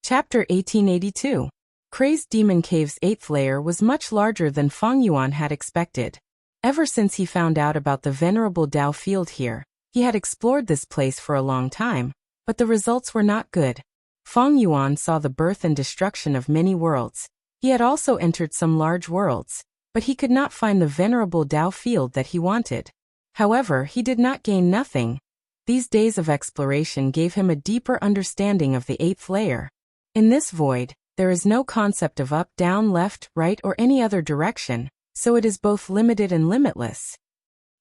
Chapter 1882. Crazed Demon Cave's 8th layer was much larger than Feng Yuan had expected. Ever since he found out about the venerable Dao field here, he had explored this place for a long time, but the results were not good. Feng Yuan saw the birth and destruction of many worlds. He had also entered some large worlds, but he could not find the venerable Dao field that he wanted. However, he did not gain nothing. These days of exploration gave him a deeper understanding of the 8th layer. In this void, there is no concept of up, down, left, right, or any other direction, so it is both limited and limitless.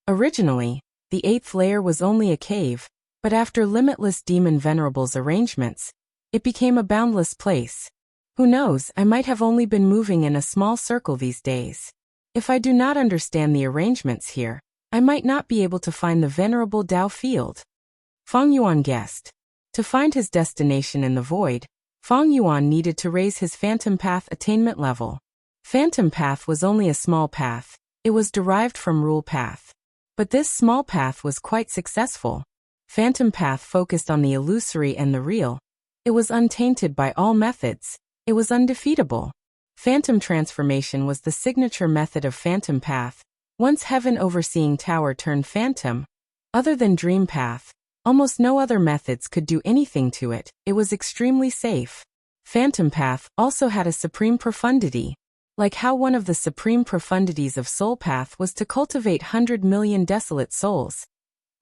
Originally, the 8th layer was only a cave, but after Limitless Demon Venerable's arrangements, it became a boundless place. Who knows, I might have only been moving in a small circle these days. If I do not understand the arrangements here, I might not be able to find the venerable Dao field. Feng Yuan guessed. To find his destination in the void, Feng Yuan needed to raise his Phantom Path attainment level. Phantom Path was only a small path, it was derived from Rule Path. But this small path was quite successful. Phantom Path focused on the illusory and the real. It was untainted by all methods. It was undefeatable. Phantom Transformation was the signature method of Phantom Path. Once Heaven Overseeing Tower turned phantom, other than Dream Path, almost no other methods could do anything to it. It was extremely safe. Phantom Path also had a supreme profundity. Like how one of the supreme profundities of Soul Path was to cultivate 100 million desolate souls.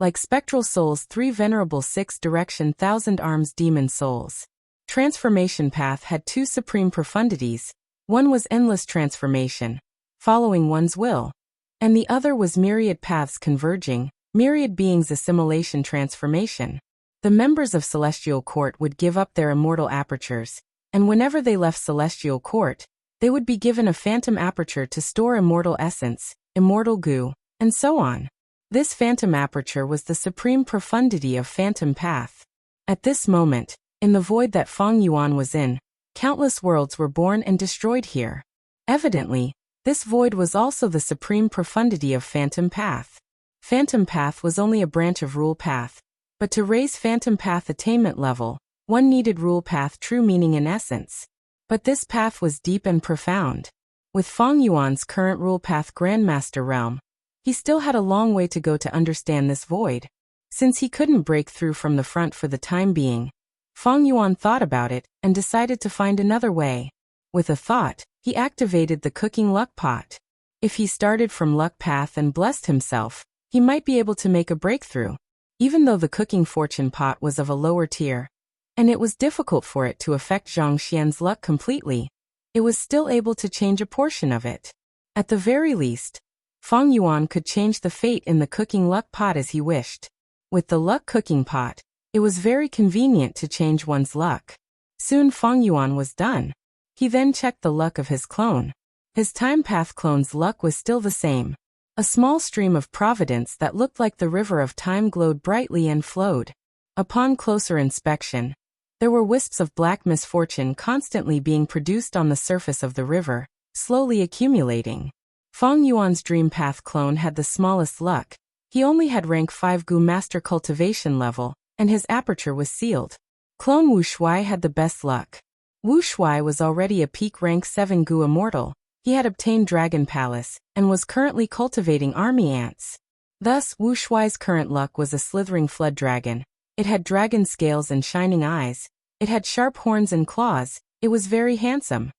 Like Spectral Souls 3 Venerable 6 Direction 1000 Arms Demon Souls. Transformation Path had 2 supreme profundities. One was endless transformation, following one's will. And the other was myriad paths converging, myriad beings assimilation transformation. The members of Celestial Court would give up their immortal apertures, and whenever they left Celestial Court, they would be given a phantom aperture to store immortal essence, immortal goo, and so on. This phantom aperture was the supreme profundity of Phantom Path. At this moment, in the void that Feng Yuan was in, countless worlds were born and destroyed here. Evidently, this void was also the supreme profundity of Phantom Path. Phantom Path was only a branch of Rule Path, but to raise Phantom Path attainment level, one needed Rule Path true meaning in essence. But this path was deep and profound. With Feng Yuan's current Rule Path Grandmaster realm, he still had a long way to go to understand this void. Since he couldn't break through from the front for the time being, Feng Yuan thought about it and decided to find another way. With a thought, he activated the cooking luck pot. If he started from luck path and blessed himself, he might be able to make a breakthrough. Even though the cooking fortune pot was of a lower tier, and it was difficult for it to affect Zhang Xian's luck completely, it was still able to change a portion of it. At the very least, Feng Yuan could change the fate in the cooking luck pot as he wished. With the luck cooking pot, it was very convenient to change one's luck. Soon Feng Yuan was done. He then checked the luck of his clone. His Time Path clone's luck was still the same. A small stream of providence that looked like the river of time glowed brightly and flowed. Upon closer inspection, there were wisps of black misfortune constantly being produced on the surface of the river, slowly accumulating. Feng Yuan's Dream Path clone had the smallest luck. He only had rank 5 Gu Master Cultivation level, and his aperture was sealed. Clone Wu Shuai had the best luck. Wu Shuai was already a peak rank 7 Gu Immortal. He had obtained Dragon Palace, and was currently cultivating army ants. Thus, Wu Shuai's current luck was a slithering flood dragon. It had dragon scales and shining eyes. It had sharp horns and claws. It was very handsome.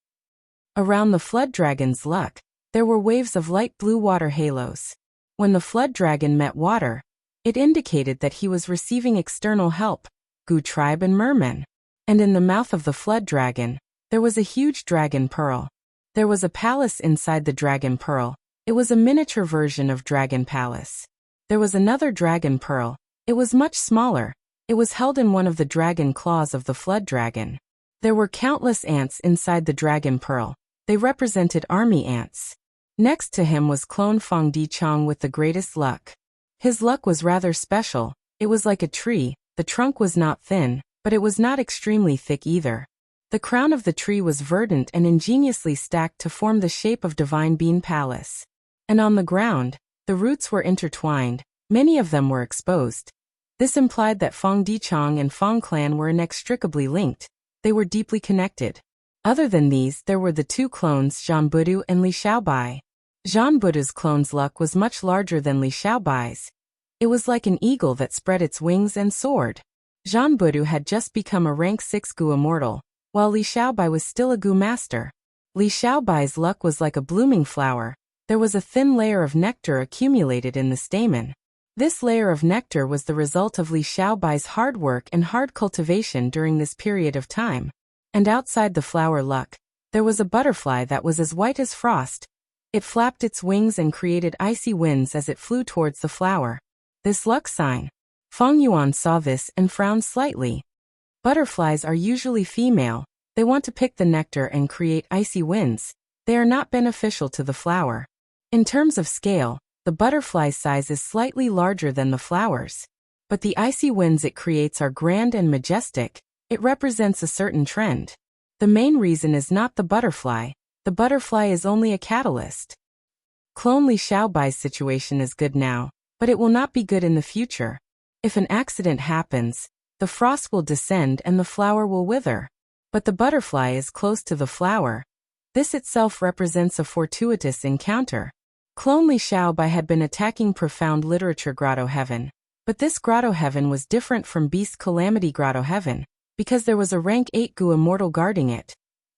Around the flood dragon's luck, there were waves of light blue water halos. When the flood dragon met water, it indicated that he was receiving external help, Gu tribe and mermen. And in the mouth of the flood dragon, there was a huge dragon pearl. There was a palace inside the dragon pearl. It was a miniature version of Dragon Palace. There was another dragon pearl. It was much smaller. It was held in one of the dragon claws of the flood dragon. There were countless ants inside the dragon pearl. They represented army ants. Next to him was clone Feng Di Chong with the greatest luck. His luck was rather special. It was like a tree. The trunk was not thin, but it was not extremely thick either. The crown of the tree was verdant and ingeniously stacked to form the shape of Divine Bean Palace. And on the ground, the roots were intertwined, many of them were exposed. This implied that Feng Di Chong and Feng clan were inextricably linked. They were deeply connected. Other than these, there were the two clones Zhanbudu and Li Xiaobai. Zhanbudu's clone's luck was much larger than Li Xiaobai's. It was like an eagle that spread its wings and soared. Zhanbudu had just become a rank 6 Gu immortal, while Li Xiaobai was still a Gu master. Li Xiaobai's luck was like a blooming flower. There was a thin layer of nectar accumulated in the stamen. This layer of nectar was the result of Li Xiaobai's hard work and hard cultivation during this period of time. And outside the flower luck, there was a butterfly that was as white as frost. It flapped its wings and created icy winds as it flew towards the flower. This luck sign. Feng Yuan saw this and frowned slightly. Butterflies are usually female. They want to pick the nectar and create icy winds. They are not beneficial to the flower. In terms of scale, the butterfly's size is slightly larger than the flowers. But the icy winds it creates are grand and majestic. It represents a certain trend. The main reason is not the butterfly is only a catalyst. Clone Li Xiaobai's situation is good now, but it will not be good in the future. If an accident happens, the frost will descend and the flower will wither. But the butterfly is close to the flower. This itself represents a fortuitous encounter. Clone Li Xiaobai had been attacking Profound Literature Grotto Heaven, but this Grotto Heaven was different from Beast Calamity Grotto Heaven, because there was a rank 8 Gu immortal guarding it.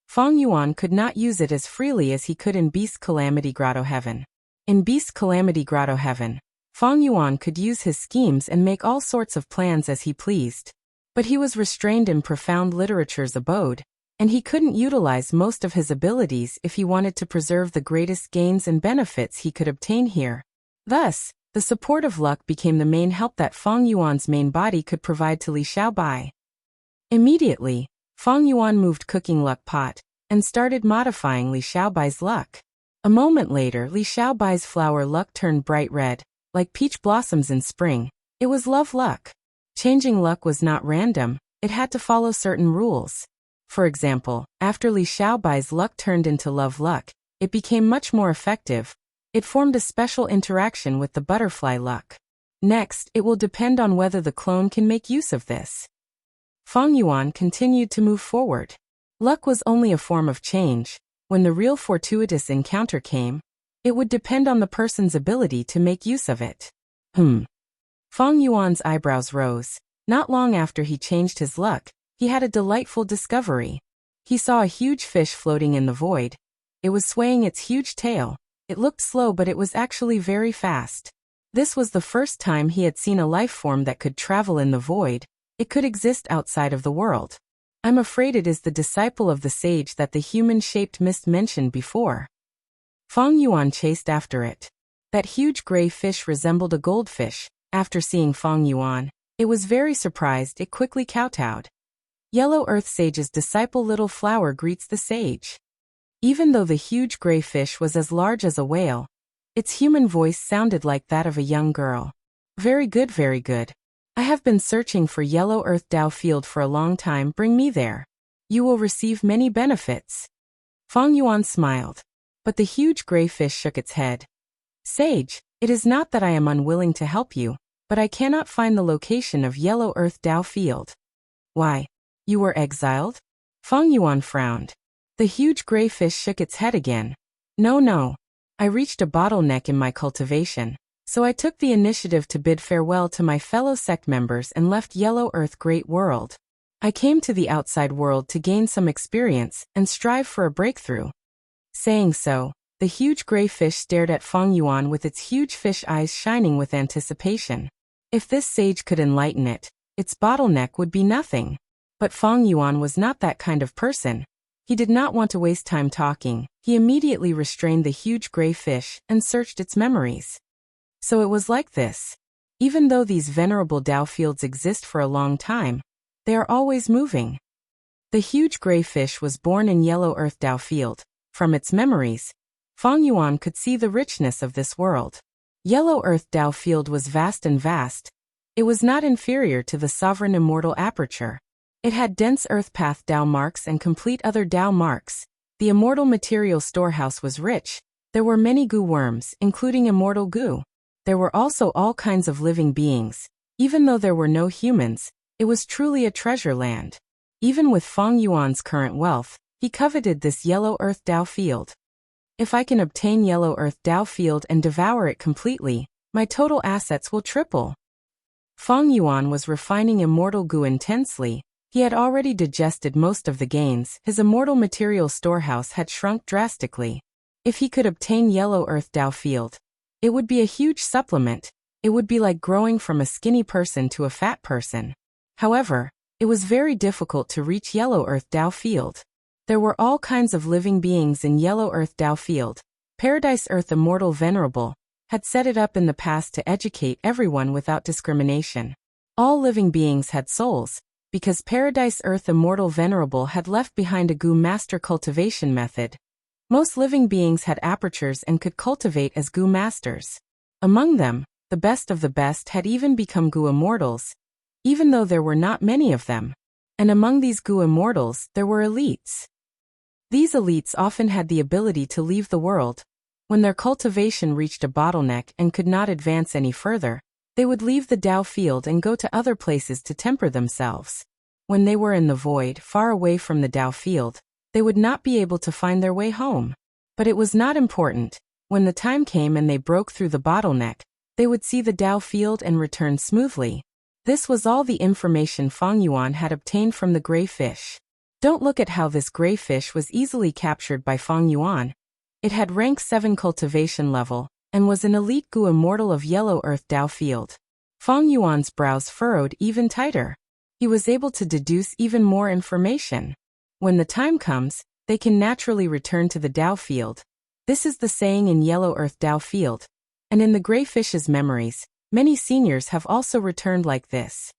Feng Yuan could not use it as freely as he could in Beast Calamity Grotto Heaven. In Beast Calamity Grotto Heaven, Feng Yuan could use his schemes and make all sorts of plans as he pleased. But he was restrained in Profound Literature's abode, and he couldn't utilize most of his abilities if he wanted to preserve the greatest gains and benefits he could obtain here. Thus, the support of luck became the main help that Feng Yuan's main body could provide to Li Xiaobai. Immediately, Feng Yuan moved Cooking Luck Pot and started modifying Li Xiaobai's luck. A moment later, Li Xiaobai's flower luck turned bright red, like peach blossoms in spring. It was love luck. Changing luck was not random, it had to follow certain rules. For example, after Li Xiaobai's luck turned into love luck, it became much more effective. It formed a special interaction with the butterfly luck. Next, it will depend on whether the clone can make use of this. Feng Yuan continued to move forward. Luck was only a form of change. When the real fortuitous encounter came, it would depend on the person's ability to make use of it. Feng Yuan's eyebrows rose. Not long after he changed his luck, he had a delightful discovery. He saw a huge fish floating in the void. It was swaying its huge tail. It looked slow, but it was actually very fast. This was the first time he had seen a life form that could travel in the void. It could exist outside of the world. I'm afraid it is the disciple of the sage that the human-shaped mist mentioned before. Feng Yuan chased after it. That huge gray fish resembled a goldfish. After seeing Feng Yuan, it was very surprised. It quickly kowtowed. Yellow Earth Sage's disciple Little Flower greets the sage. Even though the huge gray fish was as large as a whale, its human voice sounded like that of a young girl. Very good, very good. I have been searching for Yellow Earth Dao Field for a long time. Bring me there. You will receive many benefits. Feng Yuan smiled. But the huge gray fish shook its head. Sage, it is not that I am unwilling to help you, but I cannot find the location of Yellow Earth Dao Field. Why? You were exiled? Feng Yuan frowned. The huge gray fish shook its head again. No. I reached a bottleneck in my cultivation, so I took the initiative to bid farewell to my fellow sect members and left Yellow Earth Great World. I came to the outside world to gain some experience and strive for a breakthrough. Saying so, the huge gray fish stared at Feng Yuan with its huge fish eyes shining with anticipation. If this sage could enlighten it, its bottleneck would be nothing. But Feng Yuan was not that kind of person. He did not want to waste time talking. He immediately restrained the huge gray fish and searched its memories. So it was like this. Even though these venerable Dao fields exist for a long time, they are always moving. The huge gray fish was born in Yellow Earth Dao Field. From its memories, Feng Yuan could see the richness of this world. Yellow Earth Dao Field was vast and vast. It was not inferior to the sovereign immortal aperture. It had dense earth path Dao marks and complete other Dao marks. The immortal material storehouse was rich. There were many Gu worms, including immortal Gu. There were also all kinds of living beings. Even though there were no humans, it was truly a treasure land. Even with Feng Yuan's current wealth, he coveted this yellow earth Dao field. If I can obtain yellow earth Dao field and devour it completely, my total assets will triple. Feng Yuan was refining immortal goo intensely. He had already digested most of the gains. His immortal material storehouse had shrunk drastically. If he could obtain yellow earth Dao field, it would be a huge supplement. It would be like growing from a skinny person to a fat person. However, it was very difficult to reach yellow earth Dao field. There were all kinds of living beings in yellow earth Dao field. Paradise Earth Immortal Venerable had set it up in the past to educate everyone without discrimination. All living beings had souls, because Paradise Earth Immortal Venerable had left behind a goo master cultivation method. Most living beings had apertures and could cultivate as goo masters. Among them, the best of the best had even become goo immortals, even though there were not many of them. And among these goo immortals, there were elites. These elites often had the ability to leave the world. When their cultivation reached a bottleneck and could not advance any further, they would leave the Dao field and go to other places to temper themselves. When they were in the void, far away from the Dao field, they would not be able to find their way home. But it was not important. When the time came and they broke through the bottleneck, they would see the Dao field and return smoothly. This was all the information Feng Yuan had obtained from the gray fish. Don't look at how this gray fish was easily captured by Feng Yuan. It had rank 7 cultivation level, and was an elite goo immortal of yellow earth Dao field. Feng Yuan's brows furrowed even tighter. He was able to deduce even more information. When the time comes, they can naturally return to the Dao field. This is the saying in yellow earth Dao field. And in the gray fish's memories, many seniors have also returned like this.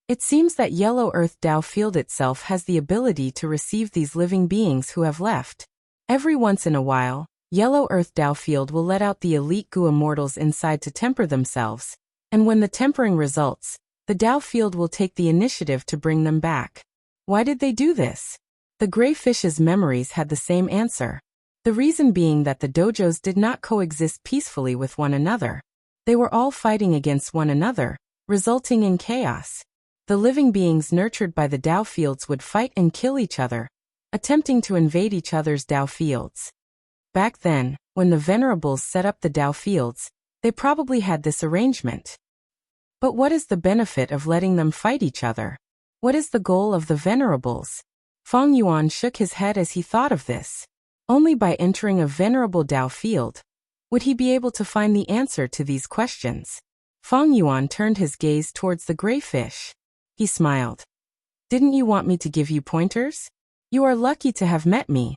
It seems that yellow earth Dao field itself has the ability to receive these living beings who have left. Every once in a while, yellow earth Dao field will let out the elite goo immortals inside to temper themselves, and when the tempering results, the Dao field will take the initiative to bring them back. Why did they do this? The gray fish's memories had the same answer. The reason being that the dojos did not coexist peacefully with one another. They were all fighting against one another, resulting in chaos. The living beings nurtured by the Dao fields would fight and kill each other, attempting to invade each other's Dao fields. Back then, when the venerables set up the Dao fields, they probably had this arrangement. But what is the benefit of letting them fight each other? What is the goal of the venerables? Feng Yuan shook his head as he thought of this. Only by entering a venerable Dao field would he be able to find the answer to these questions. Feng Yuan turned his gaze towards the gray fish. He smiled. Didn't you want me to give you pointers? You are lucky to have met me.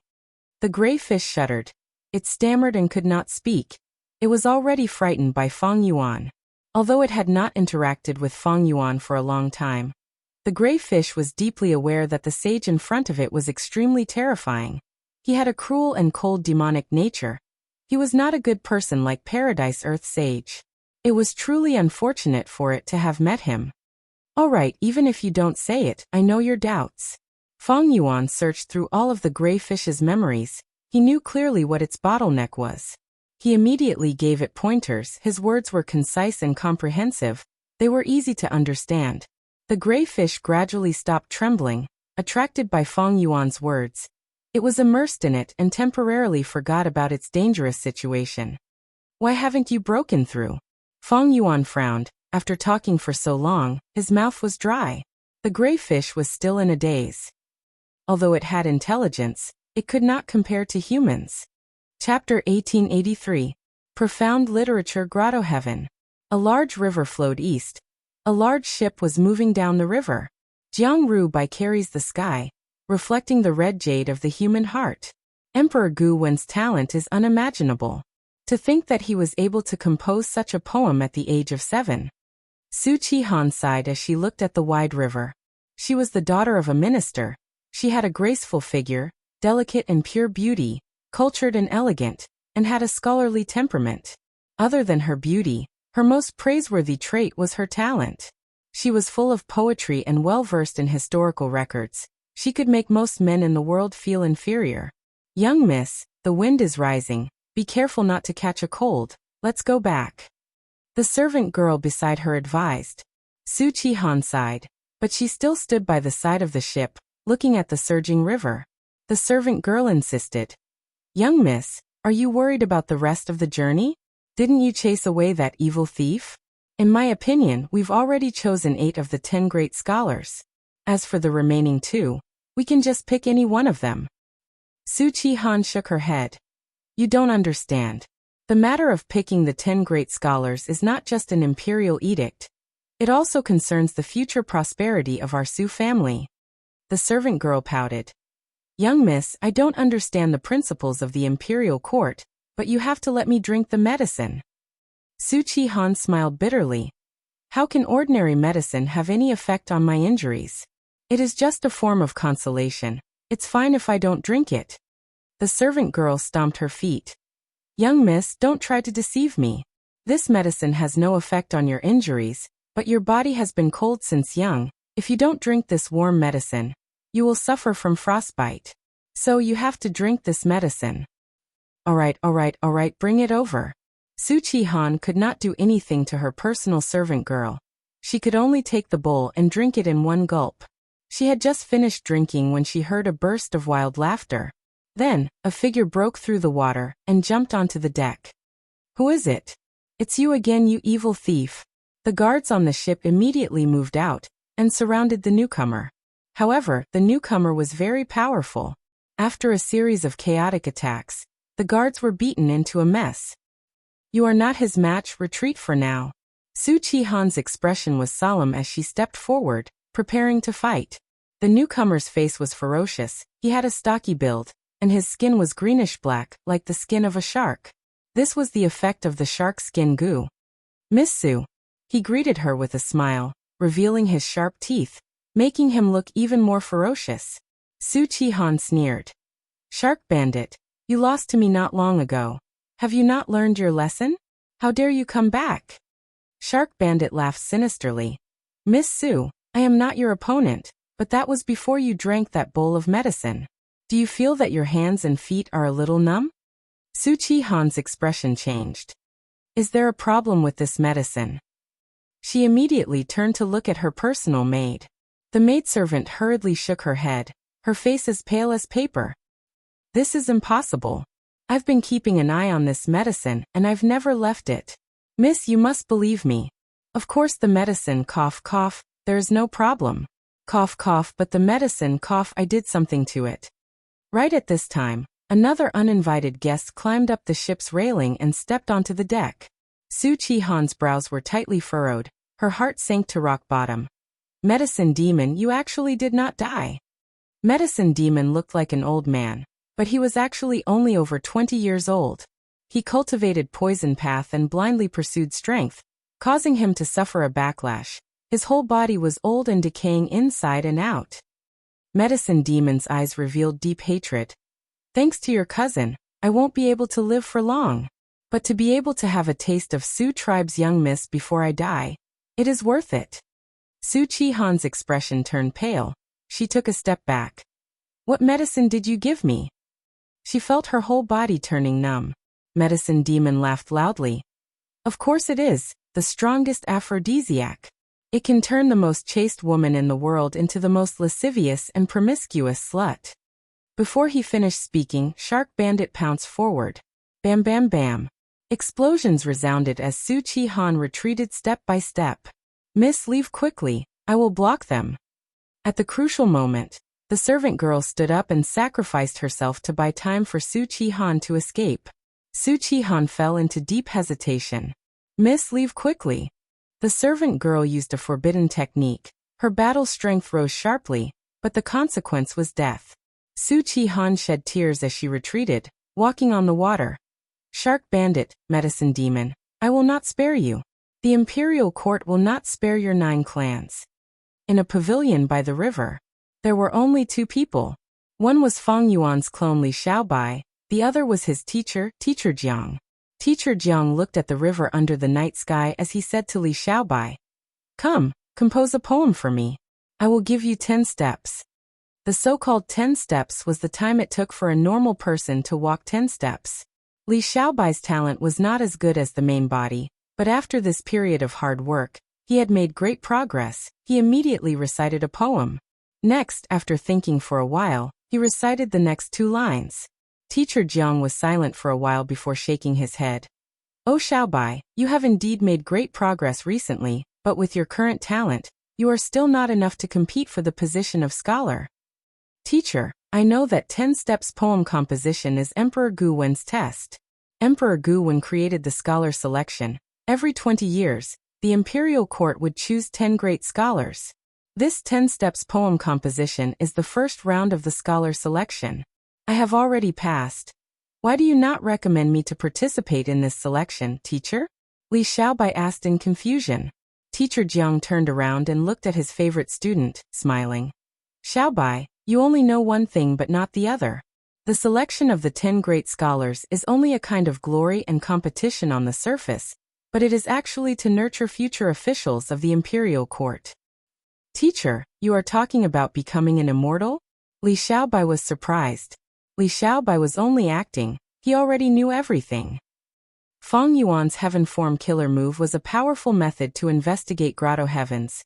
The gray fish shuddered. It stammered and could not speak. It was already frightened by Feng Yuan. Although it had not interacted with Feng Yuan for a long time, the gray fish was deeply aware that the sage in front of it was extremely terrifying. He had a cruel and cold demonic nature. He was not a good person like Paradise Earth Sage. It was truly unfortunate for it to have met him. All right, even if you don't say it, I know your doubts. Feng Yuan searched through all of the gray fish's memories. He knew clearly what its bottleneck was. He immediately gave it pointers. His words were concise and comprehensive. They were easy to understand. The gray fish gradually stopped trembling, attracted by Feng Yuan's words. It was immersed in it and temporarily forgot about its dangerous situation. Why haven't you broken through? Feng Yuan frowned. After talking for so long, his mouth was dry. The gray fish was still in a daze. Although it had intelligence, it could not compare to humans. Chapter 1883. Profound Literature Grotto Heaven. A large river flowed east. A large ship was moving down the river. Jiangru Bai carries the sky, reflecting the red jade of the human heart. Emperor Gu Wen's talent is unimaginable. To think that he was able to compose such a poem at the age of 7. Su Qihan sighed as she looked at the wide river. She was the daughter of a minister. She had a graceful figure, delicate and pure beauty, cultured and elegant, and had a scholarly temperament. Other than her beauty, her most praiseworthy trait was her talent. She was full of poetry and well-versed in historical records. She could make most men in the world feel inferior. Young miss, the wind is rising. Be careful not to catch a cold. Let's go back. The servant girl beside her advised. Su Qihan sighed, but she still stood by the side of the ship, looking at the surging river. The servant girl insisted. "Young miss, are you worried about the rest of the journey? Didn't you chase away that evil thief? In my opinion, we've already chosen 8 of the 10 great scholars. As for the remaining 2, we can just pick any one of them." Su Chi-han shook her head. "You don't understand. The matter of picking the 10 great scholars is not just an imperial edict. It also concerns the future prosperity of our Su family." The servant girl pouted. "Young miss, I don't understand the principles of the imperial court, but you have to let me drink the medicine." Su Chi-han smiled bitterly. "How can ordinary medicine have any effect on my injuries? It is just a form of consolation. It's fine if I don't drink it." The servant girl stomped her feet. "Young miss, don't try to deceive me. This medicine has no effect on your injuries, but your body has been cold since young. If you don't drink this warm medicine, you will suffer from frostbite. So you have to drink this medicine." All right, bring it over." Su Chi-han could not do anything to her personal servant girl. She could only take the bowl and drink it in one gulp. She had just finished drinking when she heard a burst of wild laughter. Then, a figure broke through the water and jumped onto the deck. "Who is it?" "It's you again, you evil thief." The guards on the ship immediately moved out and surrounded the newcomer. However, the newcomer was very powerful. After a series of chaotic attacks, the guards were beaten into a mess. "You are not his match, retreat for now." Su Chi-han's expression was solemn as she stepped forward, preparing to fight. The newcomer's face was ferocious. He had a stocky build, and his skin was greenish-black, like the skin of a shark. This was the effect of the shark skin goo. "Miss Su." He greeted her with a smile, revealing his sharp teeth, making him look even more ferocious. Su Chi-han sneered. "Shark bandit, you lost to me not long ago. Have you not learned your lesson? How dare you come back?" Shark bandit laughed sinisterly. "Miss Su, I am not your opponent, but that was before you drank that bowl of medicine. Do you feel that your hands and feet are a little numb?" Su Chi-han's expression changed. "Is there a problem with this medicine?" She immediately turned to look at her personal maid. The maidservant hurriedly shook her head, her face as pale as paper. "This is impossible. I've been keeping an eye on this medicine and I've never left it. Miss, you must believe me. Of course the medicine cough, there is no problem. Cough, but the medicine cough, I did something to it." Right at this time, another uninvited guest climbed up the ship's railing and stepped onto the deck. Su Chi-han's brows were tightly furrowed, her heart sank to rock bottom. "Medicine demon, you actually did not die." Medicine demon looked like an old man, but he was actually only over 20 years old. He cultivated poison path and blindly pursued strength, causing him to suffer a backlash. His whole body was old and decaying inside and out. Medicine demon's eyes revealed deep hatred. "Thanks to your cousin, I won't be able to live for long. But to be able to have a taste of Su tribe's young miss before I die, it is worth it." Su Chi-han's expression turned pale. She took a step back. "What medicine did you give me?" She felt her whole body turning numb. Medicine demon laughed loudly. "Of course it is, the strongest aphrodisiac. It can turn the most chaste woman in the world into the most lascivious and promiscuous slut." Before he finished speaking, Shark Bandit pounced forward. Bam bam bam. Explosions resounded as Su Chi-han retreated step by step. "Miss, leave quickly, I will block them." At the crucial moment, the servant girl stood up and sacrificed herself to buy time for Su Chi-han to escape. Su Chi-han fell into deep hesitation. "Miss, leave quickly." The servant girl used a forbidden technique. Her battle strength rose sharply, but the consequence was death. Su Chi-han shed tears as she retreated, walking on the water. "Shark bandit, medicine demon, I will not spare you. The imperial court will not spare your 9 clans." In a pavilion by the river, there were only 2 people. One was Fang Yuan's clone Li Xiaobai, the other was his teacher, Teacher Jiang. Teacher Jiang looked at the river under the night sky as he said to Li Xiaobai, "Come, compose a poem for me. I will give you 10 steps." The so-called 10 steps was the time it took for a normal person to walk 10 steps. Li Xiaobai's talent was not as good as the main body, but after this period of hard work, he had made great progress. He immediately recited a poem. Next, after thinking for a while, he recited the next 2 lines. Teacher Jiang was silent for a while before shaking his head. "Oh Xiaobai, you have indeed made great progress recently, but with your current talent, you are still not enough to compete for the position of scholar." "Teacher, I know that 10 steps poem composition is Emperor Gu Wen's test. Emperor Gu Wen created the scholar selection. Every 20 years, the imperial court would choose 10 great scholars. This 10 steps poem composition is the first round of the scholar selection. I have already passed. Why do you not recommend me to participate in this selection, teacher?" Li Xiaobai asked in confusion. Teacher Jiang turned around and looked at his favorite student, smiling. "Xiaobai, you only know one thing but not the other. The selection of the 10 great scholars is only a kind of glory and competition on the surface, but it is actually to nurture future officials of the imperial court." "Teacher, you are talking about becoming an immortal?" Li Xiaobai was surprised. Li Xiaobai was only acting, he already knew everything. Feng Yuan's heaven form killer move was a powerful method to investigate grotto heavens.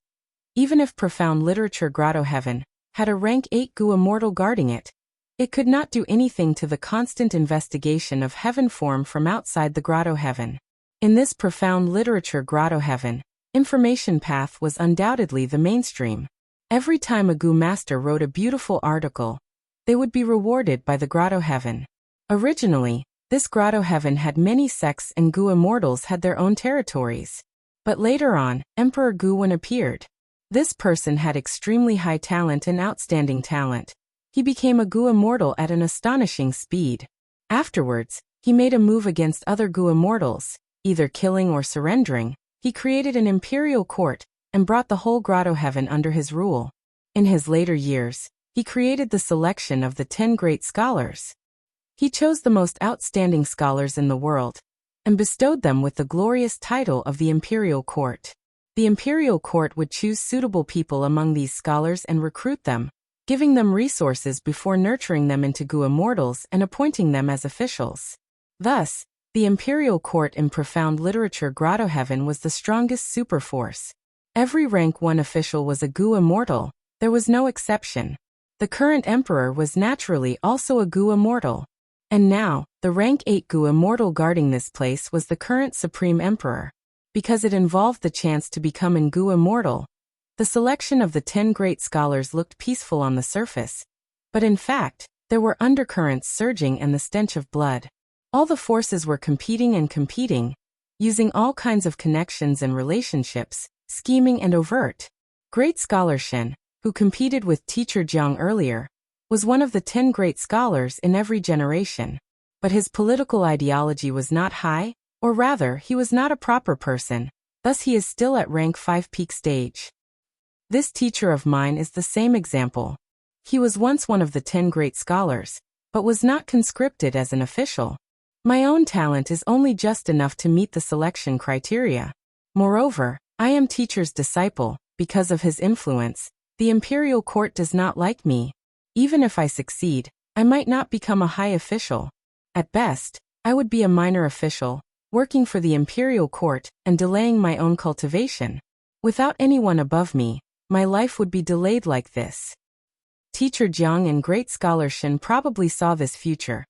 Even if profound literature grotto heaven had a rank 8 Gu immortal guarding it, it could not do anything to the constant investigation of heaven form from outside the grotto heaven. In this profound literature grotto heaven, information path was undoubtedly the mainstream. Every time a Gu master wrote a beautiful article, they would be rewarded by the grotto heaven. Originally, this grotto heaven had many sects and Gu immortals had their own territories. But later on, Emperor Gu Wen appeared. This person had extremely high talent and outstanding talent. He became a Gu immortal at an astonishing speed. Afterwards, he made a move against other Gu immortals, either killing or surrendering. He created an imperial court and brought the whole grotto heaven under his rule. In his later years, he created the selection of the 10 great scholars. He chose the most outstanding scholars in the world and bestowed them with the glorious title of the imperial court. The imperial court would choose suitable people among these scholars and recruit them, giving them resources before nurturing them into Gu immortals and appointing them as officials. Thus, the imperial court in profound literature grotto heaven was the strongest superforce. Every rank 1 official was a Gu immortal, there was no exception. The current emperor was naturally also a Gu immortal. And now, the rank 8 Gu immortal guarding this place was the current supreme emperor. Because it involved the chance to become an Gu immortal, the selection of the 10 great scholars looked peaceful on the surface. But in fact, there were undercurrents surging and the stench of blood. All the forces were competing and competing, using all kinds of connections and relationships, scheming and overt. Great scholar Shen, who competed with teacher Jiang earlier, was one of the 10 great scholars in every generation. But his political ideology was not high, or rather, he was not a proper person, thus he is still at rank 5 peak stage. This teacher of mine is the same example. He was once one of the 10 great scholars, but was not conscripted as an official. My own talent is only just enough to meet the selection criteria. Moreover, I am teacher's disciple. Because of his influence, the imperial court does not like me. Even if I succeed, I might not become a high official. At best, I would be a minor official, working for the imperial court and delaying my own cultivation. Without anyone above me, my life would be delayed like this. Teacher Jiang and great scholar Shen probably saw this future.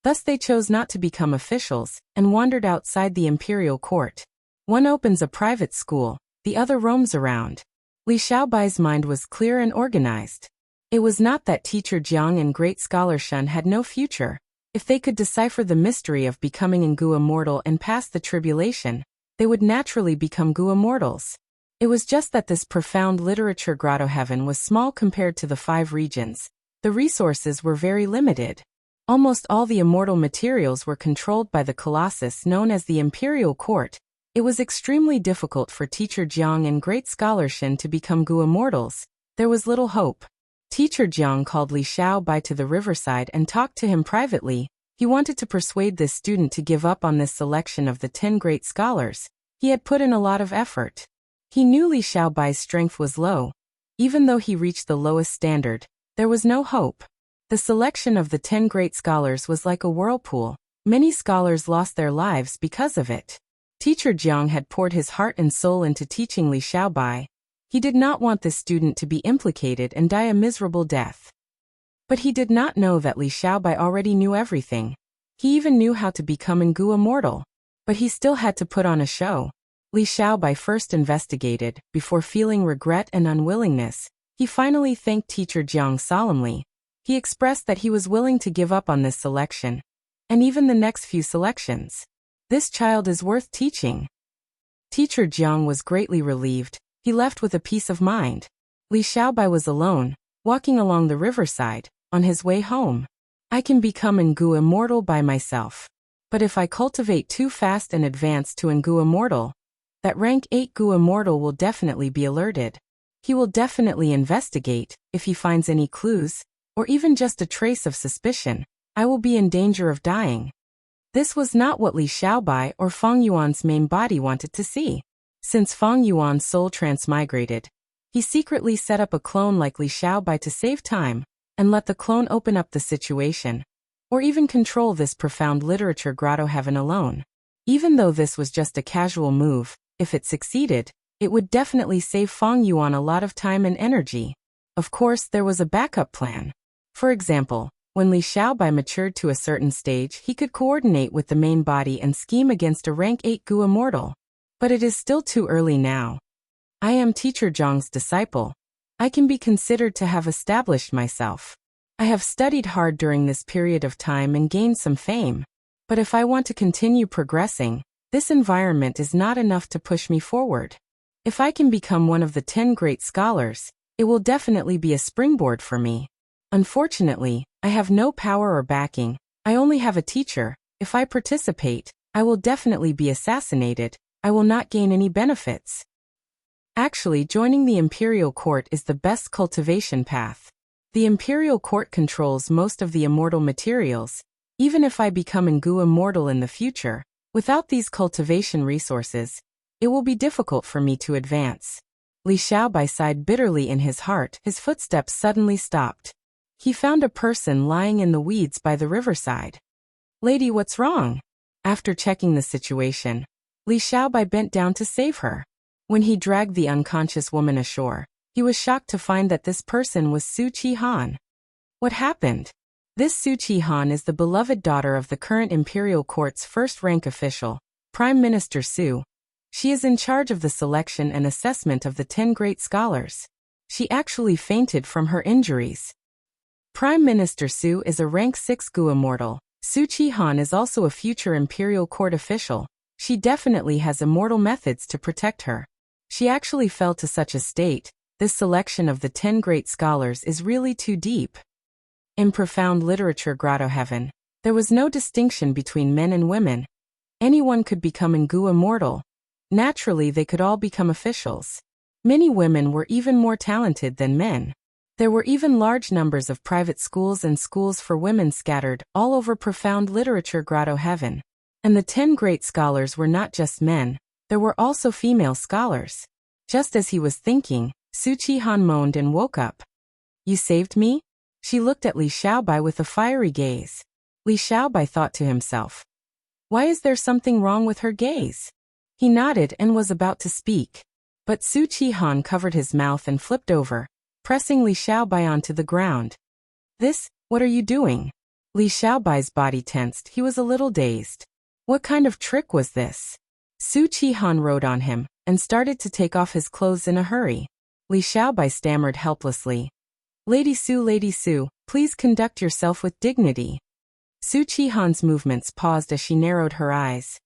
Thus they chose not to become officials and wandered outside the imperial court. One opens a private school, the other roams around. Li Xiaobai's mind was clear and organized. It was not that teacher Jiang and great scholar Shen had no future. If they could decipher the mystery of becoming an Gu immortal and pass the tribulation, they would naturally become Gu immortals. It was just that this profound literature grotto heaven was small compared to the 5 regions. The resources were very limited. Almost all the immortal materials were controlled by the colossus known as the imperial court. It was extremely difficult for teacher Jiang and great scholar Shen to become Gu immortals. There was little hope. Teacher Jiang called Li Xiaobai to the riverside and talked to him privately. He wanted to persuade this student to give up on this selection of the 10 great scholars. He had put in a lot of effort. He knew Li Xiaobai's strength was low. Even though he reached the lowest standard, there was no hope. The selection of the 10 great scholars was like a whirlpool. Many scholars lost their lives because of it. Teacher Jiang had poured his heart and soul into teaching Li Xiaobai. He did not want this student to be implicated and die a miserable death. But he did not know that Li Xiaobai already knew everything. He even knew how to become Ngu immortal. But he still had to put on a show. Li Xiaobai first investigated. Before feeling regret and unwillingness, he finally thanked Teacher Jiang solemnly. He expressed that he was willing to give up on this selection, and even the next few selections. This child is worth teaching. Teacher Jiang was greatly relieved. He left with a peace of mind. Li Xiaobai was alone, walking along the riverside, on his way home. I can become Ngu immortal by myself. But if I cultivate too fast and advance to Ngu immortal, that rank 8 Ngu immortal will definitely be alerted. He will definitely investigate. If he finds any clues, or even just a trace of suspicion, I will be in danger of dying. This was not what Li Xiaobai or Feng Yuan's main body wanted to see. Since Feng Yuan's soul transmigrated, he secretly set up a clone like Li Xiaobai to save time, and let the clone open up the situation, or even control this profound literature grotto heaven alone. Even though this was just a casual move, if it succeeded, it would definitely save Feng Yuan a lot of time and energy. Of course, there was a backup plan. For example, when Li Xiaobai matured to a certain stage, he could coordinate with the main body and scheme against a rank 8 Ngu immortal. But it is still too early now. I am Teacher Zhang's disciple. I can be considered to have established myself. I have studied hard during this period of time and gained some fame. But if I want to continue progressing, this environment is not enough to push me forward. If I can become one of the 10 great scholars, it will definitely be a springboard for me. Unfortunately, I have no power or backing. I only have a teacher. If I participate, I will definitely be assassinated. I will not gain any benefits. Actually, joining the Imperial Court is the best cultivation path. The Imperial Court controls most of the immortal materials. Even if I become Ngu immortal in the future, without these cultivation resources, it will be difficult for me to advance. Li Xiaobai sighed bitterly in his heart. His footsteps suddenly stopped. He found a person lying in the weeds by the riverside. Lady, what's wrong? After checking the situation, Li Xiaobai bent down to save her. When he dragged the unconscious woman ashore, he was shocked to find that this person was Su Qihan. What happened? This Su Qihan is the beloved daughter of the current Imperial Court's first-rank official, Prime Minister Su. She is in charge of the selection and assessment of the 10 great scholars. She actually fainted from her injuries. Prime Minister Su is a rank 6 Ngu immortal. Su Qihan is also a future Imperial Court official. She definitely has immortal methods to protect her. She actually fell to such a state. This selection of the 10 great scholars is really too deep. In profound literature grotto heaven, there was no distinction between men and women. Anyone could become Ngu immortal. Naturally, they could all become officials. Many women were even more talented than men. There were even large numbers of private schools and schools for women scattered all over profound literature grotto heaven. And the 10 great scholars were not just men, there were also female scholars. Just as he was thinking, Su Qihan moaned and woke up. You saved me? She looked at Li Xiaobai with a fiery gaze. Li Xiaobai thought to himself. Why is there something wrong with her gaze? He nodded and was about to speak. But Su Qihan covered his mouth and flipped over, pressing Li Xiaobai onto the ground. What are you doing? Li Xiaobai's body tensed. He was a little dazed. What kind of trick was this? Su Qihan rode on him, and started to take off his clothes in a hurry. Li Xiaobai stammered helplessly. Lady Su, please conduct yourself with dignity. Su Qihan's movements paused as she narrowed her eyes.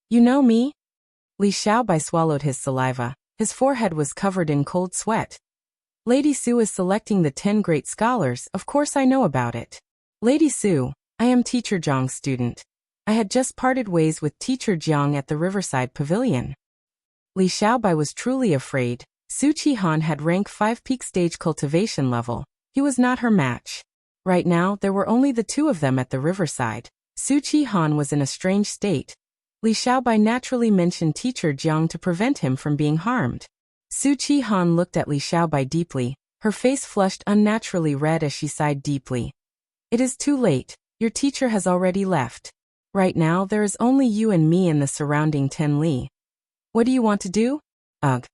You know me? Li Xiaobai swallowed his saliva. His forehead was covered in cold sweat. Lady Su is selecting the 10 great scholars. Of course I know about it. Lady Su, I am Teacher Jiang's student. I had just parted ways with Teacher Jiang at the Riverside Pavilion. Li Xiaobai was truly afraid. Su Qihan had rank 5 peak stage cultivation level. He was not her match. Right now, there were only the two of them at the riverside. Su Qihan was in a strange state. Li Xiaobai naturally mentioned Teacher Jiang to prevent him from being harmed. Su Qihan looked at Li Xiaobai deeply. Her face flushed unnaturally red as she sighed deeply. It is too late. Your teacher has already left. Right now, there is only you and me in the surrounding 10 li. What do you want to do? Ugh.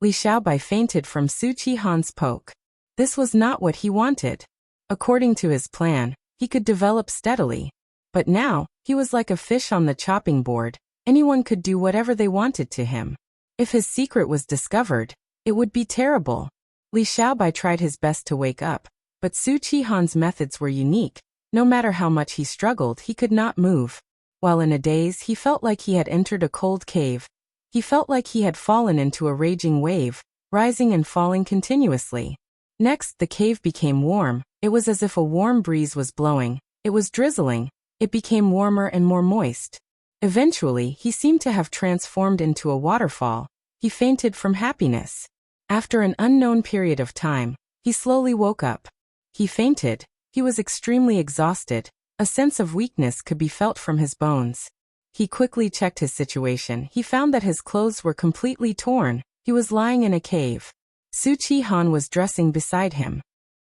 Li Xiaobai fainted from Su Qihan's poke. This was not what he wanted. According to his plan, he could develop steadily. But now, he was like a fish on the chopping board. Anyone could do whatever they wanted to him. If his secret was discovered, it would be terrible. Li Xiaobai tried his best to wake up, but Su Qihan's methods were unique. No matter how much he struggled, he could not move. While in a daze, he felt like he had entered a cold cave. He felt like he had fallen into a raging wave, rising and falling continuously. Next, the cave became warm. It was as if a warm breeze was blowing. It was drizzling. It became warmer and more moist. Eventually, he seemed to have transformed into a waterfall. He fainted from happiness. After an unknown period of time, he slowly woke up. He fainted. He was extremely exhausted. A sense of weakness could be felt from his bones. He quickly checked his situation. He found that his clothes were completely torn. He was lying in a cave. Su Qihan was dressing beside him.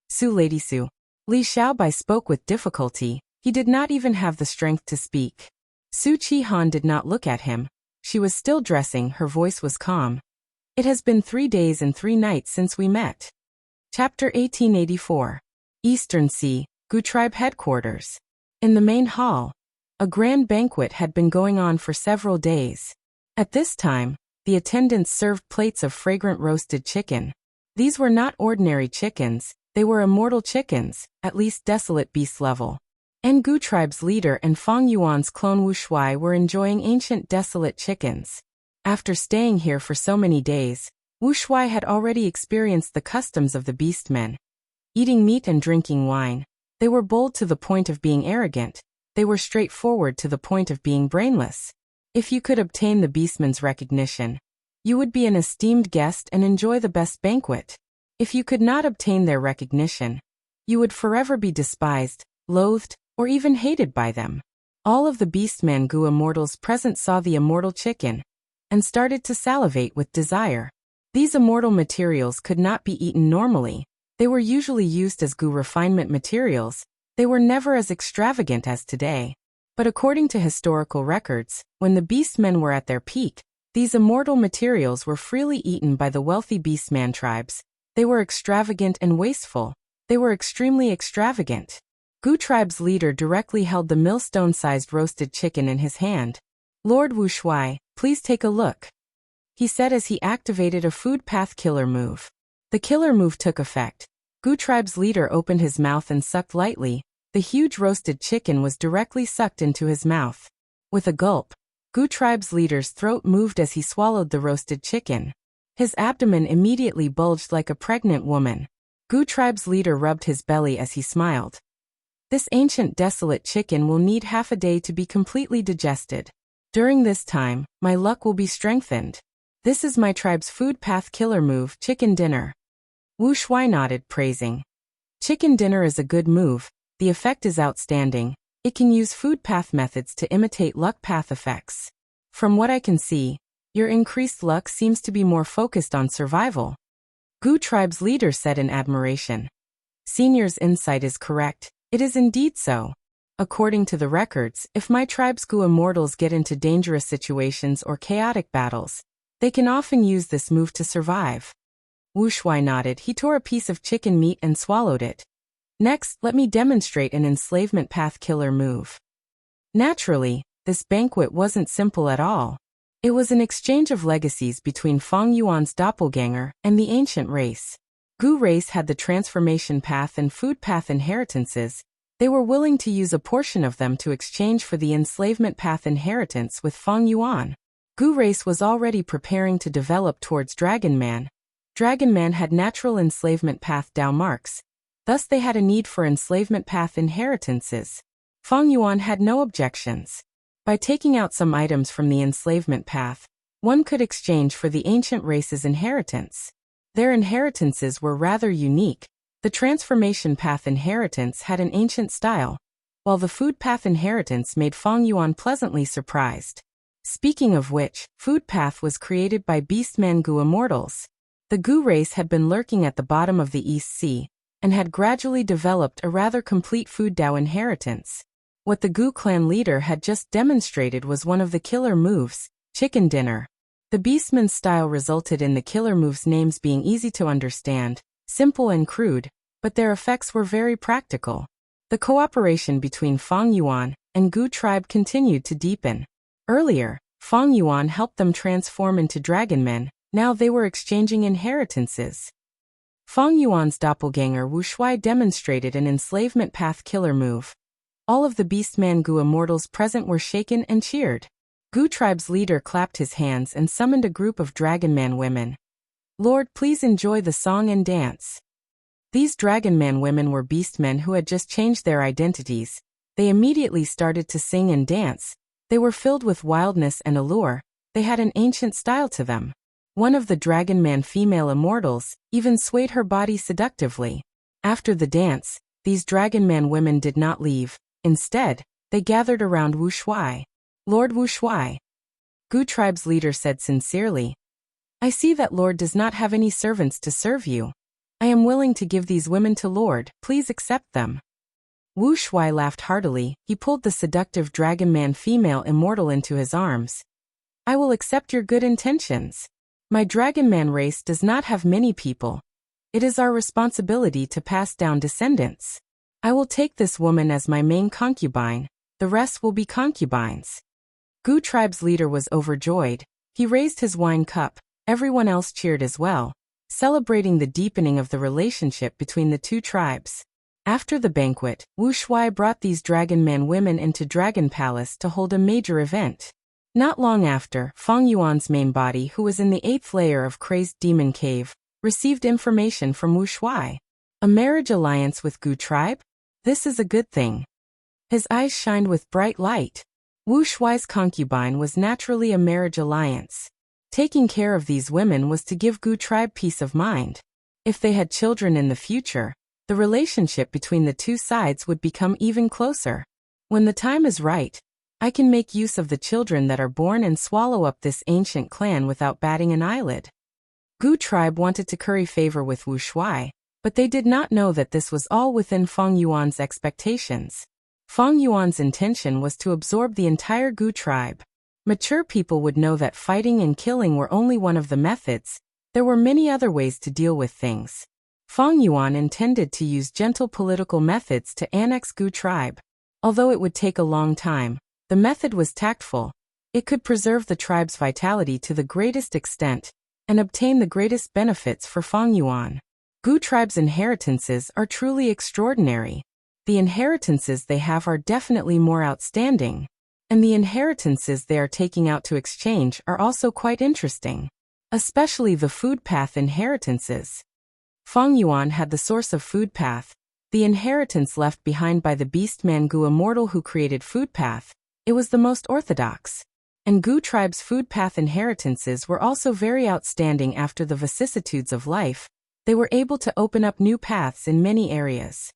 Su Lady Su. Li Xiaobai spoke with difficulty. He did not even have the strength to speak. Su Qihan did not look at him. She was still dressing. Her voice was calm. It has been 3 days and 3 nights since we met. Chapter 1884. Eastern Sea, Gu Tribe Headquarters. In the main hall, a grand banquet had been going on for several days. At this time, the attendants served plates of fragrant roasted chicken. These were not ordinary chickens, they were immortal chickens, at least desolate beast level. Gu tribe's leader and Fang Yuan's clone Wu Shuai were enjoying ancient desolate chickens. After staying here for so many days, Wu Shuai had already experienced the customs of the beastmen. Eating meat and drinking wine, they were bold to the point of being arrogant. They were straightforward to the point of being brainless. If you could obtain the beastmen's recognition, you would be an esteemed guest and enjoy the best banquet. If you could not obtain their recognition, you would forever be despised, loathed, or even hated by them. All of the beastmen Gu immortals present saw the immortal chicken and started to salivate with desire. These immortal materials could not be eaten normally. They were usually used as Gu refinement materials. They were never as extravagant as today. But according to historical records, when the beastmen were at their peak, these immortal materials were freely eaten by the wealthy beastman tribes. They were extravagant and wasteful. They were extremely extravagant. Gu tribe's leader directly held the millstone-sized roasted chicken in his hand. Lord Wu Shuai, please take a look, he said as he activated a food path killer move. The killer move took effect. Gu tribe's leader opened his mouth and sucked lightly. The huge roasted chicken was directly sucked into his mouth. With a gulp, Gu tribe's leader's throat moved as he swallowed the roasted chicken. His abdomen immediately bulged like a pregnant woman. Gu tribe's leader rubbed his belly as he smiled. This ancient desolate chicken will need half a day to be completely digested. During this time, my luck will be strengthened. This is my tribe's food path killer move, chicken dinner. Wu Shuai nodded, praising. Chicken dinner is a good move. The effect is outstanding. It can use food path methods to imitate luck path effects. From what I can see, your increased luck seems to be more focused on survival. Gu tribe's leader said in admiration. Senior's insight is correct. It is indeed so. According to the records, if my tribe's Gu immortals get into dangerous situations or chaotic battles, they can often use this move to survive. Wu Shuai nodded. He tore a piece of chicken meat and swallowed it. Next, let me demonstrate an enslavement path killer move. Naturally, this banquet wasn't simple at all. It was an exchange of legacies between Fang Yuan's doppelganger and the ancient race. Gu race had the transformation path and food path inheritances. They were willing to use a portion of them to exchange for the enslavement path inheritance with Fang Yuan. Gu race was already preparing to develop towards Dragon Man. Dragon Man had natural enslavement path Dao marks. Thus they had a need for enslavement path inheritances. Fang Yuan had no objections. By taking out some items from the enslavement path, one could exchange for the ancient race's inheritance. Their inheritances were rather unique. The transformation path inheritance had an ancient style, while the food path inheritance made Fang Yuan pleasantly surprised. Speaking of which, food path was created by beastman Gu immortals. The Gu race had been lurking at the bottom of the East Sea, and had gradually developed a rather complete food Dao inheritance. What the Gu clan leader had just demonstrated was one of the killer moves, chicken dinner. The beastman's style resulted in the killer moves' names being easy to understand, simple and crude, but their effects were very practical. The cooperation between Feng Yuan and Gu tribe continued to deepen. Earlier, Feng Yuan helped them transform into dragon men, now they were exchanging inheritances. Feng Yuan's doppelganger Wu Shuai demonstrated an enslavement path killer move. All of the beastman Gu immortals present were shaken and cheered. Gu tribe's leader clapped his hands and summoned a group of dragonman women. Lord, please enjoy the song and dance. These dragonman women were beastmen who had just changed their identities. They immediately started to sing and dance. They were filled with wildness and allure. They had an ancient style to them. One of the dragonman female immortals even swayed her body seductively. After the dance, these dragonman women did not leave. Instead, they gathered around Wu Shuai. Lord Wu Shuai, Gu tribe's leader said sincerely, I see that Lord does not have any servants to serve you. I am willing to give these women to Lord, please accept them. Wu Shuai laughed heartily. He pulled the seductive dragonman female immortal into his arms. I will accept your good intentions. My dragonman race does not have many people. It is our responsibility to pass down descendants. I will take this woman as my main concubine. The rest will be concubines. Gu tribe's leader was overjoyed. He raised his wine cup. Everyone else cheered as well, celebrating the deepening of the relationship between the two tribes. After the banquet, Wu Shuai brought these dragonman women into Dragon Palace to hold a major event. Not long after, Feng Yuan's main body, who was in the 8th layer of Crazed Demon Cave, received information from Wu Shuai. A marriage alliance with Gu tribe? This is a good thing. His eyes shined with bright light. Wu Shuai's concubine was naturally a marriage alliance. Taking care of these women was to give Gu tribe peace of mind. If they had children in the future, the relationship between the two sides would become even closer. When the time is right, I can make use of the children that are born and swallow up this ancient clan without batting an eyelid. Gu tribe wanted to curry favor with Wu Shuai, but they did not know that this was all within Feng Yuan's expectations. Feng Yuan's intention was to absorb the entire Gu tribe. Mature people would know that fighting and killing were only one of the methods. There were many other ways to deal with things. Feng Yuan intended to use gentle political methods to annex Gu tribe. Although it would take a long time, the method was tactful. It could preserve the tribe's vitality to the greatest extent and obtain the greatest benefits for Feng Yuan. Gu tribe's inheritances are truly extraordinary. The inheritances they have are definitely more outstanding. And the inheritances they are taking out to exchange are also quite interesting. Especially the food path inheritances. Feng Yuan had the source of food path, the inheritance left behind by the beastman Gu immortal who created food path. It was the most orthodox. And Gu tribe's food path inheritances were also very outstanding after the vicissitudes of life. They were able to open up new paths in many areas.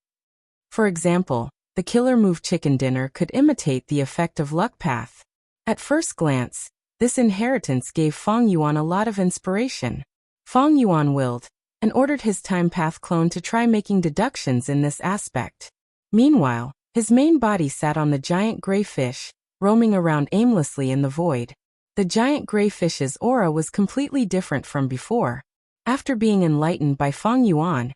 For example, the killer move chicken dinner could imitate the effect of luck path. At first glance, this inheritance gave Feng Yuan a lot of inspiration. Feng Yuan willed and ordered his time path clone to try making deductions in this aspect. Meanwhile, his main body sat on the giant gray fish, roaming around aimlessly in the void. The giant gray fish's aura was completely different from before. After being enlightened by Feng Yuan,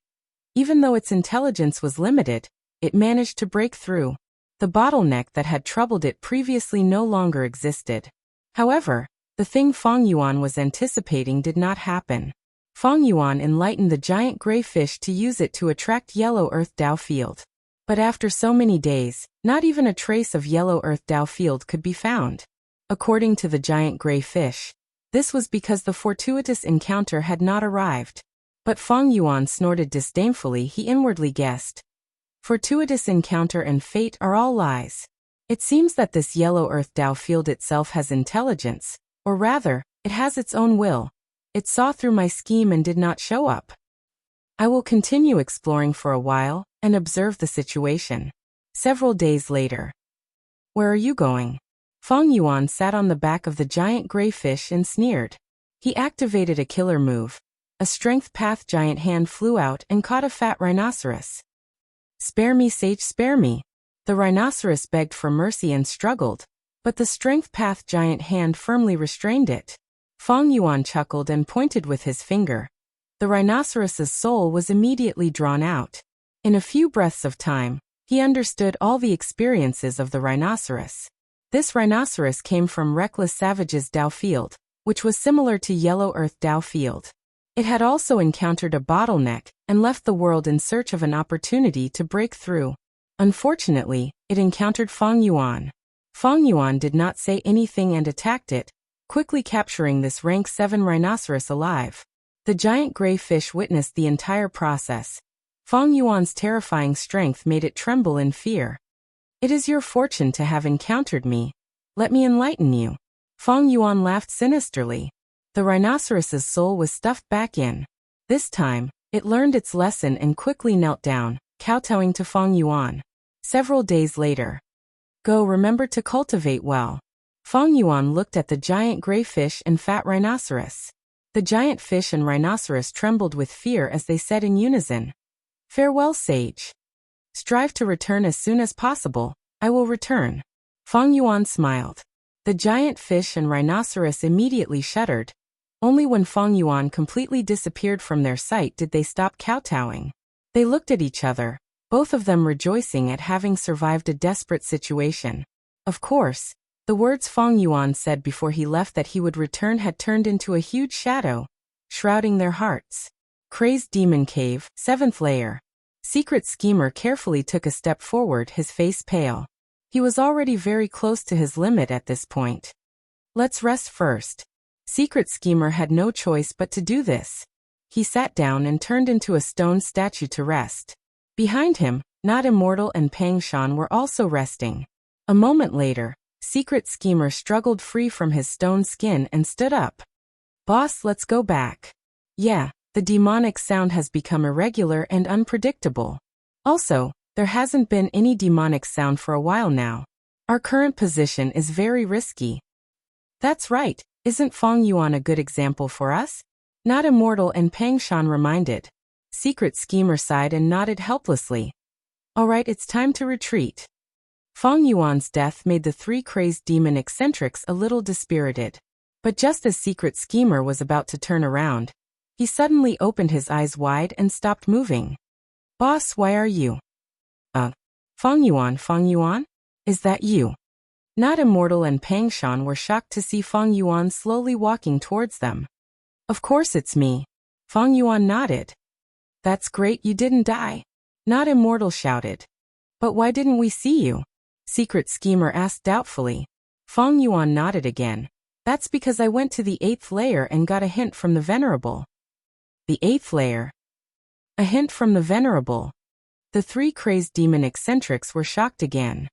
even though its intelligence was limited, it managed to break through. The bottleneck that had troubled it previously no longer existed. However, the thing Feng Yuan was anticipating did not happen. Feng Yuan enlightened the giant gray fish to use it to attract Yellow Earth Dao Field. But after so many days, not even a trace of Yellow Earth Dao Field could be found. According to the giant gray fish, this was because the fortuitous encounter had not arrived. But Feng Yuan snorted disdainfully. He inwardly guessed. Fortuitous encounter and fate are all lies. It seems that this Yellow Earth Dao Field itself has intelligence, or rather, it has its own will. It saw through my scheme and did not show up. I will continue exploring for a while and observe the situation. Several days later. Where are you going? Feng Yuan sat on the back of the giant gray fish and sneered. He activated a killer move. A strength path giant hand flew out and caught a fat rhinoceros. Spare me, sage, spare me. The rhinoceros begged for mercy and struggled, but the strength path giant hand firmly restrained it. Feng Yuan chuckled and pointed with his finger. The rhinoceros's soul was immediately drawn out. In a few breaths of time, he understood all the experiences of the rhinoceros. This rhinoceros came from Reckless Savage's Dao Field, which was similar to Yellow Earth Dao Field. It had also encountered a bottleneck and left the world in search of an opportunity to break through. Unfortunately, it encountered Feng Yuan. Feng Yuan did not say anything and attacked it, quickly capturing this rank 7 rhinoceros alive. The giant gray fish witnessed the entire process. Feng Yuan's terrifying strength made it tremble in fear. It is your fortune to have encountered me. Let me enlighten you. Feng Yuan laughed sinisterly. The rhinoceros's soul was stuffed back in. This time, it learned its lesson and quickly knelt down, kowtowing to Feng Yuan. Several days later. Go, remember to cultivate well. Feng Yuan looked at the giant gray fish and fat rhinoceros. The giant fish and rhinoceros trembled with fear as they said in unison, "Farewell, sage. Strive to return as soon as possible. I will return." Feng Yuan smiled. The giant fish and rhinoceros immediately shuddered. Only when Feng Yuan completely disappeared from their sight did they stop kowtowing. They looked at each other, both of them rejoicing at having survived a desperate situation. Of course, the words Feng Yuan said before he left that he would return had turned into a huge shadow, shrouding their hearts. Crazed Demon Cave, 7th layer. Secret Schemer carefully took a step forward, his face pale. He was already very close to his limit at this point. Let's rest first. Secret Schemer had no choice but to do this. He sat down and turned into a stone statue to rest. Behind him, Not Immortal and Pang Shan were also resting. A moment later, Secret Schemer struggled free from his stone skin and stood up. Boss, let's go back. Yeah, the demonic sound has become irregular and unpredictable. Also, there hasn't been any demonic sound for a while now. Our current position is very risky. That's right, isn't Feng Yuan a good example for us? Not Immortal and Pang Shan reminded. Secret Schemer sighed and nodded helplessly. Alright, it's time to retreat. Feng Yuan's death made the 3 crazed demon eccentrics a little dispirited. But just as Secret Schemer was about to turn around, he suddenly opened his eyes wide and stopped moving. Boss, why are you? Feng Yuan? Is that you? Not Immortal and Pang Shan were shocked to see Feng Yuan slowly walking towards them. Of course it's me. Feng Yuan nodded. That's great, you didn't die. Not Immortal shouted. But why didn't we see you? Secret Schemer asked doubtfully. Feng Yuan nodded again. That's because I went to the 8th layer and got a hint from the Venerable. The 8th layer? A hint from the Venerable. The 3 crazed demon eccentrics were shocked again.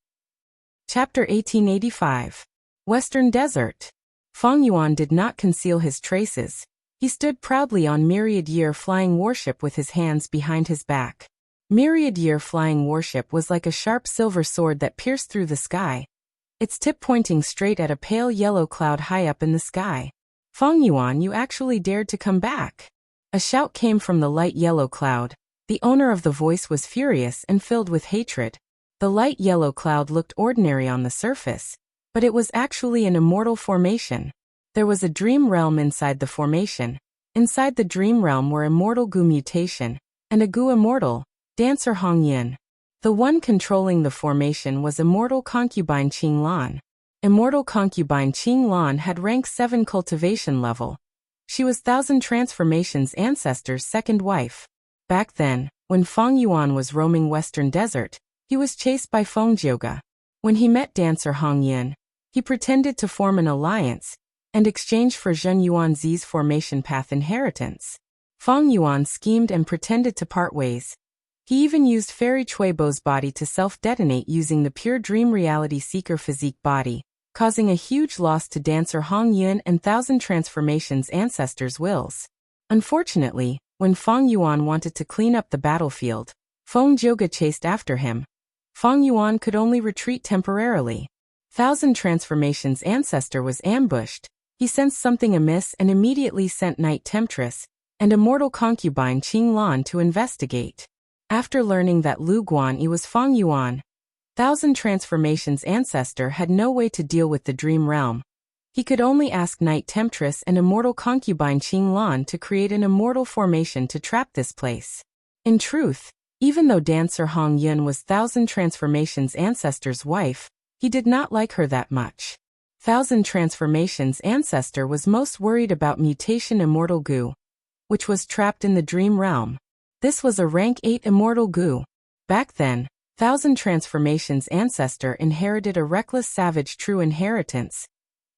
Chapter 1885. Western Desert. Feng Yuan did not conceal his traces. He stood proudly on Myriad Year Flying Warship with his hands behind his back. Myriad Year Flying Warship was like a sharp silver sword that pierced through the sky, its tip pointing straight at a pale yellow cloud high up in the sky. Feng Yuan, you actually dared to come back. A shout came from the light yellow cloud. The owner of the voice was furious and filled with hatred. The light yellow cloud looked ordinary on the surface, but it was actually an immortal formation. There was a dream realm inside the formation. Inside the dream realm were Immortal Gu Mutation and a Gu Immortal, Dancer Hong Yin. The one controlling the formation was Immortal Concubine Qing Lan. Immortal Concubine Qing Lan had rank 7 cultivation level. She was Thousand Transformations Ancestor's second wife. Back then, when Feng Yuan was roaming Western Desert, he was chased by Feng Jioga. When he met Dancer Hong Yin, he pretended to form an alliance and exchanged for Zhen Yuanzi's formation path inheritance. Feng Yuan schemed and pretended to part ways. He even used Fairy Chuibo's body to self-detonate using the pure dream reality seeker physique body, causing a huge loss to Dancer Hong Yun and Thousand Transformations ancestors' wills. Unfortunately, when Feng Yuan wanted to clean up the battlefield, Feng Jioga chased after him. Feng Yuan could only retreat temporarily. Thousand Transformations ancestor was ambushed. He sensed something amiss and immediately sent Night Temptress and Immortal Concubine Qing Lan to investigate. After learning that Lu Guanyi was Feng Yuan, Thousand Transformations ancestor had no way to deal with the dream realm. He could only ask Night Temptress and immortal concubine Qing Lan to create an immortal formation to trap this place. In truth, even though dancer Hong Yun was Thousand Transformations' ancestor's wife, he did not like her that much. Thousand Transformations' ancestor was most worried about mutation immortal Gu, which was trapped in the dream realm. This was a rank 8 immortal Gu. Back then, Thousand Transformations' ancestor inherited a reckless savage true inheritance.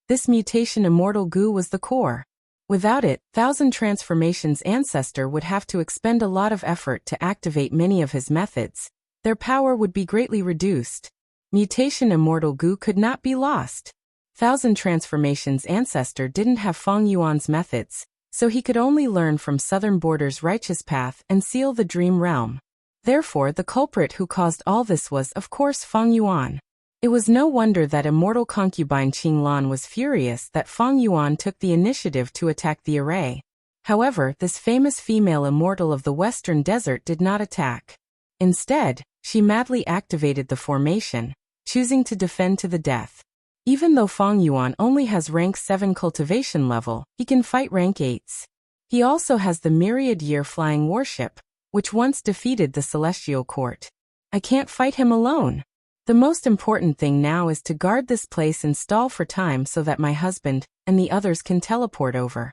This mutation immortal Gu was the core. Without it, Thousand Transformations' ancestor would have to expend a lot of effort to activate many of his methods. Their power would be greatly reduced. Mutation immortal Gu could not be lost. Thousand Transformations' ancestor didn't have Feng Yuan's methods, so he could only learn from Southern Border's righteous path and seal the dream realm. Therefore, the culprit who caused all this was, of course, Feng Yuan. It was no wonder that immortal concubine Qing Lan was furious that Feng Yuan took the initiative to attack the array. However, this famous female immortal of the Western Desert did not attack. Instead, she madly activated the formation, choosing to defend to the death. Even though Feng Yuan only has rank 7 cultivation level, he can fight rank 8s. He also has the Myriad Year Flying Warship, which once defeated the Celestial Court. I can't fight him alone. The most important thing now is to guard this place and stall for time so that my husband and the others can teleport over.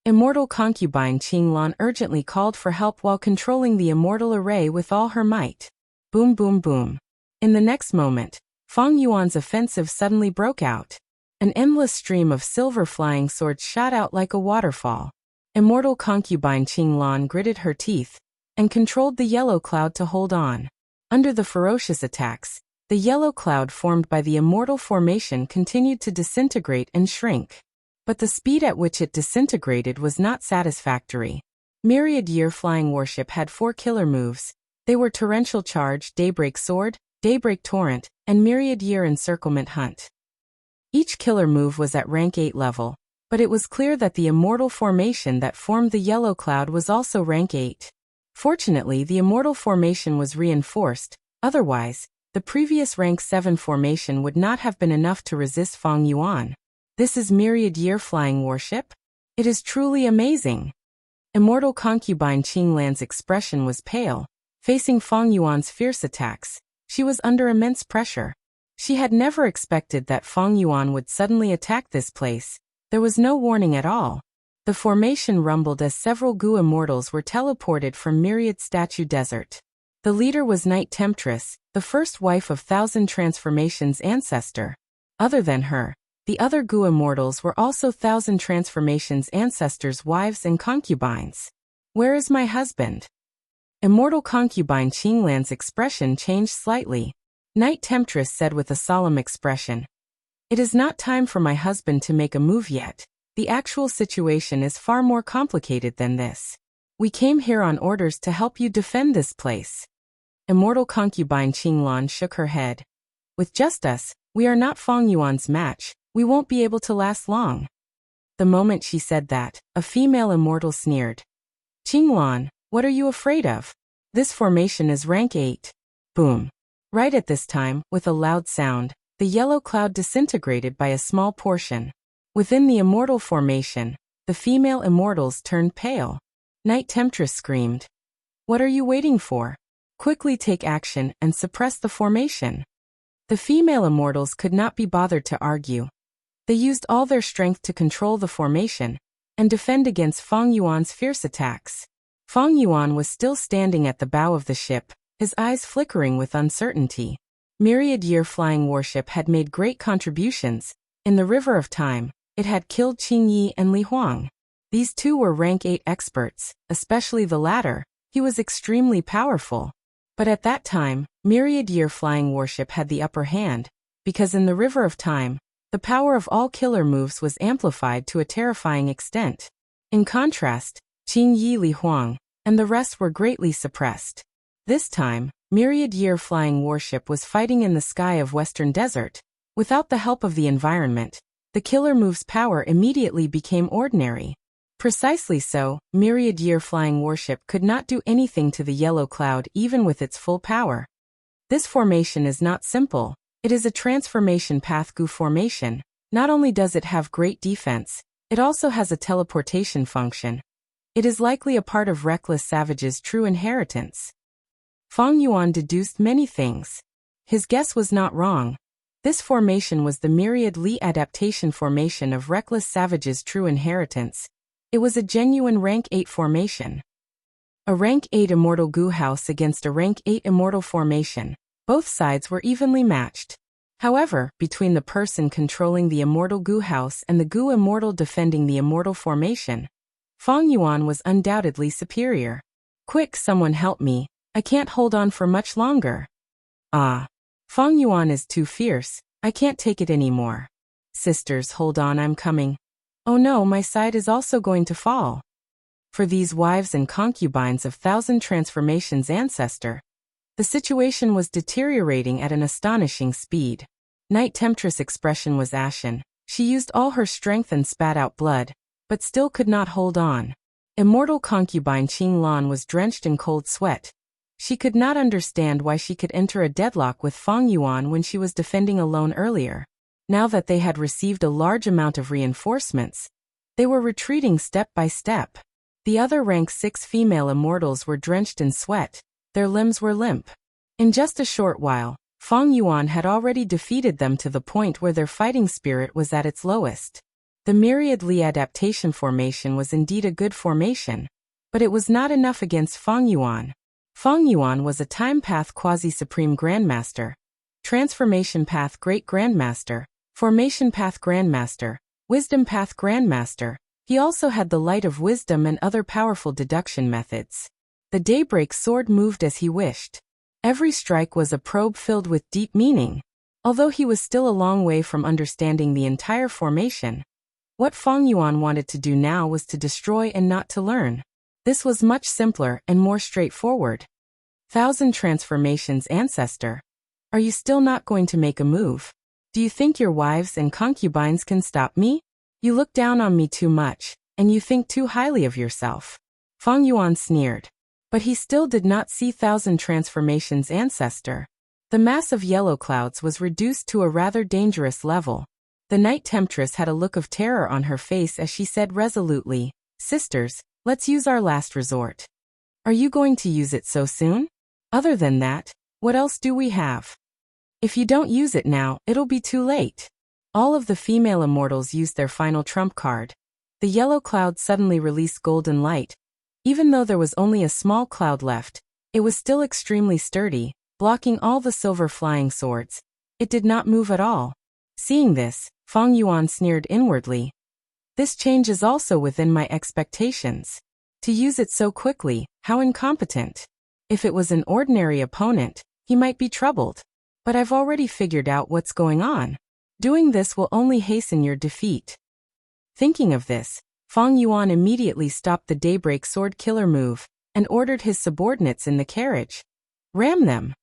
Immortal concubine Qing Lan urgently called for help while controlling the immortal array with all her might. Boom boom boom. In the next moment, Feng Yuan's offensive suddenly broke out. An endless stream of silver flying swords shot out like a waterfall. Immortal concubine Qing Lan gritted her teeth and controlled the yellow cloud to hold on. Under the ferocious attacks, the yellow cloud formed by the immortal formation continued to disintegrate and shrink. But the speed at which it disintegrated was not satisfactory. Myriad Year Flying Warship had 4 killer moves. They were Torrential Charge, Daybreak Sword, Daybreak Torrent, and Myriad Year Encirclement Hunt. Each killer move was at rank 8 level, but it was clear that the immortal formation that formed the yellow cloud was also rank 8. Fortunately, the immortal formation was reinforced, otherwise, the previous rank 7 formation would not have been enough to resist Feng Yuan. This is Myriad Year Flying Warship? It is truly amazing. Immortal concubine Qing Lan's expression was pale. Facing Feng Yuan's fierce attacks, she was under immense pressure. She had never expected that Feng Yuan would suddenly attack this place. There was no warning at all. The formation rumbled as several Gu immortals were teleported from Myriad Statue Desert. The leader was Night Temptress, the first wife of Thousand Transformations' ancestor. Other than her, the other Gu immortals were also Thousand Transformations' ancestors' wives and concubines. Where is my husband? Immortal concubine Qing Lan's expression changed slightly. Night Temptress said with a solemn expression, "It is not time for my husband to make a move yet. The actual situation is far more complicated than this. We came here on orders to help you defend this place." Immortal concubine Qing Lan shook her head. "With just us, we are not Feng Yuan's match. We won't be able to last long." The moment she said that, a female immortal sneered. "Qing Lan, what are you afraid of? This formation is rank 8. Boom. Right at this time, with a loud sound, the yellow cloud disintegrated by a small portion. Within the immortal formation, the female immortals turned pale. Night Temptress screamed, "What are you waiting for? Quickly take action and suppress the formation." The female immortals could not be bothered to argue. They used all their strength to control the formation and defend against Feng Yuan's fierce attacks. Feng Yuan was still standing at the bow of the ship, his eyes flickering with uncertainty. Myriad Year Flying Warship had made great contributions. In the River of Time, it had killed Qing Yi and Li Huang. These two were rank 8 experts, especially the latter. He was extremely powerful. But at that time, Myriad Year Flying Warship had the upper hand, because in the River of Time, the power of all killer moves was amplified to a terrifying extent. In contrast, Qing Yi, Li Huang, and the rest were greatly suppressed. This time, Myriad Year Flying Warship was fighting in the sky of Western Desert. Without the help of the environment, the killer move's power immediately became ordinary. Precisely so, Myriad Year Flying Warship could not do anything to the yellow cloud even with its full power. This formation is not simple. It is a transformation path Gu formation. Not only does it have great defense, it also has a teleportation function. It is likely a part of Reckless Savage's true inheritance. Fang Yuan deduced many things. His guess was not wrong. This formation was the Myriad Li adaptation formation of Reckless Savage's true inheritance. It was a genuine rank 8 formation. A rank 8 immortal goo house against a rank 8 immortal formation. Both sides were evenly matched. However, between the person controlling the immortal goo house and the goo immortal defending the immortal formation, Fang Yuan was undoubtedly superior. Quick, someone help me. I can't hold on for much longer. Ah. Fang Yuan is too fierce. I can't take it anymore. Sisters, hold on, I'm coming. Oh no, my side is also going to fall. For these wives and concubines of Thousand Transformations ancestor, the situation was deteriorating at an astonishing speed. Night Temptress' expression was ashen. She used all her strength and spat out blood, but still could not hold on. Immortal concubine Qing Lan was drenched in cold sweat. She could not understand why she could enter a deadlock with Fang Yuan when she was defending alone earlier. Now that they had received a large amount of reinforcements, they were retreating step by step. The other rank 6 female immortals were drenched in sweat. Their limbs were limp. In just a short while, Fang Yuan had already defeated them to the point where their fighting spirit was at its lowest. The Myriad Li adaptation formation was indeed a good formation, but it was not enough against Fang Yuan. Fang Yuan was a Time Path Quasi-Supreme Grandmaster, Transformation Path Great Grandmaster, Formation Path Grandmaster, Wisdom Path Grandmaster. He also had the Light of Wisdom and other powerful deduction methods. The Daybreak Sword moved as he wished. Every strike was a probe filled with deep meaning. Although he was still a long way from understanding the entire formation, what Fang Yuan wanted to do now was to destroy and not to learn. This was much simpler and more straightforward. Thousand Transformations ancestor, are you still not going to make a move? Do you think your wives and concubines can stop me? You look down on me too much, and you think too highly of yourself. Fang Yuan sneered. But he still did not see Thousand Transformations ancestor. The mass of yellow clouds was reduced to a rather dangerous level. The Night Temptress had a look of terror on her face as she said resolutely, "Sisters, let's use our last resort." Are you going to use it so soon? Other than that, what else do we have? If you don't use it now, it'll be too late. All of the female immortals used their final trump card. The yellow cloud suddenly released golden light. Even though there was only a small cloud left, it was still extremely sturdy, blocking all the silver flying swords. It did not move at all. Seeing this, Fang Yuan sneered inwardly. This change is also within my expectations. To use it so quickly, how incompetent. If it was an ordinary opponent, he might be troubled. But I've already figured out what's going on. Doing this will only hasten your defeat. Thinking of this, Fang Yuan immediately stopped the Daybreak Sword killer move and ordered his subordinates in the carriage. Ram them!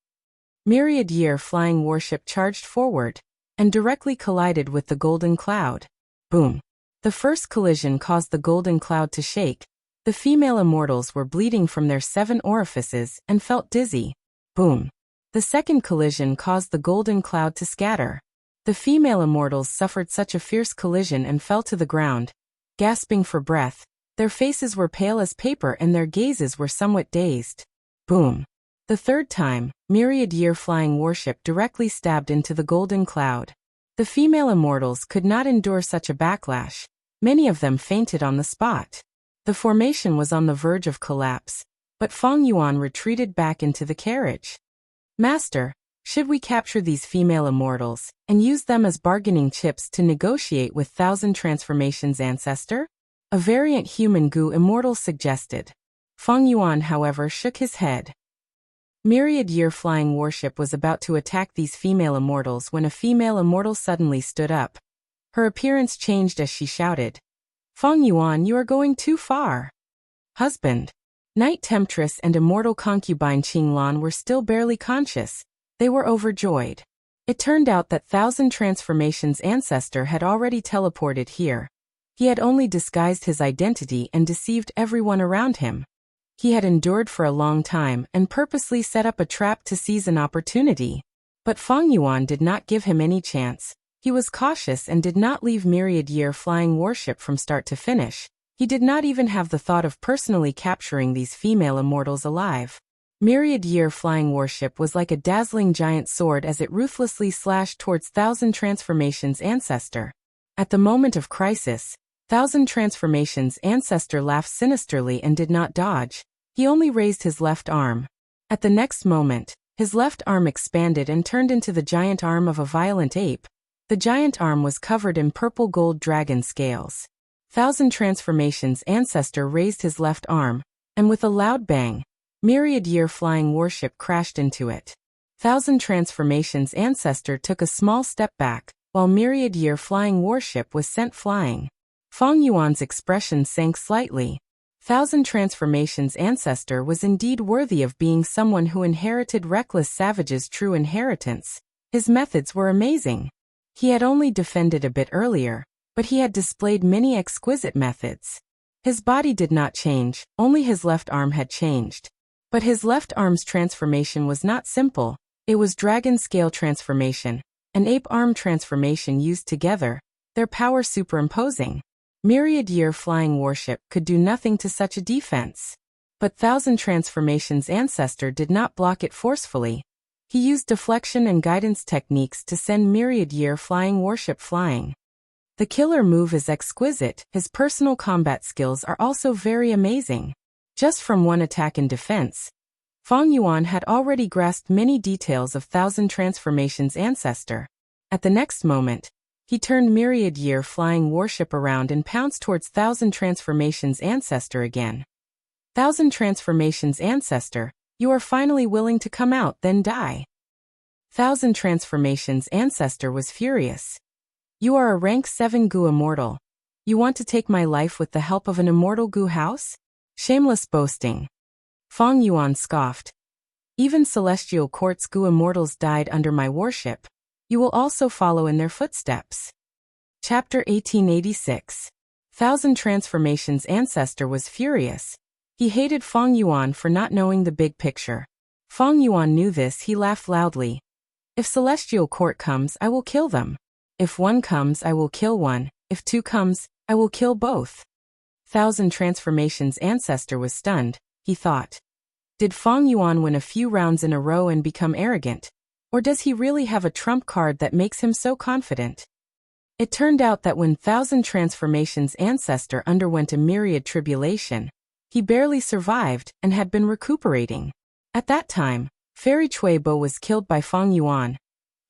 Myriad Year flying warship charged forward and directly collided with the golden cloud. Boom! The first collision caused the golden cloud to shake. The female immortals were bleeding from their 7 orifices and felt dizzy. Boom! The second collision caused the golden cloud to scatter. The female immortals suffered such a fierce collision and fell to the ground, gasping for breath. Their faces were pale as paper and their gazes were somewhat dazed. Boom! The third time, Myriad Year flying warship directly stabbed into the golden cloud. The female immortals could not endure such a backlash. Many of them fainted on the spot. The formation was on the verge of collapse, but Fang Yuan retreated back into the carriage. Master, should we capture these female immortals and use them as bargaining chips to negotiate with Thousand Transformations ancestor? A variant human goo immortal suggested. Fang Yuan, however, shook his head. Myriad Year flying warship was about to attack these female immortals when a female immortal suddenly stood up. Her appearance changed as she shouted, "Fang Yuan, you are going too far." Husband. Night Temptress and immortal concubine Qing Lan were still barely conscious. They were overjoyed. It turned out that Thousand Transformations ancestor had already teleported here. He had only disguised his identity and deceived everyone around him. He had endured for a long time and purposely set up a trap to seize an opportunity. But Fang Yuan did not give him any chance. He was cautious and did not leave Myriad Year flying warship from start to finish. He did not even have the thought of personally capturing these female immortals alive. Myriad Year flying warship was like a dazzling giant sword as it ruthlessly slashed towards Thousand Transformations' ancestor. At the moment of crisis, Thousand Transformations' ancestor laughed sinisterly and did not dodge. He only raised his left arm. At the next moment, his left arm expanded and turned into the giant arm of a violent ape. The giant arm was covered in purple gold dragon scales. Thousand Transformations' ancestor raised his left arm, and with a loud bang, Myriad Year flying warship crashed into it. Thousand Transformations' ancestor took a small step back, while Myriad Year flying warship was sent flying. Fang Yuan's expression sank slightly. Thousand Transformations' ancestor was indeed worthy of being someone who inherited Reckless Savage's true inheritance. His methods were amazing. He had only defended a bit earlier, but he had displayed many exquisite methods. His body did not change, only his left arm had changed. But his left arm's transformation was not simple, it was dragon scale transformation, an ape arm transformation used together, their power superimposing. Myriad Year flying warship could do nothing to such a defense. But Thousand Transformations' ancestor did not block it forcefully. He used deflection and guidance techniques to send Myriad Year flying warship flying. The killer move is exquisite, his personal combat skills are also very amazing. Just from one attack in defense, Fang Yuan had already grasped many details of Thousand Transformations' ancestor. At the next moment, he turned Myriad Year flying warship around and pounced towards Thousand Transformations' ancestor again. Thousand Transformations' ancestor, you are finally willing to come out then die. Thousand Transformations' ancestor was furious. You are a rank 7 Gu immortal. You want to take my life with the help of an immortal Gu house? Shameless boasting. Fang Yuan scoffed. Even Celestial Court's Gu immortals died under my warship. You will also follow in their footsteps. Chapter 1886. Thousand Transformations' ancestor was furious. He hated Fang Yuan for not knowing the big picture. Fang Yuan knew this. He laughed loudly. If Celestial Court comes, I will kill them. If one comes, I will kill one. If two comes, I will kill both. Thousand Transformations' ancestor was stunned. He thought. Did Fang Yuan win a few rounds in a row and become arrogant? Or does he really have a trump card that makes him so confident? It turned out that when Thousand Transformations' ancestor underwent a myriad tribulation, he barely survived and had been recuperating. At that time, Fairy Chuibo was killed by Fang Yuan.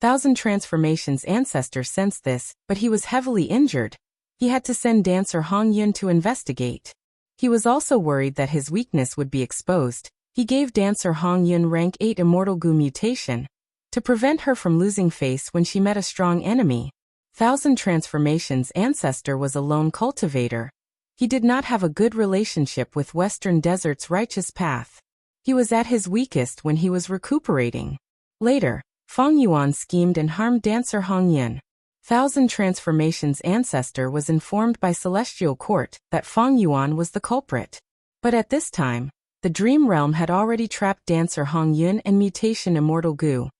Thousand Transformations' ancestor sensed this, but he was heavily injured. He had to send dancer Hong Yun to investigate. He was also worried that his weakness would be exposed. He gave dancer Hong Yun rank 8 immortal Gu mutation to prevent her from losing face when she met a strong enemy. Thousand Transformations' ancestor was a lone cultivator. He did not have a good relationship with Western Desert's righteous path. He was at his weakest when he was recuperating. Later, Fang Yuan schemed and harmed dancer Hong Yun. Thousand Transformations' ancestor was informed by Celestial Court that Fang Yuan was the culprit. But at this time, the Dream Realm had already trapped dancer Hong Yun and mutation Immortal Gu.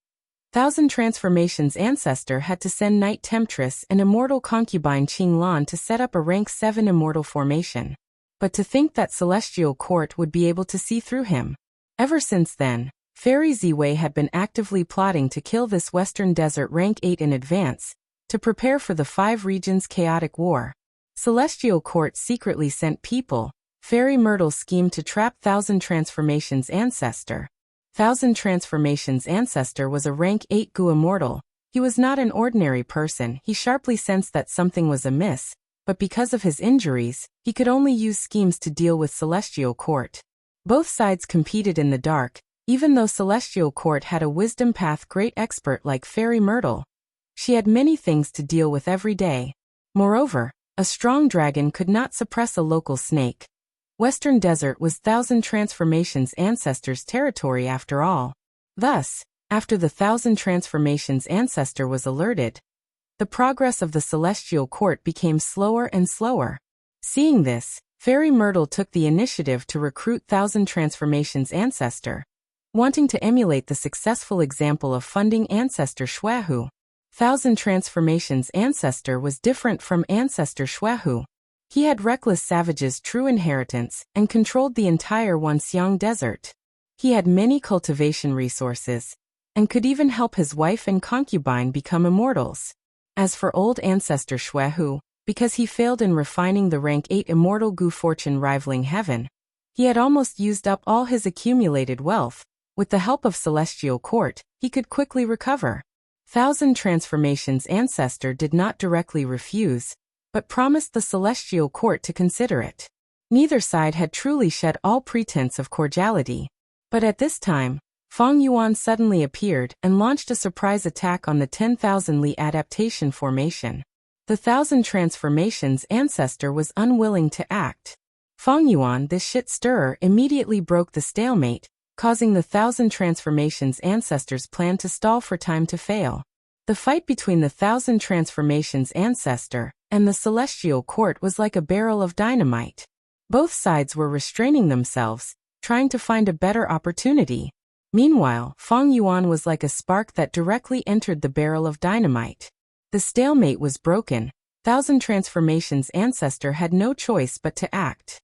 Thousand Transformations' ancestor had to send Night Temptress and immortal concubine Qing Lan to set up a rank 7 immortal formation. But to think that Celestial Court would be able to see through him. Ever since then, Fairy Ziwei had been actively plotting to kill this Western Desert rank 8 in advance, to prepare for the 5 regions chaotic war. Celestial Court secretly sent people. Fairy Myrtle schemed to trap Thousand Transformations' ancestor. Thousand Transformations' ancestor was a rank 8 Gu immortal. He was not an ordinary person. He sharply sensed that something was amiss, but because of his injuries, he could only use schemes to deal with Celestial Court. Both sides competed in the dark, even though Celestial Court had a wisdom path great expert like Fairy Myrtle. She had many things to deal with every day. Moreover, a strong dragon could not suppress a local snake. Western Desert was Thousand Transformations' ancestors' territory after all. Thus, after the Thousand Transformations' ancestor was alerted, the progress of the Celestial Court became slower and slower. Seeing this, Fairy Myrtle took the initiative to recruit Thousand Transformations' ancestor, wanting to emulate the successful example of funding ancestor Xuehu. Thousand Transformations' ancestor was different from ancestor Xuehu. He had Reckless Savage's true inheritance and controlled the entire Wanxiang Desert. He had many cultivation resources and could even help his wife and concubine become immortals. As for old ancestor Xuehu, because he failed in refining the rank 8 immortal Gu fortune rivaling heaven, he had almost used up all his accumulated wealth. With the help of Celestial Court, he could quickly recover. Thousand Transformations' ancestor did not directly refuse, but promised the Celestial Court to consider it. Neither side had truly shed all pretense of cordiality. But at this time, Fang Yuan suddenly appeared and launched a surprise attack on the 10,000 Li adaptation formation. The Thousand Transformations' ancestor was unwilling to act. Fang Yuan, this shit-stirrer, immediately broke the stalemate, causing the Thousand Transformations' ancestor's plan to stall for time to fail. The fight between the Thousand Transformations' ancestor and the Celestial Court was like a barrel of dynamite. Both sides were restraining themselves, trying to find a better opportunity. Meanwhile, Fang Yuan was like a spark that directly entered the barrel of dynamite. The stalemate was broken. Thousand Transformations' ancestor had no choice but to act.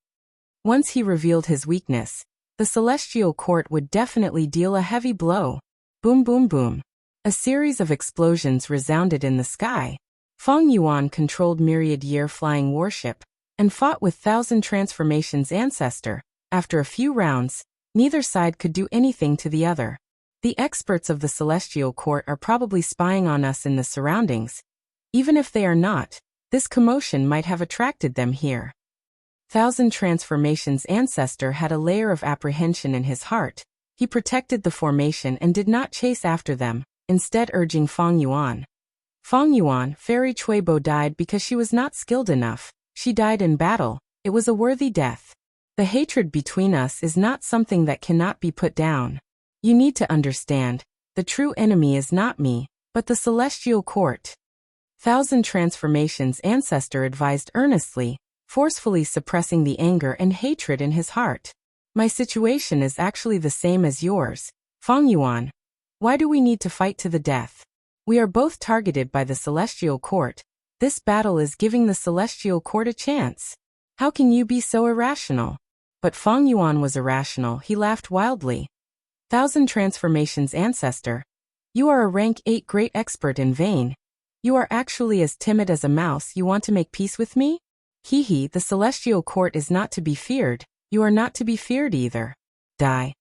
Once he revealed his weakness, the Celestial Court would definitely deal a heavy blow. Boom boom boom. A series of explosions resounded in the sky. Fang Yuan controlled Myriad Year flying warship and fought with Thousand Transformations' ancestor. After a few rounds, neither side could do anything to the other. The experts of the Celestial Court are probably spying on us in the surroundings. Even if they are not, this commotion might have attracted them here. Thousand Transformations' ancestor had a layer of apprehension in his heart. He protected the formation and did not chase after them, instead urging Fang Yuan. Fang Yuan, Fairy Chuibo, died because she was not skilled enough. She died in battle. It was a worthy death. The hatred between us is not something that cannot be put down. You need to understand, the true enemy is not me, but the Celestial Court. Thousand Transformations' ancestor advised earnestly, forcefully suppressing the anger and hatred in his heart. My situation is actually the same as yours, Fang Yuan. Why do we need to fight to the death? We are both targeted by the Celestial Court. This battle is giving the Celestial Court a chance. How can you be so irrational? But Fang Yuan was irrational. He laughed wildly. Thousand Transformations' ancestor, you are a rank 8 great expert in vain. You are actually as timid as a mouse. You want to make peace with me? Hee hee, the Celestial Court is not to be feared. You are not to be feared either. Die.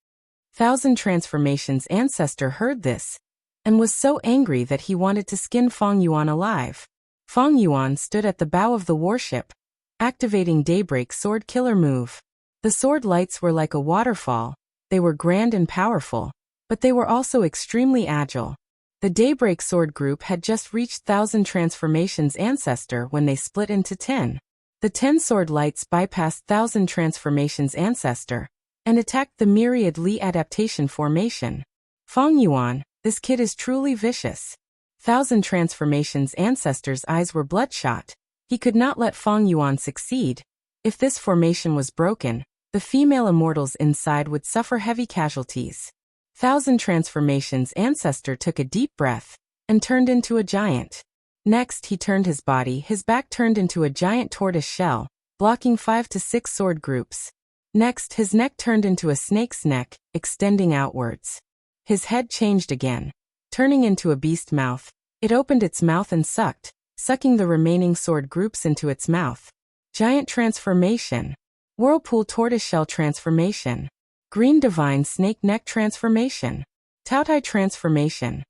Thousand Transformations' ancestor heard this and was so angry that he wanted to skin Fang Yuan alive. Fang Yuan stood at the bow of the warship, activating Daybreak Sword Killer move. The sword lights were like a waterfall. They were grand and powerful, but they were also extremely agile. The Daybreak Sword group had just reached Thousand Transformations' ancestor when they split into 10. The 10 sword lights bypassed Thousand Transformations' ancestor and attacked the Myriad Li adaptation formation. Fang Yuan, this kid is truly vicious. Thousand Transformations' ancestor's eyes were bloodshot. He could not let Fang Yuan succeed. If this formation was broken, the female immortals inside would suffer heavy casualties. Thousand Transformations' ancestor took a deep breath and turned into a giant. Next, he turned his body. His back turned into a giant tortoise shell, blocking 5 to 6 sword groups. Next, his neck turned into a snake's neck, extending outwards. His head changed again, turning into a beast mouth. It opened its mouth and sucking the remaining sword groups into its mouth. Giant transformation. Whirlpool tortoiseshell transformation. Green divine snake neck transformation. Taotai transformation.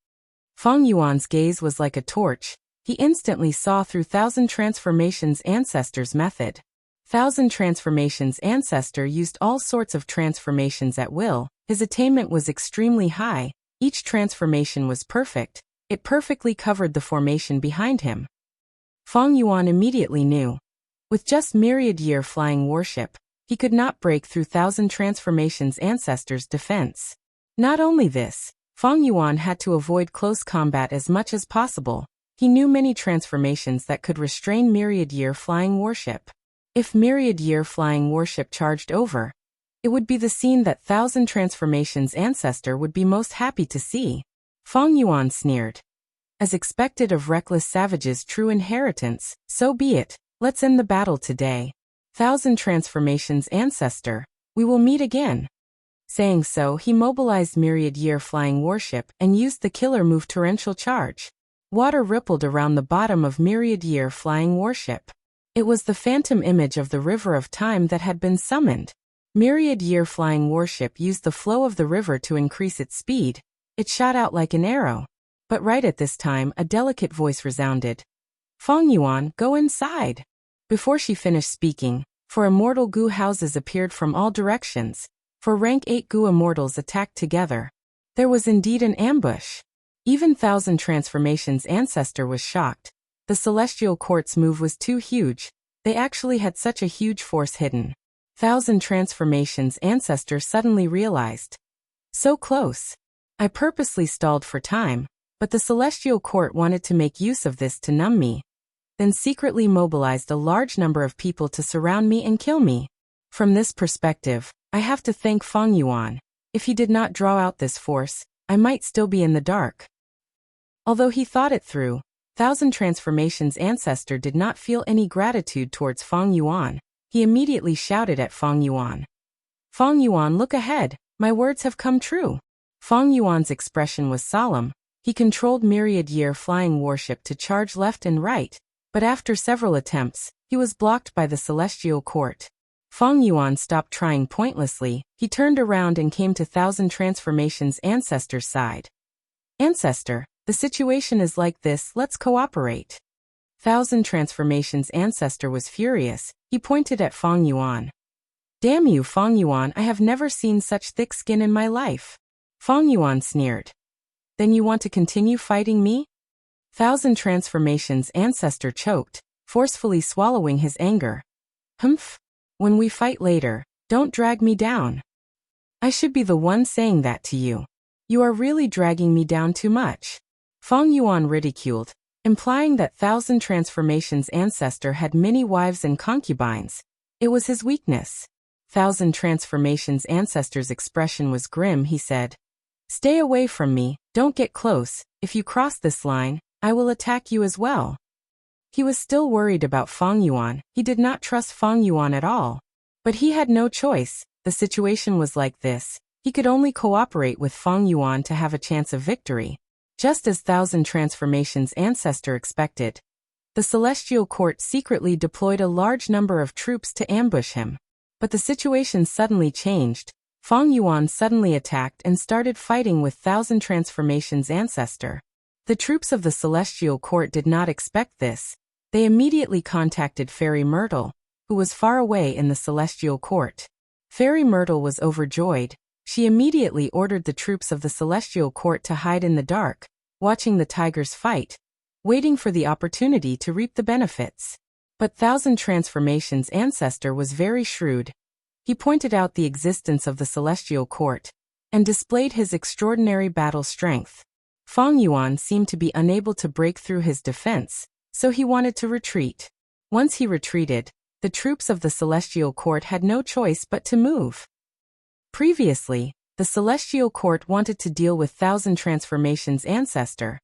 Fang Yuan's gaze was like a torch. He instantly saw through Thousand Transformations' ancestor's method. Thousand Transformations' ancestor used all sorts of transformations at will. His attainment was extremely high. Each transformation was perfect. It perfectly covered the formation behind him. Fang Yuan immediately knew. With just Myriad Year flying warship, he could not break through Thousand Transformations' ancestor's defense. Not only this, Fang Yuan had to avoid close combat as much as possible. He knew many transformations that could restrain Myriad Year flying warship. If Myriad Year flying warship charged over, it would be the scene that Thousand Transformations' ancestor would be most happy to see. Fang Yuan sneered. As expected of reckless savages' true inheritance, so be it, let's end the battle today. Thousand Transformations Ancestor, we will meet again. Saying so, he mobilized Myriad Year Flying Warship and used the killer move Torrential Charge. Water rippled around the bottom of Myriad Year Flying Warship. It was the phantom image of the River of Time that had been summoned. Myriad Year Flying Warship used the flow of the river to increase its speed. It shot out like an arrow. But right at this time, a delicate voice resounded. Feng Yuan, go inside. Before she finished speaking, 4 immortal goo houses appeared from all directions. 4 rank 8 goo immortals attacked together. There was indeed an ambush. Even Thousand Transformations Ancestor was shocked. The Celestial Court's move was too huge. They actually had such a huge force hidden. Thousand Transformations Ancestor suddenly realized. So close. I purposely stalled for time, but the Celestial Court wanted to make use of this to numb me. Then secretly mobilized a large number of people to surround me and kill me. From this perspective, I have to thank Feng Yuan. If he did not draw out this force, I might still be in the dark. Although he thought it through, Thousand Transformations Ancestor did not feel any gratitude towards Feng Yuan. He immediately shouted at Feng Yuan. Feng Yuan, look ahead, my words have come true. Feng Yuan's expression was solemn. He controlled Myriad Year Flying Warship to charge left and right, but after several attempts, he was blocked by the Celestial Court. Feng Yuan stopped trying pointlessly. He turned around and came to Thousand Transformations Ancestor's side. Ancestor, the situation is like this, let's cooperate. Thousand Transformations Ancestor was furious. He pointed at Feng Yuan. Damn you, Feng Yuan, I have never seen such thick skin in my life. Feng Yuan sneered. Then you want to continue fighting me? Thousand Transformations Ancestor choked, forcefully swallowing his anger. Humph. When we fight later, don't drag me down. I should be the one saying that to you. You are really dragging me down too much. Feng Yuan ridiculed, implying that Thousand Transformations Ancestor had many wives and concubines. It was his weakness. Thousand Transformations Ancestor's expression was grim. He said, Stay away from me, don't get close. If you cross this line, I will attack you as well. He was still worried about Feng Yuan. He did not trust Feng Yuan at all. But he had no choice. The situation was like this. He could only cooperate with Feng Yuan to have a chance of victory. Just as Thousand Transformations Ancestor expected, the Celestial Court secretly deployed a large number of troops to ambush him. But the situation suddenly changed. Feng Yuan suddenly attacked and started fighting with Thousand Transformations Ancestor. The troops of the Celestial Court did not expect this. They immediately contacted Fairy Myrtle, who was far away in the Celestial Court. Fairy Myrtle was overjoyed. She immediately ordered the troops of the Celestial Court to hide in the dark, watching the tigers fight, waiting for the opportunity to reap the benefits. But Thousand Transformations Ancestor was very shrewd. He pointed out the existence of the Celestial Court and displayed his extraordinary battle strength. Feng Yuan seemed to be unable to break through his defense, so he wanted to retreat. Once he retreated, the troops of the Celestial Court had no choice but to move. Previously, the Celestial Court wanted to deal with Thousand Transformations Ancestor,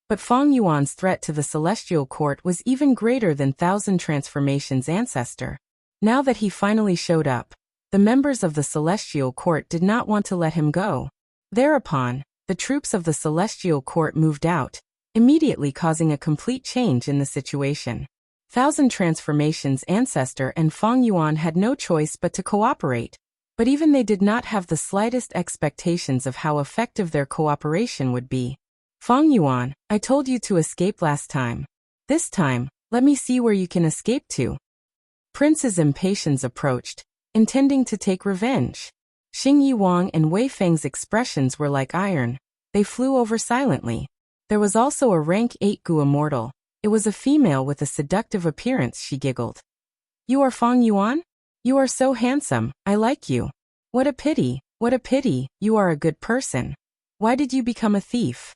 but Feng Yuan's threat to the Celestial Court was even greater than Thousand Transformations Ancestor. Now that he finally showed up, the members of the Celestial Court did not want to let him go. Thereupon, the troops of the Celestial Court moved out, immediately causing a complete change in the situation. Thousand Transformations Ancestor and Feng Yuan had no choice but to cooperate, but even they did not have the slightest expectations of how effective their cooperation would be. Feng Yuan, I told you to escape last time. This time, let me see where you can escape to. Prince's impatience approached, intending to take revenge. Xing Yi Wang and Wei Feng's expressions were like iron. They flew over silently. There was also a rank 8 Gu immortal. It was a female with a seductive appearance. She giggled. You are Feng Yuan? You are so handsome, I like you. What a pity, you are a good person. Why did you become a thief?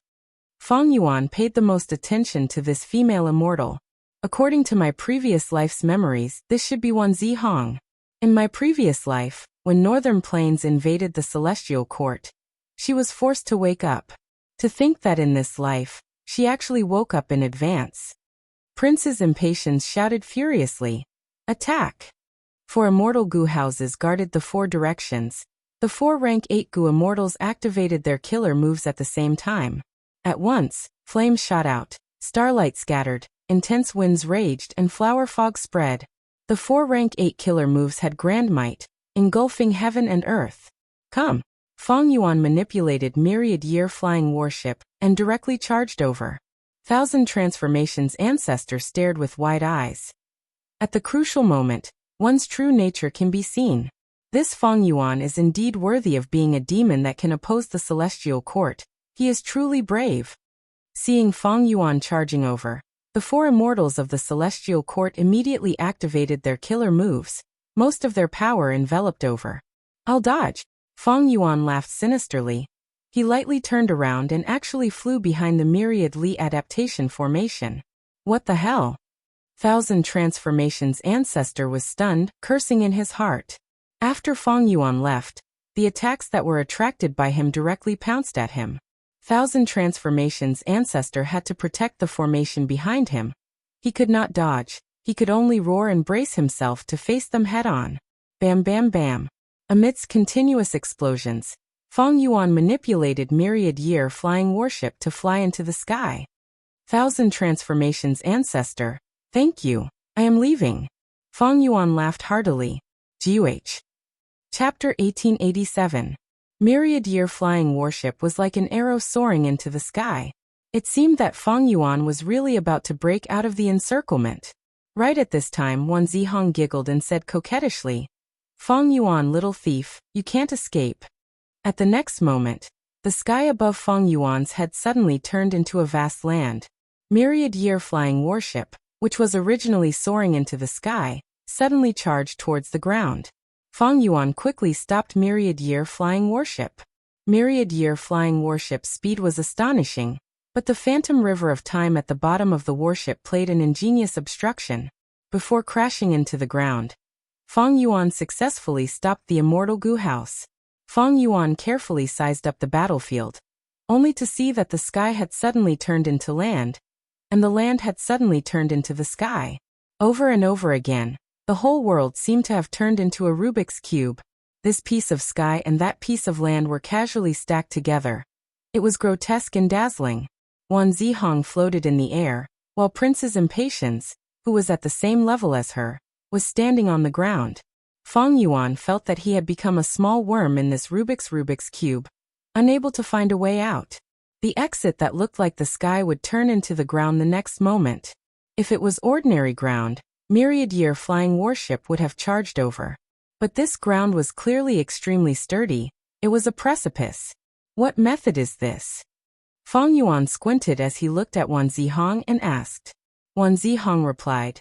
Feng Yuan paid the most attention to this female immortal. According to my previous life's memories, this should be one Zihong. In my previous life, when Northern Plains invaded the Celestial Court, she was forced to wake up. To think that in this life, She actually woke up in advance. Prince's impatience shouted furiously, "Attack!" 4 immortal goo houses guarded the 4 directions. The 4 rank 8 goo immortals activated their killer moves at the same time. At once, flames shot out, starlight scattered, intense winds raged and flower fog spread. The 4 rank 8 killer moves had grand might, engulfing heaven and earth. Come! Feng Yuan manipulated myriad year flying warship and directly charged over. Thousand Transformations ancestor stared with wide eyes. At the crucial moment, one's true nature can be seen. This Feng Yuan is indeed worthy of being a demon that can oppose the celestial court. He is truly brave. Seeing Feng Yuan charging over, the 4 immortals of the celestial court immediately activated their killer moves, most of their power enveloped over. "I'll dodge." Feng Yuan laughed sinisterly. He lightly turned around and actually flew behind the myriad Li adaptation formation. What the hell? Thousand Transformations ancestor was stunned, cursing in his heart. After Feng Yuan left, the attacks that were attracted by him directly pounced at him. Thousand Transformations ancestor had to protect the formation behind him. He could not dodge, he could only roar and brace himself to face them head-on. Bam bam bam. Amidst continuous explosions, Feng Yuan manipulated myriad year flying warship to fly into the sky. Thousand Transformations ancestor, thank you, I am leaving. Feng Yuan laughed heartily. GUH. Chapter 1887. Myriad year flying warship was like an arrow soaring into the sky. It seemed that Feng Yuan was really about to break out of the encirclement. Right at this time, Wan Zihong giggled and said coquettishly, "Feng Yuan, little thief, you can't escape." At the next moment, the sky above Feng Yuan's head suddenly turned into a vast land. Myriad year flying warship, which was originally soaring into the sky, suddenly charged towards the ground. Feng Yuan quickly stopped myriad year flying warship. Myriad year flying warship's speed was astonishing, but the phantom river of time at the bottom of the warship played an ingenious obstruction. Before crashing into the ground, Feng Yuan successfully stopped the immortal goo house. Feng Yuan carefully sized up the battlefield, only to see that the sky had suddenly turned into land, and the land had suddenly turned into the sky. Over and over again, the whole world seemed to have turned into a Rubik's Cube. This piece of sky and that piece of land were casually stacked together. It was grotesque and dazzling. Wan Zihong floated in the air, while Princess Impatience, who was at the same level as her, was standing on the ground. Feng Yuan felt that he had become a small worm in this Rubik's Cube, unable to find a way out. The exit that looked like the sky would turn into the ground the next moment. If it was ordinary ground, myriad year flying warship would have charged over. But this ground was clearly extremely sturdy. It was a precipice. What method is this? Feng Yuan squinted as he looked at Wan Zihong and asked. Wan Zihong replied,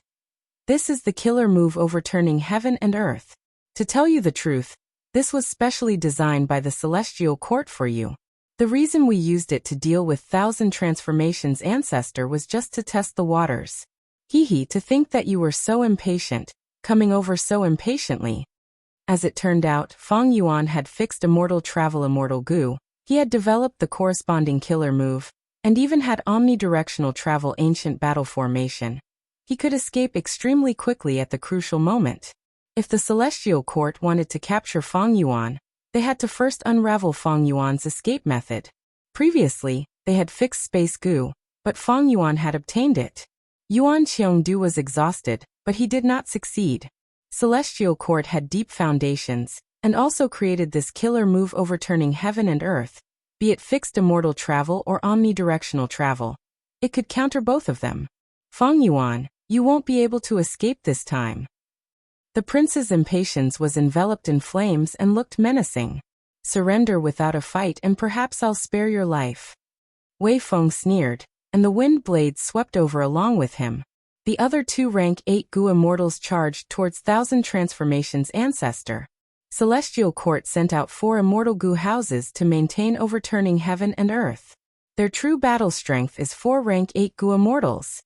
"This is the killer move overturning heaven and earth. To tell you the truth, this was specially designed by the celestial court for you. The reason we used it to deal with Thousand Transformations ancestor was just to test the waters. Hee, to think that you were so impatient, coming over so impatiently." As it turned out, Feng Yuan had fixed immortal travel immortal goo. He had developed the corresponding killer move, and even had omnidirectional travel ancient battle formation. He could escape extremely quickly at the crucial moment. If the celestial court wanted to capture Feng Yuan, they had to first unravel Feng Yuan's escape method. Previously, they had fixed space goo, but Feng Yuan had obtained it. Yuan Qiongdu was exhausted, but he did not succeed. Celestial court had deep foundations, and also created this killer move overturning heaven and earth, be it fixed immortal travel or omnidirectional travel. It could counter both of them. Feng Yuan, you won't be able to escape this time. The prince's impatience was enveloped in flames and looked menacing. Surrender without a fight and perhaps I'll spare your life. Wei Feng sneered, and the wind blades swept over along with him. The other 2 rank 8 goo immortals charged towards Thousand Transformations ancestor. Celestial court sent out 4 immortal goo houses to maintain overturning heaven and earth. Their true battle strength is 4 rank 8 goo immortals.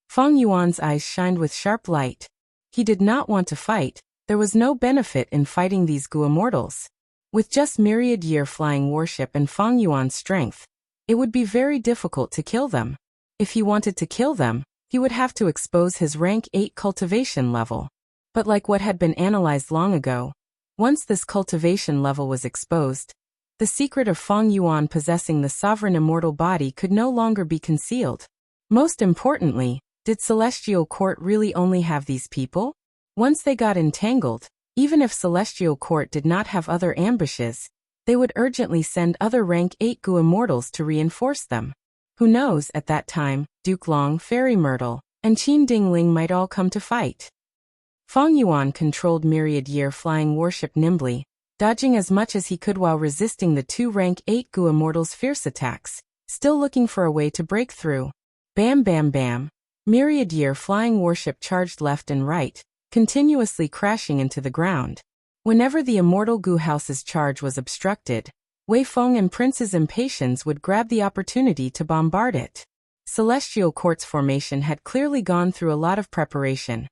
Feng Yuan's eyes shined with sharp light. He did not want to fight. There was no benefit in fighting these goo immortals. With just myriad year flying warship and Feng Yuan's strength, It would be very difficult to kill them. If he wanted to kill them, he would have to expose his rank 8 cultivation level. But like what had been analyzed long ago, once this cultivation level was exposed, the secret of Feng Yuan possessing the sovereign immortal body could no longer be concealed. Most importantly, did Celestial Court really only have these people? Once they got entangled, even if Celestial Court did not have other ambushes, they would urgently send other rank 8 Gu immortals to reinforce them. Who knows, at that time, Duke Long, Fairy Myrtle, and Qin Dingling might all come to fight. Feng Yuan controlled Myriad Year flying warship nimbly, dodging as much as he could while resisting the 2 rank 8 Gu immortals' fierce attacks, still looking for a way to break through. Bam bam bam. Myriad Year flying warship charged left and right, continuously crashing into the ground. Whenever the immortal Gu house's charge was obstructed, Wei Feng and Prince's impatience would grab the opportunity to bombard it. Celestial Court's formation had clearly gone through a lot of preparation.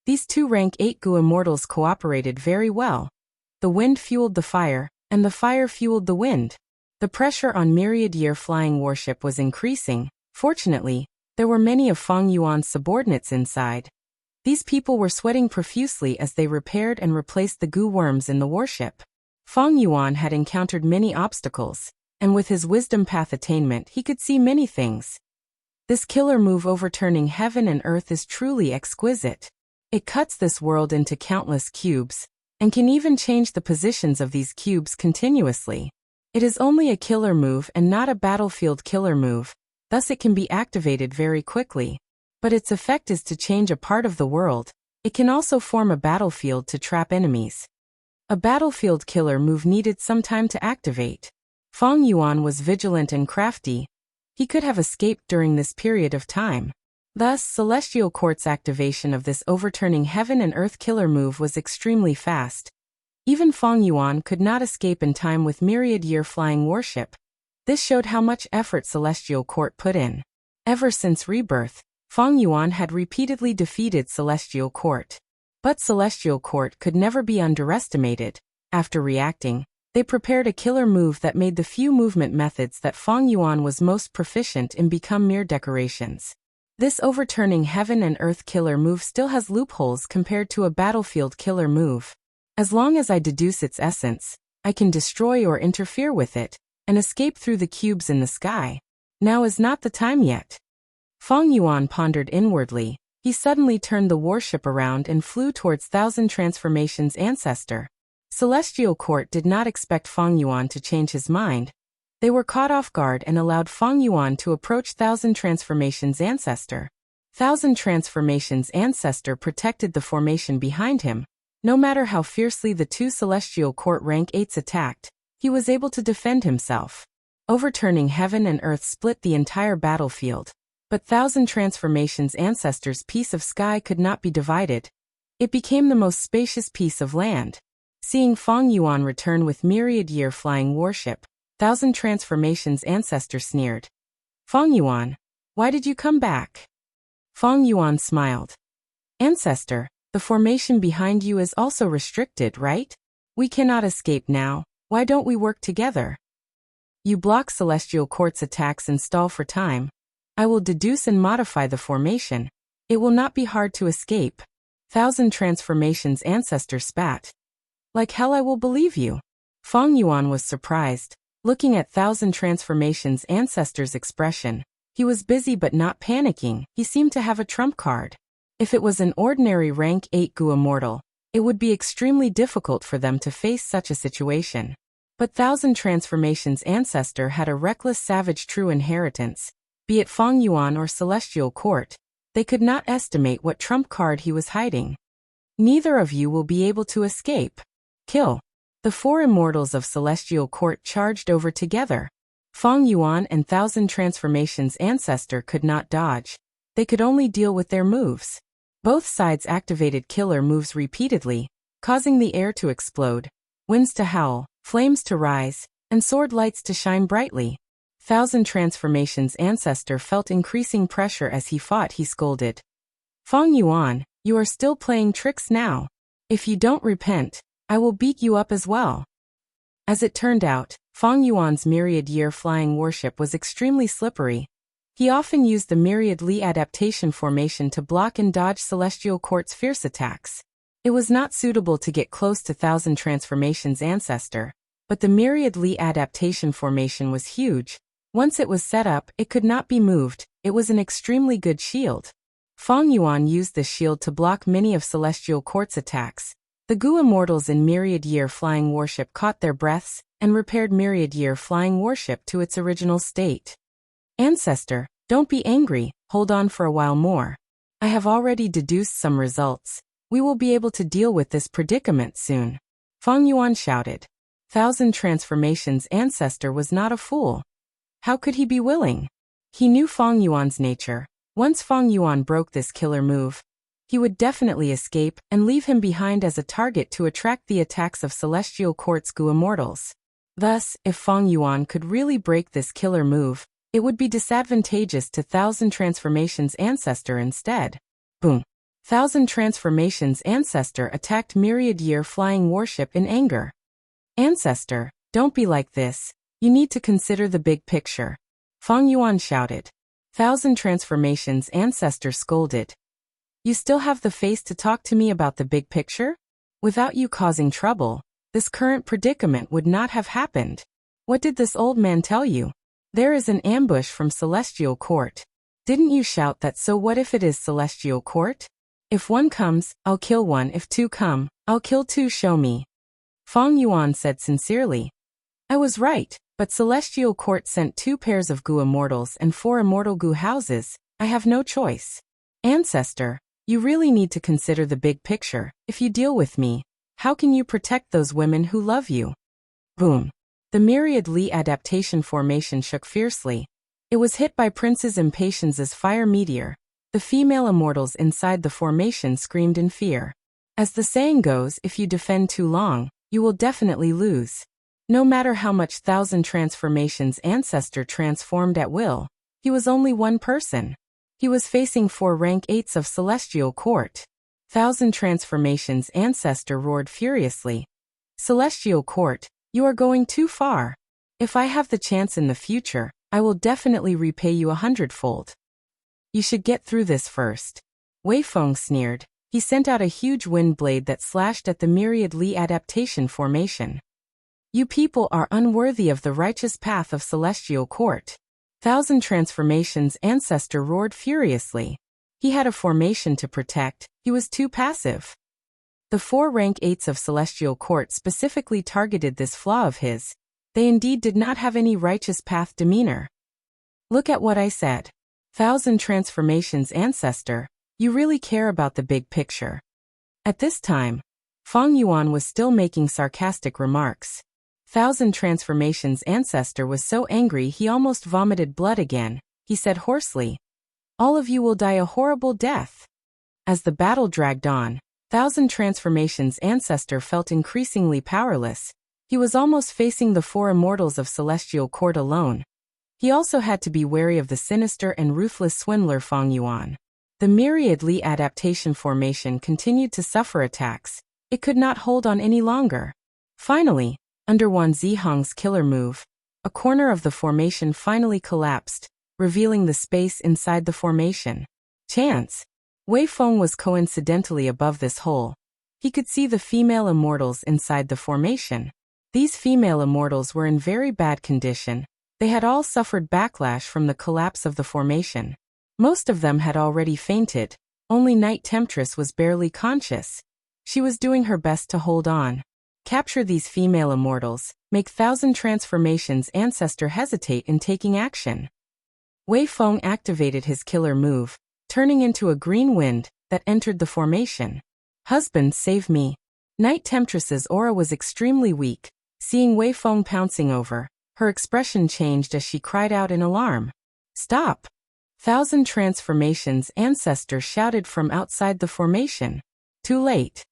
These 2 rank 8 Gu immortals cooperated very well. The wind fueled the fire, and the fire fueled the wind. The pressure on Myriad Year flying warship was increasing. Fortunately, there were many of Feng Yuan's subordinates inside. These people were sweating profusely as they repaired and replaced the Gu worms in the warship. Feng Yuan had encountered many obstacles, and with his wisdom path attainment he could see many things. This killer move overturning heaven and earth is truly exquisite. It cuts this world into countless cubes, and can even change the positions of these cubes continuously. It is only a killer move and not a battlefield killer move, thus it can be activated very quickly. But its effect is to change a part of the world. It can also form a battlefield to trap enemies. A battlefield killer move needed some time to activate. Feng Yuan was vigilant and crafty. He could have escaped during this period of time. Thus, Celestial Court's activation of this overturning heaven and earth killer move was extremely fast. Even Feng Yuan could not escape in time with Myriad Year flying warship. This showed how much effort Celestial Court put in. Ever since rebirth, Feng Yuan had repeatedly defeated Celestial Court. But Celestial Court could never be underestimated. After reacting, they prepared a killer move that made the few movement methods that Feng Yuan was most proficient in become mere decorations. This overturning heaven and earth killer move still has loopholes compared to a battlefield killer move. As long as I deduce its essence, I can destroy or interfere with it, and escape through the cubes in the sky. Now is not the time yet. Feng Yuan pondered inwardly. He suddenly turned the warship around and flew towards Thousand Transformations' ancestor. Celestial Court did not expect Feng Yuan to change his mind. They were caught off guard and allowed Feng Yuan to approach Thousand Transformations' ancestor. Thousand Transformations' ancestor protected the formation behind him. No matter how fiercely the 2 Celestial Court rank 8s attacked, he was able to defend himself. Overturning heaven and earth split the entire battlefield. But Thousand Transformations' ancestor's piece of sky could not be divided. It became the most spacious piece of land. Seeing Feng Yuan return with Myriad Year flying warship, Thousand Transformations' ancestor sneered. Feng Yuan, why did you come back? Feng Yuan smiled. Ancestor, the formation behind you is also restricted, right? We cannot escape now. Why don't we work together? You block Celestial Court's attacks and stall for time. I will deduce and modify the formation. It will not be hard to escape. Thousand Transformations' ancestor spat. Like hell I will believe you. Feng Yuan was surprised. Looking at Thousand Transformations' ancestor's expression, he was busy but not panicking. He seemed to have a trump card. If it was an ordinary rank 8 Gu immortal, it would be extremely difficult for them to face such a situation. But Thousand Transformations' ancestor had a reckless savage true inheritance. Be it Feng Yuan or Celestial Court, they could not estimate what trump card he was hiding. Neither of you will be able to escape. Kill. The 4 immortals of Celestial Court charged over together. Feng Yuan and Thousand Transformations' ancestor could not dodge. They could only deal with their moves. Both sides activated killer moves repeatedly, causing the air to explode, winds to howl, flames to rise, and sword lights to shine brightly. Thousand Transformations' ancestor felt increasing pressure as he fought. He scolded. Feng Yuan, you are still playing tricks now. If you don't repent, I will beat you up as well. As it turned out, Fang Yuan's myriad-year flying warship was extremely slippery. He often used the Myriad Li adaptation formation to block and dodge Celestial Court's fierce attacks. It was not suitable to get close to Thousand Transformations' ancestor, but the Myriad Li adaptation formation was huge. Once it was set up, it could not be moved. It was an extremely good shield. Fang Yuan used this shield to block many of Celestial Court's attacks. The Gu Immortals in Myriad-year flying warship caught their breaths and repaired Myriad-year flying warship to its original state. Ancestor, don't be angry, hold on for a while more. I have already deduced some results. We will be able to deal with this predicament soon. Fang Yuan shouted. Thousand Transformations' ancestor was not a fool. How could he be willing? He knew Fang Yuan's nature. Once Fang Yuan broke this killer move, he would definitely escape and leave him behind as a target to attract the attacks of Celestial Court's Gu Immortals. Thus, if Fang Yuan could really break this killer move, it would be disadvantageous to Thousand Transformations' ancestor instead. Boom. Thousand Transformations' ancestor attacked Myriad-year flying warship in anger. Ancestor, don't be like this. You need to consider the big picture. Fang Yuan shouted. Thousand Transformations' ancestor scolded. You still have the face to talk to me about the big picture? Without you causing trouble, this current predicament would not have happened. What did this old man tell you? There is an ambush from Celestial Court. Didn't you shout that? So what if it is Celestial Court? If one comes, I'll kill one. If two come, I'll kill two. Show me. Fang Yuan said sincerely. I was right, but Celestial Court sent 2 pairs of Gu Immortals and 4 Immortal Gu houses. I have no choice. Ancestor, you really need to consider the big picture. If you deal with me, how can you protect those women who love you? Boom. The Myriad Li adaptation formation shook fiercely. It was hit by Prince's Impatience's fire meteor. The female immortals inside the formation screamed in fear. As the saying goes, if you defend too long, you will definitely lose. No matter how much Thousand Transformations' ancestor transformed at will, he was only one person. He was facing 4 rank 8s of Celestial Court. Thousand Transformations' ancestor roared furiously. Celestial Court, you are going too far. If I have the chance in the future, I will definitely repay you 100-fold. You should get through this first. Wei Feng sneered. He sent out a huge wind blade that slashed at the Myriad Li adaptation formation. You people are unworthy of the righteous path of Celestial Court. Thousand Transformations' ancestor roared furiously. He had a formation to protect. He was too passive. The 4 rank 8s of Celestial Court specifically targeted this flaw of his. They indeed did not have any righteous path demeanor. Look at what I said. Thousand Transformations' ancestor, you really care about the big picture. At this time, Fang Yuan was still making sarcastic remarks. Thousand Transformations' ancestor was so angry he almost vomited blood again. He said hoarsely, all of you will die a horrible death. As the battle dragged on, Thousand Transformations' ancestor felt increasingly powerless. He was almost facing the 4 immortals of Celestial Court alone. He also had to be wary of the sinister and ruthless swindler Fang Yuan. The Myriad Li adaptation formation continued to suffer attacks. It could not hold on any longer. Finally, under Wan Zihong's killer move, a corner of the formation finally collapsed, revealing the space inside the formation. Chance. Wei Feng was coincidentally above this hole. He could see the female immortals inside the formation. These female immortals were in very bad condition. They had all suffered backlash from the collapse of the formation. Most of them had already fainted. Only Night Temptress was barely conscious. She was doing her best to hold on. Capture these female immortals, make Thousand Transformations' ancestor hesitate in taking action. Wei Feng activated his killer move, turning into a green wind that entered the formation. Husband, save me. Night Temptress's aura was extremely weak. Seeing Wei Feng pouncing over, her expression changed as she cried out in alarm. Stop! Thousand Transformations' ancestor shouted from outside the formation. Too late.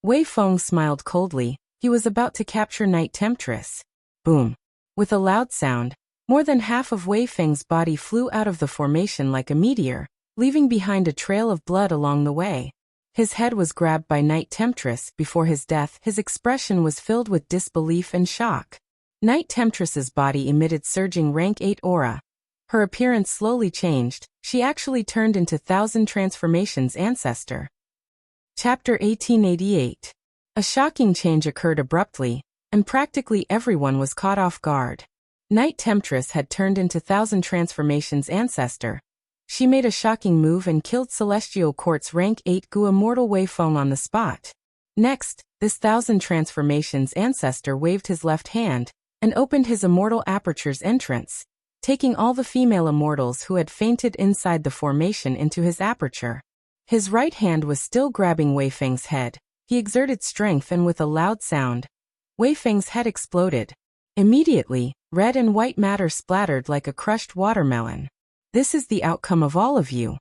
Wei Feng smiled coldly. He was about to capture Night Temptress. Boom. With a loud sound, more than half of Wei Feng's body flew out of the formation like a meteor, leaving behind a trail of blood along the way. His head was grabbed by Night Temptress. Before his death, his expression was filled with disbelief and shock. Night Temptress's body emitted surging rank 8 aura. Her appearance slowly changed. She actually turned into Thousand Transformations ancestor. Chapter 1888. A shocking change occurred abruptly, and practically everyone was caught off guard. Night Temptress had turned into Thousand Transformations ancestor. She made a shocking move and killed Celestial Court's rank 8 Gu Immortal Wei Feng on the spot. Next, this Thousand Transformations ancestor waved his left hand and opened his Immortal Aperture's entrance, taking all the female immortals who had fainted inside the formation into his aperture. His right hand was still grabbing Wei Feng's head. He exerted strength and with a loud sound, Wei Feng's head exploded. Immediately, red and white matter splattered like a crushed watermelon. This is the outcome of all of you.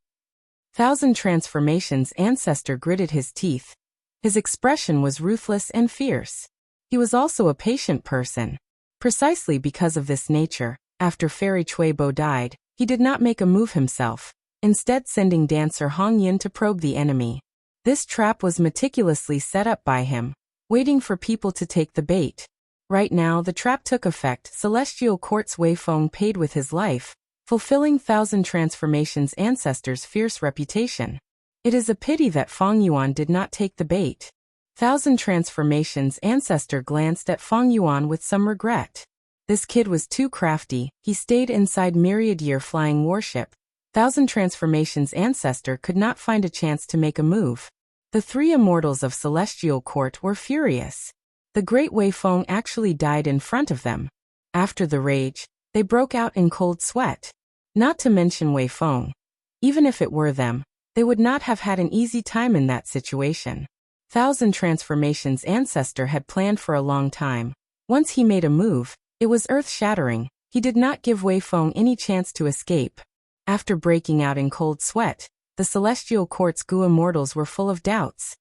Thousand Transformations ancestor gritted his teeth. His expression was ruthless and fierce. He was also a patient person. Precisely because of this nature, after Fairy Cui Bo died, he did not make a move himself, instead sending dancer Hong Yin to probe the enemy. This trap was meticulously set up by him, waiting for people to take the bait. Right now the trap took effect. Celestial Court's Wei Feng paid with his life, fulfilling Thousand Transformations ancestor's fierce reputation. It is a pity that Feng Yuan did not take the bait. Thousand Transformations ancestor glanced at Feng Yuan with some regret. This kid was too crafty. He stayed inside Myriad Year flying warship. Thousand Transformations ancestor could not find a chance to make a move. The three immortals of Celestial Court were furious. The great Wei Feng actually died in front of them. After the rage, they broke out in cold sweat. Not to mention Wei Feng. Even if it were them, they would not have had an easy time in that situation. Thousand Transformations ancestor had planned for a long time. Once he made a move, it was earth-shattering. He did not give Wei Feng any chance to escape. After breaking out in cold sweat, the Celestial Court's Gu immortals were full of doubts.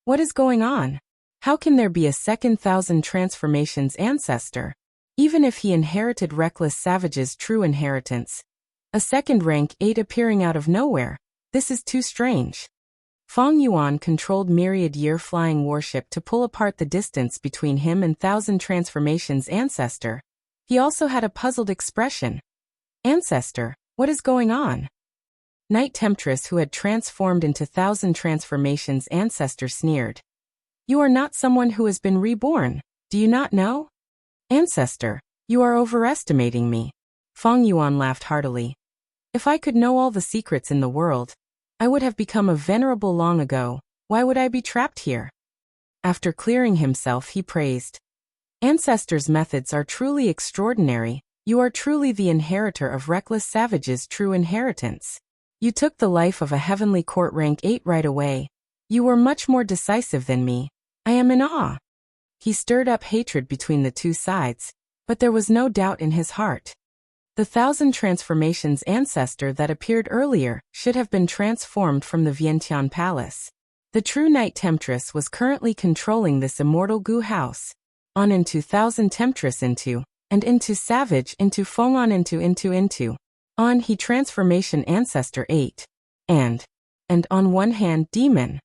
What is going on? How can there be a second Thousand Transformations ancestor? Even if he inherited Reckless Savage's true inheritance. A second rank 8 appearing out of nowhere. This is too strange. Feng Yuan controlled Myriad Year flying warship to pull apart the distance between him and Thousand Transformations ancestor. He also had a puzzled expression. Ancestor, what is going on? Night Temptress, who had transformed into Thousand Transformations ancestor, sneered. You are not someone who has been reborn. Do you not know? Ancestor, you are overestimating me. Feng Yuan laughed heartily. If I could know all the secrets in the world, I would have become a venerable long ago. Why would I be trapped here? After clearing himself, he praised. Ancestor's methods are truly extraordinary. You are truly the inheritor of Reckless Savage's true inheritance. You took the life of a Heavenly Court rank 8 right away. You were much more decisive than me. I am in awe. He stirred up hatred between the two sides, but there was no doubt in his heart. The Thousand Transformations ancestor that appeared earlier should have been transformed from the Vientiane Palace. The true Night Temptress was currently controlling this immortal Gu house. On into Thousand Temptress into Savage into Feng on into. On he Transformation Ancestor 8. And on one hand Demon.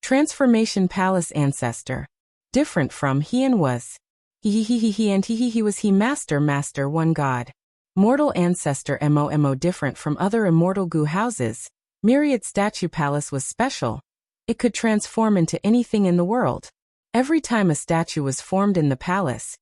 Transformation Palace Ancestor. Different from he and was. He was he Master One God. Mortal Ancestor Mo different from other immortal Gu houses. Myriad Statue Palace was special. It could transform into anything in the world. Every time a statue was formed in the palace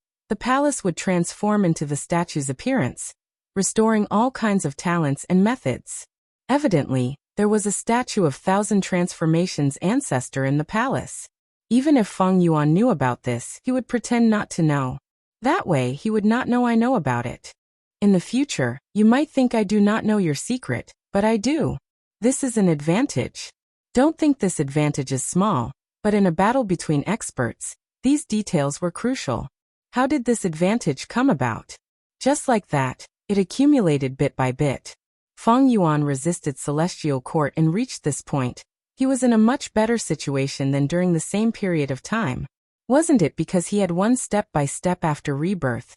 would transform into the statue's appearance, restoring all kinds of talents and methods. Evidently, there was a statue of Thousand Transformations ancestor in the palace. Even if Feng Yuan knew about this, he would pretend not to know. That way he would not know I know about it. In the future, you might think I do not know your secret, but I do. This is an advantage. Don't think this advantage is small, but in a battle between experts, these details were crucial. How did this advantage come about? Just like that, it accumulated bit by bit. Feng Yuan resisted Celestial Court and reached this point. He was in a much better situation than during the same period of time. Wasn't it because he had won step by step after rebirth,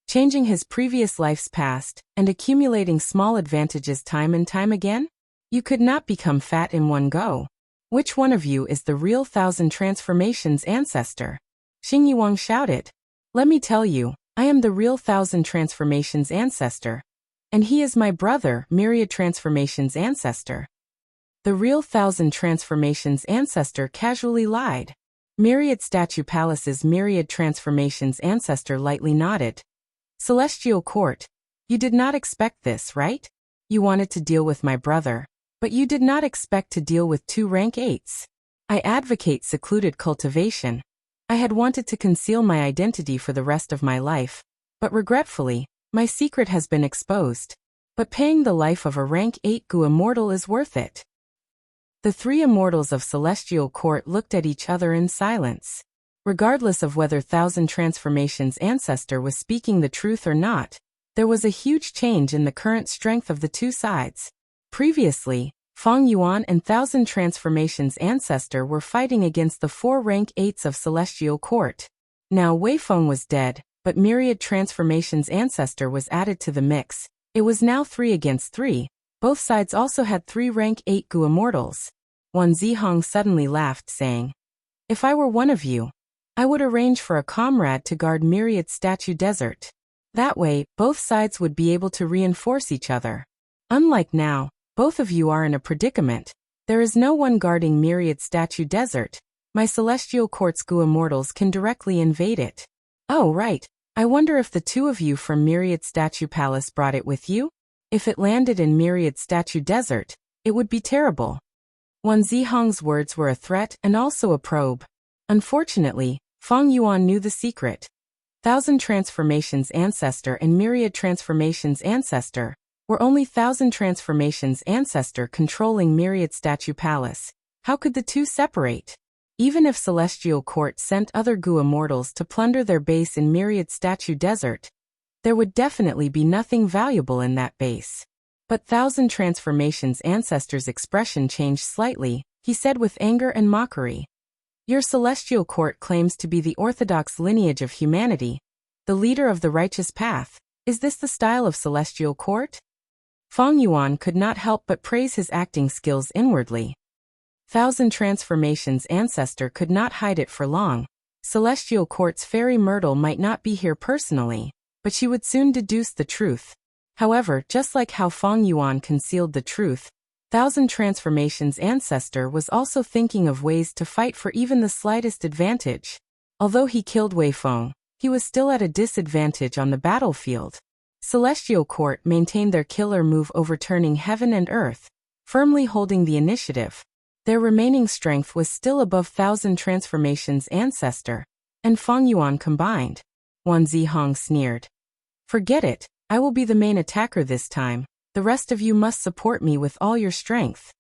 changing his previous life's past, and accumulating small advantages time and time again? You could not become fat in one go. Which one of you is the real Thousand Transformations ancestor? Xing Yuang shouted. Let me tell you, I am the real Thousand Transformations ancestor. And he is my brother, Myriad Transformations ancestor. The real Thousand Transformations ancestor casually lied. Myriad Statue Palace's Myriad Transformations ancestor lightly nodded. Celestial Court, you did not expect this, right? You wanted to deal with my brother, but you did not expect to deal with 2 rank 8s. I advocate secluded cultivation. I had wanted to conceal my identity for the rest of my life, but regretfully, my secret has been exposed. But paying the life of a rank 8 Gu immortal is worth it. The 3 immortals of Celestial Court looked at each other in silence. Regardless of whether Thousand Transformations ancestor was speaking the truth or not, there was a huge change in the current strength of the 2 sides. Previously, Feng Yuan and Thousand Transformations ancestor were fighting against the 4 rank 8s of Celestial Court. Now Wei Feng was dead, but Myriad Transformations ancestor was added to the mix. It was now 3 against 3. Both sides also had 3 rank 8 Gu immortals. Wan Zihong suddenly laughed, saying, "If I were one of you, I would arrange for a comrade to guard Myriad Statue Desert. That way, both sides would be able to reinforce each other. Unlike now, both of you are in a predicament. There is no one guarding Myriad Statue Desert. My Celestial Court's Gu immortals can directly invade it." "Oh, right. I wonder if the 2 of you from Myriad Statue Palace brought it with you? If it landed in Myriad Statue Desert, it would be terrible." Wan Zihong's words were a threat and also a probe. Unfortunately, Feng Yuan knew the secret. Thousand Transformations ancestor and Myriad Transformations ancestor were only Thousand Transformations ancestor controlling Myriad Statue Palace. How could the 2 separate? Even if Celestial Court sent other Gu immortals to plunder their base in Myriad Statue Desert, there would definitely be nothing valuable in that base. But Thousand Transformations ancestor's expression changed slightly. He said with anger and mockery, "Your Celestial Court claims to be the orthodox lineage of humanity, the leader of the righteous path. Is this the style of Celestial Court?" Feng Yuan could not help but praise his acting skills inwardly. Thousand Transformations ancestor could not hide it for long. Celestial Court's Fairy Myrtle might not be here personally, but she would soon deduce the truth. However, just like how Feng Yuan concealed the truth, Thousand Transformations ancestor was also thinking of ways to fight for even the slightest advantage. Although he killed Wei Feng, he was still at a disadvantage on the battlefield. Celestial Court maintained their killer move, overturning heaven and earth, firmly holding the initiative. Their remaining strength was still above Thousand Transformations ancestor and Feng Yuan combined. Wan Zihong sneered. "Forget it, I will be the main attacker this time. The rest of you must support me with all your strength."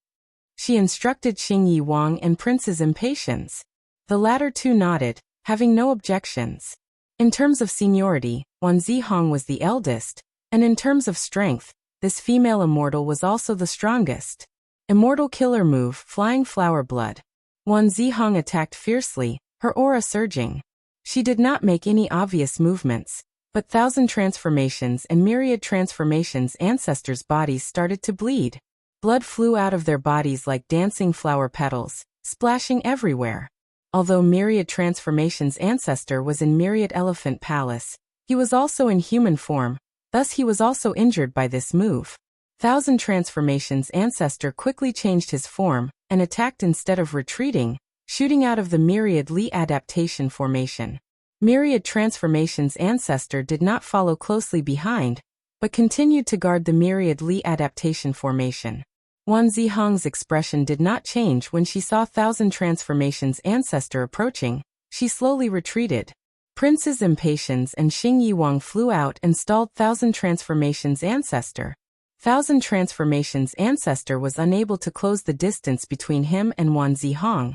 She instructed Xingyi Wang and Prince's Impatience. The latter 2 nodded, having no objections. In terms of seniority, Wan Zihong was the eldest, and in terms of strength, this female immortal was also the strongest. Immortal killer move, Flying Flower Blood. Wan Zihong attacked fiercely, her aura surging. She did not make any obvious movements, but Thousand Transformations and Myriad Transformations ancestors' bodies started to bleed. Blood flew out of their bodies like dancing flower petals, splashing everywhere. Although Myriad Transformations ancestor was in Myriad Elephant Palace, he was also in human form, thus he was also injured by this move. Thousand Transformations ancestor quickly changed his form and attacked instead of retreating, shooting out of the Myriad Li adaptation formation. Myriad Transformations ancestor did not follow closely behind, but continued to guard the Myriad Li adaptation formation. Wan Zihong's expression did not change when she saw Thousand Transformations ancestor approaching. She slowly retreated. Prince's Impatience and Xingyi Wang flew out and stalled Thousand Transformations ancestor. Thousand Transformations ancestor was unable to close the distance between him and Wan Zihong.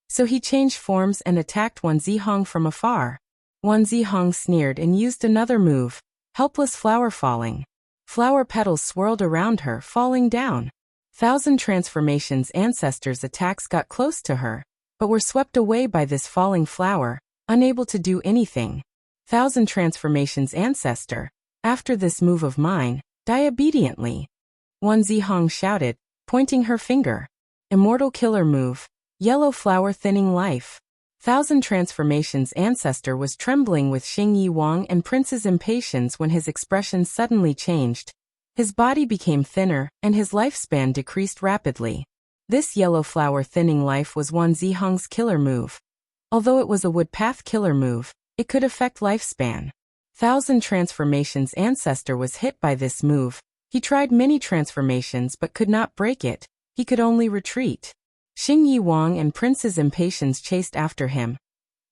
So he changed forms and attacked Wan Zihong from afar. Wan Zihong sneered and used another move, Helpless Flower Falling. Flower petals swirled around her, falling down. Thousand Transformations ancestors' attacks got close to her, but were swept away by this falling flower, unable to do anything. Thousand Transformations ancestor, after this move of mine, die obediently. Wan Zihong shouted, pointing her finger. Immortal killer move, Yellow Flower Thinning Life. Thousand Transformations' ancestor was trembling with Xing Yi Wang and Prince's impatience when his expression suddenly changed. His body became thinner, and his lifespan decreased rapidly. This yellow flower thinning life was Wan Zihong's killer move. Although it was a wood path killer move, it could affect lifespan. Thousand Transformations' ancestor was hit by this move. He tried many transformations but could not break it. He could only retreat. Xing Yi Wang and Prince's impatience chased after him.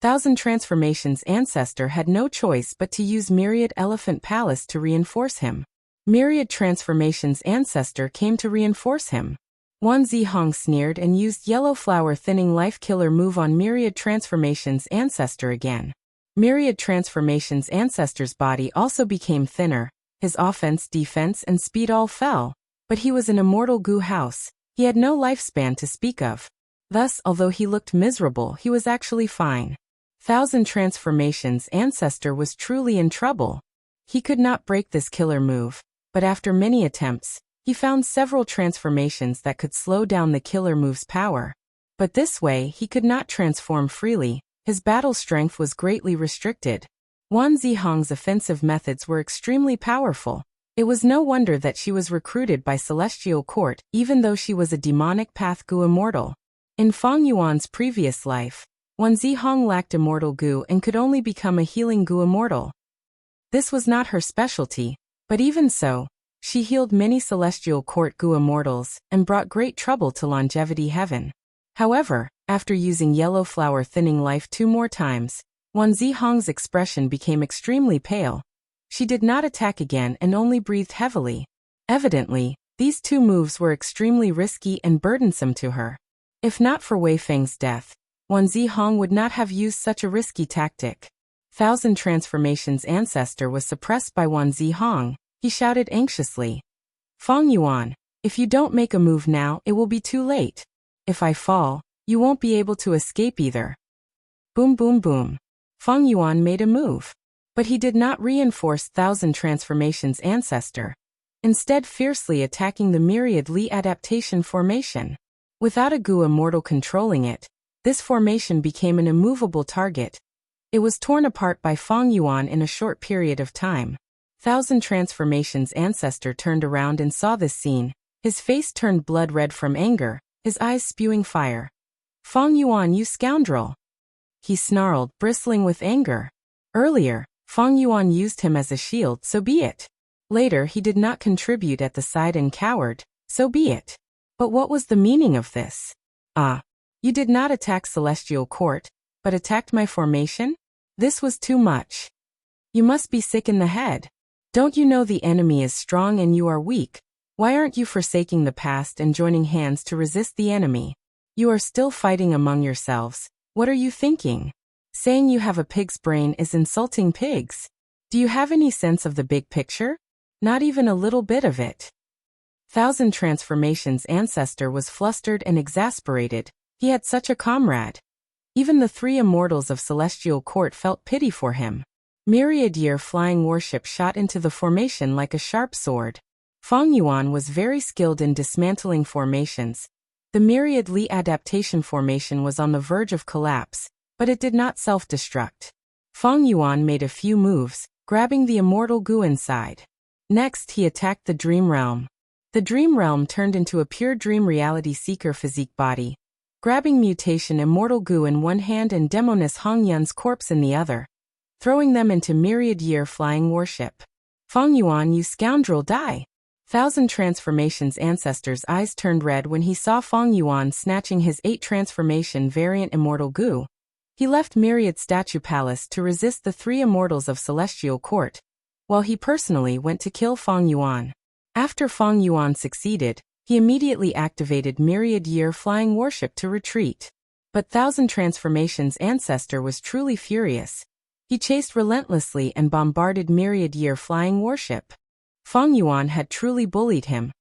Thousand Transformations' ancestor had no choice but to use Myriad Elephant Palace to reinforce him. Myriad Transformations' ancestor came to reinforce him. Wan Zihong sneered and used Yellow Flower Thinning Life Killer move on Myriad Transformations' ancestor again. Myriad Transformations' ancestor's body also became thinner. His offense, defense, and speed all fell. But he was an immortal goo house. He had no lifespan to speak of. Thus, although he looked miserable, he was actually fine. Thousand Transformations' ancestor was truly in trouble. He could not break this killer move, but after many attempts, he found several transformations that could slow down the killer move's power. But this way, he could not transform freely. His battle strength was greatly restricted. Wan Zihong's offensive methods were extremely powerful. It was no wonder that she was recruited by Celestial Court, even though she was a demonic path goo immortal. In Fang Yuan's previous life, Wan Zihong lacked immortal goo and could only become a healing goo immortal. This was not her specialty, but even so, she healed many Celestial Court goo immortals and brought great trouble to Longevity Heaven. However, after using Yellow Flower Thinning Life 2 more times, Wan Zihong's expression became extremely pale. She did not attack again and only breathed heavily. Evidently, these 2 moves were extremely risky and burdensome to her. If not for Wei Feng's death, Wan Zihong would not have used such a risky tactic. Thousand Transformations' ancestor was suppressed by Wan Zihong. He shouted anxiously, "Fang Yuan, if you don't make a move now, it will be too late. If I fall, you won't be able to escape either." Boom boom boom. Fang Yuan made a move. But he did not reinforce Thousand Transformations' ancestor, instead fiercely attacking the Myriad Li adaptation formation. Without a goo immortal controlling it, this formation became an immovable target. It was torn apart by Fang Yuan in a short period of time. Thousand Transformations' ancestor turned around and saw this scene. His face turned blood red from anger, his eyes spewing fire. "Fang Yuan, you scoundrel!" he snarled, bristling with anger. Earlier, Fang Yuan used him as a shield, so be it. Later, he did not contribute at the side and cowered, so be it. But what was the meaning of this? You did not attack Celestial Court, but attacked my formation? This was too much. You must be sick in the head. Don't you know the enemy is strong and you are weak? Why aren't you forsaking the past and joining hands to resist the enemy? You are still fighting among yourselves. What are you thinking? Saying you have a pig's brain is insulting pigs. Do you have any sense of the big picture? Not even a little bit of it. Thousand Transformations' ancestor was flustered and exasperated. He had such a comrade. Even the 3 immortals of Celestial Court felt pity for him. Myriad Year Flying Warship shot into the formation like a sharp sword. Fang Yuan was very skilled in dismantling formations. The Myriad Li adaptation formation was on the verge of collapse, but it did not self-destruct. Fang Yuan made a few moves, grabbing the immortal goo inside. Next, he attacked the Dream Realm. The Dream Realm turned into a pure dream reality seeker physique body, grabbing mutation immortal goo in one hand and Demoness Hong Yun's corpse in the other, throwing them into Myriad Year Flying Warship. "Fang Yuan, you scoundrel, die!" Thousand Transformations' ancestor's eyes turned red when he saw Fang Yuan snatching his 8 transformation variant immortal goo. He left Myriad Statue Palace to resist the 3 immortals of Celestial Court, while he personally went to kill Fang Yuan. After Fang Yuan succeeded, he immediately activated Myriad Year Flying Warship to retreat. But Thousand Transformations' ancestor was truly furious. He chased relentlessly and bombarded Myriad Year Flying Warship. Fang Yuan had truly bullied him.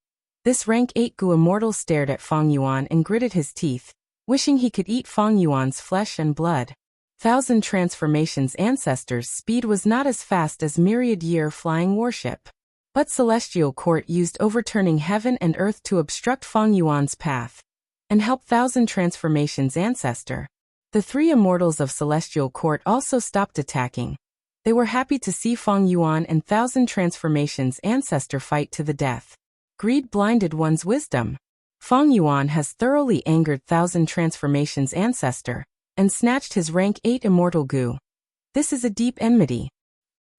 This rank 8 goo immortal stared at Fang Yuan and gritted his teeth, wishing he could eat Fang Yuan's flesh and blood. Thousand Transformations' ancestor's speed was not as fast as Myriad Year Flying Warship. But Celestial Court used overturning heaven and earth to obstruct Fang Yuan's path and help Thousand Transformations' ancestor. The three immortals of Celestial Court also stopped attacking. They were happy to see Feng Yuan and Thousand Transformations ancestor fight to the death. Greed blinded one's wisdom. Feng Yuan has thoroughly angered Thousand Transformations ancestor and snatched his rank 8 immortal goo. This is a deep enmity.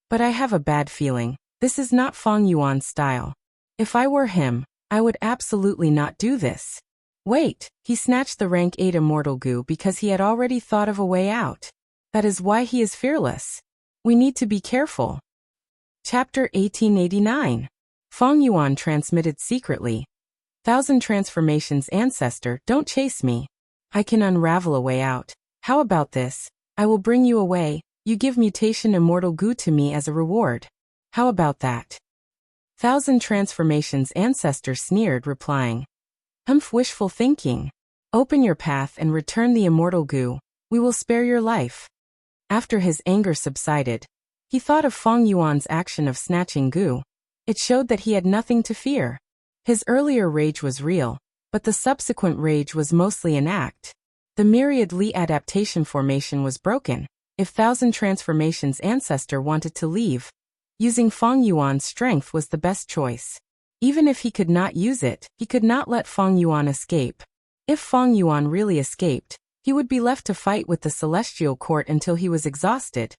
But I have a bad feeling. This is not Feng Yuan's style. If I were him, I would absolutely not do this. Wait, he snatched the rank 8 immortal goo because he had already thought of a way out. That is why he is fearless. We need to be careful. Chapter 1889. Feng Yuan transmitted secretly. Thousand Transformations ancestor, don't chase me. I can unravel a way out. How about this? I will bring you away. You give mutation immortal goo to me as a reward. How about that? Thousand Transformations ancestor sneered, replying, wishful thinking. Open your path and return the immortal goo. We will spare your life. After his anger subsided, he thought of Feng Yuan's action of snatching goo. It showed that he had nothing to fear. His earlier rage was real, but the subsequent rage was mostly an act. The myriad Li adaptation formation was broken. If Thousand Transformations ancestor wanted to leave, using Feng Yuan's strength was the best choice. Even if he could not use it, he could not let Feng Yuan escape. If Feng Yuan really escaped, he would be left to fight with the Celestial Court until he was exhausted.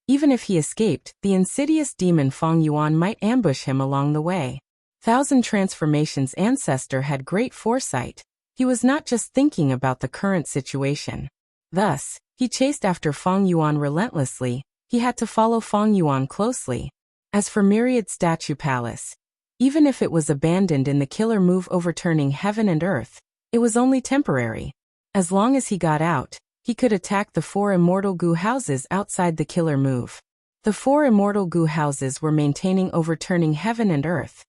Even if he escaped, the insidious demon Feng Yuan might ambush him along the way. Thousand Transformations ancestor had great foresight. He was not just thinking about the current situation. Thus, he chased after Feng Yuan relentlessly. He had to follow Feng Yuan closely. As for Myriad Statue Palace, even if it was abandoned in the killer move overturning heaven and earth, it was only temporary. As long as he got out, he could attack the 4 immortal goo houses outside the killer move. The 4 immortal goo houses were maintaining overturning heaven and earth.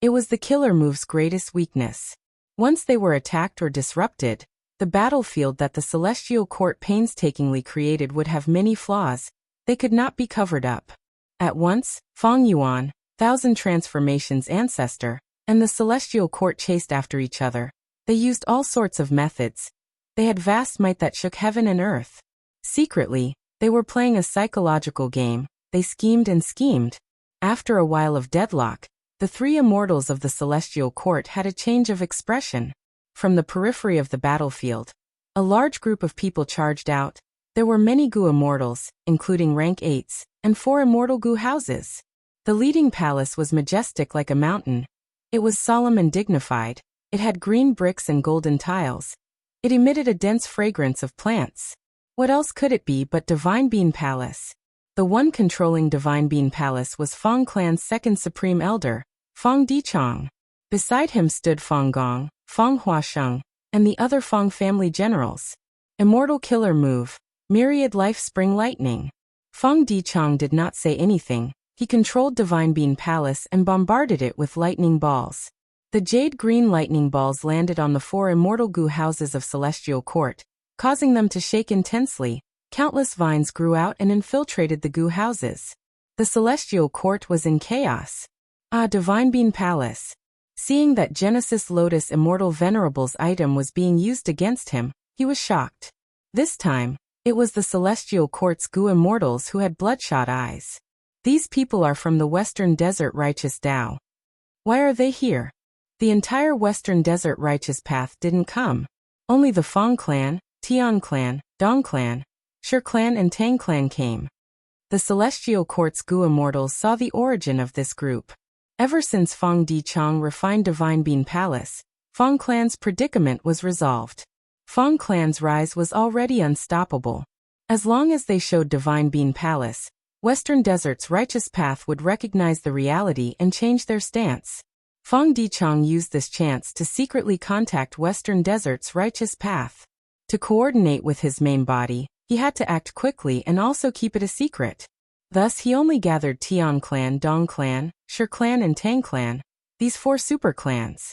It was the killer move's greatest weakness. Once they were attacked or disrupted, the battlefield that the Celestial Court painstakingly created would have many flaws. They could not be covered up. At once, Feng Yuan, Thousand Transformations ancestor, and the Celestial Court chased after each other. They used all sorts of methods. They had vast might that shook heaven and earth. Secretly, they were playing a psychological game. They schemed and schemed. After a while of deadlock, the 3 immortals of the Celestial Court had a change of expression. From the periphery of the battlefield, a large group of people charged out. There were many goo immortals, including rank 8s, and 4 immortal goo houses. The leading palace was majestic like a mountain. It was solemn and dignified. It had green bricks and golden tiles. It emitted a dense fragrance of plants. What else could it be but Divine Bean Palace? The one controlling Divine Bean Palace was Feng Clan's second supreme elder, Feng Dichong. Beside him stood Feng Gong, Feng Huasheng, and the other Feng family generals. Immortal killer move, Myriad Life Spring Lightning. Feng Dichong did not say anything. He controlled Divine Bean Palace and bombarded it with lightning balls. The jade green lightning balls landed on the 4 immortal goo houses of Celestial Court, causing them to shake intensely. Countless vines grew out and infiltrated the goo houses. The Celestial Court was in chaos. Divine Bean Palace. Seeing that Genesis Lotus Immortal Venerable's item was being used against him, he was shocked. This time, it was the Celestial Court's goo immortals who had bloodshot eyes. These people are from the Western Desert Righteous Tao. Why are they here? The entire Western Desert Righteous Path didn't come. Only the Feng clan, Tian clan, Dong clan, Shi clan and Tang clan came. The Celestial Court's goo immortals saw the origin of this group. Ever since Feng Dichong refined Divine Bean Palace, Feng clan's predicament was resolved. Feng clan's rise was already unstoppable. As long as they showed Divine Bean Palace, Western Desert's righteous path would recognize the reality and change their stance. Feng Dichong used this chance to secretly contact Western Desert's righteous path. To coordinate with his main body, he had to act quickly and also keep it a secret. Thus he only gathered Tian clan, Dong clan, Shi clan and Tang clan, these 4 super clans.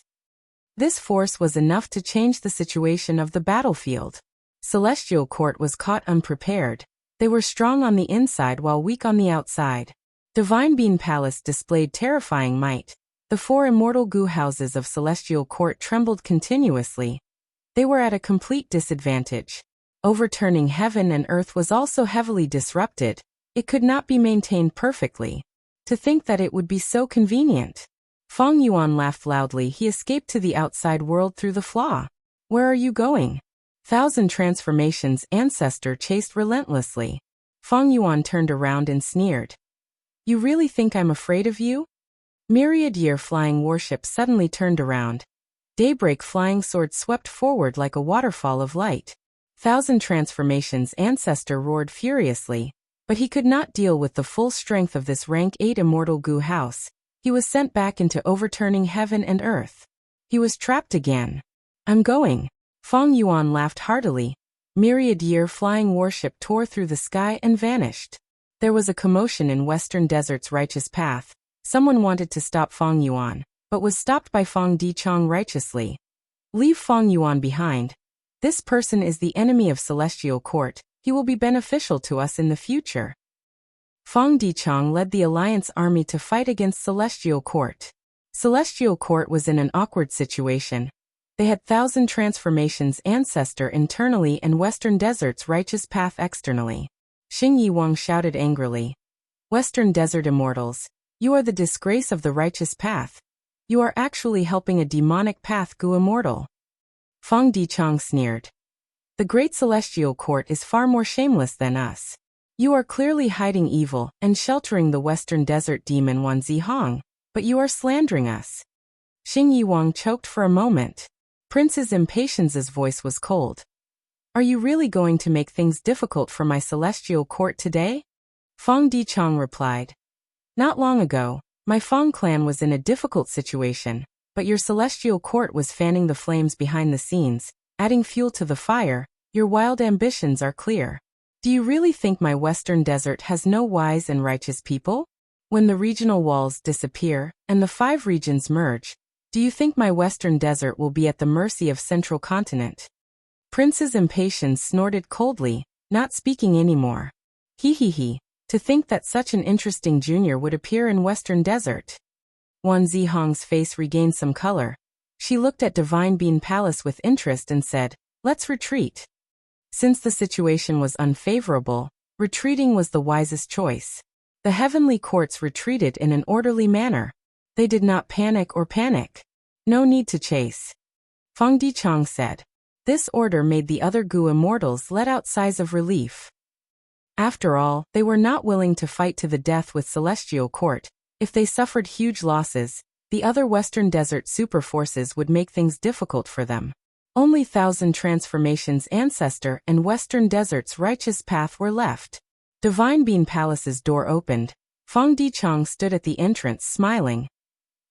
This force was enough to change the situation of the battlefield. Celestial Court was caught unprepared. They were strong on the inside while weak on the outside. Divine Bean Palace displayed terrifying might. The 4 immortal goo houses of Celestial Court trembled continuously. They were at a complete disadvantage. Overturning heaven and earth was also heavily disrupted. It could not be maintained perfectly. To think that it would be so convenient. Feng Yuan laughed loudly. He escaped to the outside world through the flaw. Where are you going? Thousand Transformations ancestor chased relentlessly. Feng Yuan turned around and sneered. You really think I'm afraid of you? Myriad Year flying warship suddenly turned around. Daybreak flying sword swept forward like a waterfall of light. Thousand Transformations ancestor roared furiously, but he could not deal with the full strength of this rank 8 immortal Gu house. He was sent back into overturning heaven and earth. He was trapped again. I'm going. Feng Yuan laughed heartily. Myriad Year flying warship tore through the sky and vanished. There was a commotion in Western Desert's righteous path. Someone wanted to stop Feng Yuan, but was stopped by Feng Dichang righteously. Leave Feng Yuan behind. This person is the enemy of Celestial Court. He will be beneficial to us in the future. Feng Dichang led the Alliance army to fight against Celestial Court. Celestial Court was in an awkward situation. They had Thousand Transformations ancestor internally and Western Desert's righteous path externally. Xing Yiwang shouted angrily. Western Desert Immortals, you are the disgrace of the righteous path. You are actually helping a demonic path Gu immortal. Feng Dichang sneered. The Great Celestial Court is far more shameless than us. You are clearly hiding evil and sheltering the Western Desert demon Wan Zihong, but you are slandering us. Xing Yiwang choked for a moment. Prince's Impatience's voice was cold. Are you really going to make things difficult for my Celestial Court today? Feng Dichang replied. Not long ago, my Feng clan was in a difficult situation, but your Celestial Court was fanning the flames behind the scenes, adding fuel to the fire. Your wild ambitions are clear. Do you really think my Western Desert has no wise and righteous people? When the regional walls disappear and the 5 regions merge, do you think my Western Desert will be at the mercy of Central Continent? Prince's Impatience snorted coldly, not speaking anymore. He. To think that such an interesting junior would appear in Western Desert. Wan Zihong's face regained some color. She looked at Divine Bean Palace with interest and said, let's retreat. Since the situation was unfavorable, retreating was the wisest choice. The heavenly courts retreated in an orderly manner. They did not panic. No need to chase. Feng Dichang said. This order made the other Gu immortals let out sighs of relief. After all, they were not willing to fight to the death with Celestial Court. If they suffered huge losses, the other Western Desert super forces would make things difficult for them. Only Thousand Transformations ancestor and Western Desert's righteous path were left. Divine Bean Palace's door opened. Feng Dichang stood at the entrance smiling.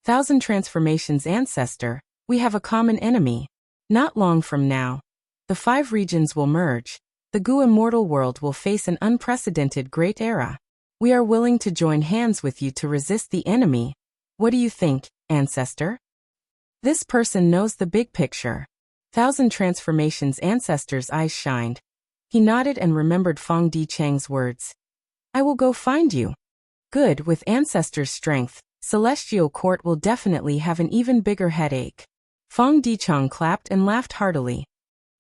Thousand Transformations ancestor, we have a common enemy. Not long from now, the 5 regions will merge. The Gu immortal world will face an unprecedented great era. We are willing to join hands with you to resist the enemy. What do you think, ancestor? This person knows the big picture. Thousand Transformations ancestor's eyes shined. He nodded and remembered Feng Dichang's words. I will go find you. Good, with ancestor's strength, Celestial Court will definitely have an even bigger headache. Feng Dichang clapped and laughed heartily.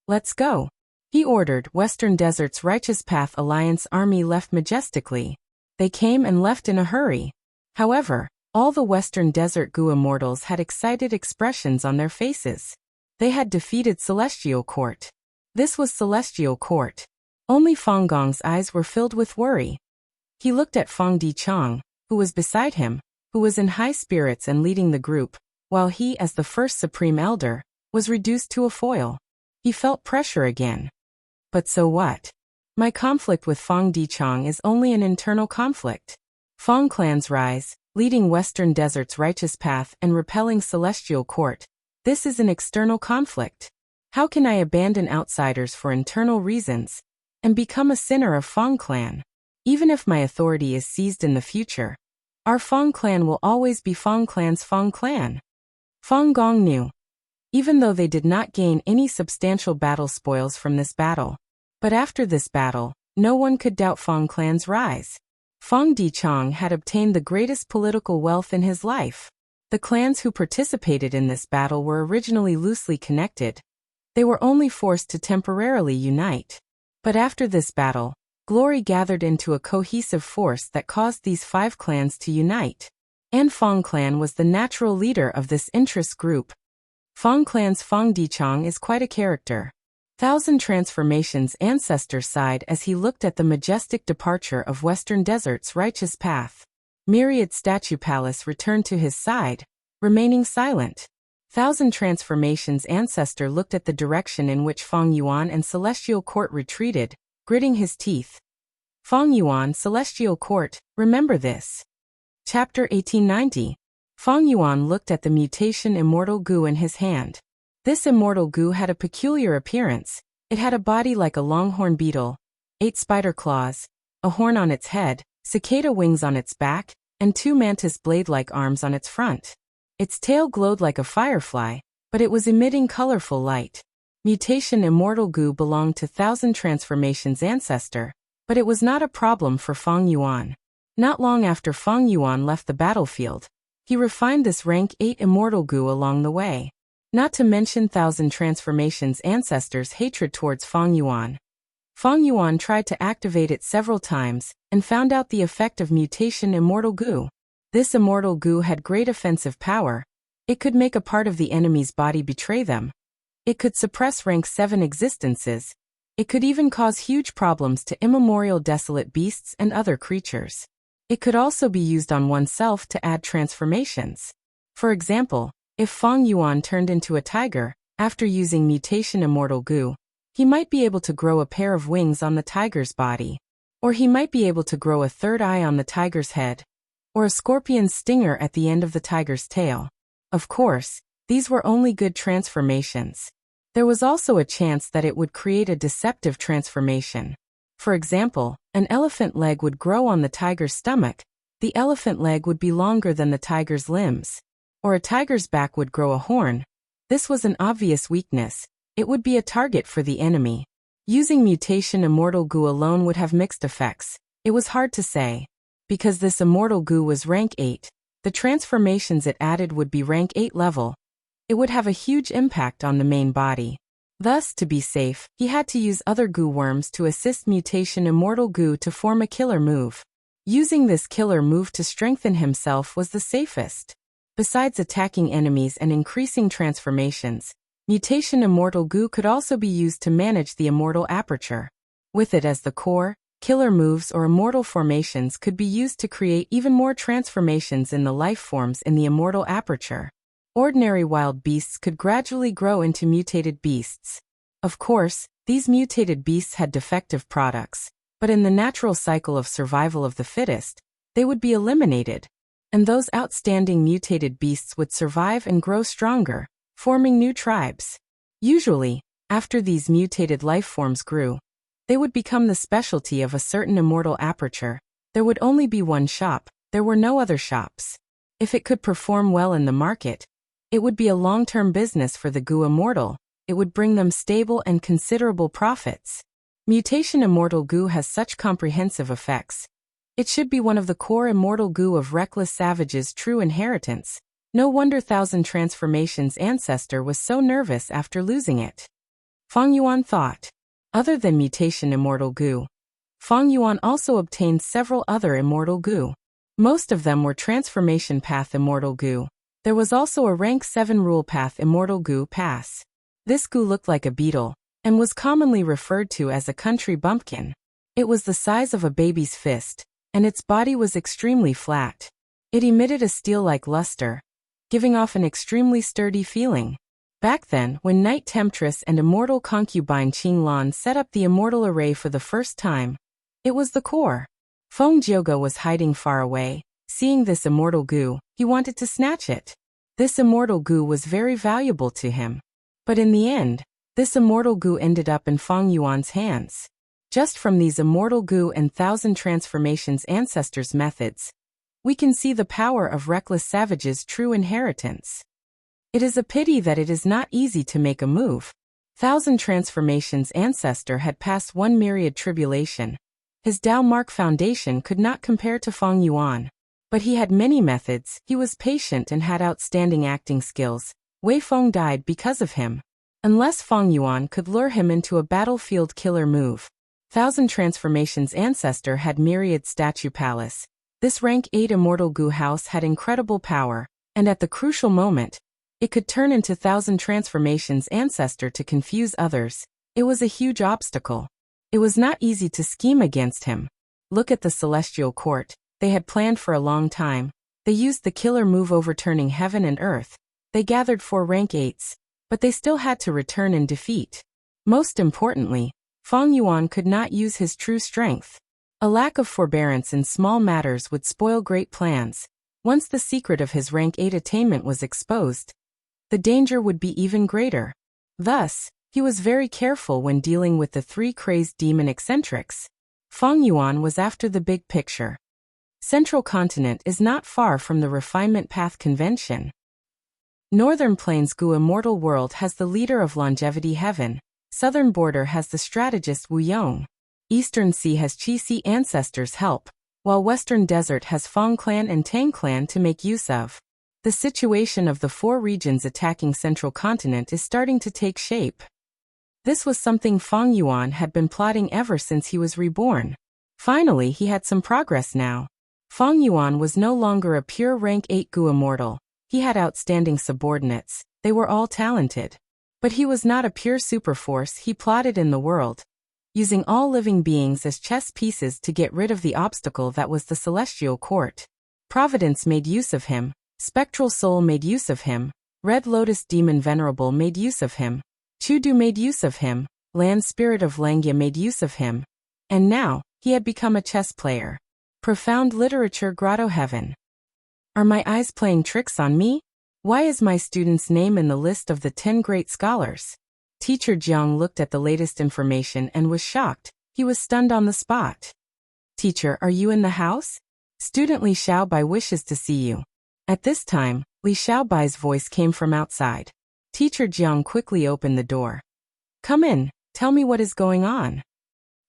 Let's go. He ordered. Western Desert's Righteous Path Alliance army left majestically. They came and left in a hurry. However, all the Western Desert Gu immortals had excited expressions on their faces. They had defeated Celestial Court. This was Celestial Court. Only Feng Gong's eyes were filled with worry. He looked at Feng Dichang, who was beside him, who was in high spirits and leading the group, while he, as the first Supreme Elder, was reduced to a foil. He felt pressure again. But so what? My conflict with Feng Dichang is only an internal conflict. Feng clans rise, leading Western Desert's righteous path and repelling Celestial Court. This is an external conflict. How can I abandon outsiders for internal reasons and become a sinner of Feng clan? Even if my authority is seized in the future, our Feng clan will always be Feng clan's Feng clan. Feng Gong knew. Even though they did not gain any substantial battle spoils from this battle. But after this battle, no one could doubt Feng clan's rise. Feng Dichang had obtained the greatest political wealth in his life. The clans who participated in this battle were originally loosely connected. They were only forced to temporarily unite. But after this battle, glory gathered into a cohesive force that caused these 5 clans to unite. And Fong clan was the natural leader of this interest group. Fong clan's Fong Dichong is quite a character. Thousand Transformations' ancestor sighed as he looked at the majestic departure of Western Desert's righteous path. Myriad Statue Palace returned to his side, remaining silent. Thousand Transformations' ancestor looked at the direction in which Fong Yuan and Celestial Court retreated, gritting his teeth. Fong Yuan, Celestial Court, remember this. Chapter 1890. Fong Yuan looked at the mutation immortal goo in his hand. This immortal goo had a peculiar appearance. It had a body like a longhorn beetle, 8 spider claws, a horn on its head, cicada wings on its back, and 2 mantis blade-like arms on its front. Its tail glowed like a firefly, but it was emitting colorful light. Mutation immortal goo belonged to Thousand Transformations' ancestor, but it was not a problem for Fong Yuan. Not long after Fong Yuan left the battlefield, he refined this rank 8 immortal goo along the way. Not to mention Thousand Transformations' ancestors' hatred towards Fong Yuan. Fong Yuan tried to activate it several times, and found out the effect of mutation immortal goo. This immortal goo had great offensive power. It could make a part of the enemy's body betray them. It could suppress rank 7 existences. It could even cause huge problems to immemorial desolate beasts and other creatures. It could also be used on oneself to add transformations. For example, if Fong Yuan turned into a tiger, after using mutation immortal goo, he might be able to grow a pair of wings on the tiger's body. Or he might be able to grow a 3rd eye on the tiger's head. Or a scorpion's stinger at the end of the tiger's tail. Of course, these were only good transformations. There was also a chance that it would create a deceptive transformation. For example, an elephant leg would grow on the tiger's stomach. The elephant leg would be longer than the tiger's limbs. Or a tiger's back would grow a horn. This was an obvious weakness. It would be a target for the enemy. Using mutation immortal goo alone would have mixed effects. It was hard to say. Because this immortal goo was rank 8, the transformations it added would be rank 8 level. It would have a huge impact on the main body. Thus, to be safe, he had to use other goo worms to assist mutation immortal goo to form a killer move. Using this killer move to strengthen himself was the safest. Besides attacking enemies and increasing transformations, mutation immortal goo could also be used to manage the immortal aperture. With it as the core, killer moves or immortal formations could be used to create even more transformations in the life forms in the immortal aperture. Ordinary wild beasts could gradually grow into mutated beasts. Of course, these mutated beasts had defective products, but in the natural cycle of survival of the fittest, they would be eliminated. And those outstanding mutated beasts would survive and grow stronger, forming new tribes. Usually, after these mutated life forms grew, they would become the specialty of a certain immortal aperture. There would only be one shop, there were no other shops. If it could perform well in the market, it would be a long-term business for the goo immortal. It would bring them stable and considerable profits. Mutation immortal goo has such comprehensive effects. It should be one of the core immortal goo of Reckless Savage's true inheritance. No wonder Thousand Transformations' ancestor was so nervous after losing it. Fong Yuan thought. Other than mutation immortal goo, Fong Yuan also obtained several other immortal goo. Most of them were transformation path immortal goo. There was also a rank 7 rule path immortal goo pass. This goo looked like a beetle, and was commonly referred to as a country bumpkin. It was the size of a baby's fist, and its body was extremely flat. It emitted a steel-like luster, giving off an extremely sturdy feeling. Back then, when Knight Temptress and immortal concubine Qing Lan set up the immortal array for the first time, it was the core. Feng Jioge was hiding far away. Seeing this immortal goo, he wanted to snatch it. This immortal goo was very valuable to him. But in the end, this immortal goo ended up in Fong Yuan's hands. Just from these immortal goo and Thousand Transformations ancestors' methods, we can see the power of Reckless Savage's true inheritance. It is a pity that it is not easy to make a move. Thousand Transformations' ancestor had passed one myriad tribulation. His Dao Mark foundation could not compare to Fong Yuan. But he had many methods, he was patient and had outstanding acting skills. Wei Feng died because of him. Unless Fong Yuan could lure him into a battlefield killer move, Thousand Transformations' ancestor had myriad statue palace. This rank 8 immortal goo house had incredible power, and at the crucial moment, it could turn into Thousand Transformations' ancestor to confuse others. It was a huge obstacle. It was not easy to scheme against him. Look at the Celestial Court. They had planned for a long time. They used the killer move overturning heaven and earth. They gathered 4 rank 8s, but they still had to return in defeat. Most importantly, Feng Yuan could not use his true strength. A lack of forbearance in small matters would spoil great plans. Once the secret of his rank 8 attainment was exposed, the danger would be even greater. Thus, he was very careful when dealing with the 3 crazed demon eccentrics. Feng Yuan was after the big picture. Central Continent is not far from the Refinement Path Convention. Northern Plains Gu Immortal World has the leader of Longevity Heaven. Southern Border has the strategist Wu Yong. Eastern Sea has Qi Si ancestors' help, while Western Desert has Fong Clan and Tang Clan to make use of. The situation of the 4 regions attacking Central Continent is starting to take shape. This was something Feng Yuan had been plotting ever since he was reborn. Finally, he had some progress now. Feng Yuan was no longer a pure rank 8 Gu immortal. He had outstanding subordinates. They were all talented. But he was not a pure superforce he plotted in the world, using all living beings as chess pieces to get rid of the obstacle that was the Celestial Court. Providence made use of him. Spectral Soul made use of him. Red Lotus Demon Venerable made use of him. Chudu made use of him. Land Spirit of Langya made use of him. And now, he had become a chess player. Profound Literature Grotto Heaven. Are my eyes playing tricks on me? Why is my student's name in the list of the 10 great scholars? Teacher Jiang looked at the latest information and was shocked. He was stunned on the spot. Teacher, are you in the house? Student Li Xiaobai wishes to see you. At this time, Li Xiaobai's voice came from outside. Teacher Jiang quickly opened the door. Come in, tell me what is going on.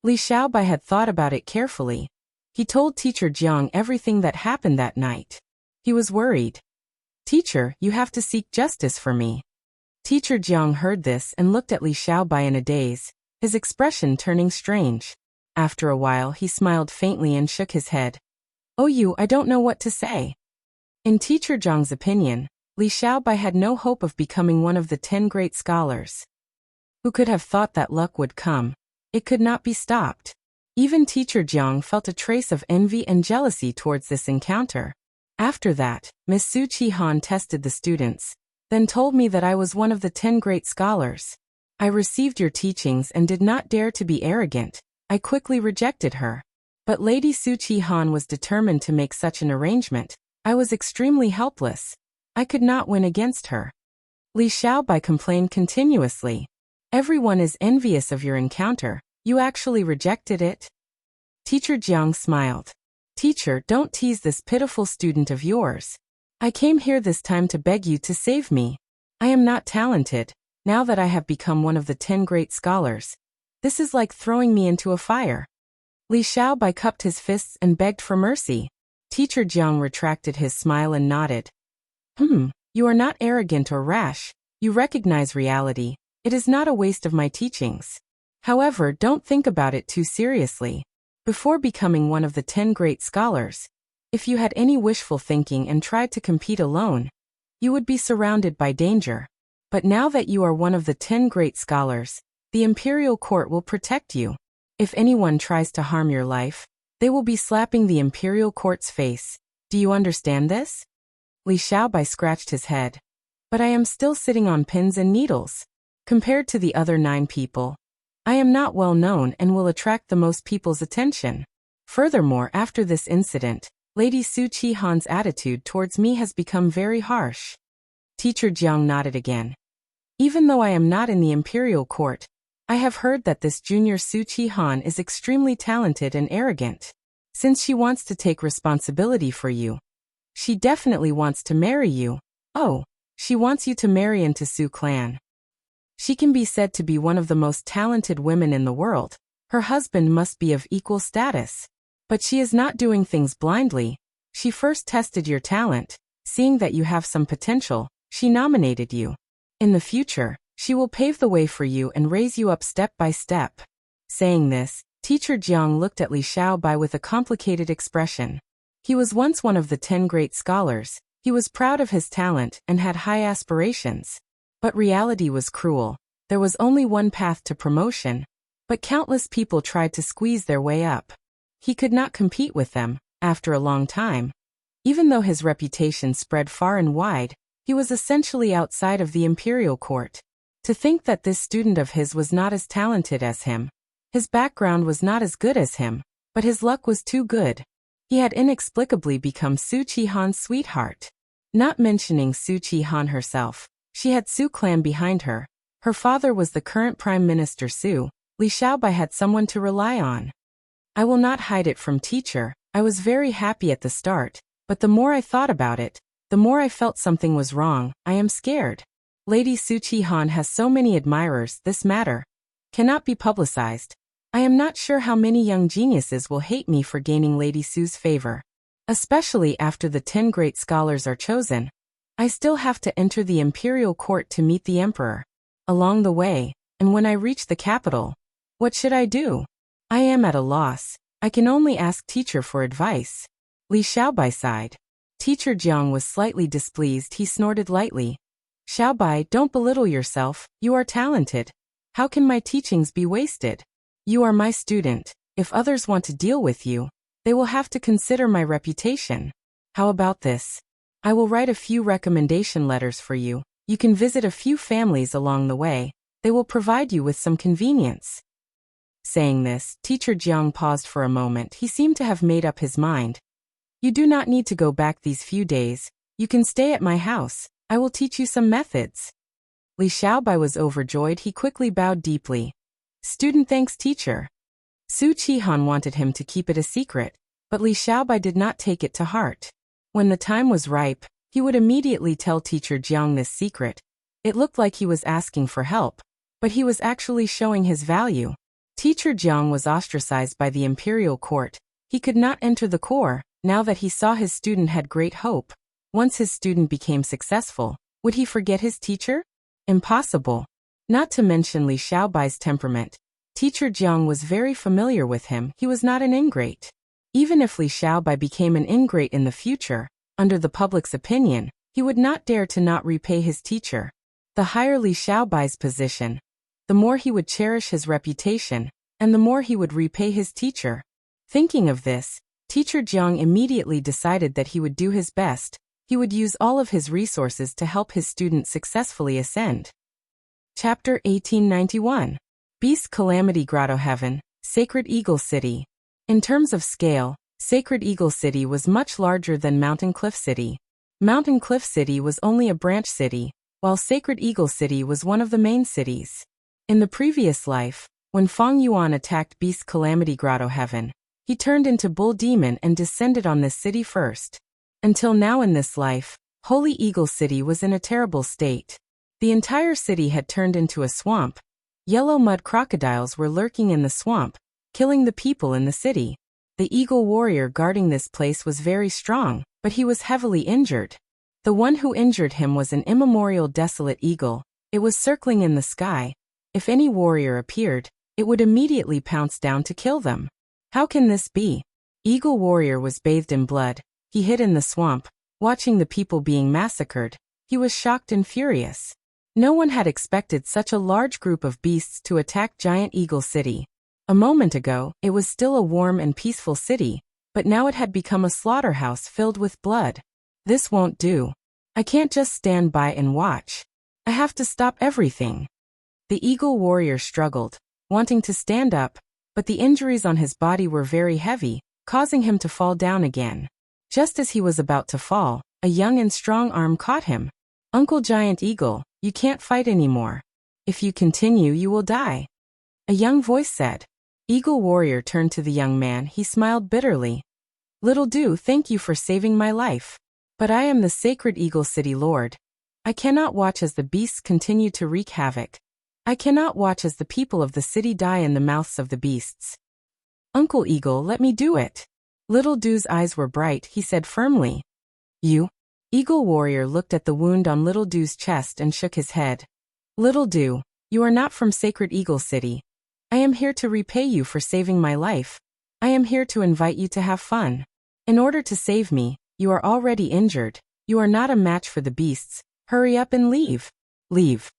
Li Xiaobai had thought about it carefully. He told Teacher Jiang everything that happened that night. He was worried. Teacher, you have to seek justice for me. Teacher Jiang heard this and looked at Li Xiaobai in a daze, his expression turning strange. After a while he smiled faintly and shook his head. Oh, I don't know what to say. In Teacher Jiang's opinion, Li Xiaobai had no hope of becoming one of the 10 great scholars. Who could have thought that luck would come? It could not be stopped. Even Teacher Jiang felt a trace of envy and jealousy towards this encounter. After that, Miss Su Chi-han tested the students, then told me that I was one of the 10 great scholars. I received your teachings and did not dare to be arrogant. I quickly rejected her. But Lady Su Chi-han was determined to make such an arrangement. I was extremely helpless. I could not win against her. Li Xiaobai complained continuously. Everyone is envious of your encounter. You actually rejected it? Teacher Jiang smiled. Teacher, don't tease this pitiful student of yours. I came here this time to beg you to save me. I am not talented, now that I have become one of the 10 great scholars. This is like throwing me into a fire. Li Xiaobai cupped his fists and begged for mercy. Teacher Jiang retracted his smile and nodded. You are not arrogant or rash. You recognize reality. It is not a waste of my teachings. However, don't think about it too seriously. Before becoming one of the 10 great scholars, if you had any wishful thinking and tried to compete alone, you would be surrounded by danger. But now that you are one of the 10 great scholars, the Imperial Court will protect you. If anyone tries to harm your life, they will be slapping the Imperial Court's face. Do you understand this? Li Xiaobai scratched his head. But I am still sitting on pins and needles. Compared to the other 9 people, I am not well known and will attract the most people's attention. Furthermore, after this incident, Lady Su Chi-han's attitude towards me has become very harsh. Teacher Jiang nodded again. Even though I am not in the Imperial Court, I have heard that this junior Su Chi-han is extremely talented and arrogant. Since she wants to take responsibility for you, she definitely wants to marry you. Oh, she wants you to marry into Su clan. She can be said to be one of the most talented women in the world. Her husband must be of equal status. But she is not doing things blindly. She first tested your talent. Seeing that you have some potential, she nominated you. In the future, she will pave the way for you and raise you up step by step. Saying this, Teacher Jiang looked at Li Xiaobai with a complicated expression. He was once one of the 10 great scholars. He was proud of his talent and had high aspirations. But reality was cruel. There was only one path to promotion, but countless people tried to squeeze their way up. He could not compete with them, after a long time. Even though his reputation spread far and wide, he was essentially outside of the imperial court. To think that this student of his was not as talented as him. His background was not as good as him, but his luck was too good. He had inexplicably become Su Qihan's sweetheart. Not mentioning Su Qihan herself, she had Su clan behind her. Her father was the current Prime Minister Su. Li Xiaobai had someone to rely on. I will not hide it from teacher, I was very happy at the start, but the more I thought about it, the more I felt something was wrong. I am scared. Lady Su Qihan has so many admirers, this matter cannot be publicized. I am not sure how many young geniuses will hate me for gaining Lady Su's favor. Especially after the 10 great scholars are chosen. I still have to enter the imperial court to meet the emperor. Along the way, and when I reach the capital, what should I do? I am at a loss. I can only ask teacher for advice. Li Xiaobai sighed. Teacher Jiang was slightly displeased. He snorted lightly. Xiaobai, don't belittle yourself. You are talented. How can my teachings be wasted? You are my student. If others want to deal with you, they will have to consider my reputation. How about this? I will write a few recommendation letters for you. You can visit a few families along the way. They will provide you with some convenience. Saying this, Teacher Jiang paused for a moment. He seemed to have made up his mind. You do not need to go back these few days. You can stay at my house. I will teach you some methods. Li Xiaobai was overjoyed. He quickly bowed deeply. Student thanks teacher. Su Qihan wanted him to keep it a secret, but Li Xiaobai did not take it to heart. When the time was ripe, he would immediately tell teacher Jiang this secret. It looked like he was asking for help, but he was actually showing his value. Teacher Jiang was ostracized by the imperial court. He could not enter the corps, now that he saw his student had great hope. Once his student became successful, would he forget his teacher? Impossible. Not to mention Li Xiaobai's temperament. Teacher Jiang was very familiar with him. He was not an ingrate. Even if Li Xiaobai became an ingrate in the future, under the public's opinion, he would not dare to not repay his teacher. The higher Li Xiaobai's position, the more he would cherish his reputation, and the more he would repay his teacher. Thinking of this, teacher Jiang immediately decided that he would do his best. He would use all of his resources to help his student successfully ascend. Chapter 1891. Beast Calamity Grotto Heaven, Sacred Eagle City. In terms of scale, Sacred Eagle City was much larger than Mountain Cliff City. Mountain Cliff City was only a branch city, while Sacred Eagle City was one of the main cities. In the previous life, when Feng Yuan attacked Beast Calamity Grotto Heaven, he turned into Bull Demon and descended on this city first. Until now in this life, Holy Eagle City was in a terrible state. The entire city had turned into a swamp. Yellow mud crocodiles were lurking in the swamp, killing the people in the city. The eagle warrior guarding this place was very strong, but he was heavily injured. The one who injured him was an immemorial desolate eagle. It was circling in the sky. If any warrior appeared, it would immediately pounce down to kill them. How can this be? Eagle warrior was bathed in blood. He hid in the swamp, watching the people being massacred. He was shocked and furious. No one had expected such a large group of beasts to attack Giant Eagle City. A moment ago, it was still a warm and peaceful city, but now it had become a slaughterhouse filled with blood. This won't do. I can't just stand by and watch. I have to stop everything. The eagle warrior struggled, wanting to stand up, but the injuries on his body were very heavy, causing him to fall down again. Just as he was about to fall, a young and strong arm caught him. Uncle Giant Eagle, you can't fight anymore. If you continue, you will die. A young voice said. Eagle warrior turned to the young man. He smiled bitterly. Little do, thank you for saving my life. But I am the Sacred Eagle City Lord. I cannot watch as the beasts continue to wreak havoc. I cannot watch as the people of the city die in the mouths of the beasts. Uncle Eagle, let me do it. Little Doo's eyes were bright. He said firmly. You? Eagle warrior looked at the wound on Little Doo's chest and shook his head. Little Doo, you are not from Sacred Eagle City. I am here to repay you for saving my life. I am here to invite you to have fun. In order to save me, you are already injured. You are not a match for the beasts. Hurry up and leave. Leave.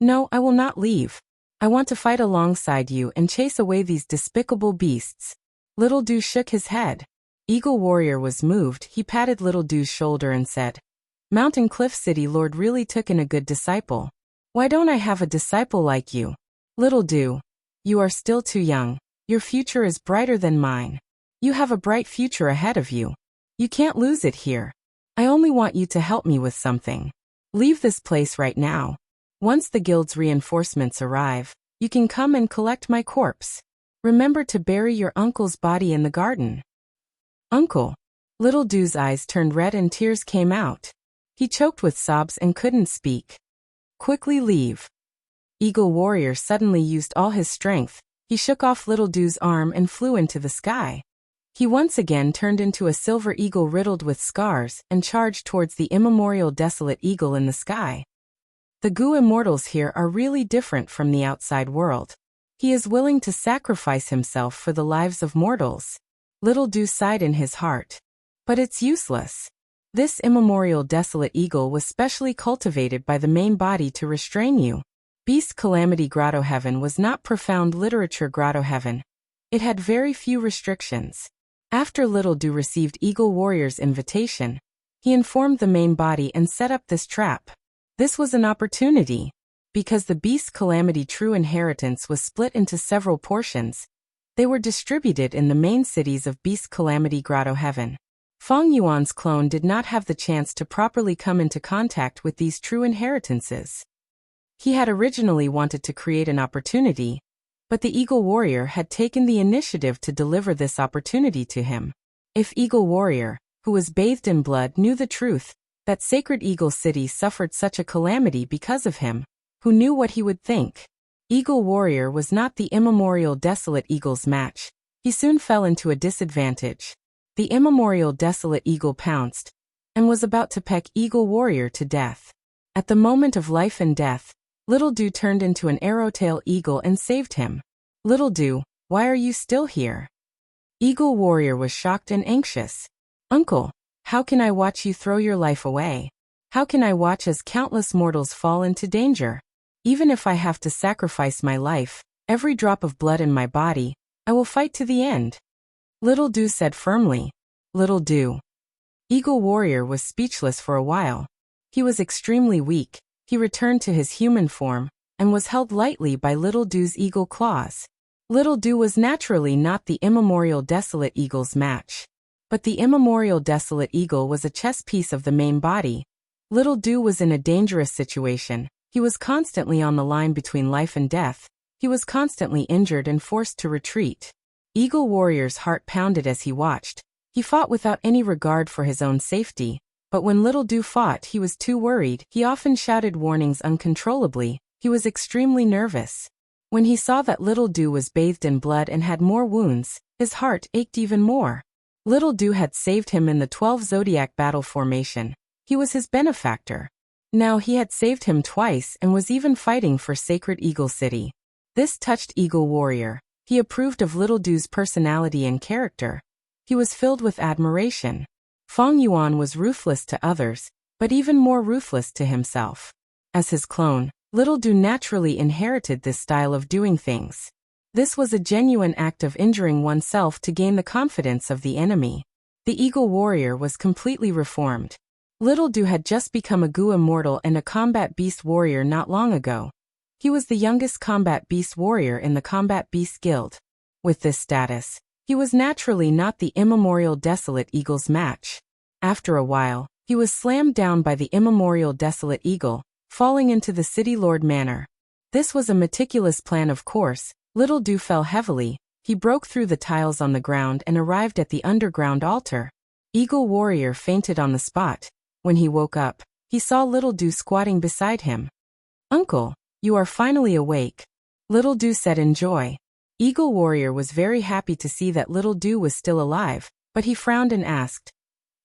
No, I will not leave. I want to fight alongside you and chase away these despicable beasts. Little Do shook his head. Eagle Warrior was moved. He patted Little Do's shoulder and said, Mountain Cliff City Lord really took in a good disciple. Why don't I have a disciple like you? Little Do, you are still too young. Your future is brighter than mine. You have a bright future ahead of you. You can't lose it here. I only want you to help me with something. Leave this place right now. Once the guild's reinforcements arrive, you can come and collect my corpse. Remember to bury your uncle's body in the garden. Uncle. Little Do's eyes turned red and tears came out. He choked with sobs and couldn't speak. Quickly leave. Eagle Warrior suddenly used all his strength. He shook off Little Do's arm and flew into the sky. He once again turned into a silver eagle riddled with scars and charged towards the immemorial desolate eagle in the sky. The Gu immortals here are really different from the outside world. He is willing to sacrifice himself for the lives of mortals. Little Do sighed in his heart. But it's useless. This immemorial desolate eagle was specially cultivated by the main body to restrain you. Beast Calamity Grotto Heaven was not profound literature Grotto Heaven. It had very few restrictions. After Little Do received Eagle Warrior's invitation, he informed the main body and set up this trap. This was an opportunity. Because the Beast Calamity true inheritance was split into several portions, they were distributed in the main cities of Beast Calamity Grotto Heaven. Feng Yuan's clone did not have the chance to properly come into contact with these true inheritances. He had originally wanted to create an opportunity, but the Eagle Warrior had taken the initiative to deliver this opportunity to him. If Eagle Warrior, who was bathed in blood, knew the truth, that Sacred Eagle City suffered such a calamity because of him, who knew what he would think? Eagle Warrior was not the immemorial desolate eagle's match. He soon fell into a disadvantage. The immemorial desolate eagle pounced, and was about to peck Eagle Warrior to death. At the moment of life and death, Little Do turned into an arrowtail eagle and saved him. Little Do, why are you still here? Eagle Warrior was shocked and anxious. Uncle, how can I watch you throw your life away? How can I watch as countless mortals fall into danger? Even if I have to sacrifice my life, every drop of blood in my body, I will fight to the end. Little Do said firmly. Little Do. Eagle Warrior was speechless for a while. He was extremely weak. He returned to his human form, and was held lightly by Little Do's eagle claws. Little Do was naturally not the immemorial desolate eagle's match. But the immemorial desolate eagle was a chess piece of the main body. Little Do was in a dangerous situation. He was constantly on the line between life and death. He was constantly injured and forced to retreat. Eagle Warrior's heart pounded as he watched. He fought without any regard for his own safety. But when Little Do fought, he was too worried. He often shouted warnings uncontrollably. He was extremely nervous. When he saw that Little Do was bathed in blood and had more wounds, his heart ached even more. Little Do had saved him in the 12 Zodiac battle formation. He was his benefactor. Now he had saved him twice and was even fighting for Sacred Eagle City. This touched Eagle Warrior. He approved of Little Do's personality and character. He was filled with admiration. Feng Yuan was ruthless to others, but even more ruthless to himself. As his clone, Little Do naturally inherited this style of doing things. This was a genuine act of injuring oneself to gain the confidence of the enemy. The Eagle Warrior was completely reformed. Little Do had just become a Gu immortal and a combat beast warrior not long ago. He was the youngest combat beast warrior in the Combat Beast Guild. With this status, he was naturally not the immemorial desolate eagle's match. After a while, he was slammed down by the immemorial desolate eagle, falling into the City Lord Manor. This was a meticulous plan, of course. Little Do fell heavily. He broke through the tiles on the ground and arrived at the underground altar. Eagle Warrior fainted on the spot. When he woke up, he saw Little Do squatting beside him. Uncle, you are finally awake. Little Do said in joy. Eagle Warrior was very happy to see that Little Do was still alive, but he frowned and asked,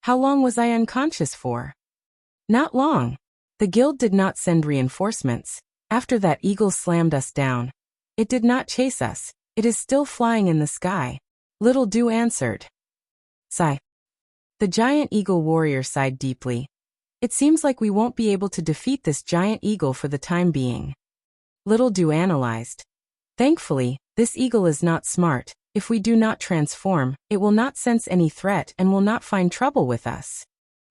how long was I unconscious for? Not long. The guild did not send reinforcements. After that, Eagle slammed us down. It did not chase us. It is still flying in the sky. Little Do answered. Sigh. The giant eagle warrior sighed deeply. It seems like we won't be able to defeat this giant eagle for the time being. Little Do analyzed. Thankfully, this eagle is not smart. If we do not transform, it will not sense any threat and will not find trouble with us.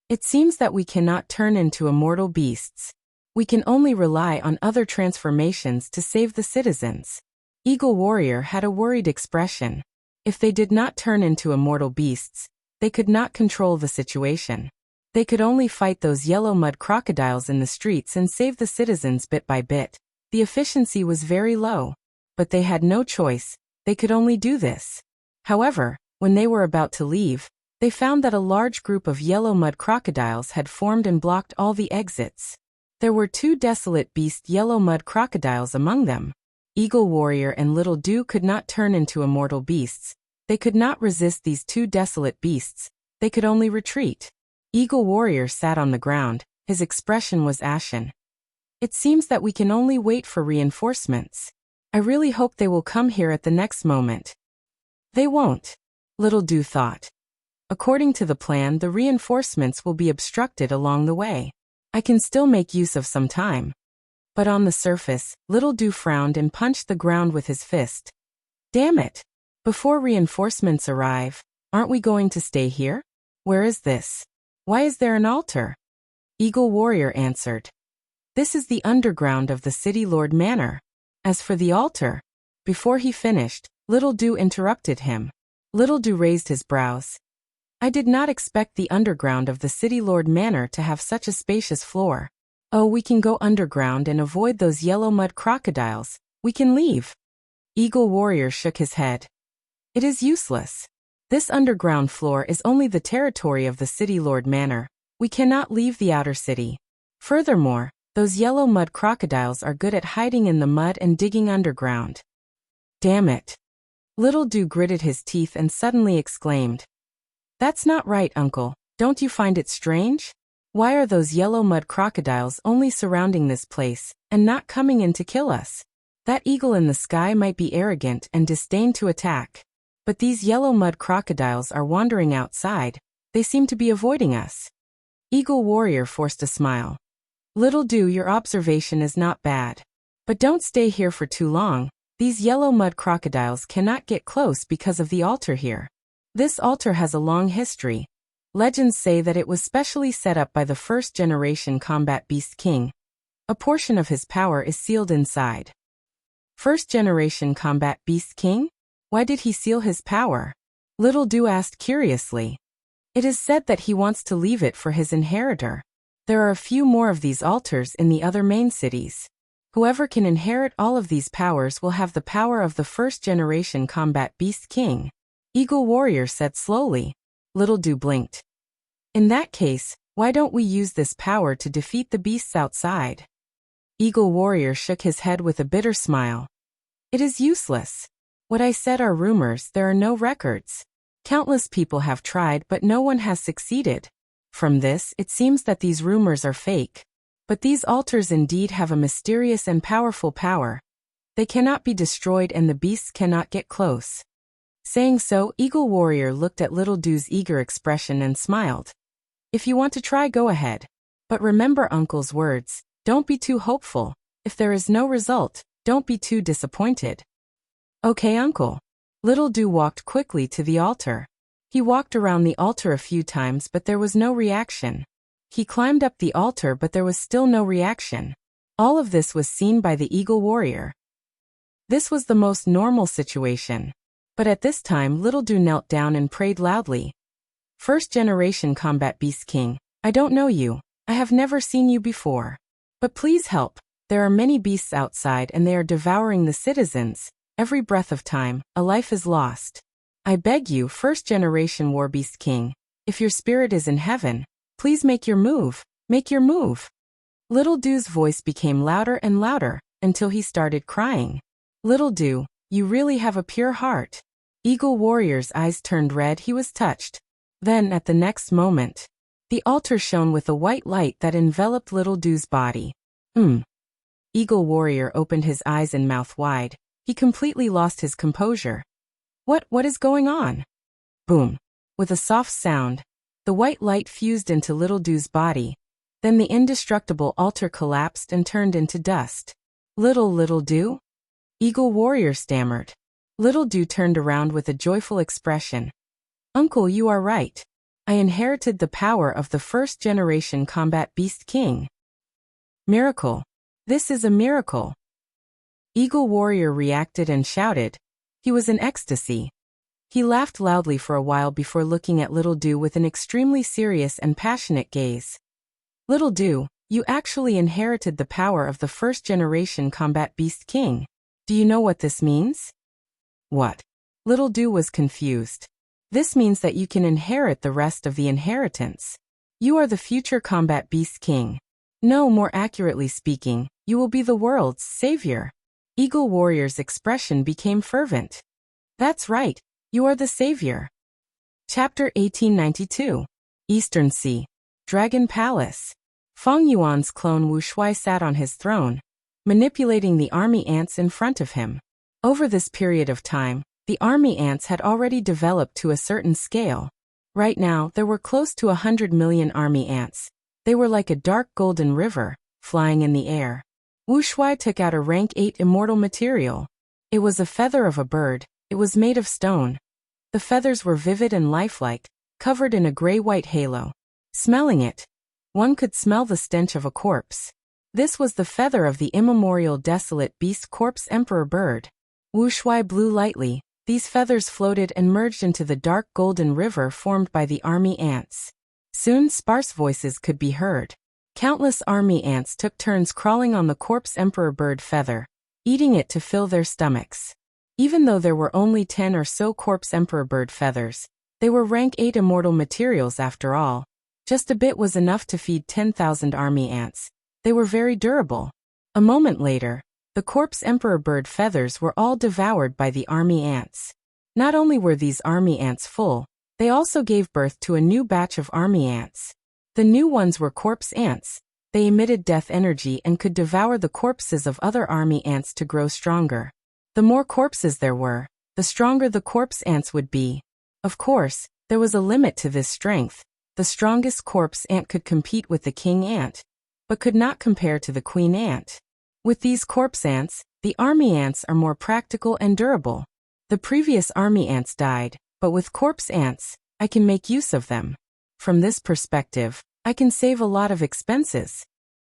It seems that we cannot turn into immortal beasts. We can only rely on other transformations to save the citizens. Eagle Warrior had a worried expression. If they did not turn into immortal beasts, they could not control the situation. They could only fight those yellow mud crocodiles in the streets and save the citizens bit by bit. The efficiency was very low. But they had no choice. They could only do this. However, when they were about to leave, they found that a large group of yellow mud crocodiles had formed and blocked all the exits. There were 2 desolate beast yellow mud crocodiles among them. Eagle Warrior and Little Do could not turn into immortal beasts. They could not resist these 2 desolate beasts. They could only retreat. Eagle Warrior sat on the ground. His expression was ashen. It seems that we can only wait for reinforcements. I really hope they will come here at the next moment. They won't, Little Do thought. According to the plan, the reinforcements will be obstructed along the way. I can still make use of some time. But on the surface, Little Do frowned and punched the ground with his fist. Damn it! Before reinforcements arrive, aren't we going to stay here? Where is this? Why is there an altar? Eagle Warrior answered. This is the underground of the City Lord Manor. As for the altar, before he finished, Little Do interrupted him. Little Do raised his brows. I did not expect the underground of the City Lord Manor to have such a spacious floor. Oh, we can go underground and avoid those yellow mud crocodiles. We can leave. Eagle Warrior shook his head. It is useless. This underground floor is only the territory of the City Lord Manor. We cannot leave the outer city. Furthermore, those yellow mud crocodiles are good at hiding in the mud and digging underground. Damn it. Little Do gritted his teeth and suddenly exclaimed. That's not right, Uncle. Don't you find it strange? Why are those yellow mud crocodiles only surrounding this place, and not coming in to kill us? That eagle in the sky might be arrogant and disdain to attack. But these yellow mud crocodiles are wandering outside. They seem to be avoiding us. Eagle Warrior forced a smile. Little Do, your observation is not bad. But don't stay here for too long. These yellow mud crocodiles cannot get close because of the altar here. This altar has a long history. Legends say that it was specially set up by the first-generation combat beast king. A portion of his power is sealed inside. First-generation combat beast king? Why did he seal his power? Little Do asked curiously. It is said that he wants to leave it for his inheritor. There are a few more of these altars in the other main cities. Whoever can inherit all of these powers will have the power of the first-generation combat beast king. Eagle Warrior said slowly. Little Do blinked. In that case, why don't we use this power to defeat the beasts outside? Eagle Warrior shook his head with a bitter smile. It is useless. What I said are rumors, there are no records. Countless people have tried but no one has succeeded. From this, it seems that these rumors are fake. But these altars indeed have a mysterious and powerful power. They cannot be destroyed and the beasts cannot get close. Saying so, Eagle Warrior looked at Little Do's eager expression and smiled. If you want to try, go ahead. But remember Uncle's words, don't be too hopeful. If there is no result, don't be too disappointed. Okay, Uncle. Little Do walked quickly to the altar. He walked around the altar a few times but there was no reaction. He climbed up the altar but there was still no reaction. All of this was seen by the Eagle Warrior. This was the most normal situation. But at this time Little Do knelt down and prayed loudly. First-generation combat beast king, I don't know you. I have never seen you before. But please help. There are many beasts outside and they are devouring the citizens. Every breath of time, a life is lost. I beg you, first-generation warbeast king, if your spirit is in heaven, please make your move. Make your move. Little Do's voice became louder and louder, until he started crying. Little Do, you really have a pure heart. Eagle Warrior's eyes turned red. He was touched. Then, at the next moment, the altar shone with a white light that enveloped Little Do's body. Eagle Warrior opened his eyes and mouth wide. He completely lost his composure. What is going on? Boom. With a soft sound, the white light fused into Little Doo's body. Then the indestructible altar collapsed and turned into dust. Little Doo? Eagle Warrior stammered. Little Doo turned around with a joyful expression. Uncle, you are right. I inherited the power of the first-generation combat beast king. Miracle. This is a miracle. Eagle Warrior reacted and shouted. He was in ecstasy. He laughed loudly for a while before looking at Little Doo with an extremely serious and passionate gaze. Little Doo, you actually inherited the power of the first-generation combat beast king. Do you know what this means? What? Little Doo was confused. This means that you can inherit the rest of the inheritance. You are the future combat beast king. No, more accurately speaking, you will be the world's savior. Eagle Warrior's expression became fervent. That's right, you are the savior. Chapter 1892. Eastern Sea. Dragon Palace. Feng Yuan's clone Wu Shuai sat on his throne, manipulating the army ants in front of him. Over this period of time, the army ants had already developed to a certain scale. Right now, there were close to 100 million army ants. They were like a dark golden river, flying in the air. Wu Shuai took out a rank 8 immortal material. It was a feather of a bird. It was made of stone. The feathers were vivid and lifelike, covered in a gray-white halo. Smelling it, one could smell the stench of a corpse. This was the feather of the immemorial desolate beast corpse emperor bird. Wu Shuai blew lightly. These feathers floated and merged into the dark golden river formed by the army ants. Soon sparse voices could be heard. Countless army ants took turns crawling on the corpse emperor bird feather, eating it to fill their stomachs. Even though there were only 10 or so corpse emperor bird feathers, they were rank 8 immortal materials after all. Just a bit was enough to feed 10,000 army ants. They were very durable. A moment later, the corpse emperor bird feathers were all devoured by the army ants. Not only were these army ants full, they also gave birth to a new batch of army ants. The new ones were corpse ants. They emitted death energy and could devour the corpses of other army ants to grow stronger. The more corpses there were, the stronger the corpse ants would be. Of course, there was a limit to this strength. The strongest corpse ant could compete with the king ant, but could not compare to the queen ant. With these corpse ants, the army ants are more practical and durable. The previous army ants died, but with corpse ants, I can make use of them. From this perspective, I can save a lot of expenses.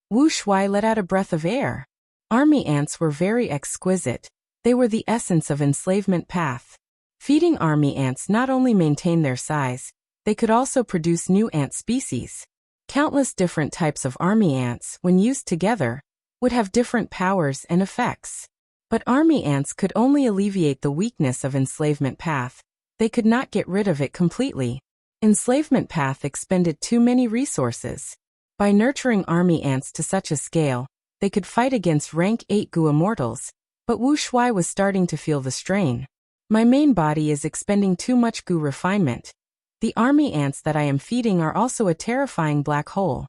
Wu Shuai let out a breath of air. Army ants were very exquisite. They were the essence of enslavement path. Feeding army ants not only maintained their size, they could also produce new ant species. Countless different types of army ants, when used together, would have different powers and effects. But army ants could only alleviate the weakness of enslavement path. They could not get rid of it completely. Enslavement path expended too many resources. By nurturing army ants to such a scale, they could fight against rank 8 Gu immortals, but Wu Shuai was starting to feel the strain. My main body is expending too much Gu refinement. The army ants that I am feeding are also a terrifying black hole.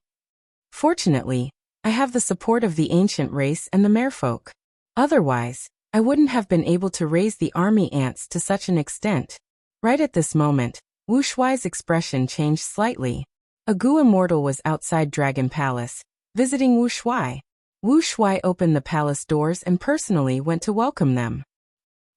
Fortunately, I have the support of the ancient race and the merfolk. Otherwise, I wouldn't have been able to raise the army ants to such an extent. Right at this moment, Wu Shuai's expression changed slightly. A Gu immortal was outside Dragon Palace, visiting Wu Shuai. Wu Shuai opened the palace doors and personally went to welcome them.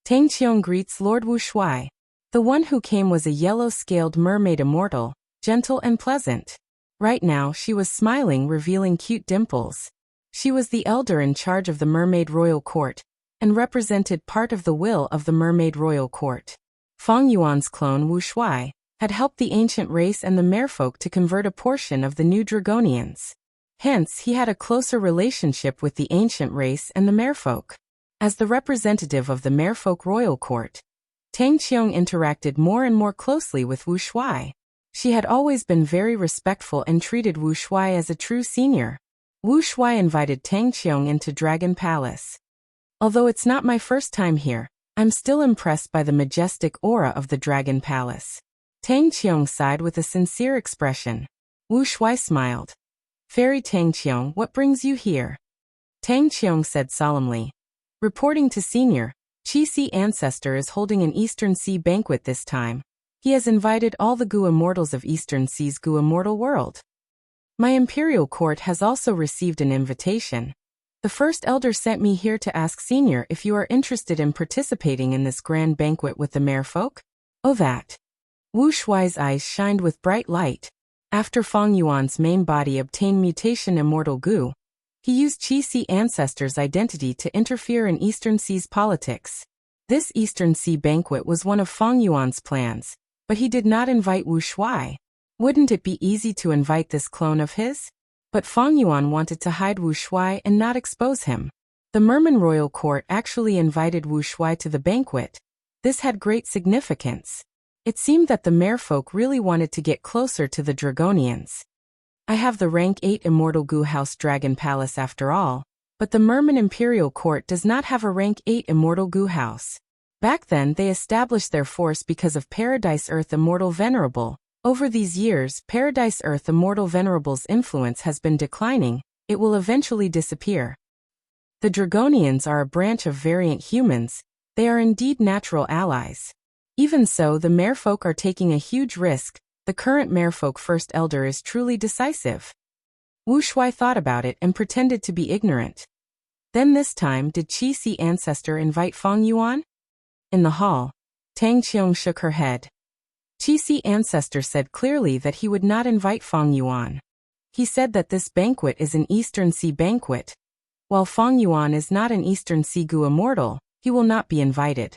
Tang Qiong greets Lord Wu Shuai. The one who came was a yellow-scaled mermaid immortal, gentle and pleasant. Right now she was smiling, revealing cute dimples. She was the elder in charge of the Mermaid Royal Court, and represented part of the will of the Mermaid Royal Court. Feng Yuan's clone Wu Shuai had helped the ancient race and the merfolk to convert a portion of the new Dragonians. Hence, he had a closer relationship with the ancient race and the merfolk. As the representative of the Merfolk Royal Court, Tang Qiong interacted more and more closely with Wu Shuai. She had always been very respectful and treated Wu Shuai as a true senior. Wu Shuai invited Tang Qiong into Dragon Palace. Although it's not my first time here, I'm still impressed by the majestic aura of the Dragon Palace. Tang Qiong sighed with a sincere expression. Wu Shuai smiled. Fairy Tang Qiong, what brings you here? Tang Qiong said solemnly. Reporting to Senior, Qi ancestor is holding an Eastern Sea banquet this time. He has invited all the Gu immortals of Eastern Sea's Gu immortal world. My imperial court has also received an invitation. The first elder sent me here to ask Senior if you are interested in participating in this grand banquet with the merfolk. Oh that. Wu Shuai's eyes shined with bright light. After Fang Yuan's main body obtained mutation immortal Gu, he used Qi ancestor's identity to interfere in Eastern Sea's politics. This Eastern Sea banquet was one of Fang Yuan's plans, but he did not invite Wu Shuai. Wouldn't it be easy to invite this clone of his? But Fang Yuan wanted to hide Wu Shuai and not expose him. The Merman royal court actually invited Wu Shuai to the banquet. This had great significance. It seemed that the merfolk really wanted to get closer to the Dragonians. I have the rank 8 immortal Gu House Dragon Palace after all, but the Merman Imperial Court does not have a rank 8 immortal Gu House. Back then they established their force because of Paradise Earth Immortal Venerable. Over these years, Paradise Earth Immortal Venerable's influence has been declining. It will eventually disappear. The Dragonians are a branch of variant humans. They are indeed natural allies. Even so, the merfolk are taking a huge risk. The current merfolk first elder is truly decisive. Wu Shuai thought about it and pretended to be ignorant. Then this time, did Qi ancestor invite Fang Yuan? In the hall, Tang Qiong shook her head. Qi ancestor said clearly that he would not invite Fang Yuan. He said that this banquet is an Eastern Sea banquet. While Fang Yuan is not an Eastern Sea Gu immortal, he will not be invited.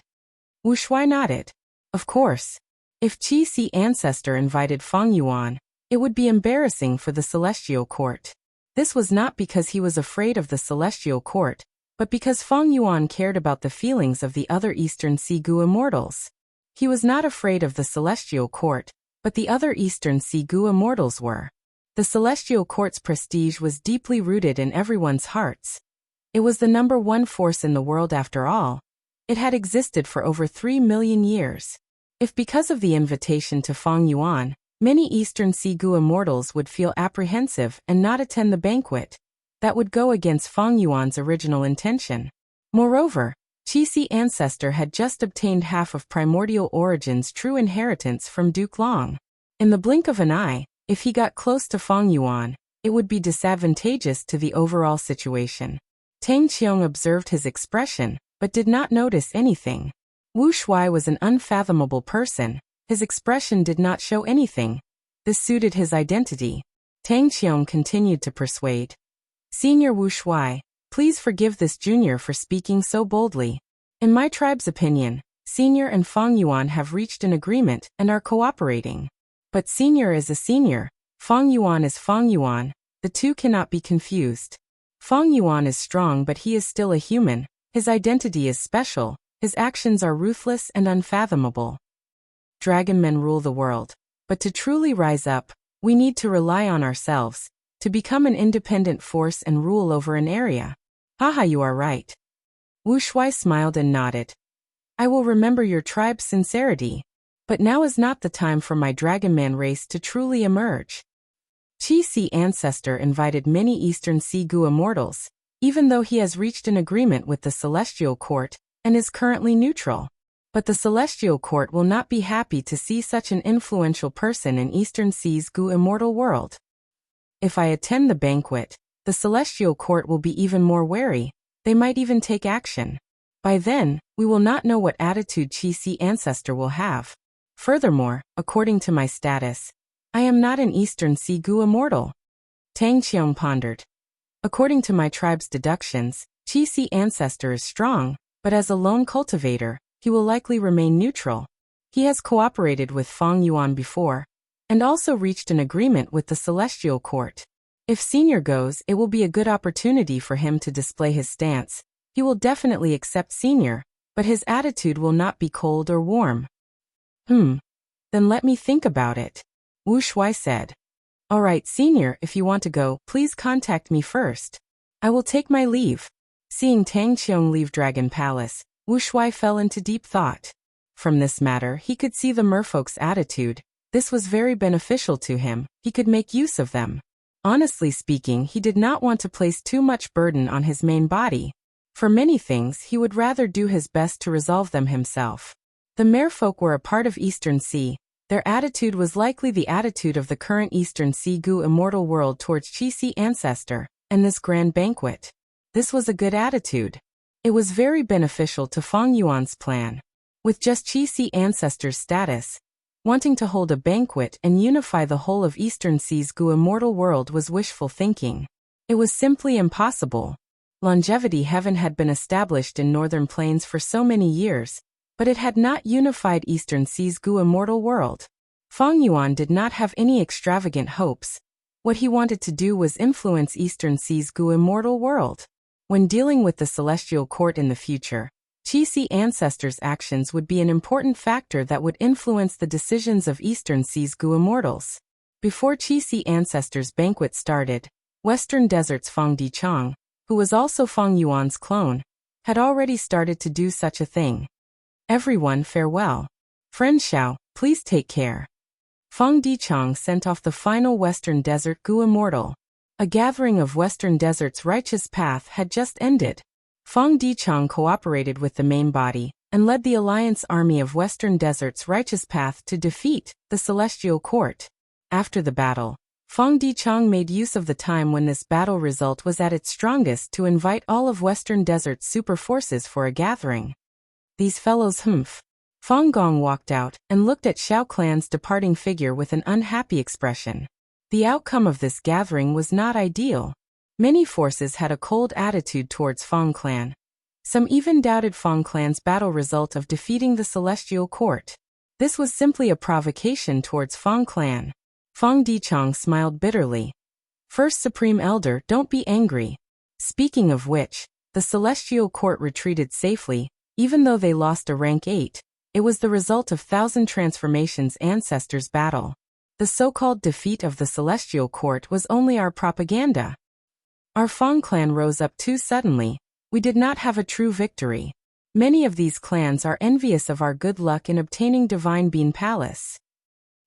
Wu Shuai nodded. Of course. If Qi ancestor invited Fang Yuan, it would be embarrassing for the Celestial Court. This was not because he was afraid of the Celestial Court, but because Fang Yuan cared about the feelings of the other Eastern Sea Gu immortals. He was not afraid of the Celestial Court, but the other Eastern Sea Gu immortals were. The Celestial Court's prestige was deeply rooted in everyone's hearts. It was the #1 force in the world after all. It had existed for over 3 million years. If because of the invitation to Fang Yuan, many Eastern Sea Gu immortals would feel apprehensive and not attend the banquet, that would go against Fang Yuan's original intention. Moreover, Qi ancestor had just obtained half of Primordial Origin's true inheritance from Duke Long. In the blink of an eye, if he got close to Fang Yuan, it would be disadvantageous to the overall situation. Tang Qiong observed his expression, but did not notice anything. Wu Shuai was an unfathomable person. His expression did not show anything. This suited his identity. Tang Qiong continued to persuade. Senior Wu Shuai, please forgive this junior for speaking so boldly. In my tribe's opinion, Senior and Fang Yuan have reached an agreement and are cooperating. But Senior is a senior. Fang Yuan is Fang Yuan. The two cannot be confused. Fang Yuan is strong, but he is still a human. His identity is special. His actions are ruthless and unfathomable. Dragon men rule the world. But to truly rise up, we need to rely on ourselves, to become an independent force and rule over an area. Haha, you are right. Wu Shuai smiled and nodded. I will remember your tribe's sincerity. But now is not the time for my Dragon Man race to truly emerge. Qi ancestor invited many Eastern Sea Gu immortals, even though he has reached an agreement with the Celestial Court, and is currently neutral. But the Celestial Court will not be happy to see such an influential person in Eastern Sea's Gu immortal world. If I attend the banquet, the Celestial Court will be even more wary. They might even take action. By then, we will not know what attitude Qi ancestor will have. Furthermore, according to my status, I am not an Eastern Sea Gu immortal. Tang Qiong pondered. According to my tribe's deductions, Qi ancestor is strong, but as a lone cultivator, he will likely remain neutral. He has cooperated with Fang Yuan before, and also reached an agreement with the Celestial Court. If Senior goes, it will be a good opportunity for him to display his stance. He will definitely accept Senior, but his attitude will not be cold or warm. Then let me think about it. Wu Shuai said. All right, Senior, if you want to go, please contact me first. I will take my leave. Seeing Tang Qiong leave Dragon Palace, Wu Shuai fell into deep thought. From this matter, he could see the merfolk's attitude. This was very beneficial to him. He could make use of them. Honestly speaking, he did not want to place too much burden on his main body. For many things he would rather do his best to resolve them himself. The merfolk were a part of Eastern Sea. Their attitude was likely the attitude of the current Eastern Sea Gu immortal world towards Qi ancestor, and this grand banquet. This was a good attitude. It was very beneficial to Feng Yuan's plan. With just Qi ancestor's status, wanting to hold a banquet and unify the whole of Eastern Sea's Gu immortal world was wishful thinking. It was simply impossible. Longevity heaven had been established in northern plains for so many years, but it had not unified Eastern Sea's Gu immortal world. Feng Yuan did not have any extravagant hopes. What he wanted to do was influence Eastern Sea's Gu immortal world. When dealing with the celestial court in the future, Qi ancestors' actions would be an important factor that would influence the decisions of Eastern Sea's Gu immortals. Before Qi ancestors' banquet started, Western Desert's Feng Dichang, who was also Feng Yuan's clone, had already started to do such a thing. Everyone farewell. Friend Xiao, please take care. Feng Dichang sent off the final Western Desert Gu immortal. A gathering of Western Desert's righteous path had just ended. Feng Dichang cooperated with the main body and led the alliance army of Western Desert's righteous path to defeat the Celestial Court. After the battle, Feng Dichang made use of the time when this battle result was at its strongest to invite all of Western Desert's super forces for a gathering. These fellows humph. Feng Gong walked out and looked at Xiao Clan's departing figure with an unhappy expression. The outcome of this gathering was not ideal. Many forces had a cold attitude towards Feng Clan. Some even doubted Feng Clan's battle result of defeating the Celestial Court. This was simply a provocation towards Feng Clan. Feng Dichang smiled bitterly. First Supreme Elder, don't be angry. Speaking of which, the Celestial Court retreated safely, even though they lost a rank 8. It was the result of Thousand Transformations Ancestors' battle. The so-called defeat of the Celestial Court was only our propaganda. Our Feng clan rose up too suddenly. We did not have a true victory. Many of these clans are envious of our good luck in obtaining Divine Bean Palace.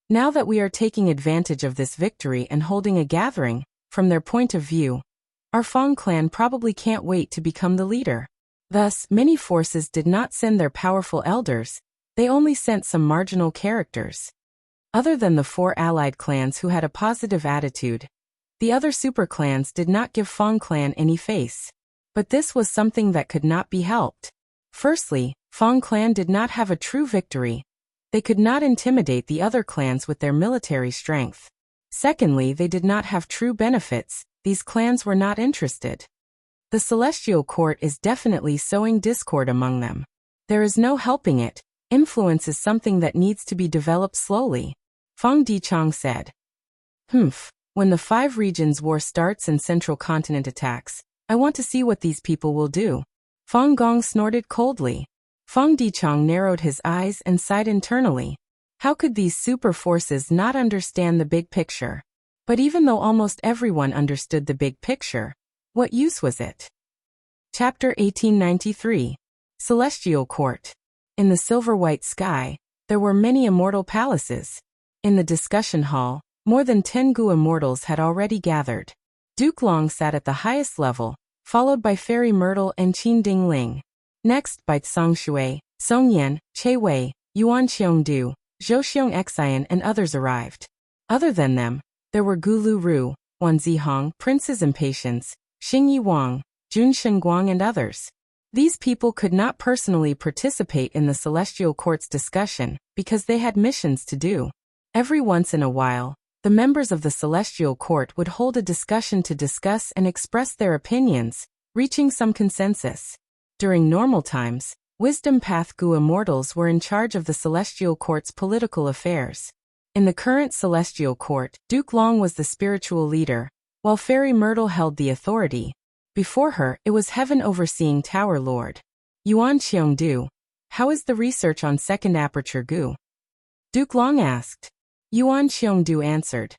Now that we are taking advantage of this victory and holding a gathering, from their point of view, our Feng clan probably can't wait to become the leader. Thus, many forces did not send their powerful elders, they only sent some marginal characters. Other than the 4 allied clans who had a positive attitude, the other super clans did not give Feng clan any face. But this was something that could not be helped. Firstly, Feng clan did not have a true victory. They could not intimidate the other clans with their military strength. Secondly, they did not have true benefits. These clans were not interested. The Celestial Court is definitely sowing discord among them. There is no helping it. Influence is something that needs to be developed slowly. Feng Dichang said. When the 5 regions war starts and central continent attacks, I want to see what these people will do. Feng Gong snorted coldly. Feng Dichang narrowed his eyes and sighed internally. How could these super forces not understand the big picture? But even though almost everyone understood the big picture, what use was it? Chapter 1893. Celestial Court. In the silver-white sky, there were many immortal palaces. In the discussion hall, more than 10 Gu immortals had already gathered. Duke Long sat at the highest level, followed by Fairy Myrtle and Qin Dingling. Next by Tsang Shui, Song Yan, Che Wei, Yuan Qiongdu, Zhou Xiong Xian and others arrived. Other than them, there were Gu Lu Ru, Wan Zihong, Prince's Impatience, Xing Yi Wang, Jun Shenguang and others. These people could not personally participate in the Celestial Court's discussion because they had missions to do. Every once in a while, the members of the Celestial Court would hold a discussion to discuss and express their opinions, reaching some consensus. During normal times, Wisdom Path Gu immortals were in charge of the Celestial Court's political affairs. In the current Celestial Court, Duke Long was the spiritual leader, while Fairy Myrtle held the authority. Before her, it was Heaven overseeing Tower Lord. Yuan Qiongdu, how is the research on Second Aperture Gu? Duke Long asked. Yuan Qiongdu answered.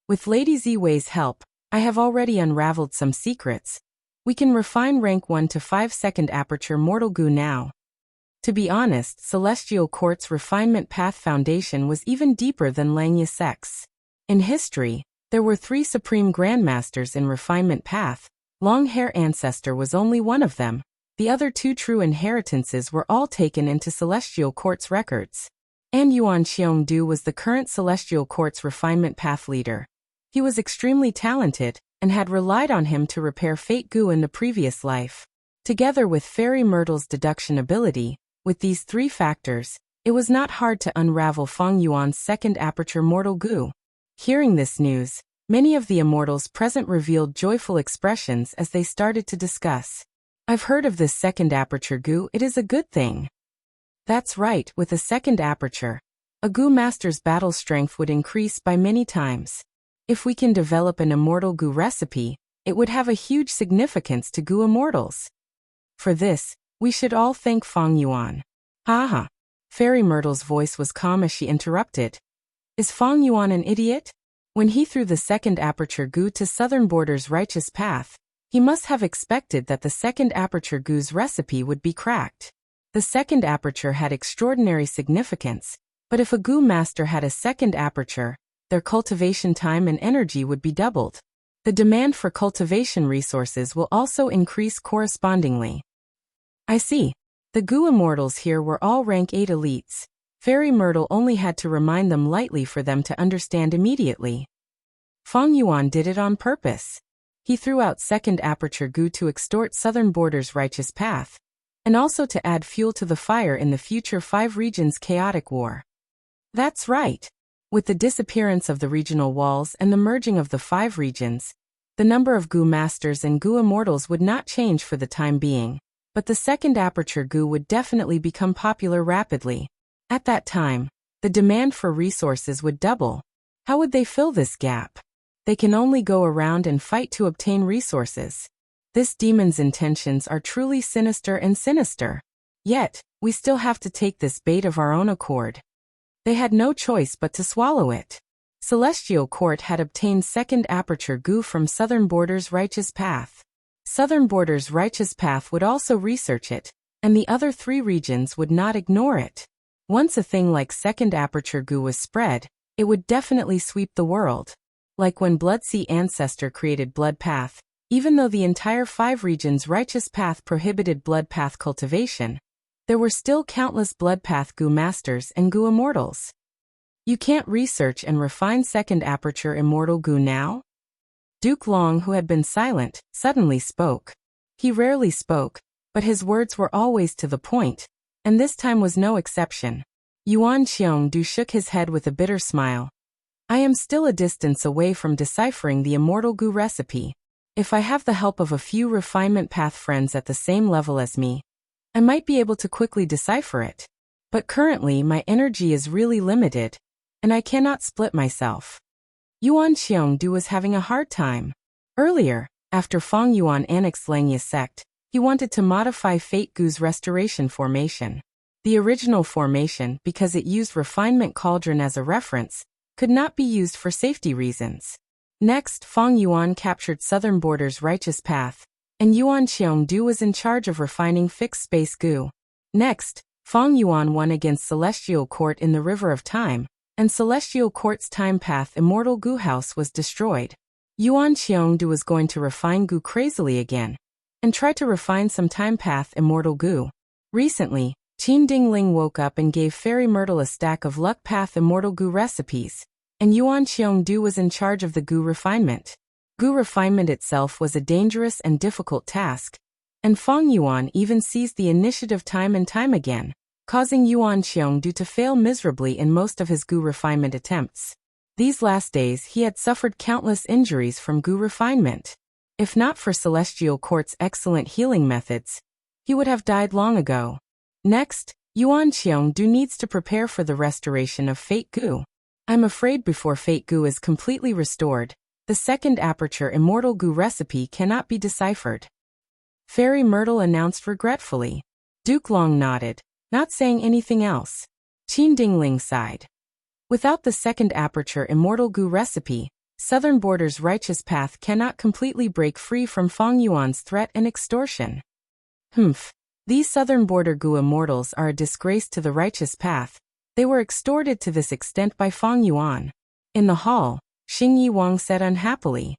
With Lady Ziwei's help, I have already unraveled some secrets. We can refine rank 1 to 5 Second Aperture Mortal Gu now. To be honest, Celestial Court's refinement path foundation was even deeper than Langya Sek's. In history, there were 3 supreme grandmasters in refinement path. Long Hair Ancestor was only one of them. The other two true inheritances were all taken into Celestial Court's records. And Yuan Xiongdu was the current Celestial Court's refinement path leader. He was extremely talented, and had relied on him to repair Fate Gu in the previous life. Together with Fairy Myrtle's deduction ability, with these three factors, it was not hard to unravel Feng Yuan's second aperture mortal Gu. Hearing this news, many of the immortals present revealed joyful expressions as they started to discuss. I've heard of this second aperture Gu, it is a good thing. That's right, with a second aperture, a Gu master's battle strength would increase by many times. If we can develop an immortal Gu recipe, it would have a huge significance to Gu immortals. For this, we should all thank Feng Yuan. Haha. Fairy Myrtle's voice was calm as she interrupted. Is Feng Yuan an idiot? When he threw the second aperture Gu to Southern Border's righteous path, he must have expected that the second aperture Gu's recipe would be cracked. The second aperture had extraordinary significance, but if a Gu master had a second aperture, their cultivation time and energy would be doubled. The demand for cultivation resources will also increase correspondingly. I see. The Gu immortals here were all rank 8 elites. Fairy Myrtle only had to remind them lightly for them to understand immediately. Feng Yuan did it on purpose. He threw out second aperture Gu to extort Southern Border's righteous path, and also to add fuel to the fire in the future 5 regions' chaotic war. That's right. With the disappearance of the regional walls and the merging of the 5 regions, the number of Gu masters and Gu immortals would not change for the time being, but the second aperture Gu would definitely become popular rapidly. At that time, the demand for resources would double. How would they fill this gap? They can only go around and fight to obtain resources. This demon's intentions are truly sinister and sinister. Yet, we still have to take this bait of our own accord. They had no choice but to swallow it. Celestial Court had obtained second aperture Gu from Southern Border's righteous path. Southern Border's righteous path would also research it, and the other 3 regions would not ignore it. Once a thing like second aperture Gu was spread, it would definitely sweep the world. Like when Bloodsea Ancestor created Blood Path, even though the entire 5 regions' righteous path prohibited blood path cultivation, there were still countless blood path Gu masters and Gu immortals. You can't research and refine second aperture immortal Gu now? Duke Long, who had been silent, suddenly spoke. He rarely spoke, but his words were always to the point, and this time was no exception. Yuan Xiongdu shook his head with a bitter smile. I am still a distance away from deciphering the immortal Gu recipe. If I have the help of a few refinement path friends at the same level as me, I might be able to quickly decipher it. But currently my energy is really limited, and I cannot split myself. Yuan Xiongdu was having a hard time. Earlier, after Feng Yuan annexed Langya's sect, he wanted to modify Fate Gu's restoration formation. The original formation, because it used Refinement Cauldron as a reference, could not be used for safety reasons. Next, Feng Yuan captured Southern Border's righteous path, and Yuan Xiongdu was in charge of refining Fixed Space Gu. Next, Feng Yuan won against Celestial Court in the River of Time, and Celestial Court's time path Immortal Gu House was destroyed. Yuan Xiongdu was going to refine Gu crazily again, and try to refine some time path Immortal Gu. Recently, Qin Dingling woke up and gave Fairy Myrtle a stack of Luck Path Immortal Gu recipes, and Yuan Xiongdu was in charge of the Gu refinement. Gu refinement itself was a dangerous and difficult task, and Feng Yuan even seized the initiative time and time again, causing Yuan Xiongdu to fail miserably in most of his Gu refinement attempts. These last days he had suffered countless injuries from Gu refinement. If not for Celestial Court's excellent healing methods, he would have died long ago. Next, Yuan Xiongdu needs to prepare for the restoration of Fate Gu. I'm afraid before Fate Gu is completely restored, the second aperture Immortal Gu recipe cannot be deciphered. Fairy Myrtle announced regretfully. Duke Long nodded, not saying anything else. Qin Dingling sighed. Without the second aperture Immortal Gu recipe, Southern Border's righteous path cannot completely break free from Feng Yuan's threat and extortion. These Southern Border Gu immortals are a disgrace to the righteous path. They were extorted to this extent by Feng Yuan. In the hall, Xingyi Wang said unhappily.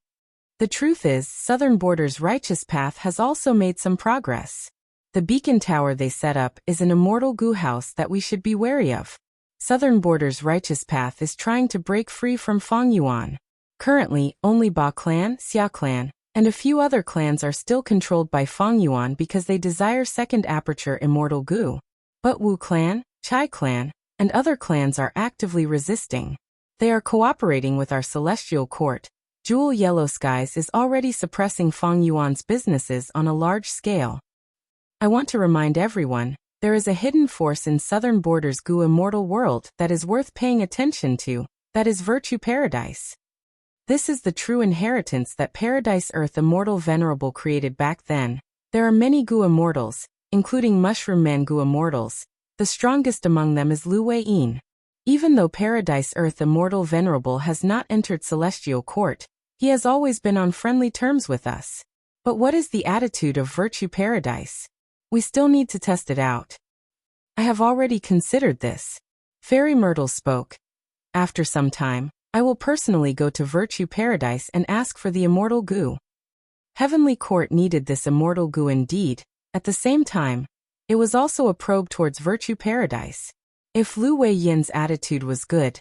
The truth is, Southern Border's righteous path has also made some progress. The beacon tower they set up is an immortal goo house that we should be wary of. Southern Border's righteous path is trying to break free from Fengyuan. Currently, only Ba clan, Xia clan, and a few other clans are still controlled by Fengyuan because they desire second aperture immortal goo. But Wu clan, Chai clan, and other clans are actively resisting. They are cooperating with our celestial court. Jewel Yellow Skies is already suppressing Fengyuan's businesses on a large scale. I want to remind everyone, there is a hidden force in Southern Border's goo immortal world that is worth paying attention to, that is Virtue Paradise. This is the true inheritance that Paradise Earth Immortal Venerable created back then. There are many goo immortals, including Mushroom Man goo immortals. The strongest among them is Lu Wei-yin. Even though Paradise Earth Immortal Venerable has not entered Celestial Court, he has always been on friendly terms with us. But what is the attitude of Virtue Paradise? We still need to test it out. I have already considered this. Fairy Myrtle spoke. After some time, I will personally go to Virtue Paradise and ask for the immortal goo. Heavenly Court needed this immortal goo indeed. At the same time, it was also a probe towards Virtue Paradise. If Lu Wei-yin's attitude was good,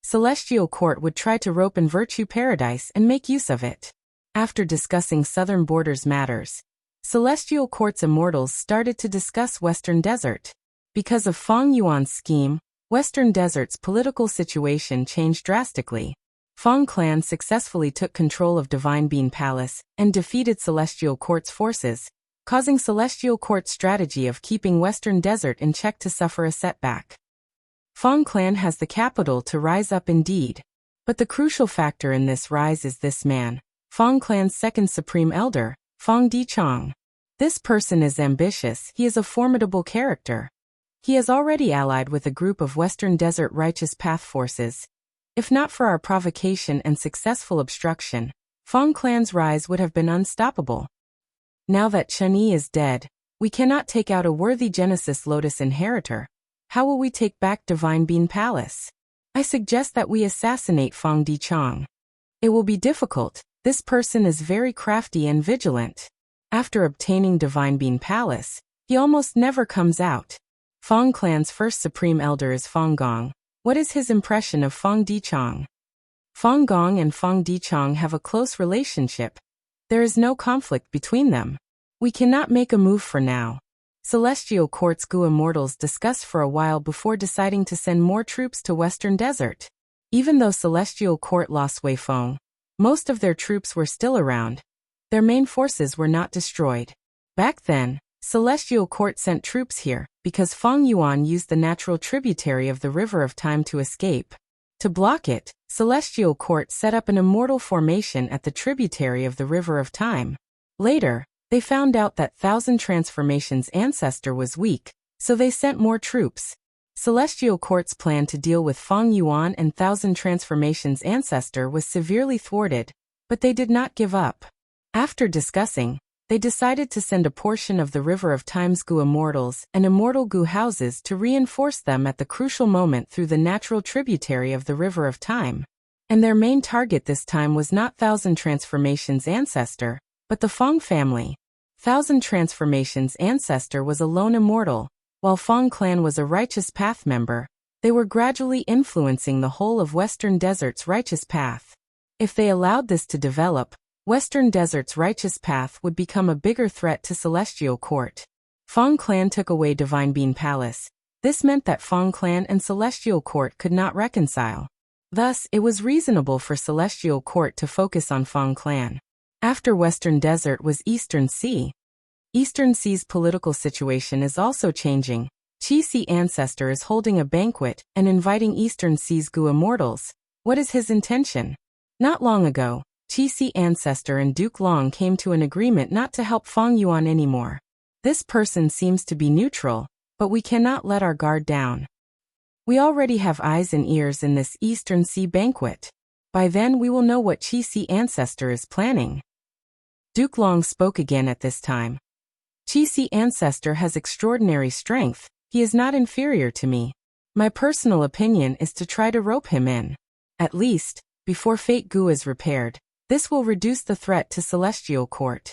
Celestial Court would try to rope in Virtue Paradise and make use of it. After discussing Southern Border's matters, Celestial Court's immortals started to discuss Western Desert. Because of Fengyuan's scheme, Western Desert's political situation changed drastically. Feng clan successfully took control of Divine Bean Palace and defeated Celestial Court's forces, causing Celestial Court's strategy of keeping Western Desert in check to suffer a setback. Feng clan has the capital to rise up indeed. But the crucial factor in this rise is this man, Feng clan's second supreme elder, Feng Dichong. This person is ambitious. He is a formidable character. He has already allied with a group of Western Desert Righteous Path forces. If not for our provocation and successful obstruction, Feng clan's rise would have been unstoppable. Now that Chen Yi is dead, we cannot take out a worthy Genesis Lotus inheritor. How will we take back Divine Bean Palace? I suggest that we assassinate Feng Dichong. It will be difficult. This person is very crafty and vigilant. After obtaining Divine Bean Palace, he almost never comes out. Feng clan's first supreme elder is Feng Gong. What is his impression of Feng Dichong? Feng Gong and Feng Dichong have a close relationship. There is no conflict between them. We cannot make a move for now. Celestial Court's goo immortals discuss for a while before deciding to send more troops to Western Desert. Even though Celestial Court lost Wei Feng, most of their troops were still around. Their main forces were not destroyed. Back then, Celestial Court sent troops here because Fengyuan used the natural tributary of the River of Time to escape. To block it, Celestial Court set up an immortal formation at the tributary of the River of Time. Later, they found out that Thousand Transformations' ancestor was weak, so they sent more troops. Celestial Court's plan to deal with Fengyuan and Thousand Transformations' ancestor was severely thwarted, but they did not give up. After discussing, they decided to send a portion of the River of Time's goo immortals and immortal goo houses to reinforce them at the crucial moment through the natural tributary of the River of Time. And their main target this time was not Thousand Transformations' ancestor, but the Feng family. Thousand Transformations' ancestor was a lone immortal, while Feng clan was a Righteous Path member. They were gradually influencing the whole of Western Desert's Righteous Path. If they allowed this to develop, Western Desert's Righteous Path would become a bigger threat to Celestial Court. Feng clan took away Divine Bean Palace. This meant that Feng clan and Celestial Court could not reconcile. Thus, it was reasonable for Celestial Court to focus on Feng clan. After Western Desert was Eastern Sea. Eastern Sea's political situation is also changing. Qi Si ancestor is holding a banquet and inviting Eastern Sea's goo immortals. What is his intention? Not long ago, Qi Si ancestor and Duke Long came to an agreement not to help Fengyuan anymore. This person seems to be neutral, but we cannot let our guard down. We already have eyes and ears in this Eastern Sea banquet. By then we will know what Qi Si ancestor is planning. Duke Long spoke again at this time. Qi Si ancestor has extraordinary strength. He is not inferior to me. My personal opinion is to try to rope him in. At least, before Fate Goo is repaired. This will reduce the threat to Celestial Court.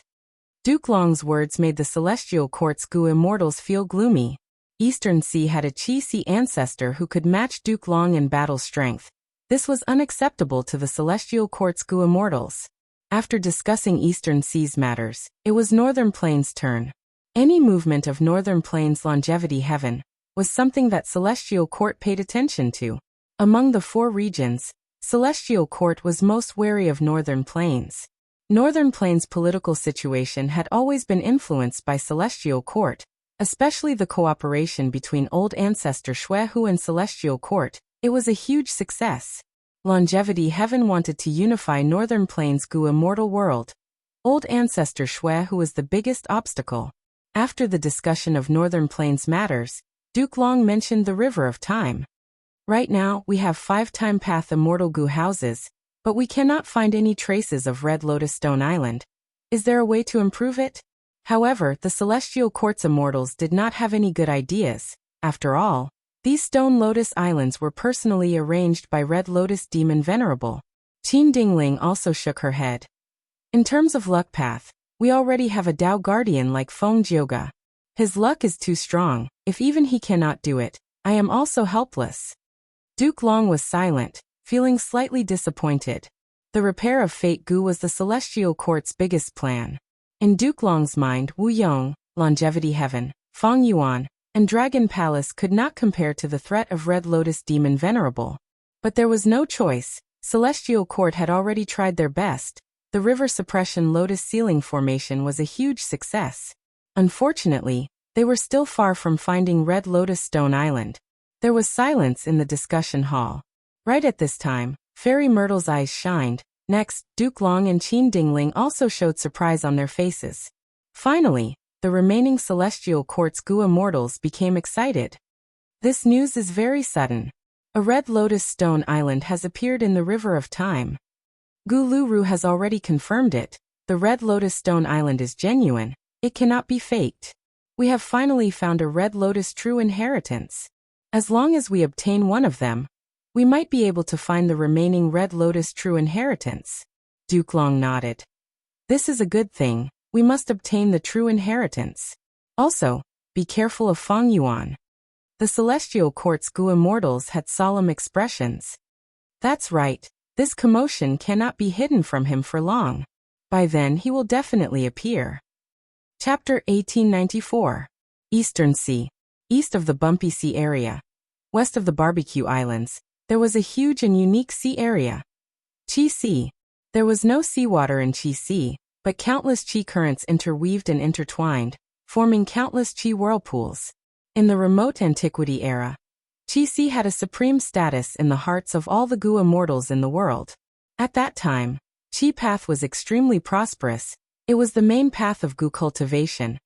Duke Long's words made the celestial court's Gu immortals feel gloomy. Eastern Sea had a Qi Si ancestor who could match Duke Long in battle strength. This was unacceptable to the celestial court's Gu immortals. After discussing Eastern Sea's matters, it was Northern Plains' turn. Any movement of Northern Plains' longevity heaven was something that Celestial Court paid attention to. Among the 4 regions, Celestial Court was most wary of Northern Plains. Northern Plains' political situation had always been influenced by Celestial Court, especially the cooperation between Old Ancestor Xuehu and Celestial Court. It was a huge success. Longevity Heaven wanted to unify Northern Plains' Gu immortal world. Old Ancestor Xuehu was the biggest obstacle. After the discussion of Northern Plains matters, Duke Long mentioned the River of Time. Right now, we have 5 Time Path immortal Gu houses, but we cannot find any traces of Red Lotus Stone Island. Is there a way to improve it? However, the Celestial Court's immortals did not have any good ideas. After all, these Stone Lotus Islands were personally arranged by Red Lotus Demon Venerable. Qin Dingling also shook her head. In terms of luck path, we already have a Tao Guardian like Feng Jioga. His luck is too strong. If even he cannot do it, I am also helpless. Duke Long was silent, feeling slightly disappointed. The repair of Fate Gu was the Celestial Court's biggest plan. In Duke Long's mind, Wu Yong, Longevity Heaven, Feng Yuan, and Dragon Palace could not compare to the threat of Red Lotus Demon Venerable. But there was no choice. Celestial Court had already tried their best. The River Suppression Lotus Ceiling Formation was a huge success. Unfortunately, they were still far from finding Red Lotus Stone Island. There was silence in the discussion hall. Right at this time, Fairy Myrtle's eyes shined. Next, Duke Long and Qin Dingling also showed surprise on their faces. Finally, the remaining Celestial Court's Gu immortals became excited. This news is very sudden. A Red Lotus Stone Island has appeared in the River of Time. Gu Luru has already confirmed it. The Red Lotus Stone Island is genuine. It cannot be faked. We have finally found a Red Lotus true inheritance. As long as we obtain one of them, we might be able to find the remaining Red Lotus true inheritance. Duke Long nodded. This is a good thing. We must obtain the true inheritance. Also, be careful of Feng Yuan. The Celestial Court's Gu immortals had solemn expressions. That's right. This commotion cannot be hidden from him for long. By then he will definitely appear. Chapter 1894. Eastern Sea. East of the Bumpy Sea area, west of the Barbecue Islands, there was a huge and unique sea area. Qi Sea. There was no seawater in Qi Sea, but countless Qi currents interweaved and intertwined, forming countless Qi whirlpools. In the remote antiquity era, Qi Sea had a supreme status in the hearts of all the Gu immortals in the world. At that time, Qi path was extremely prosperous. It was the main path of Gu cultivation.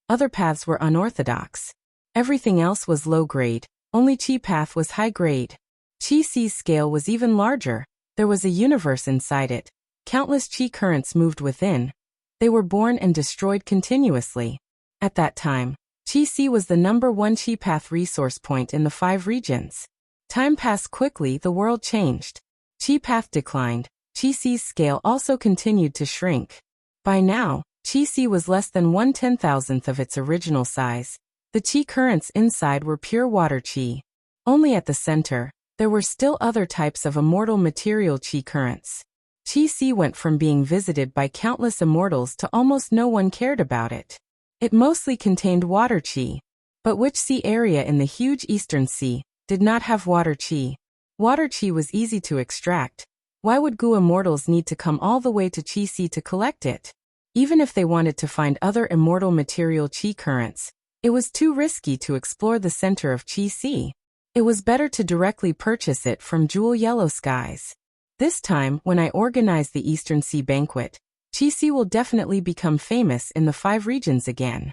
Other paths were unorthodox. Everything else was low-grade, only Qi path was high-grade. Qi Sea's scale was even larger. There was a universe inside it. Countless Qi currents moved within. They were born and destroyed continuously. At that time, Qi Sea was the #1 Qi path resource point in the 5 regions. Time passed quickly, the world changed. Qi path declined. Qi Sea's scale also continued to shrink. By now, Qi Sea was less than 1/10,000th of its original size. The Qi currents inside were pure water Qi. Only at the center, there were still other types of immortal material Qi currents. Qi Sea went from being visited by countless immortals to almost no one cared about it. It mostly contained water Qi. But which sea area in the huge Eastern Sea did not have water Qi? Water Qi was easy to extract. Why would Gu immortals need to come all the way to Qi Sea to collect it? Even if they wanted to find other immortal material Qi currents, it was too risky to explore the center of Qi Sea. It was better to directly purchase it from Jewel Yellow Skies. This time, when I organize the Eastern Sea banquet, Qi Sea will definitely become famous in the 5 regions again.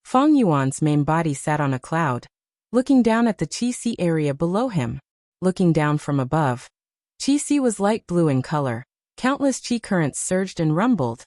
Feng Yuan's main body sat on a cloud, looking down at the Qi Sea area below him. Looking down from above, Qi Sea was light blue in color. Countless Qi currents surged and rumbled.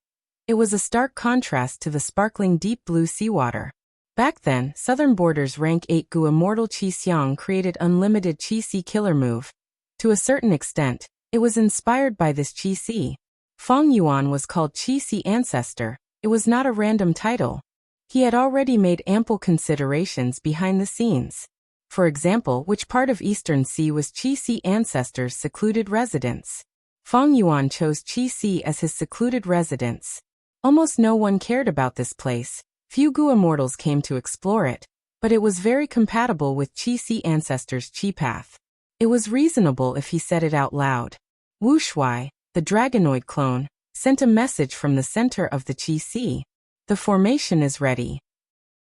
It was a stark contrast to the sparkling deep blue seawater. Back then, Southern Border's rank 8 Gu Immortal Qi Xiang created unlimited Qi Sea killer move. To a certain extent, it was inspired by this Qi Sea. Feng Yuan was called Qi Sea Ancestor. It was not a random title. He had already made ample considerations behind the scenes. For example, which part of Eastern Sea was Qi ancestors' secluded residence? Feng Yuan chose Qi as his secluded residence. Almost no one cared about this place. Few Gu immortals came to explore it, but it was very compatible with Qi ancestors' Qi path. It was reasonable if he said it out loud. Wu Shuai, the dragonoid clone, sent a message from the center of the Qi. The formation is ready.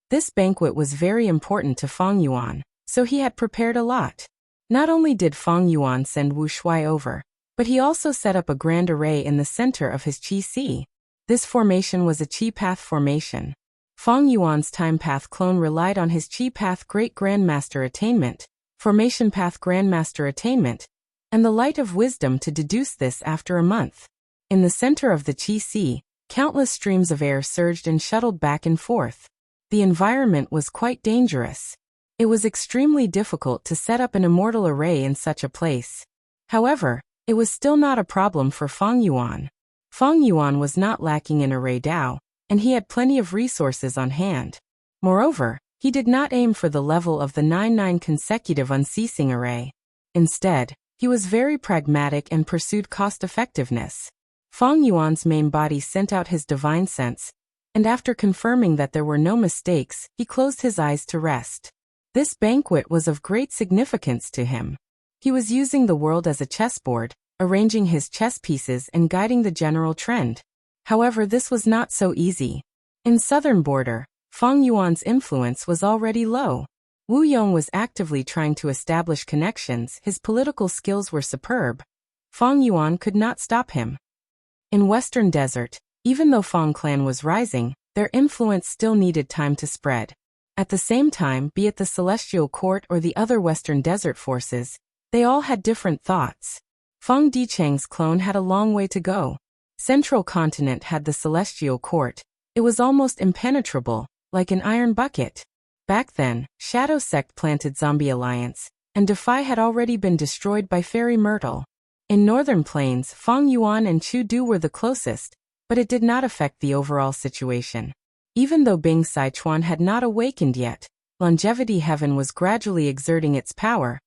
This banquet was very important to Feng Yuan, so he had prepared a lot. Not only did Feng Yuan send Wu Shuai over, but he also set up a grand array in the center of his Qi. This formation was a Qi path formation. Feng Yuan's time path clone relied on his Qi path Great Grandmaster attainment, formation path Grandmaster attainment, and the light of wisdom to deduce this after a month. In the center of the Qi, countless streams of air surged and shuttled back and forth. The environment was quite dangerous. It was extremely difficult to set up an immortal array in such a place. However, it was still not a problem for Feng Yuan. Feng Yuan was not lacking in array Dao, and he had plenty of resources on hand. Moreover, he did not aim for the level of the 9 consecutive unceasing array. Instead, he was very pragmatic and pursued cost-effectiveness. Feng Yuan's main body sent out his divine sense, and after confirming that there were no mistakes, he closed his eyes to rest. This banquet was of great significance to him. He was using the world as a chessboard, arranging his chess pieces and guiding the general trend. However, this was not so easy. In southern border, Feng Yuan's influence was already low. Wu Yong was actively trying to establish connections. His political skills were superb. Feng Yuan could not stop him. In Western Desert, even though Feng clan was rising, their influence still needed time to spread. At the same time, be it the Celestial Court or the other Western Desert forces, they all had different thoughts. Feng Dicheng's clone had a long way to go. Central Continent had the Celestial Court. It was almost impenetrable, like an iron bucket. Back then, Shadow Sect planted Zombie Alliance, and Defy had already been destroyed by Fairy Myrtle. In Northern Plains, Feng Yuan and Chu Du were the closest, but it did not affect the overall situation. Even though Bing Sichuan had not awakened yet, Longevity Heaven was gradually exerting its power.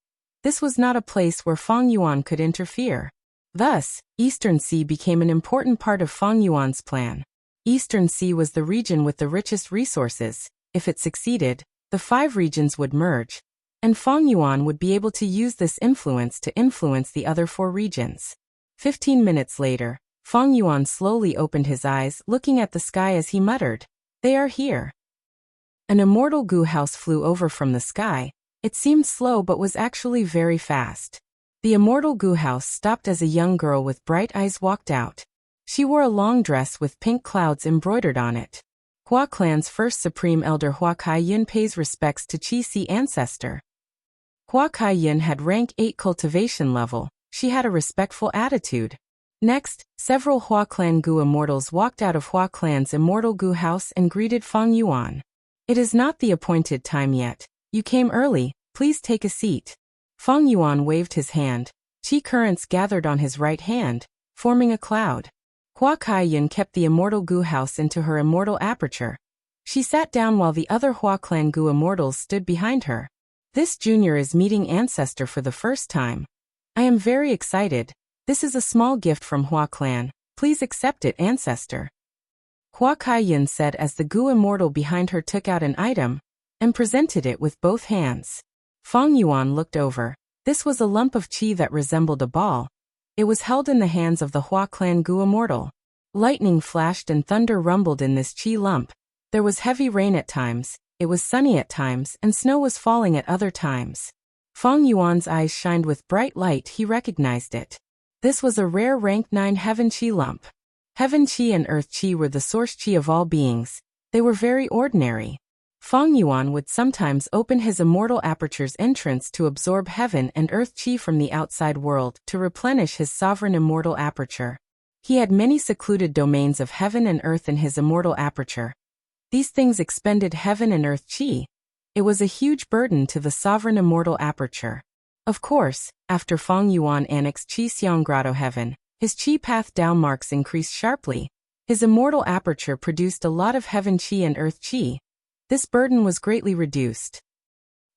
This was not a place where Feng Yuan could interfere. Thus, Eastern Sea became an important part of Feng Yuan's plan. Eastern Sea was the region with the richest resources. If it succeeded, the 5 regions would merge, and Feng Yuan would be able to use this influence to influence the other 4 regions. 15 minutes later, Feng Yuan slowly opened his eyes, looking at the sky as he muttered, "They are here." An immortal Gu house flew over from the sky. It seemed slow but was actually very fast. The immortal Gu house stopped as a young girl with bright eyes walked out. She wore a long dress with pink clouds embroidered on it. Hua clan's first supreme elder Hua Kai-yin pays respects to Qi ancestor. Hua Kai-yin had rank 8 cultivation level. She had a respectful attitude. Next, several Hua clan Gu immortals walked out of Hua clan's immortal Gu house and greeted Feng Yuan. "It is not the appointed time yet. You came early, please take a seat." Feng Yuan waved his hand. Qi currents gathered on his right hand, forming a cloud. Hua Kai-yin kept the immortal Gu house into her immortal aperture. She sat down while the other Hua clan Gu immortals stood behind her. "This junior is meeting ancestor for the first time. I am very excited. This is a small gift from Hua clan. Please accept it, ancestor." Hua Kai-yin said as the Gu immortal behind her took out an item and presented it with both hands. Feng Yuan looked over. This was a lump of qi that resembled a ball. It was held in the hands of the Hua clan Gu immortal. Lightning flashed and thunder rumbled in this qi lump. There was heavy rain at times, it was sunny at times, and snow was falling at other times. Feng Yuan's eyes shined with bright light. He recognized it. This was a rare rank 9 heaven qi lump. Heaven qi and earth qi were the source qi of all beings. They were very ordinary. Feng Yuan would sometimes open his immortal aperture's entrance to absorb heaven and earth qi from the outside world to replenish his sovereign immortal aperture. He had many secluded domains of heaven and earth in his immortal aperture. These things expended heaven and earth qi. It was a huge burden to the sovereign immortal aperture. Of course, after Feng Yuan annexed Qi Xiang Grotto Heaven, his qi path Dao marks increased sharply. His immortal aperture produced a lot of heaven chi and earth chi. This burden was greatly reduced.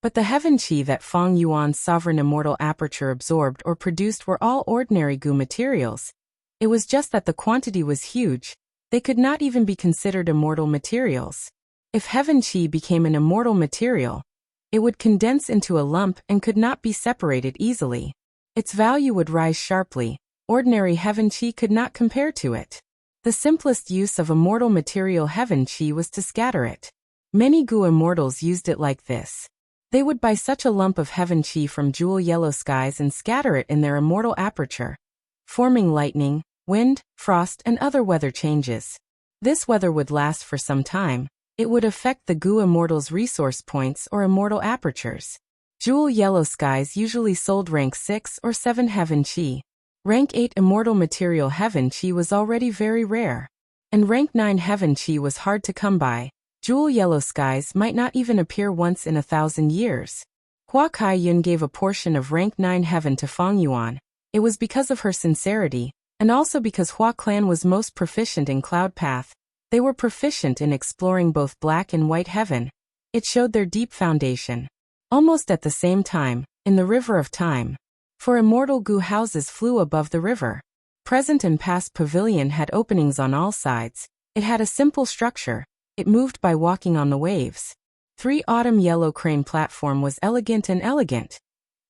But the heaven chi that Feng Yuan's sovereign immortal aperture absorbed or produced were all ordinary gu materials. It was just that the quantity was huge. They could not even be considered immortal materials. If heaven chi became an immortal material, it would condense into a lump and could not be separated easily. Its value would rise sharply. Ordinary heaven chi could not compare to it. The simplest use of immortal material heaven chi was to scatter it. Many gu immortals used it like this. They would buy such a lump of heaven chi from jewel yellow skies and scatter it in their immortal aperture, forming lightning, wind, frost, and other weather changes. This weather would last for some time. It would affect the gu immortal's resource points or immortal apertures. Jewel yellow skies usually sold rank 6 or 7 heaven chi. Rank 8 immortal material heaven chi was already very rare. And rank 9 heaven chi was hard to come by. Jewel yellow skies might not even appear once in 1,000 years. Hua Kaiyun gave a portion of rank 9 heaven to Feng Yuan. It was because of her sincerity, and also because Hua clan was most proficient in cloud path. They were proficient in exploring both black and white heaven. It showed their deep foundation. Almost at the same time, in the river of time, 4 immortal gu houses flew above the river. Present and past pavilion had openings on all sides. It had a simple structure. It moved by walking on the waves. 3 autumn yellow crane platform was elegant and elegant.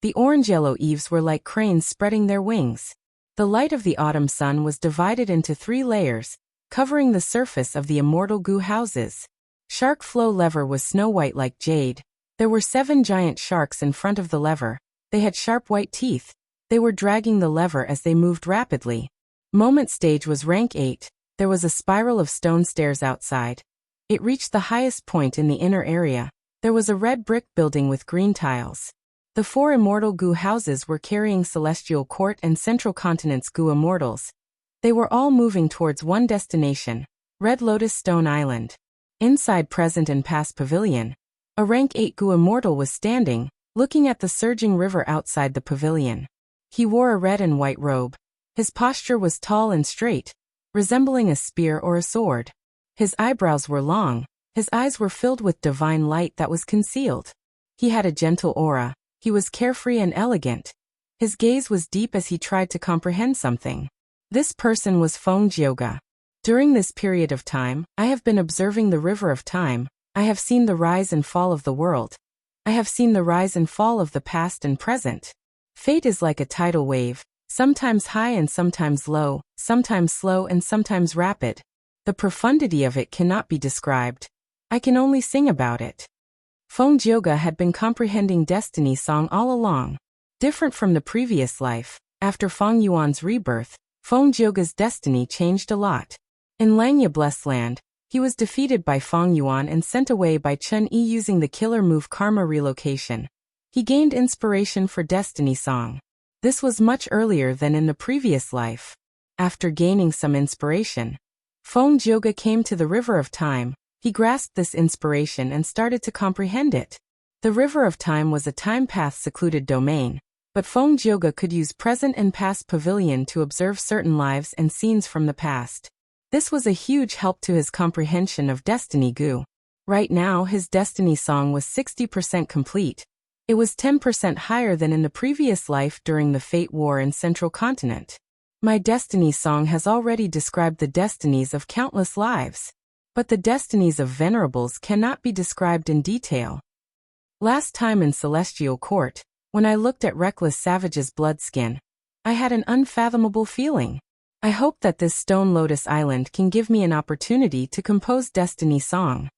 The orange-yellow eaves were like cranes spreading their wings. The light of the autumn sun was divided into 3 layers, covering the surface of the immortal gu houses. Shark flow lever was snow-white like jade. There were 7 giant sharks in front of the lever. They had sharp white teeth. They were dragging the lever as they moved rapidly. Moment stage was rank 8. There was a spiral of stone stairs outside. It reached the highest point in the inner area. There was a red brick building with green tiles. The 4 immortal gu houses were carrying Celestial Court and Central Continent's gu immortals. They were all moving towards one destination, Red Lotus Stone Island. Inside present and past pavilion, a rank 8 gu immortal was standing, looking at the surging river outside the pavilion. He wore a red and white robe. His posture was tall and straight, resembling a spear or a sword. His eyebrows were long. His eyes were filled with divine light that was concealed. He had a gentle aura. He was carefree and elegant. His gaze was deep as he tried to comprehend something. This person was Feng Jioga. During this period of time, I have been observing the river of time. I have seen the rise and fall of the world. I have seen the rise and fall of the past and present. Fate is like a tidal wave, sometimes high and sometimes low, sometimes slow and sometimes rapid. The profundity of it cannot be described. I can only sing about it. Feng Jioga had been comprehending Destiny Song all along. Different from the previous life, after Feng Yuan's rebirth, Feng Jioga's destiny changed a lot. In Langya Blessed Land, he was defeated by Feng Yuan and sent away by Chun Yi using the killer move Karma Relocation. He gained inspiration for Destiny Song. This was much earlier than in the previous life. After gaining some inspiration, Feng Jioga came to the River of Time. He grasped this inspiration and started to comprehend it. The River of Time was a time path secluded domain, but Feng Jioga could use present and past pavilion to observe certain lives and scenes from the past. This was a huge help to his comprehension of Destiny Gu. Right now his Destiny Song was 60% complete. It was 10% higher than in the previous life during the Fate War in Central Continent. My Destiny Song has already described the destinies of countless lives. But the destinies of venerables cannot be described in detail. Last time in Celestial Court, when I looked at Reckless Savage's bloodskin, I had an unfathomable feeling. I hope that this Stone Lotus Island can give me an opportunity to compose Destiny Song.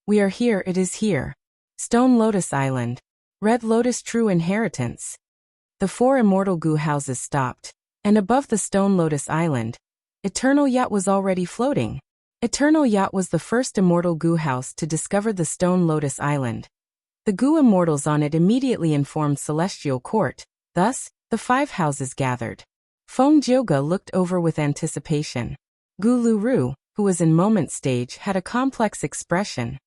We are here, it is here. Stone Lotus Island. Red Lotus True Inheritance. The 4 immortal gu houses stopped, and above the Stone Lotus Island, Eternal Yacht was already floating. Eternal Yacht was the first immortal gu house to discover the Stone Lotus Island. The gu immortals on it immediately informed Celestial Court. Thus, the 5 houses gathered. Feng Jioga looked over with anticipation. Gu Luru, who was in moment stage, had a complex expression.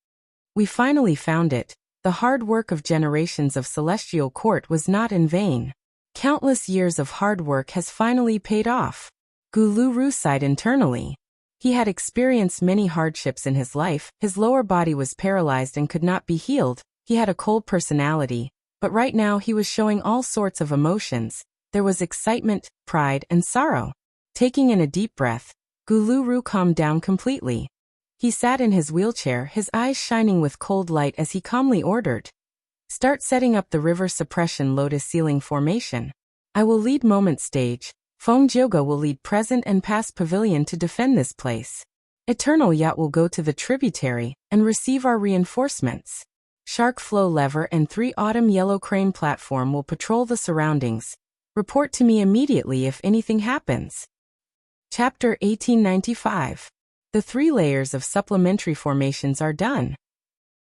We finally found it. The hard work of generations of Celestial Court was not in vain. Countless years of hard work has finally paid off. Gu Luru sighed internally. He had experienced many hardships in his life, his lower body was paralyzed and could not be healed, he had a cold personality, but right now he was showing all sorts of emotions. There was excitement, pride, and sorrow. Taking in a deep breath, Guluru calmed down completely. He sat in his wheelchair, his eyes shining with cold light as he calmly ordered. Start setting up the river suppression lotus ceiling formation. I will lead moment stage. Feng-Jioge will lead present and past pavilion to defend this place. Eternal Yacht will go to the tributary and receive our reinforcements. Shark Flow Lever and 3 Autumn Yellow Crane Platform will patrol the surroundings. Report to me immediately if anything happens. Chapter 1895. The 3 layers of supplementary formations are done.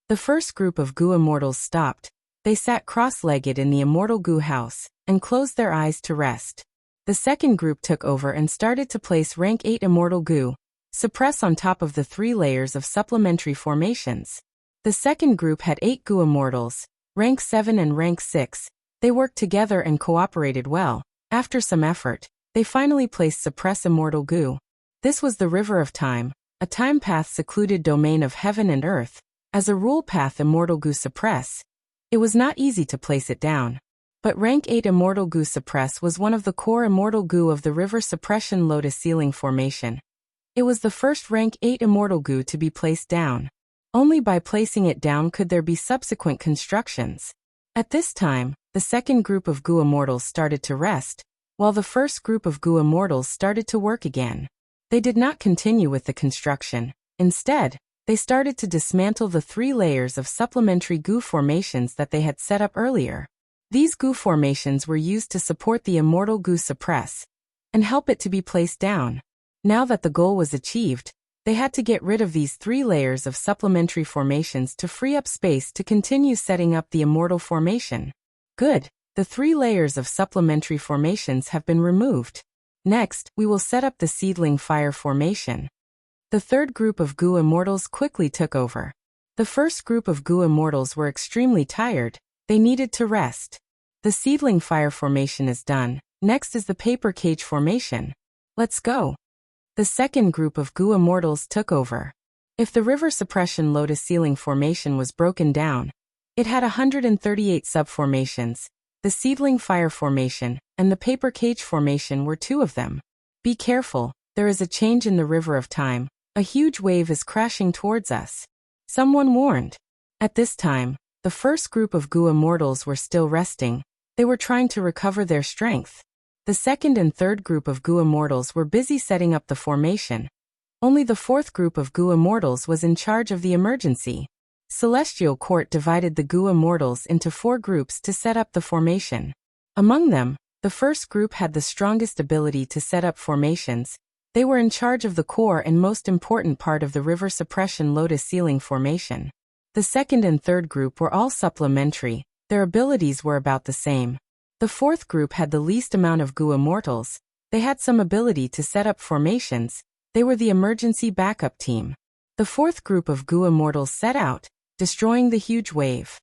The first group of Gu immortals stopped. They sat cross-legged in the immortal Gu house and closed their eyes to rest. The second group took over and started to place rank 8 immortal Gu, suppress on top of the 3 layers of supplementary formations. The second group had 8 Gu immortals, rank 7 and rank 6. They worked together and cooperated well. After some effort, they finally placed suppress immortal Gu. This was the River of Time, a time path secluded domain of heaven and earth. As a rule path immortal Gu suppress, it was not easy to place it down. But rank 8 immortal Gu suppress was one of the core immortal Gu of the river suppression lotus ceiling formation. It was the first rank 8 immortal Gu to be placed down. Only by placing it down could there be subsequent constructions. At this time, the second group of Gu immortals started to rest, while the first group of Gu immortals started to work again. They did not continue with the construction. Instead, they started to dismantle the 3 layers of supplementary Gu formations that they had set up earlier. These Gu formations were used to support the immortal Gu suppress and help it to be placed down. Now that the goal was achieved, they had to get rid of these 3 layers of supplementary formations to free up space to continue setting up the immortal formation. Good. The 3 layers of supplementary formations have been removed. Next, we will set up the seedling fire formation. The third group of Gu immortals quickly took over. The first group of Gu immortals were extremely tired. They needed to rest. The seedling fire formation is done. Next is the paper cage formation. Let's go. The second group of Gu immortals took over. If the river suppression lotus ceiling formation was broken down, it had 138 subformations. The seedling fire formation and the paper cage formation were 2 of them. Be careful, there is a change in the river of time. A huge wave is crashing towards us. Someone warned. At this time, the first group of Gu immortals were still resting. They were trying to recover their strength. The second and third group of Gu immortals were busy setting up the formation. Only the fourth group of Gu immortals was in charge of the emergency. Celestial Court divided the Gu immortals into 4 groups to set up the formation. Among them, the first group had the strongest ability to set up formations. They were in charge of the core and most important part of the river suppression lotus ceiling formation. The second and third group were all supplementary. Their abilities were about the same. The fourth group had the least amount of Gu immortals. They had some ability to set up formations. They were the emergency backup team. The fourth group of Gu immortals set out, destroying the huge wave.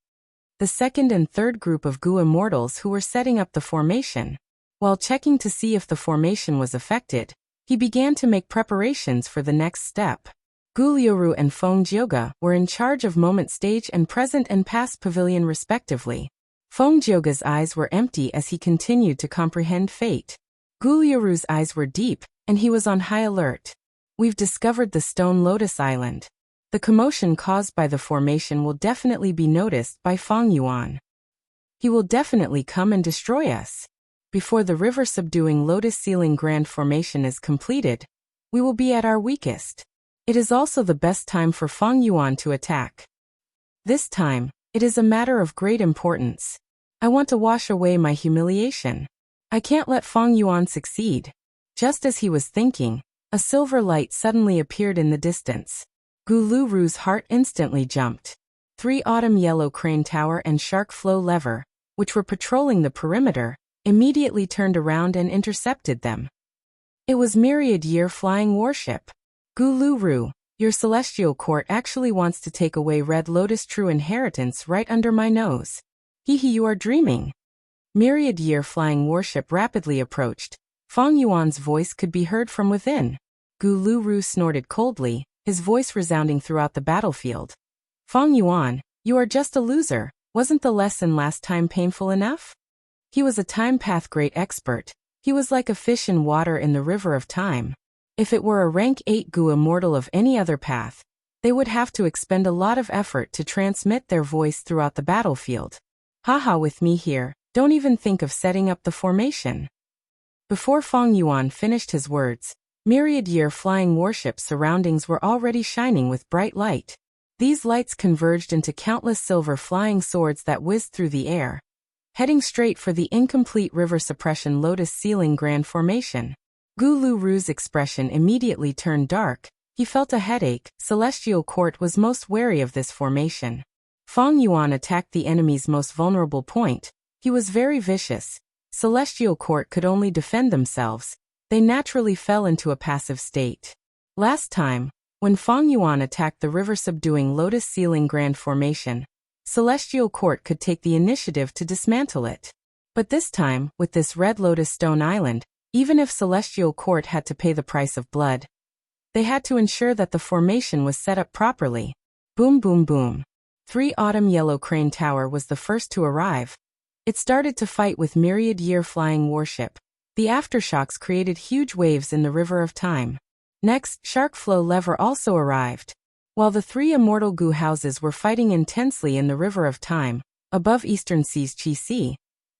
The second and third group of Gu immortals who were setting up the formation. While checking to see if the formation was affected, he began to make preparations for the next step. Gulioru and Feng-Jioge were in charge of moment stage and present and past pavilion respectively. Feng-Jioge's eyes were empty as he continued to comprehend fate. Gulioru's eyes were deep, and he was on high alert. We've discovered the Stone Lotus Island. The commotion caused by the formation will definitely be noticed by Feng Yuan. He will definitely come and destroy us. Before the river subduing lotus ceiling grand formation is completed, we will be at our weakest. It is also the best time for Feng Yuan to attack. This time, it is a matter of great importance. I want to wash away my humiliation. I can't let Feng Yuan succeed. Just as he was thinking, a silver light suddenly appeared in the distance. Guluru's heart instantly jumped. 3 Autumn Yellow Crane Tower and Shark Flow Lever, which were patrolling the perimeter, immediately turned around and intercepted them. It was Myriad Year Flying Warship. Guluru, your celestial court actually wants to take away Red Lotus True Inheritance right under my nose. Hehe, you are dreaming. Myriad Year Flying Warship rapidly approached. Feng Yuan's voice could be heard from within. Gu Lu snorted coldly, his voice resounding throughout the battlefield. Fang Yuan, you are just a loser. Wasn't the lesson last time painful enough? He was a time path great expert. He was like a fish in water in the river of time. If it were a rank 8 Gu immortal of any other path, they would have to expend a lot of effort to transmit their voice throughout the battlefield. Haha, with me here, don't even think of setting up the formation. Before Fang Yuan finished his words, myriad-year flying warships' surroundings were already shining with bright light. These lights converged into countless silver flying swords that whizzed through the air, heading straight for the incomplete river suppression lotus ceiling grand formation. Gu Lu's expression immediately turned dark. He felt a headache. Celestial Court was most wary of this formation. Fang Yuan attacked the enemy's most vulnerable point. He was very vicious. Celestial Court could only defend themselves. They naturally fell into a passive state. Last time, when Fang Yuan attacked the river-subduing lotus ceiling grand formation, Celestial Court could take the initiative to dismantle it. But this time, with this red lotus stone island, even if Celestial Court had to pay the price of blood, they had to ensure that the formation was set up properly. Boom boom boom. 3 Autumn Yellow Crane Tower was the first to arrive. It started to fight with myriad-year flying warship. The aftershocks created huge waves in the river of time. Next, Shark Flow Lever also arrived. While the 3 immortal Gu houses were fighting intensely in the river of time, above Eastern Sea's Qi Sea,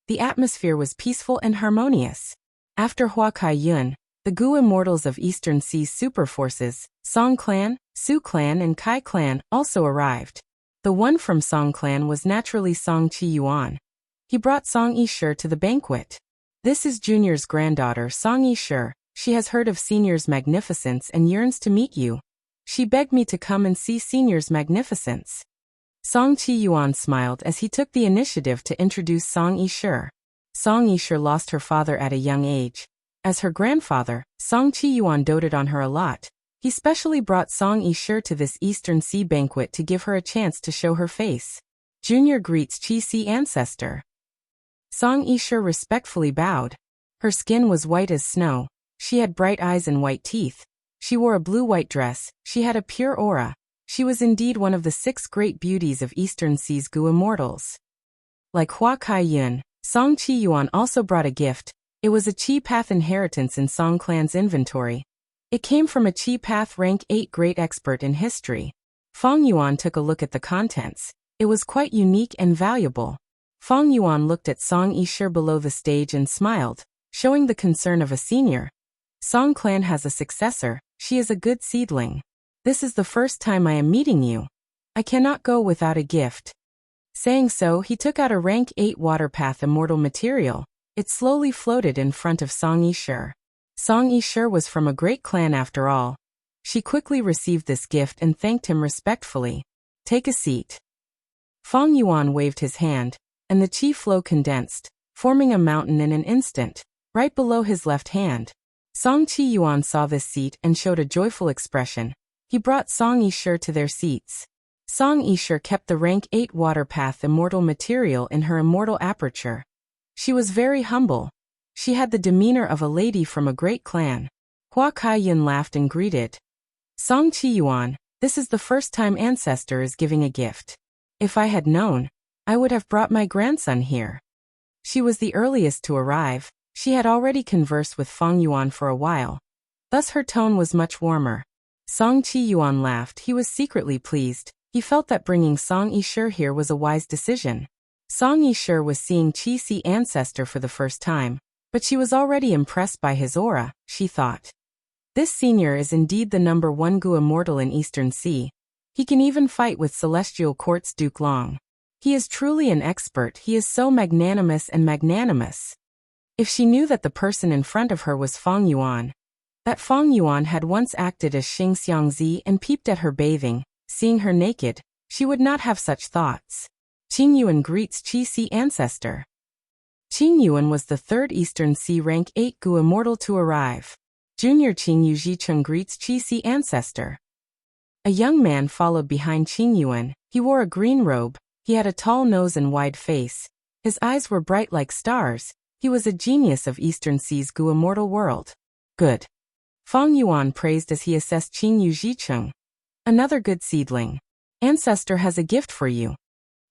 the atmosphere was peaceful and harmonious. After Hua Kai Yun, the Gu immortals of Eastern Sea's super forces, Song Clan, Su Clan and Kai Clan, also arrived. The one from Song Clan was naturally Song Qi Yuan. He brought Song Yishir to the banquet. This is Junior's granddaughter Song Yishir. She has heard of Senior's magnificence and yearns to meet you. She begged me to come and see Senior's magnificence. Song Qi Yuan smiled as he took the initiative to introduce Song Yishir. Song Yishir lost her father at a young age. As her grandfather, Song Qi Yuan doted on her a lot. He specially brought Song Yishir to this Eastern Sea banquet to give her a chance to show her face. Junior greets Qi Sea ancestor. Song Yishir respectfully bowed. Her skin was white as snow. She had bright eyes and white teeth. She wore a blue-white dress. She had a pure aura. She was indeed one of the 6 great beauties of Eastern Sea's Gu immortals. Like Hua Kai Yun, Song Qi Yuan also brought a gift. It was a Qi Path inheritance in Song Clan's inventory. It came from a Qi Path rank 8 great expert in history. Fang Yuan took a look at the contents. It was quite unique and valuable. Fang Yuan looked at Song Yishir below the stage and smiled, showing the concern of a senior. Song Clan has a successor. She is a good seedling. This is the first time I am meeting you. I cannot go without a gift. Saying so, he took out a rank 8 water path immortal material. It slowly floated in front of Song Yishir. Song Yishir was from a great clan after all. She quickly received this gift and thanked him respectfully. Take a seat. Fang Yuan waved his hand, and the qi flow condensed, forming a mountain in an instant, right below his left hand. Song Qi Yuan saw this seat and showed a joyful expression. He brought Song Yishir to their seats. Song Yishir kept the rank 8 water path immortal material in her immortal aperture. She was very humble. She had the demeanor of a lady from a great clan. Hua Kai Yun laughed and greeted. Song Qi Yuan, this is the first time ancestor is giving a gift. If I had known, I would have brought my grandson here. She was the earliest to arrive. She had already conversed with Fang Yuan for a while. Thus her tone was much warmer. Song Qi Yuan laughed. He was secretly pleased. He felt that bringing Song Yishir here was a wise decision. Song Yishir was seeing Qi Sea ancestor for the first time, but she was already impressed by his aura, she thought. This senior is indeed the number 1 Gu immortal in Eastern Sea. He can even fight with Celestial Court's Duke Long. He is truly an expert. He is so magnanimous and magnanimous. If she knew that the person in front of her was Fang Yuan, that Fang Yuan had once acted as Xing Xiangzi and peeped at her bathing, seeing her naked, she would not have such thoughts. Qing Yuan greets Qi Sea ancestor. Qing Yuan was the 3rd Eastern Sea rank 8 Gu immortal to arrive. Junior Qing Yujicheng greets Qi Sea ancestor. A young man followed behind Qing Yuan. He wore a green robe. He had a tall nose and wide face. His eyes were bright like stars. He was a genius of Eastern Sea's Gu immortal world. Good. Fang Yuan praised as he assessed Qing Yu Zhicheng. Another good seedling. Ancestor has a gift for you.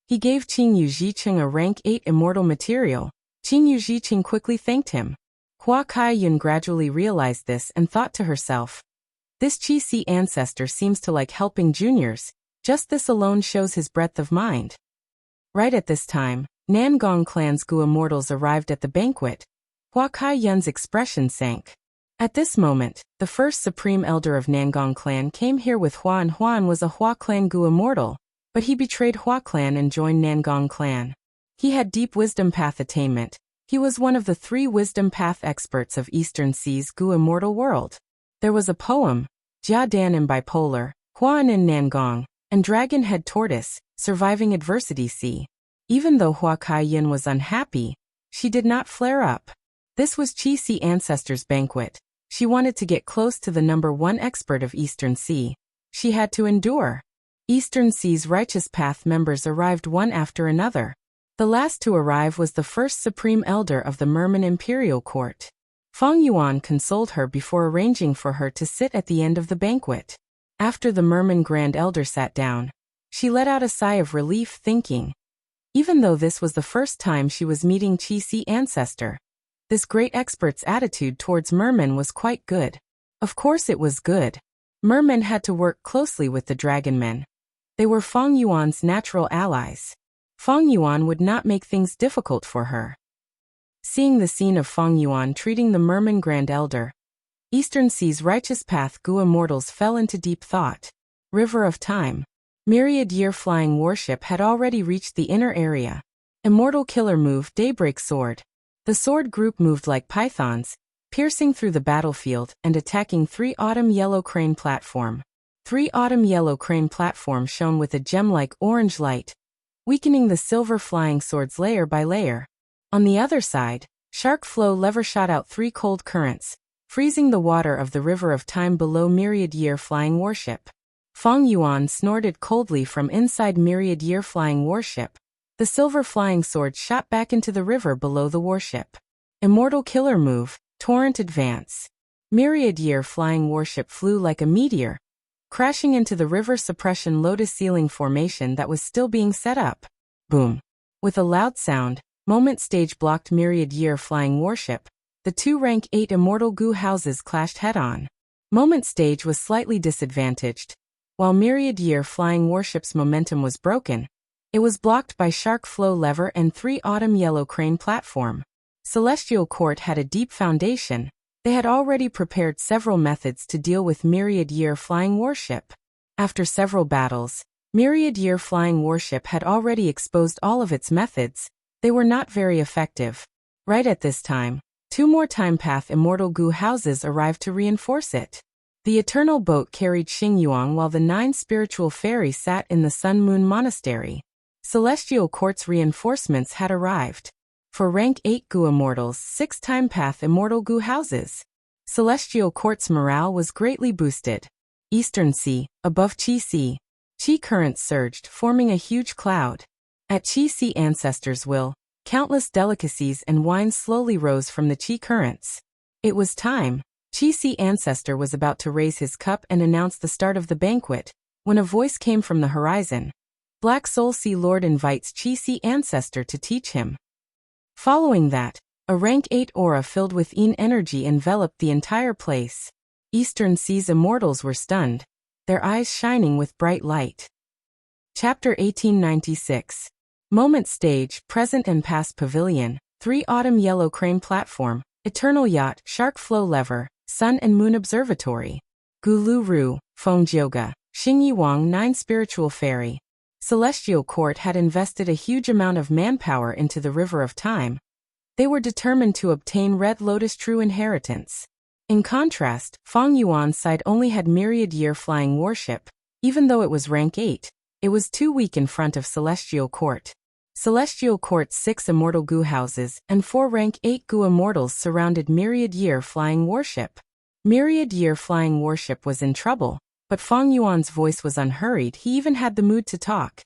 He gave Qing Yu Zhicheng a rank 8 immortal material. Qing Yu Zhicheng quickly thanked him. Hua Kaiyun gradually realized this and thought to herself, this Qi Si ancestor seems to like helping juniors, just this alone shows his breadth of mind. Right at this time, Nangong clan's Gu immortals arrived at the banquet. Hua Kaiyun's expression sank. At this moment, the first supreme elder of Nangong clan came here with Huan. Huan was a Hua clan Gu immortal, but he betrayed Hua clan and joined Nangong clan. He had deep wisdom path attainment. He was one of the 3 wisdom path experts of Eastern Sea's Gu immortal world. There was a poem, Jia Dan in Bipolar, Huan in Nangong, and Dragonhead Tortoise, Surviving Adversity C. Even though Hua Kaiyun was unhappy, she did not flare up. This was Qi Si ancestors' banquet. She wanted to get close to the number 1 expert of Eastern Sea. She had to endure. Eastern Sea's Righteous Path members arrived one after another. The last to arrive was the first Supreme Elder of the Merman Imperial Court. Fang Yuan consoled her before arranging for her to sit at the end of the banquet. After the Merman Grand Elder sat down, she let out a sigh of relief, thinking, even though this was the first time she was meeting Qi Si ancestor, this great expert's attitude towards mermen was quite good. Of course it was good. Mermen had to work closely with the dragonmen. They were Fang Yuan's natural allies. Fang Yuan would not make things difficult for her. Seeing the scene of Fang Yuan treating the Merman Grand Elder, Eastern Sea's Righteous Path Gu immortals fell into deep thought. River of Time. Myriad Year Flying Warship had already reached the inner area. Immortal Killer Move Daybreak Sword. The sword group moved like pythons, piercing through the battlefield and attacking 3 Autumn Yellow Crane platform. 3 Autumn Yellow Crane platform shone with a gem-like orange light, weakening the silver flying swords layer by layer. On the other side, Shark Flow Lever shot out 3 cold currents, freezing the water of the River of Time below Myriad Year Flying Warship. Fang Yuan snorted coldly from inside Myriad Year Flying Warship. The silver flying sword shot back into the river below the warship. Immortal Killer Move, Torrent Advance. Myriad Year Flying Warship flew like a meteor, crashing into the river suppression lotus ceiling formation that was still being set up. Boom. With a loud sound, Moment Stage blocked Myriad Year Flying Warship. The 2 rank 8 Immortal Gu houses clashed head-on. Moment Stage was slightly disadvantaged. While Myriad Year Flying Warship's momentum was broken, it was blocked by Shark Flow Lever and 3 Autumn Yellow Crane platform. Celestial Court had a deep foundation. They had already prepared several methods to deal with Myriad Year Flying Warship. After several battles, Myriad Year Flying Warship had already exposed all of its methods. They were not very effective. Right at this time, 2 more Time Path Immortal Gu houses arrived to reinforce it. The Eternal Boat carried Xing Yuang while the 9 spiritual fairies sat in the Sun Moon Monastery. Celestial Court's reinforcements had arrived. For rank 8 Gu immortals, 6 Time Path Immortal Gu houses. Celestial Court's morale was greatly boosted. Eastern Sea, above Qi Si. Qi currents surged, forming a huge cloud. At Qi Si ancestors' will, countless delicacies and wines slowly rose from the Qi currents. It was time. Qi Si ancestor was about to raise his cup and announce the start of the banquet, when a voice came from the horizon. Black Soul Sea Lord invites Qi Si ancestor to teach him. Following that, a rank 8 aura filled with Yin energy enveloped the entire place. Eastern Sea's immortals were stunned, their eyes shining with bright light. Chapter 1896. Moment Stage, Present and Past Pavilion, 3 Autumn Yellow Crane Platform, Eternal Yacht, Shark Flow Lever, Sun and Moon Observatory. Gulu Ru, Fengjiuge, Xing Yuang 9 Spiritual Fairy. Celestial Court had invested a huge amount of manpower into the River of Time. They were determined to obtain Red Lotus True Inheritance. In contrast, Fang Yuan's side only had Myriad Year Flying Warship. Even though it was rank 8, it was too weak in front of Celestial Court. Celestial Court's 6 Immortal Gu houses and 4 rank 8 Gu immortals surrounded Myriad Year Flying Warship. Myriad Year Flying Warship was in trouble, but Fang Yuan's voice was unhurried. He even had the mood to talk.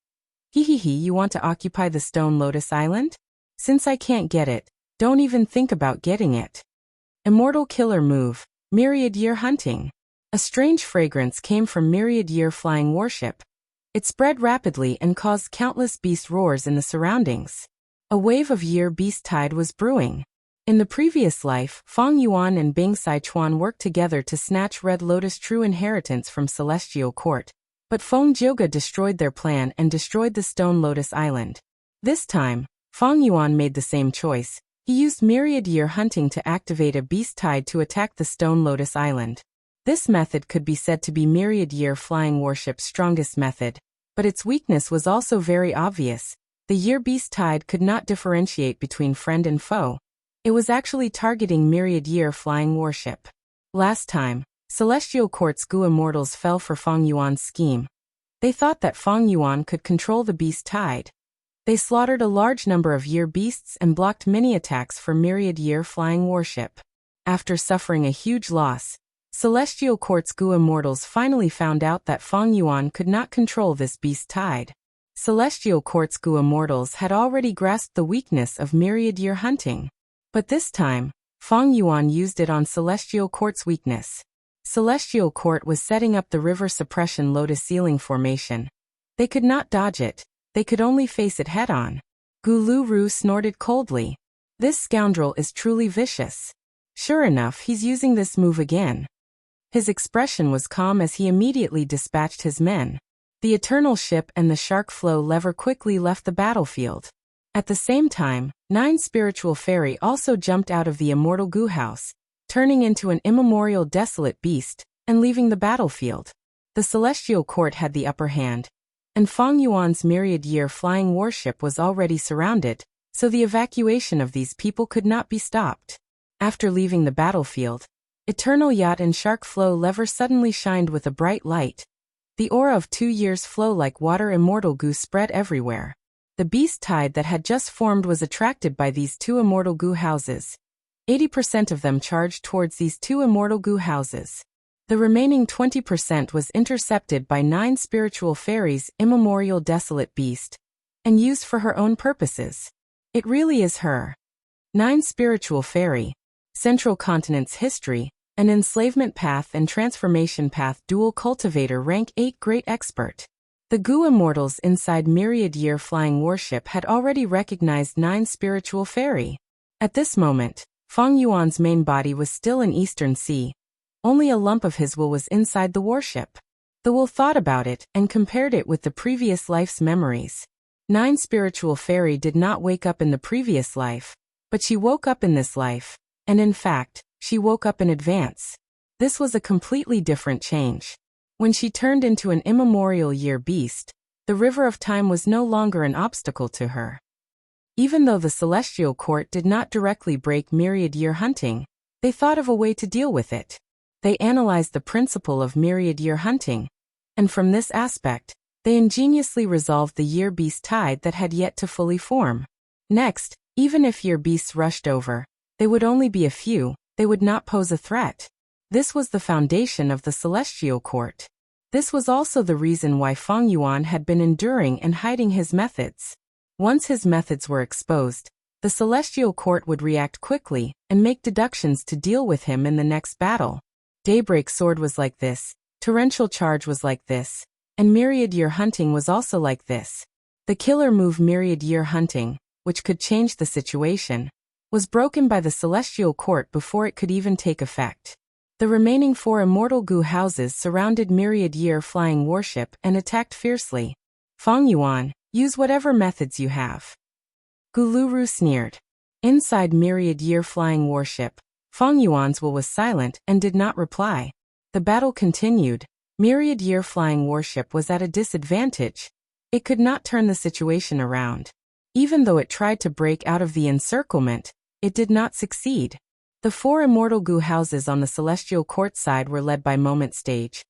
Hehehe, you want to occupy the Stone Lotus Island? Since I can't get it, don't even think about getting it. Immortal Killer Move, Myriad Year Hunting. A strange fragrance came from Myriad Year Flying Warship. It spread rapidly and caused countless beast roars in the surroundings. A wave of Year Beast Tide was brewing. In the previous life, Feng Yuan and Bing Sichuan worked together to snatch Red Lotus' true inheritance from Celestial Court, but Feng Jioge destroyed their plan and destroyed the Stone Lotus Island. This time, Feng Yuan made the same choice. He used Myriad Year Hunting to activate a beast tide to attack the Stone Lotus Island. This method could be said to be Myriad Year Flying Warship's strongest method, but its weakness was also very obvious. The Year Beast Tide could not differentiate between friend and foe. It was actually targeting Myriad Year Flying Warship. Last time, Celestial Court's Gu Immortals fell for Feng Yuan's scheme. They thought that Feng Yuan could control the beast tide. They slaughtered a large number of Year Beasts and blocked many attacks for Myriad Year Flying Warship. After suffering a huge loss, Celestial Court's Gu Immortals finally found out that Feng Yuan could not control this beast tide. Celestial Court's Gu Immortals had already grasped the weakness of Myriad Year Hunting. But this time, Feng Yuan used it on Celestial Court's weakness. Celestial Court was setting up the River Suppression Lotus Ceiling formation. They could not dodge it. They could only face it head-on. Gu Lu snorted coldly. This scoundrel is truly vicious. Sure enough, he's using this move again. His expression was calm as he immediately dispatched his men. The Eternal Ship and the Shark Flow lever quickly left the battlefield. At the same time, 9 Spiritual Fairy also jumped out of the Immortal Gu House, turning into an immemorial desolate beast, and leaving the battlefield. The Celestial Court had the upper hand, and Feng Yuan's Myriad Year Flying Warship was already surrounded, so the evacuation of these people could not be stopped. After leaving the battlefield, Eternal Yacht and Shark Flow lever suddenly shined with a bright light. The aura of 2 years flow like water Immortal Gu spread everywhere. The beast tide that had just formed was attracted by these 2 Immortal Gu houses. 80% of them charged towards these 2 Immortal Gu houses. The remaining 20% was intercepted by 9 Spiritual Fairies' immemorial desolate beast, and used for her own purposes. It really is her. 9 Spiritual Fairy, Central Continent's History, an Enslavement Path and Transformation Path Dual Cultivator Rank 8 Great Expert. The Gu Immortals inside Myriad Year Flying Warship had already recognized 9 Spiritual Fairy. At this moment, Feng Yuan's main body was still in Eastern Sea. Only a lump of his will was inside the warship. The will thought about it and compared it with the previous life's memories. 9 Spiritual Fairy did not wake up in the previous life, but she woke up in this life, and in fact, she woke up in advance. This was a completely different change. When she turned into an immemorial year beast, the river of time was no longer an obstacle to her. Even though the Celestial Court did not directly break Myriad Year Hunting, they thought of a way to deal with it. They analyzed the principle of Myriad Year Hunting, and from this aspect, they ingeniously resolved the Year Beast tide that had yet to fully form. Next, even if Year Beasts rushed over, they would only be a few, they would not pose a threat. This was the foundation of the Celestial Court. This was also the reason why Feng Yuan had been enduring and hiding his methods. Once his methods were exposed, the Celestial Court would react quickly and make deductions to deal with him in the next battle. Daybreak Sword was like this, Torrential Charge was like this, and Myriad Year Hunting was also like this. The killer move Myriad Year Hunting, which could change the situation, was broken by the Celestial Court before it could even take effect. The remaining 4 Immortal Gu houses surrounded Myriad Year Flying Warship and attacked fiercely. Feng Yuan, use whatever methods you have. Gu Lu sneered. Inside Myriad Year Flying Warship, Feng Yuan's will was silent and did not reply. The battle continued. Myriad Year Flying Warship was at a disadvantage. It could not turn the situation around. Even though it tried to break out of the encirclement, it did not succeed. The 4 Immortal Gu houses on the Celestial Court side were led by Moment Stage.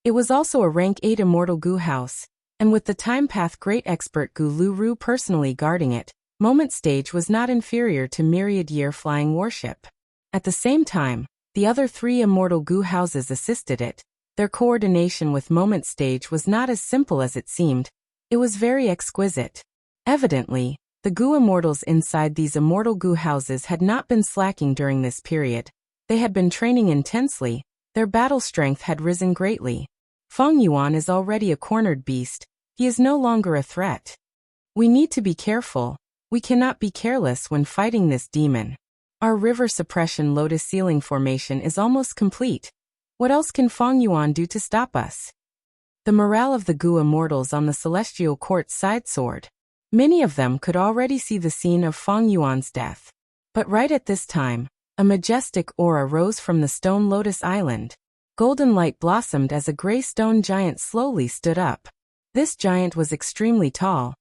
It was also a rank 8 Immortal Gu house, and with the Time Path Great Expert Gu Lu personally guarding it, Moment Stage was not inferior to Myriad Year Flying Warship. At the same time, the other 3 Immortal Gu houses assisted it. Their coordination with Moment Stage was not as simple as it seemed. It was very exquisite. Evidently, the Gu Immortals inside these Immortal Gu houses had not been slacking during this period. They had been training intensely, their battle strength had risen greatly. Feng Yuan is already a cornered beast, he is no longer a threat. We need to be careful, we cannot be careless when fighting this demon. Our river suppression lotus ceiling formation is almost complete. What else can Feng Yuan do to stop us? The morale of the Gu immortals on the Celestial Court side soared. Many of them could already see the scene of Feng Yuan's death. But right at this time, a majestic aura rose from the stone lotus island. Golden light blossomed as a gray stone giant slowly stood up. This giant was extremely tall.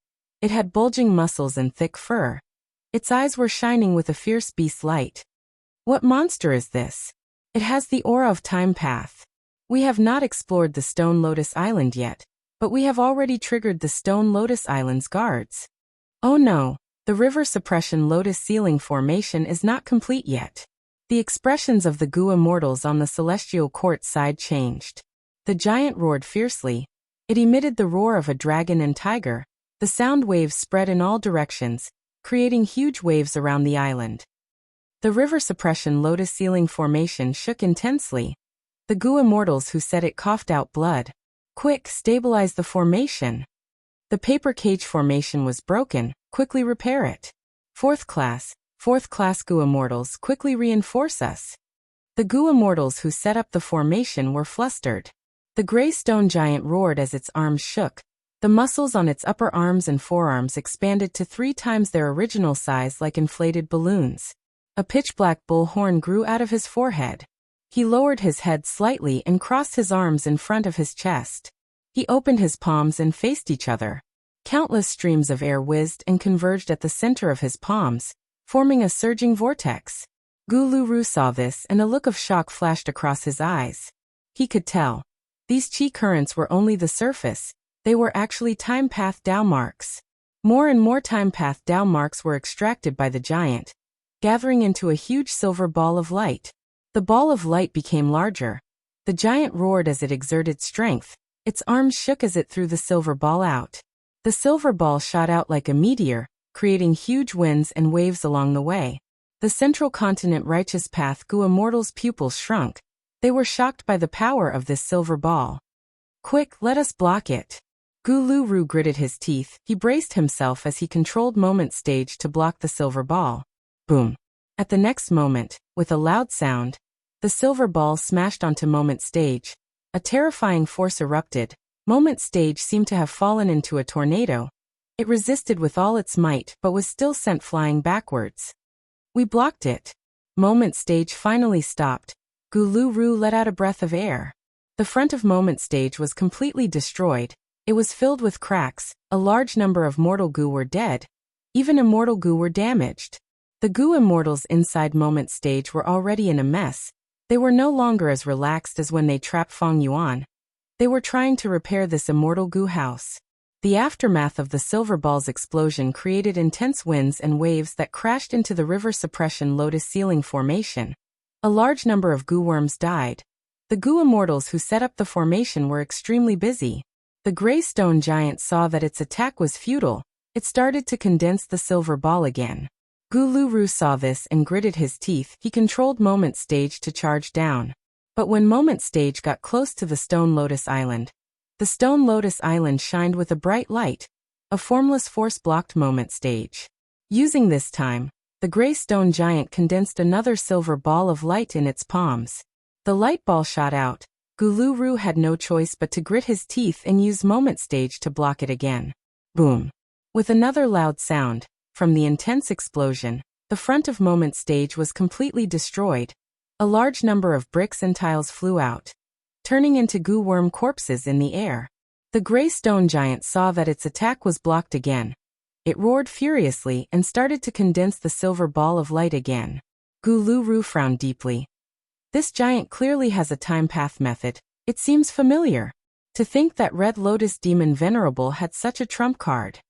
It had bulging muscles and thick fur. Its eyes were shining with a fierce beast light. What monster is this? It has the aura of Time Path. We have not explored the Stone Lotus Island yet, but we have already triggered the Stone Lotus Island's guards. Oh no, the river suppression lotus ceiling formation is not complete yet. The expressions of the Gu immortals on the Celestial Court side changed. The giant roared fiercely. It emitted the roar of a dragon and tiger. The sound waves spread in all directions, creating huge waves around the island. The river suppression lotus ceiling formation shook intensely. The Gu immortals who said it coughed out blood. Quick, stabilize the formation. The paper cage formation was broken, quickly repair it. Fourth class Gu immortals, quickly reinforce us. The Gu immortals who set up the formation were flustered. The gray stone giant roared as its arms shook. The muscles on its upper arms and forearms expanded to 3 times their original size like inflated balloons. A pitch-black bull horn grew out of his forehead. He lowered his head slightly and crossed his arms in front of his chest. He opened his palms and faced each other. Countless streams of air whizzed and converged at the center of his palms, forming a surging vortex. Gu Luru saw this and a look of shock flashed across his eyes. He could tell. These chi currents were only the surface. They were actually time path Dao marks. More and more time path Dao marks were extracted by the giant, gathering into a huge silver ball of light. The ball of light became larger. The giant roared as it exerted strength. Its arms shook as it threw the silver ball out. The silver ball shot out like a meteor, creating huge winds and waves along the way. The central continent righteous path Gu immortals' pupils shrunk. They were shocked by the power of this silver ball. Quick, let us block it. Gu Luru gritted his teeth. He braced himself as he controlled moment stage to block the silver ball. Boom. At the next moment, with a loud sound, the silver ball smashed onto moment stage. A terrifying force erupted. Moment stage seemed to have fallen into a tornado. It resisted with all its might but was still sent flying backwards. We blocked it. Moment stage finally stopped. Gu Luru let out a breath of air. The front of moment stage was completely destroyed. It was filled with cracks. A large number of mortal Gu were dead. Even immortal Gu were damaged. The Gu immortals inside moment stage were already in a mess. They were no longer as relaxed as when they trapped Feng Yuan. They were trying to repair this immortal Gu house. The aftermath of the silver ball's explosion created intense winds and waves that crashed into the river suppression lotus ceiling formation. A large number of Gu worms died. The Gu immortals who set up the formation were extremely busy. The gray stone giant saw that its attack was futile. It started to condense the silver ball again. Gu Luru saw this and gritted his teeth. He controlled moment stage to charge down. But when moment stage got close to the Stone Lotus Island, the Stone Lotus Island shined with a bright light. A formless force blocked moment stage. Using this time, the gray stone giant condensed another silver ball of light in its palms. The light ball shot out. Gu Luru had no choice but to grit his teeth and use moment stage to block it again. Boom. With another loud sound, from the intense explosion, the front of moment stage was completely destroyed. A large number of bricks and tiles flew out, turning into Gu worm corpses in the air. The gray stone giant saw that its attack was blocked again. It roared furiously and started to condense the silver ball of light again. Gu Luru frowned deeply. This giant clearly has a time path method. It seems familiar. To think that Red Lotus Demon Venerable had such a trump card.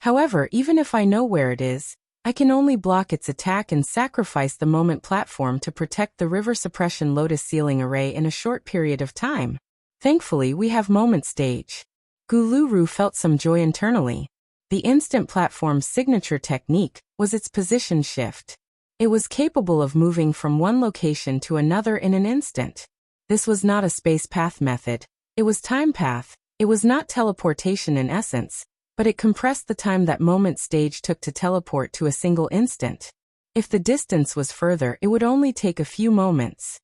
However, even if I know where it is, I can only block its attack and sacrifice the moment platform to protect the river suppression lotus ceiling array in a short period of time. Thankfully, we have moment stage. Gu Luru felt some joy internally. The instant platform's signature technique was its position shift. It was capable of moving from one location to another in an instant. This was not a space path method. It was time path. It was not teleportation in essence, but it compressed the time that moment stage took to teleport to a single instant. If the distance was further, it would only take a few moments.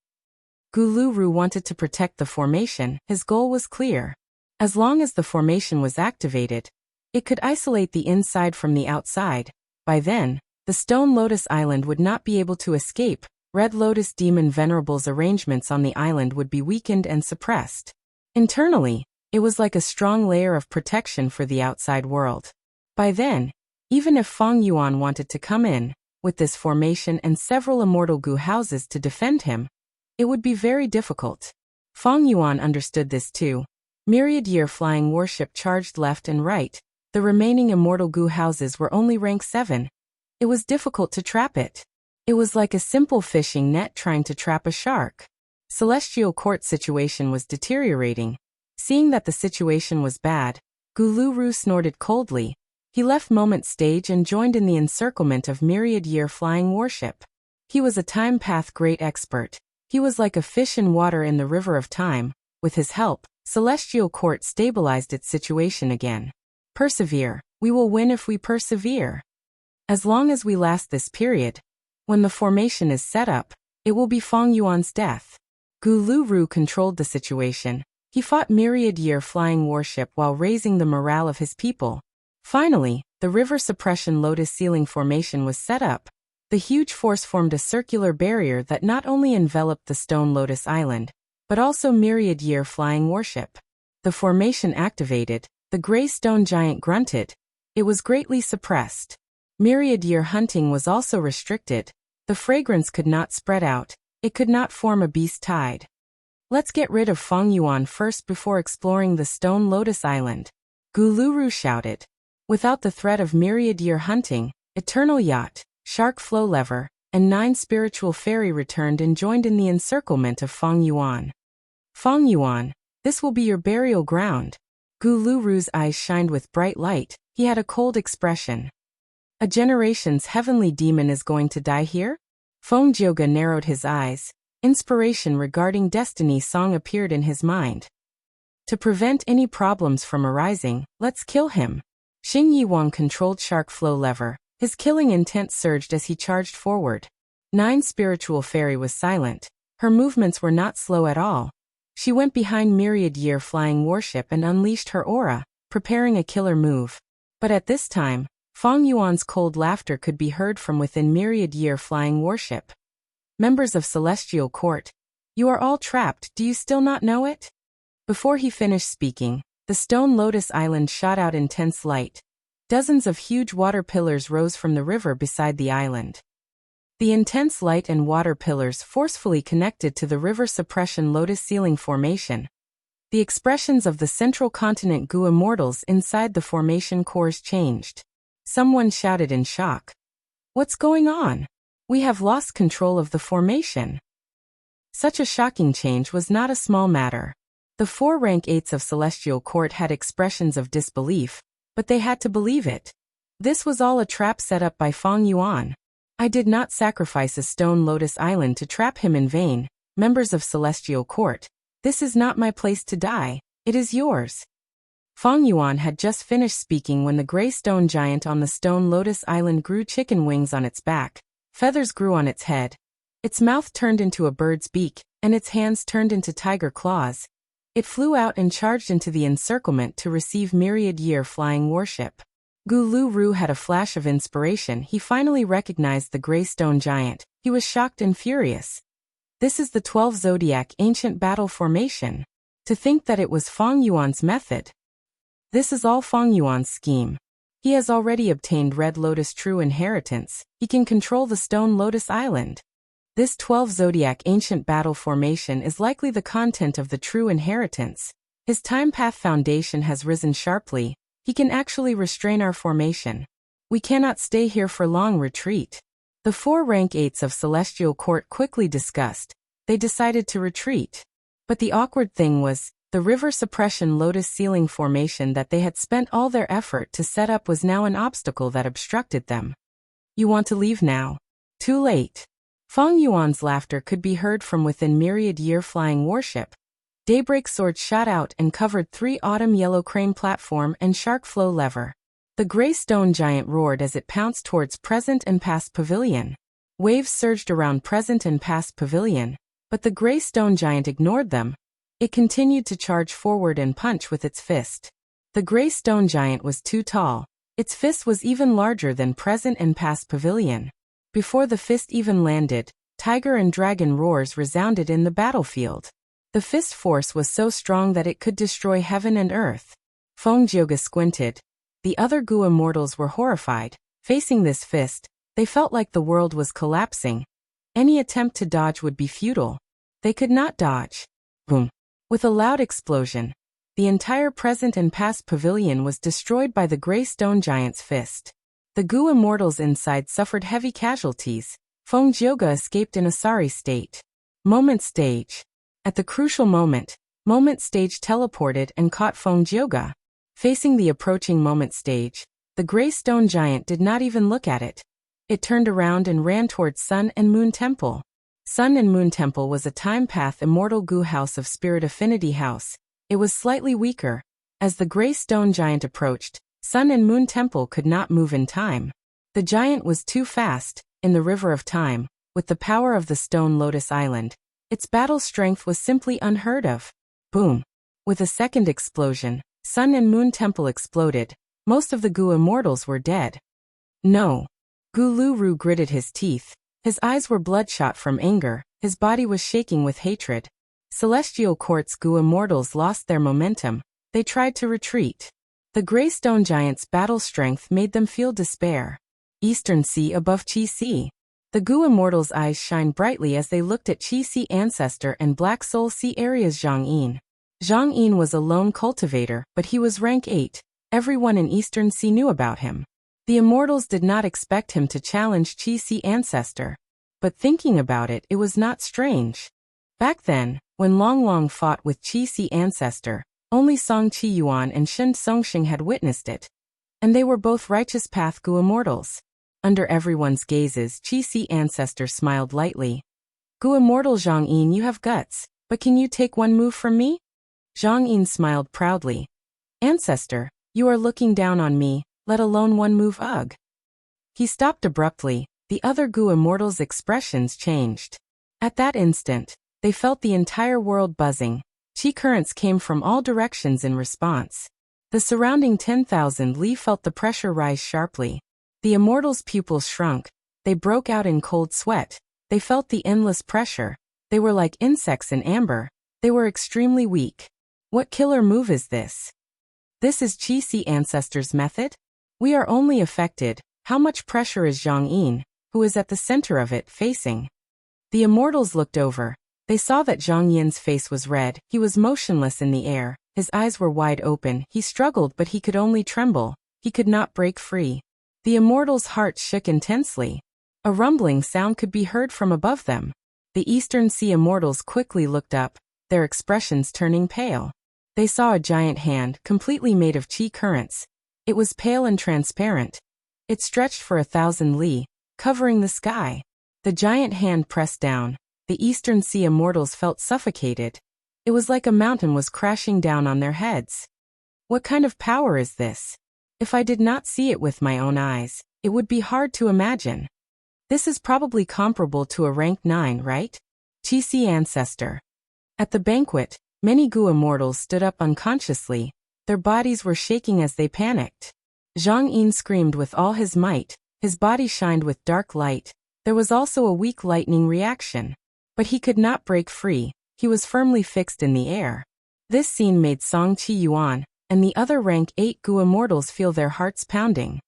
Guluru wanted to protect the formation. His goal was clear. As long as the formation was activated, it could isolate the inside from the outside. By then, the Stone Lotus Island would not be able to escape. Red Lotus Demon Venerable's arrangements on the island would be weakened and suppressed. Internally, it was like a strong layer of protection for the outside world. By then, even if Feng Yuan wanted to come in, with this formation and several immortal goo houses to defend him, it would be very difficult. Feng Yuan understood this too. Myriad Year flying warship charged left and right. The remaining immortal goo houses were only rank 7. It was difficult to trap it. It was like a simple fishing net trying to trap a shark. Celestial Court's situation was deteriorating. Seeing that the situation was bad, Guluru snorted coldly. He left Moment Stage and joined in the encirclement of Myriad Year flying warship. He was a time path great expert. He was like a fish in water in the river of time. With his help, Celestial Court stabilized its situation again. Persevere. We will win if we persevere. As long as we last this period, when the formation is set up, it will be Feng Yuan's death. Guluru controlled the situation. He fought Myriad Year flying warship while raising the morale of his people. Finally, the river suppression lotus ceiling formation was set up. The huge force formed a circular barrier that not only enveloped the Stone Lotus Island, but also Myriad Year flying warship. The formation activated. The gray stone giant grunted. It was greatly suppressed. Myriad Year hunting was also restricted. The fragrance could not spread out. It could not form a beast tide. Let's get rid of Feng Yuan first before exploring the Stone Lotus Island. Guluru shouted. Without the threat of Myriad Year hunting, Eternal Yacht, Shark Flow Lever, and 9 Spiritual Fairy returned and joined in the encirclement of Feng Yuan. Feng Yuan, this will be your burial ground. Guluru's eyes shined with bright light. He had a cold expression. A generation's heavenly demon is going to die here? Feng Jioga narrowed his eyes. Inspiration regarding destiny song appeared in his mind. To prevent any problems from arising, let's kill him. Xing Yiwang controlled Shark Flow Lever. His killing intent surged as he charged forward. 9 Spiritual Fairy was silent. Her movements were not slow at all. She went behind Myriad Year flying warship and unleashed her aura, preparing a killer move. But at this time, Feng Yuan's cold laughter could be heard from within Myriad Year flying warship. Members of Celestial Court, you are all trapped, do you still not know it? Before he finished speaking, the Stone Lotus Island shot out intense light. Dozens of huge water pillars rose from the river beside the island. The intense light and water pillars forcefully connected to the river suppression lotus ceiling formation. The expressions of the central continent goo immortals inside the formation cores changed. Someone shouted in shock. What's going on? We have lost control of the formation. Such a shocking change was not a small matter. The 4 rank 8s of Celestial Court had expressions of disbelief, but they had to believe it. This was all a trap set up by Feng Yuan. I did not sacrifice a Stone Lotus Island to trap him in vain. Members of Celestial Court, this is not my place to die, it is yours. Feng Yuan had just finished speaking when the gray stone giant on the Stone Lotus Island grew chicken wings on its back. Feathers grew on its head. Its mouth turned into a bird's beak, and its hands turned into tiger claws. It flew out and charged into the encirclement to receive Myriad Year flying warship. Guluru had a flash of inspiration. He finally recognized the gray stone giant. He was shocked and furious. This is the 12 Zodiac ancient battle formation. To think that it was Feng Yuan's method. This is all Feng Yuan's scheme. He has already obtained Red Lotus True Inheritance. He can control the Stone Lotus Island. This 12 Zodiac ancient battle formation is likely the content of the True Inheritance. His time path foundation has risen sharply. He can actually restrain our formation. We cannot stay here for long. Retreat. The 4 rank 8s of Celestial Court quickly discussed. They decided to retreat. But the awkward thing was, the river suppression lotus ceiling formation that they had spent all their effort to set up was now an obstacle that obstructed them. You want to leave now? Too late. Feng Yuan's laughter could be heard from within myriad-year flying warship. Daybreak sword shot out and covered 3 autumn yellow crane platform and shark flow lever. The gray stone giant roared as it pounced towards present and past pavilion. Waves surged around present and past pavilion, but the gray stone giant ignored them. It continued to charge forward and punch with its fist. The gray stone giant was too tall. Its fist was even larger than present and past pavilion. Before the fist even landed, tiger and dragon roars resounded in the battlefield. The fist force was so strong that it could destroy heaven and earth. Feng Jioge squinted. The other Gu immortals were horrified. Facing this fist, they felt like the world was collapsing. Any attempt to dodge would be futile. They could not dodge. Boom. With a loud explosion, the entire present and past pavilion was destroyed by the gray stone giant's fist. The Gu immortals inside suffered heavy casualties. Feng Jioge escaped in a sorry state. Moment stage. At the crucial moment, Moment stage teleported and caught Feng Jioge. Facing the approaching Moment stage, the gray stone giant did not even look at it. It turned around and ran towards Sun and Moon Temple. Sun and Moon Temple was a time path immortal Gu house of spirit affinity house. It was slightly weaker. As the gray stone giant approached, Sun and Moon Temple could not move in time. The giant was too fast, in the river of time, with the power of the stone Lotus Island. Its battle strength was simply unheard of. Boom. With a second explosion, Sun and Moon Temple exploded. Most of the Gu immortals were dead. No. Gu Lu gritted his teeth. His eyes were bloodshot from anger, his body was shaking with hatred. Celestial Court's Gu immortals lost their momentum. They tried to retreat. The gray stone giant's battle strength made them feel despair. Eastern Sea above Qi Sea. The Gu immortals' eyes shined brightly as they looked at Qi Sea ancestor and Black Soul Sea area's Zhang Yin. Zhang Yin was a lone cultivator, but he was rank 8. Everyone in Eastern Sea knew about him. The immortals did not expect him to challenge Qi Sea ancestor. But thinking about it, it was not strange. Back then, when Long fought with Qi Sea ancestor, only Song Qi Yuan and Shen Songxing had witnessed it. And they were both righteous path Gu immortals. Under everyone's gazes, Qi Sea ancestor smiled lightly. Gu immortal Zhang Yin, you have guts, but can you take one move from me? Zhang Yin smiled proudly. Ancestor, you are looking down on me, let alone one move. Ugh. He stopped abruptly. The other Gu immortals' expressions changed. At that instant, they felt the entire world buzzing. Qi currents came from all directions in response. The surrounding 10,000 Li felt the pressure rise sharply. The immortals' pupils shrunk. They broke out in cold sweat. They felt the endless pressure. They were like insects in amber. They were extremely weak. What killer move is this? This is Qi Sea ancestor's method? We are only affected. How much pressure is Zhang Yin, who is at the center of it, facing? The immortals looked over. They saw that Zhang Yin's face was red. He was motionless in the air. His eyes were wide open. He struggled, but he could only tremble. He could not break free. The immortals' hearts shook intensely. A rumbling sound could be heard from above them. The Eastern Sea immortals quickly looked up, their expressions turning pale. They saw a giant hand, completely made of Qi currents. It was pale and transparent. It stretched for 1,000 Li, covering the sky. The giant hand pressed down. The Eastern Sea immortals felt suffocated. It was like a mountain was crashing down on their heads. What kind of power is this? If I did not see it with my own eyes, it would be hard to imagine. This is probably comparable to a rank 9, right? Qi Sea ancestor. At the banquet, many Gu immortals stood up unconsciously. Their bodies were shaking as they panicked. Zhang Yin screamed with all his might. His body shined with dark light. There was also a weak lightning reaction. But he could not break free. He was firmly fixed in the air. This scene made Song Qi Yuan and the other rank 8 Gu immortals feel their hearts pounding.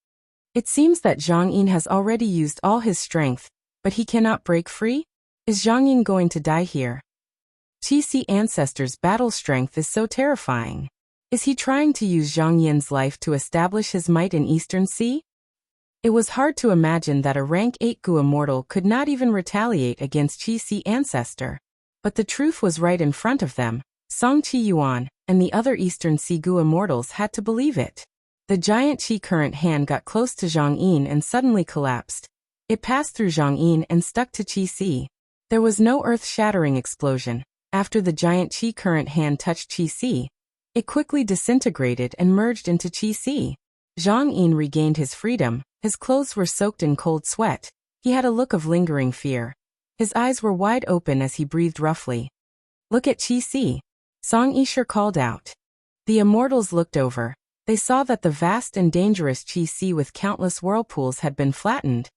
It seems that Zhang Yin has already used all his strength, but he cannot break free? Is Zhang Yin going to die here? Qi Sea ancestor's battle strength is so terrifying. Is he trying to use Zhang Yin's life to establish his might in Eastern Sea? It was hard to imagine that a rank 8 Gu immortal could not even retaliate against Qi Sea ancestor. But the truth was right in front of them. Song Qi Yuan and the other Eastern Sea Gu immortals had to believe it. The giant Qi current hand got close to Zhang Yin and suddenly collapsed. It passed through Zhang Yin and stuck to Qi Si. There was no earth-shattering explosion. After the giant Qi current hand touched Qi Si, it quickly disintegrated and merged into Qi Si. Zhang Yin regained his freedom. His clothes were soaked in cold sweat. He had a look of lingering fear. His eyes were wide open as he breathed roughly. "Look at Qi Si," Song Yisher called out. The immortals looked over. They saw that the vast and dangerous Qi Si with countless whirlpools had been flattened.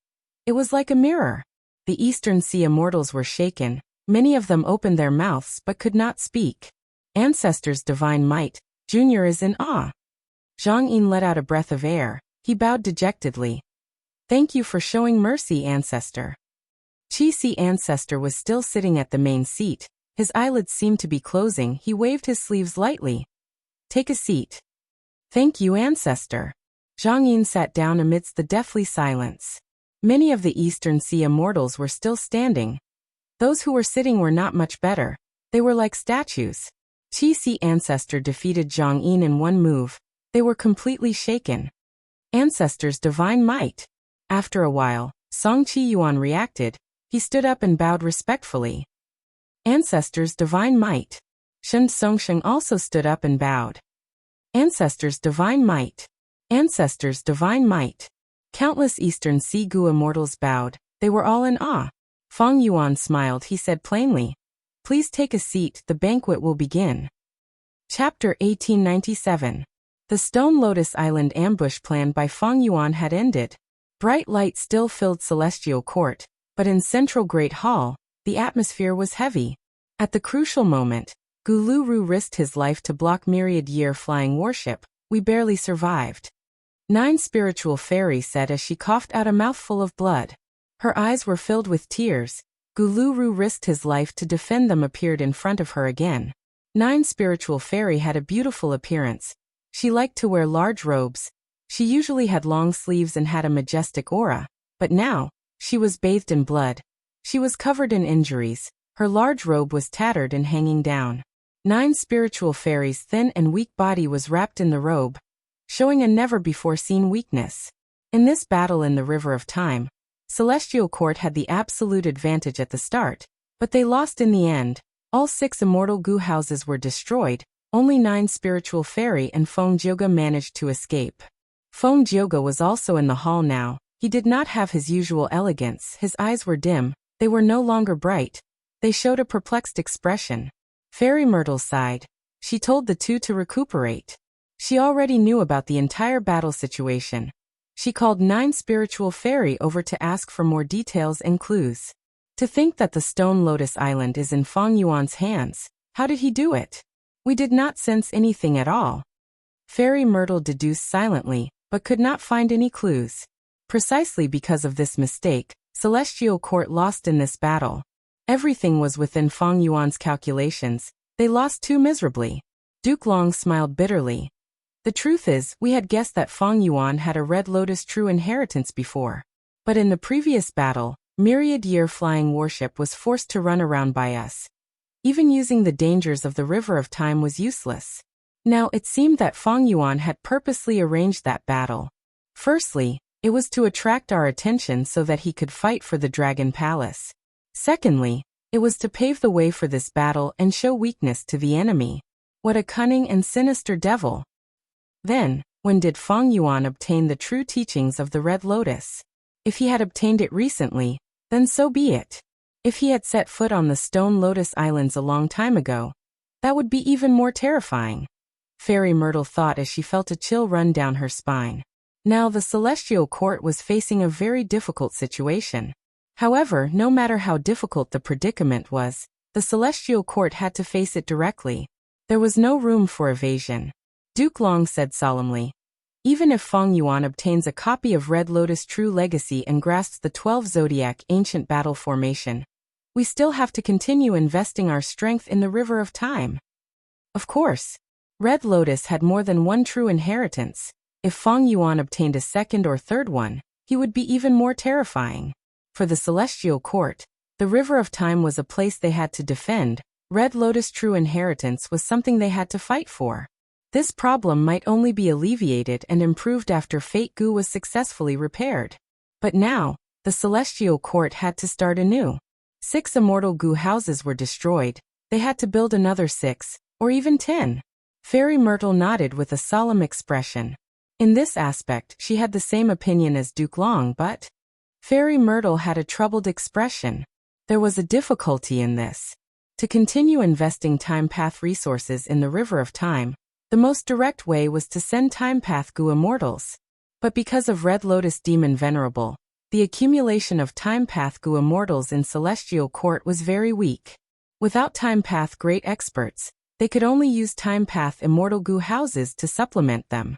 It was like a mirror. The Eastern Sea immortals were shaken. Many of them opened their mouths but could not speak. Ancestors' divine might, Junior is in awe. Zhang Yin let out a breath of air. He bowed dejectedly. "Thank you for showing mercy, Ancestor." Qi Si Ancestor was still sitting at the main seat. His eyelids seemed to be closing. He waved his sleeves lightly. "Take a seat." "Thank you, Ancestor." Zhang Yin sat down amidst the deathly silence. Many of the Eastern Sea immortals were still standing. Those who were sitting were not much better. They were like statues. Qi Si Ancestor defeated Zhang Yin in one move. They were completely shaken. Ancestor's divine might. After a while, Song Qi Yuan reacted. He stood up and bowed respectfully. Ancestor's divine might. Shen Songsheng also stood up and bowed. Ancestor's divine might. Ancestor's divine might. Countless Eastern Sea Gu immortals bowed. They were all in awe. Fang Yuan smiled. He said plainly, "Please take a seat. The banquet will begin." Chapter 1897. The Stone Lotus Island ambush planned by Fang Yuan had ended. Bright light still filled Celestial Court, but in Central Great Hall, the atmosphere was heavy. At the crucial moment, Guluru risked his life to block Myriad Year flying warship. "We barely survived," 9 Spiritual Fairy said as she coughed out a mouthful of blood. Her eyes were filled with tears. Guluru risked his life to defend them appeared in front of her again. 9 Spiritual Fairy had a beautiful appearance. She liked to wear large robes. She usually had long sleeves and had a majestic aura, but now, she was bathed in blood. She was covered in injuries. Her large robe was tattered and hanging down. 9 Spiritual Fairy's thin and weak body was wrapped in the robe, showing a never-before-seen weakness. In this battle in the River of Time, Celestial Court had the absolute advantage at the start, but they lost in the end. All 6 immortal Gu houses were destroyed. Only 9 Spiritual Fairy and Feng Jioge managed to escape. Feng Jioge was also in the hall now. He did not have his usual elegance. His eyes were dim. They were no longer bright. They showed a perplexed expression. Fairy Myrtle sighed. She told the two to recuperate. She already knew about the entire battle situation. She called 9 Spiritual Fairy over to ask for more details and clues. To think that the Stone Lotus Island is in Fang Yuan's hands. How did he do it? We did not sense anything at all. Fairy Myrtle deduced silently, but could not find any clues. Precisely because of this mistake, Celestial Court lost in this battle. Everything was within Fang Yuan's calculations. They lost too miserably. Duke Long smiled bitterly. The truth is, we had guessed that Fang Yuan had a Red Lotus true inheritance before. But in the previous battle, Myriad Year flying warship was forced to run around by us. Even using the dangers of the River of Time was useless. Now it seemed that Fang Yuan had purposely arranged that battle. Firstly, it was to attract our attention so that he could fight for the Dragon Palace. Secondly, it was to pave the way for this battle and show weakness to the enemy. What a cunning and sinister devil. Then, when did Fang Yuan obtain the true teachings of the Red Lotus? If he had obtained it recently, then so be it. If he had set foot on the Stone Lotus Islands a long time ago, that would be even more terrifying. Fairy Myrtle thought as she felt a chill run down her spine. Now the Celestial Court was facing a very difficult situation. However, no matter how difficult the predicament was, the Celestial Court had to face it directly. There was no room for evasion. Duke Long said solemnly, "Even if Fang Yuan obtains a copy of Red Lotus True Legacy and grasps the 12 Zodiac Ancient Battle Formation, we still have to continue investing our strength in the River of Time." Of course, Red Lotus had more than one true inheritance. If Fang Yuan obtained a second or third one, he would be even more terrifying. For the Celestial Court, the River of Time was a place they had to defend. Red Lotus True Inheritance was something they had to fight for. This problem might only be alleviated and improved after Fate Gu was successfully repaired. But now, the celestial court had to start anew. 6 immortal goo houses were destroyed. They had to build another 6, or even 10. Fairy Myrtle nodded with a solemn expression. In this aspect, she had the same opinion as Duke Long, but Fairy Myrtle had a troubled expression. There was a difficulty in this. To continue investing Time Path resources in the River of Time, the most direct way was to send Time Path goo immortals. But because of Red Lotus Demon Venerable, the accumulation of Time Path goo immortals in Celestial Court was very weak. Without Time Path great experts, they could only use Time Path immortal goo houses to supplement them.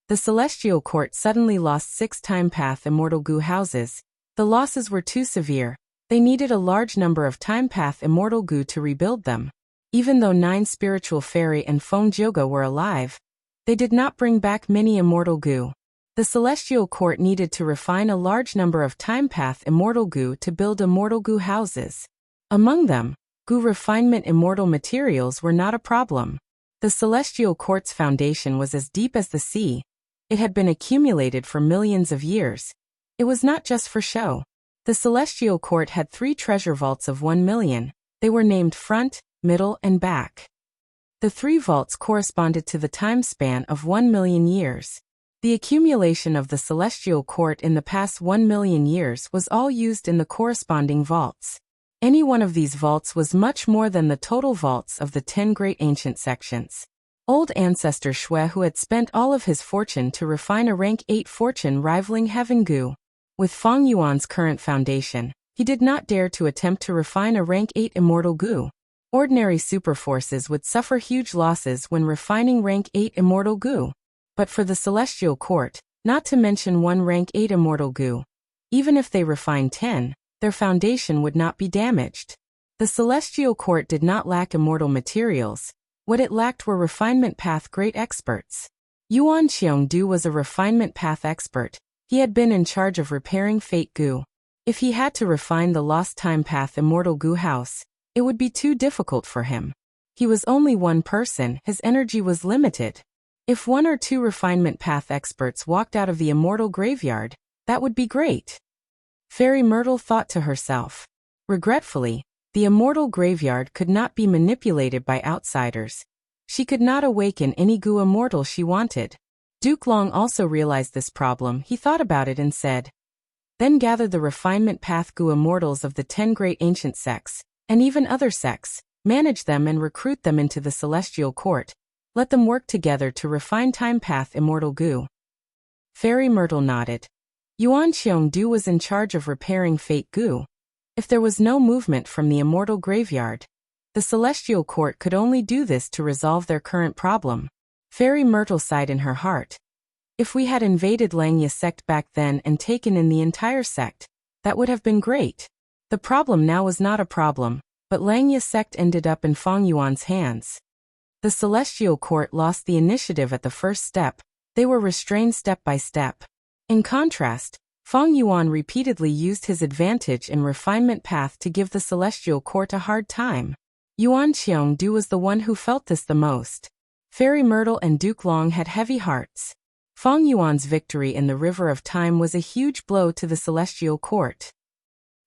The Celestial Court suddenly lost 6 Time Path immortal goo houses. The losses were too severe. They needed a large number of Time Path immortal goo to rebuild them. Even though 9 spiritual fairy and Feng Jioga were alive, they did not bring back many immortal goo. The Celestial Court needed to refine a large number of Time Path immortal goo to build immortal goo houses. Among them, goo refinement immortal materials were not a problem. The Celestial Court's foundation was as deep as the sea. It had been accumulated for millions of years. It was not just for show. The Celestial Court had 3 treasure vaults of 1 million. They were named front, middle, and back. The 3 vaults corresponded to the time span of 1 million years. The accumulation of the Celestial Court in the past 1 million years was all used in the corresponding vaults. Any one of these vaults was much more than the total vaults of the 10 great ancient sections. Old ancestor Shui, who had spent all of his fortune to refine a rank 8 fortune rivaling Heaven Goo. With Feng Yuan's current foundation, he did not dare to attempt to refine a rank 8 immortal goo. Ordinary superforces would suffer huge losses when refining rank 8 immortal goo. But for the Celestial Court, not to mention one rank 8 immortal goo, even if they refined 10, their foundation would not be damaged. The Celestial Court did not lack immortal materials. What it lacked were refinement path great experts. Yuan Qiongdu was a refinement path expert. He had been in charge of repairing Fate Goo. If he had to refine the lost Time Path immortal goo house, it would be too difficult for him. He was only one person, his energy was limited. If 1 or 2 refinement path experts walked out of the immortal graveyard, that would be great. Fairy Myrtle thought to herself. Regretfully, the immortal graveyard could not be manipulated by outsiders. She could not awaken any goo immortal she wanted. Duke Long also realized this problem. He thought about it and said, "Then gather the refinement path goo immortals of the 10 great ancient sects, and even other sects, manage them and recruit them into the Celestial Court. Let them work together to refine Time Path immortal goo." Fairy Myrtle nodded. Yuan Qiongdu was in charge of repairing Fate Goo. If there was no movement from the immortal graveyard, the Celestial Court could only do this to resolve their current problem. Fairy Myrtle sighed in her heart. If we had invaded Langya sect back then and taken in the entire sect, that would have been great. The problem now was not a problem, but Langya sect ended up in Feng Yuan's hands. The Celestial Court lost the initiative at the first step. They were restrained step by step. In contrast, Feng Yuan repeatedly used his advantage in refinement path to give the Celestial Court a hard time. Yuan Qiongdu was the one who felt this the most. Fairy Myrtle and Duke Long had heavy hearts. Feng Yuan's victory in the River of Time was a huge blow to the Celestial Court.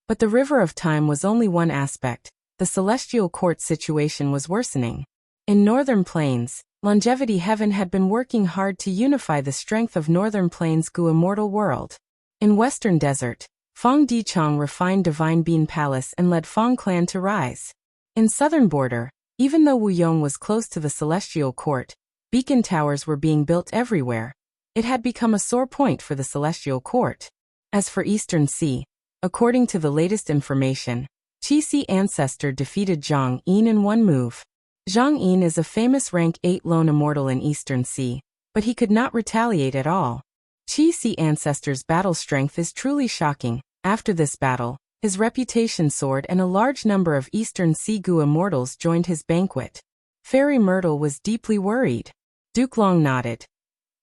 But the River of Time was only one aspect. The Celestial Court situation was worsening. In Northern Plains, Longevity Heaven had been working hard to unify the strength of Northern Plains Goo Immortal World. In Western Desert, Feng Dichong refined Divine Bean Palace and led Feng Clan to rise. In Southern Border, even though Wuyong was close to the Celestial Court, beacon towers were being built everywhere. It had become a sore point for the Celestial Court. As for Eastern Sea, according to the latest information, Qixi Ancestor defeated Zhang Yin in one move. Zhang Yin is a famous rank 8 lone immortal in Eastern Sea, but he could not retaliate at all. Qixi Ancestor's battle strength is truly shocking. After this battle, his reputation soared and a large number of Eastern Sea Goo immortals joined his banquet. Fairy Myrtle was deeply worried. Duke Long nodded.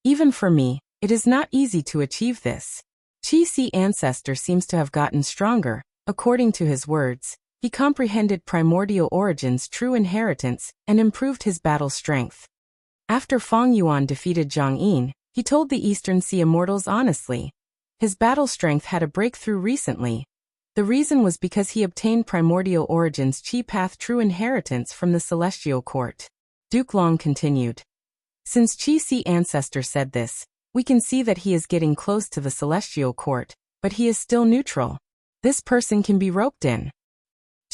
Even for me, it is not easy to achieve this. Qixi Ancestor seems to have gotten stronger. According to his words, he comprehended primordial origin's true inheritance and improved his battle strength. After Feng Yuan defeated Zhang Yin, he told the Eastern Sea Immortals honestly, His battle strength had a breakthrough recently. The reason was because he obtained Primordial Origin's Chi Path true inheritance from the Celestial Court. Duke Long continued. Since Chi Si Ancestor said this, we can see that he is getting close to the Celestial Court, but he is still neutral. This person can be roped in.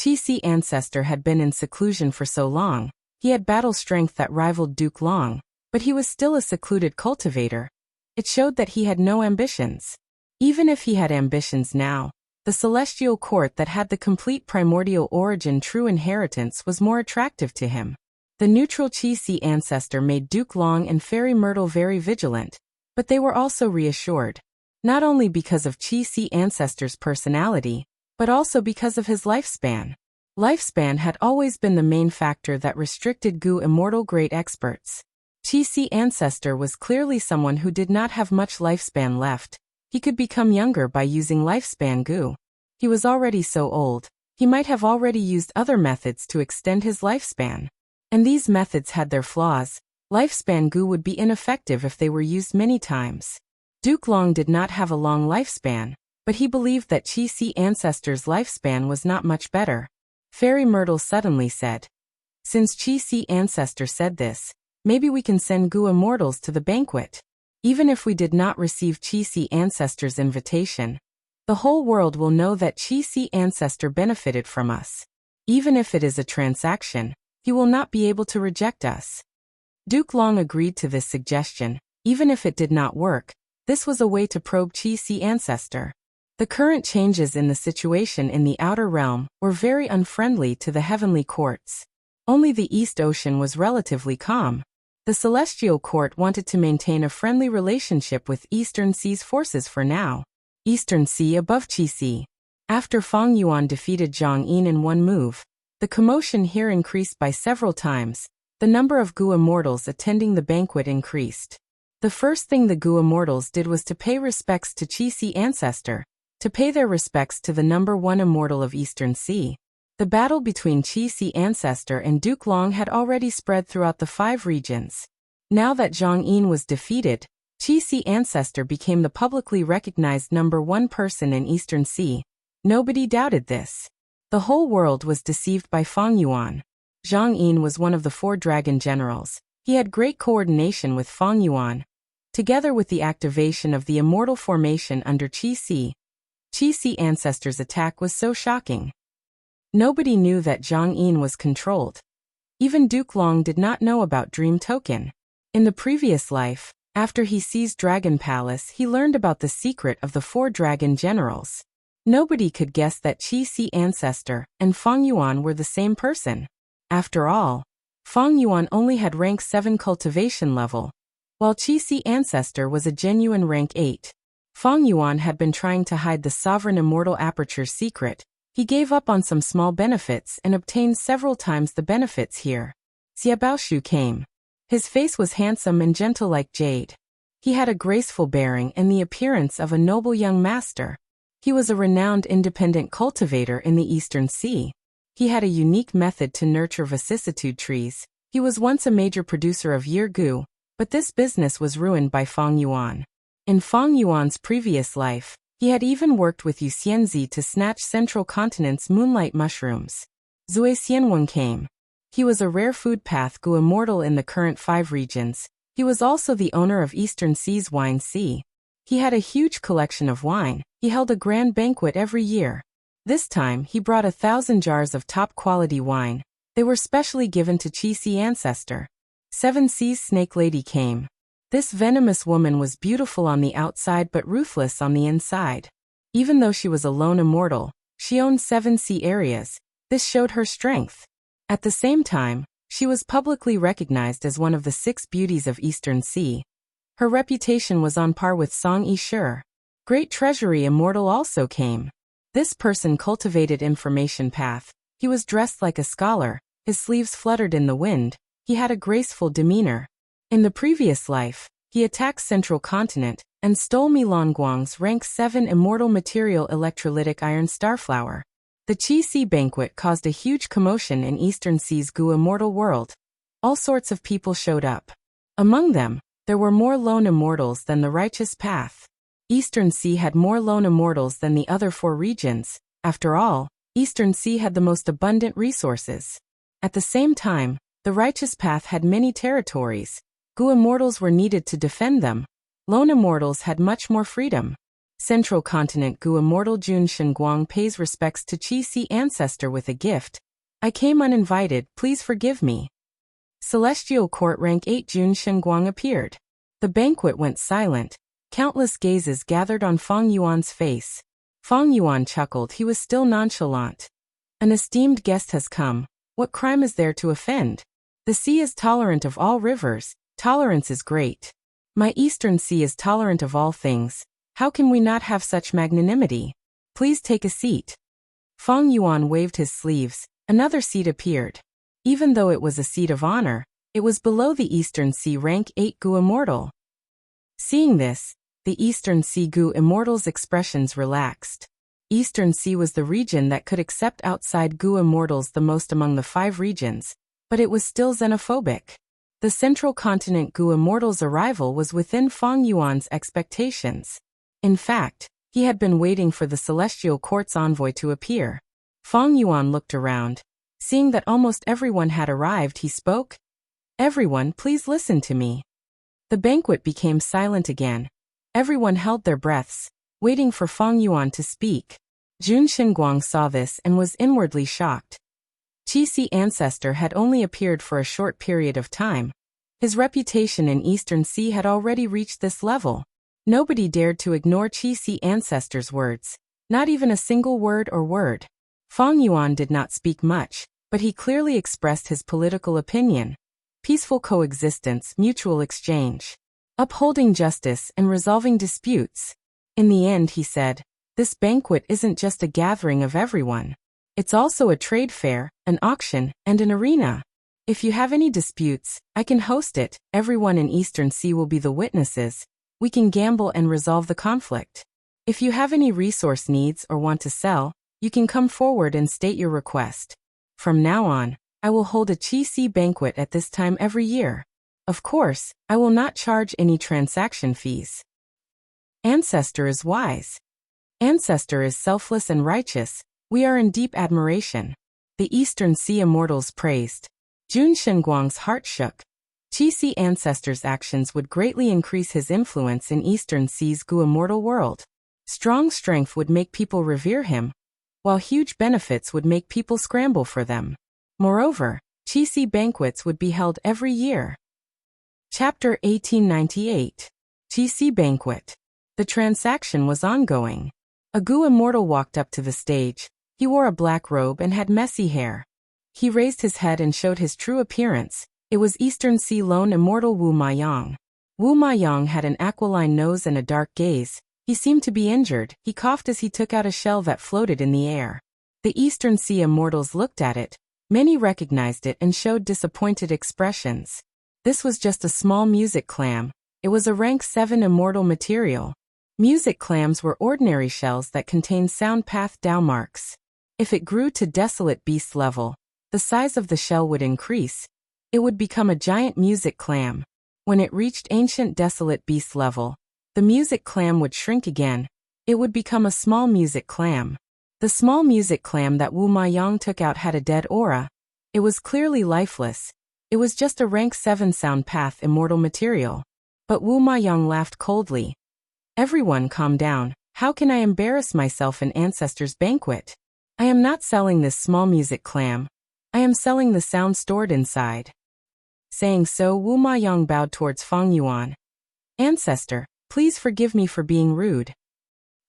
Chi Si Ancestor had been in seclusion for so long, he had battle strength that rivaled Duke Long, but he was still a secluded cultivator. It showed that he had no ambitions. Even if he had ambitions now, the Celestial Court that had the complete Primordial Origin true inheritance was more attractive to him. The neutral Chi Si Ancestor made Duke Long and Fairy Myrtle very vigilant, but they were also reassured. Not only because of Chi Si Ancestor's personality, but also because of his lifespan. Lifespan had always been the main factor that restricted Gu immortal great experts. Chi Si Ancestor was clearly someone who did not have much lifespan left. He could become younger by using lifespan Gu. He was already so old, he might have already used other methods to extend his lifespan. And these methods had their flaws. Lifespan Gu would be ineffective if they were used many times. Duke Long did not have a long lifespan, but he believed that Chi Si Ancestor's lifespan was not much better. Fairy Myrtle suddenly said. Since Chi Si Ancestor said this, maybe we can send Gu immortals to the banquet. Even if we did not receive Chi Si Ancestor's invitation, the whole world will know that Chi Si Ancestor benefited from us. Even if it is a transaction, he will not be able to reject us. Duke Long agreed to this suggestion. Even if it did not work, this was a way to probe Chi Si Ancestor. The current changes in the situation in the outer realm were very unfriendly to the heavenly courts. Only the East Ocean was relatively calm. The Celestial Court wanted to maintain a friendly relationship with Eastern Sea's forces for now. Eastern Sea above Chi Si. After Fang Yuan defeated Zhang Yin in one move, the commotion here increased by several times. The number of Gu immortals attending the banquet increased. The first thing the Gu immortals did was to pay respects to Chi Si Ancestor, to pay their respects to the number one immortal of Eastern Sea. The battle between Chi Si Ancestor and Duke Long had already spread throughout the 5 regions. Now that Zhang Yin was defeated, Chi Si Ancestor became the publicly recognized number one person in Eastern Sea. Nobody doubted this. The whole world was deceived by Fang Yuan. Zhang Yin was one of the 4 dragon generals. He had great coordination with Fang Yuan. Together with the activation of the immortal formation under Chi Si Ancestor's attack was so shocking. Nobody knew that Zhang Yin was controlled. Even Duke Long did not know about Dream Token. In the previous life, after he seized Dragon Palace, he learned about the secret of the 4 dragon generals. Nobody could guess that Chi Si Ancestor and Fang Yuan were the same person. After all, Fang Yuan only had rank 7 cultivation level, while Chi Si Ancestor was a genuine rank 8. Fang Yuan had been trying to hide the Sovereign Immortal Aperture secret. He gave up on some small benefits and obtained several times the benefits here. Xia Baoshu came. His face was handsome and gentle like jade. He had a graceful bearing and the appearance of a noble young master. He was a renowned independent cultivator in the Eastern Sea. He had a unique method to nurture vicissitude trees. He was once a major producer of year gu, but this business was ruined by Fang Yuan. In Fang Yuan's previous life, he had even worked with Yu Xianzi to snatch Central Continent's moonlight mushrooms. Zui Xianwen came. He was a rare food path gu immortal in the current 5 regions. He was also the owner of Eastern Sea's Wine Sea. He had a huge collection of wine. He held a grand banquet every year. This time, he brought 1,000 jars of top-quality wine. They were specially given to Chi Si Ancestor. 7 Seas Snake Lady came. This venomous woman was beautiful on the outside but ruthless on the inside. Even though she was a lone immortal, she owned 7 sea areas. This showed her strength. At the same time, she was publicly recognized as one of the 6 beauties of Eastern Sea. Her reputation was on par with Song Yishur. Great Treasury Immortal also came. This person cultivated information path. He was dressed like a scholar, his sleeves fluttered in the wind, he had a graceful demeanor. In the previous life, he attacked Central Continent and stole Milan Guang's rank 7 immortal material electrolytic iron starflower. The Chi Si banquet caused a huge commotion in Eastern Sea's Gu immortal world. All sorts of people showed up. Among them, there were more lone immortals than the righteous path. Eastern Sea had more lone immortals than the other 4 regions. After all, Eastern Sea had the most abundant resources. At the same time, the righteous path had many territories. Gu immortals were needed to defend them. Lone immortals had much more freedom. Central Continent Gu immortal Jun Shenguang pays respects to Qi Si ancestor with a gift. I came uninvited, please forgive me. Celestial Court Rank 8 Jun Shenguang appeared. The banquet went silent. Countless gazes gathered on Fang Yuan's face. Fang Yuan chuckled, he was still nonchalant. An esteemed guest has come. What crime is there to offend? The sea is tolerant of all rivers. Tolerance is great. My Eastern Sea is tolerant of all things. How can we not have such magnanimity? Please take a seat. Fang Yuan waved his sleeves. Another seat appeared. Even though it was a seat of honor, it was below the Eastern Sea Rank 8 Gu Immortal. Seeing this, the Eastern Sea Gu Immortal's expressions relaxed. Eastern Sea was the region that could accept outside Gu Immortals the most among the 5 regions, but it was still xenophobic. The Central Continent Gu Immortal's arrival was within Fang Yuan's expectations. In fact, he had been waiting for the Celestial Court's envoy to appear. Fang Yuan looked around. Seeing that almost everyone had arrived, he spoke. Everyone, please listen to me. The banquet became silent again. Everyone held their breaths, waiting for Fang Yuan to speak. Jun Shenguang saw this and was inwardly shocked. Qi Si ancestor had only appeared for a short period of time. His reputation in Eastern Sea had already reached this level. Nobody dared to ignore Qi Si ancestor's words, not even a single word. Fang Yuan did not speak much, but he clearly expressed his political opinion. Peaceful coexistence, mutual exchange. Upholding justice and resolving disputes. In the end, he said, this banquet isn't just a gathering of everyone. It's also a trade fair, an auction, and an arena. If you have any disputes, I can host it. Everyone in Eastern Sea will be the witnesses. We can gamble and resolve the conflict. If you have any resource needs or want to sell, you can come forward and state your request. From now on, I will hold a Qi Si banquet at this time every year. Of course, I will not charge any transaction fees. Ancestor is wise. Ancestor is selfless and righteous. We are in deep admiration. The Eastern Sea immortals praised. Jun Shenguang's heart shook. Qi Si ancestor's actions would greatly increase his influence in Eastern Sea's Gu immortal world. Strong strength would make people revere him, while huge benefits would make people scramble for them. Moreover, Qi Si banquets would be held every year. Chapter 1898. Qi Si Banquet. The transaction was ongoing. A Gu immortal walked up to the stage. He wore a black robe and had messy hair. He raised his head and showed his true appearance. It was Eastern Sea lone immortal Wu Maiyang. Wu Maiyang had an aquiline nose and a dark gaze. He seemed to be injured. He coughed as he took out a shell that floated in the air. The Eastern Sea immortals looked at it. Many recognized it and showed disappointed expressions. This was just a small music clam. It was a rank 7 immortal material. Music clams were ordinary shells that contained sound path Dao marks. If it grew to desolate beast level, the size of the shell would increase. It would become a giant music clam. When it reached ancient desolate beast level, the music clam would shrink again. It would become a small music clam. The small music clam that Wu Maiyang took out had a dead aura. It was clearly lifeless. It was just a rank 7 sound path immortal material. But Wu Maiyang laughed coldly. Everyone calm down. How can I embarrass myself in Ancestor's banquet? I am not selling this small music clam. I am selling the sound stored inside. Saying so, Wu Maiyang bowed towards Fang Yuan. Ancestor, please forgive me for being rude.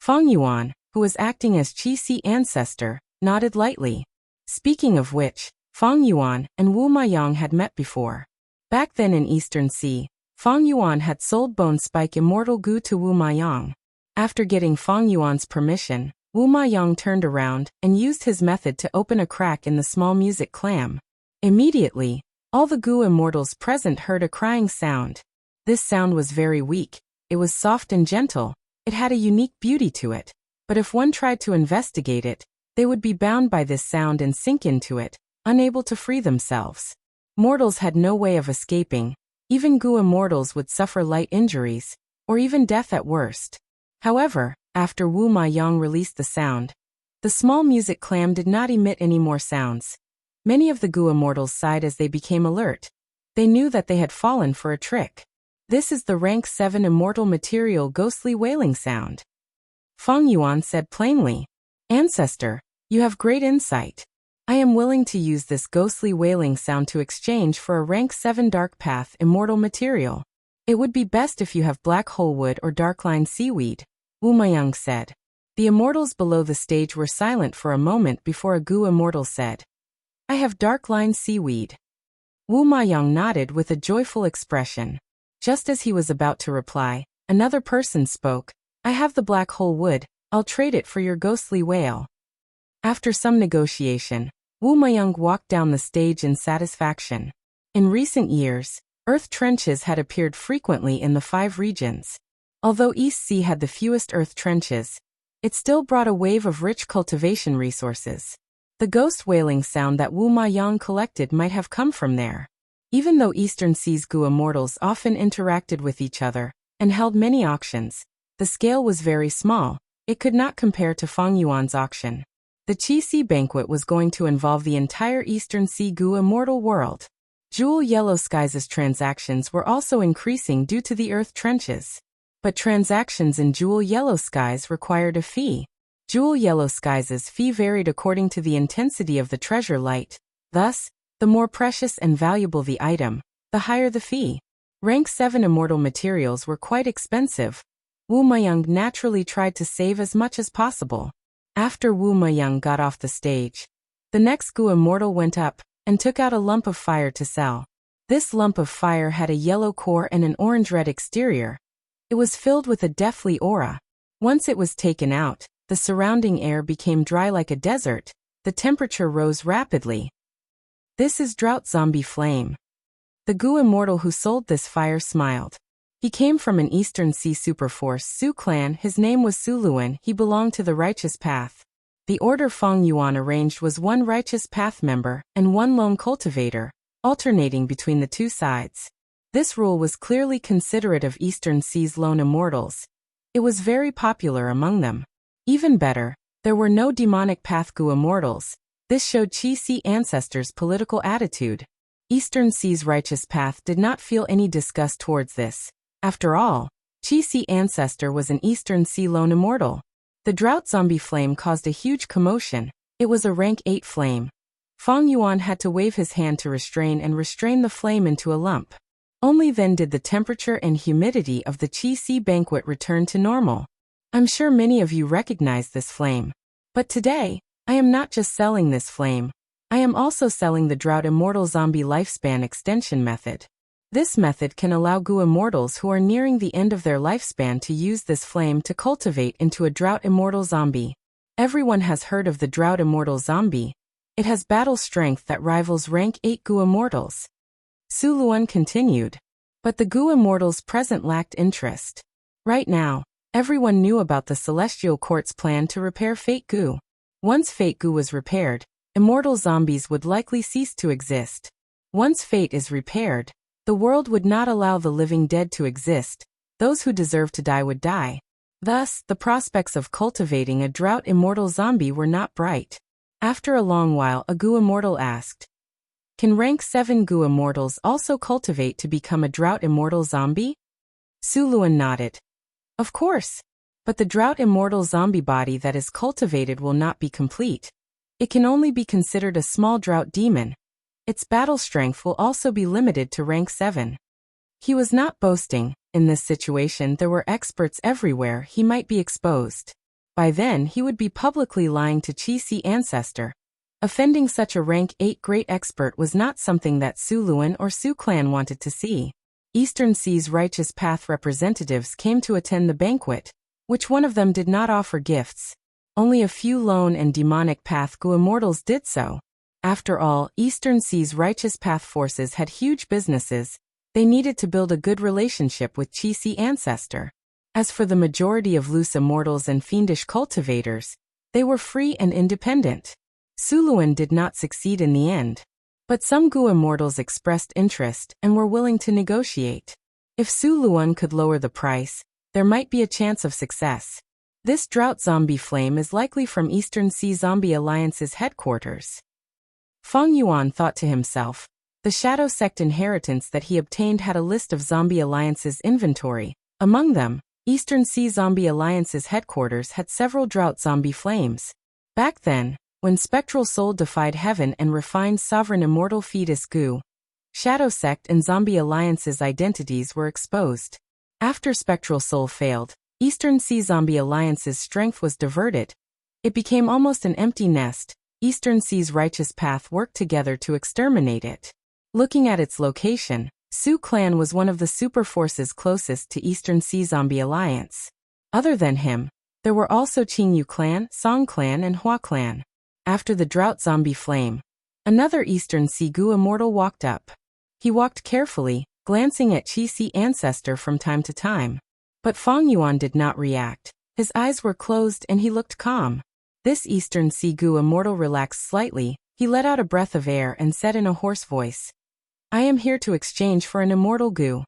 Fang Yuan, who was acting as Qi Si ancestor, nodded lightly. Speaking of which, Fang Yuan and Wu Maiyang had met before. Back then in Eastern Sea, Fang Yuan had sold Bone Spike Immortal Gu to Wu Maiyang. After getting Fang Yuan's permission, Wu Maiyang turned around and used his method to open a crack in the small music clam. Immediately, all the Gu immortals present heard a crying sound. This sound was very weak. It was soft and gentle. It had a unique beauty to it. But if one tried to investigate it, they would be bound by this sound and sink into it, unable to free themselves. Mortals had no way of escaping. Even Gu immortals would suffer light injuries, or even death at worst. However, after Wu Ma-yang released the sound, the small music clam did not emit any more sounds. Many of the Gu immortals sighed as they became alert. They knew that they had fallen for a trick. This is the rank 7 immortal material ghostly wailing sound. Feng Yuan said plainly, "Ancestor, you have great insight. I am willing to use this ghostly wailing sound to exchange for a rank 7 dark path immortal material. It would be best if you have black hole wood or dark line seaweed," Wu Ma-yang said. The immortals below the stage were silent for a moment before a Gu immortal said, "I have dark line seaweed." Wu Ma-yang nodded with a joyful expression. Just as he was about to reply, another person spoke, "I have the black hole wood, I'll trade it for your ghostly wail." After some negotiation, Wu Ma-yang walked down the stage in satisfaction. In recent years, earth trenches had appeared frequently in the 5 regions. Although East Sea had the fewest earth trenches, it still brought a wave of rich cultivation resources. The ghost wailing sound that Wu Ma-yang collected might have come from there. Even though Eastern Sea's Gu immortals often interacted with each other and held many auctions, the scale was very small. It could not compare to Feng Yuan's auction. The Qi Sea banquet was going to involve the entire Eastern Sea Gu immortal world. Jewel Yellow Skies' transactions were also increasing due to the earth trenches. But transactions in Jewel Yellow Skies required a fee. Jewel Yellow Skies' fee varied according to the intensity of the treasure light. Thus, the more precious and valuable the item, the higher the fee. Rank 7 immortal materials were quite expensive. Wu Ma-yang naturally tried to save as much as possible. After Wu Ma-yang got off the stage, the next Gu immortal went up and took out a lump of fire to sell. This lump of fire had a yellow core and an orange-red exterior. It was filled with a deathly aura. Once it was taken out, the surrounding air became dry like a desert. The temperature rose rapidly. "This is Drought Zombie Flame." The Gu immortal who sold this fire smiled. He came from an Eastern Sea superforce Su clan. His name was Su Luan. He belonged to the Righteous Path. The order Feng Yuan arranged was 1 Righteous Path member and 1 lone cultivator, alternating between the 2 sides. This rule was clearly considerate of Eastern Sea's lone immortals. It was very popular among them. Even better, there were no demonic path Gu immortals. This showed Qi Sea ancestors' political attitude. Eastern Sea's Righteous Path did not feel any disgust towards this. After all, Qi Sea ancestor was an Eastern Sea lone immortal. The Drought Zombie Flame caused a huge commotion. It was a rank 8 flame. Feng Yuan had to wave his hand to restrain the flame into a lump. Only then did the temperature and humidity of the Qi Sea banquet return to normal. I'm sure many of you recognize this flame. But today, I am not just selling this flame. I am also selling the Drought Immortal Zombie Lifespan Extension method. This method can allow Gu immortals who are nearing the end of their lifespan to use this flame to cultivate into a Drought Immortal Zombie. Everyone has heard of the Drought Immortal Zombie. It has battle strength that rivals rank 8 Gu immortals. Su Luan continued. But the Gu immortals present lacked interest. Right now, everyone knew about the Celestial Court's plan to repair Fate Gu. Once Fate Gu was repaired, immortal zombies would likely cease to exist. Once Fate is repaired, the world would not allow the living dead to exist. Those who deserve to die would die. Thus, the prospects of cultivating a Drought Immortal Zombie were not bright. After a long while, a Gu immortal asked, "Can rank 7 Gu immortals also cultivate to become a Drought Immortal Zombie?" Su Luan nodded. "Of course. But the Drought Immortal Zombie body that is cultivated will not be complete. It can only be considered a small drought demon. Its battle strength will also be limited to rank 7. He was not boasting. In this situation there were experts everywhere. He might be exposed. By then he would be publicly lying to Qi Sea ancestor. Offending such a rank 8 great expert was not something that Su Luan or Su clan wanted to see. Eastern Sea's Righteous Path representatives came to attend the banquet. Which one of them did not offer gifts? Only a few lone and demonic path Gu immortals did so. After all, Eastern Sea's Righteous Path forces had huge businesses. They needed to build a good relationship with Qi Sea ancestor. As for the majority of loose immortals and fiendish cultivators, they were free and independent. Su Luan did not succeed in the end. But some Gu immortals expressed interest and were willing to negotiate. If Su Luan could lower the price, there might be a chance of success. This drought zombie flame is likely from Eastern Sea Zombie Alliance's headquarters. Feng Yuan thought to himself. The Shadow Sect inheritance that he obtained had a list of Zombie Alliance's inventory. Among them, Eastern Sea Zombie Alliance's headquarters had several drought zombie flames. Back then, when Spectral Soul defied heaven and refined sovereign immortal fetus goo, Shadow Sect and Zombie Alliance's identities were exposed. After Spectral Soul failed, Eastern Sea Zombie Alliance's strength was diverted. It became almost an empty nest. Eastern Sea's Righteous Path worked together to exterminate it. Looking at its location, Su Clan was one of the super forces closest to Eastern Sea Zombie Alliance. Other than him, there were also Qingyu Clan, Song Clan, and Hua Clan. After the drought zombie flame, another Eastern Sea Gu immortal walked up. He walked carefully, glancing at Qi Si Ancestor from time to time. But Feng Yuan did not react. His eyes were closed and he looked calm. This Eastern Sea Gu immortal relaxed slightly. He let out a breath of air and said in a hoarse voice, "I am here to exchange for an immortal Gu."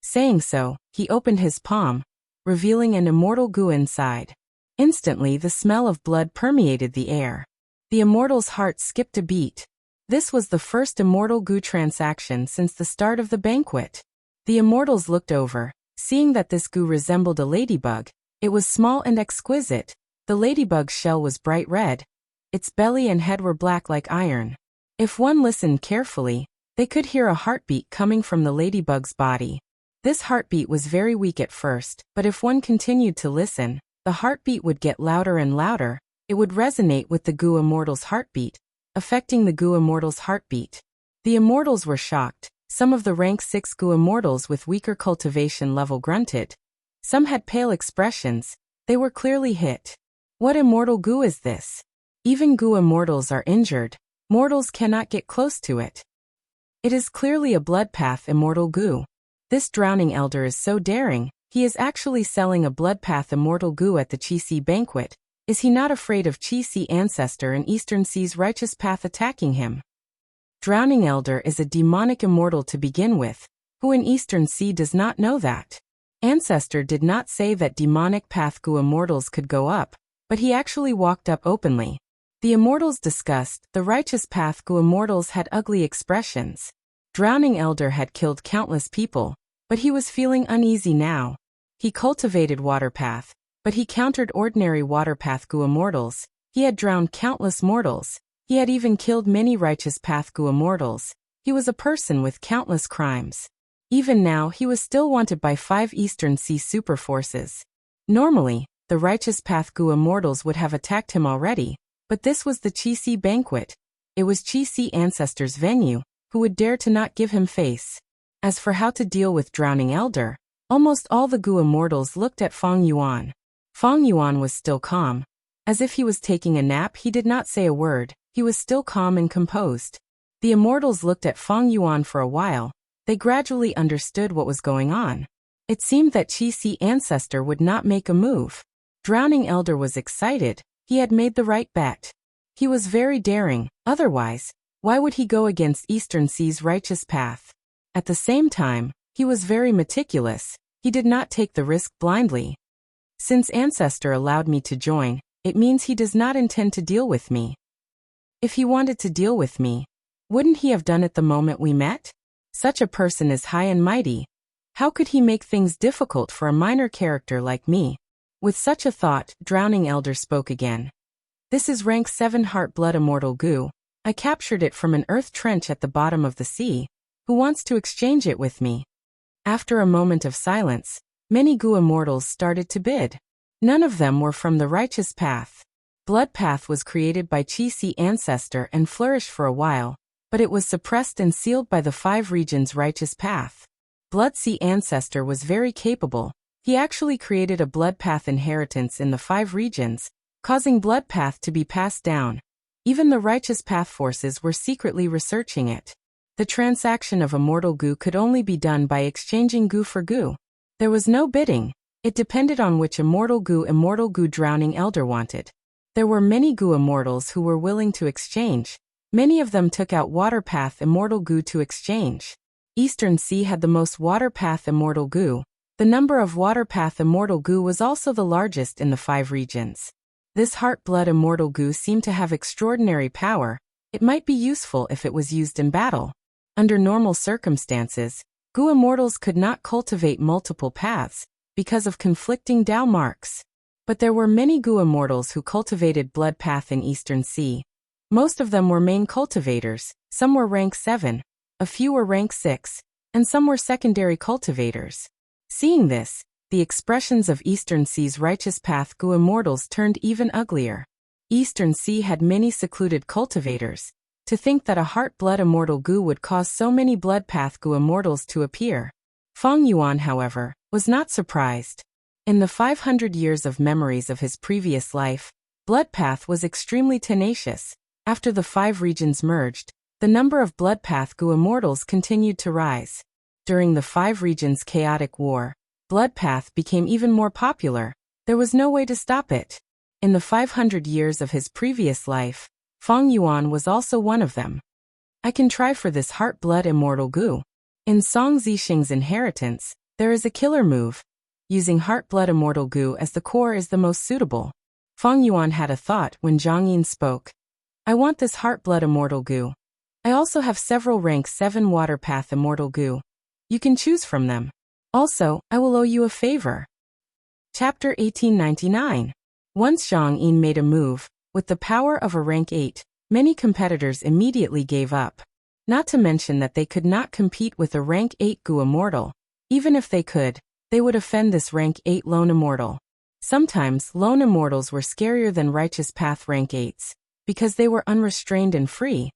Saying so, he opened his palm, revealing an immortal Gu inside. Instantly the smell of blood permeated the air. The immortal's heart skipped a beat. This was the first immortal Gu transaction since the start of the banquet. The immortals looked over, seeing that this Gu resembled a ladybug. It was small and exquisite. The ladybug's shell was bright red. Its belly and head were black like iron. If one listened carefully, they could hear a heartbeat coming from the ladybug's body. This heartbeat was very weak at first, but if one continued to listen, the heartbeat would get louder and louder. It would resonate with the Gu Immortal's heartbeat, affecting the Gu Immortal's heartbeat. The Immortals were shocked. Some of the rank 6 Gu Immortals with weaker cultivation level grunted. Some had pale expressions. They were clearly hit. What immortal Gu is this? Even Gu Immortals are injured. Mortals cannot get close to it. It is clearly a Bloodpath Immortal Gu. This drowning elder is so daring. He is actually selling a Bloodpath Immortal Gu at the Qi Si banquet. Is he not afraid of Qi Si Ancestor and Eastern Sea's Righteous Path attacking him? Drowning Elder is a demonic immortal to begin with. Who in Eastern Sea does not know that? Ancestor did not say that demonic path Gu immortals could go up, but he actually walked up openly. The immortals discussed. The Righteous Path Gu immortals had ugly expressions. Drowning Elder had killed countless people, but he was feeling uneasy now. He cultivated Waterpath, but he countered ordinary Waterpath Gu immortals. He had drowned countless mortals. He had even killed many Righteous Path Gu immortals. He was a person with countless crimes. Even now he was still wanted by 5 Eastern Sea super forces. Normally, the Righteous Path Gu immortals would have attacked him already, but this was the Qi Si banquet. It was Qi Si Ancestor's venue. Who would dare to not give him face? As for how to deal with Drowning Elder, almost all the Gu immortals looked at Feng Yuan. Feng Yuan was still calm. As if he was taking a nap, he did not say a word. He was still calm and composed. The immortals looked at Feng Yuan for a while. They gradually understood what was going on. It seemed that Qi Si Ancestor would not make a move. Drowning Elder was excited. He had made the right bet. He was very daring. Otherwise, why would he go against Eastern Sea's Righteous Path? At the same time, he was very meticulous. He did not take the risk blindly. Since Ancestor allowed me to join, it means he does not intend to deal with me. If he wanted to deal with me, wouldn't he have done it the moment we met? Such a person is high and mighty. How could he make things difficult for a minor character like me? With such a thought, Drowning Elder spoke again. This is rank 7 Heart Blood Immortal Gu. I captured it from an earth trench at the bottom of the sea. Who wants to exchange it with me? After a moment of silence, many Gu immortals started to bid. None of them were from the Righteous Path. Blood Path was created by Qi Si Ancestor and flourished for a while, but it was suppressed and sealed by the 5 regions Righteous Path. Blood Sea Ancestor was very capable. He actually created a Blood Path inheritance in the 5 regions, causing Blood Path to be passed down. Even the Righteous Path forces were secretly researching it. The transaction of Immortal Gu could only be done by exchanging Gu for Gu. There was no bidding. It depended on which Immortal Gu Drowning Elder wanted. There were many Gu immortals who were willing to exchange. Many of them took out Waterpath Immortal Gu to exchange. Eastern Sea had the most Waterpath Immortal Gu. The number of water path immortal goo was also the largest in the 5 regions. This heart-blood immortal goo seemed to have extraordinary power. It might be useful if it was used in battle. Under normal circumstances, goo immortals could not cultivate multiple paths because of conflicting Dao marks. But there were many goo immortals who cultivated blood path in Eastern Sea. Most of them were main cultivators, some were rank 7, a few were rank 6, and some were secondary cultivators. Seeing this, the expressions of Eastern Sea's righteous path goo immortals turned even uglier. Eastern Sea had many secluded cultivators. To think that a heart-blood immortal goo would cause so many blood path goo immortals to appear. Feng Yuan, however, was not surprised. In the 500 years of memories of his previous life, blood path was extremely tenacious. After the 5 regions merged, the number of blood path goo immortals continued to rise. During the 5 regions' chaotic war, blood path became even more popular. There was no way to stop it. In the 500 years of his previous life, Feng Yuan was also one of them. I can try for this heart-blood immortal goo. In Song Zixing's inheritance, there is a killer move. Using heart-blood immortal goo as the core is the most suitable. Feng Yuan had a thought when Zhang Yin spoke. I want this heart-blood immortal goo. I also have several rank 7 water path immortal goo. You can choose from them. Also, I will owe you a favor. Chapter 1899. Once Zhang Yin made a move, with the power of a rank 8, many competitors immediately gave up. Not to mention that they could not compete with a rank 8 goo immortal. Even if they could, they would offend this rank 8 lone immortal. Sometimes, lone immortals were scarier than righteous path rank 8s. Because they were unrestrained and free.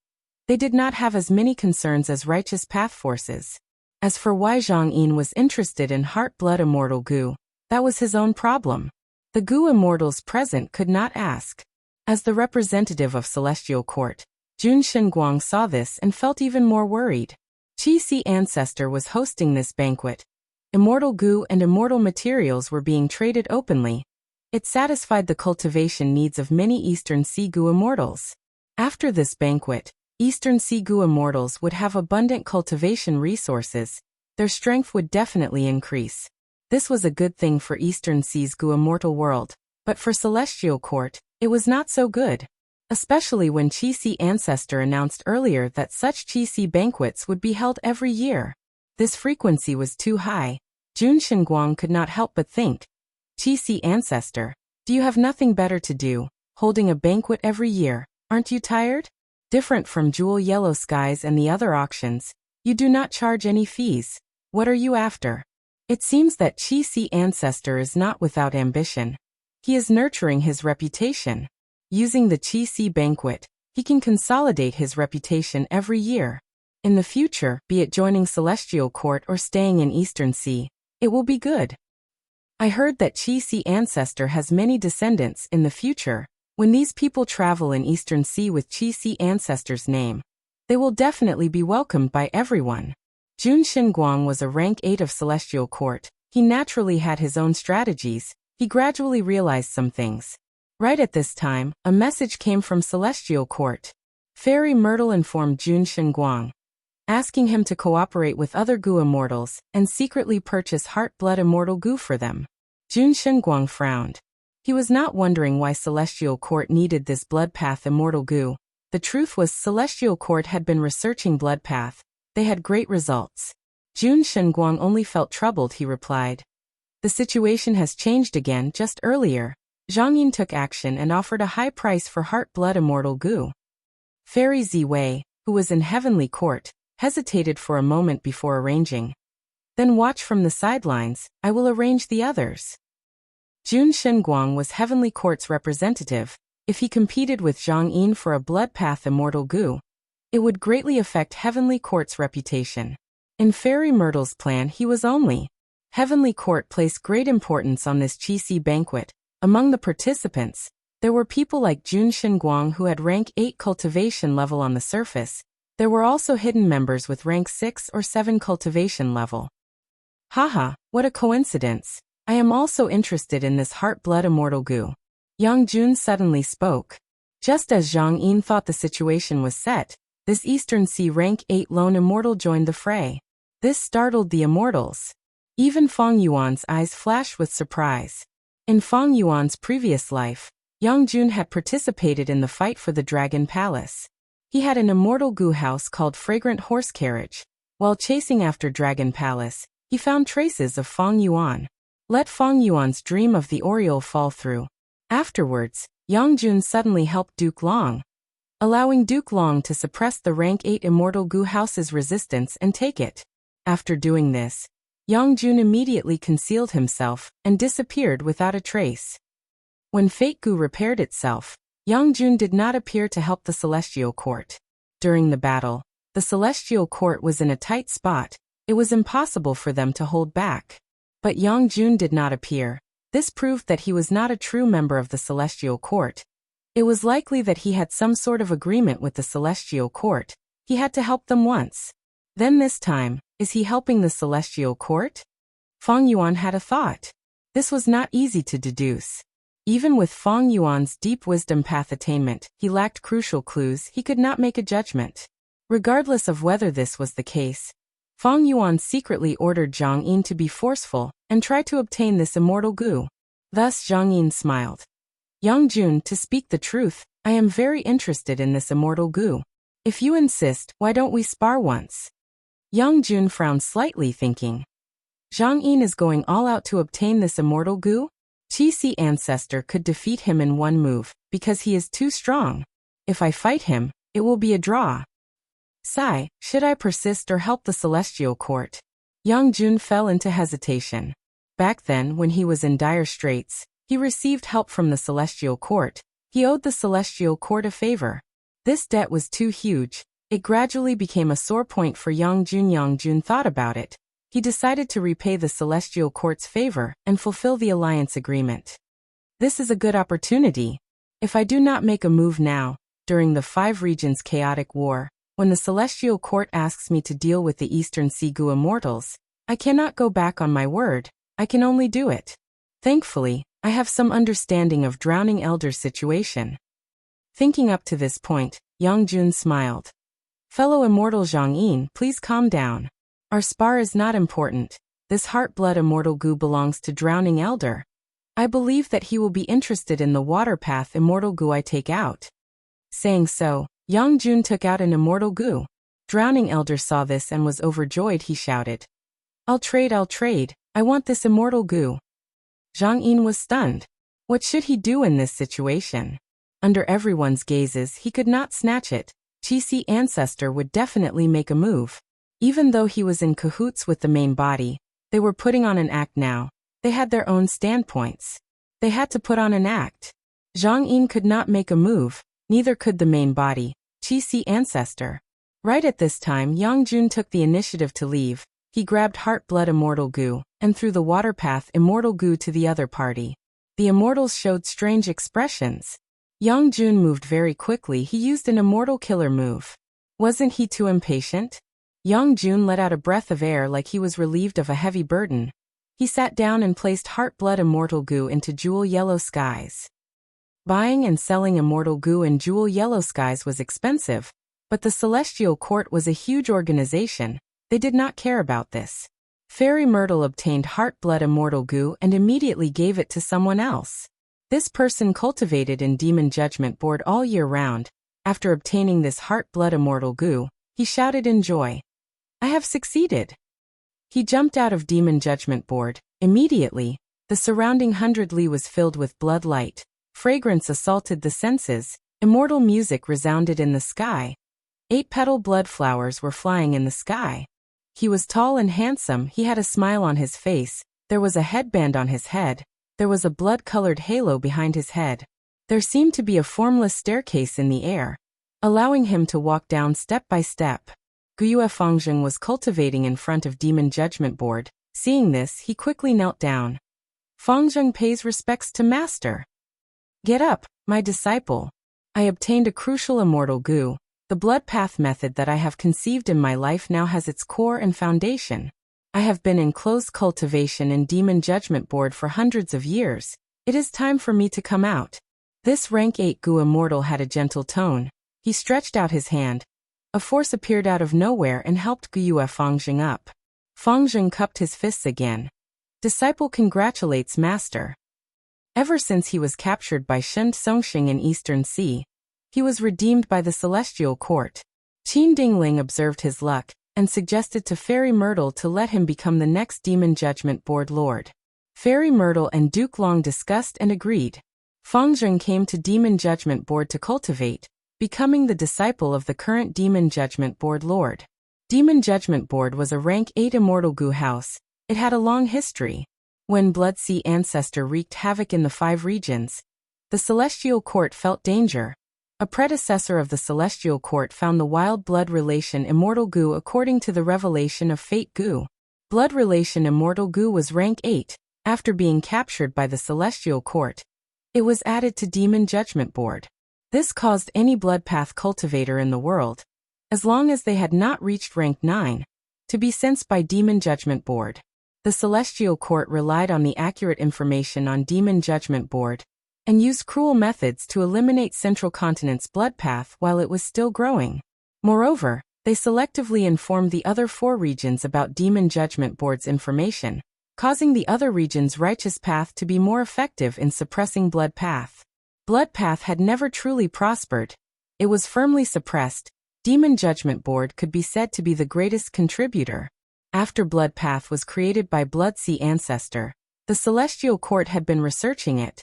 They did not have as many concerns as righteous path forces. As for why Zhang Yin was interested in heart-blood immortal goo, that was his own problem. The goo immortals present could not ask. As the representative of Celestial Court, Jun Shenguang saw this and felt even more worried. Qi Si Ancestor was hosting this banquet. Immortal goo and immortal materials were being traded openly. It satisfied the cultivation needs of many Eastern Sea goo immortals. After this banquet, Eastern Sea goo immortals would have abundant cultivation resources. Their strength would definitely increase. This was a good thing for Eastern Sea's goo immortal world, but for Celestial Court, it was not so good. Especially when Qi Si Ancestor announced earlier that such Qi Si banquets would be held every year. This frequency was too high. Jun Shenguang could not help but think. Qi Si Ancestor, do you have nothing better to do, holding a banquet every year, aren't you tired? Different from Jewel Yellow Skies and the other auctions, you do not charge any fees. What are you after? It seems that Qi Si Ancestor is not without ambition. He is nurturing his reputation. Using the Qi Si banquet, he can consolidate his reputation every year. In the future, be it joining Celestial Court or staying in Eastern Sea, it will be good. I heard that Qi Si Ancestor has many descendants in the future. When these people travel in Eastern Sea with Qi Si Ancestor's name, they will definitely be welcomed by everyone. Jun Shenguang was a rank 8 of Celestial Court. He naturally had his own strategies. He gradually realized some things. Right at this time, a message came from Celestial Court. Fairy Myrtle informed Jun Shenguang, asking him to cooperate with other goo immortals and secretly purchase heart-blood immortal goo for them. Jun Shenguang frowned. He was not wondering why Celestial Court needed this blood path immortal goo. The truth was Celestial Court had been researching blood path. They had great results. Jun Shenguang only felt troubled, he replied. The situation has changed again. Just earlier, Zhang Yin took action and offered a high price for heart-blood immortal goo. Fairy Ziwei, who was in Heavenly Court, hesitated for a moment before arranging. Then watch from the sidelines, I will arrange the others. Jun Shenguang was Heavenly Court's representative. If he competed with Zhang Yin for a blood path immortal goo, it would greatly affect Heavenly Court's reputation. In Fairy Myrtle's plan, he was only. Heavenly Court placed great importance on this Qi Si banquet. Among the participants, there were people like Jun Shenguang who had rank 8 cultivation level on the surface. There were also hidden members with rank 6 or 7 cultivation level. Haha, what a coincidence. I am also interested in this heart-blood immortal goo. Yang Jun suddenly spoke. Just as Zhang Yin thought the situation was set, this Eastern Sea rank 8 lone immortal joined the fray. This startled the immortals. Even Fang Yuan's eyes flashed with surprise. In Fang Yuan's previous life, Yang Jun had participated in the fight for the Dragon Palace. He had an immortal goo house called Fragrant Horse Carriage. While chasing after Dragon Palace, he found traces of Fang Yuan. Let Fang Yuan's dream of the Oriole fall through. Afterwards, Yang Jun suddenly helped Duke Long, allowing Duke Long to suppress the rank 8 immortal goo house's resistance and take it. After doing this, Yang Jun immediately concealed himself and disappeared without a trace. When Fate Goo repaired itself, Yang Jun did not appear to help the Celestial Court. During the battle, the Celestial Court was in a tight spot. It was impossible for them to hold back. But Yang Jun did not appear. This proved that he was not a true member of the Celestial Court. It was likely that he had some sort of agreement with the Celestial Court. He had to help them once. Then this time, is he helping the Celestial Court? Fang Yuan had a thought. This was not easy to deduce. Even with Fang Yuan's deep wisdom path attainment, he lacked crucial clues. He could not make a judgment. Regardless of whether this was the case, Fang Yuan secretly ordered Zhang Yin to be forceful and try to obtain this immortal goo. Thus Zhang Yin smiled. Yang Jun, to speak the truth, I am very interested in this immortal goo. If you insist, why don't we spar once? Yang Jun frowned slightly, thinking, Zhang Yin is going all out to obtain this immortal goo? Qi ancestor could defeat him in one move, because he is too strong. If I fight him, it will be a draw. Sigh, should I persist or help the Celestial Court? Yang Jun fell into hesitation. Back then, when he was in dire straits, he received help from the Celestial Court. He owed the Celestial Court a favor. This debt was too huge. It gradually became a sore point for Yang Jun. Yang Jun thought about it. He decided to repay the Celestial Court's favor and fulfill the alliance agreement. This is a good opportunity. If I do not make a move now, during the 5 regions chaotic war, when the Celestial Court asks me to deal with the Eastern Sea Goo immortals, I cannot go back on my word. I can only do it. Thankfully, I have some understanding of Drowning Elder's situation. Thinking up to this point, Yang Jun smiled. Fellow immortal Zhang Yin, please calm down. Our spar is not important. This heart-blood immortal goo belongs to Drowning Elder. I believe that he will be interested in the water path immortal goo I take out. Saying so, Yang Jun took out an immortal goo. Drowning Elder saw this and was overjoyed. He shouted, I'll trade. I want this immortal goo. Zhang Yin was stunned. What should he do in this situation? Under everyone's gazes, he could not snatch it. Qi ancestor would definitely make a move. Even though he was in cahoots with the main body, they were putting on an act now. They had their own standpoints. They had to put on an act. Zhang Yin could not make a move, neither could the main body, Qi ancestor. Right at this time, Yang Jun took the initiative to leave. He grabbed Heart-Blood Immortal Goo and threw the Water Path Immortal Goo to the other party. The immortals showed strange expressions. Yang Jun moved very quickly. He used an immortal killer move. Wasn't he too impatient? Yang Jun let out a breath of air like he was relieved of a heavy burden. He sat down and placed Heart-Blood Immortal Goo into Jewel Yellow Skies. Buying and selling Immortal Goo in Jewel Yellow Skies was expensive, but the Celestial Court was a huge organization. They did not care about this. Fairy Myrtle obtained Heart-Blood Immortal Goo and immediately gave it to someone else. This person cultivated in Demon Judgment Board all year round. After obtaining this Heart-Blood Immortal Goo, he shouted in joy, I have succeeded. He jumped out of Demon Judgment Board. Immediately, the surrounding 100 li was filled with blood light. Fragrance assaulted the senses. Immortal music resounded in the sky. 8-petal blood flowers were flying in the sky. He was tall and handsome. He had a smile on his face. There was a headband on his head. There was a blood-colored halo behind his head. There seemed to be a formless staircase in the air, allowing him to walk down step by step. Guyue Fangzheng was cultivating in front of Demon Judgment Board. Seeing this, he quickly knelt down. Fangzheng pays respects to Master. Get up, my disciple. I obtained a crucial immortal goo. The blood path method that I have conceived in my life now has its core and foundation. I have been in close cultivation in Demon Judgment Board for hundreds of years. It is time for me to come out. This rank 8 goo immortal had a gentle tone. He stretched out his hand. A force appeared out of nowhere and helped Guyue Fangzheng up. Feng Zheng cupped his fists again. Disciple congratulates master. Ever since he was captured by Shen Songxing in Eastern Sea, he was redeemed by the Celestial Court. Qin Dingling observed his luck and suggested to Fairy Myrtle to let him become the next Demon Judgment Board Lord. Fairy Myrtle and Duke Long discussed and agreed. Feng Zheng came to Demon Judgment Board to cultivate, becoming the disciple of the current Demon Judgment Board Lord. Demon Judgment Board was a rank 8 immortal Gu house. It had a long history. When Blood Sea Ancestor wreaked havoc in the 5 regions, the Celestial Court felt danger. A predecessor of the Celestial Court found the wild blood relation Immortal Gu according to the revelation of Fate Gu. Blood relation Immortal Gu was rank 8. After being captured by the Celestial Court, it was added to Demon Judgment Board. This caused any blood path cultivator in the world, as long as they had not reached rank 9, to be sensed by Demon Judgment Board. The Celestial Court relied on the accurate information on Demon Judgment Board and used cruel methods to eliminate Central Continent's blood path while it was still growing. Moreover, they selectively informed the other 4 regions about Demon Judgment Board's information, causing the other region's righteous path to be more effective in suppressing blood path. Blood path had never truly prospered. It was firmly suppressed. Demon Judgment Board could be said to be the greatest contributor. After blood path was created by Blood Sea Ancestor, the Celestial Court had been researching it.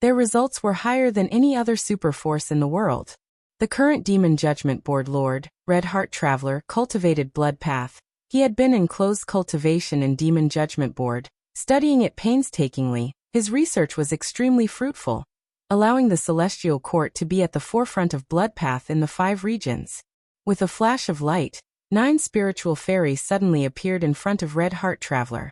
Their results were higher than any other super force in the world. The current Demon Judgment Board Lord, Red Heart Traveler, cultivated blood path. He had been in close cultivation in Demon Judgment Board, studying it painstakingly. His research was extremely fruitful, allowing the Celestial Court to be at the forefront of blood path in the 5 regions. With a flash of light, 9 spiritual fairies suddenly appeared in front of Red Heart Traveler.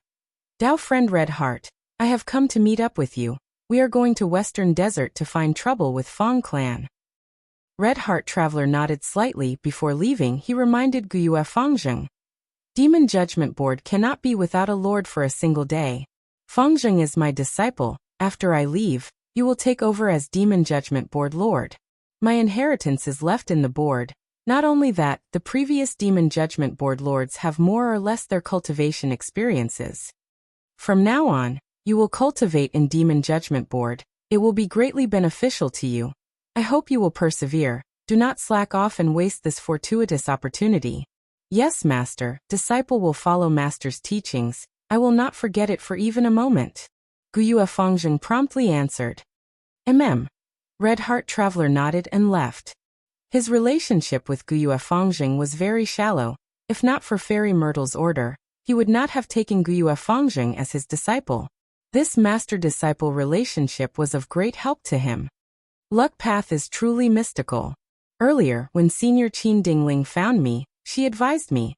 Dao friend Red Heart, I have come to meet up with you. We are going to Western Desert to find trouble with Fang clan. Red Heart Traveler nodded slightly. Before leaving, he reminded Guyue Feng Zheng. Demon Judgment Board cannot be without a lord for a single day. Feng Zheng is my disciple. After I leave, you will take over as Demon Judgment Board Lord. My inheritance is left in the board. Not only that, the previous Demon Judgment Board Lords have more or less their cultivation experiences. From now on, you will cultivate in Demon Judgment Board. It will be greatly beneficial to you. I hope you will persevere. Do not slack off and waste this fortuitous opportunity. Yes, Master. Disciple will follow Master's teachings. I will not forget it for even a moment. Guyue Feng Zheng promptly answered. Red Heart Traveler nodded and left. His relationship with Guyue Feng Zheng was very shallow. If not for Fairy Myrtle's order, he would not have taken Guyue Feng Zheng as his disciple. This master-disciple relationship was of great help to him. Luck path is truly mystical. Earlier, when Senior Qin Dingling found me, she advised me,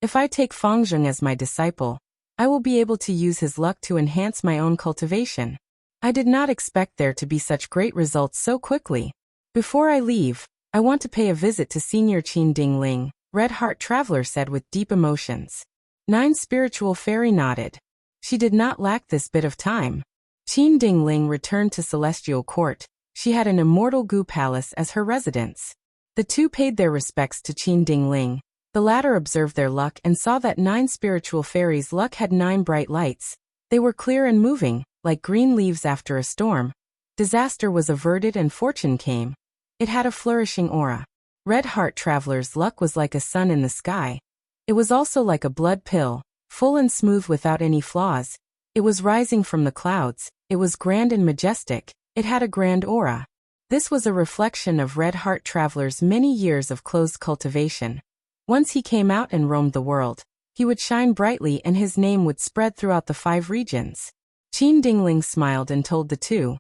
if I take Feng Zheng as my disciple, I will be able to use his luck to enhance my own cultivation. I did not expect there to be such great results so quickly. Before I leave, I want to pay a visit to Senior Qin Dingling, Red Heart Traveler said with deep emotions. 9 spiritual fairy nodded. She did not lack this bit of time. Qin Dingling returned to Celestial Court. She had an immortal Gu palace as her residence. The 2 paid their respects to Qin Dingling. The latter observed their luck and saw that 9 spiritual fairies' luck had 9 bright lights. They were clear and moving, like green leaves after a storm. Disaster was averted and fortune came. It had a flourishing aura. Red Heart Traveler's luck was like a sun in the sky. It was also like a blood pill, full and smooth without any flaws. It was rising from the clouds. It was grand and majestic. It had a grand aura. This was a reflection of Red Heart Traveler's many years of closed cultivation. Once he came out and roamed the world, he would shine brightly and his name would spread throughout the 5 regions. Qin Dingling smiled and told the 2.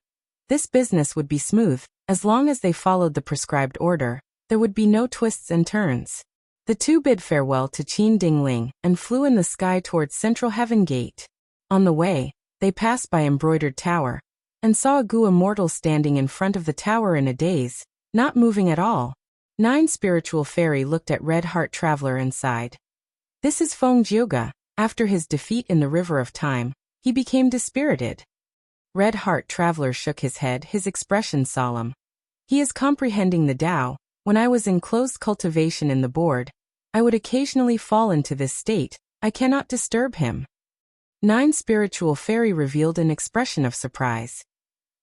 This business would be smooth. As long as they followed the prescribed order, there would be no twists and turns. The 2 bid farewell to Qin Dingling and flew in the sky towards Central Heaven Gate. On the way, they passed by Embroidered Tower and saw a Gu immortal standing in front of the tower in a daze, not moving at all. 9 spiritual fairy looked at Red Heart Traveler and sighed. This is Feng Jioga. After his defeat in the River of Time, he became dispirited. Red Heart Traveler shook his head, his expression solemn. He is comprehending the Tao. When I was in closed cultivation in the board, I would occasionally fall into this state, I cannot disturb him. 9 Spiritual Fairy revealed an expression of surprise.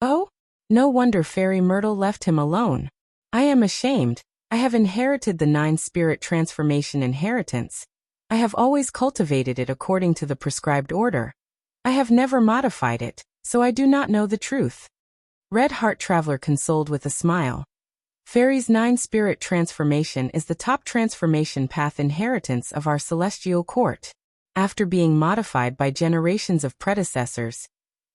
Oh? No wonder Fairy Myrtle left him alone. I am ashamed. I have inherited the 9 Spirit Transformation inheritance. I have always cultivated it according to the prescribed order. I have never modified it, so I do not know the truth. Red Heart Traveler consoled with a smile. Fairy's 9 Spirit Transformation is the top transformation path inheritance of our celestial court. After being modified by generations of predecessors,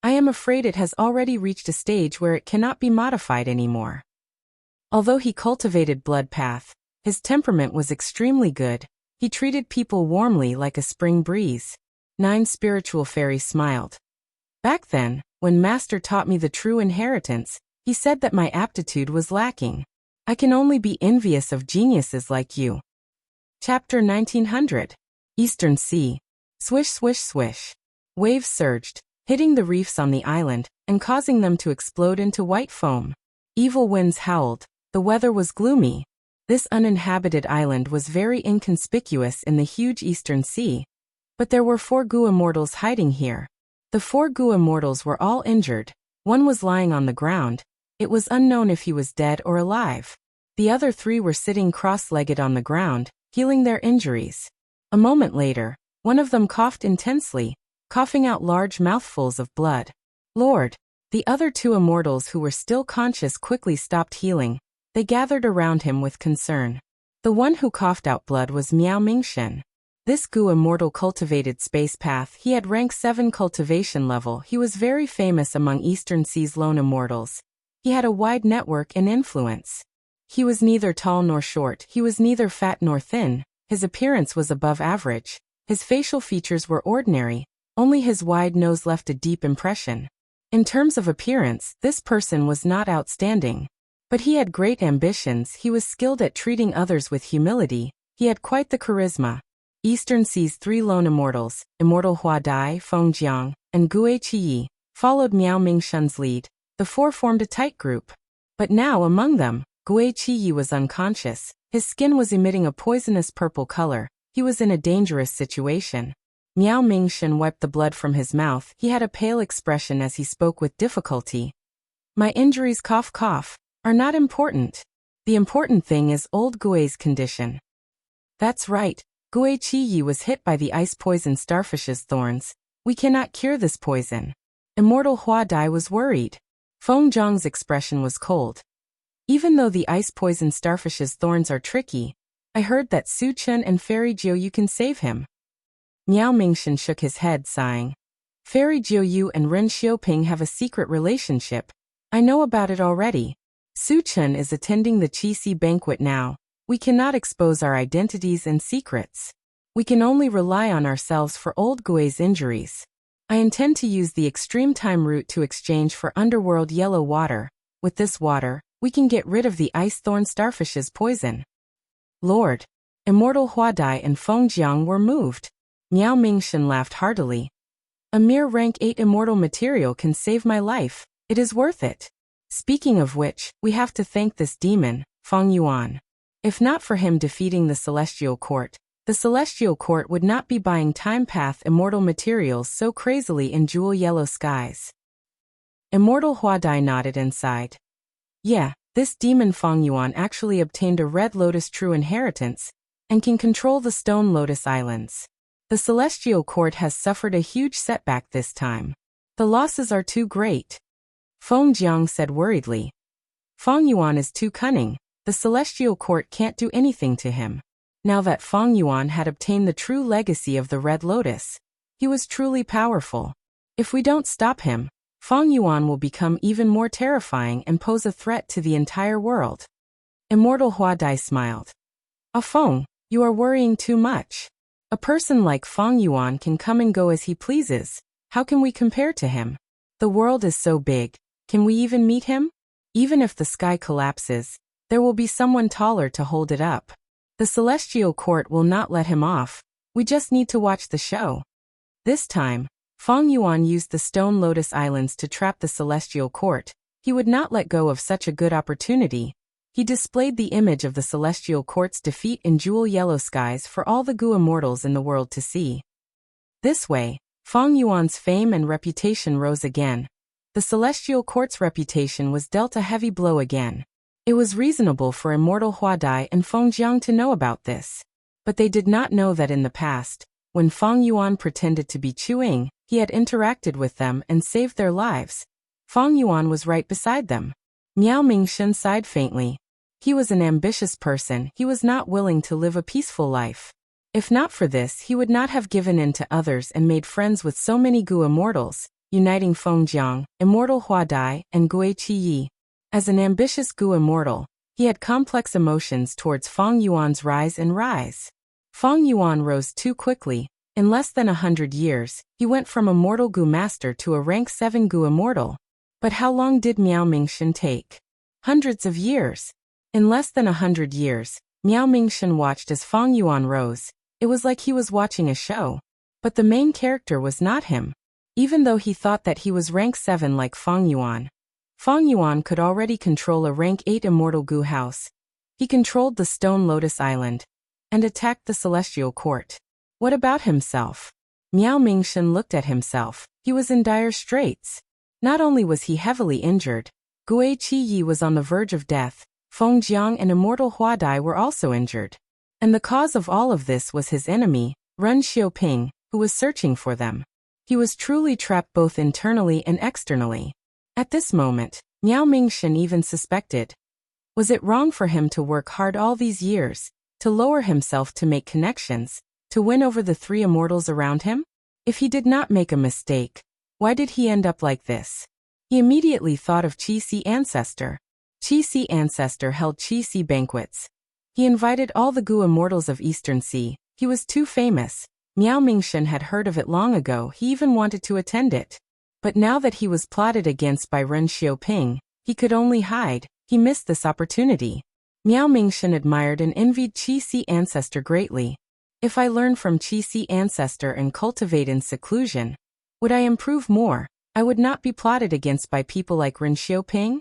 I am afraid it has already reached a stage where it cannot be modified anymore. Although he cultivated Blood Path, his temperament was extremely good. He treated people warmly like a spring breeze. 9 Spiritual Fairy smiled. Back then, when Master taught me the true inheritance, he said that my aptitude was lacking. I can only be envious of geniuses like you. Chapter 1900. Eastern Sea. Swish, swish, swish. Waves surged, hitting the reefs on the island, and causing them to explode into white foam. Evil winds howled. The weather was gloomy. This uninhabited island was very inconspicuous in the huge Eastern Sea. But there were 4 Gua mortals hiding here. The 4 Gua mortals were all injured. One was lying on the ground. It was unknown if he was dead or alive. The other 3 were sitting cross-legged on the ground, healing their injuries. A moment later, one of them coughed intensely, coughing out large mouthfuls of blood. Lord! The other 2 immortals who were still conscious quickly stopped healing. They gathered around him with concern. The one who coughed out blood was Miao Mingshen. This Gu immortal cultivated space path. He had rank 7 cultivation level. He was very famous among Eastern Sea's lone immortals. He had a wide network and influence. He was neither tall nor short. He was neither fat nor thin. His appearance was above average. His facial features were ordinary. Only his wide nose left a deep impression. In terms of appearance, this person was not outstanding. But he had great ambitions. He was skilled at treating others with humility. He had quite the charisma. Eastern Sea's 3 lone immortals, Immortal Hua Dai, Feng Jiang, and Gue Qiyi, followed Miao Mingshen's lead. The 4 formed a tight group. But now among them, Gue Qiyi was unconscious. His skin was emitting a poisonous purple color. He was in a dangerous situation. Miao Mingshen wiped the blood from his mouth. He had a pale expression as he spoke with difficulty. My injuries cough cough are not important. The important thing is old Gue's condition. That's right. Gue Qiyi was hit by the ice poison starfish's thorns. We cannot cure this poison. Immortal Hua Dai was worried. Feng Zhang's expression was cold. Even though the ice poison starfish's thorns are tricky, I heard that Su Chen and Fairy Jiuyu can save him. Miao Mingshen shook his head, sighing. Fairy Jiuyu and Ren Xiaoping have a secret relationship. I know about it already. Su Chen is attending the Qixi banquet now. We cannot expose our identities and secrets. We can only rely on ourselves for old Gue's injuries. I intend to use the extreme time route to exchange for underworld yellow water. With this water, we can get rid of the ice thorn starfish's poison. Lord! Immortal Hua Dai and Feng Jiang were moved. Miao Mingshen laughed heartily. A mere rank 8 immortal material can save my life. It is worth it. Speaking of which, we have to thank this demon, Feng Yuan. If not for him defeating the Celestial Court, the Celestial Court would not be buying time path immortal materials so crazily in jewel yellow skies. Immortal Hua Dai nodded and sighed. Yeah, this demon Feng Yuan actually obtained a Red Lotus true inheritance, and can control the Stone Lotus Islands. The Celestial Court has suffered a huge setback this time. The losses are too great. Feng Jiang said worriedly. Feng Yuan is too cunning. The Celestial Court can't do anything to him. Now that Feng Yuan had obtained the true legacy of the Red Lotus, he was truly powerful. If we don't stop him, Feng Yuan will become even more terrifying and pose a threat to the entire world. Immortal Hua Dai smiled. Ah Feng, you are worrying too much. A person like Feng Yuan can come and go as he pleases. How can we compare to him? The world is so big. Can we even meet him? Even if the sky collapses, there will be someone taller to hold it up. The Celestial Court will not let him off. We just need to watch the show. This time, Feng Yuan used the Stone Lotus Islands to trap the Celestial Court. He would not let go of such a good opportunity. He displayed the image of the Celestial Court's defeat in jewel yellow skies for all the Gu immortals in the world to see. This way, Feng Yuan's fame and reputation rose again. The Celestial Court's reputation was dealt a heavy blow again. It was reasonable for immortal Huadai and Feng Jiang to know about this. But they did not know that in the past, when Feng Yuan pretended to be Chuing, he had interacted with them and saved their lives. Feng Yuan was right beside them. Miao Mingxin sighed faintly. He was an ambitious person. He was not willing to live a peaceful life. If not for this, he would not have given in to others and made friends with so many Gu immortals, uniting Feng Jiang, immortal Huadai, and Gui Qiyi. As an ambitious Gu immortal, he had complex emotions towards Feng Yuan's rise and rise. Feng Yuan rose too quickly. In less than 100 years, he went from a mortal Gu master to a rank 7 Gu immortal. But how long did Miao Mingxin take? Hundreds of years. In less than 100 years, Miao Mingxin watched as Feng Yuan rose. It was like he was watching a show. But the main character was not him. Even though he thought that he was rank 7 like Feng Yuan could already control a rank 8 immortal Gu house. He controlled the Stone Lotus Island and attacked the Celestial Court. What about himself? Miao Mingxin looked at himself. He was in dire straits. Not only was he heavily injured, Gui Qiyi was on the verge of death, Feng Jiang and immortal Huadai were also injured. And the cause of all of this was his enemy, Ren Xiaoping, who was searching for them. He was truly trapped both internally and externally. At this moment, Miao Mingxin even suspected. Was it wrong for him to work hard all these years, to lower himself to make connections, to win over the 3 immortals around him? If he did not make a mistake, why did he end up like this? He immediately thought of Qi-Si Ancestor. Qi-Si Ancestor held Qi-Si banquets. He invited all the Gu immortals of Eastern Sea. He was too famous. Miao Mingxin had heard of it long ago. He even wanted to attend it. But now that he was plotted against by Ren Xiaoping, he could only hide. He missed this opportunity. Miao Mingxin admired and envied Qi-Si Ancestor greatly. If I learn from Qi-Si Ancestor and cultivate in seclusion, would I improve more? I would not be plotted against by people like Ren Xiaoping?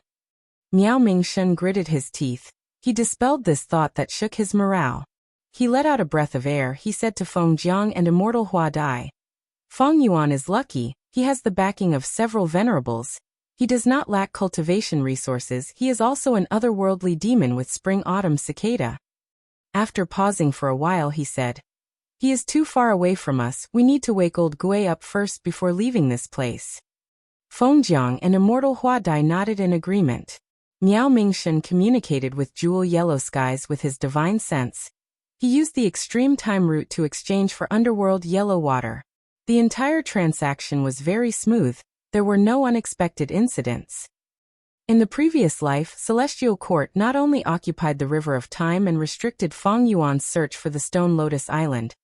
Miao Mingxin gritted his teeth. He dispelled this thought that shook his morale. He let out a breath of air. He said to Feng Jiang and immortal Huadai, Feng Yuan is lucky. He has the backing of several venerables. He does not lack cultivation resources. He is also an otherworldly demon with spring-autumn cicada. After pausing for a while, he said, he is too far away from us. We need to wake old Gui up first before leaving this place. Feng Jiang and immortal Huadai nodded in agreement. Miao Mingxin communicated with Jewel Yellow Skies with his divine sense. He used the extreme time route to exchange for underworld yellow water. The entire transaction was very smooth. There were no unexpected incidents. In the previous life, Celestial Court not only occupied the River of Time and restricted Feng Yuan's search for the Stone Lotus Island,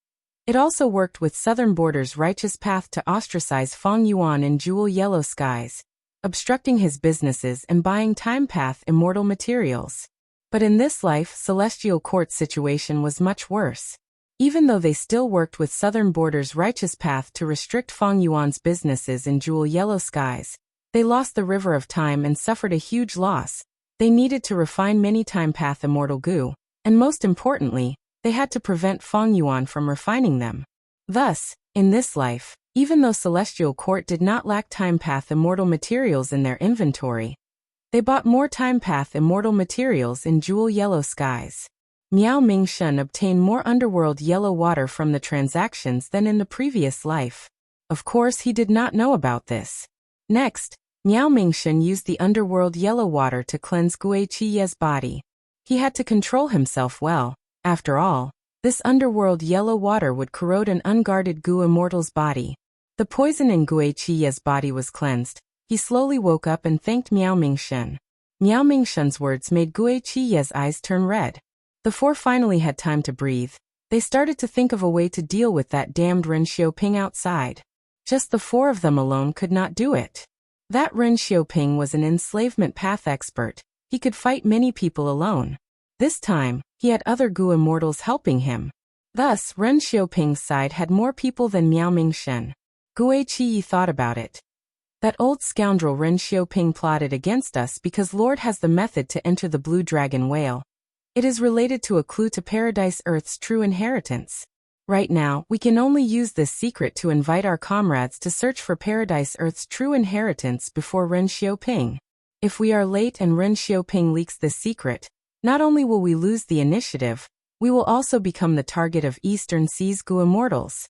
it also worked with Southern Border's righteous path to ostracize Feng Yuan in Jewel Yellow Skies, obstructing his businesses and buying Time Path immortal materials. But in this life, Celestial Court's situation was much worse. Even though they still worked with Southern Border's righteous path to restrict Feng Yuan's businesses in Jewel Yellow Skies, they lost the River of Time and suffered a huge loss. They needed to refine many Time Path immortal Gu, and most importantly, they had to prevent Feng Yuan from refining them. Thus, in this life, even though Celestial Court did not lack Time Path immortal materials in their inventory, they bought more Time Path immortal materials in Jewel Yellow Skies. Miao Mingxin obtained more underworld yellow water from the transactions than in the previous life. Of course, he did not know about this. Next, Miao Mingxin used the underworld yellow water to cleanse Gui Qiye's body. He had to control himself well. After all, this underworld yellow water would corrode an unguarded Gu immortal's body. The poison in Gui Qiye's body was cleansed. He slowly woke up and thanked Miao Mingxin. Miao Mingxin's words made Gui Qiye's eyes turn red. The 4 finally had time to breathe. They started to think of a way to deal with that damned Ren Xiaoping outside. Just the 4 of them alone could not do it. That Ren Xiaoping was an enslavement path expert. He could fight many people alone. This time, he had other Gu immortals helping him. Thus, Ren Xiaoping's side had more people than Miao Mingxin. Gui Qiyi thought about it. That old scoundrel Ren Xiaoping plotted against us because Lord has the method to enter the Blue Dragon Whale. It is related to a clue to Paradise Earth's true inheritance. Right now, we can only use this secret to invite our comrades to search for Paradise Earth's true inheritance before Ren Xiaoping. If we are late and Ren Xiaoping leaks this secret, not only will we lose the initiative, we will also become the target of Eastern Sea's Gu immortals.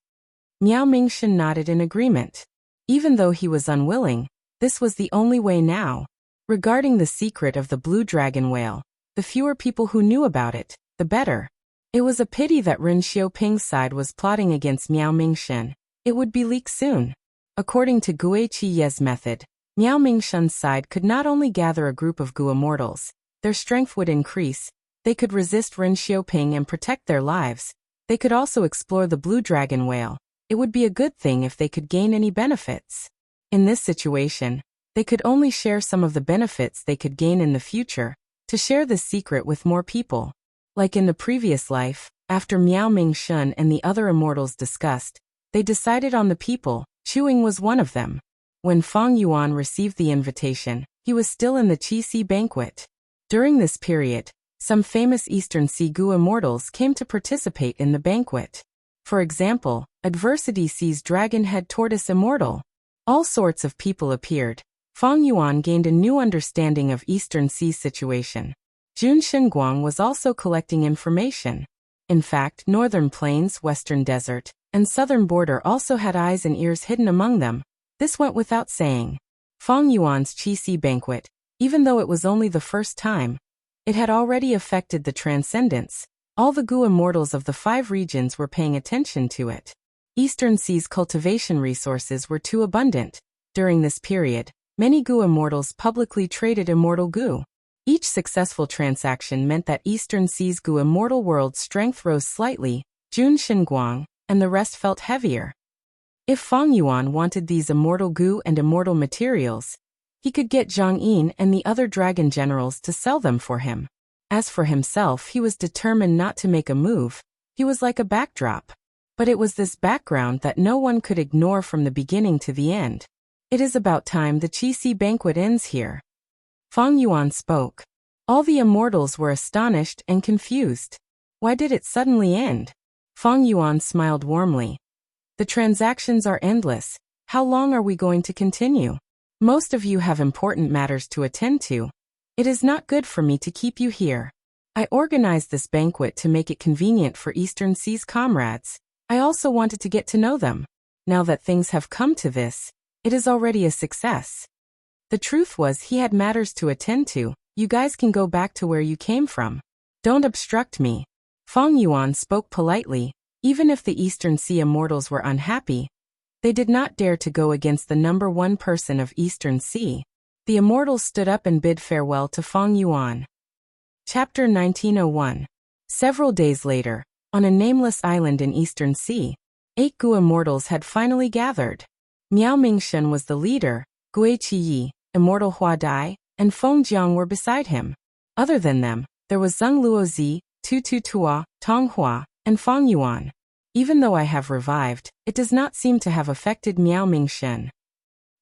Miao Mingshan nodded in agreement. Even though he was unwilling, this was the only way now. Regarding the secret of the blue dragon whale, the fewer people who knew about it, the better. It was a pity that Ren Xiaoping's side was plotting against Miao Mingshan. It would be leaked soon. According to Gui Qiye's method, Miao Mingshan's side could not only gather a group of Gu immortals, their strength would increase, they could resist Ren Xiaoping and protect their lives. They could also explore the blue dragon whale. It would be a good thing if they could gain any benefits. In this situation, they could only share some of the benefits they could gain in the future, to share this secret with more people. Like in the previous life, after Miao Mingshan and the other immortals discussed, they decided on the people. Chuing was one of them. When Feng Yuan received the invitation, he was still in the Qixi banquet. During this period, some famous Eastern Sea Gu immortals came to participate in the banquet. For example, Adversity Sea's Dragon-Head Tortoise Immortal. All sorts of people appeared. Feng Yuan gained a new understanding of Eastern Sea's situation. Jun Xinguang was also collecting information. In fact, Northern Plains, Western Desert, and Southern Border also had eyes and ears hidden among them. This went without saying. Feng Yuan's Qixi banquet, even though it was only the first time, it had already affected the transcendence. All the Gu immortals of the 5 regions were paying attention to it. Eastern Sea's cultivation resources were too abundant. During this period, many Gu immortals publicly traded immortal Gu. Each successful transaction meant that Eastern Sea's Gu immortal world's strength rose slightly. Jun Xinguang and the rest felt heavier. If Feng Yuan wanted these immortal Gu and immortal materials, he could get Zhang Yin and the other dragon generals to sell them for him. As for himself, he was determined not to make a move. He was like a backdrop. But it was this background that no one could ignore from the beginning to the end. It is about time the Qixi banquet ends here. Feng Yuan spoke. All the immortals were astonished and confused. Why did it suddenly end? Feng Yuan smiled warmly. The transactions are endless. How long are we going to continue? Most of you have important matters to attend to. It is not good for me to keep you here. I organized this banquet to make it convenient for Eastern Sea's comrades. I also wanted to get to know them. Now that things have come to this, it is already a success. The truth was he had matters to attend to. You guys can go back to where you came from. Don't obstruct me. Feng Yuan spoke politely. Even if the Eastern Sea immortals were unhappy, they did not dare to go against the number 1 person of Eastern Sea. The immortals stood up and bid farewell to Feng Yuan. Chapter 1901. Several days later, on a nameless island in Eastern Sea, 8 Gu immortals had finally gathered. Miao Mingshan was the leader, Gui Qiyi, Immortal Hua Dai, and Feng Jiang were beside him. Other than them, there was Zheng Luozi, Tu Tu Tua, Tong Hua, and Feng Yuan. Even though I have revived, it does not seem to have affected Miao Mingshan.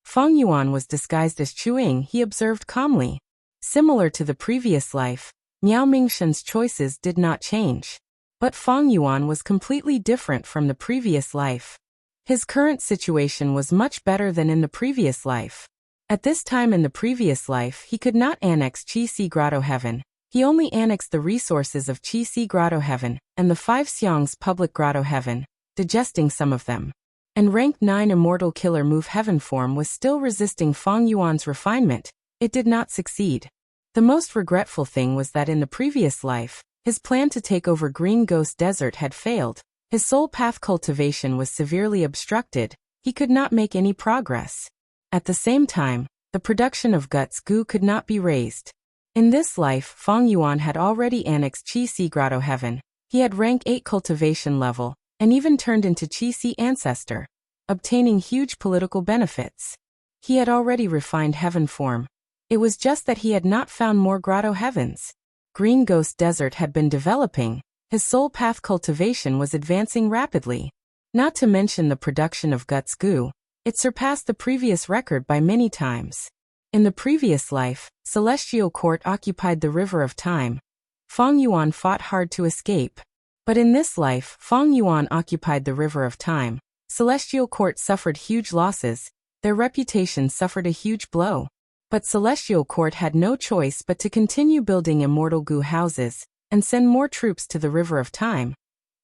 Feng Yuan was disguised as Chuing, he observed calmly. Similar to the previous life, Miao Mingshan's choices did not change. But Feng Yuan was completely different from the previous life. His current situation was much better than in the previous life. At this time in the previous life, he could not annex Qixi Grotto Heaven. He only annexed the resources of Qixi Grotto Heaven and the 5 Xiang's public Grotto Heaven, digesting some of them. And Rank 9 Immortal Killer Move Heaven form was still resisting Feng Yuan's refinement. It did not succeed. The most regretful thing was that in the previous life, his plan to take over Green Ghost Desert had failed. His soul path cultivation was severely obstructed. He could not make any progress. At the same time, the production of Guts Gu could not be raised. In this life, Feng Yuan had already annexed Qixi Grotto Heaven. He had rank 8 cultivation level, and even turned into Qixi Ancestor, obtaining huge political benefits. He had already refined heaven form. It was just that he had not found more Grotto Heavens. Green Ghost Desert had been developing. His soul path cultivation was advancing rapidly. Not to mention the production of Guts Gu, it surpassed the previous record by many times. In the previous life, Celestial Court occupied the River of Time. Feng Yuan fought hard to escape. But in this life, Feng Yuan occupied the River of Time. Celestial Court suffered huge losses, their reputation suffered a huge blow. But Celestial Court had no choice but to continue building immortal goo houses, and send more troops to the River of Time.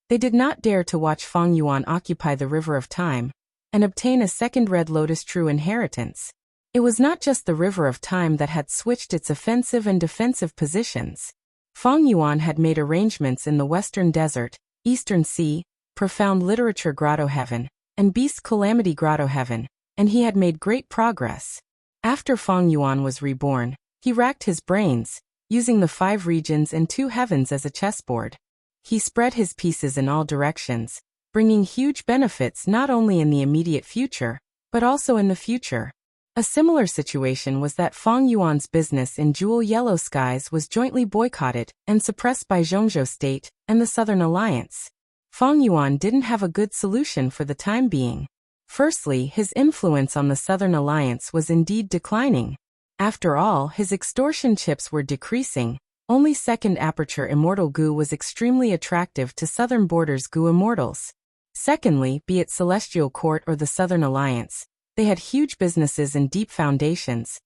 They did not dare to watch Feng Yuan occupy the River of Time, and obtain a second Red Lotus true inheritance. It was not just the River of Time that had switched its offensive and defensive positions. Feng Yuan had made arrangements in the Western Desert, Eastern Sea, Profound Literature Grotto Heaven, and Beast Calamity Grotto Heaven, and he had made great progress. After Feng Yuan was reborn, he racked his brains, using the 5 regions and 2 heavens as a chessboard. He spread his pieces in all directions, bringing huge benefits not only in the immediate future, but also in the future. A similar situation was that Feng Yuan's business in Jewel Yellow Skies was jointly boycotted and suppressed by Zhongzhou State and the Southern Alliance. Feng Yuan didn't have a good solution for the time being. Firstly, his influence on the Southern Alliance was indeed declining. After all, his extortion chips were decreasing. Only second aperture immortal goo was extremely attractive to Southern Borders goo immortals. Secondly, be it Celestial Court or the Southern Alliance, they had huge businesses and deep foundations.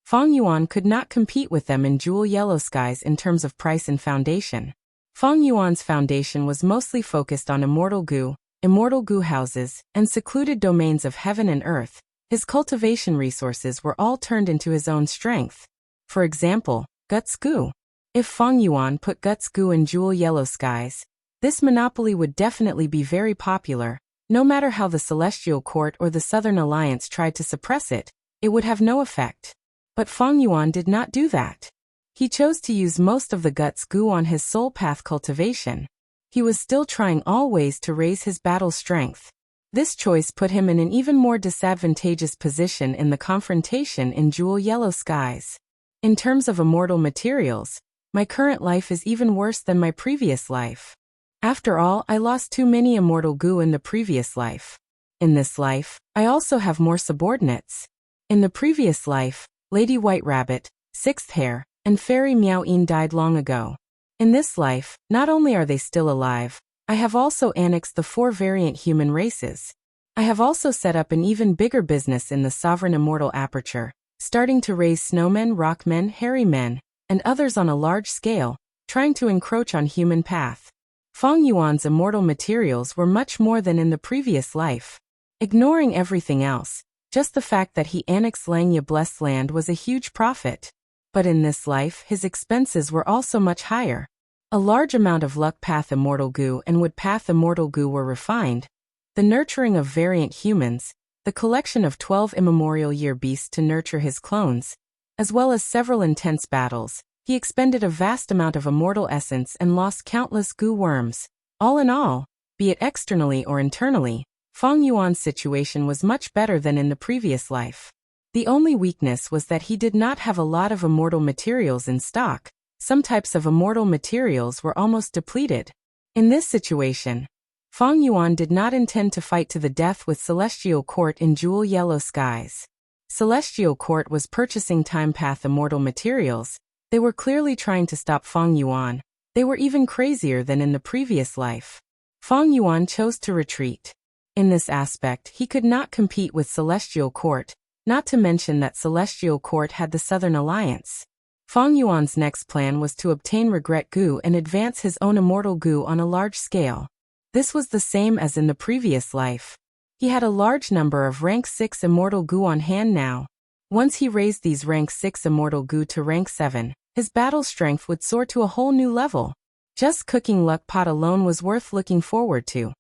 Feng Yuan could not compete with them in Jewel Yellow Skies in terms of price and foundation. Feng Yuan's foundation was mostly focused on immortal goo houses, and secluded domains of heaven and earth. His cultivation resources were all turned into his own strength. For example, Guts Goo. If Feng Yuan put Guts Goo in Jewel Yellow Skies, this monopoly would definitely be very popular. No matter how the Celestial Court or the Southern Alliance tried to suppress it, it would have no effect. But Feng Yuan did not do that. He chose to use most of the Guts Goo on his soul path cultivation. He was still trying all ways to raise his battle strength. This choice put him in an even more disadvantageous position in the confrontation in Jewel Yellow Skies. In terms of immortal materials, my current life is even worse than my previous life. After all, I lost too many immortal goo in the previous life. In this life, I also have more subordinates. In the previous life, Lady White Rabbit, Sixth Hare, and Fairy Meow-een died long ago. In this life, not only are they still alive, I have also annexed the 4 variant human races. I have also set up an even bigger business in the Sovereign Immortal Aperture, starting to raise snowmen, rockmen, hairy men, and others on a large scale, trying to encroach on human path. Feng Yuan's immortal materials were much more than in the previous life. Ignoring everything else, just the fact that he annexed Langya Blessed Land was a huge profit. But in this life, his expenses were also much higher. A large amount of Luck Path Immortal Goo and Wood Path Immortal Goo were refined. The nurturing of variant humans, the collection of 12 immemorial year beasts to nurture his clones, as well as several intense battles, he expended a vast amount of immortal essence and lost countless goo worms. All in all, be it externally or internally, Feng Yuan's situation was much better than in the previous life. The only weakness was that he did not have a lot of immortal materials in stock. Some types of immortal materials were almost depleted. In this situation, Feng Yuan did not intend to fight to the death with Celestial Court in Jewel Yellow Skies. Celestial Court was purchasing Time Path immortal materials. They were clearly trying to stop Feng Yuan. They were even crazier than in the previous life. Feng Yuan chose to retreat. In this aspect, he could not compete with Celestial Court, not to mention that Celestial Court had the Southern Alliance. Feng Yuan's next plan was to obtain Regret Goo and advance his own immortal goo on a large scale. This was the same as in the previous life. He had a large number of rank 6 immortal goo on hand now. Once he raised these rank 6 immortal goo to rank 7, his battle strength would soar to a whole new level. Just cooking Luck Pot alone was worth looking forward to.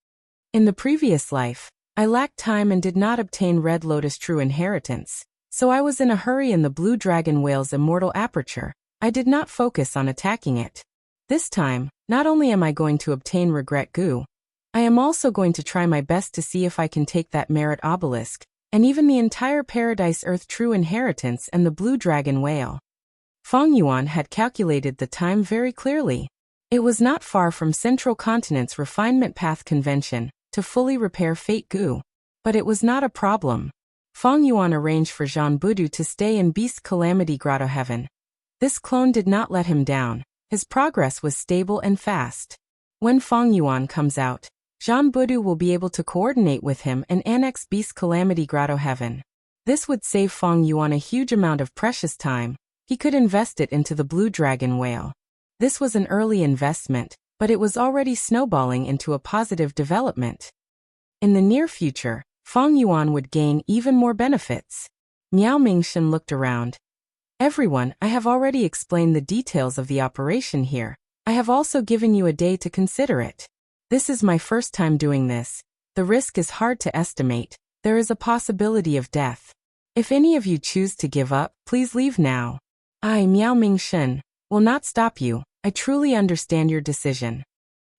In the previous life, I lacked time and did not obtain Red Lotus True Inheritance, so I was in a hurry in the Blue Dragon Whale's immortal aperture. I did not focus on attacking it. This time, not only am I going to obtain Regret Goo, I am also going to try my best to see if I can take that Merit Obelisk, and even the entire Paradise Earth True Inheritance and the Blue Dragon Whale. Feng Yuan had calculated the time very clearly. It was not far from Central Continent's Refinement Path Convention to fully repair Fate Goo. But it was not a problem. Feng Yuan arranged for Jean Budu to stay in Beast Calamity Grotto Heaven. This clone did not let him down. His progress was stable and fast. When Fang Yuan comes out, Zhang Budu will be able to coordinate with him and annex Beast Calamity Grotto Heaven. This would save Fang Yuan a huge amount of precious time. He could invest it into the Blue Dragon Whale. This was an early investment, but it was already snowballing into a positive development. In the near future, Fang Yuan would gain even more benefits. Miao Mingshen looked around. Everyone, I have already explained the details of the operation here. I have also given you a day to consider it. This is my first time doing this. The risk is hard to estimate. There is a possibility of death. If any of you choose to give up, please leave now. I, Miao Mingshen, will not stop you. I truly understand your decision.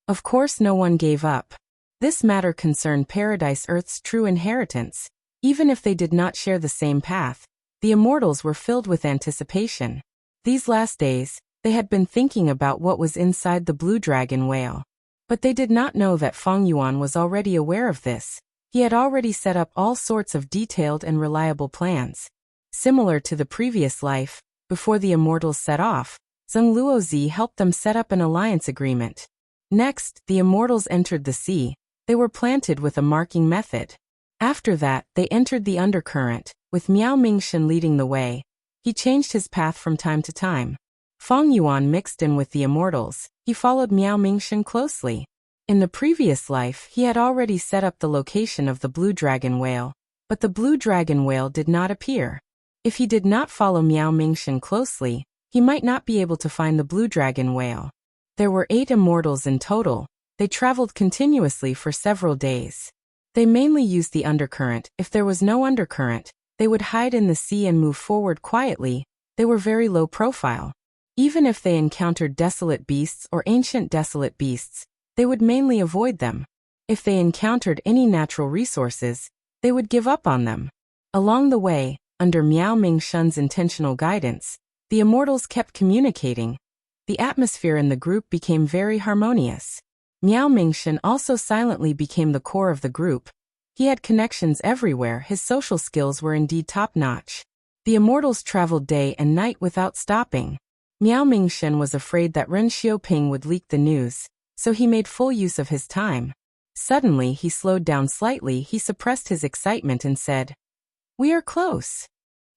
Of course no one gave up. This matter concerned Paradise Earth's true inheritance. Even if they did not share the same path, the immortals were filled with anticipation. These last days, they had been thinking about what was inside the Blue Dragon Whale. But they did not know that Fang Yuan was already aware of this. He had already set up all sorts of detailed and reliable plans. Similar to the previous life, before the immortals set off, Zheng Luozi helped them set up an alliance agreement. Next, the immortals entered the sea. They were planted with a marking method. After that, they entered the undercurrent, with Miao Mingshen leading the way. He changed his path from time to time. Fang Yuan mixed in with the immortals. He followed Miao Mingshen closely. In the previous life, he had already set up the location of the Blue Dragon Whale, but the Blue Dragon Whale did not appear. If he did not follow Miao Mingshen closely, he might not be able to find the Blue Dragon Whale. There were 8 immortals in total. They traveled continuously for several days. They mainly used the undercurrent. If there was no undercurrent, they would hide in the sea and move forward quietly. They were very low profile. Even if they encountered desolate beasts or ancient desolate beasts, they would mainly avoid them. If they encountered any natural resources, they would give up on them. Along the way, under Miao Mingshen's intentional guidance, the immortals kept communicating. The atmosphere in the group became very harmonious. Miao Mingshen also silently became the core of the group. He had connections everywhere. His social skills were indeed top-notch. The immortals traveled day and night without stopping. Miao Mingshen was afraid that Ren Xiaoping would leak the news, so he made full use of his time. Suddenly he slowed down slightly. He suppressed his excitement and said, "We are close."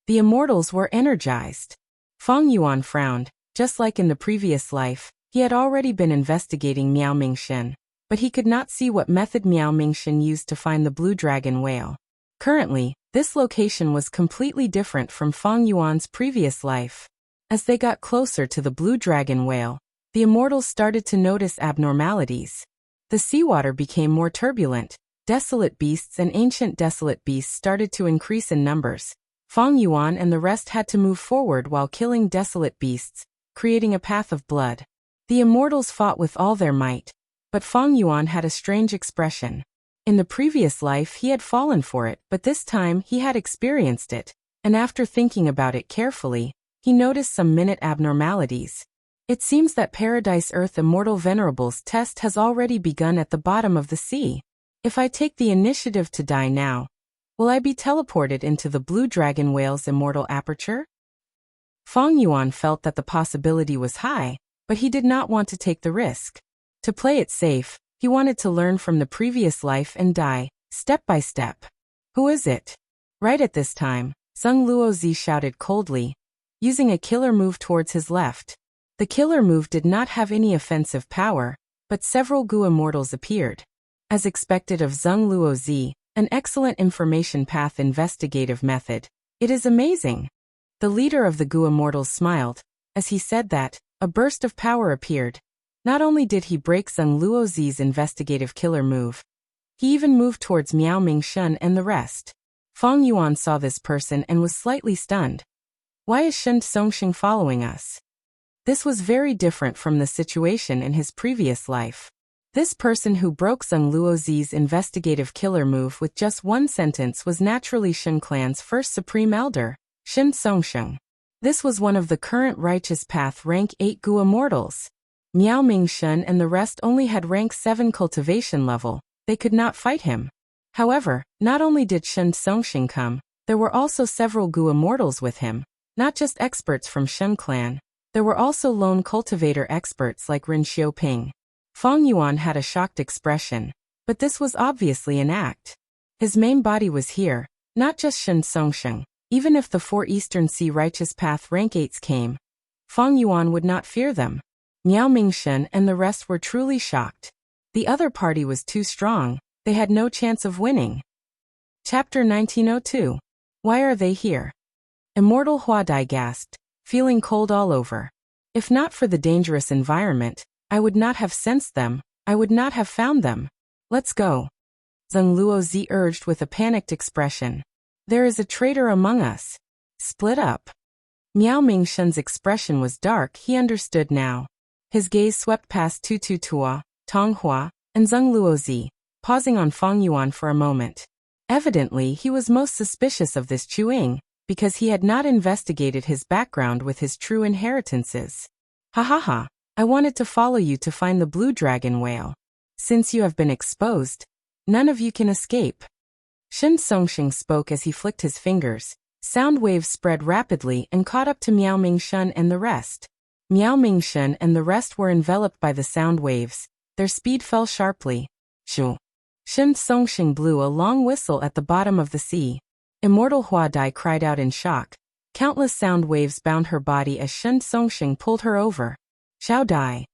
The immortals were energized. Fang Yuan frowned. Just like in the previous life, he had already been investigating Miao Mingshen, but he could not see what method Miao Mingshen used to find the Blue Dragon Whale. Currently, this location was completely different from Fang Yuan's previous life. As they got closer to the Blue Dragon Whale, the immortals started to notice abnormalities. The seawater became more turbulent. Desolate beasts and ancient desolate beasts started to increase in numbers. Fang Yuan and the rest had to move forward while killing desolate beasts, creating a path of blood. The immortals fought with all their might, but Fang Yuan had a strange expression. In the previous life he had fallen for it, but this time he had experienced it, and after thinking about it carefully, he noticed some minute abnormalities. It seems that Paradise Earth Immortal Venerables test has already begun at the bottom of the sea. If I take the initiative to die now, will I be teleported into the Blue Dragon Whale's immortal aperture? Fang Yuan felt that the possibility was high, but he did not want to take the risk. To play it safe, he wanted to learn from the previous life and die, step by step. Who is it? Right at this time, Zheng Luozi shouted coldly, using a killer move towards his left. The killer move did not have any offensive power, but several Gu immortals appeared. As expected of Zheng Luozi, an excellent information path investigative method. It is amazing. The leader of the Gu immortals smiled. As he said that, a burst of power appeared. Not only did he break Zheng Luozi's investigative killer move, he even moved towards Miao Mingshen and the rest. Fang Yuan saw this person and was slightly stunned. Why is Shen Songxing following us? This was very different from the situation in his previous life. This person who broke Zheng Luozi's investigative killer move with just one sentence was naturally Shen clan's first supreme elder, Shen Songxing. This was one of the current righteous path rank 8 Gu immortals. Miao Mingshen and the rest only had rank 7 cultivation level. They could not fight him. However, not only did Shen Songxing come, there were also several Gu immortals with him, not just experts from Shen clan. There were also lone cultivator experts like Ren Xiaoping. Feng Yuan had a shocked expression, but this was obviously an act. His main body was here, not just Shen Songsheng. Even if the 4 Eastern Sea Righteous Path rank 8s came, Feng Yuan would not fear them. Miao Mingshen and the rest were truly shocked. The other party was too strong, they had no chance of winning. Chapter 1902. Why are they here? Immortal Huadai gasped, feeling cold all over. If not for the dangerous environment, I would not have sensed them, I would not have found them. Let's go. Zheng Luozi urged with a panicked expression. There is a traitor among us. Split up. Miao Mingshen's expression was dark, he understood now. His gaze swept past Tu Tu Tua, Tong Hua, and Zheng Luozi, pausing on Feng Yuan for a moment. Evidently, he was most suspicious of this Chu Ying, because he had not investigated his background with his true inheritances. Ha ha ha, I wanted to follow you to find the blue dragon whale. Since you have been exposed, none of you can escape. Shen Songsheng spoke as he flicked his fingers. Sound waves spread rapidly and caught up to Miao Mingshen and the rest. Miao Mingshen and the rest were enveloped by the sound waves. Their speed fell sharply. Shoo. Shen Songsheng blew a long whistle at the bottom of the sea. Immortal Huadai cried out in shock. Countless sound waves bound her body as Shen Songsheng pulled her over. Xiao Dai.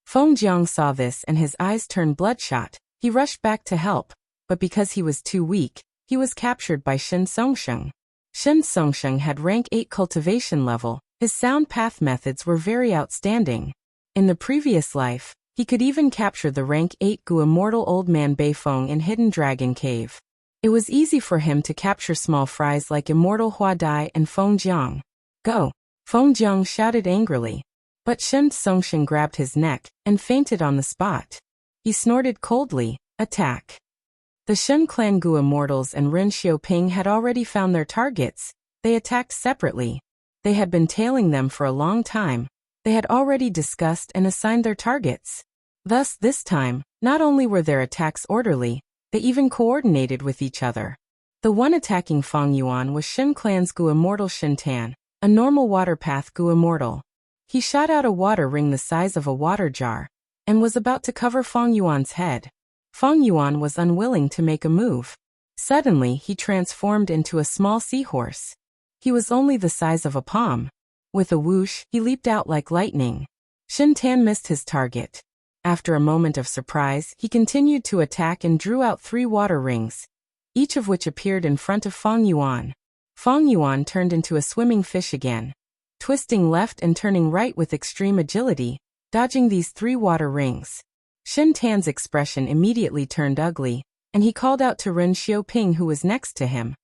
Feng Jiang saw this and his eyes turned bloodshot. He rushed back to help, but because he was too weak, he was captured by Shen Songsheng. Shen Songsheng had rank 8 cultivation level. His sound path methods were very outstanding. In the previous life, he could even capture the rank 8 Gu immortal old man Beifeng in Hidden Dragon Cave. It was easy for him to capture small fries like immortal Huadai and Feng Jiang. Go! Feng Jiang shouted angrily. But Shen Songsheng grabbed his neck and fainted on the spot. He snorted coldly. Attack! The Shen Clan Gu Immortals and Ren Xiaoping had already found their targets. They attacked separately. They had been tailing them for a long time. They had already discussed and assigned their targets. Thus, this time, not only were their attacks orderly, they even coordinated with each other. The one attacking Feng Yuan was Shen Clan's Gu Immortal Shen Tan, a normal water path Gu Immortal. He shot out a water ring the size of a water jar, and was about to cover Feng Yuan's head. Feng Yuan was unwilling to make a move. Suddenly, he transformed into a small seahorse. He was only the size of a palm. With a whoosh, he leaped out like lightning. Shen Tan missed his target. After a moment of surprise, he continued to attack and drew out 3 water rings, each of which appeared in front of Feng Yuan. Feng Yuan turned into a swimming fish again, twisting left and turning right with extreme agility, dodging these 3 water rings. Shen Tan's expression immediately turned ugly, and he called out to Ren Xiaoping who was next to him.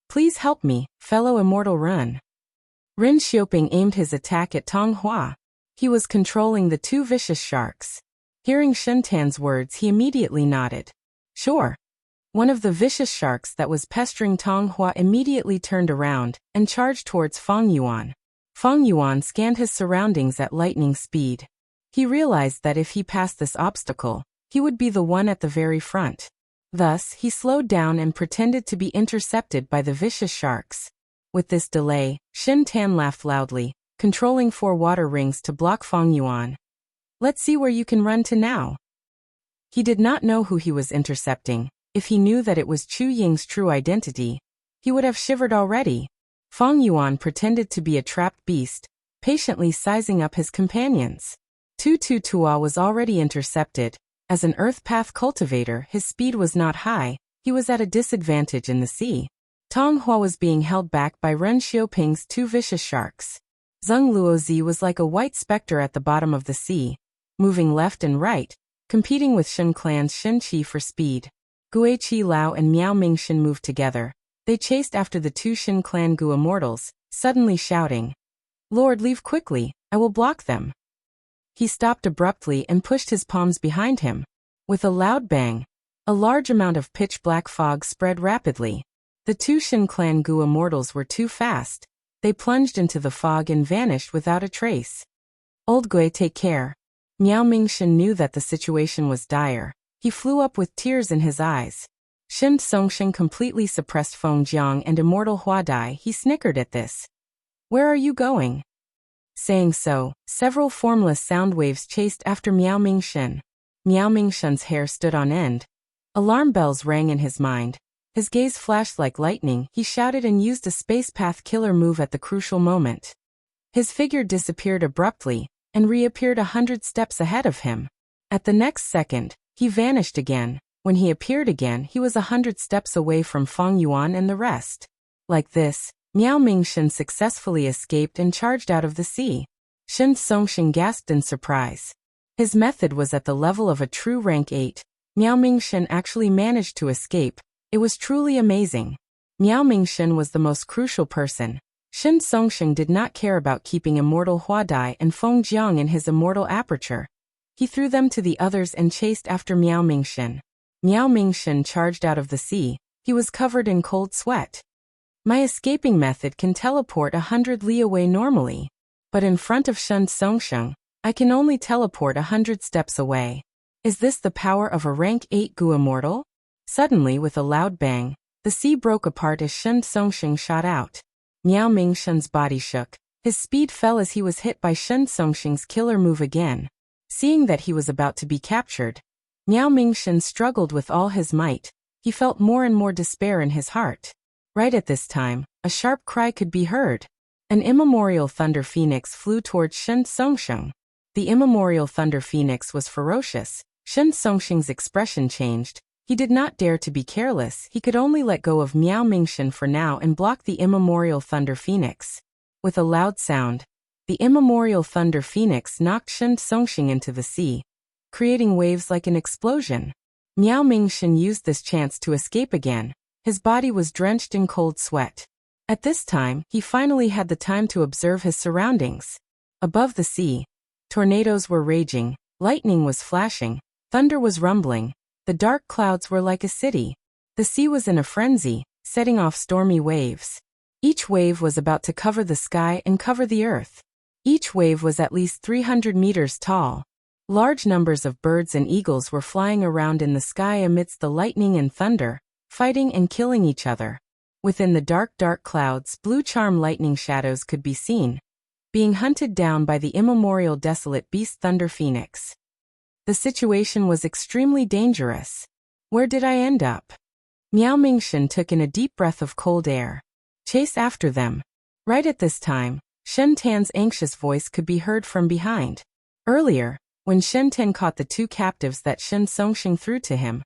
Please help me, fellow immortal Ren. Ren Xiaoping aimed his attack at Tong Hua. He was controlling the 2 vicious sharks. Hearing Shen Tan's words, he immediately nodded. Sure. One of the vicious sharks that was pestering Tong Hua immediately turned around and charged towards Feng Yuan. Feng Yuan scanned his surroundings at lightning speed. He realized that if he passed this obstacle, he would be the one at the very front. Thus, he slowed down and pretended to be intercepted by the vicious sharks. With this delay, Shen Tan laughed loudly, controlling 4 water rings to block Feng Yuan. Let's see where you can run to now. He did not know who he was intercepting. If he knew that it was Chu Ying's true identity, he would have shivered already. Feng Yuan pretended to be a trapped beast, patiently sizing up his companions. Tu Tu Tua was already intercepted. As an earth path cultivator, his speed was not high. He was at a disadvantage in the sea. Tong Hua was being held back by Ren Xiaoping's 2 vicious sharks. Zheng Luozi was like a white specter at the bottom of the sea, moving left and right, competing with Shen Clan's Shen Qi for speed. Guiqi Lao and Miao Mingshen moved together. They chased after the 2 Shen Clan Gu Immortals, suddenly shouting, Lord, leave quickly, I will block them. He stopped abruptly and pushed his palms behind him. With a loud bang, a large amount of pitch-black fog spread rapidly. The 2 Shen Clan Gu Immortals were too fast. They plunged into the fog and vanished without a trace. Old Gui, take care. Miao Mingshen knew that the situation was dire. He flew up with tears in his eyes. Shen Songsheng completely suppressed Feng Jiang and immortal Huadai. He snickered at this. Where are you going? Saying so, several formless sound waves chased after Miao Mingshen. Miao Mingshen's hair stood on end. Alarm bells rang in his mind. His gaze flashed like lightning. He shouted and used a space path killer move at the crucial moment. His figure disappeared abruptly and reappeared 100 steps ahead of him. At the next second, he vanished again. When he appeared again, he was 100 steps away from Feng Yuan and the rest. Like this, Miao Mingshen successfully escaped and charged out of the sea. Shen Songxing gasped in surprise. His method was at the level of a true rank 8. Miao Mingshen actually managed to escape. It was truly amazing. Miao Mingshen was the most crucial person. Shen Songxing did not care about keeping immortal Huadai and Feng Jiang in his immortal aperture. He threw them to the others and chased after Miao Mingshen. Miao Mingshen charged out of the sea. He was covered in cold sweat. My escaping method can teleport 100 li away normally. But in front of Shen Songxing, I can only teleport 100 steps away. Is this the power of a rank 8 Gu immortal? Suddenly, with a loud bang, the sea broke apart as Shen Songxing shot out. Miao Mingshen's body shook. His speed fell as he was hit by Shen Songxing's killer move again. Seeing that he was about to be captured, Miao Mingshen struggled with all his might. He felt more and more despair in his heart. Right at this time, a sharp cry could be heard. An immemorial thunder phoenix flew towards Shen Songxing. The immemorial thunder phoenix was ferocious. Shen Songxing's expression changed. He did not dare to be careless. He could only let go of Miao Mingshen for now and block the immemorial thunder phoenix. With a loud sound, the immemorial thunder phoenix knocked Shen Songxing into the sea, creating waves like an explosion. Miao Mingshen used this chance to escape again. His body was drenched in cold sweat. At this time, he finally had the time to observe his surroundings. Above the sea, tornadoes were raging, lightning was flashing, thunder was rumbling. The dark clouds were like a city. The sea was in a frenzy, setting off stormy waves. Each wave was about to cover the sky and cover the earth. Each wave was at least 300 meters tall. Large numbers of birds and eagles were flying around in the sky amidst the lightning and thunder, fighting and killing each other. Within the dark clouds, blue charm lightning shadows could be seen, being hunted down by the immemorial desolate beast Thunder Phoenix. The situation was extremely dangerous. Where did I end up? Miao Mingshen took in a deep breath of cold air. Chase after them. Right at this time, Shen Tan's anxious voice could be heard from behind. Earlier, when Shen Tan caught the 2 captives that Shen Songxing threw to him,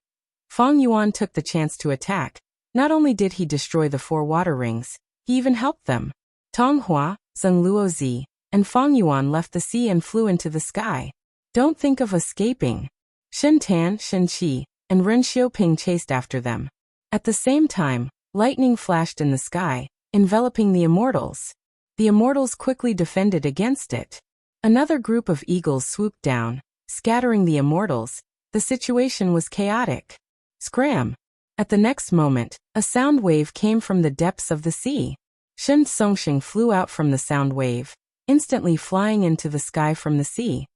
Feng Yuan took the chance to attack. Not only did he destroy the 4 water rings, he even helped them. Tong Hua, Zheng Luozi, and Feng Yuan left the sea and flew into the sky. Don't think of escaping. Shen Tan, Shen Qi, and Ren Xiaoping chased after them. At the same time, lightning flashed in the sky, enveloping the immortals. The immortals quickly defended against it. Another group of eagles swooped down, scattering the immortals. The situation was chaotic. Scram! At the next moment, a sound wave came from the depths of the sea. Shen Songxing flew out from the sound wave, instantly flying into the sky from the sea.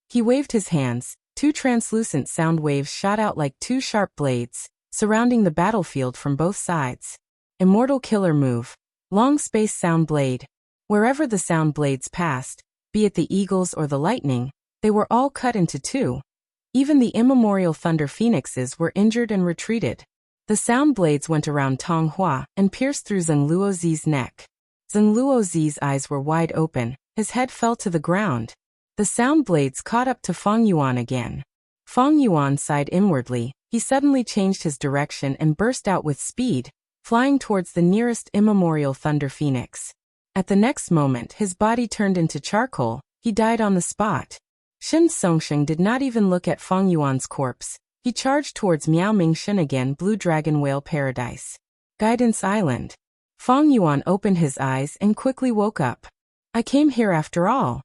He waved his hands. 2 translucent sound waves shot out like 2 sharp blades, surrounding the battlefield from both sides. Immortal killer move. Long space sound blade. Wherever the sound blades passed, be it the eagles or the lightning, they were all cut into 2. Even the immemorial thunder phoenixes were injured and retreated. The sound blades went around Tong Hua and pierced through Zheng Luozi's neck. Zheng Luozi's eyes were wide open. His head fell to the ground. The sound blades caught up to Feng Yuan again. Feng Yuan sighed inwardly. He suddenly changed his direction and burst out with speed, flying towards the nearest immemorial thunder phoenix. At the next moment, his body turned into charcoal. He died on the spot. Shen Songxing did not even look at Feng Yuan's corpse. He charged towards Miao Mingshen again. Blue Dragon Whale Paradise. Guidance Island. Feng Yuan opened his eyes and quickly woke up. I came here after all.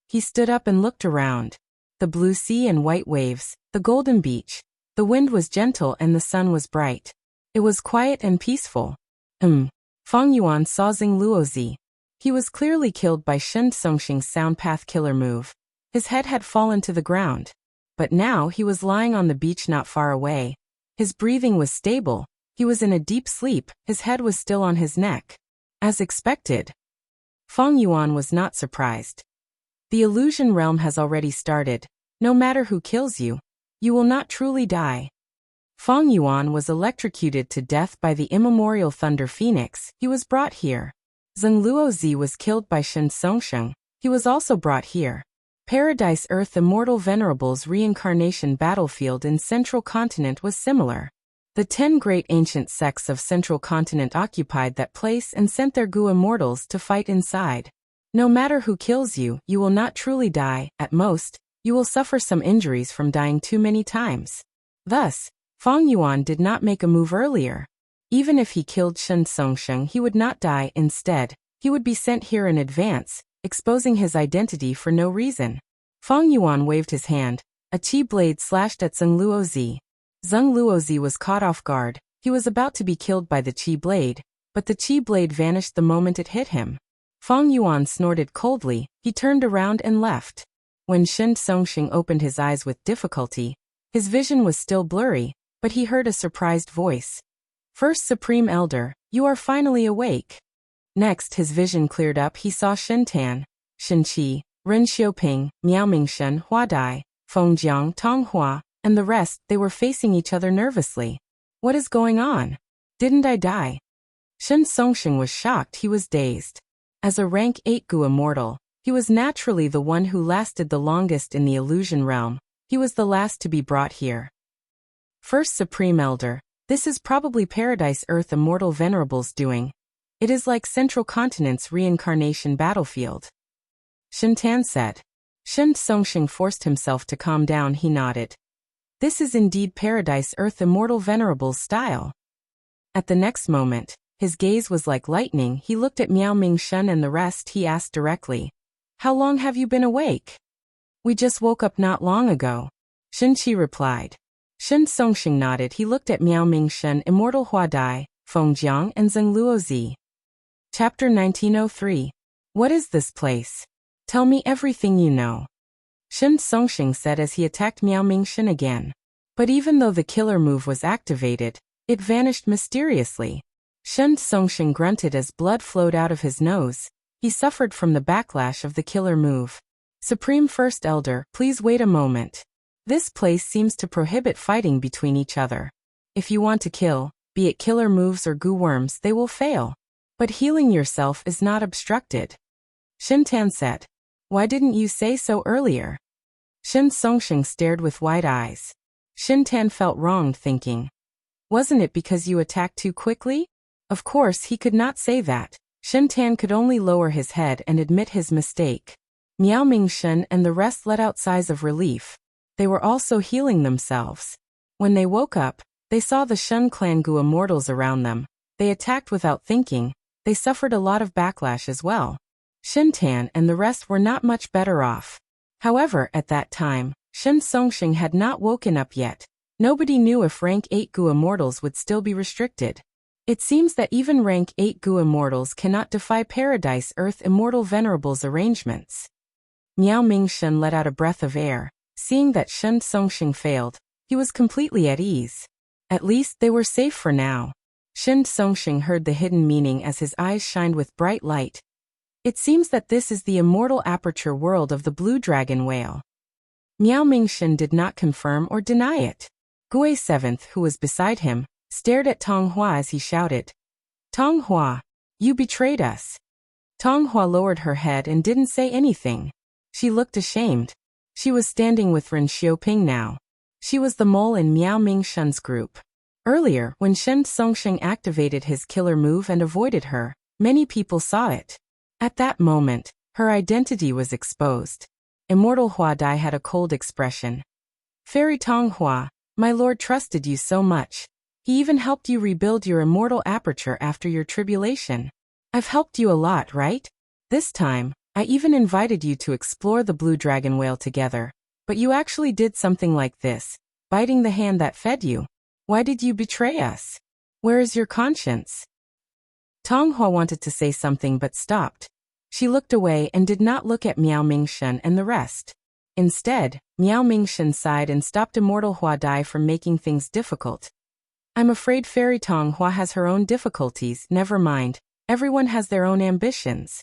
He stood up and looked around. The blue sea and white waves, the golden beach. The wind was gentle and the sun was bright. It was quiet and peaceful. Feng Yuan saw Zheng Luozi. He was clearly killed by Shen Songxing's sound path killer move. His head had fallen to the ground. But now he was lying on the beach not far away. His breathing was stable. He was in a deep sleep. His head was still on his neck. As expected. Feng Yuan was not surprised. The illusion realm has already started. No matter who kills you, You will not truly die. Fang Yuan was electrocuted to death by the immemorial Thunder Phoenix. He was brought here. Zheng Luozi was killed by Shen Songsheng. He was also brought here. Paradise Earth Immortal Venerable's reincarnation battlefield in Central Continent was similar. The 10 great ancient sects of Central Continent occupied that place and sent their Gu immortals to fight inside. No matter who kills you, you will not truly die. At most, you will suffer some injuries from dying too many times. Thus, Fang Yuan did not make a move earlier. Even if he killed Shen Songsheng, he would not die. Instead, he would be sent here in advance, exposing his identity for no reason. Fang Yuan waved his hand. A qi blade slashed at Zheng Luozi. Zheng Luozi was caught off guard. He was about to be killed by the qi blade, but the qi blade vanished the moment it hit him. Fang Yuan snorted coldly. He turned around and left. When Shen Songsheng opened his eyes with difficulty, his vision was still blurry, but he heard a surprised voice. First Supreme Elder, you are finally awake. Next, his vision cleared up. He saw Shen Tan, Shen Qi, Ren Xiuping, Miao Mingshen, Hua Dai, Feng Jiang, Tong Hua, and the rest. They were facing each other nervously. What is going on? Didn't I die? Shen Songsheng was shocked. He was dazed. As a rank 8 Gu immortal, he was naturally the one who lasted the longest in the illusion realm. He was the last to be brought here. First Supreme Elder, this is probably Paradise Earth Immortal Venerable's doing. It is like Central Continent's reincarnation battlefield. Shen Tan said. Shen Songsheng forced himself to calm down. He nodded. This is indeed Paradise Earth Immortal Venerable's style. At the next moment, his gaze was like lightning. He looked at Miao Mingshen and the rest. He asked directly, how long have you been awake? We just woke up not long ago. Shen Qi replied. Shen Songsheng nodded. He looked at Miao Mingshen, Immortal Hua Dai, Feng Jiang, and Zheng Luozi. Chapter 1903. What is this place? Tell me everything you know. Shen Songsheng said as he attacked Miao Mingshen again. But even though the killer move was activated, it vanished mysteriously. Shen Songsheng grunted as blood flowed out of his nose. He suffered from the backlash of the killer move. Supreme First Elder, please wait a moment. This place seems to prohibit fighting between each other. If you want to kill, be it killer moves or Gu worms, they will fail. But healing yourself is not obstructed. Shen Tan said. Why didn't you say so earlier? Shen Songsheng stared with wide eyes. Shen Tan felt wronged, thinking. Wasn't it because you attacked too quickly? Of course he could not say that. Shen Tan could only lower his head and admit his mistake. Miao Mingshen and the rest let out sighs of relief. They were also healing themselves. When they woke up, they saw the Shen clan Gu immortals around them. They attacked without thinking. They suffered a lot of backlash as well. Shen Tan and the rest were not much better off. However, at that time, Shen Songsheng had not woken up yet. Nobody knew if rank 8 Gu immortals would still be restricted. It seems that even rank 8 Gu immortals cannot defy Paradise Earth Immortal Venerable's arrangements. Miao Mingshen let out a breath of air. Seeing that Shen Songsheng failed, he was completely at ease. At least they were safe for now. Shen Songsheng heard the hidden meaning as his eyes shined with bright light. It seems that this is the immortal aperture world of the blue dragon whale. Miao Mingshen did not confirm or deny it. Gui 7th, who was beside him, stared at Tong Hua as he shouted. Tong Hua, you betrayed us. Tong Hua lowered her head and didn't say anything. She looked ashamed. She was standing with Ren Xiuping now. She was the mole in Miao Mingshen's group. Earlier, when Shen Songsheng activated his killer move and avoided her, many people saw it. At that moment, her identity was exposed. Immortal Hua Dai had a cold expression. Fairy Tong Hua, my lord trusted you so much. He even helped you rebuild your immortal aperture after your tribulation. I've helped you a lot, right? This time, I even invited you to explore the blue dragon whale together. But you actually did something like this, biting the hand that fed you. Why did you betray us? Where is your conscience? Tong Hua wanted to say something but stopped. She looked away and did not look at Miao Mingshen and the rest. Instead, Miao Mingshen sighed and stopped Immortal Hua Dai from making things difficult. I'm afraid Fairy Tong Hua has her own difficulties. Never mind. Everyone has their own ambitions.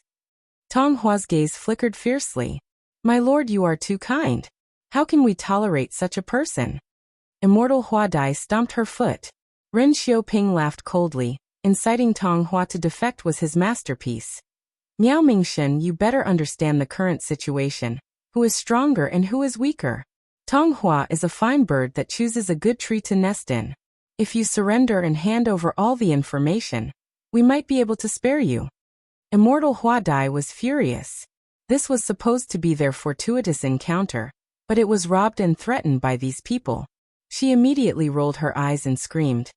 Tong Hua's gaze flickered fiercely. My lord, you are too kind. How can we tolerate such a person? Immortal Hua Dai stomped her foot. Ren Xiaoping laughed coldly, inciting Tong Hua to defect was his masterpiece. Miao Mingshen, you better understand the current situation. Who is stronger and who is weaker? Tong Hua is a fine bird that chooses a good tree to nest in. If you surrender and hand over all the information, we might be able to spare you. Immortal Hua Dai was furious. This was supposed to be their fortuitous encounter, but it was robbed and threatened by these people. She immediately rolled her eyes and screamed,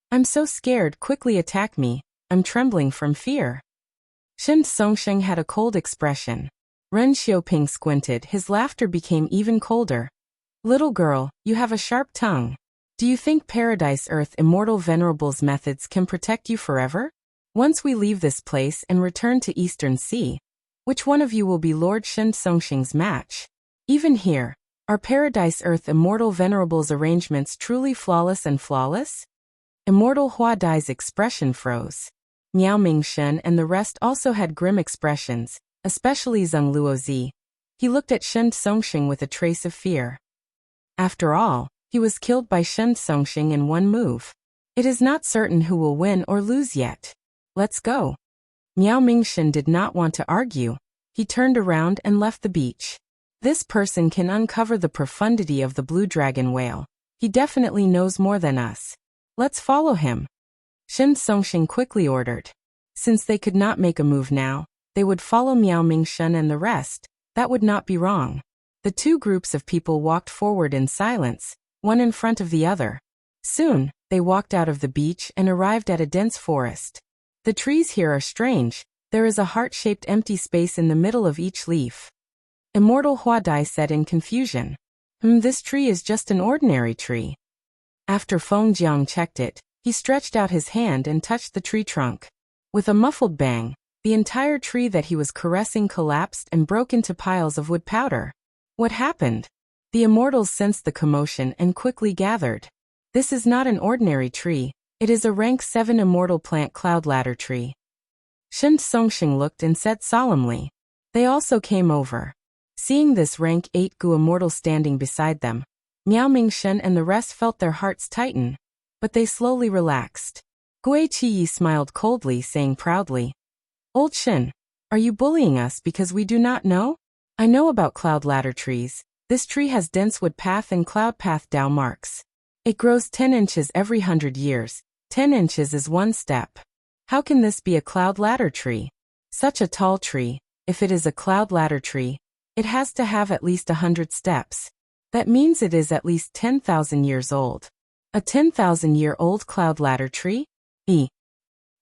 I'm so scared, quickly attack me, I'm trembling from fear. Shen Songsheng had a cold expression. Ren Xiaoping squinted, his laughter became even colder. Little girl, you have a sharp tongue. Do you think Paradise Earth Immortal Venerable's methods can protect you forever? Once we leave this place and return to Eastern Sea, which one of you will be Lord Shen Songsheng's match? Even here, are Paradise Earth Immortal Venerable's arrangements truly flawless and flawless? Immortal Hua Dai's expression froze. Miao Mingshen and the rest also had grim expressions, especially Zheng Luozi. He looked at Shen Songsheng with a trace of fear. After all, he was killed by Shen Songsheng in one move. It is not certain who will win or lose yet. Let's go. Miao Mingshen did not want to argue. He turned around and left the beach. This person can uncover the profundity of the blue dragon whale. He definitely knows more than us. Let's follow him. Shen Songsheng quickly ordered. Since they could not make a move now, they would follow Miao Mingshen and the rest. That would not be wrong. The two groups of people walked forward in silence, one in front of the other. Soon, they walked out of the beach and arrived at a dense forest. The trees here are strange. There is a heart-shaped empty space in the middle of each leaf. Immortal Hua Dai said in confusion. This tree is just an ordinary tree. After Feng Jiang checked it, he stretched out his hand and touched the tree trunk. With a muffled bang, the entire tree that he was caressing collapsed and broke into piles of wood powder. What happened? The immortals sensed the commotion and quickly gathered. This is not an ordinary tree. It is a rank 7 immortal plant cloud ladder tree. Shen Songsheng looked and said solemnly. They also came over. Seeing this rank 8 Gu immortal standing beside them, Miao Mingshen and the rest felt their hearts tighten, but they slowly relaxed. Gui Qiyi smiled coldly, saying proudly, Old Shen, are you bullying us because we do not know? I know about cloud ladder trees. This tree has dense wood path and cloud path Dao marks. It grows 10 inches every 100 years. 10 inches is one step. How can this be a cloud ladder tree? Such a tall tree, if it is a cloud ladder tree, it has to have at least 100 steps. That means it is at least 10,000 years old. A 10,000-year-old cloud ladder tree?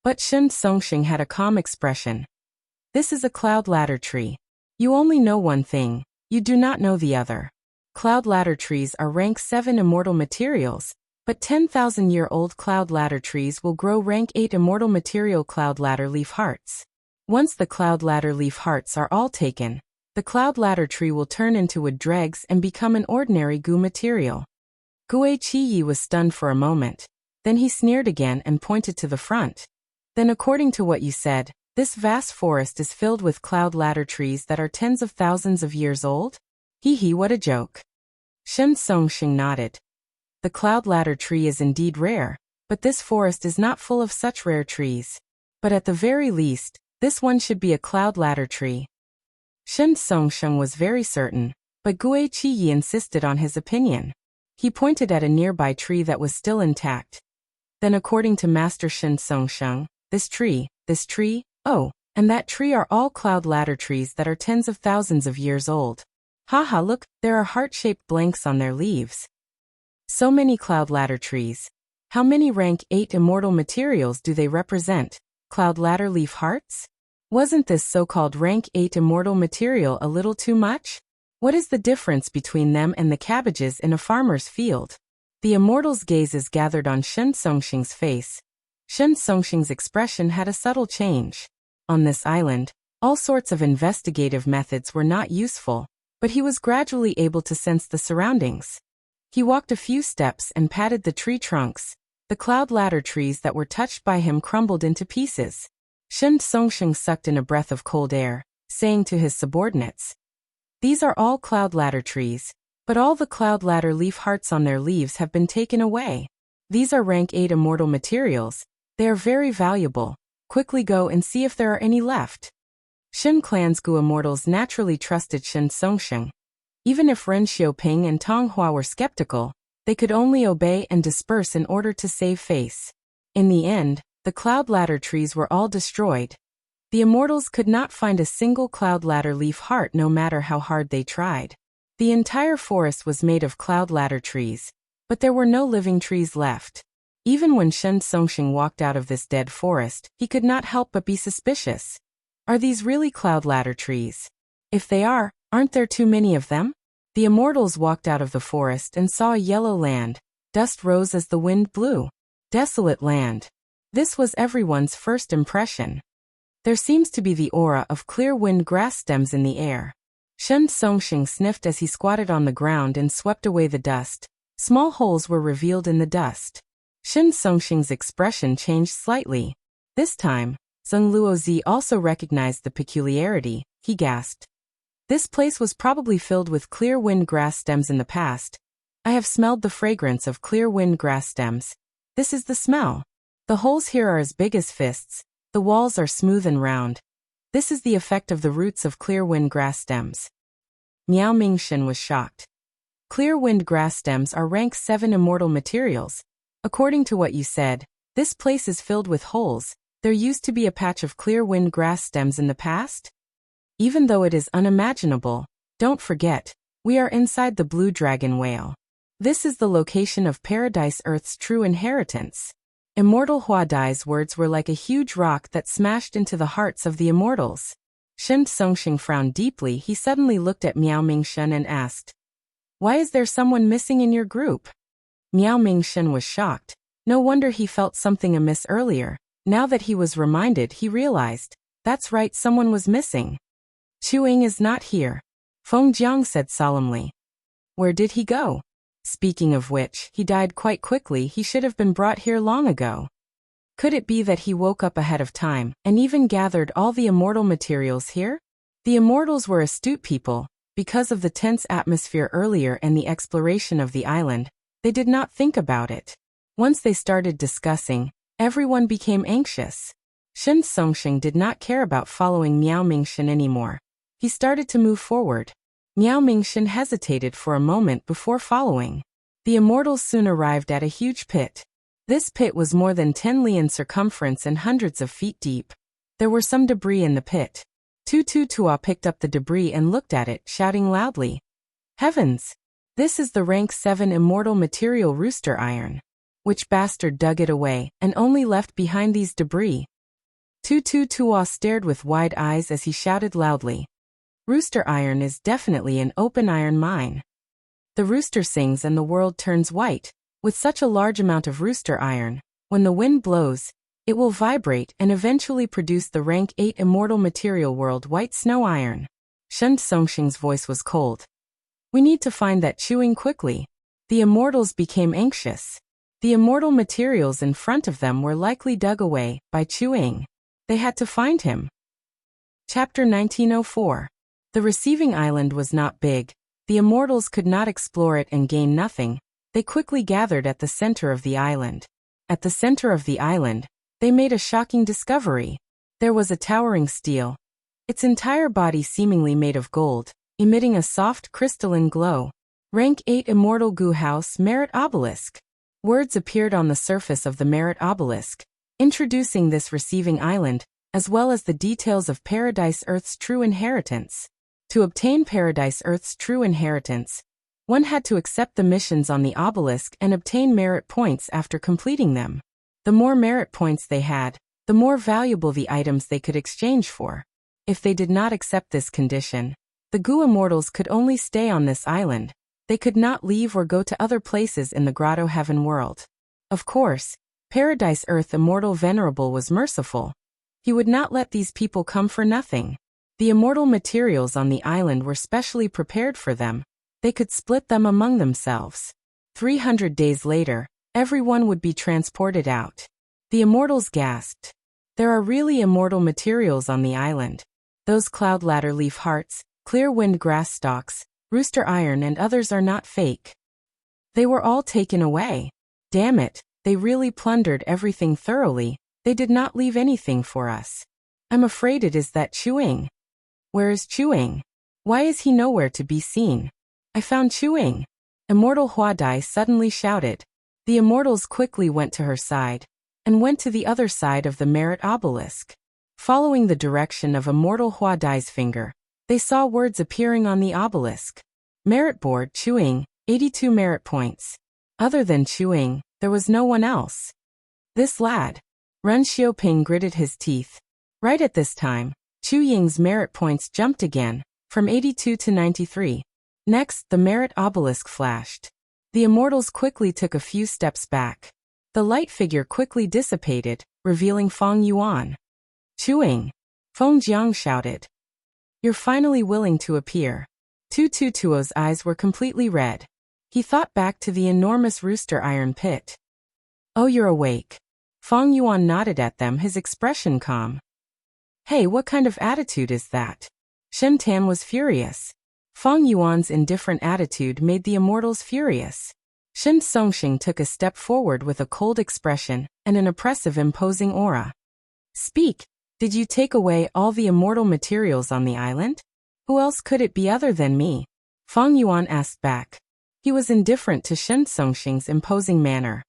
But Shen Songsheng had a calm expression. This is a cloud ladder tree. You only know one thing, you do not know the other. Cloud ladder trees are rank 7 immortal materials, but 10,000-year-old cloud ladder trees will grow rank 8 immortal material cloud ladder leaf hearts. Once the cloud ladder leaf hearts are all taken, the cloud ladder tree will turn into wood dregs and become an ordinary Gu material. Gui Qiyi was stunned for a moment. Then he sneered again and pointed to the front. Then according to what you said, this vast forest is filled with cloud ladder trees that are tens of thousands of years old? Hee, what a joke. Shen Songsheng nodded. The cloud ladder tree is indeed rare, but this forest is not full of such rare trees. But at the very least, this one should be a cloud ladder tree. Shen Songsheng was very certain, but Gui Qiyi insisted on his opinion. He pointed at a nearby tree that was still intact. Then according to Master Shen Songsheng, this tree, oh, and that tree are all cloud ladder trees that are tens of thousands of years old. Haha, look, there are heart-shaped blanks on their leaves. So many cloud ladder trees. How many rank 8 immortal materials do they represent? Cloud ladder leaf hearts? Wasn't this so-called rank 8 immortal material a little too much? What is the difference between them and the cabbages in a farmer's field? The immortal's gazes gathered on Shen Songsheng's face. Shen Songsheng's expression had a subtle change. On this island, all sorts of investigative methods were not useful, but he was gradually able to sense the surroundings. He walked a few steps and patted the tree trunks. The cloud ladder trees that were touched by him crumbled into pieces. Shen Songsheng sucked in a breath of cold air, saying to his subordinates, These are all cloud ladder trees, But all the cloud ladder leaf hearts on their leaves have been taken away. These are rank 8 immortal materials. They are very valuable. Quickly go and see if there are any left. Shen Clan's Gu immortals naturally trusted Shen Songsheng. Even if Ren Xiaoping and Tong Hua were skeptical, they could only obey and disperse in order to save face. In the end, the cloud ladder trees were all destroyed. The immortals could not find a single cloud ladder leaf heart no matter how hard they tried. The entire forest was made of cloud ladder trees, but there were no living trees left. Even when Shen Songsheng walked out of this dead forest, he could not help but be suspicious. Are these really cloud ladder trees? If they are, aren't there too many of them? The immortals walked out of the forest and saw a yellow land. Dust rose as the wind blew. Desolate land. This was everyone's first impression. There seems to be the aura of clear wind grass stems in the air. Shen Songsheng sniffed as he squatted on the ground and swept away the dust. Small holes were revealed in the dust. Shen Songsheng's expression changed slightly. This time, Zheng Luozi also recognized the peculiarity. He gasped. This place was probably filled with clear wind grass stems in the past. I have smelled the fragrance of clear wind grass stems. This is the smell. The holes here are as big as fists. The walls are smooth and round. This is the effect of the roots of clear wind grass stems. Miao Mingshen was shocked. Clear wind grass stems are rank 7 immortal materials. According to what you said, this place is filled with holes. There used to be a patch of clear wind grass stems in the past? Even though it is unimaginable, don't forget, we are inside the Blue Dragon Whale. This is the location of Paradise Earth's true inheritance. Immortal Huadai's words were like a huge rock that smashed into the hearts of the immortals. Shen Songsheng frowned deeply. He suddenly looked at Miao Mingshen and asked, "Why is there someone missing in your group?" Miao Mingshen was shocked. No wonder he felt something amiss earlier. Now that he was reminded, he realized, that's right, someone was missing. Chuing is not here, Feng Jiang said solemnly. Where did he go? Speaking of which, he died quite quickly. He should have been brought here long ago. Could it be that he woke up ahead of time, and even gathered all the immortal materials here? The immortals were astute people. Because of the tense atmosphere earlier and the exploration of the island, they did not think about it. Once they started discussing, everyone became anxious. Shen Songsheng did not care about following Miao Mingshen anymore. He started to move forward. Miao Mingshen hesitated for a moment before following. The immortals soon arrived at a huge pit. This pit was more than 10 li in circumference and hundreds of feet deep. There were some debris in the pit. Tutu Tua picked up the debris and looked at it, shouting loudly. Heavens! This is the rank 7 immortal material rooster iron. Which bastard dug it away, and only left behind these debris? Tutu Tua stared with wide eyes as he shouted loudly. Rooster iron is definitely an open iron mine. The rooster sings and the world turns white. With such a large amount of rooster iron, when the wind blows, it will vibrate and eventually produce the rank 8 immortal material world white snow iron. Shen Songsheng's voice was cold. We need to find that Chuing quickly. The immortals became anxious. The immortal materials in front of them were likely dug away by Chuing. They had to find him. Chapter 1904. The receiving island was not big. The immortals could not explore it and gain nothing. They quickly gathered at the center of the island. At the center of the island, they made a shocking discovery. There was a towering stele. Its entire body seemingly made of gold, emitting a soft crystalline glow. Rank 8 Immortal Gu House Merit Obelisk. Words appeared on the surface of the Merit Obelisk, introducing this receiving island, as well as the details of Paradise Earth's true inheritance. To obtain Paradise Earth's true inheritance, one had to accept the missions on the obelisk and obtain merit points after completing them. The more merit points they had, the more valuable the items they could exchange for. If they did not accept this condition, the Gu Immortals could only stay on this island. They could not leave or go to other places in the Grotto Heaven world. Of course, Paradise Earth Immortal Venerable was merciful. He would not let these people come for nothing. The immortal materials on the island were specially prepared for them. They could split them among themselves. 300 days later, everyone would be transported out. The immortals gasped. There are really immortal materials on the island. Those cloud ladder leaf hearts, clear wind grass stalks, Rooster Iron and others are not fake. They were all taken away. Damn it, they really plundered everything thoroughly. They did not leave anything for us. I'm afraid it is that Chuing. Where is Chuing? Why is he nowhere to be seen? I found Chuing. Immortal Huadai suddenly shouted. The immortals quickly went to her side, and went to the other side of the merit obelisk. Following the direction of Immortal Huadai's finger, they saw words appearing on the obelisk. Merit board Chuing, 82 merit points. Other than Chuing, there was no one else. This lad. Ren Xiaoping gritted his teeth. Right at this time, Chu Ying's merit points jumped again, from 82 to 93. Next, the merit obelisk flashed. The immortals quickly took a few steps back. The light figure quickly dissipated, revealing Feng Yuan. Chuing. Feng Jiang shouted. You're finally willing to appear. Tu Tuo's eyes were completely red. He thought back to the enormous rooster iron pit. Oh, you're awake. Feng Yuan nodded at them, his expression calm. Hey, what kind of attitude is that? Shen Tan was furious. Feng Yuan's indifferent attitude made the immortals furious. Shen Songxing took a step forward with a cold expression and an oppressive imposing aura. Speak, did you take away all the immortal materials on the island? Who else could it be other than me? Feng Yuan asked back. He was indifferent to Shen Songxing's imposing manner.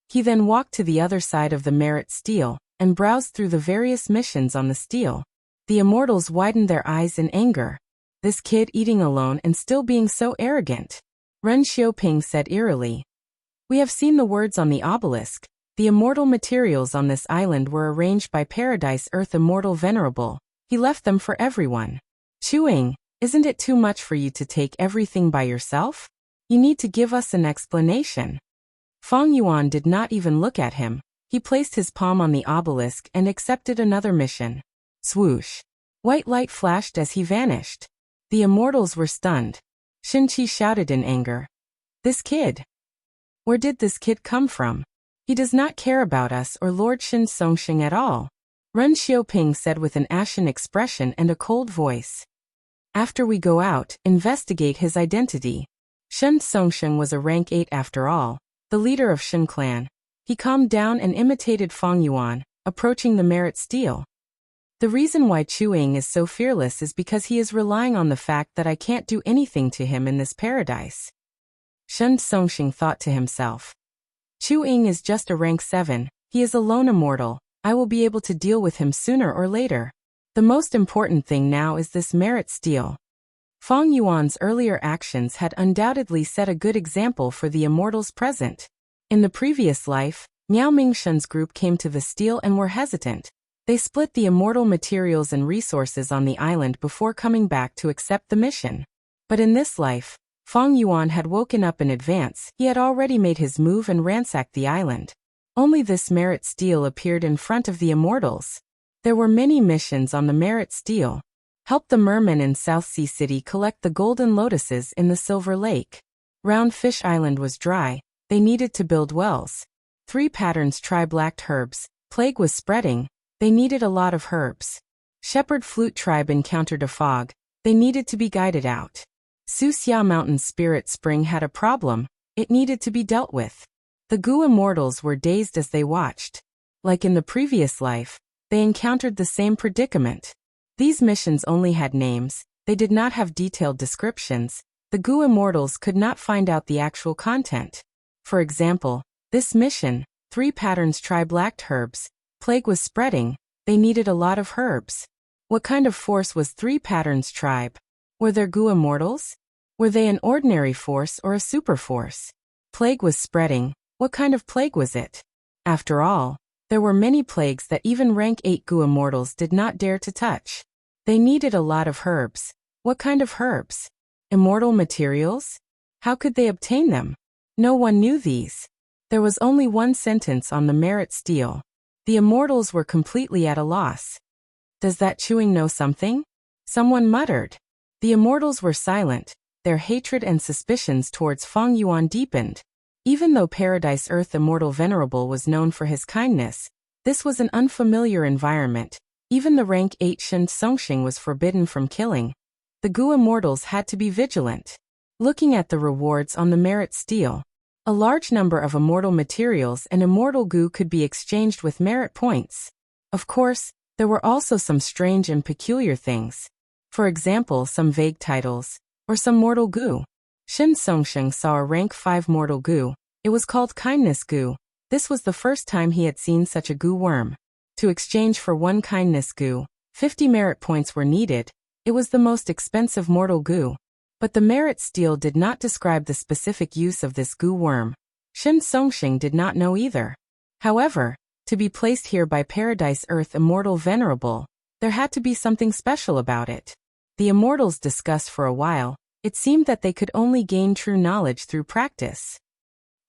He then walked to the other side of the merit stele and browsed through the various missions on the stele. The immortals widened their eyes in anger. This kid eating alone and still being so arrogant. Ren Xiaoping said eerily. We have seen the words on the obelisk. The immortal materials on this island were arranged by Paradise Earth Immortal Venerable. He left them for everyone. Chuing, isn't it too much for you to take everything by yourself? You need to give us an explanation. Feng Yuan did not even look at him. He placed his palm on the obelisk and accepted another mission. Swoosh. White light flashed as he vanished. The immortals were stunned. Xinqi shouted in anger. This kid. Where did this kid come from? He does not care about us or Lord Shen Songxing at all. Ren Xiaoping said with an ashen expression and a cold voice. After we go out, investigate his identity. Shen Songxing was a rank 8 after all, the leader of Shen clan. He calmed down and imitated Feng Yuan, approaching the merit stele. The reason why Chuing is so fearless is because he is relying on the fact that I can't do anything to him in this paradise. Shen Songxing thought to himself. Chuing is just a rank 7, he is a lone immortal, I will be able to deal with him sooner or later. The most important thing now is this merit stele. Feng Yuan's earlier actions had undoubtedly set a good example for the immortals present. In the previous life, Miao Mingshen's group came to the stele and were hesitant. They split the immortal materials and resources on the island before coming back to accept the mission. But in this life, Feng Yuan had woken up in advance. He had already made his move and ransacked the island. Only this merit stele appeared in front of the immortals. There were many missions on the merit stele. Help the mermen in South Sea City collect the golden lotuses in the Silver Lake. Round Fish Island was dry. They needed to build wells. 3 patterns tribe lacked herbs. Plague was spreading. They needed a lot of herbs. Shepherd Flute tribe encountered a fog. They needed to be guided out. Suxia Mountain Spirit Spring had a problem. It needed to be dealt with. The Gu immortals were dazed as they watched. Like in the previous life, they encountered the same predicament. These missions only had names. They did not have detailed descriptions. The Gu immortals could not find out the actual content. For example, this mission, 3 patterns tribe lacked herbs. Plague was spreading. They needed a lot of herbs. What kind of force was 3 patterns tribe? Were there Gu immortals? Were they an ordinary force or a super force? Plague was spreading. What kind of plague was it? After all, there were many plagues that even rank 8 Gu immortals did not dare to touch. They needed a lot of herbs. What kind of herbs? Immortal materials? How could they obtain them? No one knew these. There was only one sentence on the merit stele. The immortals were completely at a loss. Does that Chuing know something? Someone muttered. The immortals were silent. Their hatred and suspicions towards Feng Yuan deepened. Even though Paradise Earth Immortal Venerable was known for his kindness, this was an unfamiliar environment. Even the rank 8 Shen Songxing was forbidden from killing. The Gu immortals had to be vigilant. Looking at the rewards on the merit stele, a large number of immortal materials and immortal goo could be exchanged with merit points. Of course, there were also some strange and peculiar things. For example, some vague titles, or some mortal goo. Shen Songsheng saw a rank 5 mortal goo. It was called kindness goo. This was the first time he had seen such a goo worm. To exchange for 1 kindness goo, 50 merit points were needed. It was the most expensive mortal goo. But the merit stele did not describe the specific use of this goo worm. Shen Songsheng did not know either. However, to be placed here by Paradise Earth Immortal Venerable, there had to be something special about it. The immortals discussed for a while. It seemed that they could only gain true knowledge through practice.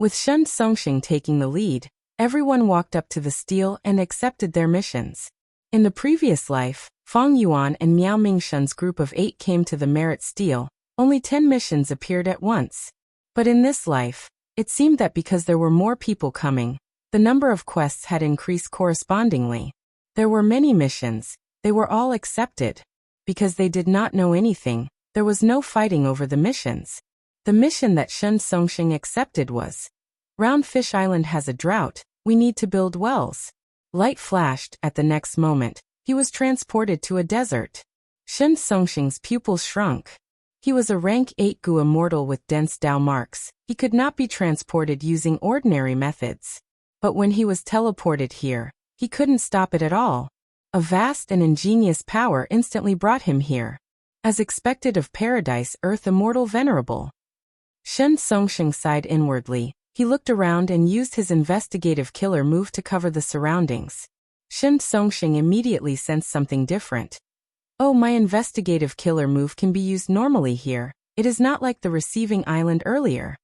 With Shen Songsheng taking the lead, everyone walked up to the stele and accepted their missions. In the previous life, Fang Yuan and Miao Mingshen's group of 8 came to the merit stele. Only 10 missions appeared at once. But in this life, it seemed that because there were more people coming, the number of quests had increased correspondingly. There were many missions. They were all accepted. Because they did not know anything, there was no fighting over the missions. The mission that Shen Songsheng accepted was, Round Fish Island has a drought, we need to build wells. Light flashed. At the next moment, he was transported to a desert. Shen Songsheng's pupils shrunk. He was a rank 8 Gu immortal with dense Dao marks. He could not be transported using ordinary methods. But when he was teleported here, he couldn't stop it at all. A vast and ingenious power instantly brought him here. As expected of Paradise Earth Immortal Venerable. Shen Songsheng sighed inwardly. He looked around and used his investigative killer move to cover the surroundings. Shen Songsheng immediately sensed something different. Oh, my investigative killer move can be used normally here. It is not like the receiving island earlier.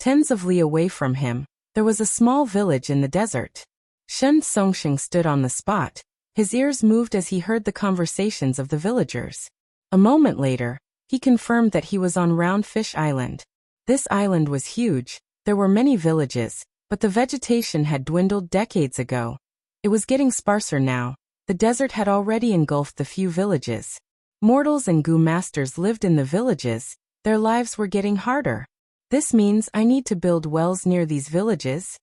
Tens of li away from him, there was a small village in the desert. Shen Songsheng stood on the spot. His ears moved as he heard the conversations of the villagers. A moment later, he confirmed that he was on Round Fish Island. This island was huge. There were many villages, but the vegetation had dwindled decades ago. It was getting sparser now. The desert had already engulfed the few villages. Mortals and Gu masters lived in the villages. Their lives were getting harder. This means I need to build wells near these villages?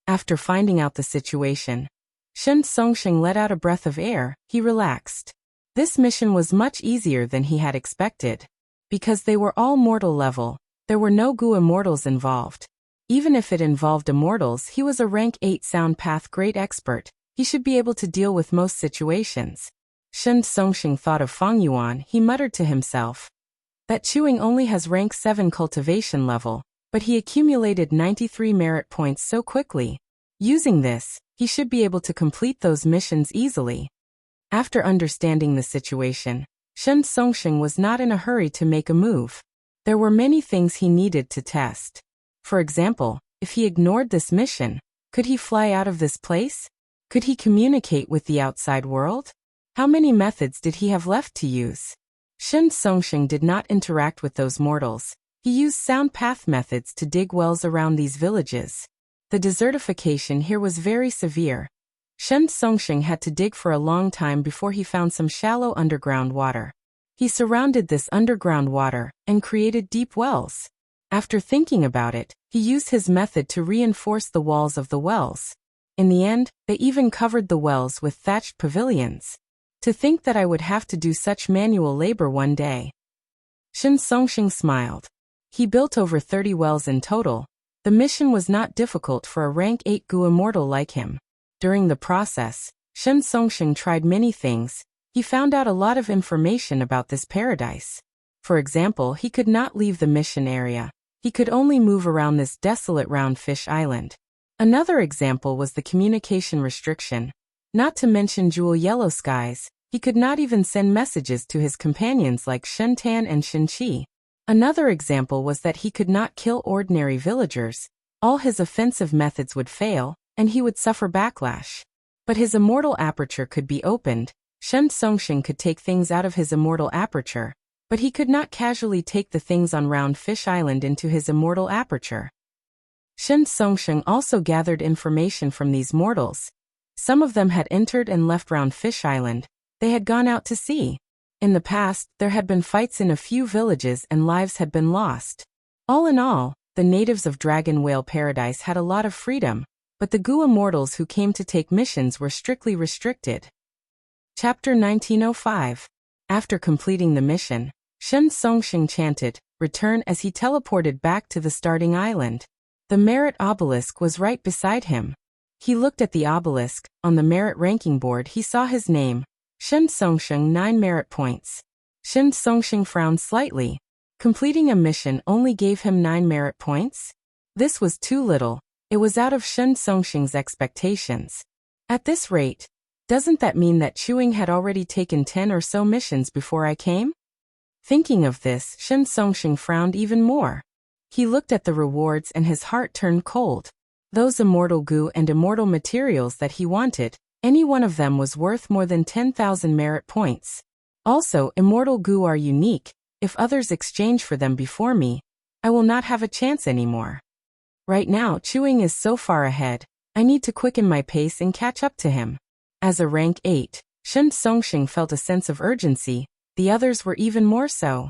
After finding out the situation, Shen Songsheng let out a breath of air. He relaxed. This mission was much easier than he had expected. Because they were all mortal level, there were no Gu immortals involved. Even if it involved immortals, he was a rank 8 sound path great expert. He should be able to deal with most situations. Shen Songsheng thought of Fang Yuan. He muttered to himself. That Chuing only has rank 7 cultivation level, but he accumulated 93 merit points so quickly. Using this, he should be able to complete those missions easily. After understanding the situation, Shen Songsheng was not in a hurry to make a move. There were many things he needed to test. For example, if he ignored this mission, could he fly out of this place? Could he communicate with the outside world? How many methods did he have left to use? Shen Songsheng did not interact with those mortals. He used sound path methods to dig wells around these villages. The desertification here was very severe. Shen Songsheng had to dig for a long time before he found some shallow underground water. He surrounded this underground water and created deep wells. After thinking about it, he used his method to reinforce the walls of the wells. In the end, they even covered the wells with thatched pavilions. To think that I would have to do such manual labor one day. Shen Songsheng smiled. He built over 30 wells in total. The mission was not difficult for a rank 8 Gu immortal like him. During the process, Shen Songsheng tried many things. He found out a lot of information about this paradise. For example, he could not leave the mission area. He could only move around this desolate Round Fish Island. Another example was the communication restriction. Not to mention jewel yellow skies, he could not even send messages to his companions like Shen Tan and Shen Qi. Another example was that he could not kill ordinary villagers. All his offensive methods would fail, and he would suffer backlash. But his immortal aperture could be opened. Shen Songsheng could take things out of his immortal aperture, but he could not casually take the things on Round Fish Island into his immortal aperture. Shen Songsheng also gathered information from these mortals. Some of them had entered and left Round Fish Island. They had gone out to sea. In the past, there had been fights in a few villages and lives had been lost. All in all, the natives of Dragon Whale Paradise had a lot of freedom, but the Gu immortals who came to take missions were strictly restricted. Chapter 1905. After completing the mission, Shen Songsheng chanted, "Return," as he teleported back to the starting island. The merit obelisk was right beside him. He looked at the obelisk. On the merit ranking board he saw his name, Shen Songsheng, 9 merit points. Shen Songsheng frowned slightly. Completing a mission only gave him 9 merit points? This was too little. It was out of Shen Songsheng's expectations. At this rate, doesn't that mean that Chuing had already taken 10 or so missions before I came? Thinking of this, Shen Songsheng frowned even more. He looked at the rewards and his heart turned cold. Those immortal Gu and immortal materials that he wanted, any one of them was worth more than 10,000 merit points. Also, immortal Gu are unique. If others exchange for them before me, I will not have a chance anymore. Right now, Chuing is so far ahead, I need to quicken my pace and catch up to him. As a rank 8, Shen Songsheng felt a sense of urgency. The others were even more so.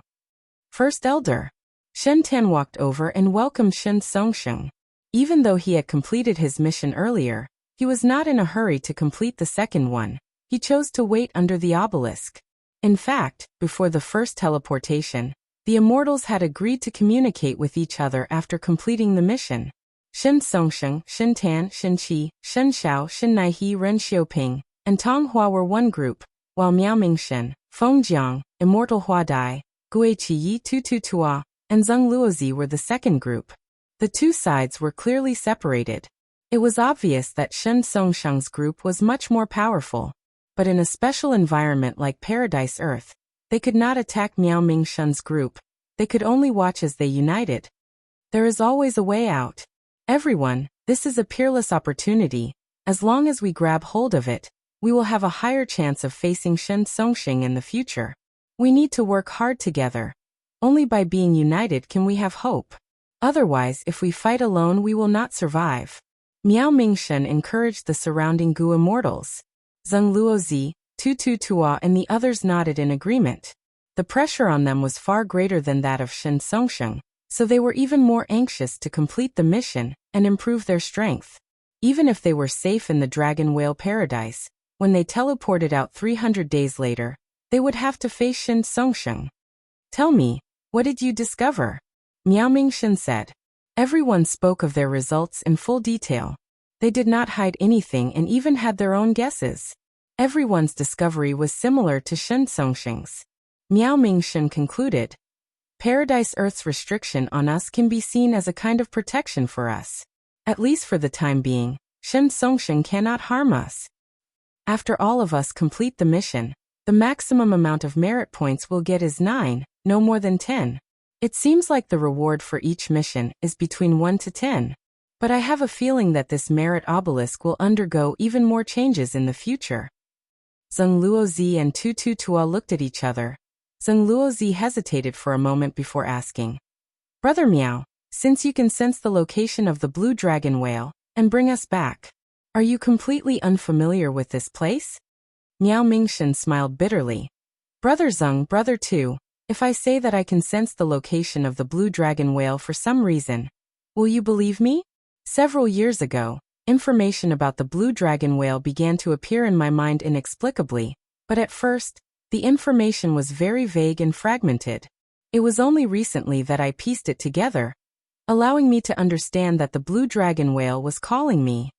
First Elder. Shen Tan walked over and welcomed Shen Songsheng. Even though he had completed his mission earlier, he was not in a hurry to complete the second one. He chose to wait under the obelisk. In fact, before the first teleportation, the immortals had agreed to communicate with each other after completing the mission. Shen Songsheng, Shen Tan, Shen Qi, Shen Xiao, Shen Naihe, Ren Xiuping, and Tong Hua were one group, while Miao Mingshen, Feng Jiang, Immortal Hua Dai, Gui Qiyi Tutu Tua, and Zheng Luozi were the second group. The two sides were clearly separated. It was obvious that Shen Songsheng's group was much more powerful. But in a special environment like Paradise Earth, they could not attack Miao Mingshen's group. They could only watch as they united. There is always a way out. Everyone, this is a peerless opportunity. As long as we grab hold of it, we will have a higher chance of facing Shen Songsheng in the future. We need to work hard together. Only by being united can we have hope. Otherwise, if we fight alone, we will not survive. Miao Mingshen encouraged the surrounding Gu immortals. Zheng Luozi, Tutu Tua and the others nodded in agreement. The pressure on them was far greater than that of Shen Songsheng, so they were even more anxious to complete the mission and improve their strength. Even if they were safe in the Dragon Whale Paradise, when they teleported out 300 days later, they would have to face Shen Songsheng. "Tell me, what did you discover?" Miao Mingshen said. Everyone spoke of their results in full detail. They did not hide anything and even had their own guesses. Everyone's discovery was similar to Shen Songsheng's. Miao Mingshen concluded, "Paradise Earth's restriction on us can be seen as a kind of protection for us. At least for the time being, Shen Songsheng cannot harm us. After all of us complete the mission, the maximum amount of merit points we'll get is 9, no more than 10. It seems like the reward for each mission is between 1 to 10. But I have a feeling that this merit obelisk will undergo even more changes in the future." Zheng Luozi and Tutu Tua looked at each other. Zheng Luozi hesitated for a moment before asking, "Brother Miao, since you can sense the location of the blue dragon whale and bring us back, are you completely unfamiliar with this place?" Miao Mingshen smiled bitterly. "Brother Zheng, Brother Tu, if I say that I can sense the location of the blue dragon whale for some reason, will you believe me? Several years ago, information about the blue dragon whale began to appear in my mind inexplicably, but at first, the information was very vague and fragmented. It was only recently that I pieced it together, allowing me to understand that the blue dragon whale was calling me.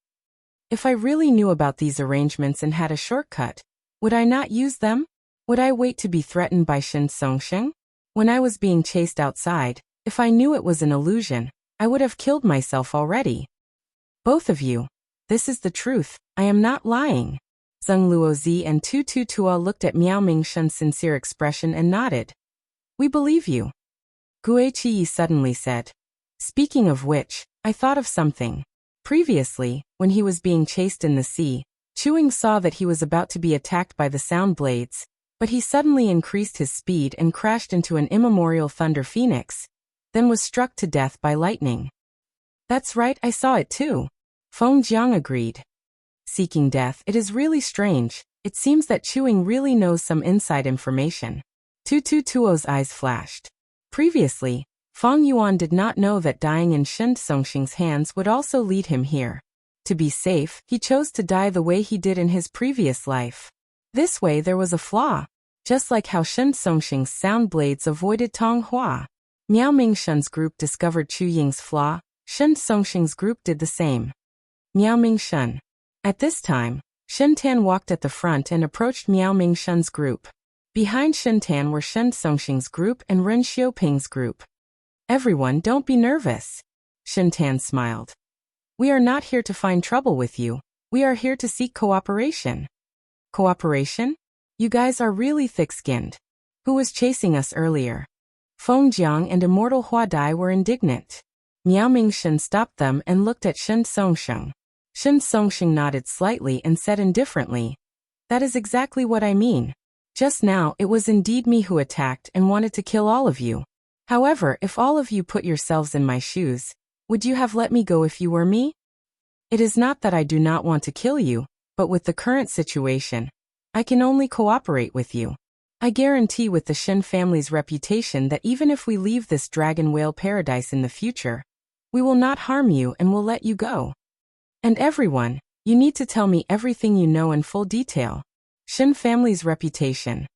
If I really knew about these arrangements and had a shortcut, would I not use them? Would I wait to be threatened by Shen Songsheng? When I was being chased outside, if I knew it was an illusion, I would have killed myself already. Both of you. This is the truth. I am not lying." Zheng Luozi and Tutu Tua looked at Miao Mingshen's sincere expression and nodded. "We believe you." Gui Qiyi suddenly said, "Speaking of which, I thought of something. Previously, when he was being chased in the sea, Chuing saw that he was about to be attacked by the sound blades, but he suddenly increased his speed and crashed into an immemorial thunder phoenix, then was struck to death by lightning." "That's right, I saw it too," Feng Jiang agreed. "Seeking death, it is really strange. It seems that Chewing really knows some inside information. 222's eyes flashed. Previously, Fang Yuan did not know that dying in Shen Songxing's hands would also lead him here. To be safe, he chose to die the way he did in his previous life. This way there was a flaw, just like how Shen Songxing's sound blades avoided Tong Hua. Miao Mingshen's group discovered Chu Ying's flaw, Shen Songxing's group did the same. Miao Mingshen. At this time, Shen Tan walked at the front and approached Miao Mingshen's group. Behind Shen Tan were Shen Songxing's group and Ren Xiaoping's group. Everyone, don't be nervous. Shen Tan smiled. We are not here to find trouble with you. We are here to seek cooperation. Cooperation? You guys are really thick-skinned. Who was chasing us earlier? Feng Jiang and Immortal Hua Dai were indignant. Miao Mingshen stopped them and looked at Shen Songxing. Shen Songxing nodded slightly and said indifferently, "That is exactly what I mean. Just now it was indeed me who attacked and wanted to kill all of you. However, if all of you put yourselves in my shoes, would you have let me go if you were me? It is not that I do not want to kill you, but with the current situation, I can only cooperate with you. I guarantee with the Shen family's reputation that even if we leave this dragon whale paradise in the future, we will not harm you and will let you go. And everyone, you need to tell me everything you know in full detail." Shen family's reputation.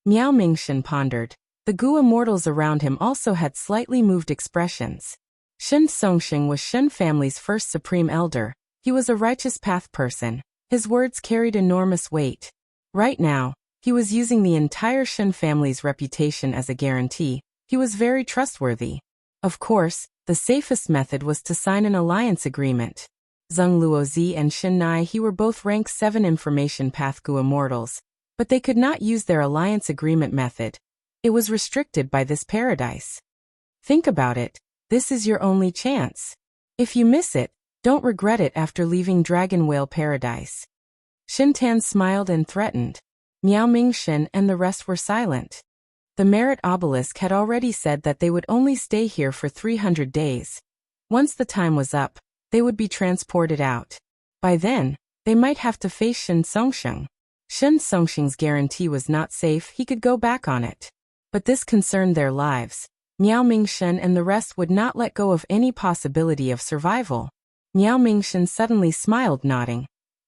Miao Mingshen pondered. The Gu immortals around him also had slightly moved expressions. Shen Songxing was Shen family's first supreme elder. He was a righteous path person. His words carried enormous weight. Right now, he was using the entire Shen family's reputation as a guarantee. He was very trustworthy. Of course, the safest method was to sign an alliance agreement. Zheng Luozi and Shen Nai he were both rank 7 information path Gu immortals, but they could not use their alliance agreement method. It was restricted by this paradise. Think about it, this is your only chance. If you miss it, don't regret it after leaving Dragon Whale Paradise. Shen Tan smiled and threatened. Miao Mingshen and the rest were silent. The Merit Obelisk had already said that they would only stay here for 300 days. Once the time was up, they would be transported out. By then, they might have to face Shen Songxing. Shen Songxing's guarantee was not safe, he could go back on it. But this concerned their lives. Miao Mingshen and the rest would not let go of any possibility of survival. Miao Mingshen suddenly smiled, nodding.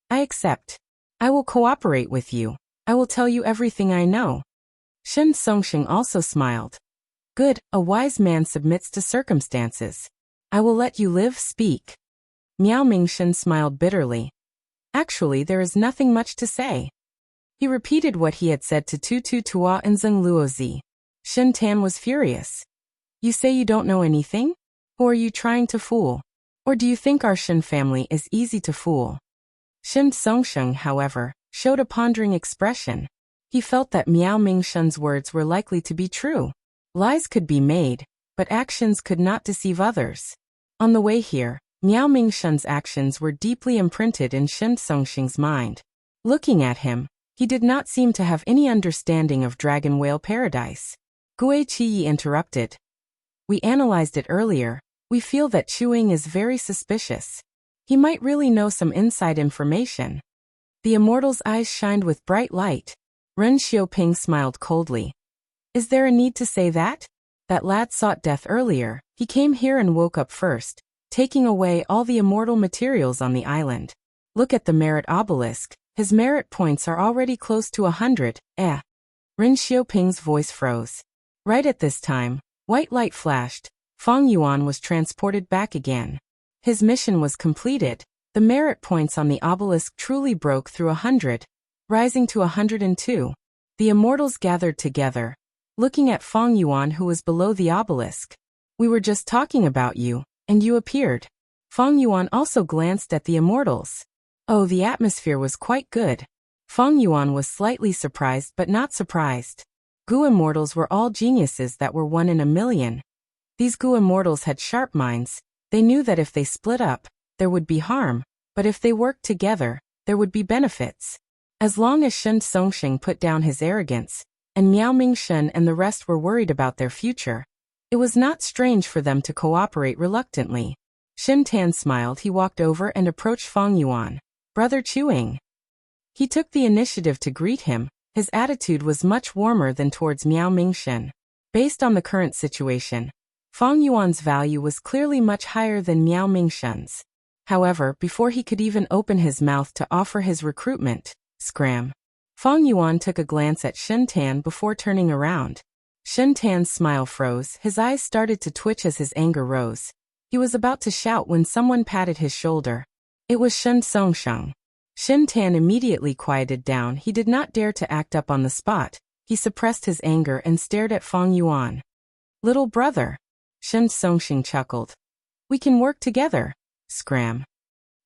I accept. I will cooperate with you. I will tell you everything I know. Shen Songxing also smiled. Good, a wise man submits to circumstances. I will let you live, speak. Miao Mingshen smiled bitterly. Actually, there is nothing much to say. He repeated what he had said to Tutu Tua and Zheng Luozi. Shen Tan was furious. You say you don't know anything? Who are you trying to fool? Or do you think our Shen family is easy to fool? Shen Songxing, however, showed a pondering expression. He felt that Miao Mingshen's words were likely to be true. Lies could be made, but actions could not deceive others. On the way here, Miao Mingshen's actions were deeply imprinted in Shen Songxing's mind. Looking at him, he did not seem to have any understanding of Dragon Whale Paradise. Gue Qiyi interrupted. We analyzed it earlier. We feel that Chewing is very suspicious. He might really know some inside information. The immortal's eyes shined with bright light. Ren Xiaoping smiled coldly. Is there a need to say that? That lad sought death earlier. He came here and woke up first, taking away all the immortal materials on the island. Look at the Merit Obelisk. His merit points are already close to 100. Ren Xiaoping's voice froze. Right at this time, white light flashed. Fang Yuan was transported back again. His mission was completed. The merit points on the obelisk truly broke through 100, rising to 102. The immortals gathered together, looking at Fang Yuan who was below the obelisk. We were just talking about you, and you appeared. Fang Yuan also glanced at the immortals. Oh, the atmosphere was quite good. Fang Yuan was slightly surprised but not surprised. Gu immortals were all geniuses that were 1 in a million. These Gu immortals had sharp minds. They knew that if they split up, there would be harm, but if they worked together, there would be benefits. As long as Shen Songxing put down his arrogance, and Miao Mingshen and the rest were worried about their future, it was not strange for them to cooperate reluctantly. Shen Tan smiled. He walked over and approached Fang Yuan. Brother Chewing. He took the initiative to greet him. His attitude was much warmer than towards Miao Mingshen. Based on the current situation, Fang Yuan's value was clearly much higher than Miao Mingshen's. However, before he could even open his mouth to offer his recruitment, scram, Fang Yuan took a glance at Shen Tan before turning around. Shen Tan's smile froze, his eyes started to twitch as his anger rose. He was about to shout when someone patted his shoulder. It was Shen Songsheng. Shen Tan immediately quieted down. He did not dare to act up on the spot. He suppressed his anger and stared at Fang Yuan. "Little brother." Shen Songsheng chuckled. "We can work together." Scram.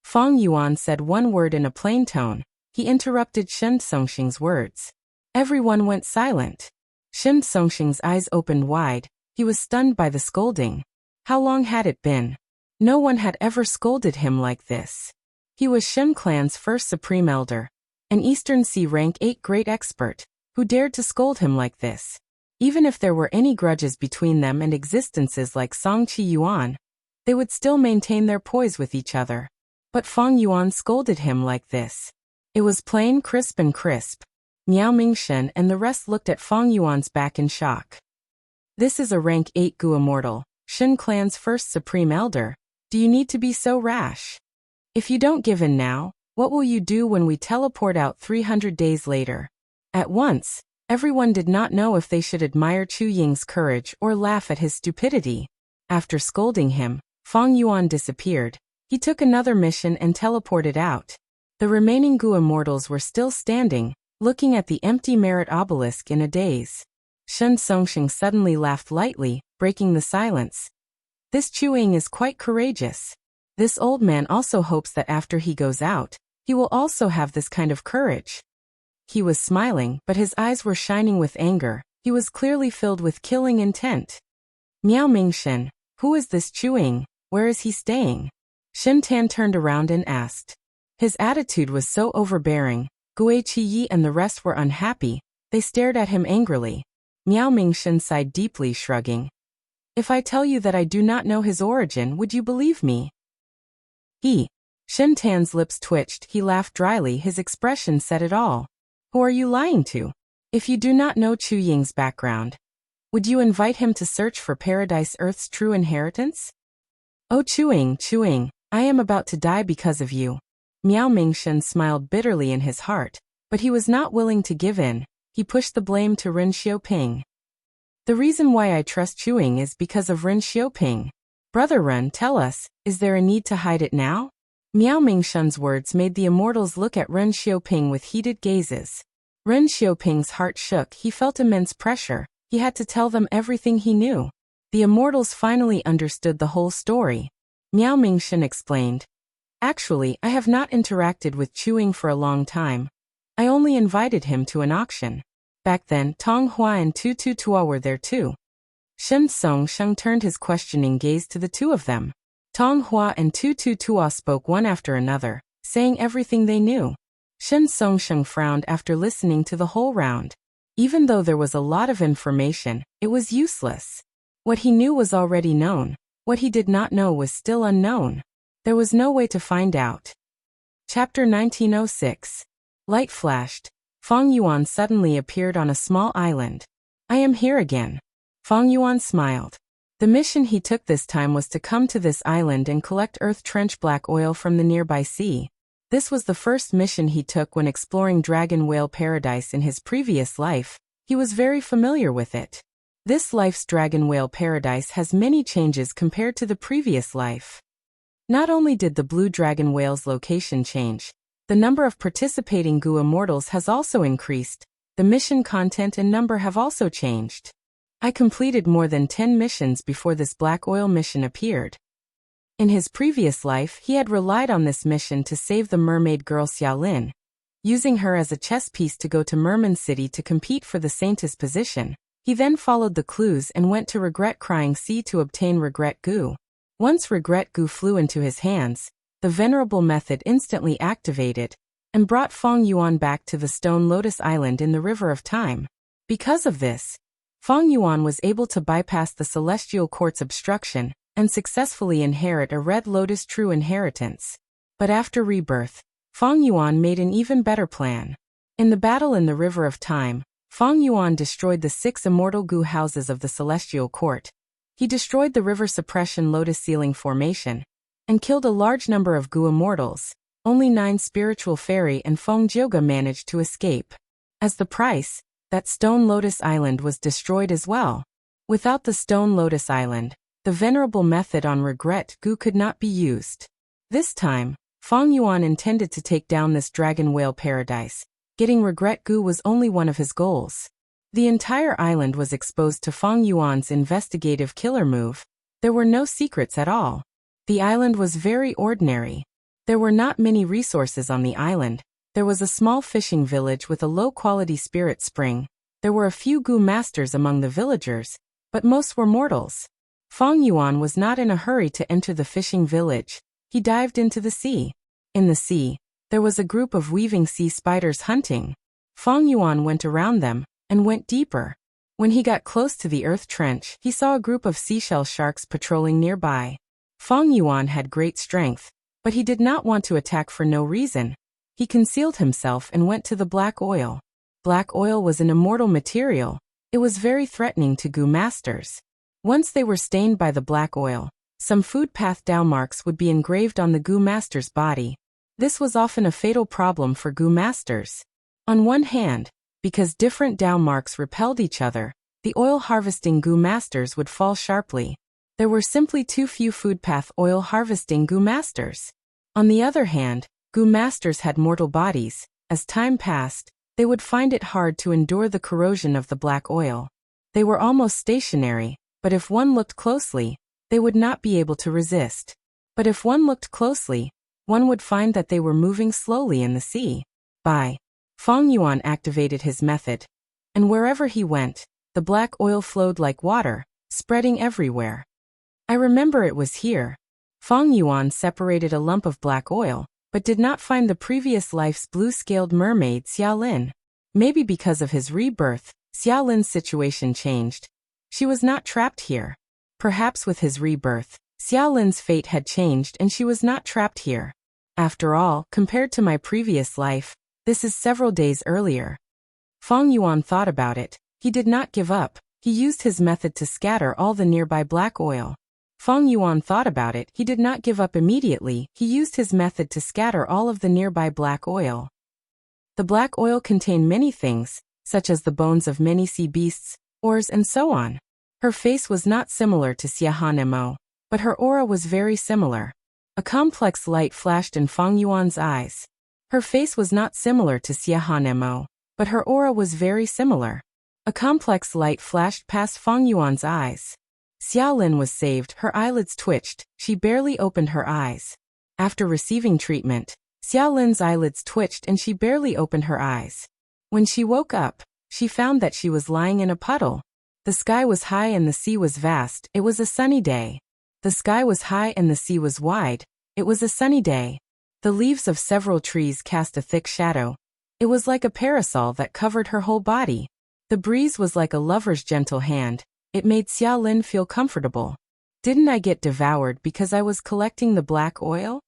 Fang Yuan said one word in a plain tone. He interrupted Shen Songsheng's words. Everyone went silent. Shen Songsheng's eyes opened wide. He was stunned by the scolding. How long had it been? No one had ever scolded him like this. He was Shen clan's first supreme elder, an Eastern Sea rank 8 great expert, who dared to scold him like this. Even if there were any grudges between them and existences like Song Qi Yuan, they would still maintain their poise with each other. But Fang Yuan scolded him like this. It was plain, crisp and crisp. Miao Mingshen and the rest looked at Fang Yuan's back in shock. This is a rank 8 Gu immortal, Shen clan's first supreme elder. Do you need to be so rash? If you don't give in now, what will you do when we teleport out 300 days later? At once, everyone did not know if they should admire Chu Ying's courage or laugh at his stupidity. After scolding him, Fang Yuan disappeared. He took another mission and teleported out. The remaining Gu immortals were still standing, looking at the empty merit obelisk in a daze. Shen Songsheng suddenly laughed lightly, breaking the silence. This Chu Ying is quite courageous. This old man also hopes that after he goes out, he will also have this kind of courage. He was smiling, but his eyes were shining with anger. He was clearly filled with killing intent. Miao Mingshen, who is this Chu Ying? Where is he staying? Shen Tan turned around and asked. His attitude was so overbearing. Gue Qi and the rest were unhappy. They stared at him angrily. Miao Mingshen sighed deeply, shrugging. If I tell you that I do not know his origin, would you believe me? Shen Tan's lips twitched. He laughed dryly. His expression said it all. Who are you lying to? If you do not know Chu Ying's background, would you invite him to search for Paradise Earth's true inheritance? Oh Chu Ying, I am about to die because of you. Miao Mingshen smiled bitterly in his heart, but he was not willing to give in. He pushed the blame to Ren Xiaoping. The reason why I trust Chu Ying is because of Ren Xiaoping. Brother Ren, tell us, is there a need to hide it now? Miao Mingshen's words made the immortals look at Ren Xiaoping with heated gazes. Ren Xiaoping's heart shook. He felt immense pressure. He had to tell them everything he knew. The immortals finally understood the whole story. Miao Mingshen explained. Actually, I have not interacted with Chu Ying for a long time. I only invited him to an auction. Back then, Tong Hua and Tu Tu Tua were there too. Shen Songsheng turned his questioning gaze to the two of them. Tong Hua and Tu Tu Tua spoke one after another, saying everything they knew. Shen Songsheng frowned after listening to the whole round. Even though there was a lot of information, it was useless. What he knew was already known. What he did not know was still unknown. There was no way to find out. Chapter 1906. Light flashed. Fang Yuan suddenly appeared on a small island. I am here again. Fang Yuan smiled. The mission he took this time was to come to this island and collect earth trench black oil from the nearby sea. This was the first mission he took when exploring Dragon Whale Paradise in his previous life. He was very familiar with it. This life's Dragon Whale Paradise has many changes compared to the previous life. Not only did the Blue Dragon Whale's location change, the number of participating Gu immortals has also increased. The mission content and number have also changed. I completed more than 10 missions before this black oil mission appeared. In his previous life, he had relied on this mission to save the mermaid girl Xiaolin, using her as a chess piece to go to Merman City to compete for the Saintess position. He then followed the clues and went to Regret Crying Sea to obtain Regret Gu. Once Regret Gu flew into his hands, the Venerable Method instantly activated and brought Fang Yuan back to the Stone Lotus Island in the River of Time. Because of this, Fang Yuan was able to bypass the Celestial Court's obstruction and successfully inherit a Red Lotus true inheritance. But after rebirth, Fang Yuan made an even better plan. In the battle in the River of Time, Fang Yuan destroyed the 6 immortal Gu houses of the Celestial Court. He destroyed the River Suppression Lotus Ceiling Formation and killed a large number of Gu immortals. Only 9 spiritual fairy and Feng Jioge managed to escape. As the price, that Stone Lotus Island was destroyed as well. Without the Stone Lotus Island, the venerable method on Regret Gu could not be used. This time, Fang Yuan intended to take down this dragon whale paradise. Getting Regret Gu was only one of his goals. The entire island was exposed to Fang Yuan's investigative killer move. There were no secrets at all. The island was very ordinary. There were not many resources on the island. There was a small fishing village with a low-quality spirit spring. There were a few Gu masters among the villagers, but most were mortals. Fang Yuan was not in a hurry to enter the fishing village. He dived into the sea. In the sea, there was a group of weaving sea spiders hunting. Fang Yuan went around them and went deeper. When he got close to the earth trench, he saw a group of seashell sharks patrolling nearby. Fang Yuan had great strength, but he did not want to attack for no reason. He concealed himself and went to the black oil. Black oil was an immortal material. It was very threatening to Gu masters. Once they were stained by the black oil, some food path Dao marks would be engraved on the Gu master's body. This was often a fatal problem for Gu masters. On one hand, because different Dao marks repelled each other, the oil harvesting Gu masters would fall sharply. There were simply too few food path oil harvesting Gu masters. On the other hand, Gu masters had mortal bodies. As time passed, they would find it hard to endure the corrosion of the black oil. They were almost stationary, but if one looked closely, they would not be able to resist. But if one looked closely, one would find that they were moving slowly in the sea. Fang Yuan activated his method, and wherever he went, the black oil flowed like water, spreading everywhere. I remember it was here. Fang Yuan separated a lump of black oil, but did not find the previous life's blue-scaled mermaid Xiaolin. Maybe because of his rebirth, Xiaolin's situation changed. She was not trapped here. Perhaps with his rebirth, Xiaolin's fate had changed and she was not trapped here. After all, compared to my previous life, this is several days earlier. Fang Yuan thought about it. He did not give up. He used his method to scatter all the nearby black oil. Fang Yuan thought about it. He did not give up immediately. He used his method to scatter all of the nearby black oil. The black oil contained many things, such as the bones of many sea beasts, ores and so on. Her face was not similar to Xiahanemo, but her aura was very similar. A complex light flashed in Fang Yuan's eyes. Her face was not similar to Xiahanemo, but her aura was very similar. A complex light flashed past Fang Yuan's eyes. Xiaolin was saved. Her eyelids twitched. She barely opened her eyes. After receiving treatment, Xiaolin's eyelids twitched and she barely opened her eyes. When she woke up, she found that she was lying in a puddle. The sky was high and the sea was vast. It was a sunny day. The sky was high and the sea was wide. It was a sunny day. The leaves of several trees cast a thick shadow. It was like a parasol that covered her whole body. The breeze was like a lover's gentle hand. It made Xiaolin feel comfortable. Didn't I get devoured because I was collecting the black oil?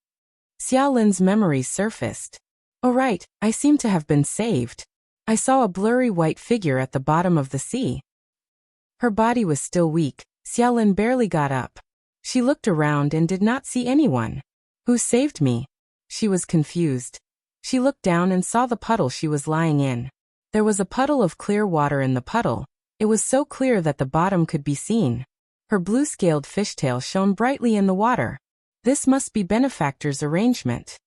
Xiaolin's memories surfaced. Oh right, I seem to have been saved. I saw a blurry white figure at the bottom of the sea. Her body was still weak. Xiaolin barely got up. She looked around and did not see anyone. Who saved me? She was confused. She looked down and saw the puddle she was lying in. There was a puddle of clear water in the puddle. It was so clear that the bottom could be seen. Her blue-scaled fishtail shone brightly in the water. This must be benefactor's arrangement.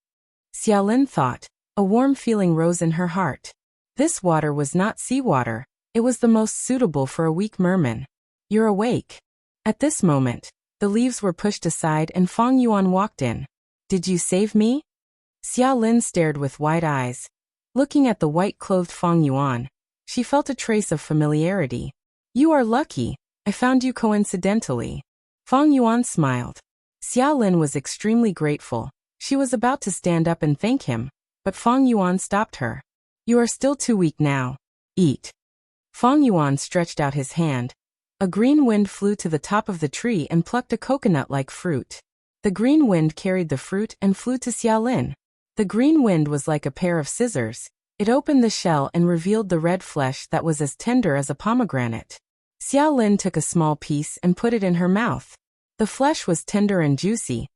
Xiaolin thought. A warm feeling rose in her heart. This water was not seawater. It was the most suitable for a weak merman. You're awake. At this moment, the leaves were pushed aside and Fang Yuan walked in. Did you save me? Xiaolin stared with wide eyes. Looking at the white-clothed Fang Yuan, she felt a trace of familiarity. You are lucky. I found you coincidentally. Fang Yuan smiled. Xiaolin was extremely grateful. She was about to stand up and thank him, but Fang Yuan stopped her. You are still too weak now. Eat. Fang Yuan stretched out his hand. A green wind flew to the top of the tree and plucked a coconut-like fruit. The green wind carried the fruit and flew to Xiaolin. The green wind was like a pair of scissors. It opened the shell and revealed the red flesh that was as tender as a pomegranate. Xiao Lin took a small piece and put it in her mouth. The flesh was tender and juicy.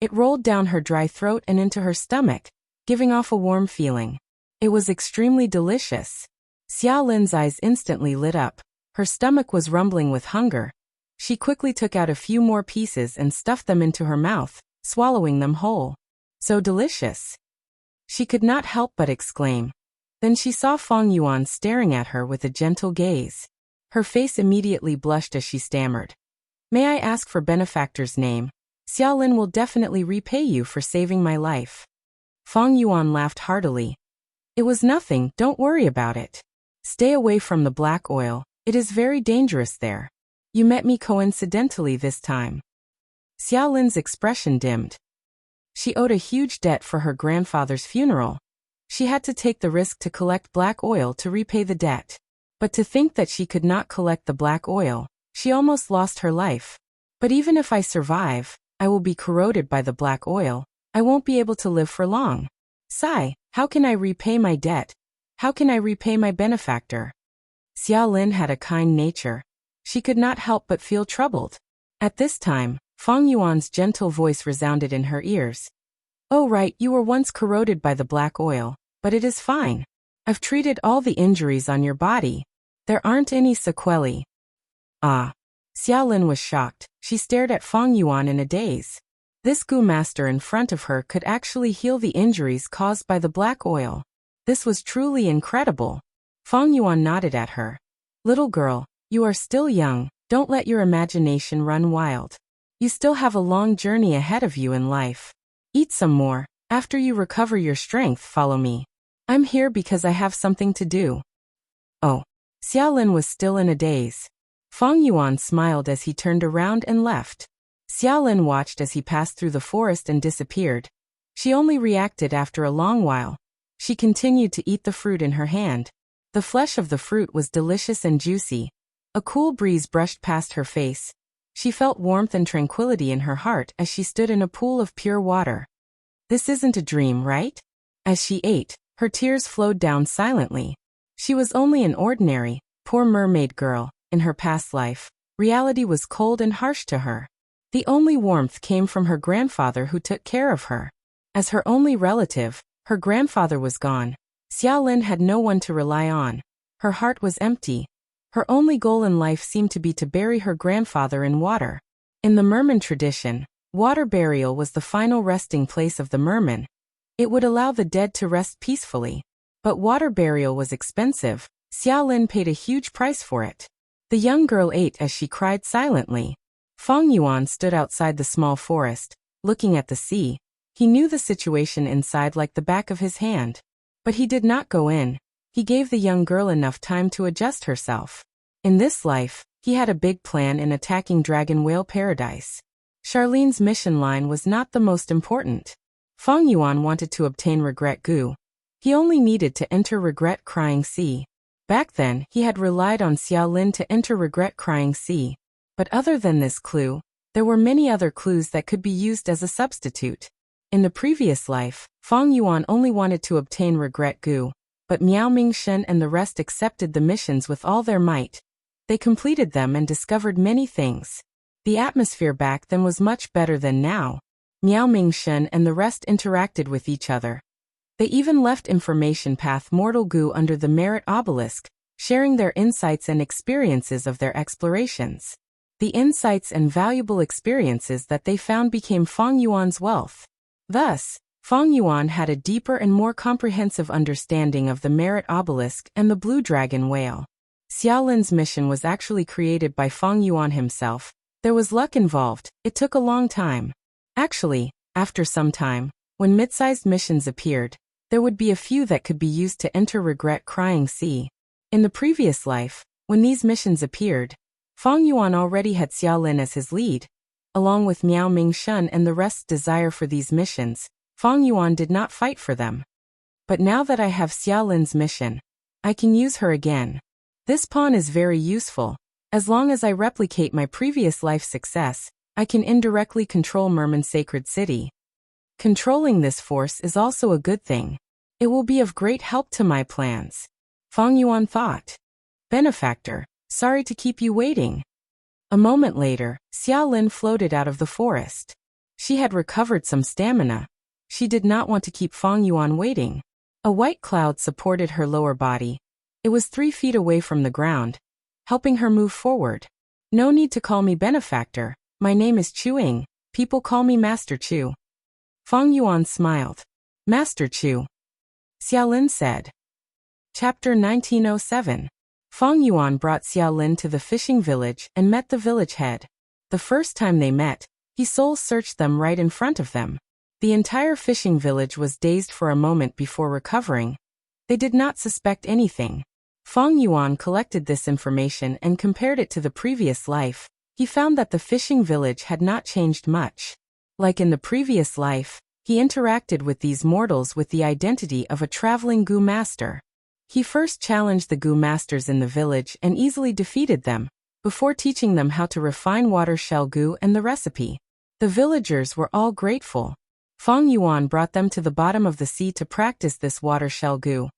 It rolled down her dry throat and into her stomach, giving off a warm feeling. It was extremely delicious. Xiao Lin's eyes instantly lit up. Her stomach was rumbling with hunger. She quickly took out a few more pieces and stuffed them into her mouth, swallowing them whole. So delicious! She could not help but exclaim. Then she saw Feng Yuan staring at her with a gentle gaze. Her face immediately blushed as she stammered. "May I ask for benefactor's name? Xiao Lin will definitely repay you for saving my life." Feng Yuan laughed heartily. "It was nothing, don't worry about it. Stay away from the black oil, it is very dangerous there. You met me coincidentally this time." Xiao Lin's expression dimmed. She owed a huge debt for her grandfather's funeral. She had to take the risk to collect black oil to repay the debt. But to think that she could not collect the black oil, she almost lost her life. "But even if I survive, I will be corroded by the black oil. I won't be able to live for long. Sigh, how can I repay my debt? How can I repay my benefactor?" Xiao Lin had a kind nature. She could not help but feel troubled. At this time, Feng Yuan's gentle voice resounded in her ears. "Oh right, you were once corroded by the black oil, but it is fine. I've treated all the injuries on your body. There aren't any sequelae." Ah! Xiao Lin was shocked. She stared at Feng Yuan in a daze. This Gu master in front of her could actually heal the injuries caused by the black oil. This was truly incredible. Feng Yuan nodded at her. "Little girl, you are still young, don't let your imagination run wild. You still have a long journey ahead of you in life. Eat some more. After you recover your strength, follow me. I'm here because I have something to do." Oh. Xiao Lin was still in a daze. Feng Yuan smiled as he turned around and left. Xiao Lin watched as he passed through the forest and disappeared. She only reacted after a long while. She continued to eat the fruit in her hand. The flesh of the fruit was delicious and juicy. A cool breeze brushed past her face. She felt warmth and tranquility in her heart as she stood in a pool of pure water. This isn't a dream, right? As she ate, her tears flowed down silently. She was only an ordinary, poor mermaid girl. In her past life, reality was cold and harsh to her. The only warmth came from her grandfather who took care of her. As her only relative, her grandfather was gone. Xiao Lin had no one to rely on. Her heart was empty. Her only goal in life seemed to be to bury her grandfather in water. In the merman tradition, water burial was the final resting place of the merman. It would allow the dead to rest peacefully. But water burial was expensive. Xiao Lin paid a huge price for it. The young girl ate as she cried silently. Feng Yuan stood outside the small forest, looking at the sea. He knew the situation inside like the back of his hand. But he did not go in. He gave the young girl enough time to adjust herself. In this life, he had a big plan in attacking Dragon Whale Paradise. Charlene's mission line was not the most important. Feng Yuan wanted to obtain Regret Gu. He only needed to enter Regret Crying Sea. Back then, he had relied on Xiao Lin to enter Regret Crying Sea. But other than this clue, there were many other clues that could be used as a substitute. In the previous life, Feng Yuan only wanted to obtain Regret Gu, but Miao Mingshen and the rest accepted the missions with all their might. They completed them and discovered many things. The atmosphere back then was much better than now. Miao Mingshen and the rest interacted with each other. They even left information path Mortal Gu under the Merit Obelisk, sharing their insights and experiences of their explorations. The insights and valuable experiences that they found became Feng Yuan's wealth. Thus, Feng Yuan had a deeper and more comprehensive understanding of the Merit Obelisk and the Blue Dragon Whale. Xiao Lin's mission was actually created by Feng Yuan himself. There was luck involved. It took a long time. Actually, after some time, when mid-sized missions appeared, there would be a few that could be used to enter Regret Crying Sea. In the previous life, when these missions appeared, Feng Yuan already had Xiao Lin as his lead. Along with Miao Mingshen and the rest's desire for these missions, Feng Yuan did not fight for them. But now that I have Xiao Lin's mission, I can use her again. This pawn is very useful. As long as I replicate my previous life success, I can indirectly control Merman's sacred city. Controlling this force is also a good thing. It will be of great help to my plans. Fang Yuan thought. Benefactor, sorry to keep you waiting. A moment later, Xiaolin floated out of the forest. She had recovered some stamina. She did not want to keep Fang Yuan waiting. A white cloud supported her lower body. It was 3 feet away from the ground, helping her move forward. No need to call me benefactor. My name is Chu Ying. People call me Master Chu. Fang Yuan smiled. Master Chu. Xiaolin said. Chapter 1907. Fang Yuan brought Xiaolin to the fishing village and met the village head. The first time they met, he soul-searched them right in front of them. The entire fishing village was dazed for a moment before recovering. They did not suspect anything. Fang Yuan collected this information and compared it to the previous life. He found that the fishing village had not changed much. Like in the previous life, he interacted with these mortals with the identity of a traveling Gu master. He first challenged the Gu masters in the village and easily defeated them, before teaching them how to refine water shell Gu and the recipe. The villagers were all grateful. Fang Yuan brought them to the bottom of the sea to practice this water shell Gu.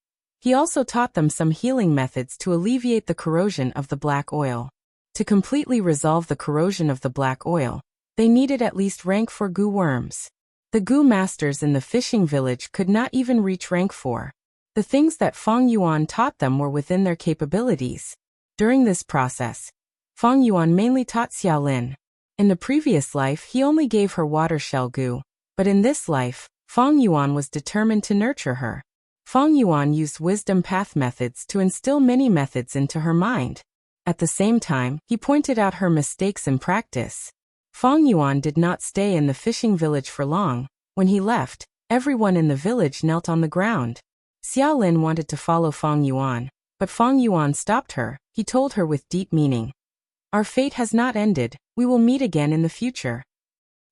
He also taught them some healing methods to alleviate the corrosion of the black oil. To completely resolve the corrosion of the black oil, they needed at least rank 4 Gu worms. The Gu masters in the fishing village could not even reach rank 4. The things that Fang Yuan taught them were within their capabilities. During this process, Fang Yuan mainly taught Xiaolin. In the previous life he only gave her water shell Gu, but in this life, Fang Yuan was determined to nurture her. Fang Yuan used wisdom path methods to instill many methods into her mind. At the same time, he pointed out her mistakes in practice. Fang Yuan did not stay in the fishing village for long. When he left, everyone in the village knelt on the ground. Xiaolin wanted to follow Fang Yuan, but Fang Yuan stopped her. He told her with deep meaning. Our fate has not ended, we will meet again in the future.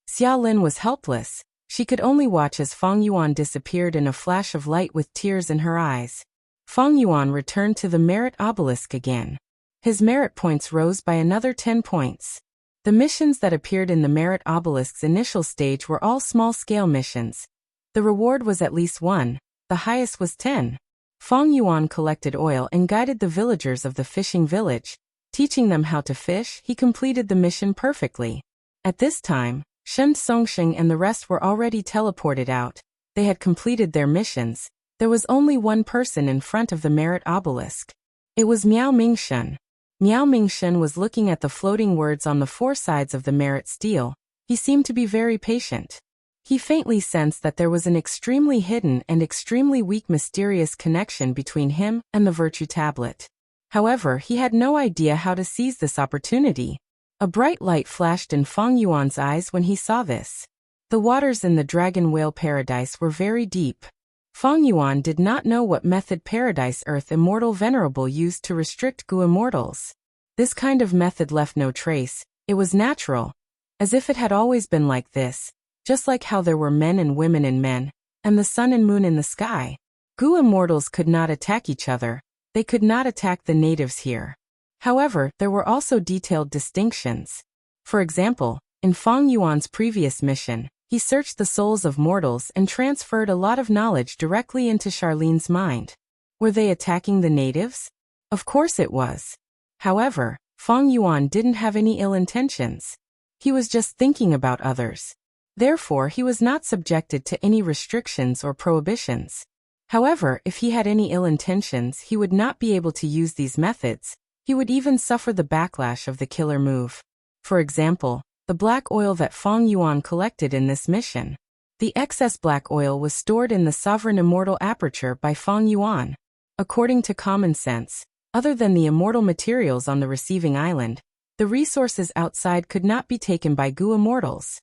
Xiaolin was helpless. She could only watch as Fang Yuan disappeared in a flash of light with tears in her eyes. Fang Yuan returned to the merit obelisk again. His merit points rose by another 10 points. The missions that appeared in the merit obelisk's initial stage were all small-scale missions. The reward was at least 1. The highest was 10. Fang Yuan collected oil and guided the villagers of the fishing village. Teaching them how to fish, he completed the mission perfectly. At this time, Shen Songsheng and the rest were already teleported out. They had completed their missions. There was only one person in front of the merit obelisk. It was Miao Mingshen. Miao Mingshen was looking at the floating words on the 4 sides of the merit stele. He seemed to be very patient. He faintly sensed that there was an extremely hidden and extremely weak mysterious connection between him and the virtue tablet. However, he had no idea how to seize this opportunity. A bright light flashed in Fang Yuan's eyes when he saw this. The waters in the Dragon Whale Paradise were very deep. Fang Yuan did not know what method Paradise Earth Immortal Venerable used to restrict Gu immortals. This kind of method left no trace. It was natural, as if it had always been like this, just like how there were men and women in men, and the sun and moon in the sky. Gu immortals could not attack each other. They could not attack the natives here. However, there were also detailed distinctions. For example, in Fang Yuan's previous mission, he searched the souls of mortals and transferred a lot of knowledge directly into Charlene's mind. Were they attacking the natives? Of course it was. However, Fang Yuan didn't have any ill intentions. He was just thinking about others. Therefore, he was not subjected to any restrictions or prohibitions. However, if he had any ill intentions, he would not be able to use these methods. He would even suffer the backlash of the killer move. For example, the black oil that Fang Yuan collected in this mission. The excess black oil was stored in the Sovereign Immortal Aperture by Fang Yuan. According to common sense, other than the immortal materials on the receiving island, the resources outside could not be taken by Gu immortals.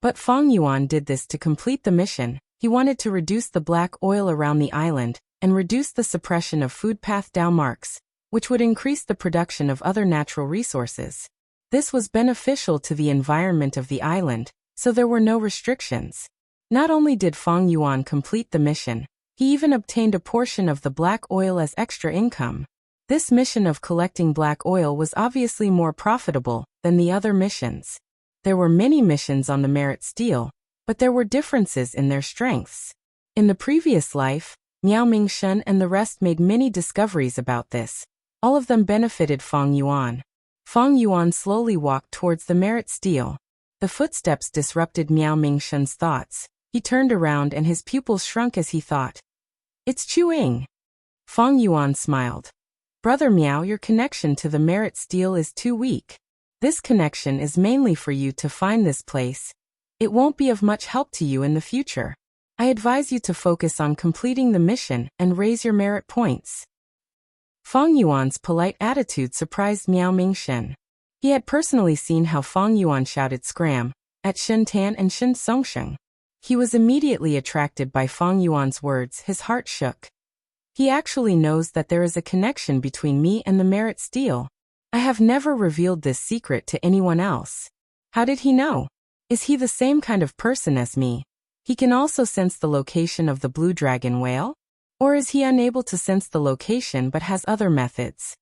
But Fang Yuan did this to complete the mission. He wanted to reduce the black oil around the island and reduce the suppression of food path Dao marks, which would increase the production of other natural resources. This was beneficial to the environment of the island, so there were no restrictions. Not only did Fang Yuan complete the mission, he even obtained a portion of the black oil as extra income. This mission of collecting black oil was obviously more profitable than the other missions. There were many missions on the merit stele. but there were differences in their strengths. In the previous life, Miao Mingshen and the rest made many discoveries about this. All of them benefited Fang Yuan. Fang Yuan slowly walked towards the merit stele. The footsteps disrupted Miao Mingshen's thoughts. He turned around and his pupils shrunk as he thought. It's Chu Ying. Fang Yuan smiled. Brother Miao, your connection to the merit stele is too weak. This connection is mainly for you to find this place. It won't be of much help to you in the future. I advise you to focus on completing the mission and raise your merit points. Fang Yuan's polite attitude surprised Miao Mingshen. He had personally seen how Fang Yuan shouted scram at Shen Tan and Shen Songsheng. He was immediately attracted by Fang Yuan's words. His heart shook. He actually knows that there is a connection between me and the merit stele. I have never revealed this secret to anyone else. How did he know? Is he the same kind of person as me? He can also sense the location of the blue dragon whale? Or is he unable to sense the location but has other methods?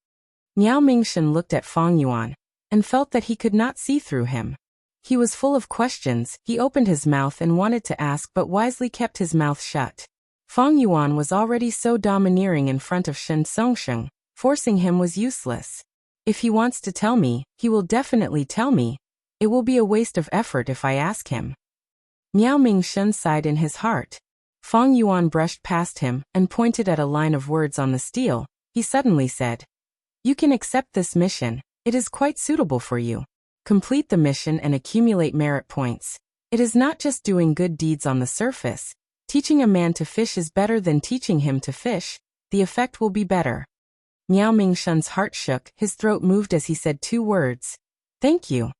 Miao Mingshen looked at Fang Yuan and felt that he could not see through him. He was full of questions. He opened his mouth and wanted to ask but wisely kept his mouth shut. Fang Yuan was already so domineering in front of Shen Songsheng, forcing him was useless. If he wants to tell me, he will definitely tell me. It will be a waste of effort if I ask him. Miao Mingshen sighed in his heart. Fang Yuan brushed past him and pointed at a line of words on the stele. He suddenly said, You can accept this mission. It is quite suitable for you. Complete the mission and accumulate merit points. It is not just doing good deeds on the surface. Teaching a man to fish is better than teaching him to fish. The effect will be better. Miao Mingshen's heart shook. His throat moved as he said 2 words. Thank you.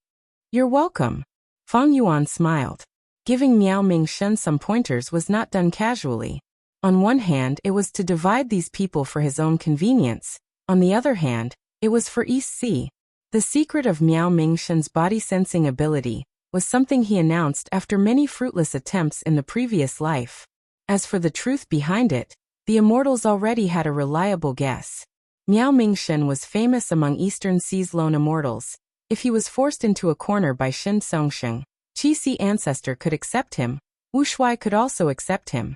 You're welcome. Fang Yuan smiled. Giving Miao Mingshen some pointers was not done casually. On one hand, it was to divide these people for his own convenience. On the other hand, it was for East Sea. The secret of Miao Mingshen's body-sensing ability was something he announced after many fruitless attempts in the previous life. As for the truth behind it, the immortals already had a reliable guess. Miao Mingshen was famous among Eastern Sea's lone immortals. If he was forced into a corner by Shen Songsheng, Qi ancestor could accept him. Wu Shuai could also accept him.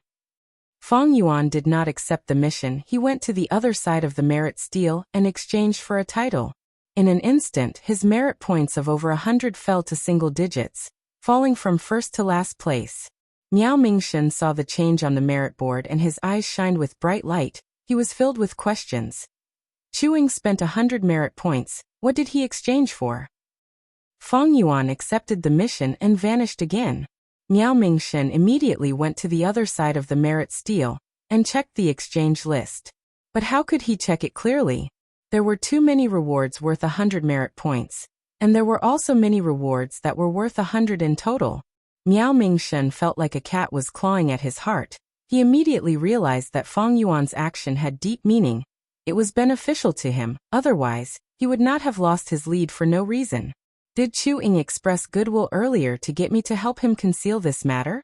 Fang Yuan did not accept the mission. He went to the other side of the merit stele and exchanged for a title. In an instant, his merit points of over 100 fell to single digits, falling from first to last place. Miao Mingshen saw the change on the merit board and his eyes shined with bright light. He was filled with questions. Chu Ying spent 100 merit points. What did he exchange for? Fang Yuan accepted the mission and vanished again. Miao Mingshen immediately went to the other side of the merit stele and checked the exchange list. But how could he check it clearly? There were too many rewards worth 100 merit points, and there were also many rewards that were worth 100 in total. Miao Mingshen felt like a cat was clawing at his heart. He immediately realized that Fang Yuan's action had deep meaning. It was beneficial to him, otherwise, he would not have lost his lead for no reason. Did Chu Ying express goodwill earlier to get me to help him conceal this matter?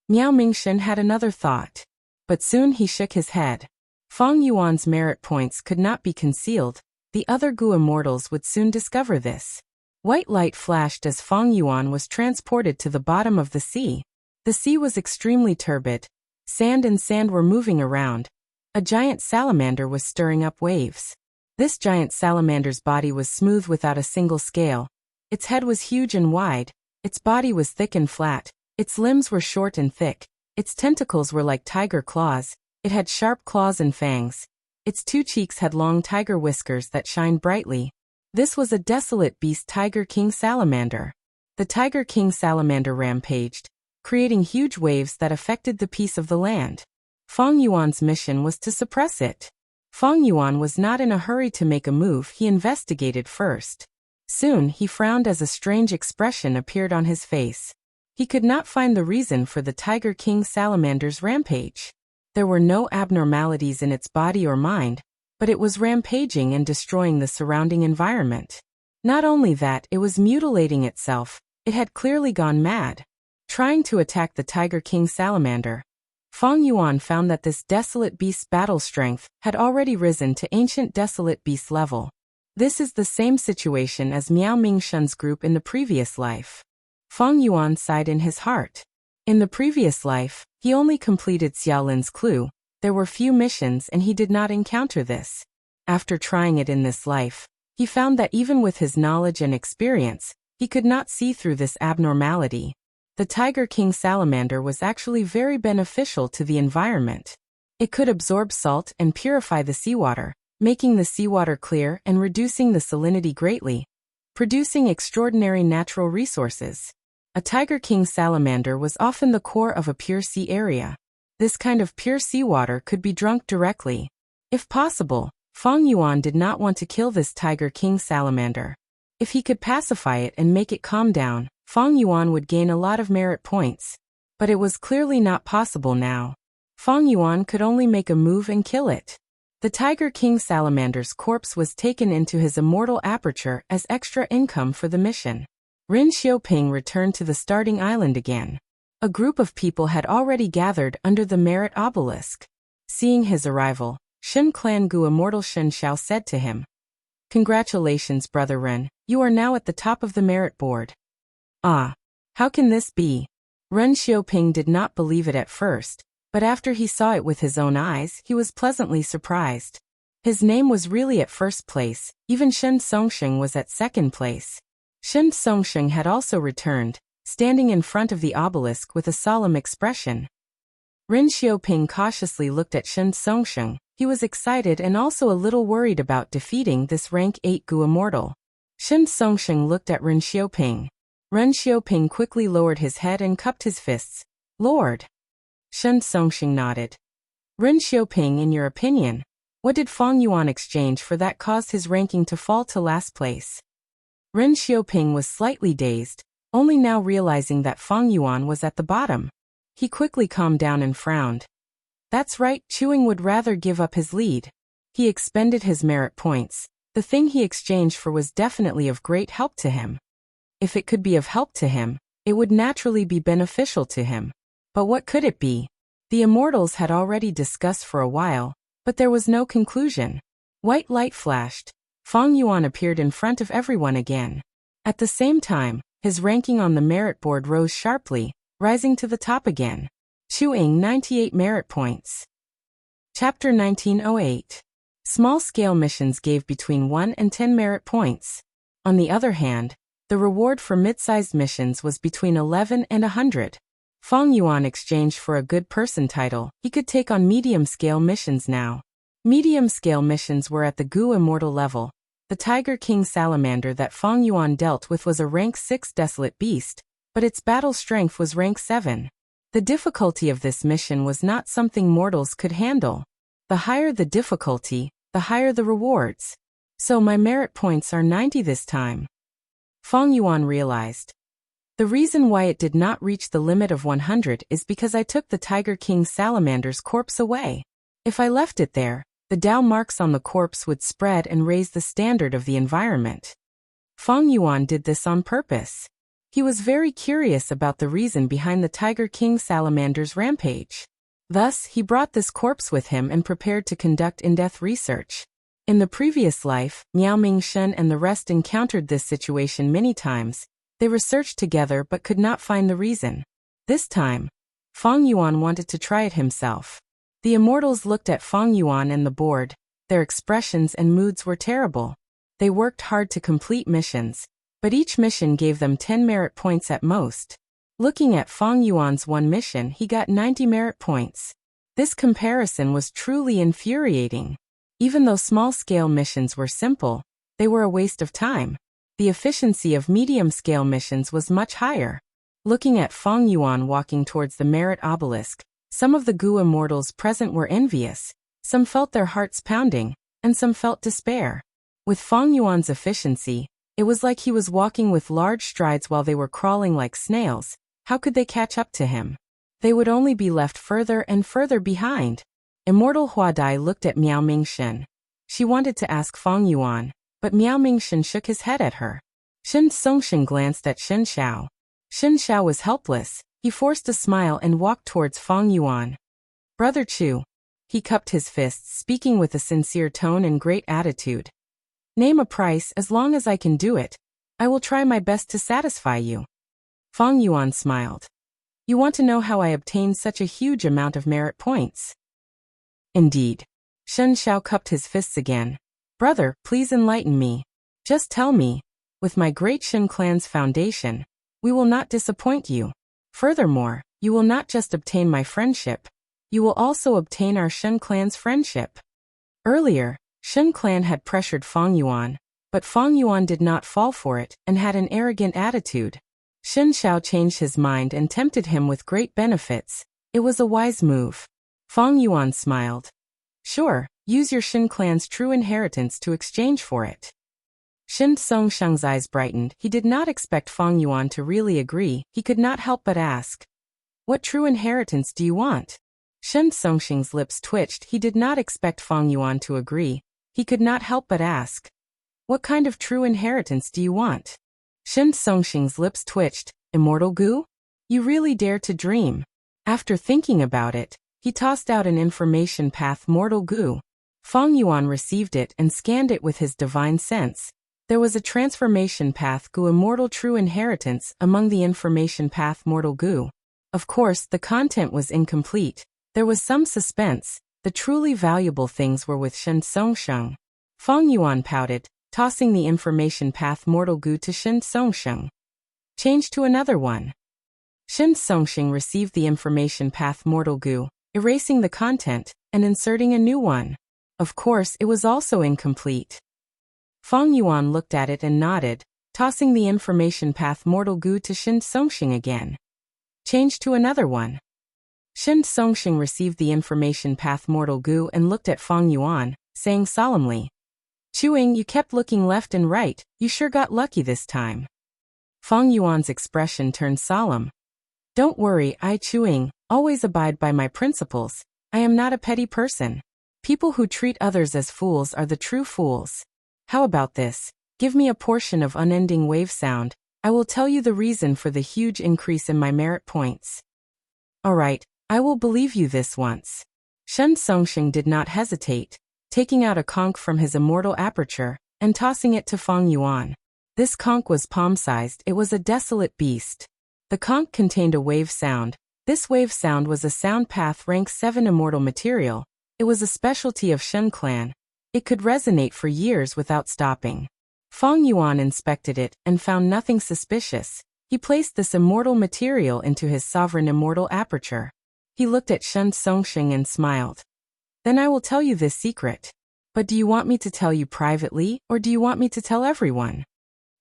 Miao Mingshen had another thought. But soon he shook his head. Fang Yuan's merit points could not be concealed. The other Gu immortals would soon discover this. White light flashed as Fang Yuan was transported to the bottom of the sea. The sea was extremely turbid. Sand and sand were moving around. A giant salamander was stirring up waves. This giant salamander's body was smooth without a single scale. Its head was huge and wide. Its body was thick and flat. Its limbs were short and thick. Its tentacles were like tiger claws. It had sharp claws and fangs. Its 2 cheeks had long tiger whiskers that shined brightly. This was a desolate beast, Tiger King Salamander. The Tiger King Salamander rampaged, creating huge waves that affected the peace of the land. Fang Yuan's mission was to suppress it. Fang Yuan was not in a hurry to make a move. He investigated first. Soon he frowned as a strange expression appeared on his face. He could not find the reason for the Tiger King Salamander's rampage. There were no abnormalities in its body or mind, but it was rampaging and destroying the surrounding environment. Not only that, it was mutilating itself. It had clearly gone mad. Trying to attack the Tiger King Salamander, Fang Yuan found that this desolate beast's battle strength had already risen to ancient desolate beast level. This is the same situation as Miao Mingshen's group in the previous life. Fang Yuan sighed in his heart. In the previous life, he only completed Xiaolin's clue. There were few missions and he did not encounter this. After trying it in this life, he found that even with his knowledge and experience, he could not see through this abnormality. The Tiger King salamander was actually very beneficial to the environment. It could absorb salt and purify the seawater, making the seawater clear and reducing the salinity greatly, producing extraordinary natural resources. A Tiger King salamander was often the core of a pure sea area. This kind of pure seawater could be drunk directly. If possible, Feng Yuan did not want to kill this Tiger King salamander. If he could pacify it and make it calm down, Feng Yuan would gain a lot of merit points. But it was clearly not possible now. Feng Yuan could only make a move and kill it. The Tiger King salamander's corpse was taken into his immortal aperture as extra income for the mission. Ren Xiaoping returned to the starting island again. A group of people had already gathered under the merit obelisk. Seeing his arrival, Shen Clan Gu immortal Shen Xiao said to him, "Congratulations, Brother Ren, you are now at the top of the merit board." "Ah, how can this be?" Ren Xiaoping did not believe it at first, but after he saw it with his own eyes, he was pleasantly surprised. His name was really at first place, even Shen Songsheng was at second place. Shen Songsheng had also returned, standing in front of the obelisk with a solemn expression. Ren Xiaoping cautiously looked at Shen Songsheng. He was excited and also a little worried about defeating this rank 8 Gu immortal. Shen Songsheng looked at Ren Xiaoping. Ren Xiaoping quickly lowered his head and cupped his fists. "Lord." Shen Songsheng nodded. "Ren Xiaoping, in your opinion, what did Feng Yuan exchange for that caused his ranking to fall to last place?" Ren Xiaoping was slightly dazed, only now realizing that Feng Yuan was at the bottom. He quickly calmed down and frowned. That's right, Chewing would rather give up his lead. He expended his merit points. The thing he exchanged for was definitely of great help to him. If it could be of help to him, it would naturally be beneficial to him. But what could it be? The immortals had already discussed for a while, but there was no conclusion. White light flashed. Feng Yuan appeared in front of everyone again. At the same time, his ranking on the merit board rose sharply, rising to the top again. Chewing 98 merit points. Chapter 1908. Small-scale missions gave between 1 and 10 merit points. On the other hand, the reward for mid-sized missions was between 11 and 100. Feng Yuan exchanged for a good person title. He could take on medium-scale missions now. Medium-scale missions were at the Gu immortal level. The Tiger King salamander that Feng Yuan dealt with was a rank 6 desolate beast, but its battle strength was rank 7. The difficulty of this mission was not something mortals could handle. The higher the difficulty, the higher the rewards. So my merit points are 90 this time. Feng Yuan realized. The reason why it did not reach the limit of 100 is because I took the Tiger King salamander's corpse away. If I left it there, the Dao marks on the corpse would spread and raise the standard of the environment. Feng Yuan did this on purpose. He was very curious about the reason behind the Tiger King salamander's rampage. Thus, he brought this corpse with him and prepared to conduct in-depth research. In the previous life, Miao Mingshen and the rest encountered this situation many times. They researched together but could not find the reason. This time, Feng Yuan wanted to try it himself. The immortals looked at Feng Yuan and the board. Their expressions and moods were terrible. They worked hard to complete missions, but each mission gave them 10 merit points at most. Looking at Feng Yuan's one mission, he got 90 merit points. This comparison was truly infuriating. Even though small-scale missions were simple, they were a waste of time. The efficiency of medium-scale missions was much higher. Looking at Feng Yuan walking towards the merit obelisk, some of the Gu immortals present were envious, some felt their hearts pounding, and some felt despair. With Feng Yuan's efficiency, it was like he was walking with large strides while they were crawling like snails. How could they catch up to him? They would only be left further and further behind. Immortal Huadai looked at Miao Mingshen. She wanted to ask Feng Yuan, but Miao Mingshen shook his head at her. Shen Songsheng glanced at Shen Xiao. Shen Xiao was helpless. He forced a smile and walked towards Feng Yuan. Brother Chu. He cupped his fists, speaking with a sincere tone and great attitude. Name a price. As long as I can do it, I will try my best to satisfy you. Feng Yuan smiled. You want to know how I obtained such a huge amount of merit points? Indeed. Shen Xiao cupped his fists again. Brother, please enlighten me. Just tell me. With my great Shen clan's foundation, we will not disappoint you. Furthermore, you will not just obtain my friendship, you will also obtain our Shen clan's friendship. Earlier, Shen clan had pressured Fang Yuan, but Fang Yuan did not fall for it and had an arrogant attitude. Shen Xiao changed his mind and tempted him with great benefits. It was a wise move. Fang Yuan smiled. Sure, use your Shen clan's true inheritance to exchange for it. Shen Songsheng's eyes brightened. He did not expect Fang Yuan to really agree. He could not help but ask, what true inheritance do you want? Shen Songsheng's lips twitched. He did not expect Fang Yuan to agree. He could not help but ask, what kind of true inheritance do you want? Shen Songsheng's lips twitched. Immortal goo? You really dare to dream. After thinking about it, he tossed out an information path mortal goo. Fang Yuan received it and scanned it with his divine sense. There was a transformation path goo immortal true inheritance among the information path mortal goo. Of course, the content was incomplete. There was some suspense. The truly valuable things were with Shen Songsheng. Fang Yuan pouted, tossing the information path mortal goo to Shen Songsheng. Change to another one. Shen Songsheng received the information path mortal goo, erasing the content, and inserting a new one. Of course, it was also incomplete. Fang Yuan looked at it and nodded, tossing the information path mortal goo to Shen Songsheng again. Change to another one. Shen Songsheng received the information path mortal goo and looked at Fang Yuan, saying solemnly, Chuing, you kept looking left and right, you sure got lucky this time. Fang Yuan's expression turned solemn. Don't worry, I Chuing, always abide by my principles. I am not a petty person. People who treat others as fools are the true fools. How about this? Give me a portion of unending wave sound. I will tell you the reason for the huge increase in my merit points. Alright, I will believe you this once. Shen Songsheng did not hesitate, taking out a conch from his immortal aperture and tossing it to Fang Yuan. This conch was palm-sized. It was a desolate beast. The conch contained a wave sound. This wave sound was a sound path rank 7 immortal material. It was a specialty of Shen clan. It could resonate for years without stopping. Fang Yuan inspected it and found nothing suspicious. He placed this immortal material into his sovereign immortal aperture. He looked at Shen Songsheng and smiled. Then I will tell you this secret. But do you want me to tell you privately, or do you want me to tell everyone?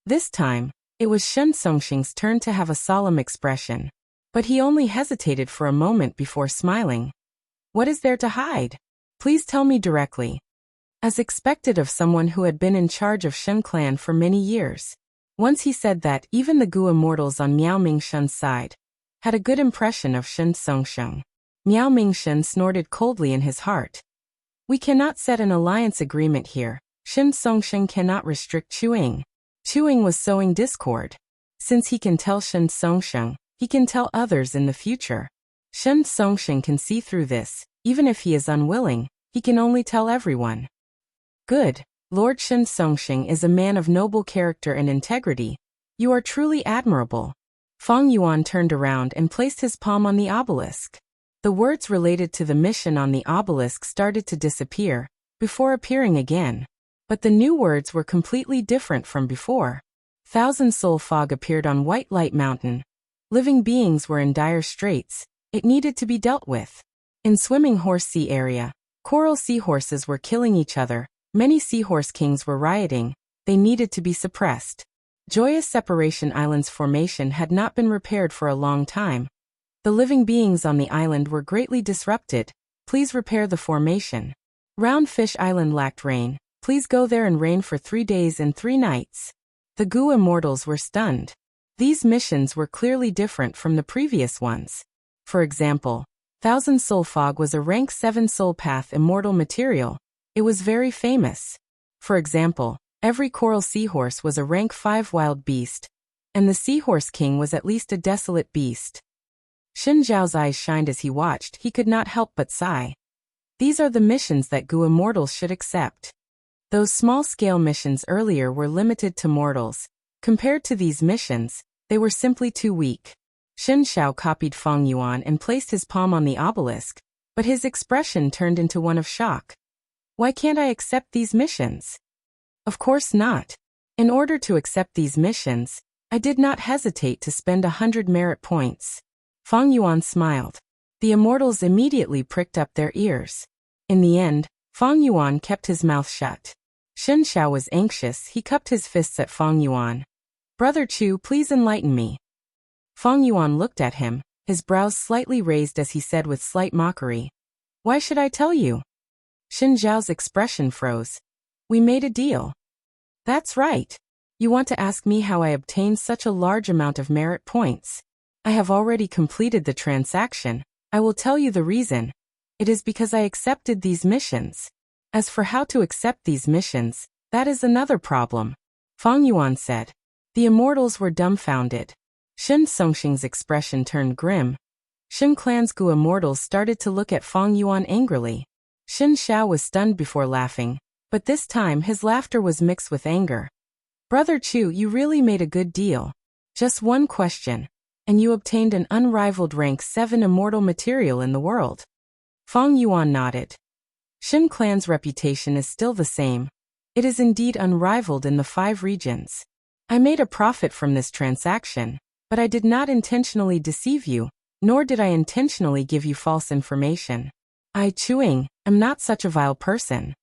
This time, it was Shen Songsheng's turn to have a solemn expression. But he only hesitated for a moment before smiling. What is there to hide? Please tell me directly. As expected of someone who had been in charge of Shen clan for many years. Once he said that even the Gu immortals on Miao Mingshen's side had a good impression of Shen Songsheng. Miao Mingshen snorted coldly in his heart. We cannot set an alliance agreement here. Shen Songsheng cannot restrict Chuing. Chuing was sowing discord. Since he can tell Shen Songsheng, he can tell others in the future. Shen Songsheng can see through this. Even if he is unwilling, he can only tell everyone. Good. Lord Shen Songsheng is a man of noble character and integrity. You are truly admirable. Fang Yuan turned around and placed his palm on the obelisk. The words related to the mission on the obelisk started to disappear, before appearing again. But the new words were completely different from before. Thousand Soul Fog appeared on White Light Mountain. Living beings were in dire straits. It needed to be dealt with. In Swimming Horse Sea area, coral seahorses were killing each other. Many seahorse kings were rioting. They needed to be suppressed. Joyous Separation Island's formation had not been repaired for a long time. The living beings on the island were greatly disrupted. Please repair the formation. Round Fish Island lacked rain. Please go there and rain for 3 days and 3 nights. The Gu immortals were stunned. These missions were clearly different from the previous ones. For example, Thousand Soul Fog was a rank 7 soul path immortal material. It was very famous. For example, every coral seahorse was a rank 5 wild beast, and the Seahorse King was at least a desolate beast. Xin Zhao's eyes shined as he watched. He could not help but sigh. These are the missions that Gu immortals should accept. Those small-scale missions earlier were limited to mortals. Compared to these missions, they were simply too weak. Shen Xiao copied Fang Yuan and placed his palm on the obelisk, but his expression turned into one of shock. Why can't I accept these missions? Of course not. In order to accept these missions, I did not hesitate to spend 100 merit points. Fang Yuan smiled. The immortals immediately pricked up their ears. In the end, Fang Yuan kept his mouth shut. Shen Xiao was anxious. He cupped his fists at Fang Yuan. Brother Chu, please enlighten me. Fang Yuan looked at him, his brows slightly raised as he said with slight mockery. Why should I tell you? Shen Zhao's expression froze. We made a deal. That's right. You want to ask me how I obtained such a large amount of merit points. I have already completed the transaction. I will tell you the reason. It is because I accepted these missions. As for how to accept these missions, that is another problem. Fang Yuan said. The immortals were dumbfounded. Shen Songxing's expression turned grim. Shen Clan's Gu immortals started to look at Fang Yuan angrily. Shen Xiao was stunned before laughing, but this time his laughter was mixed with anger. Brother Chu, you really made a good deal. Just one question, and you obtained an unrivaled rank 7 immortal material in the world. Fang Yuan nodded. Shen Clan's reputation is still the same. It is indeed unrivaled in the 5 regions. I made a profit from this transaction, but I did not intentionally deceive you, nor did I intentionally give you false information. I, Chuing, am not such a vile person.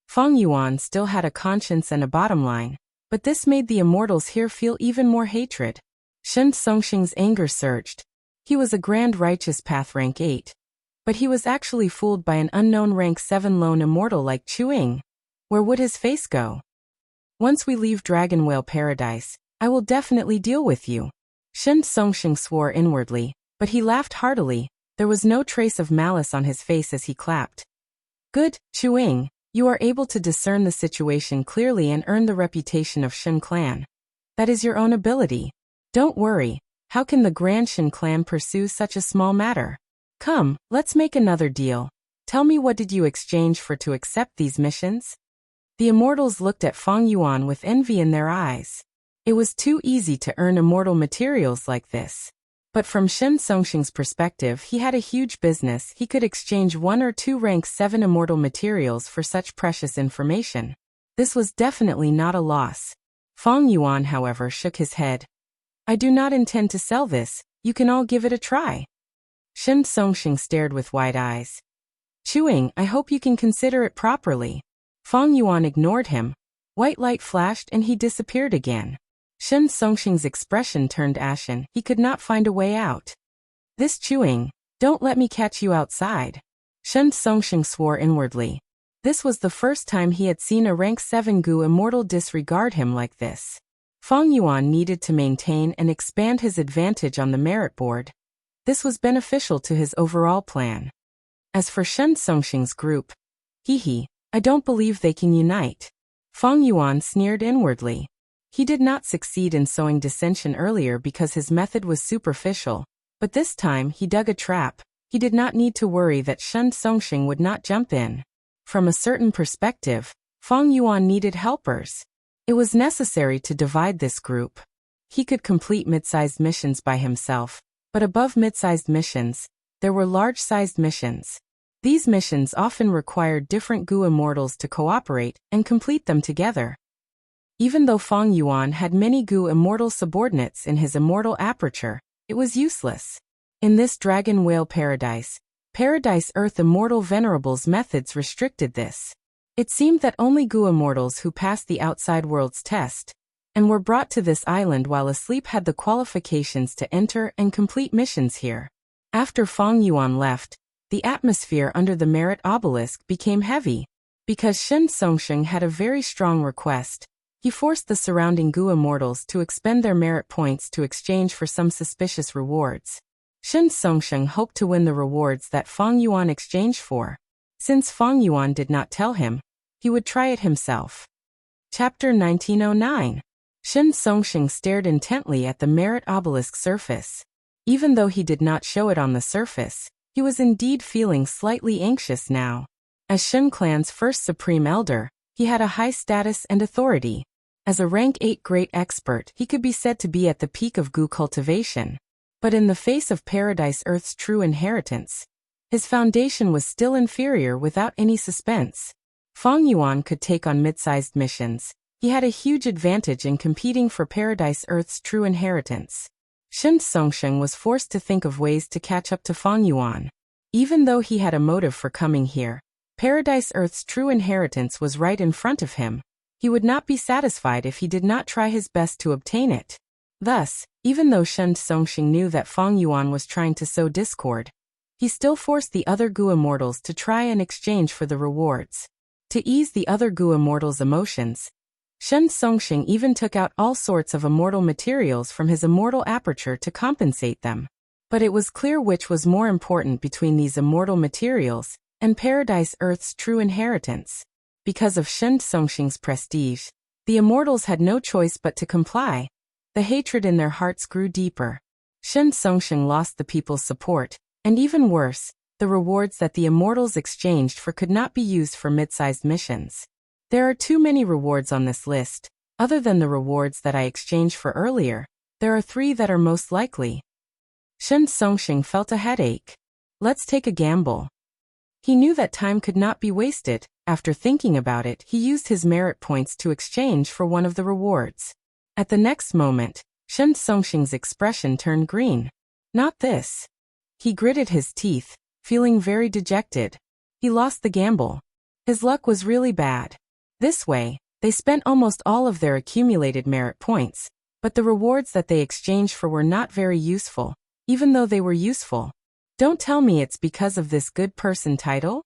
Fang Yuan still had a conscience and a bottom line, but this made the immortals here feel even more hatred. Shen Songxing's anger surged. He was a grand righteous path rank 8. But he was actually fooled by an unknown rank 7 lone immortal like Chuing. Where would his face go? Once we leave Dragon Whale Paradise, I will definitely deal with you. Shen Songxing swore inwardly, but he laughed heartily. There was no trace of malice on his face as he clapped. Good, Chuing, you are able to discern the situation clearly and earn the reputation of Shen Clan. That is your own ability. Don't worry, how can the Grand Shen Clan pursue such a small matter? Come, let's make another deal. Tell me, what did you exchange for to accept these missions? The immortals looked at Fang Yuan with envy in their eyes. It was too easy to earn immortal materials like this. But from Shen Songxing's perspective, he had a huge business. He could exchange 1 or 2 rank 7 immortal materials for such precious information. This was definitely not a loss. Fang Yuan, however, shook his head. I do not intend to sell this. You can all give it a try. Shen Songxing stared with wide eyes. Chuing, I hope you can consider it properly. Fang Yuan ignored him. White light flashed and he disappeared again. Shen Songxing's expression turned ashen. He could not find a way out. This Chuing, don't let me catch you outside. Shen Songxing swore inwardly. This was the first time he had seen a rank 7 Gu immortal disregard him like this. Fang Yuan needed to maintain and expand his advantage on the merit board. This was beneficial to his overall plan. As for Shen Songxing's group, I don't believe they can unite. Fang Yuan sneered inwardly. He did not succeed in sowing dissension earlier because his method was superficial, but this time he dug a trap. He did not need to worry that Shen Songxing would not jump in. From a certain perspective, Fang Yuan needed helpers. It was necessary to divide this group. He could complete mid-sized missions by himself, but above mid-sized missions, there were large-sized missions. These missions often required different Gu immortals to cooperate and complete them together. Even though Fang Yuan had many Gu immortal subordinates in his immortal aperture, it was useless. In this Dragon Whale Paradise, Paradise Earth immortal venerables methods restricted this. It seemed that only Gu immortals who passed the outside world's test and were brought to this island while asleep had the qualifications to enter and complete missions here. After Fang Yuan left, the atmosphere under the merit obelisk became heavy. Because Shen Songxing had a very strong request, he forced the surrounding Gu immortals to expend their merit points to exchange for some suspicious rewards. Shen Songxing hoped to win the rewards that Fang Yuan exchanged for. Since Fang Yuan did not tell him, he would try it himself. Chapter 1909. Shen Songxing stared intently at the merit obelisk surface. Even though he did not show it on the surface, he was indeed feeling slightly anxious now. As Shen Clan's first supreme elder, he had a high status and authority. As a rank 8 great expert, he could be said to be at the peak of Gu cultivation. But in the face of Paradise Earth's true inheritance, his foundation was still inferior without any suspense. Fang Yuan could take on mid-sized missions. He had a huge advantage in competing for Paradise Earth's true inheritance. Shen Songsheng was forced to think of ways to catch up to Fang Yuan. Even though he had a motive for coming here, Paradise Earth's true inheritance was right in front of him. He would not be satisfied if he did not try his best to obtain it. Thus, even though Shen Songsheng knew that Fang Yuan was trying to sow discord, he still forced the other Gu immortals to try and exchange for the rewards. To ease the other Gu immortals' emotions, Shen Songsheng even took out all sorts of immortal materials from his immortal aperture to compensate them. But it was clear which was more important between these immortal materials and Paradise Earth's true inheritance. Because of Shen Songsheng's prestige, the immortals had no choice but to comply. The hatred in their hearts grew deeper. Shen Songsheng lost the people's support, and even worse, the rewards that the immortals exchanged for could not be used for mid-sized missions. There are too many rewards on this list. Other than the rewards that I exchanged for earlier, there are 3 that are most likely. Shen Songsheng felt a headache. Let's take a gamble. He knew that time could not be wasted. After thinking about it, he used his merit points to exchange for one of the rewards. At the next moment, Shen Songsheng's expression turned green. Not this. He gritted his teeth, feeling very dejected. He lost the gamble. His luck was really bad. This way, they spent almost all of their accumulated merit points, but the rewards that they exchanged for were not very useful, even though they were useful. Don't tell me it's because of this good person title?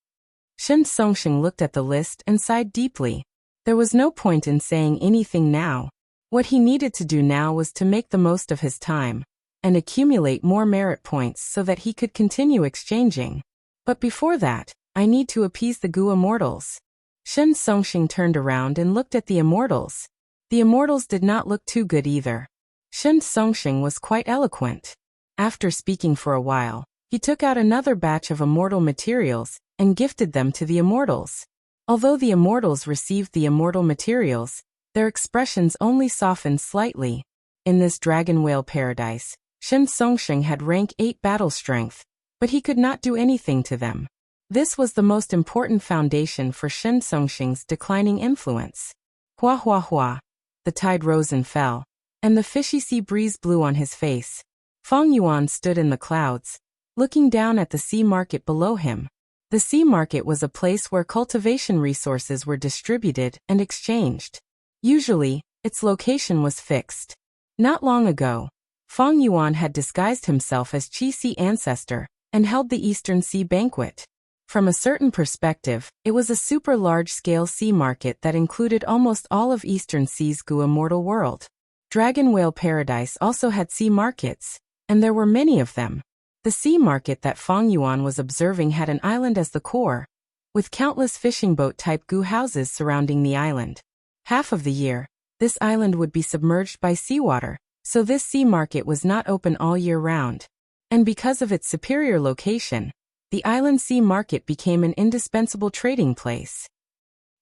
Shen Songsheng looked at the list and sighed deeply. There was no point in saying anything now. What he needed to do now was to make the most of his time and accumulate more merit points so that he could continue exchanging. But before that, I need to appease the Gu immortals. Shen Songsheng turned around and looked at the immortals. The immortals did not look too good either. Shen Songsheng was quite eloquent. After speaking for a while, he took out another batch of immortal materials and gifted them to the immortals. Although the immortals received the immortal materials, their expressions only softened slightly. In this dragon whale paradise, Shen Songsheng had rank 8 battle strength, but he could not do anything to them. This was the most important foundation for Shen Songsheng's declining influence. Hua hua hua. The tide rose and fell, and the fishy sea breeze blew on his face. Fang Yuan stood in the clouds, looking down at the sea market below him. The sea market was a place where cultivation resources were distributed and exchanged. Usually, its location was fixed. Not long ago, Fang Yuan had disguised himself as Qi Sea ancestor and held the Eastern Sea banquet. From a certain perspective, it was a super large-scale sea market that included almost all of Eastern Sea's Gu immortal world. Dragon Whale Paradise also had sea markets, and there were many of them. The sea market that Fang Yuan was observing had an island as the core, with countless fishing boat-type Gu houses surrounding the island. Half of the year, this island would be submerged by seawater, so this sea market was not open all year round. And because of its superior location, the island sea market became an indispensable trading place.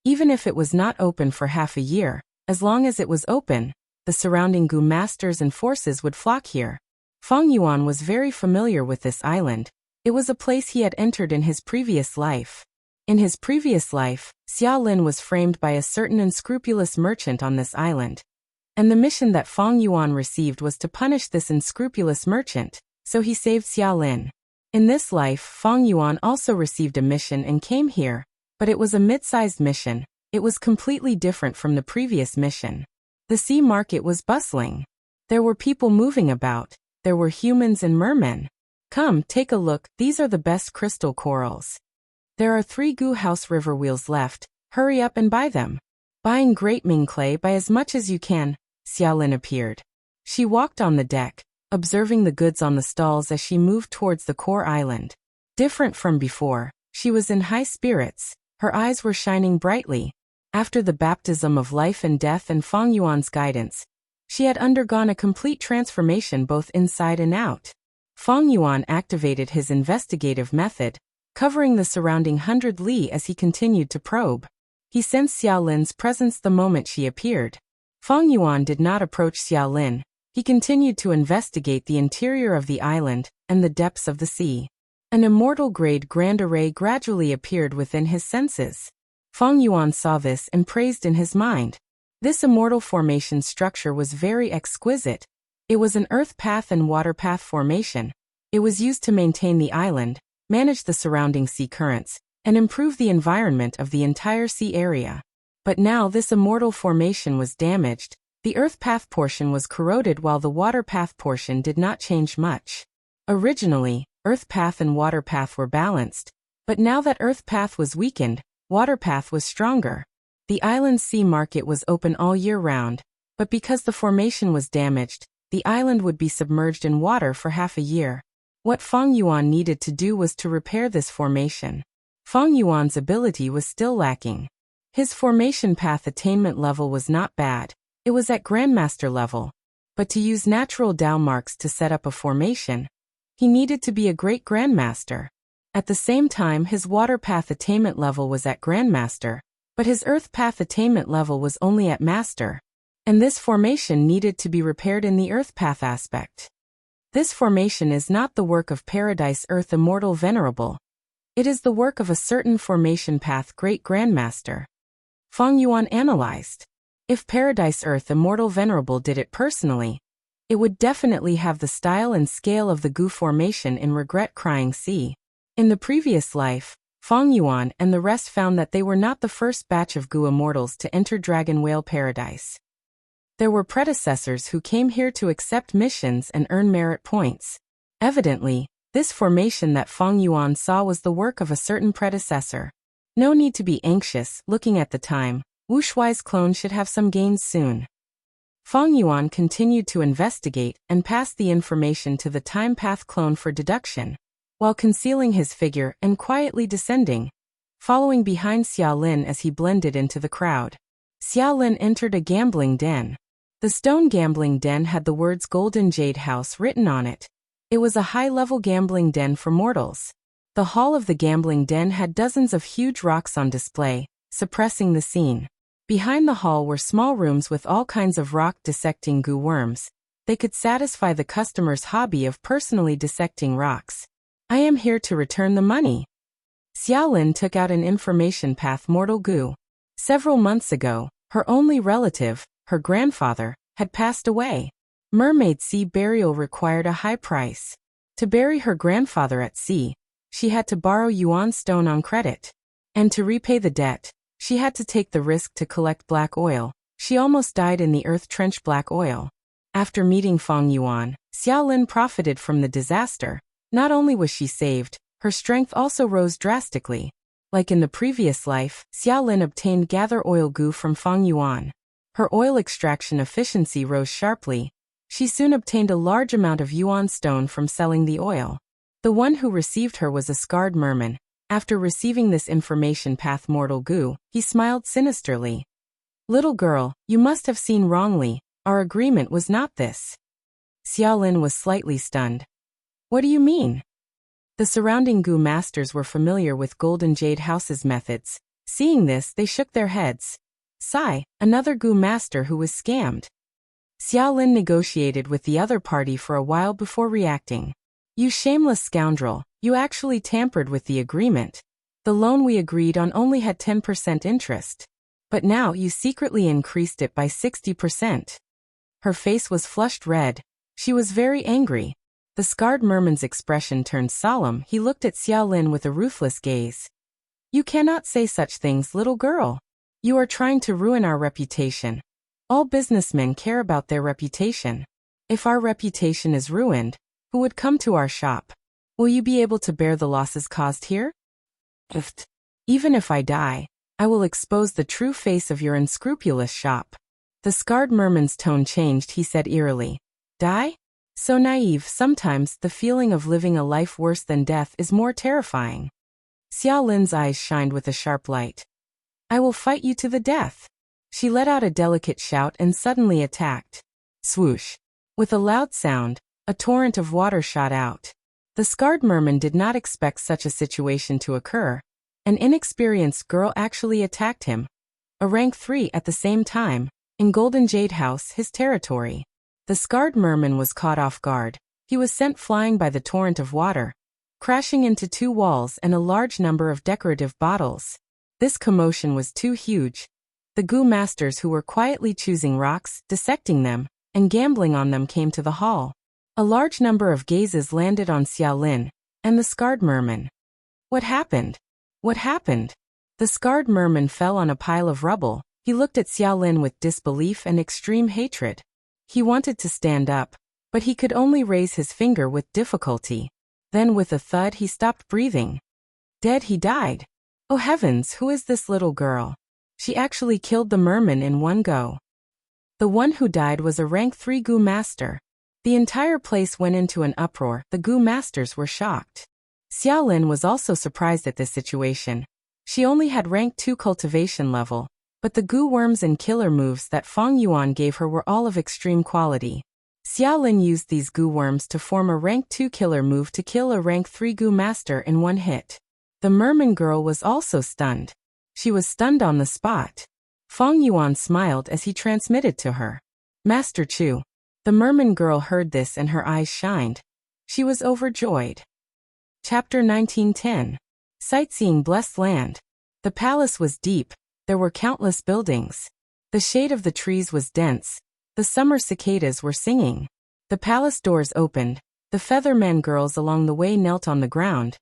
Even if it was not open for half a year, as long as it was open, the surrounding Gu masters and forces would flock here. Fang Yuan was very familiar with this island. It was a place he had entered in his previous life. In his previous life, Xia Lin was framed by a certain unscrupulous merchant on this island. And the mission that Fang Yuan received was to punish this unscrupulous merchant, so he saved Xia Lin. In this life, Fang Yuan also received a mission and came here, but it was a mid-sized mission. It was completely different from the previous mission. The sea market was bustling. There were people moving about. There were humans and mermen. Come, take a look, these are the best crystal corals. There are 3 Gu house river wheels left, hurry up and buy them. Buying Great Ming clay by as much as you can, Xia Lin appeared. She walked on the deck, observing the goods on the stalls as she moved towards the core island. Different from before, she was in high spirits, her eyes were shining brightly. After the baptism of life and death and Fang Yuan's guidance, she had undergone a complete transformation both inside and out. Fang Yuan activated his investigative method, covering the surrounding 100 li as he continued to probe. He sensed Xia Lin's presence the moment she appeared. Fang Yuan did not approach Xia Lin, He continued to investigate the interior of the island and the depths of the sea. An immortal-grade grand array gradually appeared within his senses. Feng Yuan saw this and praised in his mind. This immortal formation structure was very exquisite. It was an earth path and water path formation. It was used to maintain the island, manage the surrounding sea currents, and improve the environment of the entire sea area. But now this immortal formation was damaged. The earth path portion was corroded while the water path portion did not change much. Originally, earth path and water path were balanced, but now that earth path was weakened, water path was stronger. The island's sea market was open all year round, but because the formation was damaged, the island would be submerged in water for half a year. What Feng Yuan needed to do was to repair this formation. Feng Yuan's ability was still lacking. His formation path attainment level was not bad. It was at Grandmaster level. But to use natural Dao marks to set up a formation, he needed to be a great Grandmaster. At the same time, his water path attainment level was at Grandmaster, but his earth path attainment level was only at Master. And this formation needed to be repaired in the earth path aspect. This formation is not the work of Paradise Earth Immortal Venerable. It is the work of a certain formation path Great Grandmaster. Feng Yuan analyzed. If Paradise Earth Immortal Venerable did it personally, it would definitely have the style and scale of the Gu formation in Regret Crying Sea. In the previous life, Feng Yuan and the rest found that they were not the first batch of Gu immortals to enter Dragon Whale Paradise. There were predecessors who came here to accept missions and earn merit points. Evidently, this formation that Feng Yuan saw was the work of a certain predecessor. No need to be anxious, looking at the time. Wu Shuai's clone should have some gains soon. Feng Yuan continued to investigate and passed the information to the time path clone for deduction, while concealing his figure and quietly descending, following behind Xia Lin as he blended into the crowd. Xia Lin entered a gambling den. The stone gambling den had the words Golden Jade House written on it. It was a high-level gambling den for mortals. The hall of the gambling den had dozens of huge rocks on display, suppressing the scene. Behind the hall were small rooms with all kinds of rock-dissecting Gu worms. They could satisfy the customer's hobby of personally dissecting rocks. I am here to return the money. Xia Lin took out an information path Mortal Gu. Several months ago, her only relative, her grandfather, had passed away. Mermaid sea burial required a high price. To bury her grandfather at sea, she had to borrow yuan stone on credit. And to repay the debt, she had to take the risk to collect black oil. She almost died in the earth trench black oil. After meeting Feng Yuan, Xia Lin profited from the disaster. Not only was she saved, her strength also rose drastically. Like in the previous life, Xia Lin obtained gather oil Gu from Feng Yuan. Her oil extraction efficiency rose sharply. She soon obtained a large amount of yuan stone from selling the oil. The one who received her was a scarred merman. After receiving this information path Mortal Gu, he smiled sinisterly. Little girl, you must have seen wrongly. Our agreement was not this. Xia Lin was slightly stunned. What do you mean? The surrounding Gu masters were familiar with Golden Jade House's methods. Seeing this, they shook their heads. Sai, another Gu master who was scammed. Xia Lin negotiated with the other party for a while before reacting. You shameless scoundrel, you actually tampered with the agreement. The loan we agreed on only had 10% interest. But now you secretly increased it by 60%. Her face was flushed red. She was very angry. The scarred merman's expression turned solemn. He looked at Xia Lin with a ruthless gaze. You cannot say such things, little girl. You are trying to ruin our reputation. All businessmen care about their reputation. If our reputation is ruined, who would come to our shop? Will you be able to bear the losses caused here? Even if I die, I will expose the true face of your unscrupulous shop. The scarred merman's tone changed. He said eerily. Die? So naive. Sometimes the feeling of living a life worse than death is more terrifying. Xia Lin's eyes shined with a sharp light. I will fight you to the death. She let out a delicate shout and suddenly attacked. Swoosh. With a loud sound, a torrent of water shot out. The scarred merman did not expect such a situation to occur. An inexperienced girl actually attacked him. A rank 3 at the same time, in Golden Jade House, his territory. The scarred merman was caught off guard. He was sent flying by the torrent of water, crashing into 2 walls and a large number of decorative bottles. This commotion was too huge. The goo masters who were quietly choosing rocks, dissecting them, and gambling on them came to the hall. A large number of gazes landed on Xiaolin and the scarred merman. What happened? What happened? The scarred merman fell on a pile of rubble. He looked at Xiaolin with disbelief and extreme hatred. He wanted to stand up, but he could only raise his finger with difficulty. Then with a thud he stopped breathing. Dead, he died. Oh heavens, who is this little girl? She actually killed the merman in one go. The one who died was a rank 3 goo master. The entire place went into an uproar. The goo masters were shocked. Xiaolin was also surprised at this situation. She only had rank 2 cultivation level, but the goo worms and killer moves that Fang Yuan gave her were all of extreme quality. Xiaolin used these goo worms to form a rank 2 killer move to kill a rank 3 goo master in one hit. The merman girl was also stunned. She was stunned on the spot. Fang Yuan smiled as he transmitted to her. Master Chu. The merman girl heard this and her eyes shined. She was overjoyed. Chapter 1910. Sightseeing Blessed Land. The palace was deep. There were countless buildings. The shade of the trees was dense. The summer cicadas were singing. The palace doors opened. The featherman girls along the way knelt on the ground.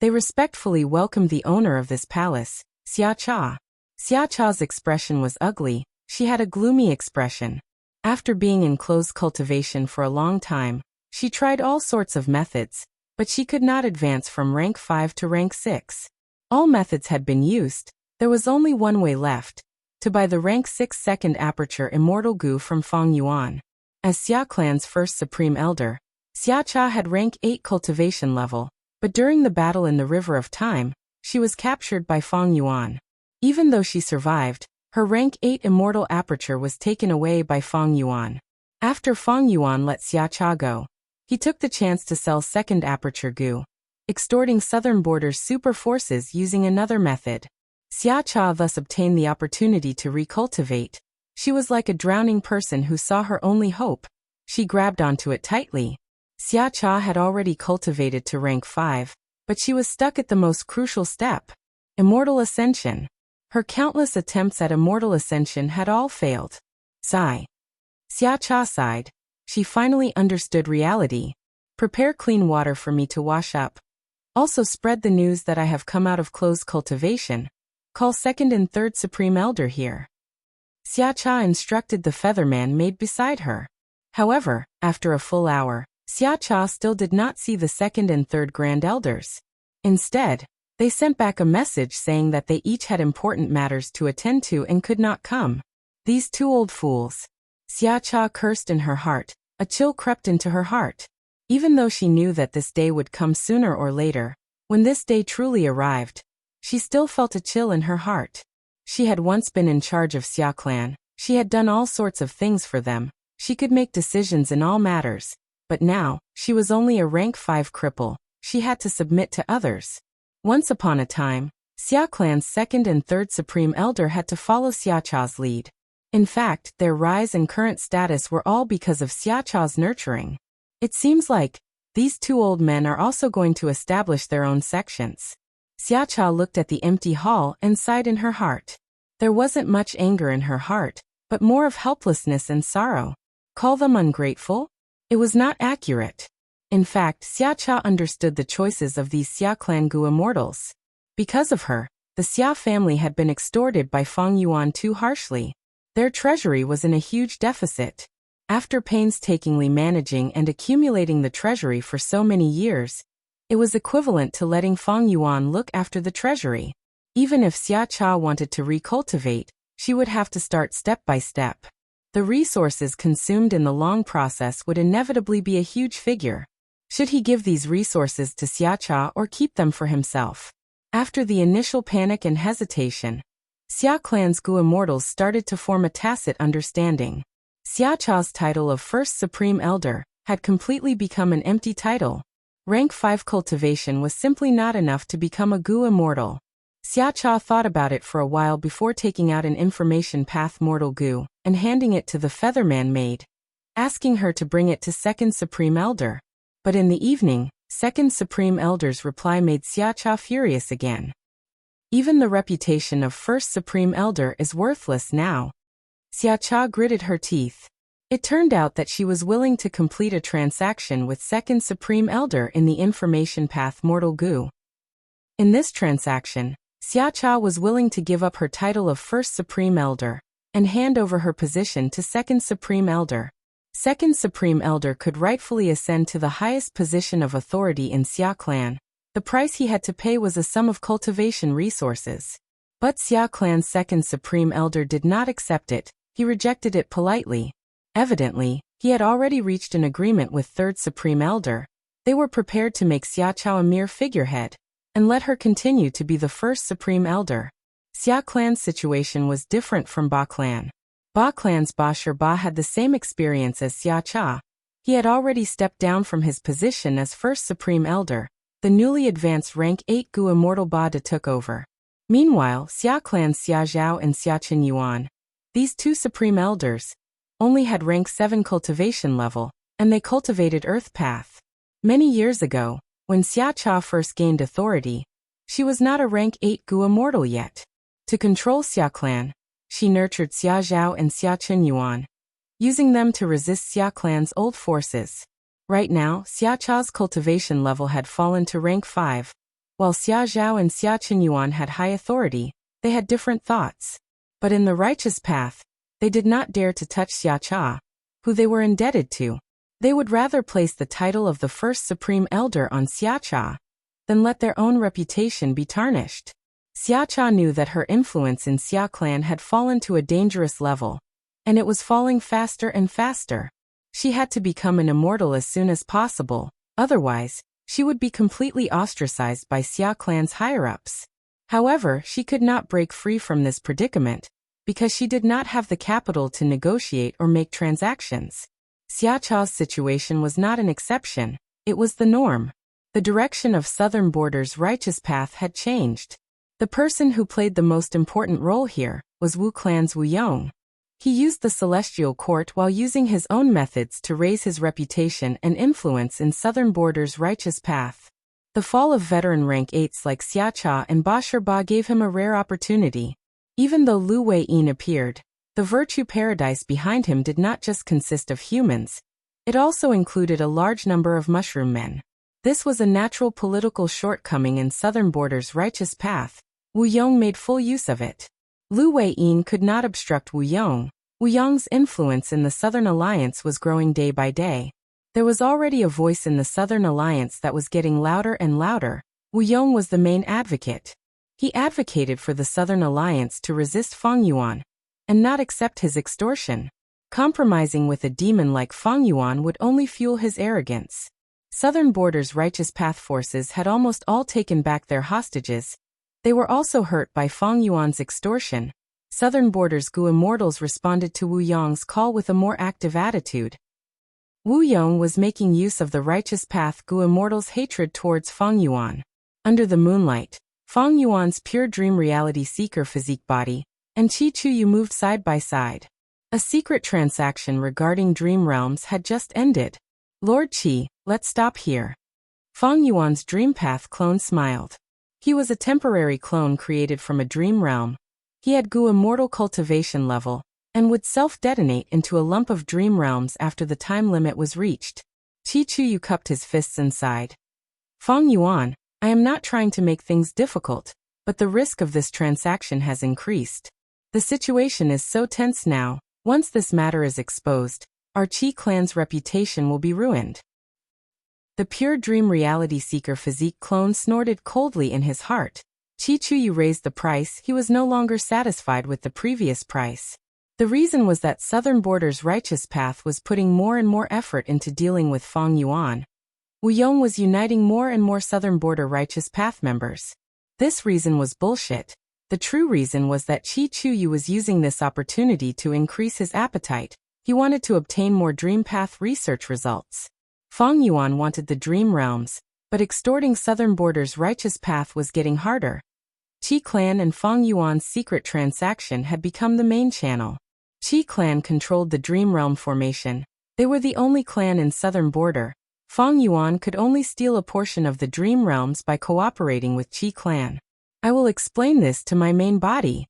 They respectfully welcomed the owner of this palace, Xia Cha. Xia Cha's expression was ugly. She had a gloomy expression. After being in closed cultivation for a long time, she tried all sorts of methods, but she could not advance from rank 5 to rank 6. All methods had been used. There was only one way left, to buy the rank 6 second aperture immortal goo from Fang Yuan. As Xia Clan's first supreme elder, Xia Cha had rank 8 cultivation level, but during the battle in the River of Time, she was captured by Fang Yuan. Even though she survived, her rank 8 immortal aperture was taken away by Fang Yuan. After Fang Yuan let Xia Cha go, he took the chance to sell second aperture goo, extorting Southern Border's super forces using another method. Xia Cha thus obtained the opportunity to recultivate. She was like a drowning person who saw her only hope. She grabbed onto it tightly. Xia Cha had already cultivated to rank 5, but she was stuck at the most crucial step. Immortal Ascension. Her countless attempts at immortal ascension had all failed. Sigh. Xia Cha sighed. She finally understood reality. Prepare clean water for me to wash up. Also spread the news that I have come out of closed cultivation. Call second and third supreme elder here. Xia Cha instructed the featherman maid beside her. However, after a full hour, Xia Cha still did not see the second and third grand elders. Instead, they sent back a message saying that they each had important matters to attend to and could not come. These 2 old fools. Xia Cha cursed in her heart. A chill crept into her heart. Even though she knew that this day would come sooner or later, when this day truly arrived, she still felt a chill in her heart. She had once been in charge of Xia Clan. She had done all sorts of things for them. She could make decisions in all matters. But now, she was only a rank 5 cripple. She had to submit to others. Once upon a time, Xia Clan's second and third supreme elder had to follow Xia Cha's lead. In fact, their rise and current status were all because of Xia Cha's nurturing. It seems like these 2 old men are also going to establish their own sections. Xia Cha looked at the empty hall and sighed in her heart. There wasn't much anger in her heart, but more of helplessness and sorrow. Call them ungrateful? It was not accurate. In fact, Xia Cha understood the choices of these Xia Clan Gu immortals. Because of her, the Xia family had been extorted by Fang Yuan too harshly. Their treasury was in a huge deficit. After painstakingly managing and accumulating the treasury for so many years, it was equivalent to letting Fang Yuan look after the treasury. Even if Xia Cha wanted to recultivate, she would have to start step by step. The resources consumed in the long process would inevitably be a huge figure. Should he give these resources to Xia Cha or keep them for himself? After the initial panic and hesitation, Xia Clan's Gu immortals started to form a tacit understanding. Xia Cha's title of First Supreme Elder had completely become an empty title. Rank 5 cultivation was simply not enough to become a Gu immortal. Xia Cha thought about it for a while before taking out an information path mortal Gu and handing it to the featherman maid. asking her to bring it to Second Supreme Elder. But in the evening, Second Supreme Elder's reply made Xiacha furious again. Even the reputation of First Supreme Elder is worthless now. Xiacha gritted her teeth. It turned out that she was willing to complete a transaction with Second Supreme Elder in the information path Mortal Gu. In this transaction, Xiacha was willing to give up her title of First Supreme Elder and hand over her position to Second Supreme Elder. Second Supreme Elder could rightfully ascend to the highest position of authority in Xia clan. The price he had to pay was a sum of cultivation resources. But Xia clan's Second Supreme Elder did not accept it. He rejected it politely. Evidently, he had already reached an agreement with Third Supreme Elder. They were prepared to make Xiacha a mere figurehead and let her continue to be the First Supreme Elder. Xia clan's situation was different from Ba clan. Ba clan's Ba Ba had the same experience as Xiacha. He had already stepped down from his position as First Supreme Elder. The newly advanced rank 8 Gu Immortal Ba De took over. Meanwhile, Xia clan's Xia Zhao and Xia Qin Yuan, these two Supreme Elders, only had rank 7 cultivation level, and they cultivated Earth Path. Many years ago, when Xiacha first gained authority, she was not a rank 8 Gu Immortal yet. To control Xia clan, she nurtured Xia Zhao and Xia Qin Yuan, using them to resist Xia clan's old forces. Right now, Xiacha's cultivation level had fallen to rank 5. While Xia Zhao and Xia Qin Yuan had high authority, they had different thoughts. But in the righteous path, they did not dare to touch Xiacha, who they were indebted to. They would rather place the title of the First Supreme Elder on Xiacha than let their own reputation be tarnished. Xiacha knew that her influence in Xia clan had fallen to a dangerous level, and it was falling faster and faster. She had to become an immortal as soon as possible, otherwise, she would be completely ostracized by Xia clan's higher-ups. However, she could not break free from this predicament, because she did not have the capital to negotiate or make transactions. Xiacha's situation was not an exception, it was the norm. The direction of Southern Border's righteous path had changed. The person who played the most important role here was Wu clan's Wu Yong. He used the Celestial Court while using his own methods to raise his reputation and influence in Southern Border's righteous path. The fall of veteran rank 8s like Xiacha and Ba Ba gave him a rare opportunity. Even though Lu Wei-yin appeared, the virtue paradise behind him did not just consist of humans. It also included a large number of mushroom men. This was a natural political shortcoming in Southern Border's righteous path. Wu Yong made full use of it. Lu Wei-yin could not obstruct Wu Yong. Wu Yong's influence in the Southern Alliance was growing day by day. There was already a voice in the Southern Alliance that was getting louder and louder. Wu Yong was the main advocate. He advocated for the Southern Alliance to resist Feng Yuan and not accept his extortion. Compromising with a demon like Feng Yuan would only fuel his arrogance. Southern Border's righteous path forces had almost all taken back their hostages. They were also hurt by Feng Yuan's extortion. Southern Border's Gu Immortals responded to Wu Yong's call with a more active attitude. Wu Yong was making use of the righteous path Gu Immortals' hatred towards Feng Yuan. Under the moonlight, Feng Yuan's pure dream reality seeker physique body and Qi Chuyu moved side by side. A secret transaction regarding dream realms had just ended. Lord Qi, let's stop here. Feng Yuan's dream path clone smiled. He was a temporary clone created from a dream realm. He had Gu Immortal cultivation level, and would self-detonate into a lump of dream realms after the time limit was reached. Qi Chuyu cupped his fists and sighed. Feng Yuan, I am not trying to make things difficult, but the risk of this transaction has increased. The situation is so tense now. Once this matter is exposed, our Qi clan's reputation will be ruined. The pure dream reality seeker physique clone snorted coldly in his heart. Qi Chuyu raised the price. He was no longer satisfied with the previous price. The reason was that Southern Border's righteous path was putting more and more effort into dealing with Feng Yuan. Wu Yong was uniting more and more Southern Border righteous path members. This reason was bullshit. The true reason was that Qi Chuyu was using this opportunity to increase his appetite. He wanted to obtain more dream path research results. Feng Yuan wanted the dream realms, but extorting Southern Border's righteous path was getting harder. Qi Clan and Feng Yuan's secret transaction had become the main channel. Qi Clan controlled the dream realm formation, They were the only clan in southern border. Fang Yuan could only steal a portion of the Dream Realms by cooperating with Qi clan. I will explain this to my main body.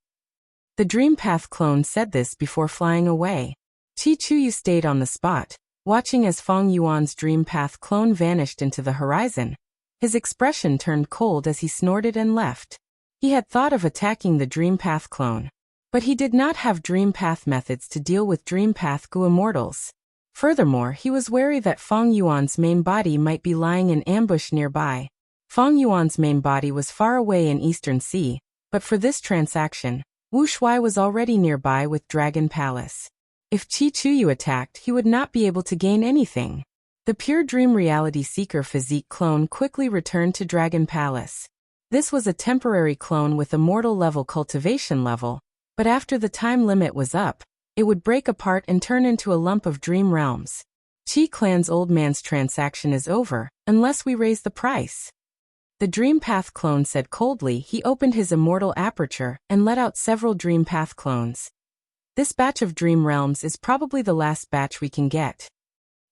The Dream Path clone said this before flying away. Qi Chuyu stayed on the spot, watching as Fang Yuan's Dream Path clone vanished into the horizon. His expression turned cold as he snorted and left. He had thought of attacking the Dream Path clone, but he did not have Dream Path methods to deal with Dream Path Gu immortals. Furthermore, he was wary that Fang Yuan's main body might be lying in ambush nearby. Fang Yuan's main body was far away in Eastern Sea, but for this transaction, Wu Shuai was already nearby with Dragon Palace. If Qi Chuyu attacked, he would not be able to gain anything. The pure dream reality seeker physique clone quickly returned to Dragon Palace. This was a temporary clone with immortal level cultivation level, but after the time limit was up, it would break apart and turn into a lump of dream realms. Qi clan's old man's transaction is over, unless we raise the price. The Dream Path clone said coldly. He opened his immortal aperture and let out several Dream Path clones. This batch of dream realms is probably the last batch we can get.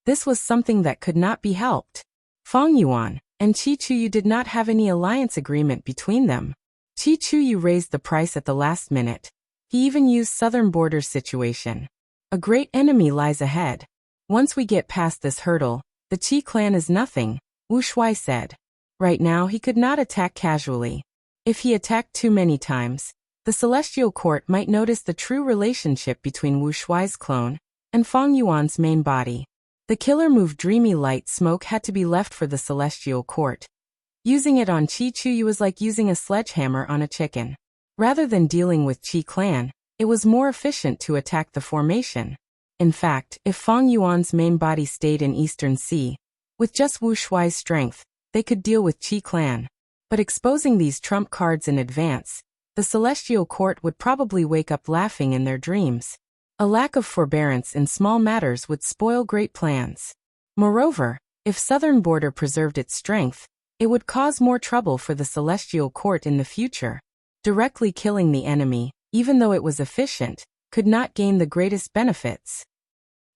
This was something that could not be helped. Fang Yuan and Qi Chuyu did not have any alliance agreement between them. Qi Chuyu raised the price at the last minute. He even used southern border's situation. A great enemy lies ahead. Once we get past this hurdle, the Qi clan is nothing, Wu Shuai said. Right now he could not attack casually. If he attacked too many times, the Celestial Court might notice the true relationship between Wu Shuai's clone and Fang Yuan's main body. The killer move Dreamy Light Smoke had to be left for the Celestial Court. Using it on Qi Chuyu was like using a sledgehammer on a chicken. Rather than dealing with Qi clan, it was more efficient to attack the formation. In fact, if Fang Yuan's main body stayed in Eastern Sea, with just Wu Shuai's strength, they could deal with Qi clan. But exposing these trump cards in advance, the Celestial Court would probably wake up laughing in their dreams. A lack of forbearance in small matters would spoil great plans. Moreover, if Southern Border preserved its strength, it would cause more trouble for the Celestial Court in the future. Directly killing the enemy, even though it was efficient, could not gain the greatest benefits.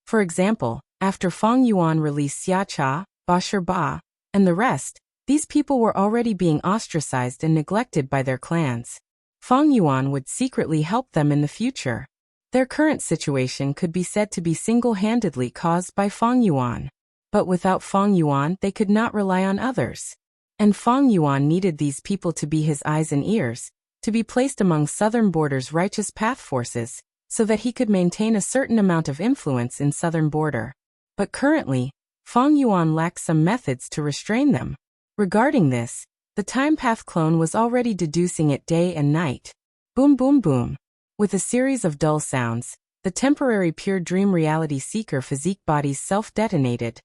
For example, after Fang Yuan released Xia Cha, Ba Shi Ba, and the rest, these people were already being ostracized and neglected by their clans. Fang Yuan would secretly help them in the future. Their current situation could be said to be single-handedly caused by Fang Yuan. But without Fang Yuan, they could not rely on others. And Fang Yuan needed these people to be his eyes and ears, to be placed among Southern Border's righteous path forces, so that he could maintain a certain amount of influence in Southern Border. But currently, Fang Yuan lacked some methods to restrain them. Regarding this, the Time Path clone was already deducing it day and night. Boom boom boom. With a series of dull sounds, the temporary pure dream reality seeker physique bodies self-detonated,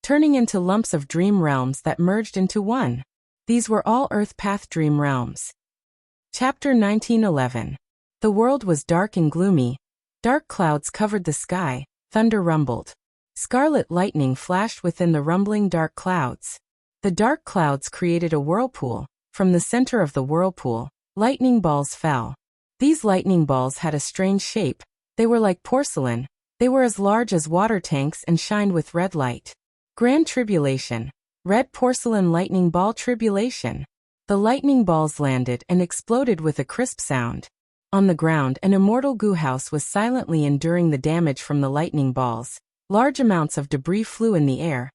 turning into lumps of dream realms that merged into one. These were all Earth Path dream realms. Chapter 1911. The world was dark and gloomy. Dark clouds covered the sky, thunder rumbled. Scarlet lightning flashed within the rumbling dark clouds. The dark clouds created a whirlpool. From the center of the whirlpool, lightning balls fell. These lightning balls had a strange shape. They were like porcelain. They were as large as water tanks and shined with red light. Grand Tribulation. Red porcelain lightning ball tribulation. The lightning balls landed and exploded with a crisp sound. On the ground, an immortal goo house was silently enduring the damage from the lightning balls. Large amounts of debris flew in the air,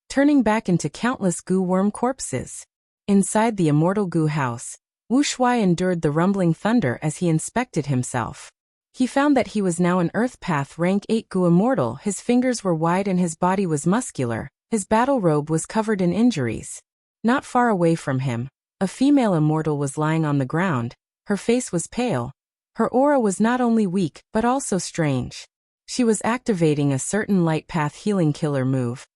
turning back into countless goo worm corpses. Inside the immortal goo house, Wu Shuai endured the rumbling thunder as he inspected himself. He found that he was now an Earth Path rank 8 goo immortal. His fingers were wide and his body was muscular. His battle robe was covered in injuries. Not far away from him, a female immortal was lying on the ground. Her face was pale. Her aura was not only weak but also strange. She was activating a certain light path healing killer move.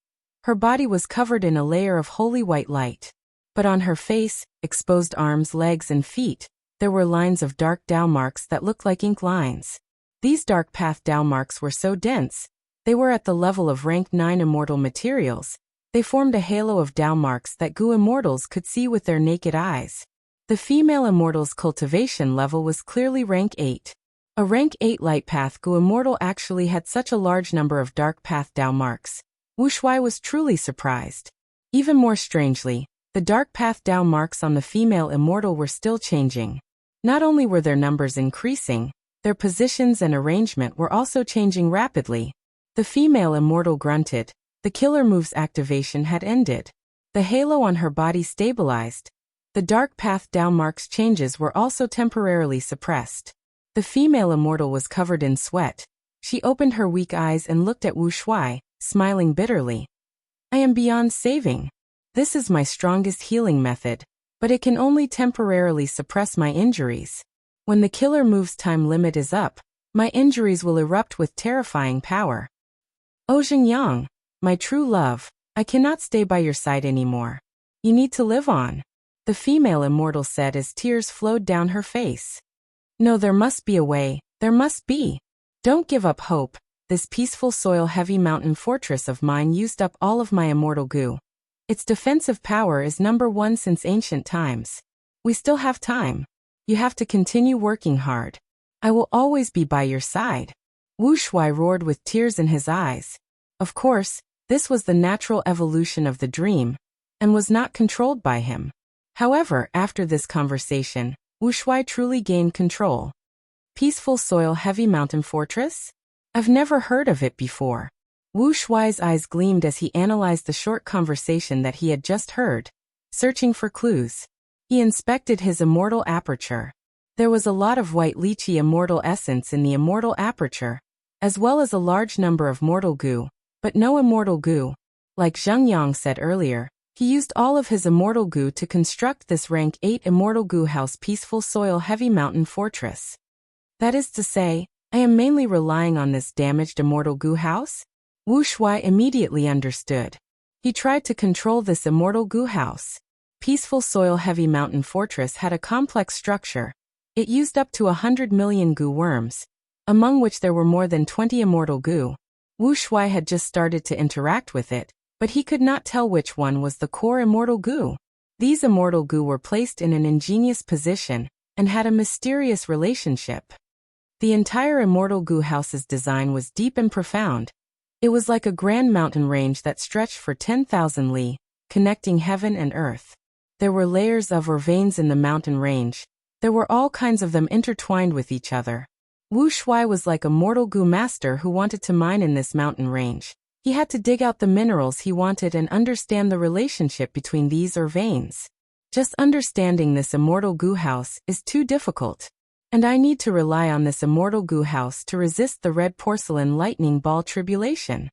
Her body was covered in a layer of holy white light. But on her face, exposed arms, legs, and feet, there were lines of dark Dao marks that looked like ink lines. These dark path Dao marks were so dense, they were at the level of rank 9 immortal materials. They formed a halo of Dao marks that goo immortals could see with their naked eyes. The female immortal's cultivation level was clearly rank 8. A rank 8 light path Gu immortal actually had such a large number of dark path Dao marks. Wu Shuai was truly surprised. Even more strangely, the dark path Dao marks on the female immortal were still changing. Not only were their numbers increasing, their positions and arrangement were also changing rapidly. The female immortal grunted. The killer move's activation had ended. The halo on her body stabilized. The dark path Dao marks changes were also temporarily suppressed. The female immortal was covered in sweat. She opened her weak eyes and looked at Wu Shuai, smiling bitterly. I am beyond saving. This is my strongest healing method, but it can only temporarily suppress my injuries. When the killer move's time limit is up, my injuries will erupt with terrifying power. Oh Xingyang, my true love, I cannot stay by your side anymore. You need to live on. The female immortal said as tears flowed down her face. No, there must be a way, there must be. Don't give up hope. This peaceful soil-heavy mountain fortress of mine used up all of my immortal goo. Its defensive power is #1 since ancient times. We still have time. You have to continue working hard. I will always be by your side. Wu Shuai roared with tears in his eyes. Of course, this was the natural evolution of the dream, and was not controlled by him. However, after this conversation, Wu Shuai truly gained control. Peaceful soil-heavy mountain fortress? I've never heard of it before. Wu Shuai's eyes gleamed as he analyzed the short conversation that he had just heard, searching for clues. He inspected his immortal aperture. There was a lot of white lychee immortal essence in the immortal aperture, as well as a large number of mortal goo, but no immortal goo. Like Zheng Yang said earlier, he used all of his immortal goo to construct this rank 8 immortal goo house peaceful soil-heavy mountain fortress. That is to say, I am mainly relying on this damaged immortal goo house? Wu Shuai immediately understood. He tried to control this immortal goo house. Peaceful soil-heavy mountain fortress had a complex structure. It used up to 100 million goo worms, among which there were more than 20 immortal goo. Wu Shuai had just started to interact with it, but he could not tell which one was the core immortal goo. These immortal goo were placed in an ingenious position, and had a mysterious relationship. The entire immortal goo house's design was deep and profound. It was like a grand mountain range that stretched for 10,000 li, connecting heaven and earth. There were layers of or veins in the mountain range. There were all kinds of them intertwined with each other. Wu Shuai was like a mortal goo master who wanted to mine in this mountain range. He had to dig out the minerals he wanted and understand the relationship between these or veins. Just understanding this immortal goo house is too difficult. And I need to rely on this immortal goo house to resist the red porcelain lightning ball tribulation.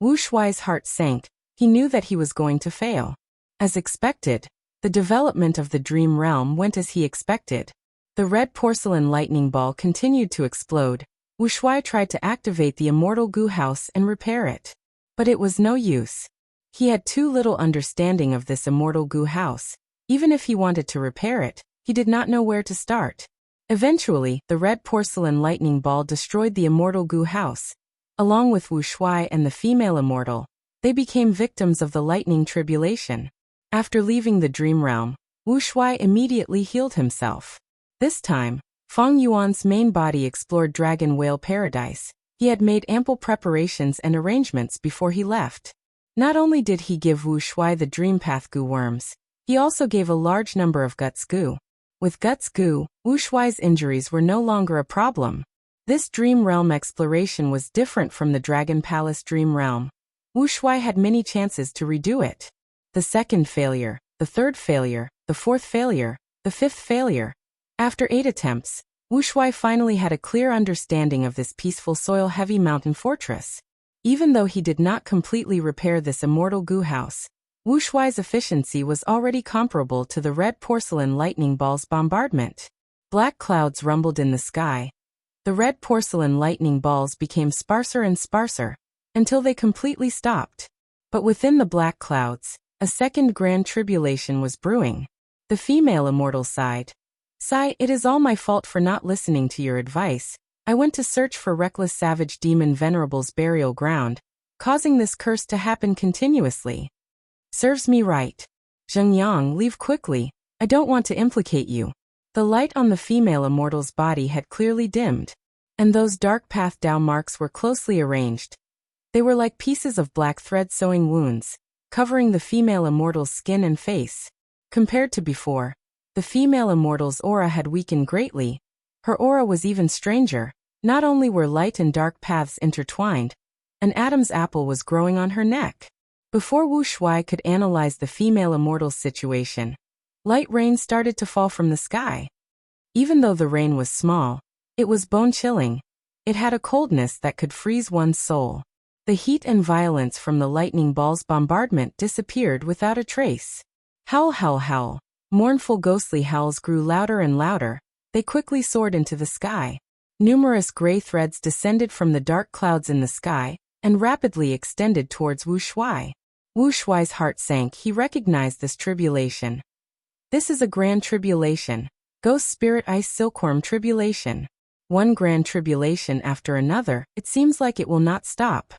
Wu Shuai's heart sank. He knew that he was going to fail. As expected, the development of the dream realm went as he expected. The red porcelain lightning ball continued to explode. Wu Shuai tried to activate the immortal goo house and repair it. But it was no use. He had too little understanding of this immortal goo house. Even if he wanted to repair it, he did not know where to start. Eventually, the red porcelain lightning ball destroyed the immortal goo house. Along with Wu Shuai and the female immortal, they became victims of the lightning tribulation. After leaving the dream realm, Wu Shuai immediately healed himself. This time, Feng Yuan's main body explored Dragon Whale Paradise. He had made ample preparations and arrangements before he left. Not only did he give Wu Shuai the dream path goo worms, he also gave a large number of guts goo. With guts goo, Wu Shuai's injuries were no longer a problem. This dream realm exploration was different from the Dragon Palace dream realm. Wu Shuai had many chances to redo it. The second failure, the third failure, the fourth failure, the fifth failure. After 8 attempts, Wu Shuai finally had a clear understanding of this peaceful soil-heavy mountain fortress. Even though he did not completely repair this immortal goo house, Wu Shuai's efficiency was already comparable to the red porcelain lightning ball's bombardment. Black clouds rumbled in the sky. The red porcelain lightning balls became sparser and sparser, until they completely stopped. But within the black clouds, a second grand tribulation was brewing. The female immortal sighed. Sigh, it is all my fault for not listening to your advice. I went to search for reckless savage demon Venerable's burial ground, causing this curse to happen continuously. Serves me right. Zheng Yang, leave quickly. I don't want to implicate you. The light on the female immortal's body had clearly dimmed. And those dark path Dao marks were closely arranged. They were like pieces of black thread sewing wounds, covering the female immortal's skin and face. Compared to before, the female immortal's aura had weakened greatly. Her aura was even stranger. Not only were light and dark paths intertwined, an Adam's apple was growing on her neck. Before Wu Shuai could analyze the female immortal's situation, light rain started to fall from the sky. Even though the rain was small, it was bone-chilling. It had a coldness that could freeze one's soul. The heat and violence from the lightning ball's bombardment disappeared without a trace. Howl, howl, howl. Mournful ghostly howls grew louder and louder. They quickly soared into the sky. Numerous gray threads descended from the dark clouds in the sky and rapidly extended towards Wu Shuai. Wu Shuai's heart sank. He recognized this tribulation. This is a grand tribulation. Ghost Spirit Ice Silkworm Tribulation. One grand tribulation after another, it seems like it will not stop.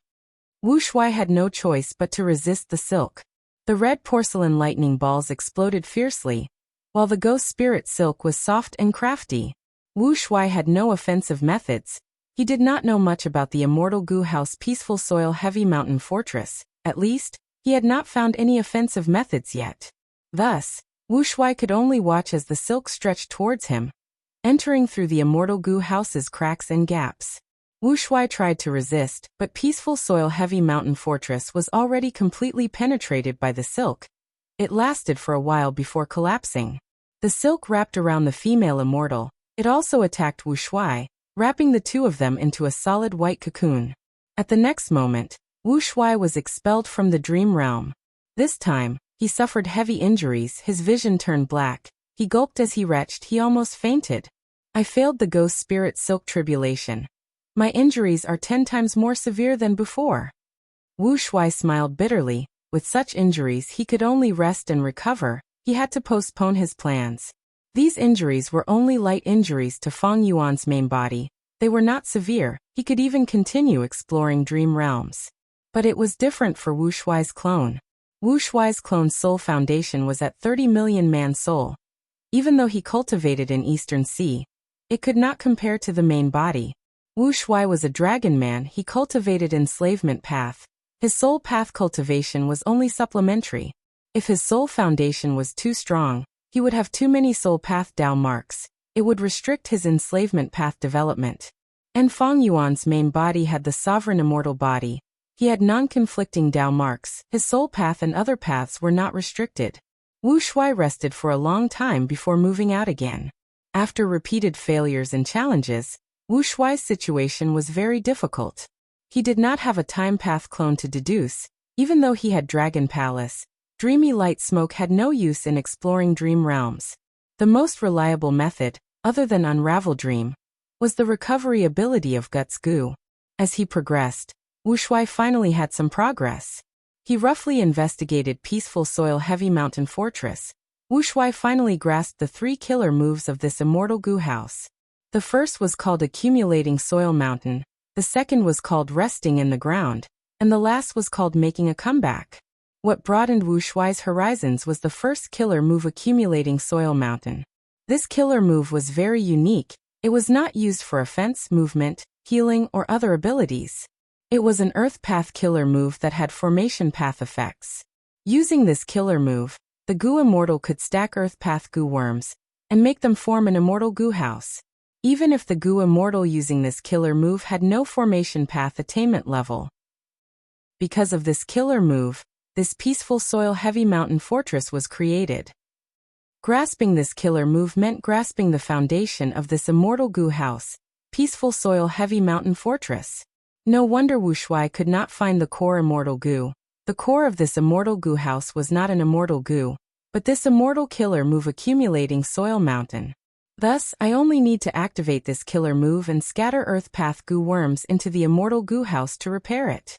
Wu Shuai had no choice but to resist the silk. The red porcelain lightning balls exploded fiercely, while the ghost spirit silk was soft and crafty. Wu Shuai had no offensive methods. He did not know much about the immortal Gu House Peaceful Soil Heavy Mountain Fortress. At least, he had not found any offensive methods yet. Thus, Wu Shuai could only watch as the silk stretched towards him, entering through the immortal Gu House's cracks and gaps. Wu Shuai tried to resist, but Peaceful Soil Heavy Mountain Fortress was already completely penetrated by the silk. It lasted for a while before collapsing. The silk wrapped around the female immortal. It also attacked Wu Shuai, wrapping the two of them into a solid white cocoon. At the next moment, Wu Shuai was expelled from the dream realm. This time, he suffered heavy injuries. His vision turned black. He gulped as he retched. He almost fainted. I failed the ghost spirit silk tribulation. My injuries are 10 times more severe than before. Wu Shuai smiled bitterly. With such injuries he could only rest and recover. He had to postpone his plans. These injuries were only light injuries to Fang Yuan's main body. They were not severe. He could even continue exploring dream realms. But it was different for Wu Shuai's clone. Wu Shuai's clone's soul foundation was at 30 million man soul. Even though he cultivated in Eastern Sea, it could not compare to the main body. Wu Shuai was a dragon man. He cultivated enslavement path. His soul path cultivation was only supplementary. If his soul foundation was too strong, he would have too many soul path Dao marks. It would restrict his enslavement path development. And Fang Yuan's main body had the sovereign immortal body. He had non-conflicting Dao marks. His soul path and other paths were not restricted. Wu Shuai rested for a long time before moving out again. After repeated failures and challenges, Wu Shuai's situation was very difficult. He did not have a time path clone to deduce. Even though he had Dragon Palace, Dreamy Light Smoke had no use in exploring dream realms. The most reliable method, other than Unravel Dream, was the recovery ability of Guts Gu. As he progressed, Wu Shuai finally had some progress. He roughly investigated Peaceful Soil Heavy Mountain Fortress. Wu Shuai finally grasped the 3 killer moves of this immortal Gu House. The first was called Accumulating Soil Mountain, the second was called Resting in the Ground, and the last was called Making a Comeback. What broadened Wu Shuai's horizons was the first killer move, Accumulating Soil Mountain. This killer move was very unique. It was not used for offense, movement, healing, or other abilities. It was an Earth Path killer move that had Formation Path effects. Using this killer move, the Gu Immortal could stack Earth Path Gu worms and make them form an immortal Gu House. Even if the Gu Immortal using this killer move had no Formation Path attainment level. Because of this killer move, this Peaceful Soil Heavy Mountain Fortress was created. Grasping this killer move meant grasping the foundation of this immortal Gu House, Peaceful Soil Heavy Mountain Fortress. No wonder Wu Shuai could not find the core immortal Gu. The core of this immortal Gu House was not an immortal Gu, but this immortal killer move, Accumulating Soil Mountain. Thus, I only need to activate this killer move and scatter Earth Path Gu worms into the immortal Gu House to repair it.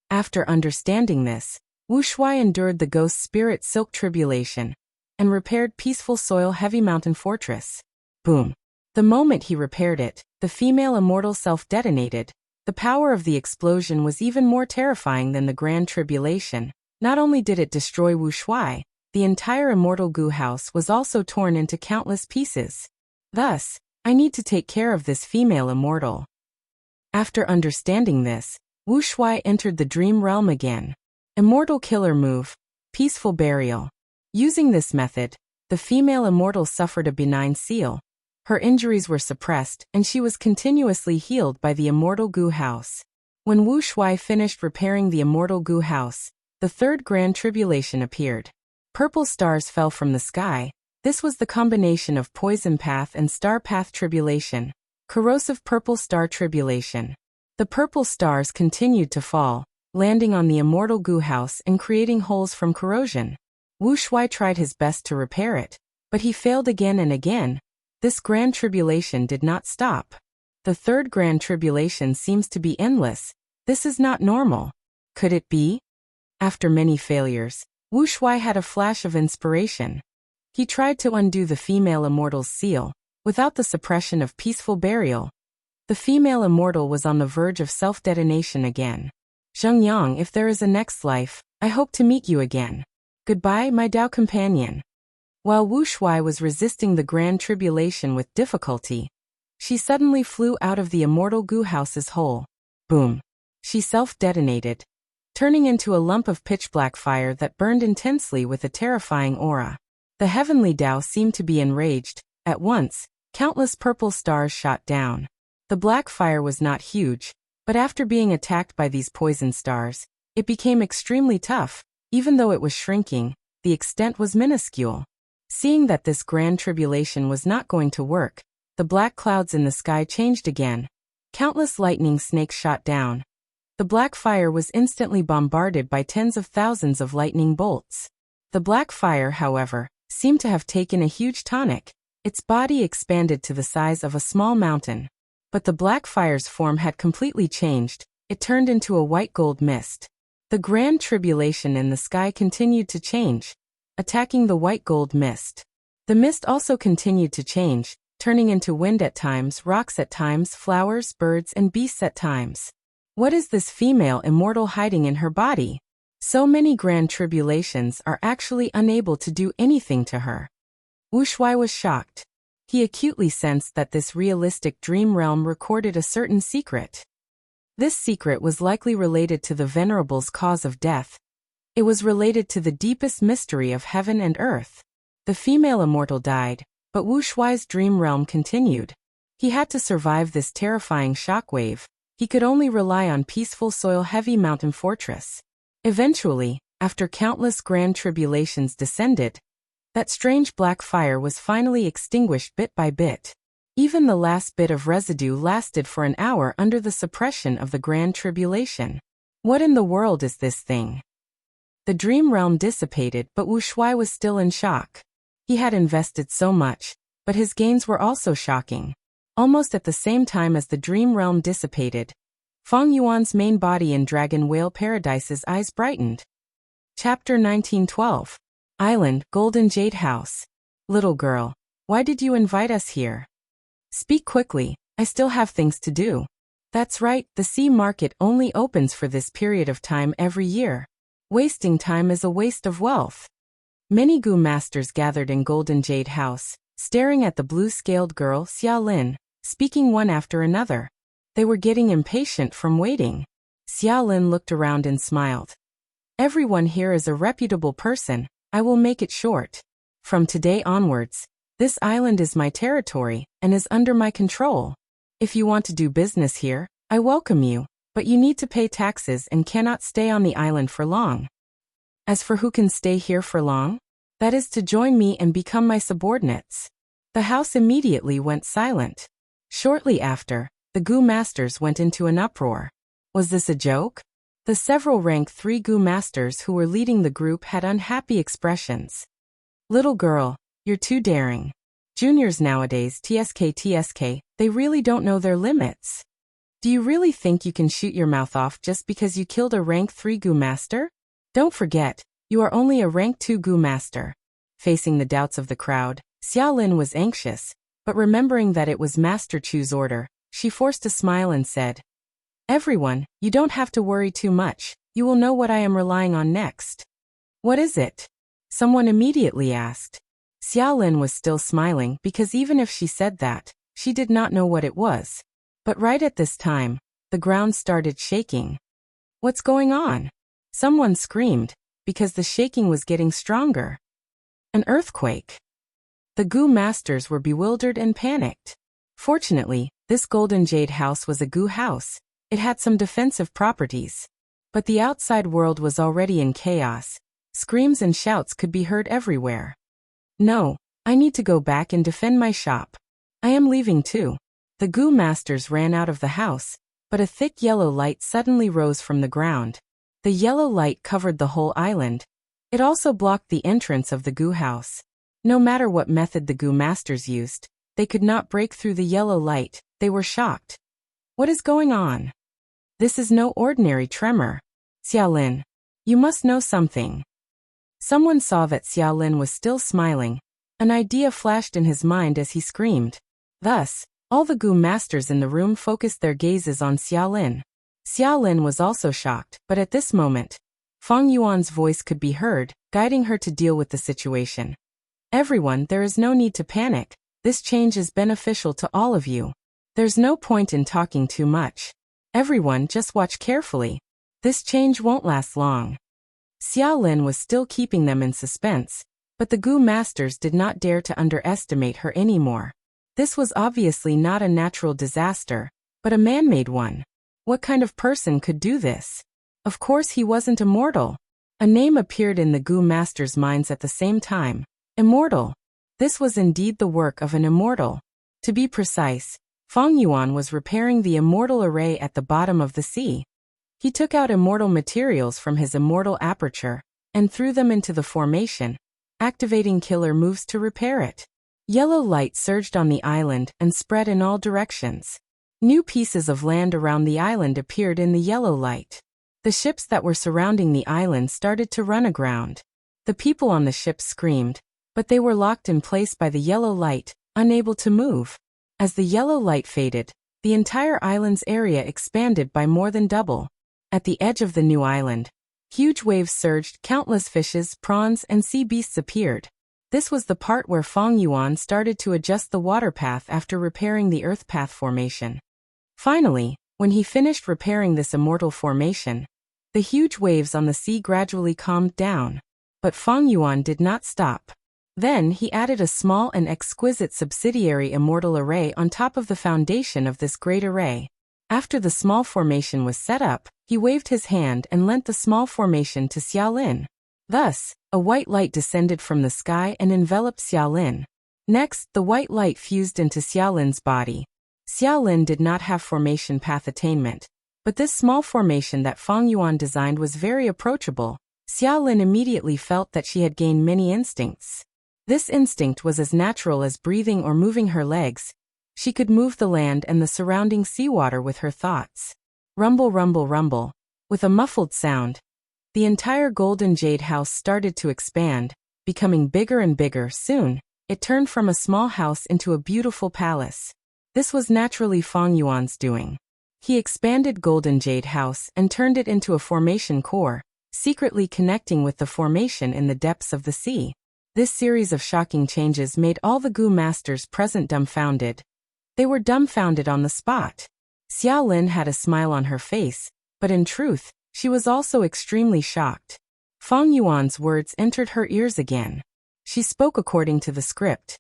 After understanding this, Wu Shuai endured the Ghost Spirit Silk Tribulation and repaired Peaceful Soil Heavy Mountain Fortress. Boom. The moment he repaired it, the female immortal self detonated. The power of the explosion was even more terrifying than the Grand Tribulation. Not only did it destroy Wu Shuai, the entire immortal Gu House was also torn into countless pieces. Thus, I need to take care of this female immortal. After understanding this, Wu Shuai entered the dream realm again. Immortal killer move, peaceful burial. Using this method, the female immortal suffered a benign seal. Her injuries were suppressed, and she was continuously healed by the immortal Gu house. When Wu Shuai finished repairing the immortal Gu house, the third grand tribulation appeared. Purple stars fell from the sky. This was the combination of poison path and star path tribulation. Corrosive purple star tribulation. The purple stars continued to fall, landing on the immortal Gu house and creating holes from corrosion. Wu Shuai tried his best to repair it, but he failed again and again. This grand tribulation did not stop. The third grand tribulation seems to be endless. This is not normal. Could it be? After many failures, Wu Shuai had a flash of inspiration. He tried to undo the female immortal's seal. Without the suppression of peaceful burial, the female immortal was on the verge of self-detonation again. Zheng Yang, if there is a next life, I hope to meet you again. Goodbye, my Dao companion. While Wu Shuai was resisting the grand tribulation with difficulty, she suddenly flew out of the immortal Gu house's hole. Boom! She self-detonated, turning into a lump of pitch-black fire that burned intensely with a terrifying aura. The heavenly Dao seemed to be enraged. At once, countless purple stars shot down. The black fire was not huge, but after being attacked by these poison stars, it became extremely tough. Even though it was shrinking, the extent was minuscule. Seeing that this grand tribulation was not going to work, the black clouds in the sky changed again. Countless lightning snakes shot down. The black fire was instantly bombarded by tens of thousands of lightning bolts. The black fire, however, seemed to have taken a huge tonic. Its body expanded to the size of a small mountain. But the black fire's form had completely changed. It turned into a white gold mist. The grand tribulation in the sky continued to change, attacking the white gold mist. The mist also continued to change, turning into wind at times, rocks at times, flowers, birds, and beasts at times. What is this female immortal hiding in her body? So many grand tribulations are actually unable to do anything to her. Wu Shuai was shocked. He acutely sensed that this realistic dream realm recorded a certain secret. This secret was likely related to the Venerable's cause of death. It was related to the deepest mystery of heaven and earth. The female immortal died, but Wu Shuai's dream realm continued. He had to survive this terrifying shockwave. He could only rely on peaceful soil-heavy mountain fortress. Eventually, after countless grand tribulations descended, that strange black fire was finally extinguished bit by bit. Even the last bit of residue lasted for an hour under the suppression of the grand tribulation. What in the world is this thing? The dream realm dissipated, but Wu Shuai was still in shock. He had invested so much, but his gains were also shocking. Almost at the same time as the dream realm dissipated, Feng Yuan's main body in Dragon Whale Paradise's eyes brightened. Chapter 1912. Island, Golden Jade House. Little girl, why did you invite us here? Speak quickly, I still have things to do. That's right, the sea market only opens for this period of time every year. Wasting time is a waste of wealth. Many Gu masters gathered in Golden Jade House, staring at the blue-scaled girl Xia Lin, speaking one after another. They were getting impatient from waiting. Xia Lin looked around and smiled. Everyone here is a reputable person, I will make it short. From today onwards, this island is my territory and is under my control. If you want to do business here, I welcome you, but you need to pay taxes and cannot stay on the island for long. As for who can stay here for long, that is to join me and become my subordinates. The house immediately went silent. Shortly after, the Gu masters went into an uproar. Was this a joke? The several rank 3 Gu masters who were leading the group had unhappy expressions. Little girl, you're too daring. Juniors nowadays, TSK, they really don't know their limits. Do you really think you can shoot your mouth off just because you killed a rank 3 Gu master? Don't forget, you are only a rank 2 Gu master. Facing the doubts of the crowd, Xia Lin was anxious, but remembering that it was Master Chu's order, she forced a smile and said, Everyone, you don't have to worry too much, you will know what I am relying on next. What is it? Someone immediately asked. Xia Lin was still smiling because even if she said that, she did not know what it was. But right at this time, the ground started shaking. What's going on? Someone screamed, because the shaking was getting stronger. An earthquake. The Goo Masters were bewildered and panicked. Fortunately, this golden jade house was a Goo house. It had some defensive properties. But the outside world was already in chaos. Screams and shouts could be heard everywhere. No, I need to go back and defend my shop. I am leaving too. The Goo Masters ran out of the house, but a thick yellow light suddenly rose from the ground. The yellow light covered the whole island. It also blocked the entrance of the Goo house. No matter what method the Goo Masters used, they could not break through the yellow light. They were shocked. What is going on? This is no ordinary tremor. Xiaolin, you must know something. Someone saw that Xiaolin was still smiling. An idea flashed in his mind as he screamed. Thus, all the Goo Masters in the room focused their gazes on Xiaolin. Xiaolin was also shocked, but at this moment, Feng Yuan's voice could be heard, guiding her to deal with the situation. Everyone, there is no need to panic. This change is beneficial to all of you. There's no point in talking too much. Everyone, just watch carefully. This change won't last long. Xiaolin was still keeping them in suspense, but the Goo Masters did not dare to underestimate her anymore. This was obviously not a natural disaster, but a man-made one. What kind of person could do this? Of course he wasn't immortal. A name appeared in the Goo Masters' minds at the same time. Immortal. This was indeed the work of an immortal. To be precise, Feng Yuan was repairing the immortal array at the bottom of the sea. He took out immortal materials from his immortal aperture and threw them into the formation, activating killer moves to repair it. Yellow light surged on the island and spread in all directions. New pieces of land around the island appeared in the yellow light. The ships that were surrounding the island started to run aground. The people on the ships screamed, but they were locked in place by the yellow light, unable to move. As the yellow light faded, the entire island's area expanded by more than double. At the edge of the new island, huge waves surged, countless fishes, prawns, and sea beasts appeared. This was the part where Feng Yuan started to adjust the water path after repairing the earth path formation. Finally, when he finished repairing this immortal formation, the huge waves on the sea gradually calmed down. But Feng Yuan did not stop. Then he added a small and exquisite subsidiary immortal array on top of the foundation of this great array. After the small formation was set up, he waved his hand and lent the small formation to Xiaolin. Thus, a white light descended from the sky and enveloped Xiaolin. Next, the white light fused into Xiaolin's body. Xiaolin did not have formation path attainment, but this small formation that Feng Yuan designed was very approachable. Xiaolin immediately felt that she had gained many instincts. This instinct was as natural as breathing or moving her legs. She could move the land and the surrounding seawater with her thoughts. Rumble, rumble, rumble. With a muffled sound, the entire golden jade house started to expand, becoming bigger and bigger. Soon, it turned from a small house into a beautiful palace. This was naturally Feng Yuan's doing. He expanded golden jade house and turned it into a formation core, secretly connecting with the formation in the depths of the sea. This series of shocking changes made all the Goo Masters present dumbfounded. They were dumbfounded on the spot. Xiaolin had a smile on her face, but in truth, she was also extremely shocked. Feng Yuan's words entered her ears again. She spoke according to the script.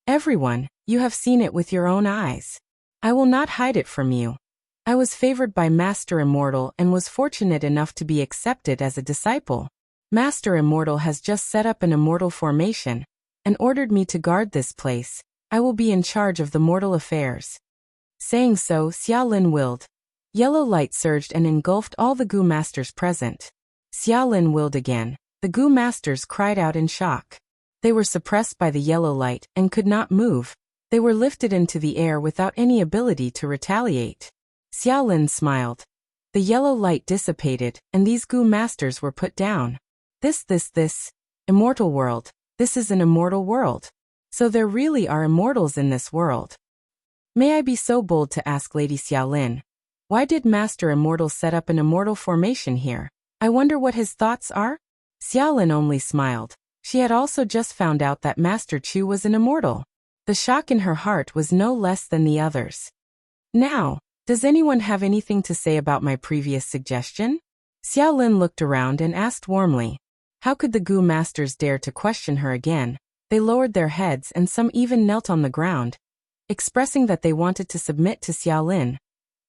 Everyone, you have seen it with your own eyes. I will not hide it from you. I was favored by Master Immortal and was fortunate enough to be accepted as a disciple. Master Immortal has just set up an immortal formation and ordered me to guard this place. I will be in charge of the mortal affairs. Saying so, Xiaolin willed. Yellow light surged and engulfed all the Goo Masters present. Xiaolin willed again. The Goo Masters cried out in shock. They were suppressed by the yellow light and could not move. They were lifted into the air without any ability to retaliate. Xiaolin smiled. The yellow light dissipated, and these Goo Masters were put down. This. Immortal world. This is an immortal world. So there really are immortals in this world. May I be so bold to ask Lady Xiaolin, why did Master Immortal set up an immortal formation here? I wonder what his thoughts are? Xiaolin only smiled. She had also just found out that Master Chu was an immortal. The shock in her heart was no less than the others. Now, Does anyone have anything to say about my previous suggestion? Xiao Lin looked around and asked warmly. How could the Gu masters dare to question her again? They lowered their heads and some even knelt on the ground, expressing that they wanted to submit to Xiao Lin,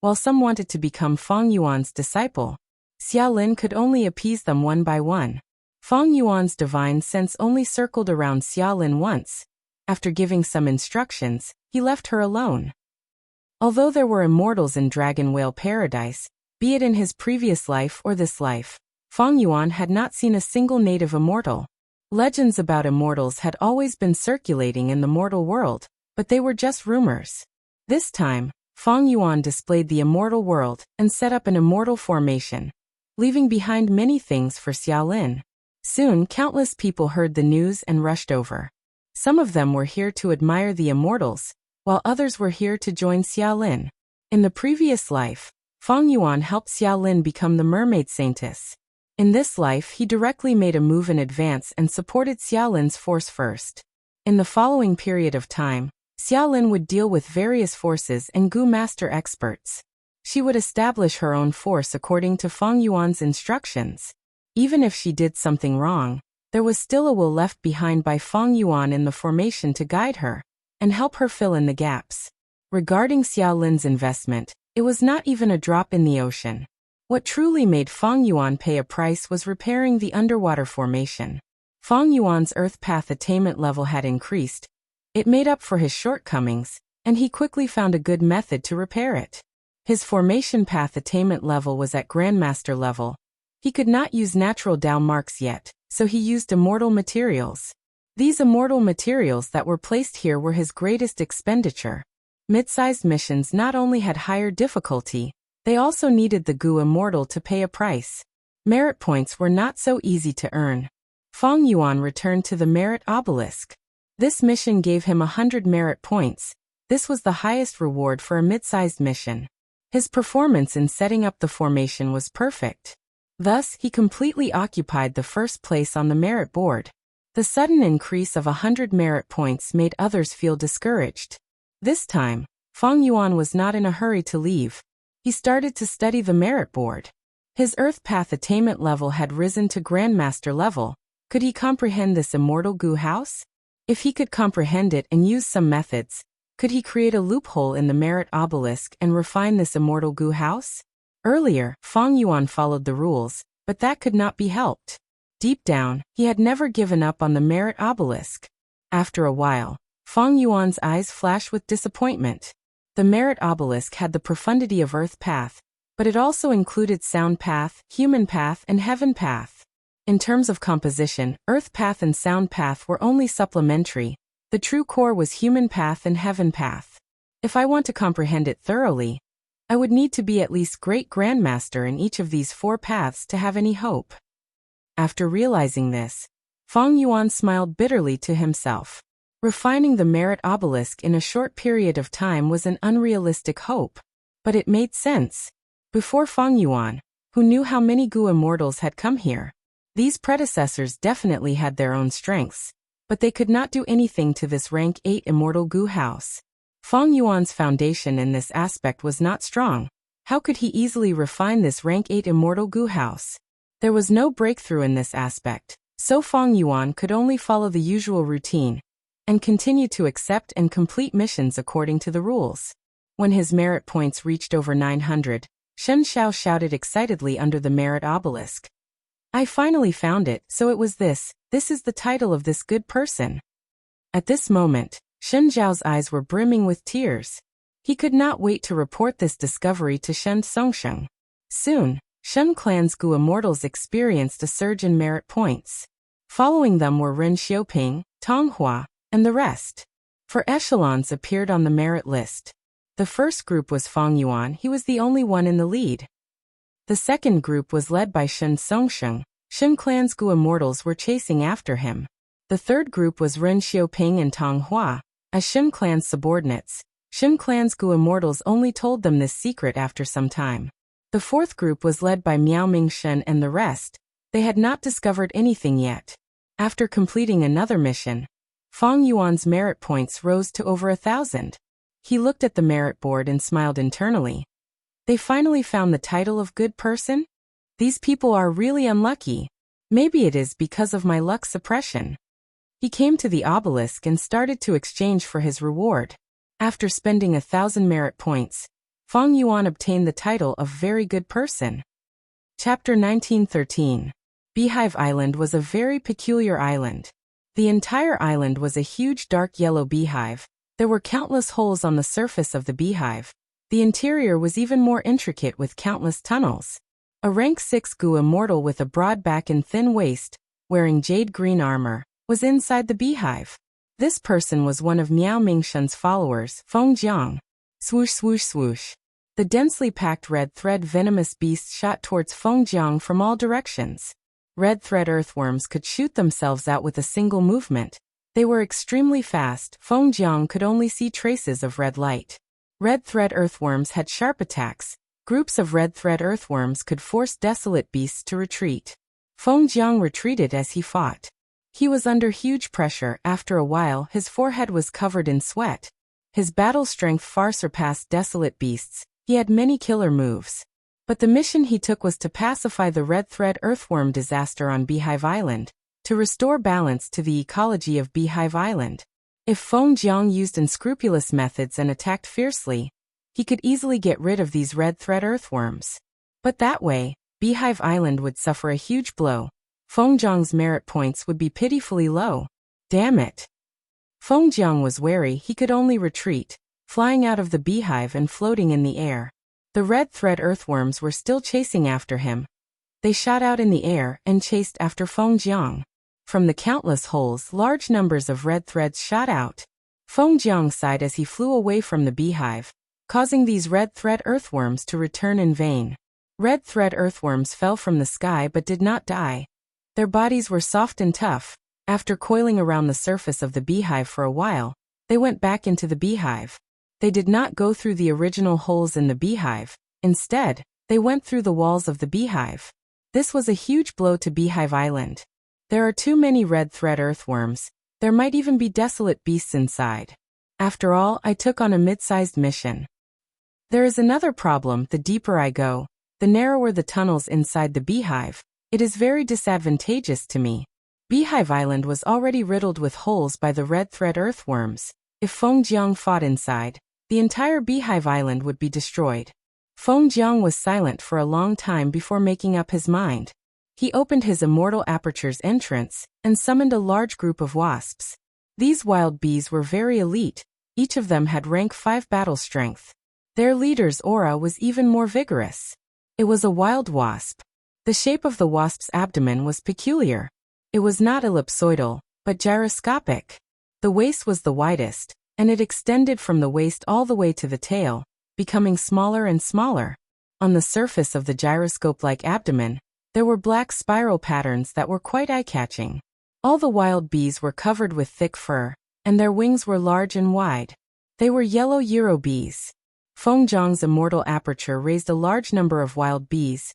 while some wanted to become Fang Yuan's disciple. Xiao Lin could only appease them one by one. Fang Yuan's divine sense only circled around Xiao Lin once. After giving some instructions, he left her alone. Although there were immortals in Dragon Whale Paradise, be it in his previous life or this life, Fang Yuan had not seen a single native immortal. Legends about immortals had always been circulating in the mortal world, but they were just rumors. This time, Fang Yuan displayed the immortal world and set up an immortal formation, leaving behind many things for Xiao Lin. Soon, countless people heard the news and rushed over. Some of them were here to admire the immortals, while others were here to join Xiao Lin. In the previous life, Fang Yuan helped Xiao Lin become the mermaid saintess. In this life, he directly made a move in advance and supported Xiao Lin's force first. In the following period of time, Xiao Lin would deal with various forces and Gu master experts. She would establish her own force according to Fang Yuan's instructions. Even if she did something wrong, there was still a will left behind by Fang Yuan in the formation to guide her and help her fill in the gaps. Regarding Xiao Lin's investment, it was not even a drop in the ocean. What truly made Fang Yuan pay a price was repairing the underwater formation. Fang Yuan's earth path attainment level had increased. It made up for his shortcomings, and he quickly found a good method to repair it. His formation path attainment level was at Grandmaster level. He could not use natural Dao marks yet, so he used immortal materials. These immortal materials that were placed here were his greatest expenditure. Mid-sized missions not only had higher difficulty, they also needed the Gu immortal to pay a price. Merit points were not so easy to earn. Fang Yuan returned to the merit obelisk. This mission gave him 100 merit points. This was the highest reward for a mid-sized mission. His performance in setting up the formation was perfect. Thus, he completely occupied the first place on the merit board. The sudden increase of 100 merit points made others feel discouraged. This time, Fang Yuan was not in a hurry to leave. He started to study the merit board. His earth path attainment level had risen to Grandmaster level. Could he comprehend this immortal Gu house? If he could comprehend it and use some methods, could he create a loophole in the merit obelisk and refine this immortal Gu house? Earlier, Fang Yuan followed the rules, but that could not be helped. Deep down, he had never given up on the merit obelisk. After a while, Fang Yuan's eyes flashed with disappointment. The merit obelisk had the profundity of earth path, but it also included sound path, human path, and heaven path. In terms of composition, earth path and sound path were only supplementary. The true core was human path and heaven path. If I want to comprehend it thoroughly, I would need to be at least great grandmaster in each of these 4 paths to have any hope. After realizing this, Fang Yuan smiled bitterly to himself. Refining the merit obelisk in a short period of time was an unrealistic hope, but it made sense. Before Fang Yuan, who knew how many Gu immortals had come here, these predecessors definitely had their own strengths, but they could not do anything to this rank 8 immortal Gu house. Fang Yuan's foundation in this aspect was not strong. How could he easily refine this rank 8 immortal Gu house? There was no breakthrough in this aspect, so Fang Yuan could only follow the usual routine and continue to accept and complete missions according to the rules. When his merit points reached over 900, Shen Xiao shouted excitedly under the merit obelisk. I finally found it, so it was this. This is the title of this good person. At this moment, Shen Zhao's eyes were brimming with tears. He could not wait to report this discovery to Shen Songsheng. Soon, Shen Clan's Gu immortals experienced a surge in merit points. Following them were Ren Xiaoping, Tong Hua, and the rest. 4 echelons appeared on the merit list. The first group was Fang Yuan. He was the only one in the lead. The second group was led by Shen Songsheng. Shen Clan's Gu immortals were chasing after him. The third group was Ren Xiaoping and Tong Hua. As Shen Clan's subordinates, Shen Clan's Gu immortals only told them this secret after some time. The fourth group was led by Miao Mingshen and the rest. They had not discovered anything yet. After completing another mission, Fang Yuan's merit points rose to over 1,000. He looked at the merit board and smiled internally. They finally found the title of good person? These people are really unlucky. Maybe it is because of my luck suppression. He came to the obelisk and started to exchange for his reward. After spending 1,000 merit points, Feng Yuan obtained the title of very good person. Chapter 1913. Beehive Island was a very peculiar island. The entire island was a huge dark yellow beehive. There were countless holes on the surface of the beehive. The interior was even more intricate with countless tunnels. A rank 6 Gu immortal with a broad back and thin waist, wearing jade green armor, was inside the beehive. This person was one of Miao Mingshun's followers, Feng Jiang. Swoosh swoosh swoosh. The densely packed red thread venomous beasts shot towards Feng Jiang from all directions. Red thread earthworms could shoot themselves out with a single movement. They were extremely fast. Feng Jiang could only see traces of red light. Red thread earthworms had sharp attacks. Groups of red thread earthworms could force desolate beasts to retreat. Feng Jiang retreated as he fought. He was under huge pressure. After a while, his forehead was covered in sweat. His battle strength far surpassed desolate beasts. He had many killer moves. But the mission he took was to pacify the red thread earthworm disaster on Beehive Island, to restore balance to the ecology of Beehive Island. If Feng Jiang used unscrupulous methods and attacked fiercely, he could easily get rid of these red thread earthworms. But that way, Beehive Island would suffer a huge blow. Feng Jiang's merit points would be pitifully low. Damn it. Feng Jiang was wary. He could only retreat, flying out of the beehive and floating in the air. The red thread earthworms were still chasing after him. They shot out in the air and chased after Feng Jiang. From the countless holes, large numbers of red threads shot out. Feng Jiang sighed as he flew away from the beehive, causing these red thread earthworms to return in vain. Red thread earthworms fell from the sky but did not die. Their bodies were soft and tough. After coiling around the surface of the beehive for a while, they went back into the beehive. They did not go through the original holes in the beehive. Instead, they went through the walls of the beehive. This was a huge blow to Beehive Island. There are too many red thread earthworms. There might even be desolate beasts inside. After all, I took on a mid-sized mission. There is another problem. The deeper I go, the narrower the tunnels inside the beehive. It is very disadvantageous to me. Beehive Island was already riddled with holes by the red thread earthworms. If Feng Jiang fought inside, the entire Beehive Island would be destroyed. Feng Jiang was silent for a long time before making up his mind. He opened his immortal aperture's entrance and summoned a large group of wasps. These wild bees were very elite. Each of them had rank 5 battle strength. Their leader's aura was even more vigorous. It was a wild wasp. The shape of the wasp's abdomen was peculiar. It was not ellipsoidal, but gyroscopic. The waist was the widest, and it extended from the waist all the way to the tail, becoming smaller and smaller. On the surface of the gyroscope-like abdomen, there were black spiral patterns that were quite eye-catching. All the wild bees were covered with thick fur, and their wings were large and wide. They were yellow Euro bees. Feng Jiang's immortal aperture raised a large number of wild bees.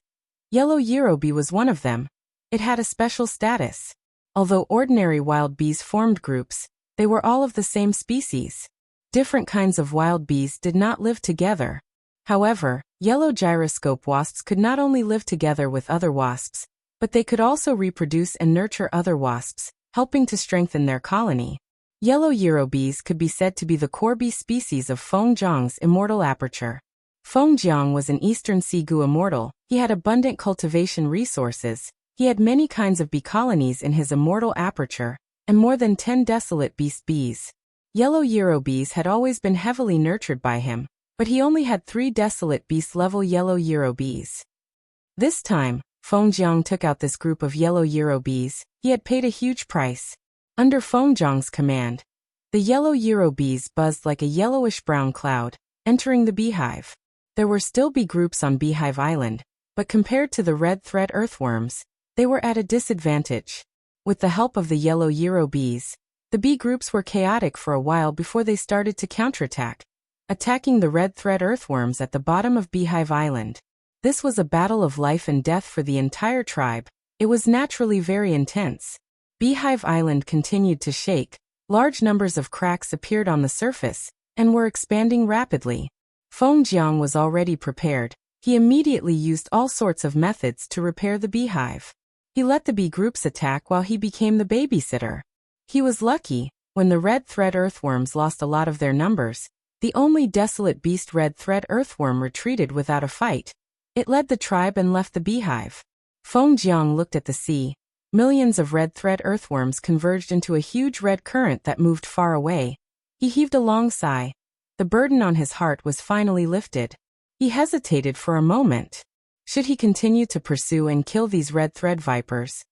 Yellow Euro bee was one of them. It had a special status. Although ordinary wild bees formed groups, they were all of the same species. Different kinds of wild bees did not live together. However, yellow gyroscope wasps could not only live together with other wasps, but they could also reproduce and nurture other wasps, helping to strengthen their colony. Yellow Euro bees could be said to be the core bee species of Feng Jiang's immortal aperture. Feng Jiang was an Eastern Sea Gu immortal. He had abundant cultivation resources. He had many kinds of bee colonies in his immortal aperture, and more than 10 desolate beast bees. Yellow Euro bees had always been heavily nurtured by him, but he only had 3 desolate beast-level yellow Euro bees. This time, Feng Jiang took out this group of yellow Euro bees. He had paid a huge price. Under Feng Jiang's command, the yellow Euro bees buzzed like a yellowish-brown cloud, entering the beehive. There were still bee groups on Beehive Island, but compared to the red thread earthworms, they were at a disadvantage. With the help of the yellow Euro bees, the bee groups were chaotic for a while before they started to counterattack, attacking the red thread earthworms at the bottom of Beehive Island. This was a battle of life and death for the entire tribe. It was naturally very intense. Beehive Island continued to shake. Large numbers of cracks appeared on the surface and were expanding rapidly. Feng Jiang was already prepared. He immediately used all sorts of methods to repair the beehive. He let the bee groups attack while he became the babysitter. He was lucky. When the red thread earthworms lost a lot of their numbers, the only desolate beast red thread earthworm retreated without a fight. It led the tribe and left the beehive. Feng Jiang looked at the sea. Millions of red thread earthworms converged into a huge red current that moved far away. He heaved a long sigh. The burden on his heart was finally lifted. He hesitated for a moment. Should he continue to pursue and kill these red thread vipers?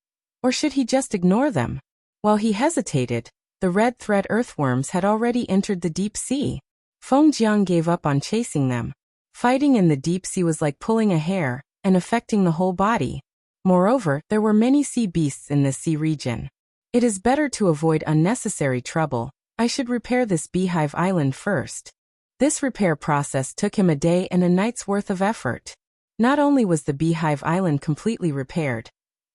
Or should he just ignore them? While he hesitated, the red thread earthworms had already entered the deep sea. Feng Jiang gave up on chasing them. Fighting in the deep sea was like pulling a hair and affecting the whole body. Moreover, there were many sea beasts in this sea region. It is better to avoid unnecessary trouble. I should repair this beehive island first. This repair process took him a day and a night's worth of effort. Not only was the beehive island completely repaired,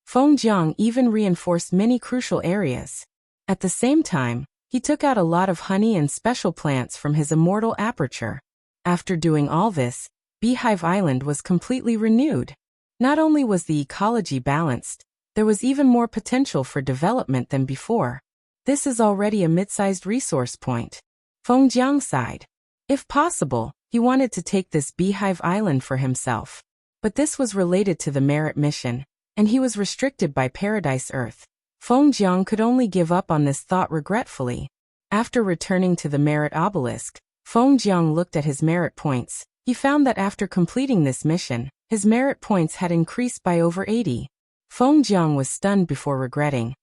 Feng Jiang even reinforced many crucial areas. At the same time, he took out a lot of honey and special plants from his immortal aperture. After doing all this, Beehive Island was completely renewed. Not only was the ecology balanced, there was even more potential for development than before. This is already a mid-sized resource point. Feng Jiang sighed. If possible, he wanted to take this Beehive Island for himself. But this was related to the Merit mission, and he was restricted by Paradise Earth. Feng Jiang could only give up on this thought regretfully. After returning to the Merit Obelisk, Feng Jiang looked at his merit points. He found that after completing this mission, his merit points had increased by over 80. Feng Jiang was stunned before regretting.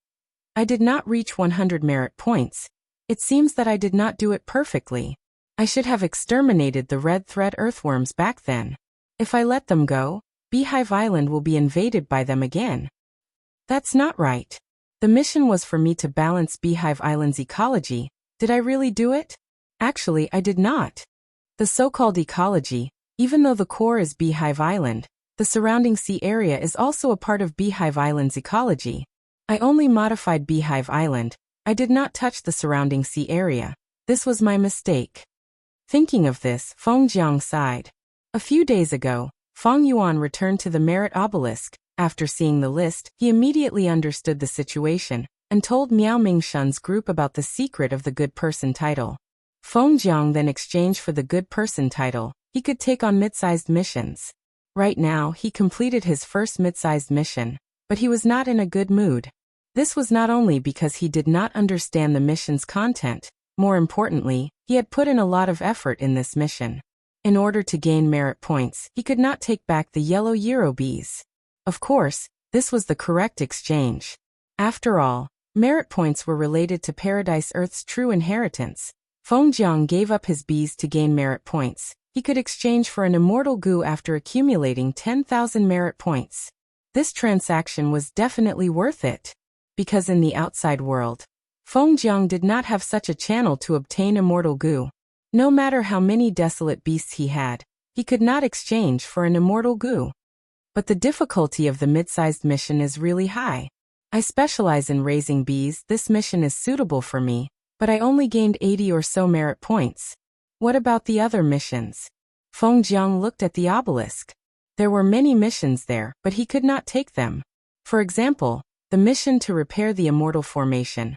I did not reach 100 merit points. It seems that I did not do it perfectly. I should have exterminated the red thread earthworms back then. If I let them go, Beehive Island will be invaded by them again. That's not right. The mission was for me to balance Beehive Island's ecology. Did I really do it? Actually, I did not. The so-called ecology, even though the core is Beehive Island, the surrounding sea area is also a part of Beehive Island's ecology. I only modified Beehive Island. I did not touch the surrounding sea area. This was my mistake. Thinking of this, Feng Jiang sighed. A few days ago, Feng Yuan returned to the Merit Obelisk. After seeing the list, he immediately understood the situation and told Miao Mingshun's group about the secret of the Good Person title. Feng Jiang then exchanged for the Good Person title. He could take on mid-sized missions. Right now, he completed his first mid-sized mission, but he was not in a good mood. This was not only because he did not understand the mission's content. More importantly, he had put in a lot of effort in this mission. In order to gain merit points, he could not take back the yellow Euro bees. Of course, this was the correct exchange. After all, merit points were related to Paradise Earth's true inheritance. Feng Jiang gave up his bees to gain merit points. He could exchange for an immortal goo after accumulating 10,000 merit points. This transaction was definitely worth it. Because in the outside world, Feng Jiang did not have such a channel to obtain immortal goo. No matter how many desolate beasts he had, he could not exchange for an immortal goo. But the difficulty of the mid-sized mission is really high. I specialize in raising bees. This mission is suitable for me, but I only gained 80 or so merit points. What about the other missions? Feng Jiang looked at the obelisk. There were many missions there, but he could not take them. For example, the mission to repair the immortal formation.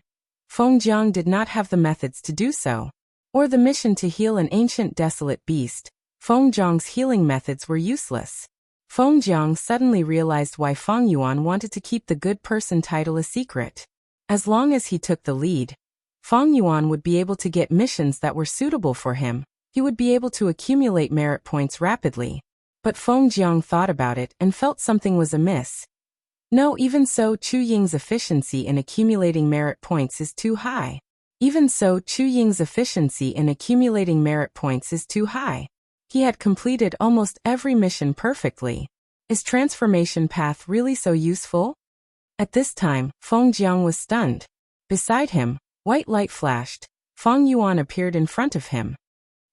Feng Jiang did not have the methods to do so. Or the mission to heal an ancient desolate beast. Feng Jiang's healing methods were useless. Feng Jiang suddenly realized why Feng Yuan wanted to keep the Good Person title a secret. As long as he took the lead, Feng Yuan would be able to get missions that were suitable for him. He would be able to accumulate merit points rapidly. But Feng Jiang thought about it and felt something was amiss. No, even so, Chu Ying's efficiency in accumulating merit points is too high. Even so, Chu Ying's efficiency in accumulating merit points is too high. He had completed almost every mission perfectly. Is transformation path really so useful? At this time, Feng Jiang was stunned. Beside him, white light flashed. Feng Yuan appeared in front of him.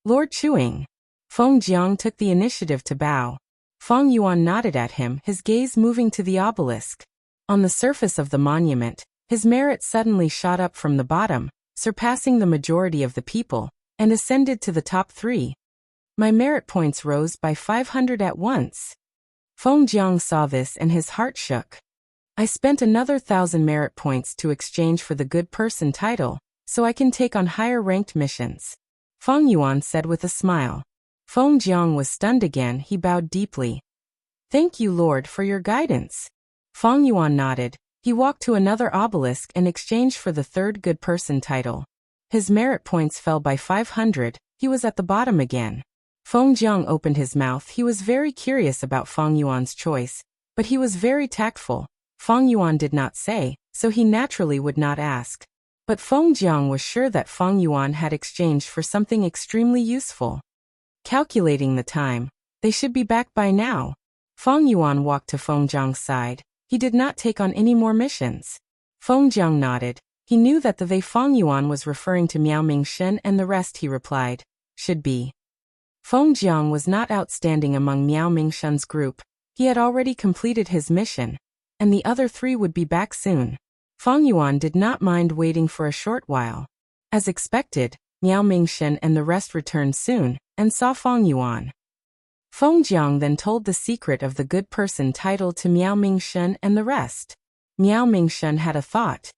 Lord Chuing. Feng Jiang took the initiative to bow. Feng Yuan nodded at him, his gaze moving to the obelisk. On the surface of the monument, his merit suddenly shot up from the bottom, surpassing the majority of the people, and ascended to the top 3. My merit points rose by 500 at once. Feng Jiang saw this and his heart shook. I spent another 1,000 merit points to exchange for the good person title, so I can take on higher ranked missions. Feng Yuan said with a smile. Feng Jiang was stunned again. He bowed deeply. Thank you, Lord, for your guidance. Feng Yuan nodded. He walked to another obelisk and exchanged for the third good person title. His merit points fell by 500. He was at the bottom again. Feng Jiang opened his mouth. He was very curious about Feng Yuan's choice, but he was very tactful. Feng Yuan did not say, so he naturally would not ask. But Feng Jiang was sure that Feng Yuan had exchanged for something extremely useful. Calculating the time, they should be back by now. Feng Yuan walked to Feng Jiang's side. He did not take on any more missions. Feng Jiang nodded. He knew that the Feng Yuan was referring to Miao Mingshen and the rest. He replied, should be. Feng Jiang was not outstanding among Miao Mingshen's group. He had already completed his mission, and the other three would be back soon. Feng Yuan did not mind waiting for a short while. As expected, Miao Mingshen and the rest returned soon, and saw Feng Yuan. Feng Jiang then told the secret of the good person title to Miao Mingshen and the rest. Miao Mingshen had a thought.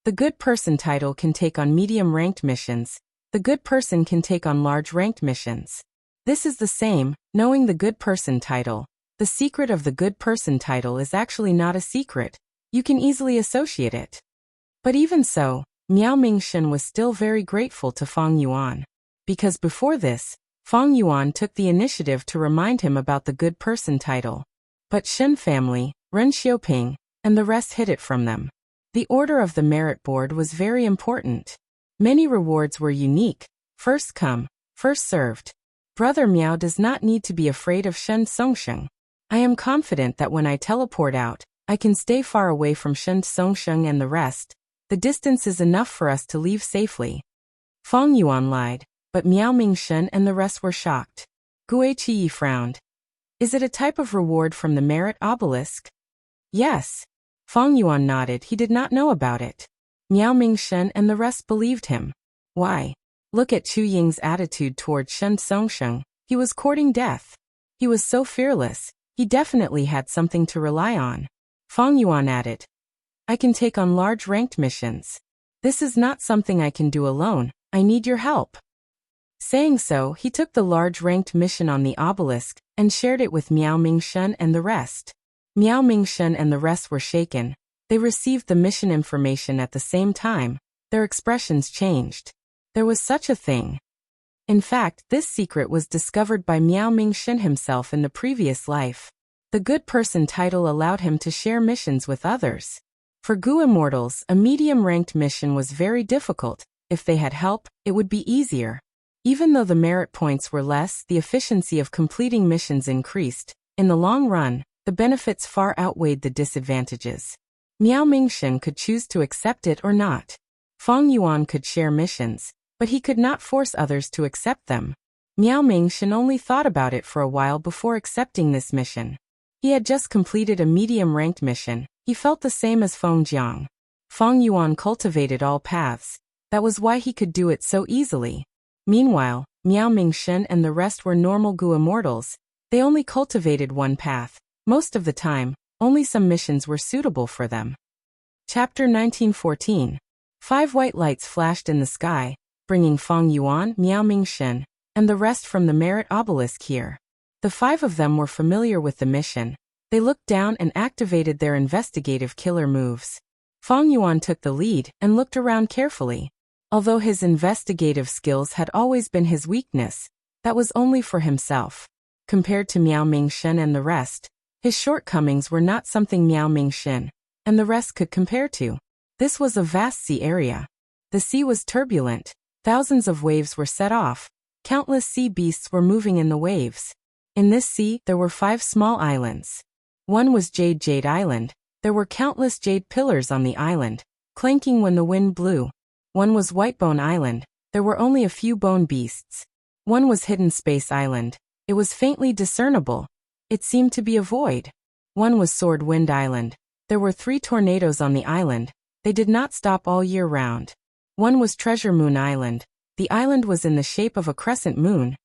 The good person title can take on medium-ranked missions. The good person can take on large-ranked missions. This is the same, knowing the good person title. The secret of the good person title is actually not a secret. You can easily associate it. But even so, Miao Mingshen was still very grateful to Feng Yuan. Because before this, Feng Yuan took the initiative to remind him about the good person title. But Shen family, Ren Xiaoping, and the rest hid it from them. The order of the merit board was very important. Many rewards were unique. First come, first served. Brother Miao does not need to be afraid of Shen Songsheng. I am confident that when I teleport out, I can stay far away from Shen Songsheng and the rest. The distance is enough for us to leave safely. Feng Yuan lied, but Miao Mingshen and the rest were shocked. Gue Qiyi frowned. Is it a type of reward from the merit obelisk? Yes. Feng Yuan nodded. He did not know about it. Miao Mingshen and the rest believed him. Why? Look at Chu Ying's attitude toward Shen Songsheng. He was courting death. He was so fearless. He definitely had something to rely on. Feng Yuan added. I can take on large-ranked missions. This is not something I can do alone. I need your help. Saying so, he took the large-ranked mission on the obelisk and shared it with Miao Mingshen and the rest. Miao Mingshen and the rest were shaken. They received the mission information at the same time. Their expressions changed. There was such a thing. In fact, this secret was discovered by Miao Mingshen himself in the previous life. The good person title allowed him to share missions with others. For Gu Immortals, a medium-ranked mission was very difficult. If they had help, it would be easier. Even though the merit points were less, the efficiency of completing missions increased. In the long run, the benefits far outweighed the disadvantages. Miao Mingshen could choose to accept it or not. Feng Yuan could share missions, but he could not force others to accept them. Miao Mingshen only thought about it for a while before accepting this mission. He had just completed a medium-ranked mission. He felt the same as Feng Jiang. Feng Yuan cultivated all paths. That was why he could do it so easily. Meanwhile, Miao Mingshen and the rest were normal Gu Immortals. They only cultivated one path. Most of the time, only some missions were suitable for them. Chapter 1914. 5 white lights flashed in the sky, bringing Feng Yuan, Miao Mingshen, and the rest from the merit obelisk here. The 5 of them were familiar with the mission. They looked down and activated their investigative killer moves. Feng Yuan took the lead and looked around carefully. Although his investigative skills had always been his weakness, that was only for himself. Compared to Miao Mingshen and the rest, his shortcomings were not something Miao Mingshen and the rest could compare to. This was a vast sea area. The sea was turbulent. Thousands of waves were set off. Countless sea beasts were moving in the waves. In this sea, there were 5 small islands. One was Jade Island. There were countless jade pillars on the island, clanking when the wind blew. One was Whitebone Island. There were only a few bone beasts. One was Hidden Space Island. It was faintly discernible. It seemed to be a void. One was Sword Wind Island. There were 3 tornadoes on the island. They did not stop all year round. One was Treasure Moon Island. The island was in the shape of a crescent moon.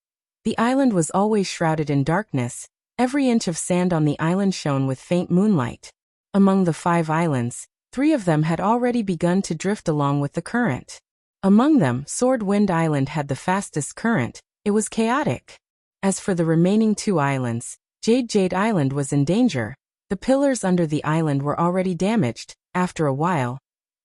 The island was always shrouded in darkness. Every inch of sand on the island shone with faint moonlight. Among the 5 islands, 3 of them had already begun to drift along with the current. Among them, Sword Wind Island had the fastest current. It was chaotic. As for the remaining 2 islands, Jade Island was in danger. The pillars under the island were already damaged. After a while,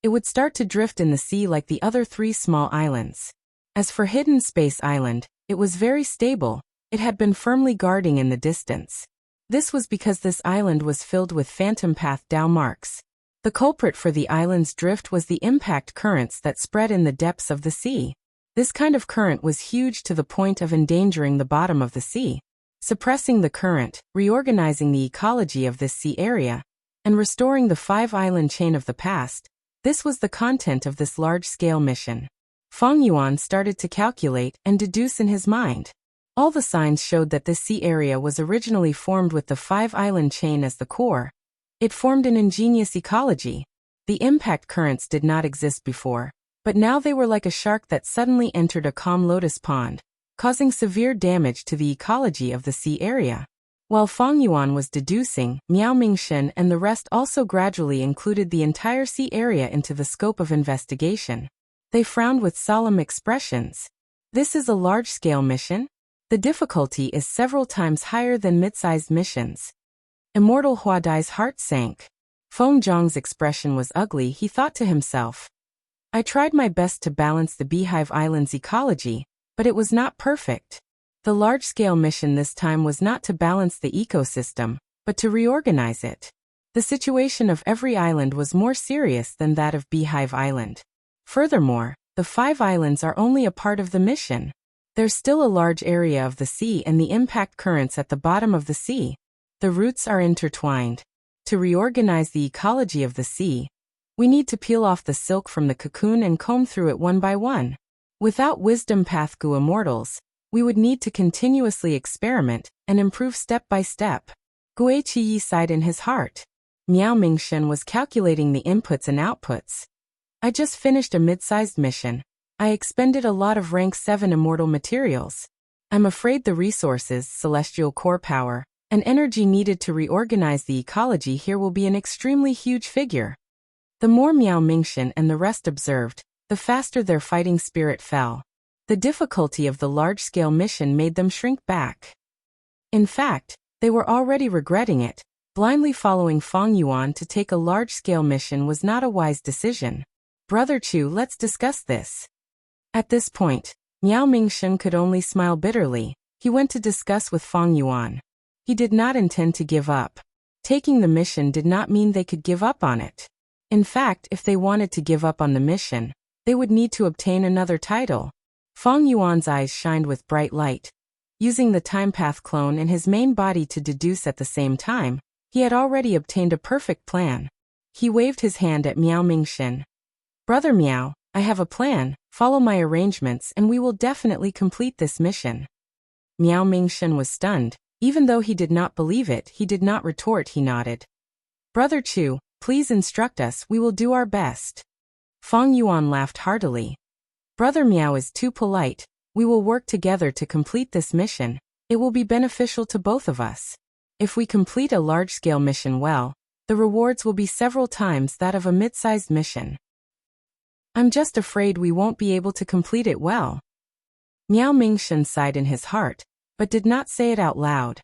it would start to drift in the sea like the other 3 small islands. As for Hidden Space Island, it was very stable. It had been firmly guarding in the distance. This was because this island was filled with phantom path Dao marks. The culprit for the island's drift was the impact currents that spread in the depths of the sea. This kind of current was huge to the point of endangering the bottom of the sea. Suppressing the current, reorganizing the ecology of this sea area, and restoring the 5-island chain of the past, this was the content of this large-scale mission. Feng Yuan started to calculate and deduce in his mind. All the signs showed that this sea area was originally formed with the 5-island chain as the core. It formed an ingenious ecology. The impact currents did not exist before, but now they were like a shark that suddenly entered a calm lotus pond, causing severe damage to the ecology of the sea area. While Feng Yuan was deducing, Miao Mingshen and the rest also gradually included the entire sea area into the scope of investigation. They frowned with solemn expressions. This is a large-scale mission? The difficulty is several times higher than mid-sized missions. Immortal Huadai's heart sank. Feng Zhang's expression was ugly. He thought to himself, I tried my best to balance the Beehive Island's ecology, but it was not perfect. The large-scale mission this time was not to balance the ecosystem, but to reorganize it. The situation of every island was more serious than that of Beehive Island. Furthermore, the 5 islands are only a part of the mission. There's still a large area of the sea and the impact currents at the bottom of the sea. The roots are intertwined. To reorganize the ecology of the sea, we need to peel off the silk from the cocoon and comb through it one by one. Without wisdom path Gu immortals, we would need to continuously experiment and improve step by step. Gue Qiyi sighed in his heart. Miao Mingshen was calculating the inputs and outputs. I just finished a mid-sized mission. I expended a lot of rank 7 immortal materials. I'm afraid the resources, celestial core power, and energy needed to reorganize the ecology here will be an extremely huge figure. The more Miao Mingshen and the rest observed, the faster their fighting spirit fell. The difficulty of the large-scale mission made them shrink back. In fact, they were already regretting it. Blindly following Feng Yuan to take a large-scale mission was not a wise decision. Brother Chu, let's discuss this. At this point, Miao Mingshen could only smile bitterly. He went to discuss with Feng Yuan. He did not intend to give up. Taking the mission did not mean they could give up on it. In fact, if they wanted to give up on the mission, they would need to obtain another title. Feng Yuan's eyes shined with bright light. Using the time path clone in his main body to deduce at the same time, he had already obtained a perfect plan. He waved his hand at Miao Mingshen. Brother Miao, I have a plan. Follow my arrangements and we will definitely complete this mission. Miao Mingshen was stunned. Even though he did not believe it, he did not retort. He nodded. Brother Chu, please instruct us. We will do our best. Feng Yuan laughed heartily. Brother Miao is too polite. We will work together to complete this mission. It will be beneficial to both of us. If we complete a large-scale mission well, the rewards will be several times that of a mid-sized mission. I'm just afraid we won't be able to complete it well. Miao Mingshen sighed in his heart, but did not say it out loud.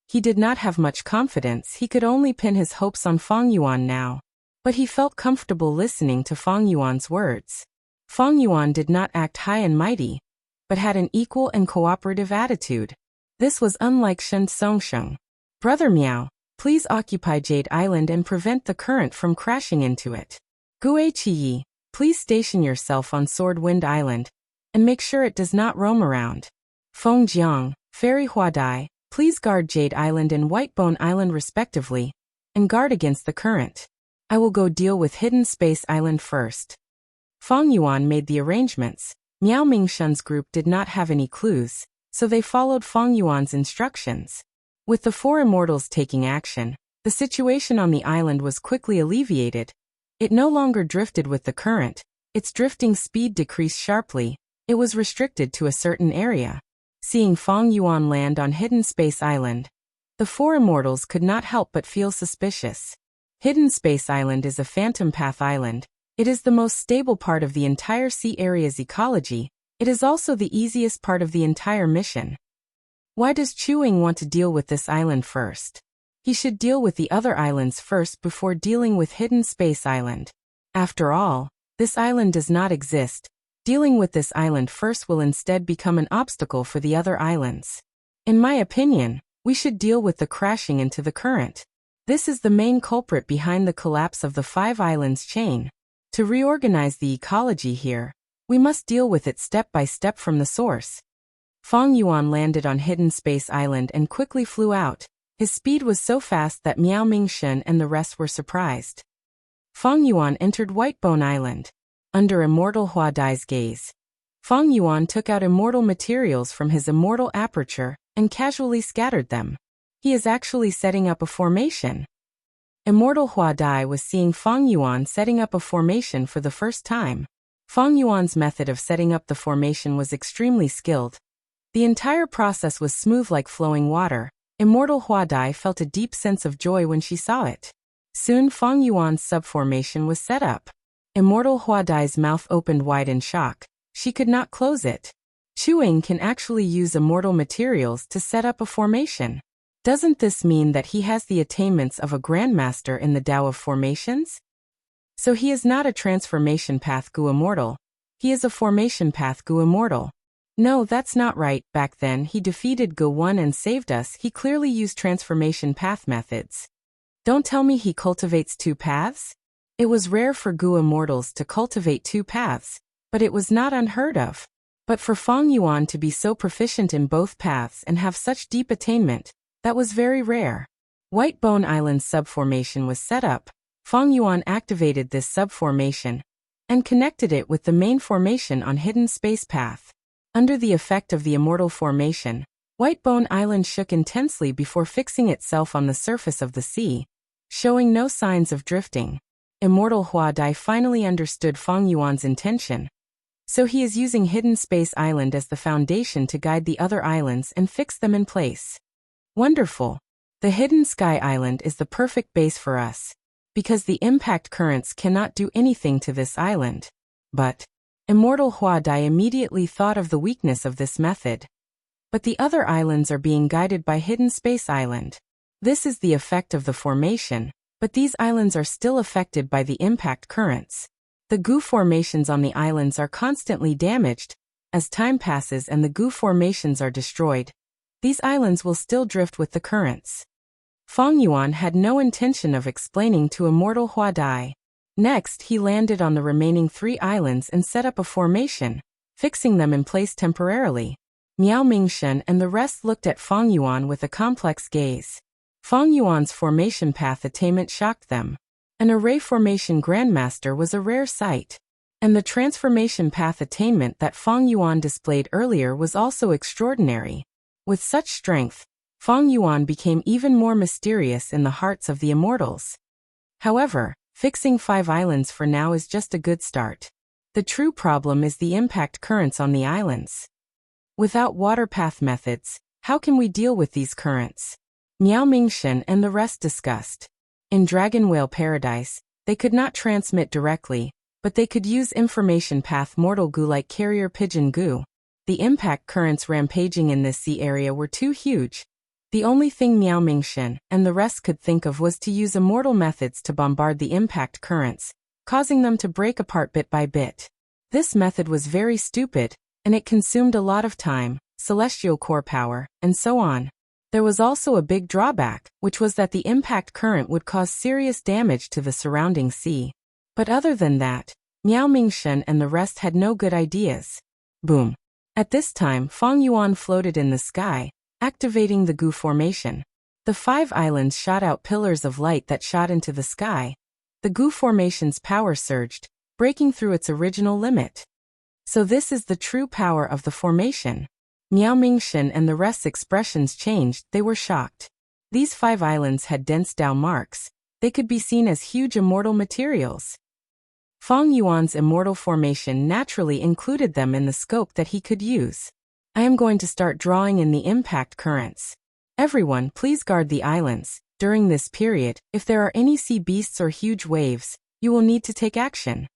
He did not have much confidence. He could only pin his hopes on Feng Yuan now. But he felt comfortable listening to Feng Yuan's words. Feng Yuan did not act high and mighty, but had an equal and cooperative attitude. This was unlike Shen Songsheng. Brother Miao, please occupy Jade Island and prevent the current from crashing into it. Gue Qiyi, please station yourself on Sword Wind Island, and make sure it does not roam around. Feng Jiang, Fairy Huadai, please guard Jade Island and Whitebone Island respectively, and guard against the current. I will go deal with Hidden Space Island first. Feng Yuan made the arrangements. Miao Mingshen's group did not have any clues, so they followed Feng Yuan's instructions. With the 4 immortals taking action, the situation on the island was quickly alleviated. It no longer drifted with the current. Its drifting speed decreased sharply. It was restricted to a certain area. Seeing Fang Yuan land on Hidden Space Island, the four immortals could not help but feel suspicious. Hidden Space Island is a phantom path island. It is the most stable part of the entire sea area's ecology. It is also the easiest part of the entire mission. Why does Chuing want to deal with this island first? He should deal with the other islands first before dealing with Hidden Space Island. After all, this island does not exist. Dealing with this island first will instead become an obstacle for the other islands. In my opinion, we should deal with the crashing into the current. This is the main culprit behind the collapse of the 5 islands chain. To reorganize the ecology here, we must deal with it step by step from the source. Fang Yuan landed on Hidden Space Island and quickly flew out. His speed was so fast that Miao Mingshen and the rest were surprised. Fang Yuan entered Whitebone Island. Under Immortal Hua Dai's gaze, Fang Yuan took out immortal materials from his immortal aperture and casually scattered them. He is actually setting up a formation. Immortal Hua Dai was seeing Fang Yuan setting up a formation for the first time. Fang Yuan's method of setting up the formation was extremely skilled. The entire process was smooth like flowing water. Immortal Hua Dai felt a deep sense of joy when she saw it. Soon Fang Yuan's subformation was set up. Immortal Hua Dai's mouth opened wide in shock. She could not close it. Chuing can actually use immortal materials to set up a formation. Doesn't this mean that he has the attainments of a grandmaster in the Tao of formations? So he is not a transformation path Gu immortal. He is a formation path Gu immortal. No, that's not right. Back then he defeated Gu 1 and saved us. He clearly used transformation path methods. Don't tell me he cultivates 2 paths? It was rare for Gu immortals to cultivate 2 paths, but it was not unheard of. But for Fang Yuan to be so proficient in both paths and have such deep attainment, that was very rare. Whitebone Island's subformation was set up. Fang Yuan activated this subformation and connected it with the main formation on Hidden Space Path. Under the effect of the immortal formation, Whitebone Island shook intensely before fixing itself on the surface of the sea, showing no signs of drifting. Immortal Hua Dai finally understood Fang Yuan's intention. So he is using Hidden Space Island as the foundation to guide the other islands and fix them in place. Wonderful. The Hidden Sky Island is the perfect base for us, because the impact currents cannot do anything to this island. But Immortal Hua Dai immediately thought of the weakness of this method. But the other islands are being guided by Hidden Space Island. This is the effect of the formation, but these islands are still affected by the impact currents. The Gu formations on the islands are constantly damaged. As time passes and the Gu formations are destroyed, these islands will still drift with the currents. Fang Yuan had no intention of explaining to Immortal Hua Dai. Next, he landed on the remaining 3 islands and set up a formation, fixing them in place temporarily. Miao Mingshen and the rest looked at Fang Yuan with a complex gaze. Fang Yuan's formation path attainment shocked them. An array formation grandmaster was a rare sight. And the transformation path attainment that Fang Yuan displayed earlier was also extraordinary. With such strength, Fang Yuan became even more mysterious in the hearts of the immortals. However, fixing 5 islands for now is just a good start. The true problem is the impact currents on the islands. Without water path methods, how can we deal with these currents? Miao Mingshen and the rest discussed. In Dragon Whale Paradise, they could not transmit directly, but they could use information path mortal Gu like carrier pigeon Gu. The impact currents rampaging in this sea area were too huge. The only thing Miao Mingshen and the rest could think of was to use immortal methods to bombard the impact currents, causing them to break apart bit by bit. This method was very stupid, and it consumed a lot of time, celestial core power, and so on. There was also a big drawback, which was that the impact current would cause serious damage to the surrounding sea. But other than that, Miao Mingshen and the rest had no good ideas. Boom. At this time, Fang Yuan floated in the sky, activating the Gu formation. The 5 islands shot out pillars of light that shot into the sky. The Gu formation's power surged, breaking through its original limit. So this is the true power of the formation. Miao Mingshen and the rest's expressions changed. They were shocked. These 5 islands had dense Tao marks. They could be seen as huge immortal materials. Fang Yuan's immortal formation naturally included them in the scope that he could use. I am going to start drawing in the impact currents. Everyone, please guard the islands. During this period, if there are any sea beasts or huge waves, you will need to take action.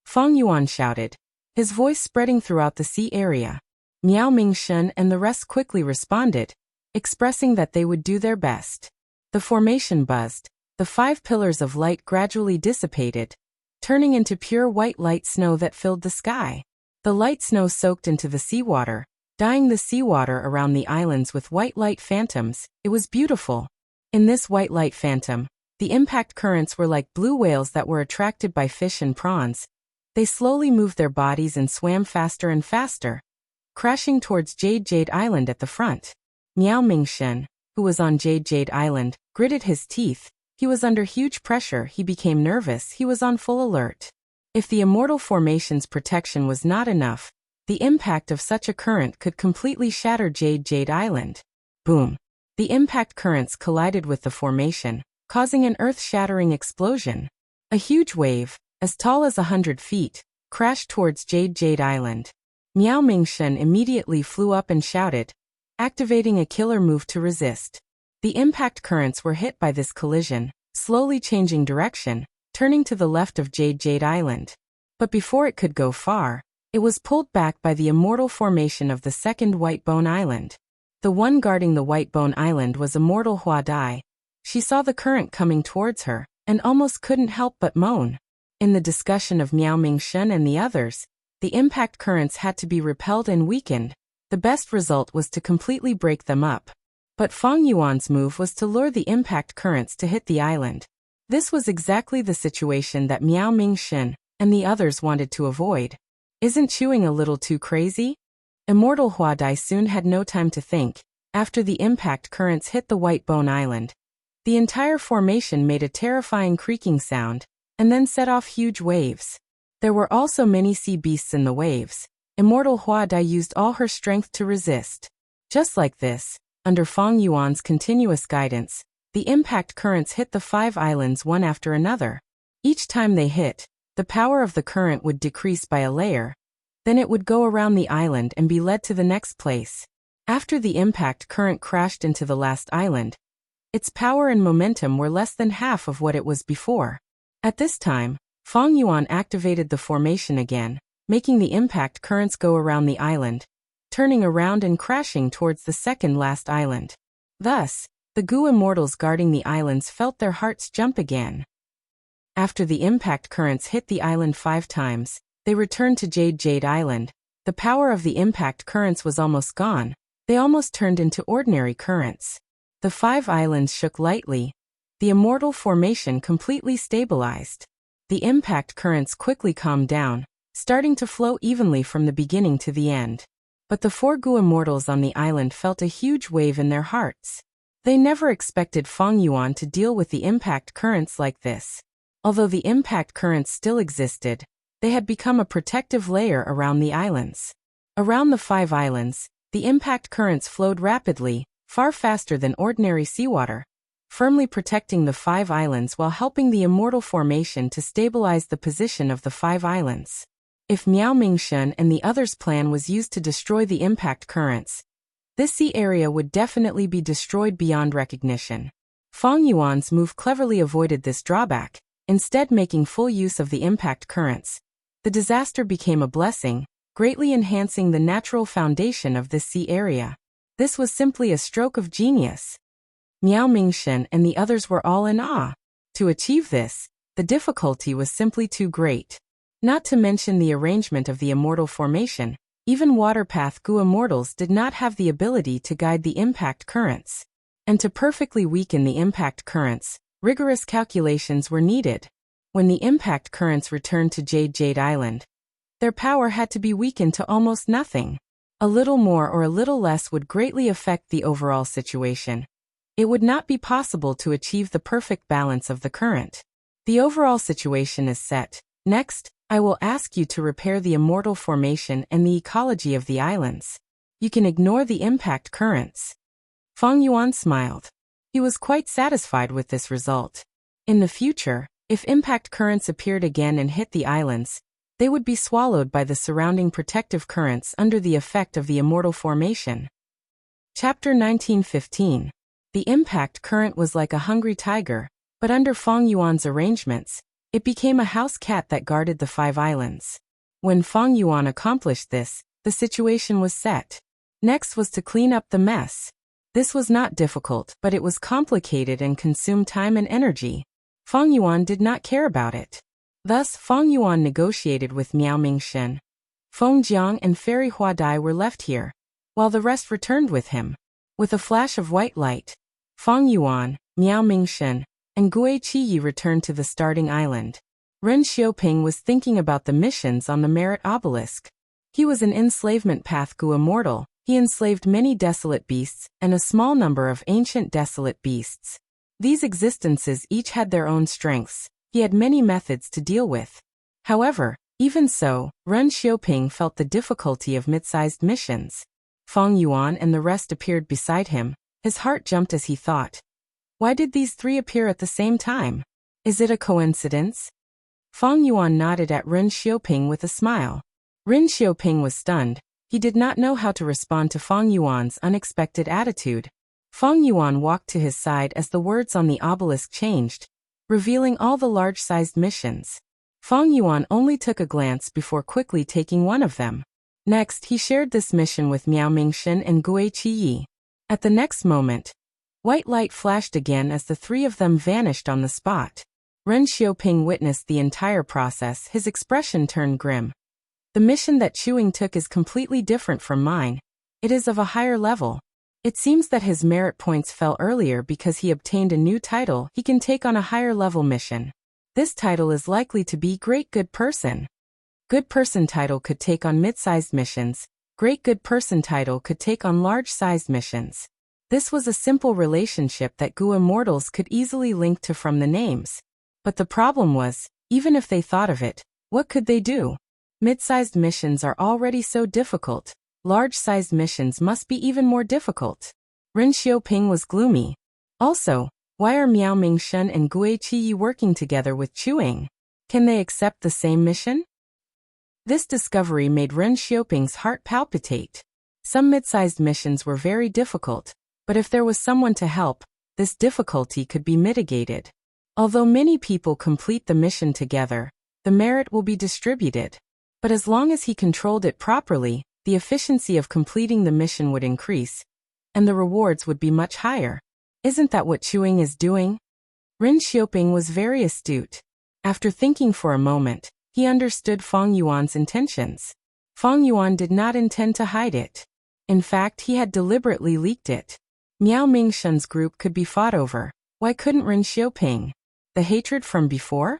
Feng Yuan shouted, his voice spreading throughout the sea area. Miao Mingshun and the rest quickly responded, expressing that they would do their best. The formation buzzed. The 5 pillars of light gradually dissipated, turning into pure white light snow that filled the sky. The light snow soaked into the seawater, dyeing the seawater around the islands with white light phantoms. It was beautiful. In this white light phantom, the impact currents were like blue whales that were attracted by fish and prawns. They slowly moved their bodies and swam faster and faster, crashing towards Jade Island at the front. Miao Mingshun, who was on Jade Island, gritted his teeth. He was under huge pressure. He became nervous. He was on full alert. If the immortal formation's protection was not enough, the impact of such a current could completely shatter Jade Island. Boom! The impact currents collided with the formation, causing an earth-shattering explosion. A huge wave, as tall as 100 feet, crashed towards Jade Island. Miao Mingshun immediately flew up and shouted, activating a killer move to resist. The impact currents were hit by this collision, slowly changing direction, turning to the left of Jade Island. But before it could go far, it was pulled back by the immortal formation of the second White Bone Island. The one guarding the White Bone Island was Immortal Hua Dai. She saw the current coming towards her, and almost couldn't help but moan. In the discussion of Miao Mingshun and the others, the impact currents had to be repelled and weakened. The best result was to completely break them up. But Feng Yuan's move was to lure the impact currents to hit the island. This was exactly the situation that Miao Mingshun and the others wanted to avoid. Isn't chewing a little too crazy? Immortal Hua Dai soon had no time to think. After the impact currents hit the White Bone Island, the entire formation made a terrifying creaking sound, and then set off huge waves. There were also many sea beasts in the waves. Immortal Hua Dai used all her strength to resist. Just like this, under Feng Yuan's continuous guidance, the impact currents hit the 5 islands one after another. Each time they hit, the power of the current would decrease by a layer. Then it would go around the island and be led to the next place. After the impact current crashed into the last island, its power and momentum were less than half of what it was before. At this time, Feng Yuan activated the formation again, making the impact currents go around the island, turning around and crashing towards the second last island. Thus, the Gu immortals guarding the islands felt their hearts jump again. After the impact currents hit the island 5 times, they returned to Jade Island. The power of the impact currents was almost gone. They almost turned into ordinary currents. The 5 islands shook lightly. The immortal formation completely stabilized. The impact currents quickly calmed down, starting to flow evenly from the beginning to the end. But the 4 Gu immortals on the island felt a huge wave in their hearts. They never expected Feng Yuan to deal with the impact currents like this. Although the impact currents still existed, they had become a protective layer around the islands. Around the 5 islands, the impact currents flowed rapidly, far faster than ordinary seawater, firmly protecting the 5 islands while helping the immortal formation to stabilize the position of the 5 islands. If Miao Mingshun and the others' plan was used to destroy the impact currents, this sea area would definitely be destroyed beyond recognition. Feng Yuan's move cleverly avoided this drawback, instead making full use of the impact currents. The disaster became a blessing, greatly enhancing the natural foundation of this sea area. This was simply a stroke of genius. Miao Mingshun and the others were all in awe. To achieve this, the difficulty was simply too great. Not to mention the arrangement of the immortal formation, even Waterpath Gu immortals did not have the ability to guide the impact currents. And to perfectly weaken the impact currents, rigorous calculations were needed. When the impact currents returned to Jade Island, their power had to be weakened to almost nothing. A little more or a little less would greatly affect the overall situation. It would not be possible to achieve the perfect balance of the current. The overall situation is set. Next, I will ask you to repair the immortal formation and the ecology of the islands. You can ignore the impact currents. Feng Yuan smiled. He was quite satisfied with this result. In the future, if impact currents appeared again and hit the islands, They would be swallowed by the surrounding protective currents under the effect of the immortal formation. Chapter 1915. The impact current was like a hungry tiger, but under Feng Yuan's arrangements, it became a house cat that guarded the 5 islands. When Feng Yuan accomplished this, the situation was set. Next was to clean up the mess. This was not difficult, but it was complicated and consumed time and energy. Feng Yuan did not care about it. Thus, Feng Yuan negotiated with Miao Mingshen. Feng Jiang and Fairy Huadai were left here, while the rest returned with him. With a flash of white light, Feng Yuan, Miao Mingshen, and Gui Qiyi returned to the starting island. Ren Xiaoping was thinking about the missions on the Merit Obelisk. He was an enslavement path Gu immortal. He enslaved many desolate beasts and a small number of ancient desolate beasts. These existences each had their own strengths. He had many methods to deal with. However, even so, Ren Xiaoping felt the difficulty of mid-sized missions. Feng Yuan and the rest appeared beside him. His heart jumped as he thought. Why did these 3 appear at the same time? Is it a coincidence? Feng Yuan nodded at Ren Xiaoping with a smile. Ren Xiaoping was stunned. He did not know how to respond to Feng Yuan's unexpected attitude. Feng Yuan walked to his side as the words on the obelisk changed, revealing all the large-sized missions. Feng Yuan only took a glance before quickly taking one of them. Next, he shared this mission with Miao Mingshen and Gui Qiyi. At the next moment, white light flashed again as the 3 of them vanished on the spot. Ren Xiaoping witnessed the entire process. His expression turned grim. The mission that Chuing took is completely different from mine. It is of a higher level. It seems that his merit points fell earlier because he obtained a new title. He can take on a higher level mission. This title is likely to be Great Good Person. Good Person title could take on mid-sized missions. Great Good Person title could take on large-sized missions. This was a simple relationship that Gu immortals could easily link to from the names. But the problem was, even if they thought of it, what could they do? Mid-sized missions are already so difficult. Large-sized missions must be even more difficult. Ren Xiaoping was gloomy. Also, why are Miao Mingshen and Gui Qiyi working together with Chuing? Can they accept the same mission? This discovery made Ren Xiaoping's heart palpitate. Some mid-sized missions were very difficult, but if there was someone to help, this difficulty could be mitigated. Although many people complete the mission together, the merit will be distributed. But as long as he controlled it properly, the efficiency of completing the mission would increase, and the rewards would be much higher. Isn't that what Chuing is doing? Ren Xiaoping was very astute. After thinking for a moment, he understood Feng Yuan's intentions. Feng Yuan did not intend to hide it. In fact, he had deliberately leaked it. Miao Mingshen's group could be fought over. Why couldn't Ren Xiaoping? The hatred from before?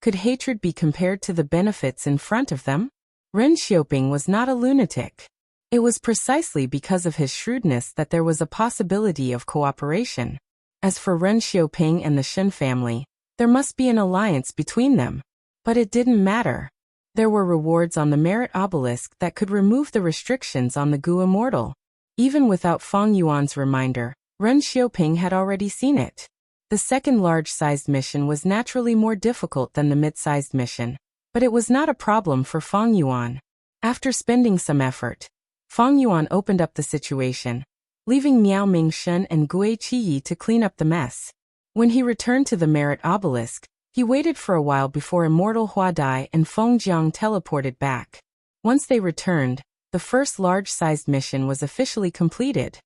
Could hatred be compared to the benefits in front of them? Ren Xiaoping was not a lunatic. It was precisely because of his shrewdness that there was a possibility of cooperation. As for Ren Xiaoping and the Shen family, there must be an alliance between them. But it didn't matter. There were rewards on the Merit Obelisk that could remove the restrictions on the Gu Immortal. Even without Feng Yuan's reminder, Ren Xiaoping had already seen it. The second large-sized mission was naturally more difficult than the mid-sized mission, but it was not a problem for Feng Yuan. After spending some effort, Feng Yuan opened up the situation, leaving Miao Mingshen and Gui Qiyi to clean up the mess. When he returned to the Merit Obelisk, he waited for a while before Immortal Huadai and Feng Jiang teleported back. Once they returned, the first large-sized mission was officially completed.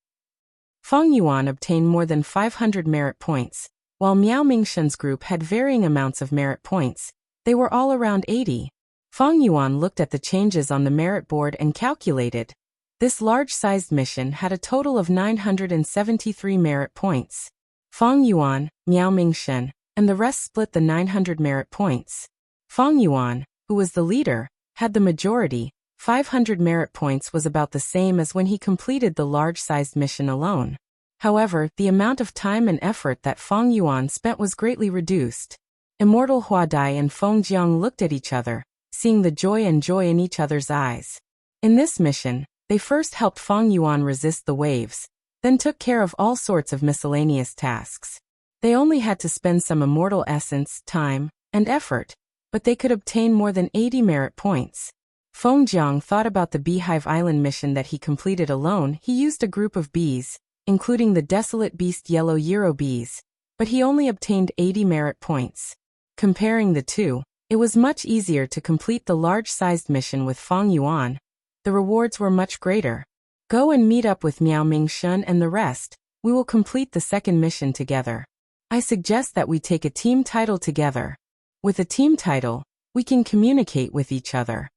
Feng Yuan obtained more than 500 merit points, while Miao Mingshen's group had varying amounts of merit points. They were all around 80. Feng Yuan looked at the changes on the merit board and calculated. This large-sized mission had a total of 973 merit points. Feng Yuan, Miao Mingshen, and the rest split the 900 merit points. Feng Yuan, who was the leader, had the majority. 500 merit points was about the same as when he completed the large-sized mission alone. However, the amount of time and effort that Feng Yuan spent was greatly reduced. Immortal Huadai and Feng Jiang looked at each other, seeing the joy in each other's eyes. In this mission, they first helped Feng Yuan resist the waves, then took care of all sorts of miscellaneous tasks. They only had to spend some immortal essence, time, and effort. but they could obtain more than 80 merit points. Feng Jiang thought about the Beehive Island mission that he completed alone. He used a group of bees, including the desolate beast yellow Euro bees, but he only obtained 80 merit points. Comparing the two, it was much easier to complete the large-sized mission with Feng Yuan. The rewards were much greater. Go and meet up with Miao Mingshun and the rest. We will complete the second mission together. I suggest that we take a team title together. With a team title, we can communicate with each other.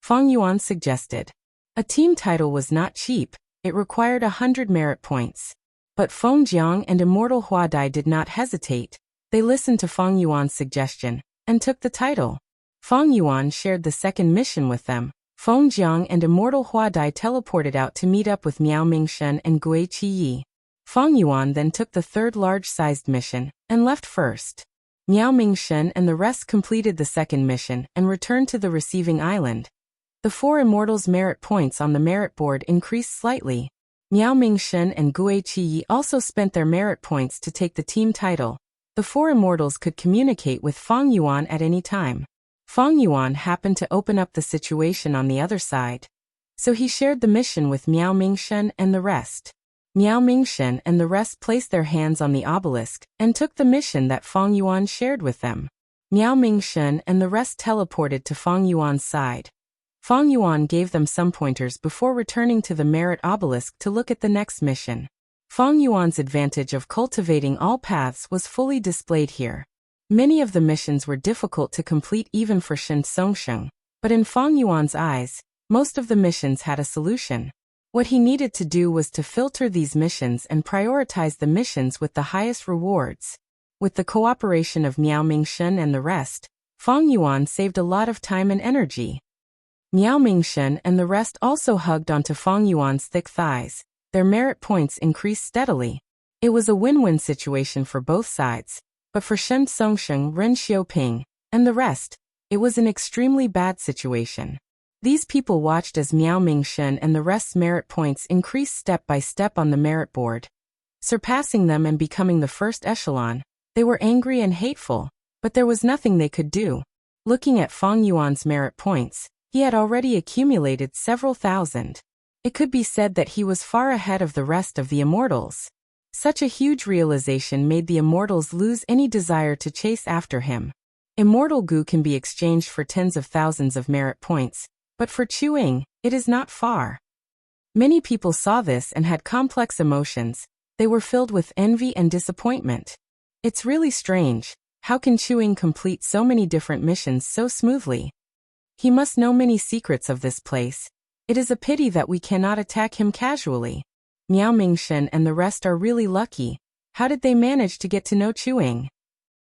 Feng Yuan suggested. A team title was not cheap, it required 100 merit points. But Feng Jiang and Immortal Huadai did not hesitate. They listened to Feng Yuan's suggestion and took the title. Feng Yuan shared the second mission with them. Feng Jiang and Immortal Huadai teleported out to meet up with Miao Mingshun and Gui Qiyi. Feng Yuan then took the third large-sized mission and left first. Miao Mingshun and the rest completed the second mission and returned to the receiving island. The four immortals' merit points on the merit board increased slightly. Miao Mingshun and Gui Qiyi also spent their merit points to take the team title. The four immortals could communicate with Feng Yuan at any time. Feng Yuan happened to open up the situation on the other side. So he shared the mission with Miao Mingshun and the rest. Miao Mingshun and the rest placed their hands on the obelisk and took the mission that Feng Yuan shared with them. Miao Mingshun and the rest teleported to Feng Yuan's side. Feng Yuan gave them some pointers before returning to the merit obelisk to look at the next mission. Feng Yuan's advantage of cultivating all paths was fully displayed here. Many of the missions were difficult to complete even for Shen Songsheng, but in Feng Yuan's eyes, most of the missions had a solution. What he needed to do was to filter these missions and prioritize the missions with the highest rewards. With the cooperation of Miao Mingshun and the rest, Feng Yuan saved a lot of time and energy. Miao Mingshun and the rest also hugged onto Feng Yuan's thick thighs. Their merit points increased steadily. It was a win-win situation for both sides, but for Shen Songsheng, Ren Xiaoping, and the rest, it was an extremely bad situation. These people watched as Miao Mingshun and the rest's merit points increased step by step on the merit board. Surpassing them and becoming the first echelon, they were angry and hateful, but there was nothing they could do. Looking at Feng Yuan's merit points, he had already accumulated several thousand. It could be said that he was far ahead of the rest of the immortals. Such a huge realization made the immortals lose any desire to chase after him. Immortal goo can be exchanged for tens of thousands of merit points, but for chewing, it is not far. Many people saw this and had complex emotions. They were filled with envy and disappointment. It's really strange. How can chewing complete so many different missions so smoothly? He must know many secrets of this place. It is a pity that we cannot attack him casually. Miao Mingshun and the rest are really lucky. How did they manage to get to know chewing?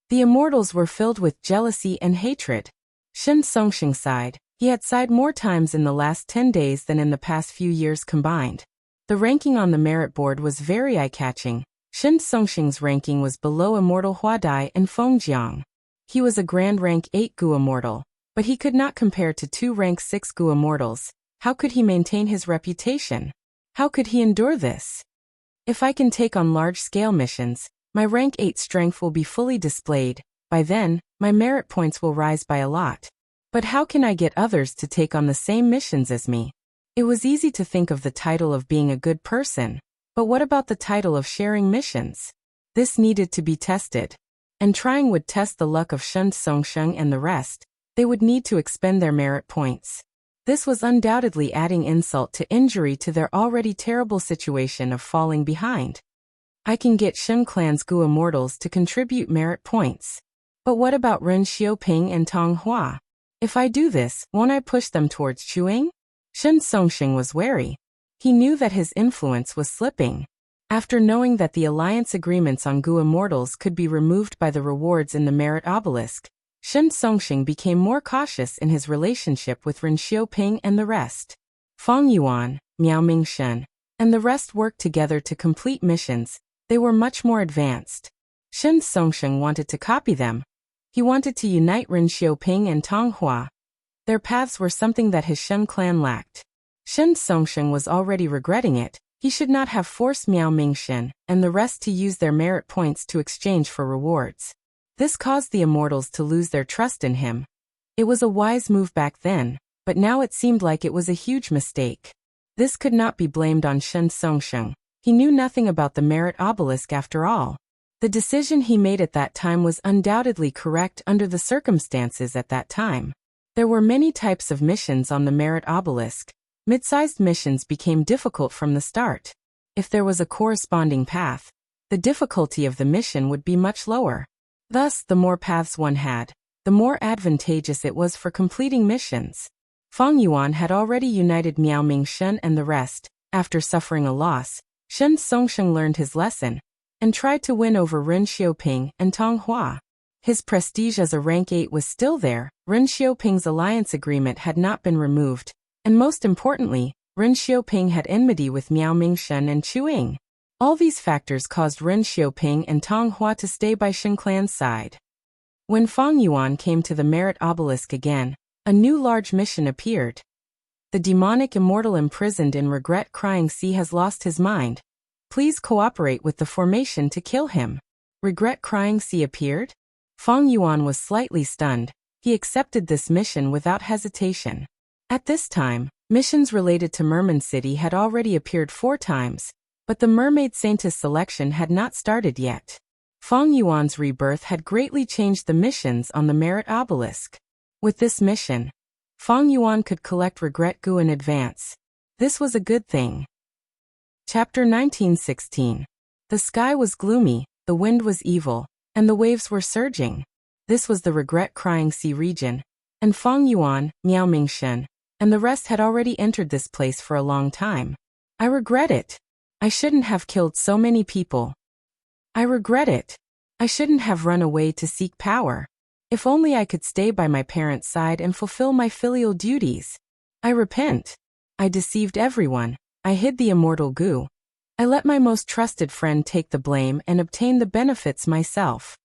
The immortals were filled with jealousy and hatred. Shen Songsheng sighed. He had sighed more times in the last 10 days than in the past few years combined. The ranking on the merit board was very eye-catching. Shen Songsheng's ranking was below Immortal Huadai and Feng Jiang. He was a grand rank 8 Gu immortal, but he could not compare to 2 rank 6 Gu immortals. How could he maintain his reputation? How could he endure this? If I can take on large-scale missions, my rank 8 strength will be fully displayed. By then, my merit points will rise by a lot. But how can I get others to take on the same missions as me? It was easy to think of the title of being a good person, but what about the title of sharing missions? This needed to be tested. And trying would test the luck of Shen Songsheng and the rest. They would need to expend their merit points. This was undoubtedly adding insult to injury to their already terrible situation of falling behind. I can get Shen Clan's Gu immortals to contribute merit points. But what about Ren Xiaoping and Tong Hua? If I do this, won't I push them towards chewing? Shen Songsheng was wary. He knew that his influence was slipping. After knowing that the alliance agreements on Gu immortals could be removed by the rewards in the merit obelisk, Shen Songsheng became more cautious in his relationship with Ren Xiaoping and the rest. Feng Yuan, Miao Mingshun, and the rest worked together to complete missions. They were much more advanced. Shen Songsheng wanted to copy them. He wanted to unite Ren Xiaoping and Tong Hua. Their paths were something that his Shen clan lacked. Shen Songsheng was already regretting it. He should not have forced Miao Mingshun and the rest to use their merit points to exchange for rewards. This caused the immortals to lose their trust in him. It was a wise move back then, but now it seemed like it was a huge mistake. This could not be blamed on Shen Songsheng. He knew nothing about the merit obelisk after all. The decision he made at that time was undoubtedly correct under the circumstances at that time. There were many types of missions on the merit obelisk. Mid-sized missions became difficult from the start. If there was a corresponding path, the difficulty of the mission would be much lower. Thus, the more paths one had, the more advantageous it was for completing missions. Fang Yuan had already united Miao Ming Shen and the rest. After suffering a loss, Shen Songsheng learned his lesson and tried to win over Ren Xiaoping and Tong Hua. His prestige as a rank 8 was still there. Ren Xiaoping's alliance agreement had not been removed, and most importantly, Ren Xiaoping had enmity with Miao Ming Shen and Chu Ying. All these factors caused Ren Xiaoping and Tong Hua to stay by Shen Clan's side. When Fang Yuan came to the merit obelisk again, a new large mission appeared. The demonic immortal imprisoned in Regret Crying Sea has lost his mind. Please cooperate with the formation to kill him. Regret Crying Sea appeared? Fang Yuan was slightly stunned. He accepted this mission without hesitation. At this time, missions related to Merman City had already appeared 4 times, but the Mermaid Saintess selection had not started yet. Fang Yuan's rebirth had greatly changed the missions on the merit obelisk. With this mission, Fang Yuan could collect regret goo in advance. This was a good thing. Chapter 1916. The sky was gloomy, the wind was evil, and the waves were surging. This was the Regret Crying Sea region, and Fang Yuan, Miao Ming Shen, and the rest had already entered this place for a long time. I regret it. I shouldn't have killed so many people. I regret it. I shouldn't have run away to seek power. If only I could stay by my parents' side and fulfill my filial duties. I repent. I deceived everyone. I hid the immortal goo. I let my most trusted friend take the blame and obtain the benefits myself.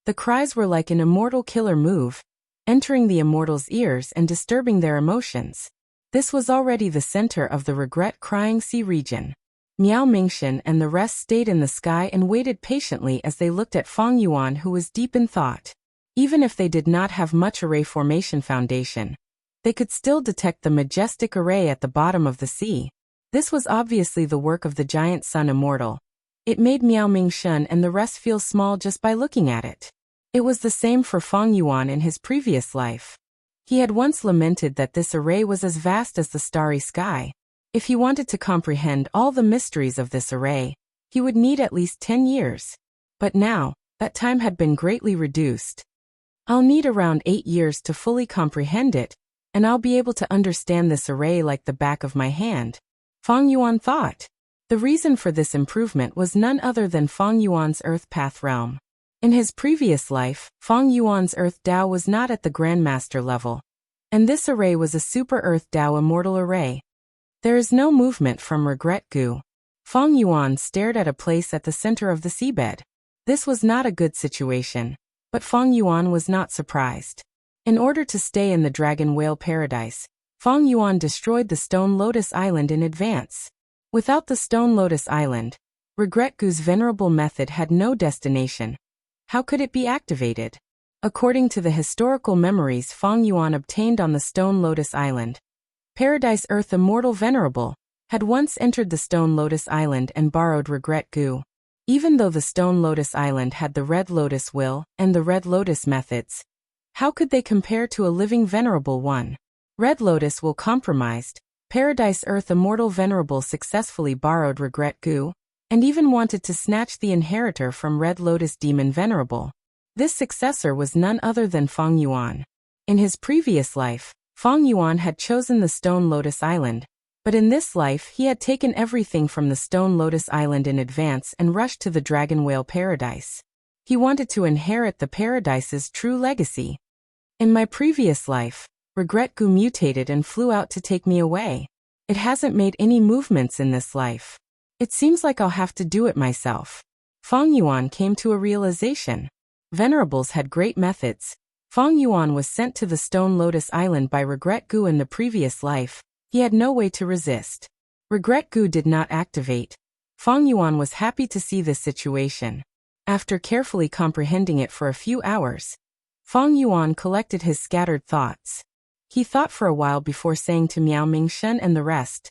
The cries were like an immortal killer move, entering the immortals' ears and disturbing their emotions. This was already the center of the Regret Crying Sea region. Miao Mingshen and the rest stayed in the sky and waited patiently as they looked at Fang Yuan, who was deep in thought. Even if they did not have much array formation foundation, they could still detect the majestic array at the bottom of the sea. This was obviously the work of the giant sun immortal. It made Miao Mingshen and the rest feel small just by looking at it. It was the same for Fang Yuan in his previous life. He had once lamented that this array was as vast as the starry sky. If he wanted to comprehend all the mysteries of this array, he would need at least 10 years. But now, that time had been greatly reduced. I'll need around 8 years to fully comprehend it, and I'll be able to understand this array like the back of my hand. Fang Yuan thought. The reason for this improvement was none other than Fang Yuan's Earth Path realm. In his previous life, Fang Yuan's Earth Dao was not at the Grandmaster level, and this array was a Super Earth Dao immortal array. There is no movement from regret goo. Fang Yuan stared at a place at the center of the seabed. This was not a good situation, but Fang Yuan was not surprised. In order to stay in the Dragon Whale Paradise, Fang Yuan destroyed the Stone Lotus Island in advance. Without the Stone Lotus Island, Regret Goo's venerable method had no destination. How could it be activated? According to the historical memories Fang Yuan obtained on the Stone Lotus Island, Paradise Earth Immortal Venerable had once entered the Stone Lotus Island and borrowed Regret Goo. Even though the Stone Lotus Island had the Red Lotus Will and the Red Lotus methods, how could they compare to a living Venerable one? Red Lotus Will compromised, Paradise Earth Immortal Venerable successfully borrowed Regret Goo, and even wanted to snatch the inheritor from Red Lotus Demon Venerable. This successor was none other than Fang Yuan. In his previous life, Fang Yuan had chosen the Stone Lotus Island, but in this life he had taken everything from the Stone Lotus Island in advance and rushed to the Dragon Whale Paradise. He wanted to inherit the Paradise's true legacy. In my previous life, Regret Goo mutated and flew out to take me away. It hasn't made any movements in this life. It seems like I'll have to do it myself. Fang Yuan came to a realization. Venerables had great methods. Fang Yuan was sent to the Stone Lotus Island by Regret Goo in the previous life. He had no way to resist. Regret Goo did not activate. Fang Yuan was happy to see this situation. After carefully comprehending it for a few hours, Fang Yuan collected his scattered thoughts. He thought for a while before saying to Miao Mingshen and the rest,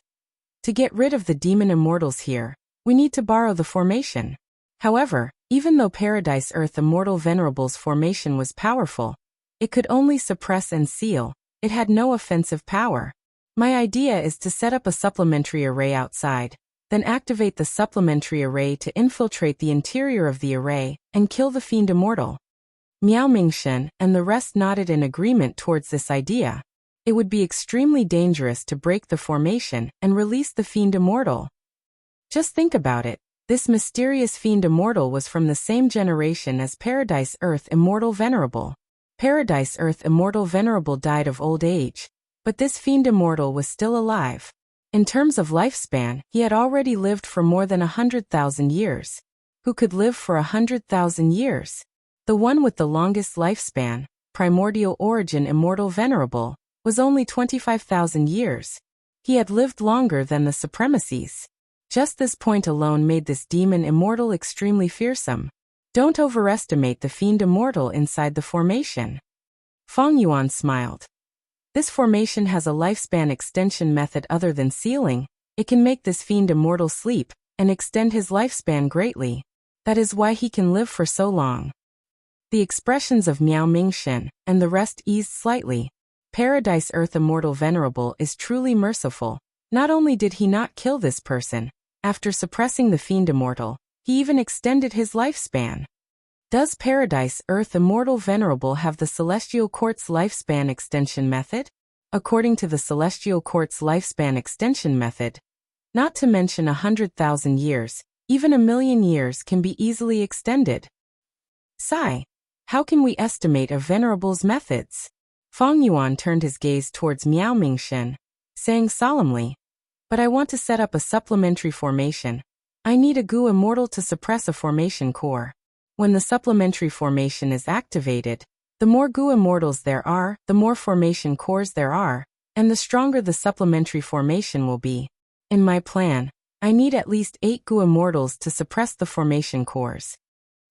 "To get rid of the demon immortals here, we need to borrow the formation." However, even though Paradise Earth Immortal Venerable's formation was powerful, it could only suppress and seal. It had no offensive power. My idea is to set up a supplementary array outside, then activate the supplementary array to infiltrate the interior of the array and kill the Fiend Immortal. Miao Mingshen and the rest nodded in agreement towards this idea. It would be extremely dangerous to break the formation and release the Fiend Immortal. Just think about it. This mysterious Fiend Immortal was from the same generation as Paradise Earth Immortal Venerable. Paradise Earth Immortal Venerable died of old age, but this Fiend Immortal was still alive. In terms of lifespan, he had already lived for more than 100,000 years. Who could live for 100,000 years? The one with the longest lifespan, Primordial Origin Immortal Venerable, was only 25,000 years. He had lived longer than the Supremacies. Just this point alone made this demon immortal extremely fearsome. Don't overestimate the Fiend Immortal inside the formation. Fang Yuan smiled. This formation has a lifespan extension method other than sealing. It can make this Fiend Immortal sleep and extend his lifespan greatly. That is why he can live for so long. The expressions of Miao Mingshen and the rest eased slightly. Paradise Earth Immortal Venerable is truly merciful. Not only did he not kill this person, after suppressing the Fiend Immortal, he even extended his lifespan. Does Paradise Earth Immortal Venerable have the Celestial Quartz lifespan extension method? According to the Celestial Quartz lifespan extension method, not to mention 100,000 years, even 1,000,000 years can be easily extended. Sigh. How can we estimate a Venerable's methods? Fang Yuan turned his gaze towards Miao Mingshen, saying solemnly, "But I want to set up a supplementary formation. I need a Gu Immortal to suppress a formation core. When the supplementary formation is activated, the more Gu Immortals there are, the more formation cores there are, and the stronger the supplementary formation will be. In my plan, I need at least 8 Gu Immortals to suppress the formation cores."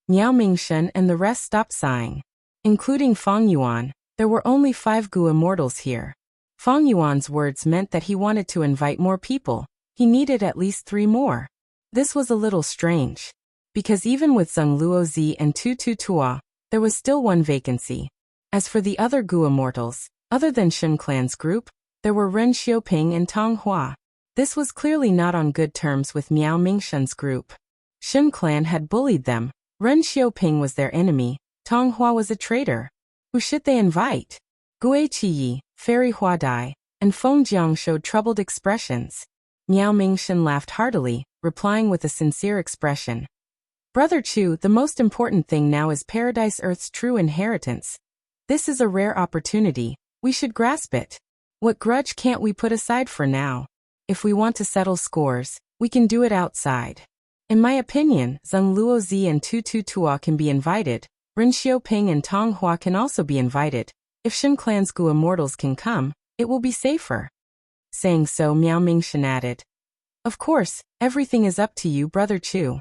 Miao Mingshen and the rest stopped sighing. Including Fang Yuan, there were only 5 Gu Immortals here. Fang Yuan's words meant that he wanted to invite more people. He needed at least 3 more. This was a little strange, because even with Zheng Luozi and Tutu Tua, there was still one vacancy. As for the other Gu Immortals, other than Shen Clan's group, there were Ren Xiaoping and Tong Hua. This was clearly not on good terms with Miao Mingshen's group. Shen Clan had bullied them. Ren Xiaoping was their enemy. Tong Hua was a traitor. Who should they invite? Gue Qiyi, Fairy Hua Dai, and Feng Jiang showed troubled expressions. Miao Mingshen laughed heartily, replying with a sincere expression. "Brother Chu, the most important thing now is Paradise Earth's true inheritance. This is a rare opportunity. We should grasp it. What grudge can't we put aside for now? If we want to settle scores, we can do it outside. In my opinion, Zheng Luozi and Tutu Tua can be invited. Ren Xiaoping and Tong Hua can also be invited. If Shen Clan's Gu Immortals can come, it will be safer." Saying so, Miao Mingshen added, "Of course, everything is up to you, Brother Chu."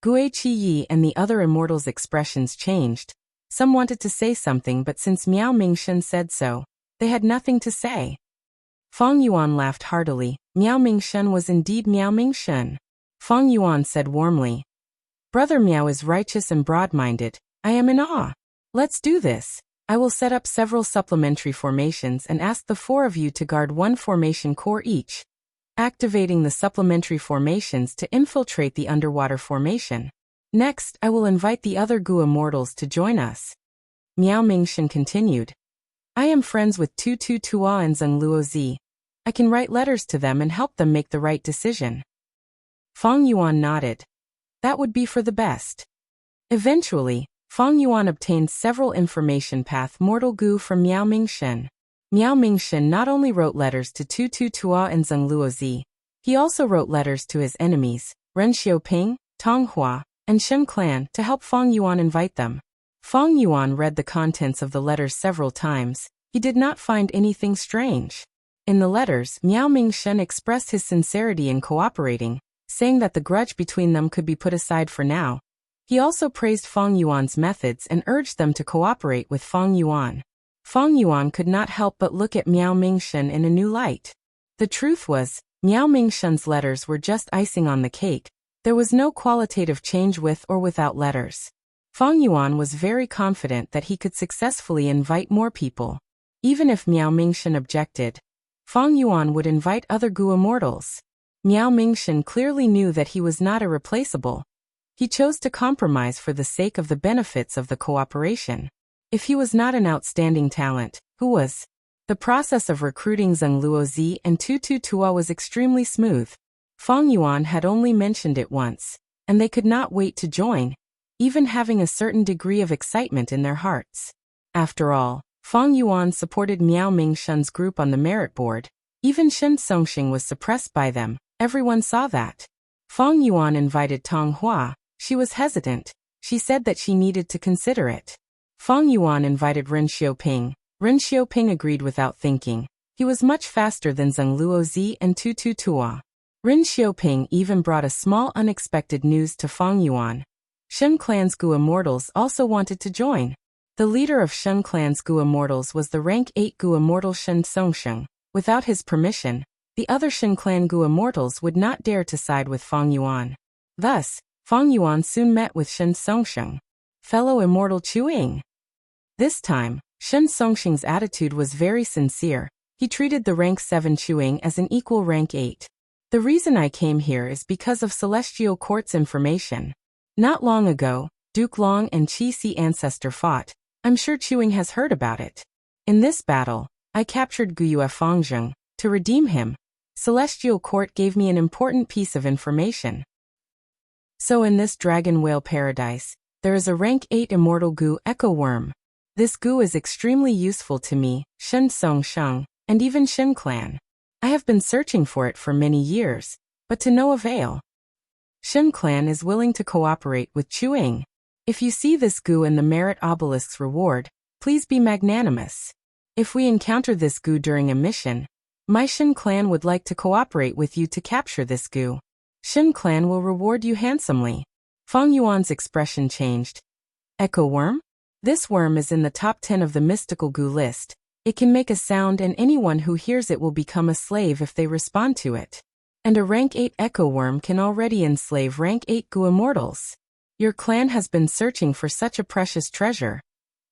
Gue Qiyi and the other immortals' expressions changed. Some wanted to say something, but since Miao Mingshen said so, they had nothing to say. Fang Yuan laughed heartily. Miao Mingshen was indeed Miao Mingshen. Fang Yuan said warmly, "Brother Miao is righteous and broad-minded. I am in awe. Let's do this. I will set up several supplementary formations and ask the 4 of you to guard 1 formation core each, activating the supplementary formations to infiltrate the underwater formation. Next, I will invite the other Gu Immortals to join us." Miao Mingshen continued, "I am friends with Tutu Tua and Zheng Luozi. I can write letters to them and help them make the right decision." Fang Yuan nodded. That would be for the best. Eventually, Fang Yuan obtained several information path Mortal Gu from Miao Mingshen. Miao Mingshen not only wrote letters to Tutu Tua and Zheng Luozi, he also wrote letters to his enemies, Ren Xiaoping, Tong Hua, and Shen Clan, to help Fang Yuan invite them. Fang Yuan read the contents of the letters several times. He did not find anything strange. In the letters, Miao Mingshen expressed his sincerity in cooperating, saying that the grudge between them could be put aside for now. He also praised Fang Yuan's methods and urged them to cooperate with Fang Yuan. Fang Yuan could not help but look at Miao Mingshen in a new light. The truth was, Miao Mingshen's letters were just icing on the cake. There was no qualitative change with or without letters. Fang Yuan was very confident that he could successfully invite more people. Even if Miao Mingshen objected, Fang Yuan would invite other Gu immortals. Miao Mingshen clearly knew that he was not irreplaceable. He chose to compromise for the sake of the benefits of the cooperation. If he was not an outstanding talent, who was? The process of recruiting Zheng Luozi and Tutu Tua was extremely smooth. Fang Yuan had only mentioned it once, and they could not wait to join, even having a certain degree of excitement in their hearts. After all, Fang Yuan supported Miao Mingshen's group on the merit board. Even Shen Songxing was suppressed by them. Everyone saw that. Fang Yuan invited Tong Hua. She was hesitant. She said that she needed to consider it. Fang Yuan invited Ren Xiaoping. Ren Xiaoping agreed without thinking. He was much faster than Zheng Luozi and Tutu Tua. Ren Xiaoping even brought a small unexpected news to Fang Yuan. Shen Clan's Gu Immortals also wanted to join. The leader of Shen Clan's Gu Immortals was the rank 8 Gu Immortal Shen Songsheng. Without his permission, the other Shen Clan Gu Immortals would not dare to side with Fang Yuan. Thus, Fang Yuan soon met with Shen Songsheng. Fellow Immortal Chuing. This time, Shen Songsheng's attitude was very sincere. He treated the rank 7 Chuing as an equal rank 8. The reason I came here is because of Celestial Court's information. Not long ago, Duke Long and Qi Si ancestor fought. I'm sure Chuing has heard about it. In this battle, I captured Guyue Fangzheng. To redeem him, Celestial Court gave me an important piece of information. So in this dragon whale paradise, there is a rank 8 immortal Gu Echo Worm. This Gu is extremely useful to me, Shen Songsheng, and even Shen Clan. I have been searching for it for many years, but to no avail. Shen Clan is willing to cooperate with Chuing. If you see this Gu in the Merit Obelisk's reward, please be magnanimous. If we encounter this Gu during a mission, my Shen Clan would like to cooperate with you to capture this Gu. Shen Clan will reward you handsomely. Fang Yuan's expression changed. Echo Worm? This worm is in the top 10 of the mystical Gu list. It can make a sound and anyone who hears it will become a slave if they respond to it. And a rank 8 Echo Worm can already enslave rank 8 Gu Immortals. Your clan has been searching for such a precious treasure.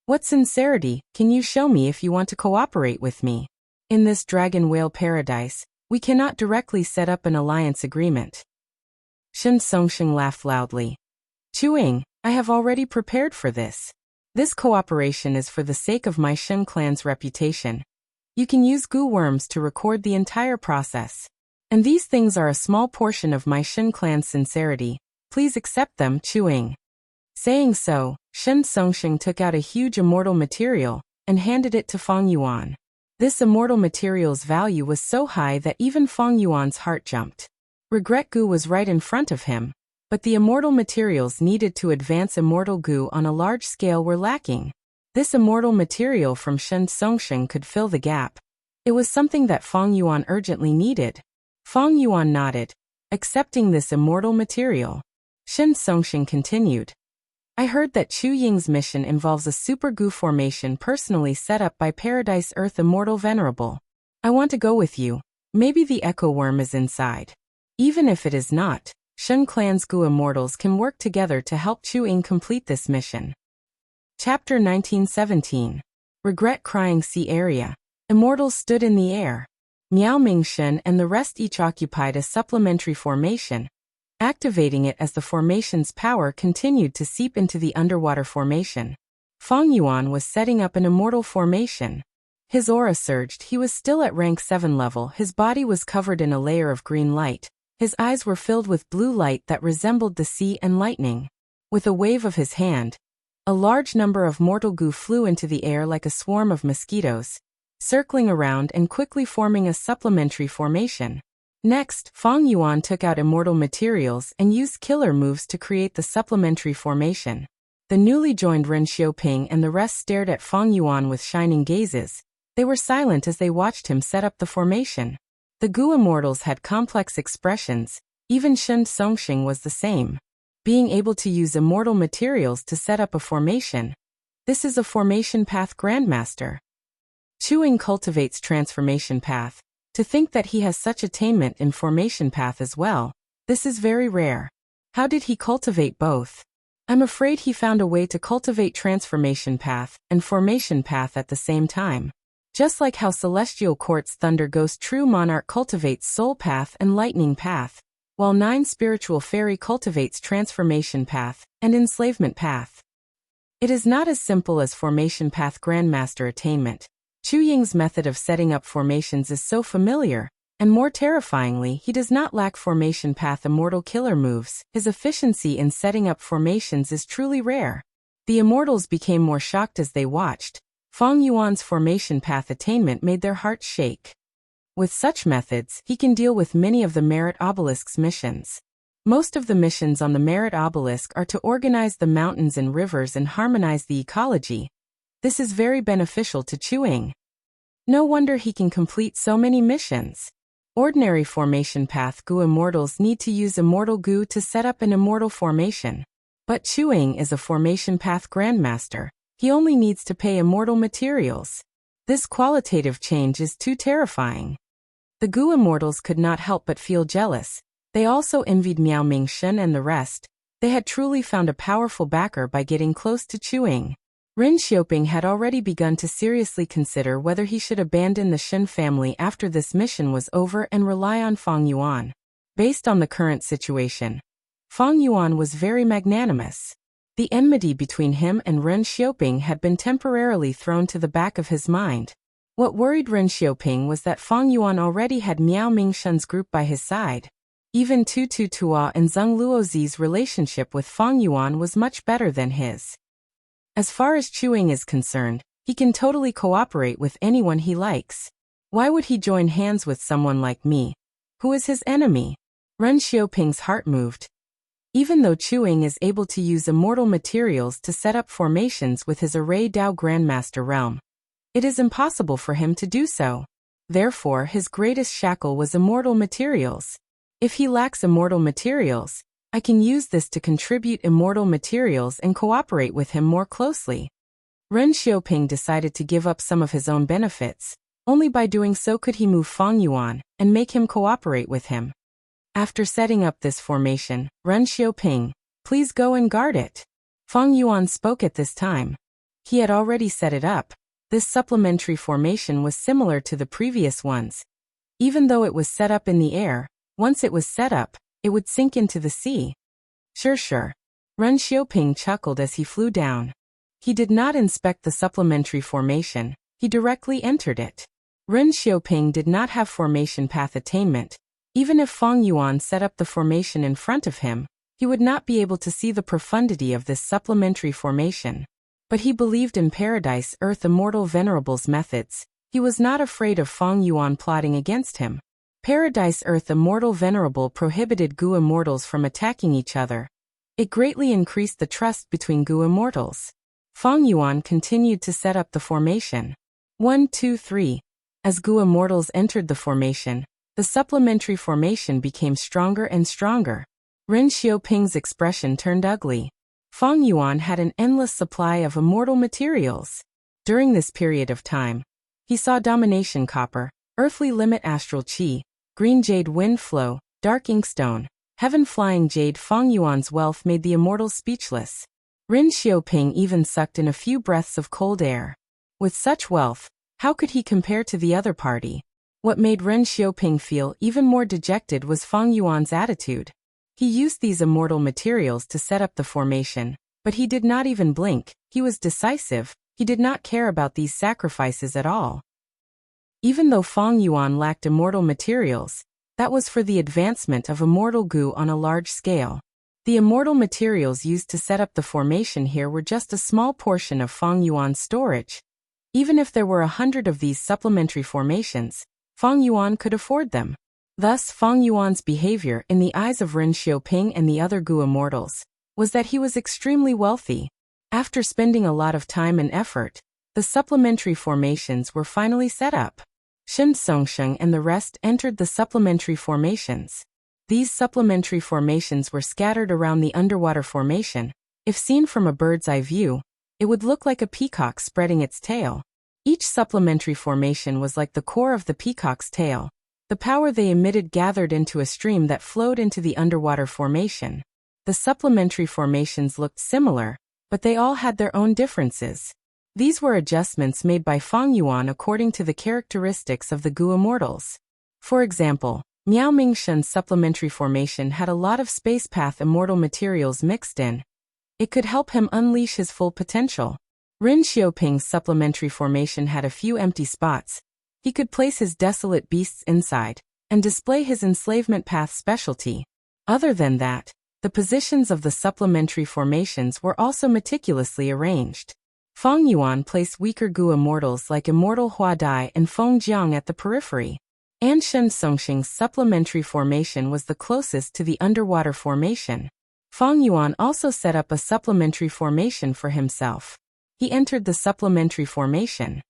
What sincerity can you show me if you want to cooperate with me? In this dragon whale paradise, we cannot directly set up an alliance agreement. Shen Songsheng laughed loudly. Chuing, I have already prepared for this. This cooperation is for the sake of my Shen clan's reputation. You can use Gu worms to record the entire process. And these things are a small portion of my Shen clan's sincerity. Please accept them, Chuing. Saying so, Shen Songsheng took out a huge immortal material and handed it to Fang Yuan. This immortal material's value was so high that even Fang Yuan's heart jumped. Regret Gu was right in front of him, but the immortal materials needed to advance immortal Gu on a large scale were lacking. This immortal material from Shen Songsheng could fill the gap. It was something that Fang Yuan urgently needed. Fang Yuan nodded, accepting this immortal material. Shen Songsheng continued. I heard that Chu Ying's mission involves a super Gu formation personally set up by Paradise Earth Immortal Venerable. I want to go with you. Maybe the Echo Worm is inside. Even if it is not, Shen Clan's Gu Immortals can work together to help Chu Ying complete this mission. Chapter 1917. Regret Crying Sea Area. Immortals stood in the air. Miao Mingshen and the rest each occupied a supplementary formation, activating it as the formation's power continued to seep into the underwater formation. Fang Yuan was setting up an immortal formation. His aura surged. He was still at rank 7 level. His body was covered in a layer of green light. His eyes were filled with blue light that resembled the sea and lightning. With a wave of his hand, a large number of mortal Gu flew into the air like a swarm of mosquitoes, circling around and quickly forming a supplementary formation. Next, Fang Yuan took out immortal materials and used killer moves to create the supplementary formation. The newly joined Ren Xiaoping and the rest stared at Fang Yuan with shining gazes. They were silent as they watched him set up the formation. The Gu Immortals had complex expressions. Even Shen Songsheng was the same. being able to use immortal materials to set up a formation. This is a formation path grandmaster. Chewing cultivates transformation path. To think that he has such attainment in formation path as well, this is very rare. How did he cultivate both? I'm afraid he found a way to cultivate transformation path and formation path at the same time. Just like how Celestial Quartz Thunder Ghost True Monarch cultivates soul path and lightning path, while 9 Spiritual Fairy cultivates transformation path and enslavement path. It is not as simple as formation path grandmaster attainment. Chu Ying's method of setting up formations is so familiar, and more terrifyingly, he does not lack formation path immortal killer moves. His efficiency in setting up formations is truly rare. The immortals became more shocked as they watched. Fang Yuan's formation path attainment made their hearts shake. With such methods, he can deal with many of the Merit Obelisk's missions. Most of the missions on the Merit Obelisk are to organize the mountains and rivers and harmonize the ecology. This is very beneficial to Chu Ying. No wonder he can complete so many missions. Ordinary formation path Gu immortals need to use immortal Gu to set up an immortal formation. But Chu Ying is a formation path grandmaster. He only needs to pay immortal materials. This qualitative change is too terrifying. The Gu immortals could not help but feel jealous. They also envied Miao Mingshen and the rest. They had truly found a powerful backer by getting close to Chu Ying. Ren Xiaoping had already begun to seriously consider whether he should abandon the Shen family after this mission was over and rely on Fang Yuan. Based on the current situation, Fang Yuan was very magnanimous. The enmity between him and Ren Xiaoping had been temporarily thrown to the back of his mind. What worried Ren Xiaoping was that Fang Yuan already had Miao Mingshen's group by his side. Even Tu Tu Tua and Zheng Luozi's relationship with Fang Yuan was much better than his. As far as Chu Ying is concerned, he can totally cooperate with anyone he likes. Why would he join hands with someone like me, who is his enemy? Ren Xiaoping's heart moved. Even though Chu Ying is able to use immortal materials to set up formations with his Array Dao Grandmaster realm, it is impossible for him to do so. Therefore, his greatest shackle was immortal materials. If he lacks immortal materials, I can use this to contribute immortal materials and cooperate with him more closely. Ren Xiaoping decided to give up some of his own benefits. Only by doing so could he move Fang Yuan and make him cooperate with him. After setting up this formation, Ren Xiaoping, please go and guard it. Fang Yuan spoke at this time. He had already set it up. This supplementary formation was similar to the previous ones. Even though it was set up in the air, once it was set up, it would sink into the sea. Sure. Ren Xiaoping chuckled as he flew down. He did not inspect the supplementary formation. He directly entered it. Ren Xiaoping did not have formation path attainment. Even if Fang Yuan set up the formation in front of him, he would not be able to see the profundity of this supplementary formation. But he believed in Paradise Earth Immortal Venerable's methods. He was not afraid of Fang Yuan plotting against him. Paradise Earth Immortal Venerable prohibited Gu immortals from attacking each other. It greatly increased the trust between Gu immortals. Fang Yuan continued to set up the formation. 1, 2, 3. As Gu immortals entered the formation, the supplementary formation became stronger and stronger. Ren Xiaoping's expression turned ugly. Fang Yuan had an endless supply of immortal materials. During this period of time, he saw Domination Copper, Earthly Limit Astral Qi, Green Jade Wind Flow, Dark Inkstone, Heaven Flying Jade. Fang Yuan's wealth made the immortals speechless. Ren Xiaoping even sucked in a few breaths of cold air. With such wealth, how could he compare to the other party? What made Ren Xiaoping feel even more dejected was Fang Yuan's attitude. He used these immortal materials to set up the formation, but he did not even blink. He was decisive. He did not care about these sacrifices at all. Even though Fang Yuan lacked immortal materials, that was for the advancement of immortal Gu on a large scale. The immortal materials used to set up the formation here were just a small portion of Fang Yuan's storage. Even if there were 100 of these supplementary formations, Fang Yuan could afford them. Thus, Fang Yuan's behavior in the eyes of Ren Xiaoping and the other Gu immortals was that he was extremely wealthy. After spending a lot of time and effort, the supplementary formations were finally set up. Shen Songsheng and the rest entered the supplementary formations. These supplementary formations were scattered around the underwater formation. If seen from a bird's eye view, it would look like a peacock spreading its tail. Each supplementary formation was like the core of the peacock's tail. The power they emitted gathered into a stream that flowed into the underwater formation. The supplementary formations looked similar, but they all had their own differences. These were adjustments made by Fang Yuan according to the characteristics of the Gu Immortals. For example, Miao Mingshen's supplementary formation had a lot of space path immortal materials mixed in. It could help him unleash his full potential. Ren Xiaoping's supplementary formation had a few empty spots. He could place his desolate beasts inside and display his enslavement path specialty. Other than that, the positions of the supplementary formations were also meticulously arranged. Fang Yuan placed weaker Gu Immortals like Immortal Hua Dai and Feng Jiang at the periphery. And Shen Songxing's supplementary formation was the closest to the underwater formation. Fang Yuan also set up a supplementary formation for himself. He entered the supplementary formation.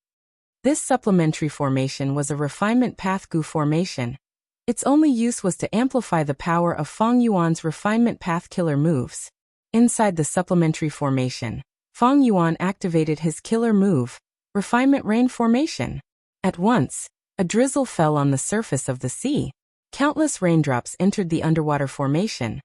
This supplementary formation was a refinement path Gu formation. Its only use was to amplify the power of Fang Yuan's refinement path killer moves. Inside the supplementary formation, Fang Yuan activated his killer move, Refinement Rain Formation. At once, a drizzle fell on the surface of the sea. Countless raindrops entered the underwater formation.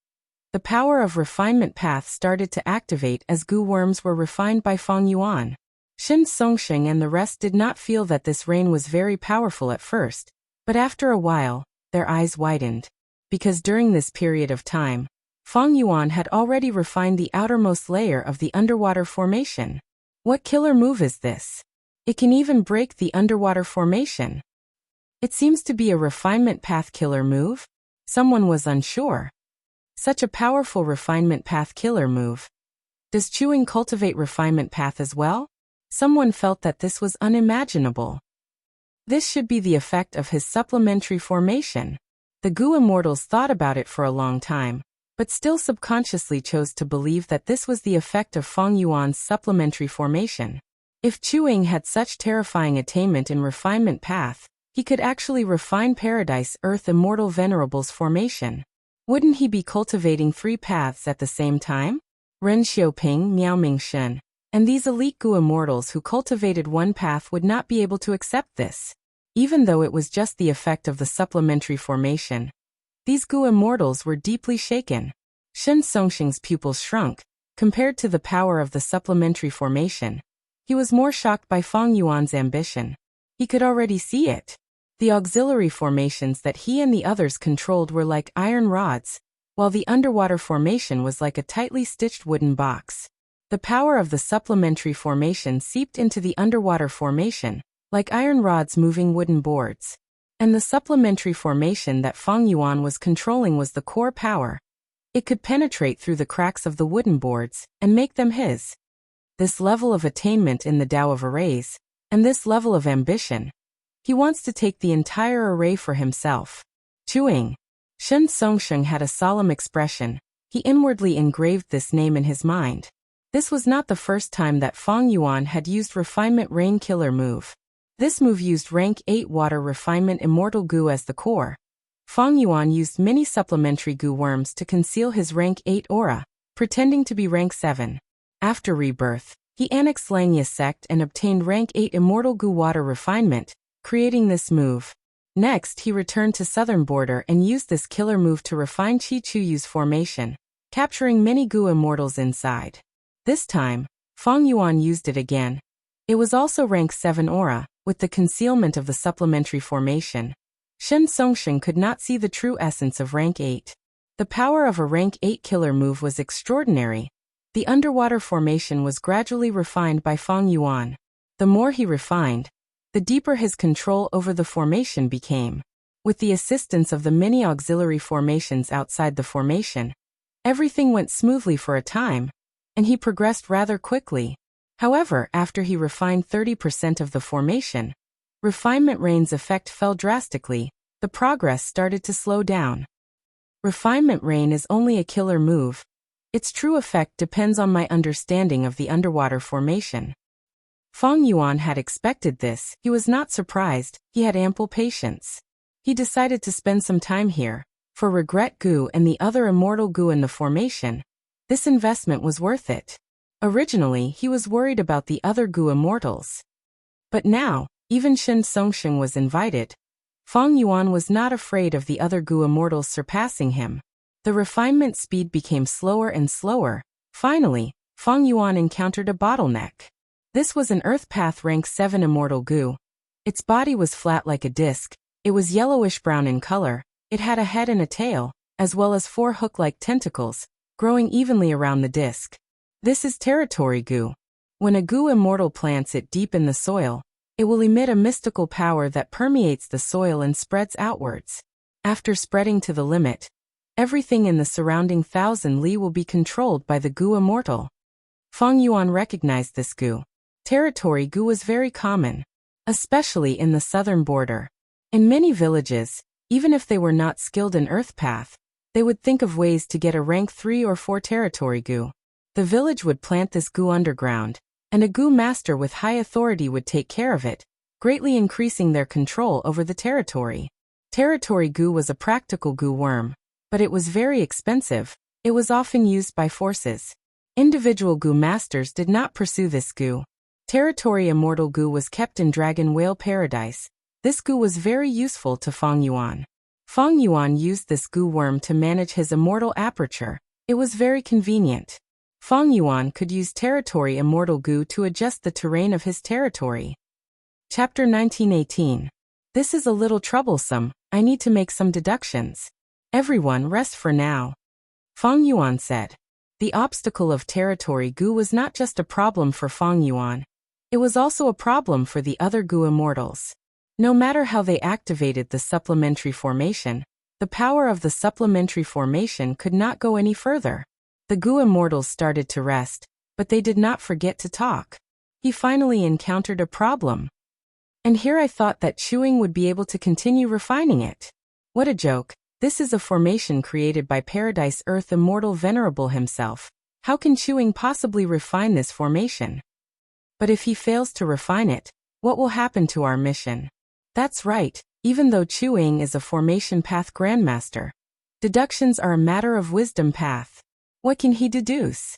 The power of refinement path started to activate as Gu worms were refined by Fang Yuan. Shen Songxing and the rest did not feel that this rain was very powerful at first, but after a while, their eyes widened. Because during this period of time, Fang Yuan had already refined the outermost layer of the underwater formation. What killer move is this? It can even break the underwater formation. It seems to be a refinement path killer move. Someone was unsure. Such a powerful refinement path killer move. Does chewing cultivate refinement path as well? Someone felt that this was unimaginable. This should be the effect of his supplementary formation. The Gu Immortals thought about it for a long time, but still subconsciously chose to believe that this was the effect of Fang Yuan's supplementary formation. If Chuing had such terrifying attainment in refinement path, he could actually refine Paradise Earth Immortal Venerable's formation. Wouldn't he be cultivating 3 paths at the same time? Ren Xiaoping, Miao Mingshen, and these elite Gu Immortals who cultivated one path would not be able to accept this. Even though it was just the effect of the supplementary formation, these Gu Immortals were deeply shaken. Shen Songxing's pupils shrunk. Compared to the power of the supplementary formation, he was more shocked by Fang Yuan's ambition. He could already see it. The auxiliary formations that he and the others controlled were like iron rods, while the underwater formation was like a tightly stitched wooden box. The power of the supplementary formation seeped into the underwater formation, like iron rods moving wooden boards. And the supplementary formation that Fang Yuan was controlling was the core power. It could penetrate through the cracks of the wooden boards and make them his. This level of attainment in the Tao of Arrays, and this level of ambition. He wants to take the entire array for himself. Chuing. Shen Songxing had a solemn expression. He inwardly engraved this name in his mind. This was not the first time that Fang Yuan had used Refinement Rain Killer move. This move used rank 8 Water Refinement Immortal Gu as the core. Fang Yuan used many supplementary Gu worms to conceal his rank 8 aura, pretending to be rank 7. After rebirth, he annexed Langya sect and obtained rank 8 Immortal Gu Water Refinement, creating this move. Next, he returned to southern border and used this killer move to refine Qi Chuyu's formation, capturing many Gu Immortals inside. This time, Fang Yuan used it again. It was also rank 7 aura, with the concealment of the supplementary formation. Shen Songxing could not see the true essence of rank 8. The power of a rank 8 killer move was extraordinary. The underwater formation was gradually refined by Fang Yuan. The more he refined, the deeper his control over the formation became. With the assistance of the many auxiliary formations outside the formation, everything went smoothly for a time, and he progressed rather quickly. However, after he refined 30% of the formation, Refinement Rain's effect fell drastically. The progress started to slow down. Refinement Rain is only a killer move. Its true effect depends on my understanding of the underwater formation. Fang Yuan had expected this. He was not surprised. He had ample patience. He decided to spend some time here. For Regret Goo and the other immortal goo in the formation, this investment was worth it. Originally, he was worried about the other goo immortals. But now, even Shen Songsheng was invited. Fang Yuan was not afraid of the other goo immortals surpassing him. The refinement speed became slower and slower. Finally, Fang Yuan encountered a bottleneck. This was an Earth Path rank 7 immortal goo. Its body was flat like a disc. It was yellowish-brown in color. It had a head and a tail, as well as 4 hook-like tentacles, growing evenly around the disc. This is territory goo. When a goo immortal plants it deep in the soil, it will emit a mystical power that permeates the soil and spreads outwards. After spreading to the limit, everything in the surrounding 1,000 li will be controlled by the goo immortal. Fang Yuan recognized this goo. Territory goo was very common, especially in the southern border. In many villages, even if they were not skilled in Earth Path, they would think of ways to get a rank 3 or 4 territory goo. The village would plant this goo underground, and a goo master with high authority would take care of it, greatly increasing their control over the territory. Territory goo was a practical goo worm, but it was very expensive. It was often used by forces. Individual goo masters did not pursue this goo. Territory immortal goo was kept in Dragon Whale Paradise. This goo was very useful to Fang Yuan. Fang Yuan used this goo worm to manage his immortal aperture. It was very convenient. Fang Yuan could use territory immortal goo to adjust the terrain of his territory. Chapter 1918. This is a little troublesome. I need to make some deductions. Everyone rest for now. Fang Yuan said. The obstacle of territory goo was not just a problem for Fang Yuan. It was also a problem for the other goo immortals. No matter how they activated the supplementary formation, the power of the supplementary formation could not go any further. The goo immortals started to rest, but they did not forget to talk. He finally encountered a problem. And here I thought that chewing would be able to continue refining it. What a joke. This is a formation created by Paradise Earth Immortal Venerable himself. How can chewing possibly refine this formation? But if he fails to refine it, what will happen to our mission? That's right, even though chewing is a formation path grandmaster, deductions are a matter of wisdom path. What can he deduce?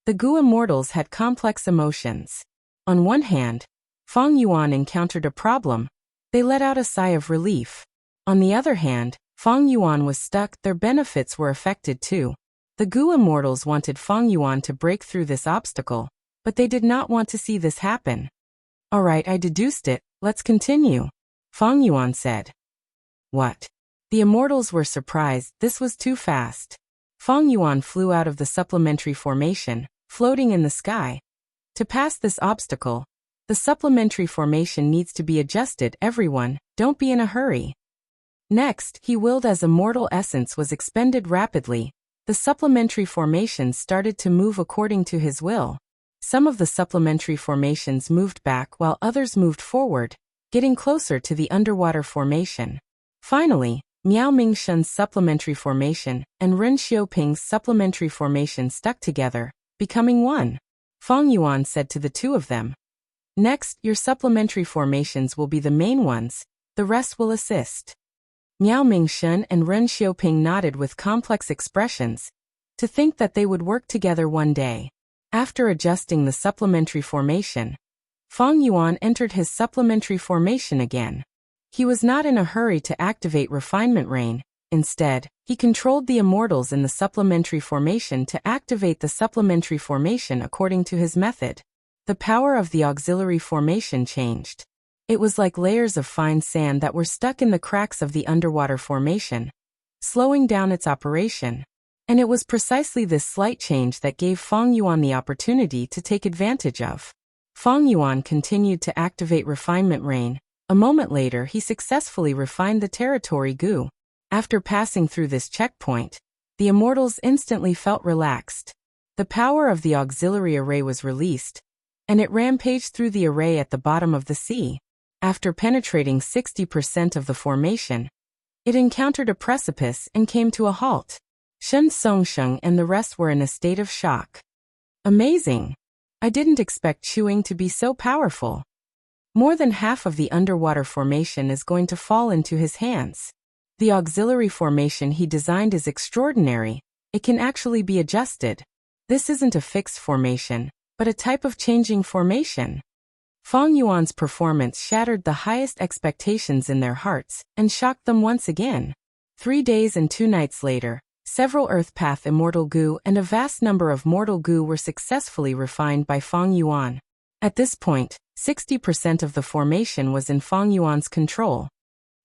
The goo immortals had complex emotions. On one hand, Fang Yuan encountered a problem. They let out a sigh of relief. On the other hand, Fang Yuan was stuck. Their benefits were affected too. The goo immortals wanted Fang Yuan to break through this obstacle, but they did not want to see this happen. Alright, I deduced it. Let's continue. Fang Yuan said. What? The immortals were surprised. This was too fast. Fang Yuan flew out of the supplementary formation, floating in the sky. To pass this obstacle, the supplementary formation needs to be adjusted. Everyone, don't be in a hurry. Next, he willed as immortal essence was expended rapidly. The supplementary formations started to move according to his will. Some of the supplementary formations moved back while others moved forward, getting closer to the underwater formation. Finally, Miao Mingshen's supplementary formation and Ren Xiaoping's supplementary formation stuck together, becoming one. Fang Yuan said to the two of them. Next, your supplementary formations will be the main ones, the rest will assist. Miao Mingshen and Ren Xiaoping nodded with complex expressions. To think that they would work together one day. After adjusting the supplementary formation, Fang Yuan entered his supplementary formation again. He was not in a hurry to activate Refinement Rain. Instead, he controlled the immortals in the supplementary formation to activate the supplementary formation according to his method. The power of the auxiliary formation changed. It was like layers of fine sand that were stuck in the cracks of the underwater formation, slowing down its operation. And it was precisely this slight change that gave Fang Yuan the opportunity to take advantage of. Fang Yuan continued to activate Refinement Rain. A moment later, he successfully refined the territory goo. After passing through this checkpoint, the immortals instantly felt relaxed. The power of the auxiliary array was released, and it rampaged through the array at the bottom of the sea. After penetrating 60% of the formation, it encountered a precipice and came to a halt. Shen Songsheng and the rest were in a state of shock. Amazing! I didn't expect chewing to be so powerful. More than half of the underwater formation is going to fall into his hands. The auxiliary formation he designed is extraordinary. It can actually be adjusted. This isn't a fixed formation, but a type of changing formation. Feng Yuan's performance shattered the highest expectations in their hearts and shocked them once again. 3 days and 2 nights later, several Earth Path immortal goo and a vast number of mortal goo were successfully refined by Feng Yuan. At this point, 60% of the formation was in Feng Yuan's control.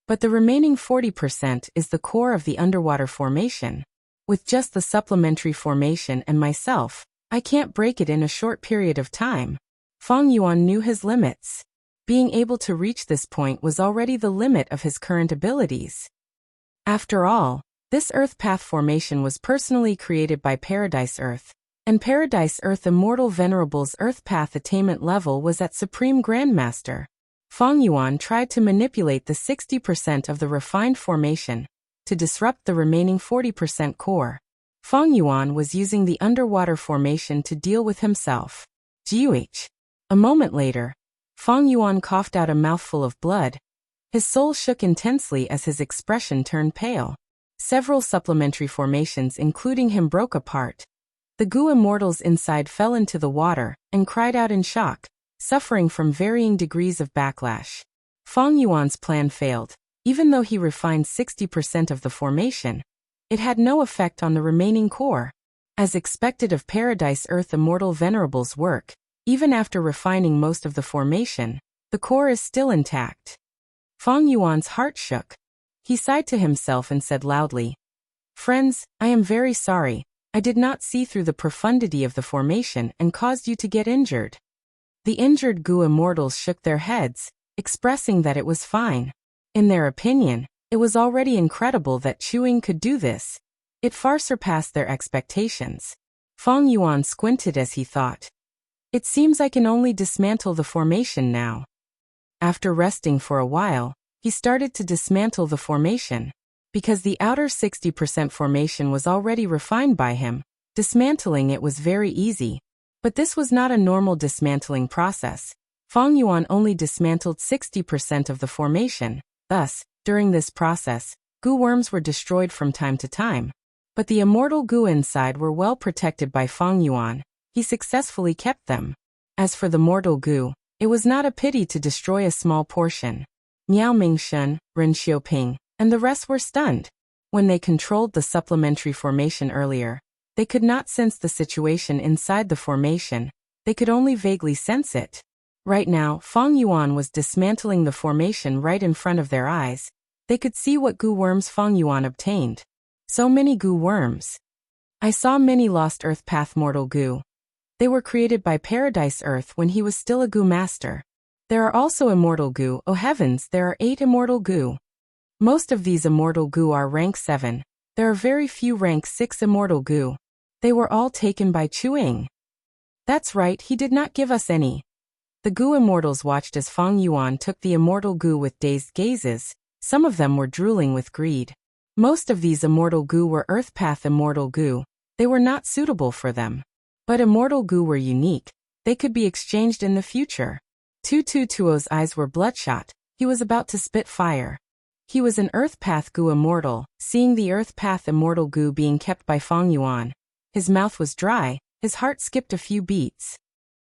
But the remaining 40% is the core of the underwater formation. With just the supplementary formation and myself, I can't break it in a short period of time. Feng Yuan knew his limits. Being able to reach this point was already the limit of his current abilities. After all, this Earth Path formation was personally created by Paradise Earth, and Paradise Earth Immortal Venerable's Earth Path attainment level was at Supreme Grandmaster. Feng Yuan tried to manipulate the 60% of the refined formation to disrupt the remaining 40% core. Feng Yuan was using the underwater formation to deal with himself. GUH. A moment later, Feng Yuan coughed out a mouthful of blood. His soul shook intensely as his expression turned pale. Several supplementary formations including him broke apart. The goo immortals inside fell into the water and cried out in shock, suffering from varying degrees of backlash. Feng Yuan's plan failed. Even though he refined 60% of the formation, it had no effect on the remaining core. As expected of Paradise Earth Immortal Venerable's work, even after refining most of the formation, the core is still intact. Feng Yuan's heart shook. He sighed to himself and said loudly, "Friends, I am very sorry. I did not see through the profundity of the formation and caused you to get injured." The injured goo immortals shook their heads, expressing that it was fine. In their opinion, it was already incredible that Chuing could do this. It far surpassed their expectations. Feng Yuan squinted as he thought, "It seems I can only dismantle the formation now." After resting for a while, he started to dismantle the formation. Because the outer 60% formation was already refined by him, dismantling it was very easy. But this was not a normal dismantling process. Feng Yuan only dismantled 60% of the formation. Thus, during this process, goo worms were destroyed from time to time. But the immortal goo inside were well protected by Feng Yuan. He successfully kept them. As for the mortal goo, it was not a pity to destroy a small portion. Miao Mingshun, Ren Xiaoping, and the rest were stunned. When they controlled the supplementary formation earlier, they could not sense the situation inside the formation. They could only vaguely sense it. Right now, Feng Yuan was dismantling the formation right in front of their eyes. They could see what goo worms Feng Yuan obtained. So many goo worms. I saw many lost Earth Path mortal goo. They were created by Paradise Earth when he was still a goo master. There are also immortal goo. Oh heavens, there are 8 immortal goo. Most of these immortal goo are rank 7. There are very few rank 6 immortal goo. They were all taken by Chuing. That's right, he did not give us any. The goo immortals watched as Feng Yuan took the immortal goo with dazed gazes. Some of them were drooling with greed. Most of these immortal goo were Earth Path immortal goo. They were not suitable for them. But immortal goo were unique. They could be exchanged in the future. Tuo's eyes were bloodshot. He was about to spit fire. He was an Earth Path goo immortal. Seeing the Earth Path immortal goo being kept by Feng Yuan, his mouth was dry, his heart skipped a few beats.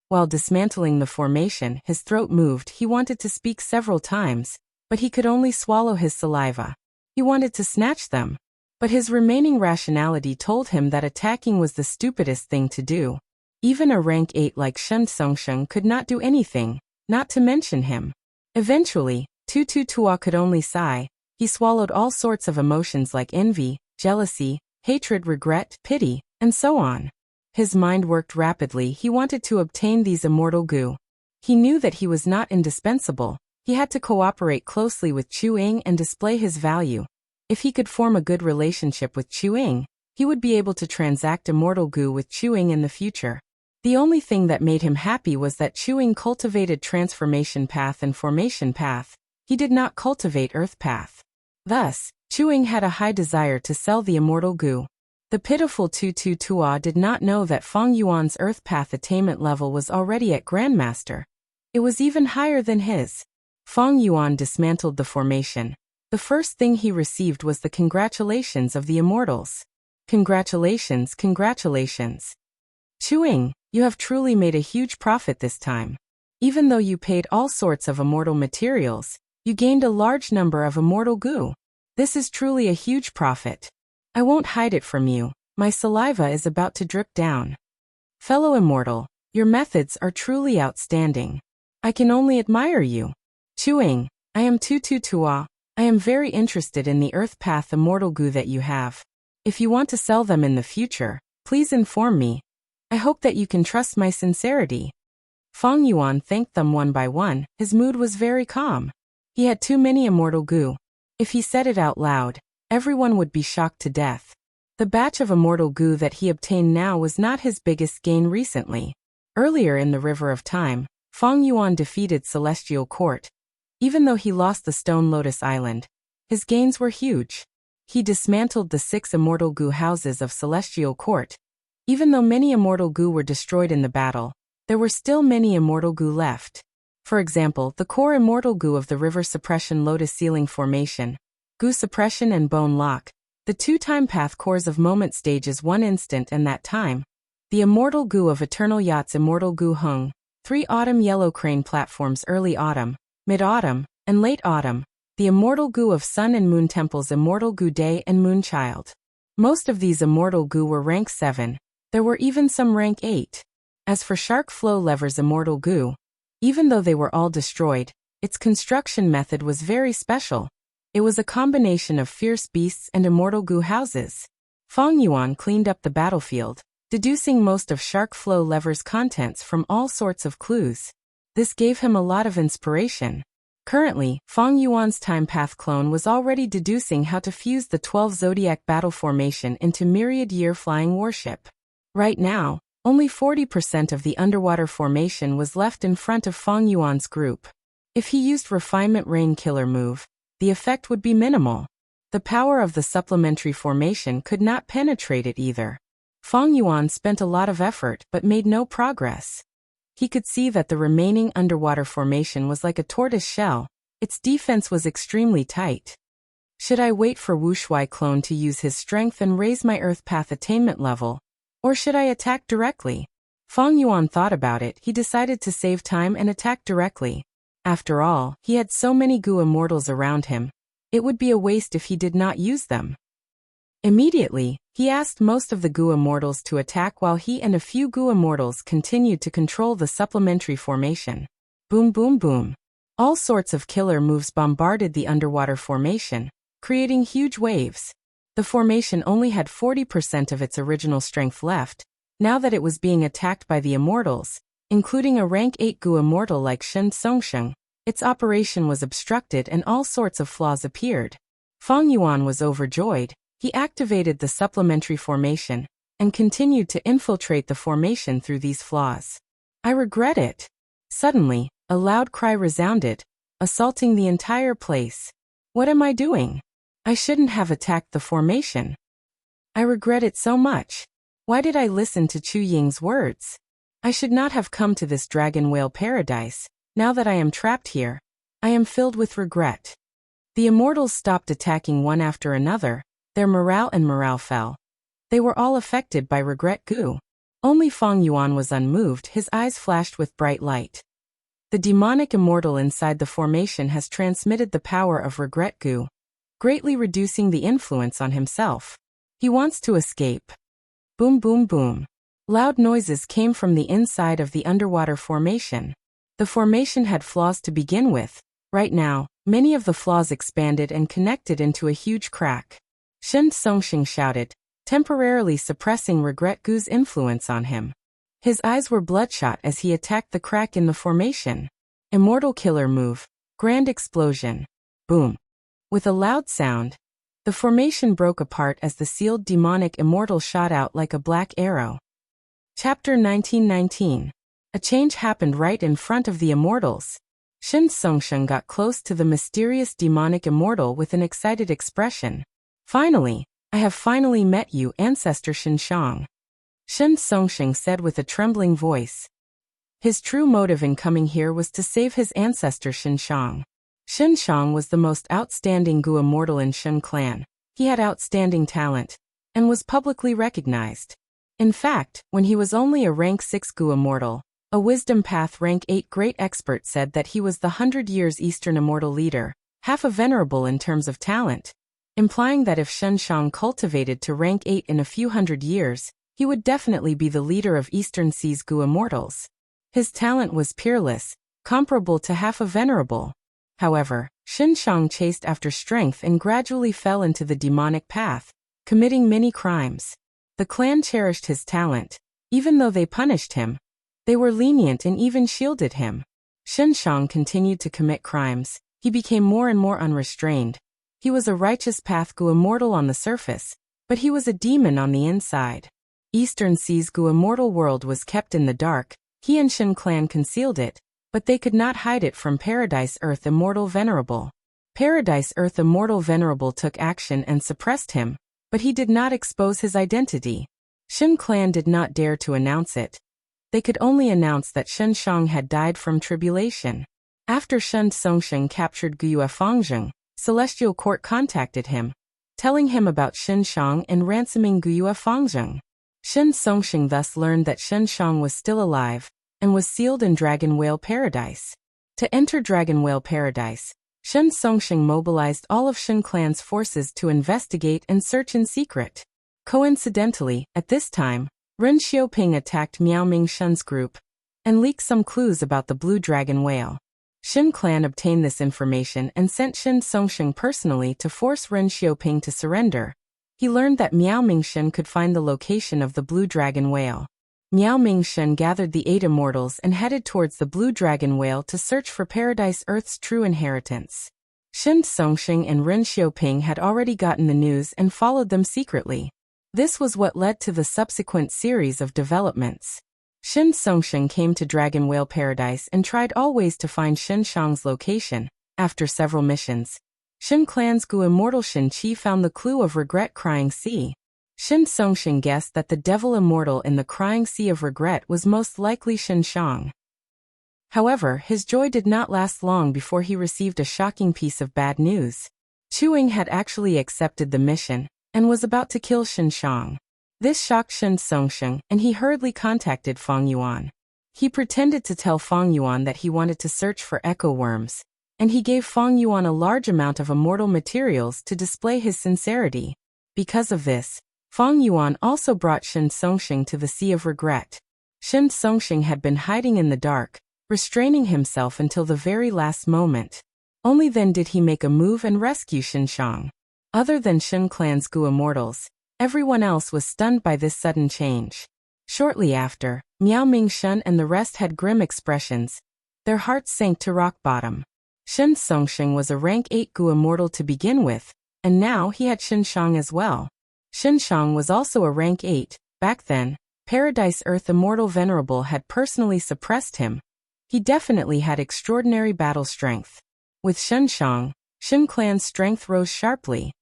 While dismantling the formation, his throat moved. He wanted to speak several times, but he could only swallow his saliva. He wanted to snatch them, but his remaining rationality told him that attacking was the stupidest thing to do. Even a rank 8 like Shen Songsheng could not do anything, not to mention him. Eventually, Tua could only sigh. He swallowed all sorts of emotions like envy, jealousy, hatred, regret, pity, and so on. His mind worked rapidly. He wanted to obtain these immortal goo. He knew that he was not indispensable. He had to cooperate closely with Chuing and display his value. If he could form a good relationship with Chuing, he would be able to transact immortal goo with Chuing in the future. The only thing that made him happy was that Chuing cultivated transformation path and formation path. He did not cultivate earth path. Thus, Chuing had a high desire to sell the immortal goo. The pitiful Tua did not know that Feng Yuan's Earth Path attainment level was already at Grandmaster. It was even higher than his. Feng Yuan dismantled the formation. The first thing he received was the congratulations of the immortals. Congratulations, congratulations. Chewing, you have truly made a huge profit this time. Even though you paid all sorts of immortal materials, you gained a large number of immortal goo. This is truly a huge profit. I won't hide it from you, my saliva is about to drip down. Fellow immortal, your methods are truly outstanding. I can only admire you. Chewing, I am Tutua. I am very interested in the Earth Path immortal goo that you have. If you want to sell them in the future, please inform me. I hope that you can trust my sincerity. Feng Yuan thanked them one by one. His mood was very calm. He had too many immortal goo. If he said it out loud, everyone would be shocked to death. The batch of immortal goo that he obtained now was not his biggest gain recently. Earlier in the River of Time, Feng Yuan defeated Celestial Court. Even though he lost the Stone Lotus Island, his gains were huge. He dismantled the 6 immortal goo houses of Celestial Court. Even though many immortal goo were destroyed in the battle, there were still many immortal goo left. For example, the core immortal goo of the River Suppression Lotus Ceiling Formation, Goo Suppression and Bone Lock, the 2 time path cores of Moment Stages 1 Instant and that time, the immortal goo of Eternal Yachts Immortal Goo Hung, 3 Autumn Yellow Crane Platforms Early Autumn, Mid-Autumn, and Late Autumn, the immortal goo of Sun and Moon Temples Immortal Goo Day and Moonchild. Most of these immortal goo were rank 7, there were even some rank 8. As for Shark Flow Lever's immortal goo, even though they were all destroyed, its construction method was very special. It was a combination of fierce beasts and immortal goo houses. Feng Yuan cleaned up the battlefield, deducing most of Shark Flow Lever's contents from all sorts of clues. This gave him a lot of inspiration. Currently, Feng Yuan's time path clone was already deducing how to fuse the 12 Zodiac battle formation into Myriad Year Flying Warship. Right now, only 40% of the underwater formation was left in front of Feng Yuan's group. If he used Refinement Rain Killer move, the effect would be minimal. The power of the supplementary formation could not penetrate it either. Feng Yuan spent a lot of effort but made no progress. He could see that the remaining underwater formation was like a tortoise shell. Its defense was extremely tight. Should I wait for Wu Shuai clone to use his strength and raise my Earth Path attainment level? Or should I attack directly? Feng Yuan thought about it. He decided to save time and attack directly. After all, he had so many goo immortals around him. It would be a waste if he did not use them. Immediately, he asked most of the goo immortals to attack while he and a few goo immortals continued to control the supplementary formation. Boom boom boom. All sorts of killer moves bombarded the underwater formation, creating huge waves. The formation only had 40% of its original strength left, now that it was being attacked by the immortals, including a rank 8 goo immortal like Shen Songsheng. Its operation was obstructed and all sorts of flaws appeared. Feng Yuan was overjoyed. He activated the supplementary formation and continued to infiltrate the formation through these flaws. I regret it. Suddenly, a loud cry resounded, assaulting the entire place. What am I doing? I shouldn't have attacked the formation. I regret it so much. Why did I listen to Chu Ying's words? I should not have come to this dragon whale paradise. Now that I am trapped here, I am filled with regret. The immortals stopped attacking one after another. Their morale fell. They were all affected by regret goo. Only Feng Yuan was unmoved. His eyes flashed with bright light. The demonic immortal inside the formation has transmitted the power of regret goo, greatly reducing the influence on himself. He wants to escape. Boom boom boom. Loud noises came from the inside of the underwater formation. The formation had flaws to begin with. Right now, many of the flaws expanded and connected into a huge crack. Shen Songxing shouted, temporarily suppressing regret goo's influence on him. His eyes were bloodshot as he attacked the crack in the formation. Immortal killer move. Grand explosion. Boom. With a loud sound, the formation broke apart as the sealed demonic immortal shot out like a black arrow. Chapter 1919. A change happened right in front of the immortals. Shen Songsheng got close to the mysterious demonic immortal with an excited expression. Finally, I have finally met you, Ancestor Shenshang. Shen Songsheng said with a trembling voice. His true motive in coming here was to save his ancestor Shenshang. Shen Shang was the most outstanding Gu immortal in Shen clan. He had outstanding talent and was publicly recognized. In fact, when he was only a rank 6 Gu immortal, a Wisdom Path rank 8 great expert said that he was the 100 years Eastern immortal leader, half a venerable in terms of talent, implying that if Shen Shang cultivated to rank 8 in a few hundred years, he would definitely be the leader of Eastern Sea's Gu immortals. His talent was peerless, comparable to half a venerable. However, Shen Shang chased after strength and gradually fell into the demonic path, committing many crimes. The clan cherished his talent. Even though they punished him, they were lenient and even shielded him. Shen Shang continued to commit crimes. He became more and more unrestrained. He was a righteous path Gu immortal on the surface, but he was a demon on the inside. Eastern Sea's Gu immortal world was kept in the dark. He and Shen clan concealed it, but they could not hide it from Paradise Earth Immortal Venerable. Paradise Earth Immortal Venerable took action and suppressed him, but he did not expose his identity. Shen clan did not dare to announce it. They could only announce that Shen Shang had died from tribulation. After Shen Songsheng captured Guyue Fangzheng, Celestial Court contacted him, telling him about Shen Shang and ransoming Guyue Fangzheng. Shen Songsheng thus learned that Shen Shang was still alive and was sealed in Dragon Whale Paradise. To enter Dragon Whale Paradise, Shen Songsheng mobilized all of Shen clan's forces to investigate and search in secret. Coincidentally, at this time, Ren Xiaoping attacked Miaoming Shen's group and leaked some clues about the blue dragon whale. Shen clan obtained this information and sent Shen Songsheng personally to force Ren Xiaoping to surrender. He learned that Miaoming Shen could find the location of the blue dragon whale. Miaoming Shen gathered the 8 immortals and headed towards the blue dragon whale to search for Paradise Earth's true inheritance. Shen Songsheng and Ren Xiaoping had already gotten the news and followed them secretly. This was what led to the subsequent series of developments. Shen Songsheng came to Dragon Whale Paradise and tried all ways to find Shen Shang's location. After several missions, Shen clan's Gu immortal Shen Qi found the clue of Regret Crying Sea. Shen Songsheng guessed that the devil immortal in the Crying Sea of Regret was most likely Shen Shang. However, his joy did not last long before he received a shocking piece of bad news. Chuing had actually accepted the mission and was about to kill Shen Shang. This shocked Shen Songsheng, and he hurriedly contacted Fang Yuan. He pretended to tell Fang Yuan that he wanted to search for echo worms, and he gave Fang Yuan a large amount of immortal materials to display his sincerity. Because of this, Fang Yuan also brought Shen Songsheng to the Sea of Regret. Shen Songsheng had been hiding in the dark, restraining himself until the very last moment. Only then did he make a move and rescue Shen Shang. Other than Shen clan's Gu immortals, everyone else was stunned by this sudden change. Shortly after, Miaoming Shen and the rest had grim expressions. Their hearts sank to rock bottom. Shen Songsheng was a rank 8 Gu immortal to begin with, and now he had Shen Shang as well. Shen Shang was also a rank 8. Back then, Paradise Earth Immortal Venerable had personally suppressed him. He definitely had extraordinary battle strength. With Shen Shang, Shen clan's strength rose sharply.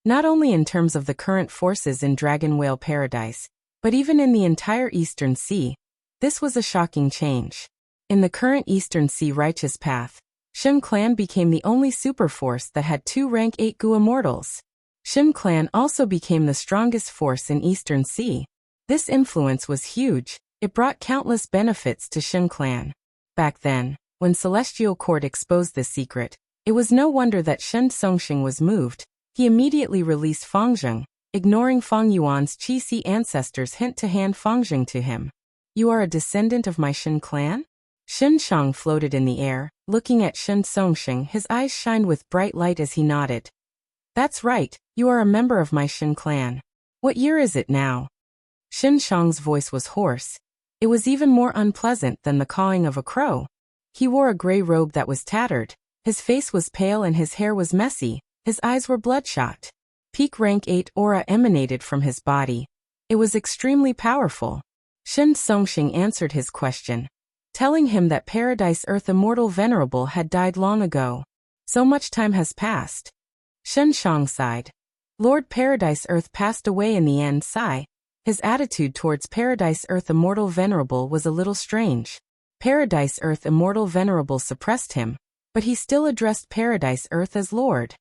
Not only in terms of the current forces in Dragon Whale Paradise, but even in the entire Eastern Sea. This was a shocking change. In the current Eastern Sea righteous path, Shen clan became the only superforce that had 2 rank 8 Gu immortals. Shen clan also became the strongest force in Eastern Sea. This influence was huge. It brought countless benefits to Shen clan. Back then, when Celestial Court exposed this secret, it was no wonder that Shen Songsheng was moved. He immediately released Fangzheng, ignoring Fang Yuan's Qi ancestors' hint to hand Fangzheng to him. You are a descendant of my Shen clan? Shen Shang floated in the air, looking at Shen Songsheng. His eyes shined with bright light as he nodded. That's right, you are a member of my Shen clan. What year is it now? Shen Shang's voice was hoarse. It was even more unpleasant than the cawing of a crow. He wore a gray robe that was tattered. His face was pale and his hair was messy. His eyes were bloodshot. Peak rank 8 aura emanated from his body. It was extremely powerful. Shen Songsheng answered his question, telling him that Paradise Earth Immortal Venerable had died long ago. So much time has passed. Shen Shang sighed. Lord Paradise Earth passed away in the end. Sigh. His attitude towards Paradise Earth Immortal Venerable was a little strange. Paradise Earth Immortal Venerable suppressed him. but he still addressed Paradise Earth as Lord.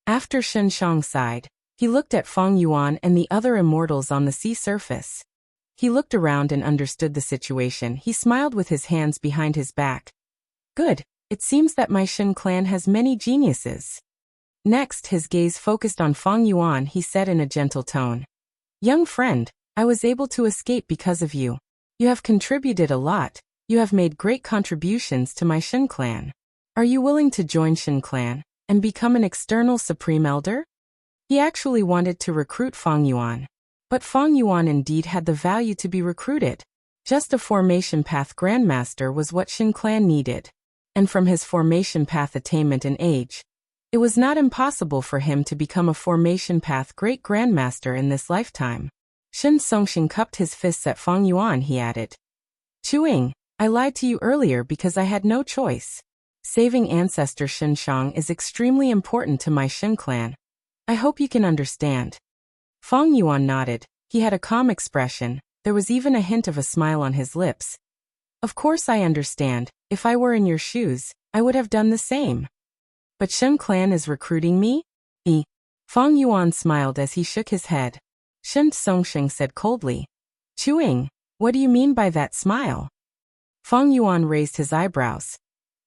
After Shen Shang sighed, he looked at Feng Yuan and the other immortals on the sea surface. He looked around and understood the situation. He smiled with his hands behind his back. Good, it seems that my Shen clan has many geniuses. Next, his gaze focused on Feng Yuan. He said in a gentle tone, "Young friend, I was able to escape because of you. You have contributed a lot. You have made great contributions to my Shen clan. Are you willing to join Shen clan and become an external supreme elder?" He actually wanted to recruit Feng Yuan. But Feng Yuan indeed had the value to be recruited. Just a formation path grandmaster was what Shen clan needed. And from his formation path attainment and age, it was not impossible for him to become a formation path great grandmaster in this lifetime. Shen Songxing cupped his fists at Feng Yuan. He added, "Chuing, I lied to you earlier because I had no choice. Saving ancestor Shen Shang is extremely important to my Shen clan. I hope you can understand." Feng Yuan nodded. He had a calm expression. There was even a hint of a smile on his lips. "Of course I understand. If I were in your shoes, I would have done the same." "But Shen clan is recruiting me?" Feng Yuan smiled as he shook his head. Shen Songxing said coldly, "Chuing, what do you mean by that smile?" Feng Yuan raised his eyebrows.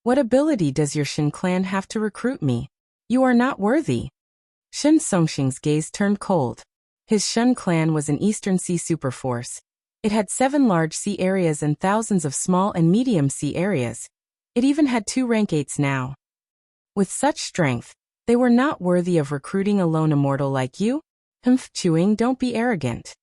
"What ability does your Shen clan have to recruit me? You are not worthy." Shen Songxing's gaze turned cold. His Shen clan was an Eastern Sea superforce. It had 7 large sea areas and thousands of small and medium sea areas. It even had 2 rank 8s now. With such strength, they were not worthy of recruiting a lone immortal like you? Chuing, don't be arrogant.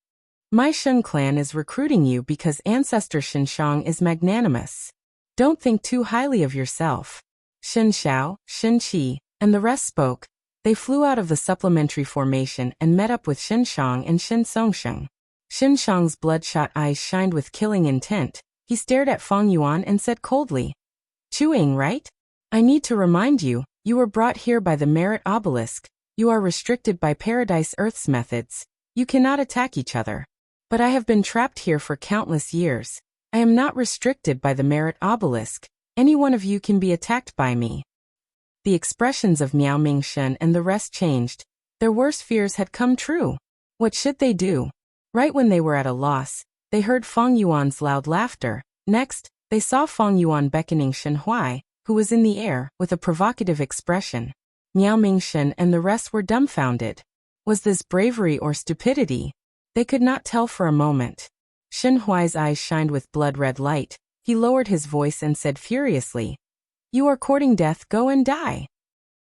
My Shen clan is recruiting you because ancestor Shen Shang is magnanimous. Don't think too highly of yourself. Shen Xiao, Shen Qi, and the rest spoke. They flew out of the supplementary formation and met up with Shen Shang and Shen Songsheng. Shen Shang's bloodshot eyes shined with killing intent. He stared at Feng Yuan and said coldly, "Chuing, right? I need to remind you, you were brought here by the merit obelisk. You are restricted by Paradise Earth's methods. You cannot attack each other. But I have been trapped here for countless years. I am not restricted by the merit obelisk. Any one of you can be attacked by me." The expressions of Miao Mingshen and the rest changed. Their worst fears had come true. What should they do? Right when they were at a loss, they heard Feng Yuan's loud laughter. Next, they saw Feng Yuan beckoning Shen Huai, who was in the air, with a provocative expression. Miao Mingshen and the rest were dumbfounded. Was this bravery or stupidity? They could not tell for a moment. Shen Huai's eyes shined with blood-red light. He lowered his voice and said furiously, "You are courting death, go and die."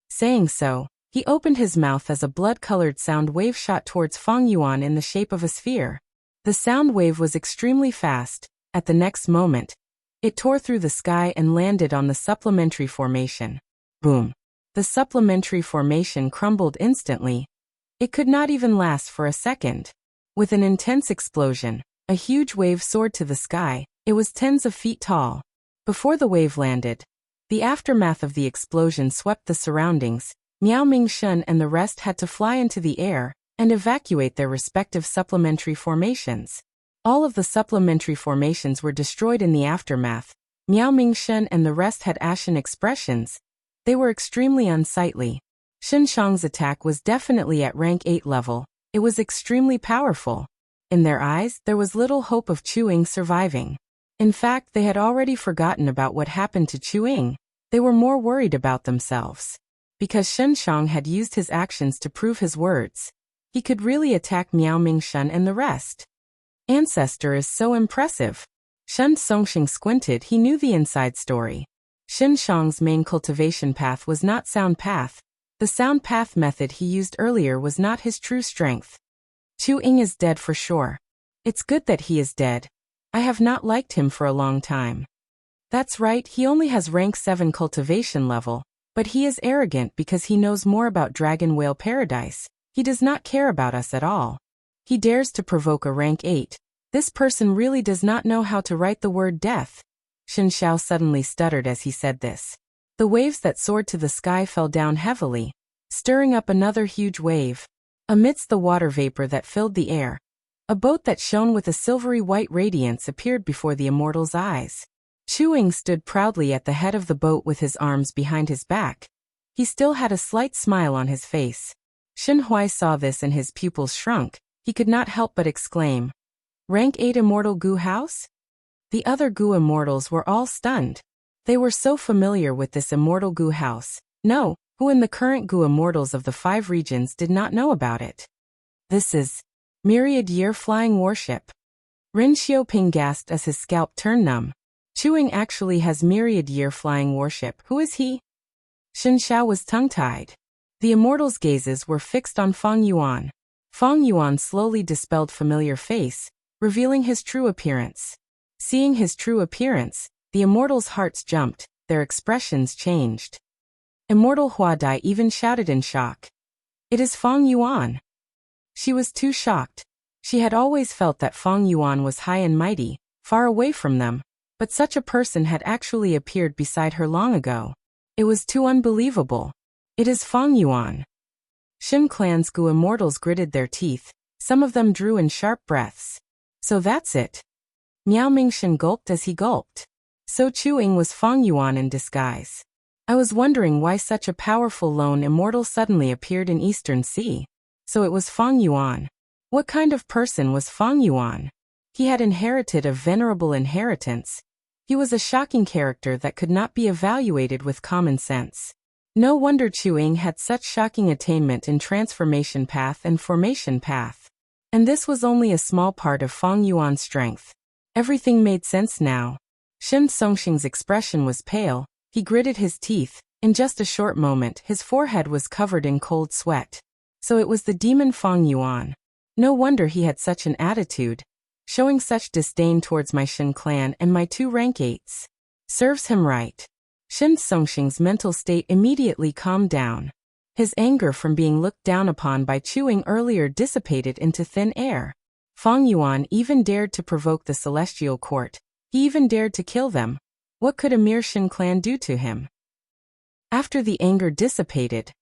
Saying so, he opened his mouth as a blood-colored sound wave shot towards Feng Yuan in the shape of a sphere. The sound wave was extremely fast. At the next moment, it tore through the sky and landed on the supplementary formation. Boom! The supplementary formation crumbled instantly. It could not even last for a second. With an intense explosion, a huge wave soared to the sky. It was tens of feet tall. Before the wave landed, the aftermath of the explosion swept the surroundings. Miao Mingshen and the rest had to fly into the air and evacuate their respective supplementary formations. All of the supplementary formations were destroyed in the aftermath. Miao Mingshen and the rest had ashen expressions. They were extremely unsightly. Shen Shang's attack was definitely at rank 8 level. It was extremely powerful. In their eyes, there was little hope of Chuing surviving. In fact, they had already forgotten about what happened to Chuing. They were more worried about themselves. Because Shen Shang had used his actions to prove his words, he could really attack Miao Mingshen and the rest. Ancestor is so impressive. Shen Songxing squinted. He knew the inside story. Shen Shang's main cultivation path was not sound path. The sound path method he used earlier was not his true strength. Chuing is dead for sure. It's good that he is dead. I have not liked him for a long time. That's right, he only has rank 7 cultivation level, but he is arrogant because he knows more about Dragon Whale Paradise. He does not care about us at all. He dares to provoke a rank 8. This person really does not know how to write the word death. Shen Xiao suddenly stuttered as he said this. The waves that soared to the sky fell down heavily, stirring up another huge wave. Amidst the water vapor that filled the air, a boat that shone with a silvery white radiance appeared before the immortal's eyes. Chu stood proudly at the head of the boat with his arms behind his back. He still had a slight smile on his face. Shen Hui saw this and his pupils shrunk. He could not help but exclaim, "Rank 8 Immortal Gu House?" The other Gu Immortals were all stunned. They were so familiar with this Immortal Gu House. No, who in the current Gu Immortals of the 5 regions did not know about it? This is Myriad Year Flying Warship. Ren Xiaoping gasped as his scalp turned numb. Chu actually has Myriad Year Flying Warship. Who is he? Shen Xiao was tongue-tied. The Immortals' gazes were fixed on Fang Yuan. Fang Yuan slowly dispelled familiar face, revealing his true appearance. Seeing his true appearance, the Immortals' hearts jumped, their expressions changed. Immortal Huadai even shouted in shock. "It is Fang Yuan." She was too shocked. She had always felt that Fang Yuan was high and mighty, far away from them, but such a person had actually appeared beside her long ago. It was too unbelievable. It is Fang Yuan. Shen Clan's Gu Immortals gritted their teeth. Some of them drew in sharp breaths. So that's it. Miao Mingshen gulped as he gulped. So Chu was Fang Yuan in disguise. I was wondering why such a powerful lone immortal suddenly appeared in Eastern Sea. So it was Fang Yuan. What kind of person was Fang Yuan? He had inherited a venerable inheritance. He was a shocking character that could not be evaluated with common sense. No wonder Chu had such shocking attainment in transformation path and formation path. And this was only a small part of Fang Yuan's strength. Everything made sense now. Shen Songxing's expression was pale. He gritted his teeth. In just a short moment, his forehead was covered in cold sweat. So it was the demon Fang Yuan. No wonder he had such an attitude, showing such disdain towards my Shen clan and my 2 rank 8s. Serves him right. Shen Songxing's mental state immediately calmed down. His anger from being looked down upon by Chu earlier dissipated into thin air. Fang Yuan even dared to provoke the Celestial Court. He even dared to kill them. What could a mere Shen clan do to him? After the anger dissipated,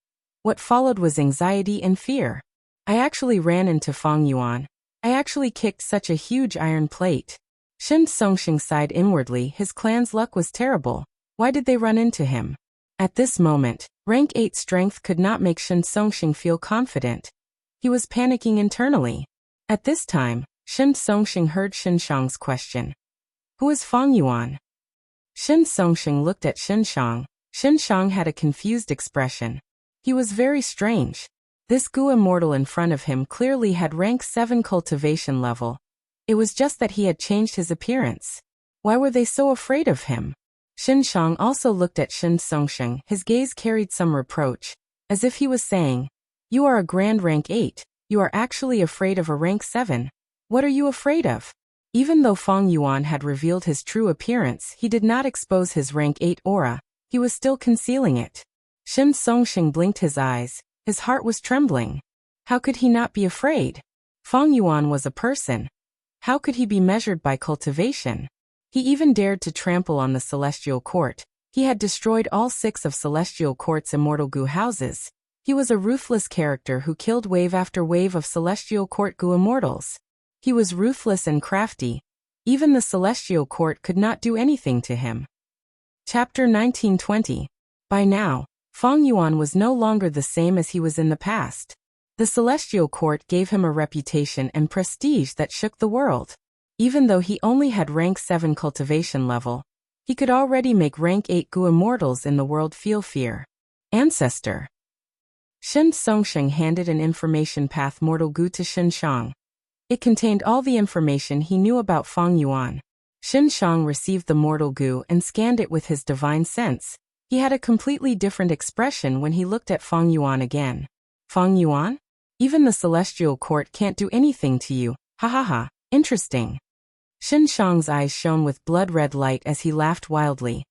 what followed was anxiety and fear. I actually ran into Fang Yuan. I actually kicked such a huge iron plate. Shen Songxing sighed inwardly. His clan's luck was terrible. Why did they run into him? At this moment, rank 8 strength could not make Shen Songxing feel confident. He was panicking internally. At this time, Shen Songxing heard Shen Shang's question. Who is Fang Yuan? Shen Songxing looked at Shen Shang. Shen Shang had a confused expression. He was very strange. This Gu Immortal in front of him clearly had rank 7 cultivation level. It was just that he had changed his appearance. Why were they so afraid of him? Shen Shang also looked at Shen Songxing. His gaze carried some reproach, as if he was saying, "You are a grand rank 8. You are actually afraid of a rank 7. What are you afraid of?" Even though Fang Yuan had revealed his true appearance, he did not expose his rank 8 aura. He was still concealing it. Shen Songxing blinked his eyes. His heart was trembling. How could he not be afraid? Fang Yuan was a person. How could he be measured by cultivation? He even dared to trample on the Celestial Court. He had destroyed all 6 of Celestial Court's Immortal Gu houses. He was a ruthless character who killed wave after wave of Celestial Court Gu Immortals. He was ruthless and crafty. Even the Celestial Court could not do anything to him. Chapter 1920. By now, Fang Yuan was no longer the same as he was in the past. The Celestial Court gave him a reputation and prestige that shook the world. Even though he only had rank 7 cultivation level, he could already make rank 8 Gu Immortals in the world feel fear. Ancestor. Shen Songxing handed an information path Mortal Gu to Shen Shang. It contained all the information he knew about Fang Yuan. Shen Shang received the Mortal Gu and scanned it with his divine sense. He had a completely different expression when he looked at Fang Yuan again. Fang Yuan? Even the Celestial Court can't do anything to you. Ha ha ha, interesting. Shen Shang's eyes shone with blood-red light as he laughed wildly.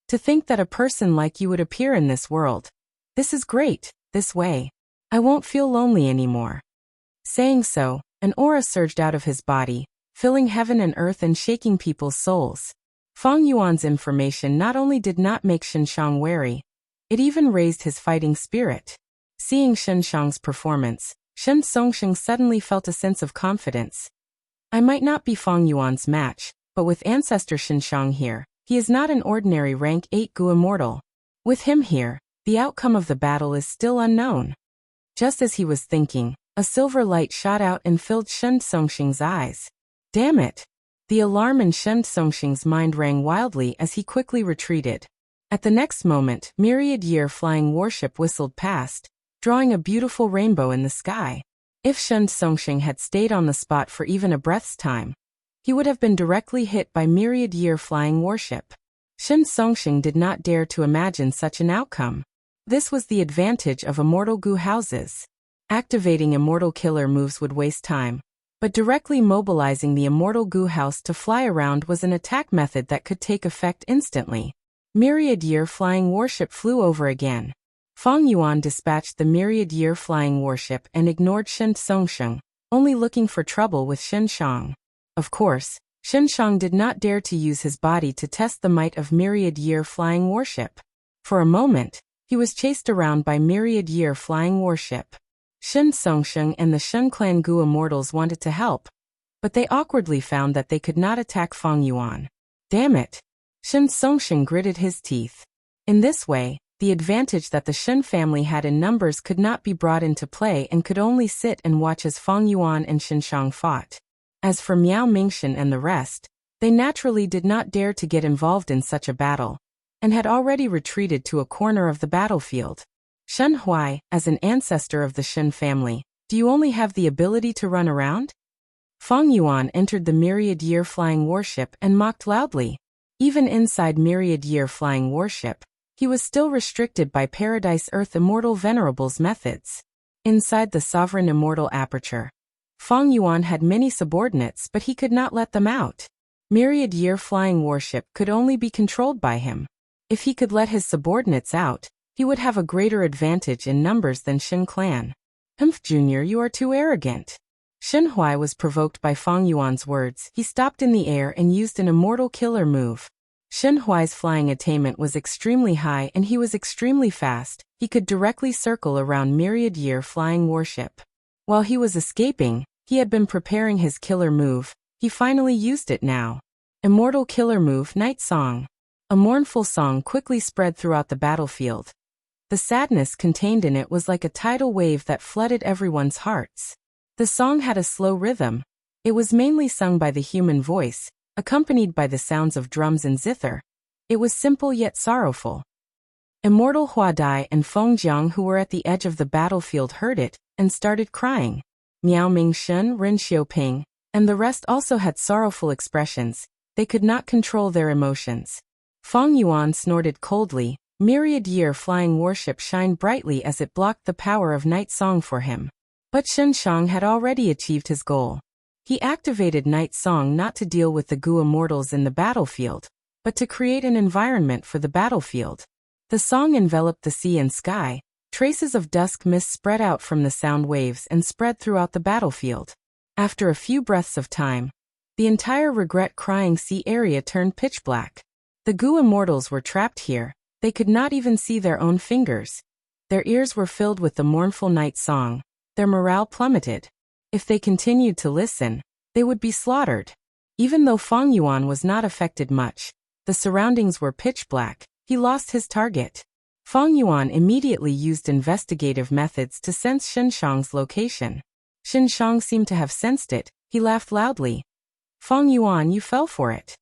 To think that a person like you would appear in this world. This is great, this way. I won't feel lonely anymore. Saying so, an aura surged out of his body, filling heaven and earth and shaking people's souls. Fang Yuan's information not only did not make Shen Shang wary, it even raised his fighting spirit. Seeing Shen Shang's performance, Shen Songxing suddenly felt a sense of confidence. I might not be Fang Yuan's match, but with Ancestor Shen Shang here, He is not an ordinary rank 8 Gu immortal. With him here, the outcome of the battle is still unknown. Just as he was thinking, a silver light shot out and filled Shen Songxing's eyes. Damn it! The alarm in Shen Songxing's mind rang wildly as he quickly retreated. At the next moment, myriad year flying warship whistled past, drawing a beautiful rainbow in the sky. If Shen Songxing had stayed on the spot for even a breath's time, he would have been directly hit by myriad year flying warship. Shen Songxing did not dare to imagine such an outcome. This was the advantage of immortal Gu houses. Activating immortal killer moves would waste time, but directly mobilizing the immortal Gu house to fly around was an attack method that could take effect instantly. Myriad year flying warship flew over again. Fang Yuan dispatched the myriad year flying warship and ignored Shen Songxing, only looking for trouble with Shen Shang. Of course, Shen Shang did not dare to use his body to test the might of myriad year flying warship. For a moment, he was chased around by myriad year flying warship. Shen Songxing and the Shen clan Gu immortals wanted to help, but they awkwardly found that they could not attack Fang Yuan. Damn it! Shen Songxing gritted his teeth. In this way, the advantage that the Shen family had in numbers could not be brought into play and could only sit and watch as Fang Yuan and Shen Shang fought. As for Miao Mingxin and the rest, they naturally did not dare to get involved in such a battle, and had already retreated to a corner of the battlefield. Shen Huai, as an ancestor of the Shen family, do you only have the ability to run around? Fang Yuan entered the myriad year flying warship and mocked loudly. Even inside myriad year flying warship, he was still restricted by Paradise Earth Immortal Venerable's methods. Inside the Sovereign Immortal Aperture, Fang Yuan had many subordinates, but he could not let them out. Myriad year flying warship could only be controlled by him. If he could let his subordinates out, he would have a greater advantage in numbers than Shen clan. Humph Jr., you are too arrogant. Shen Huai was provoked by Fang Yuan's words. He stopped in the air and used an immortal killer move. Shen Huai's flying attainment was extremely high and he was extremely fast. He could directly circle around myriad year flying warship. While he was escaping, he had been preparing his killer move. He finally used it now. Immortal killer move, Night Song. A mournful song quickly spread throughout the battlefield. The sadness contained in it was like a tidal wave that flooded everyone's hearts. The song had a slow rhythm. It was mainly sung by the human voice, accompanied by the sounds of drums and zither. It was simple yet sorrowful. Immortal Hua Dai and Feng Jiang, who were at the edge of the battlefield, heard it and started crying. Miao Mingxin, Ren Xiaoping, and the rest also had sorrowful expressions. They could not control their emotions. Fang Yuan snorted coldly. Myriad year flying warship shined brightly as it blocked the power of Night Song for him. But Shen Shang had already achieved his goal. He activated Night Song not to deal with the Gu immortals in the battlefield, but to create an environment for the battlefield. The song enveloped the sea and sky. Traces of dusk mist spread out from the sound waves and spread throughout the battlefield. After a few breaths of time, the entire regret-crying sea area turned pitch black. The Gu immortals were trapped here. They could not even see their own fingers. Their ears were filled with the mournful night song. Their morale plummeted. If they continued to listen, they would be slaughtered. Even though Fang Yuan was not affected much, the surroundings were pitch black. He lost his target. Fang Yuan immediately used investigative methods to sense Shen Shang's location. Shen Shang seemed to have sensed it. He laughed loudly. Fang Yuan, you fell for it.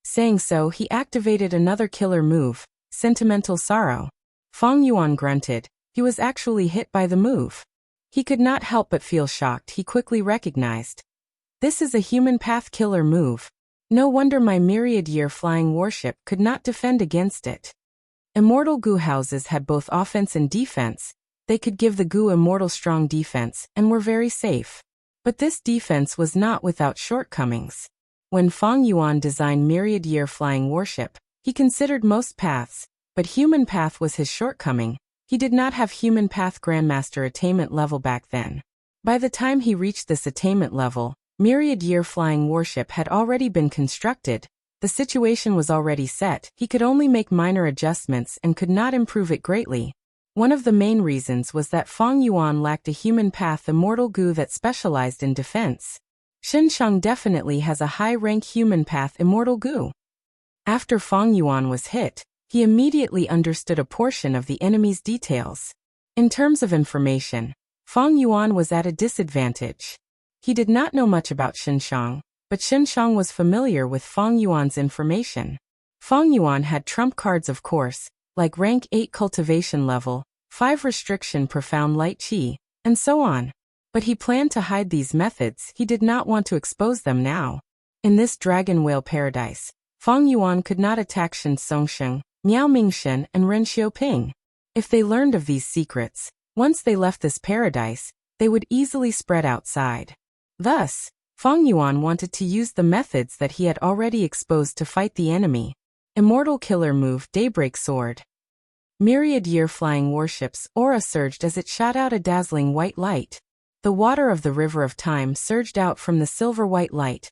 Saying so, he activated another killer move, Sentimental Sorrow. Fang Yuan grunted. He was actually hit by the move. He could not help but feel shocked. He quickly recognized. This is a human path killer move. No wonder my myriad year flying warship could not defend against it. Immortal Gu houses had both offense and defense. They could give the Gu immortal strong defense and were very safe. But this defense was not without shortcomings. When Fang Yuan designed myriad year flying warship, he considered most paths, but human path was his shortcoming. He did not have human path grandmaster attainment level back then. By the time he reached this attainment level, myriad year flying warship had already been constructed. The situation was already set. He could only make minor adjustments and could not improve it greatly. One of the main reasons was that Fang Yuan lacked a human path immortal Gu that specialized in defense. Shen Shang definitely has a high-rank human path immortal Gu. After Fang Yuan was hit, he immediately understood a portion of the enemy's details. In terms of information, Fang Yuan was at a disadvantage. He did not know much about Xinshang, but Xinshang was familiar with Fang Yuan's information. Fang Yuan had trump cards, of course, like rank 8 cultivation level, 5 restriction profound light qi, and so on. But he planned to hide these methods. He did not want to expose them now. In this dragon whale paradise, Fang Yuan could not attack Shen Songsheng, Miao Mingshen, and Ren Xiaoping. If they learned of these secrets, once they left this paradise, they would easily spread outside. Thus, Fang Yuan wanted to use the methods that he had already exposed to fight the enemy. Immortal killer move Daybreak Sword. Myriad year flying warships aura surged as it shot out a dazzling white light. The water of the river of time surged out from the silver white light,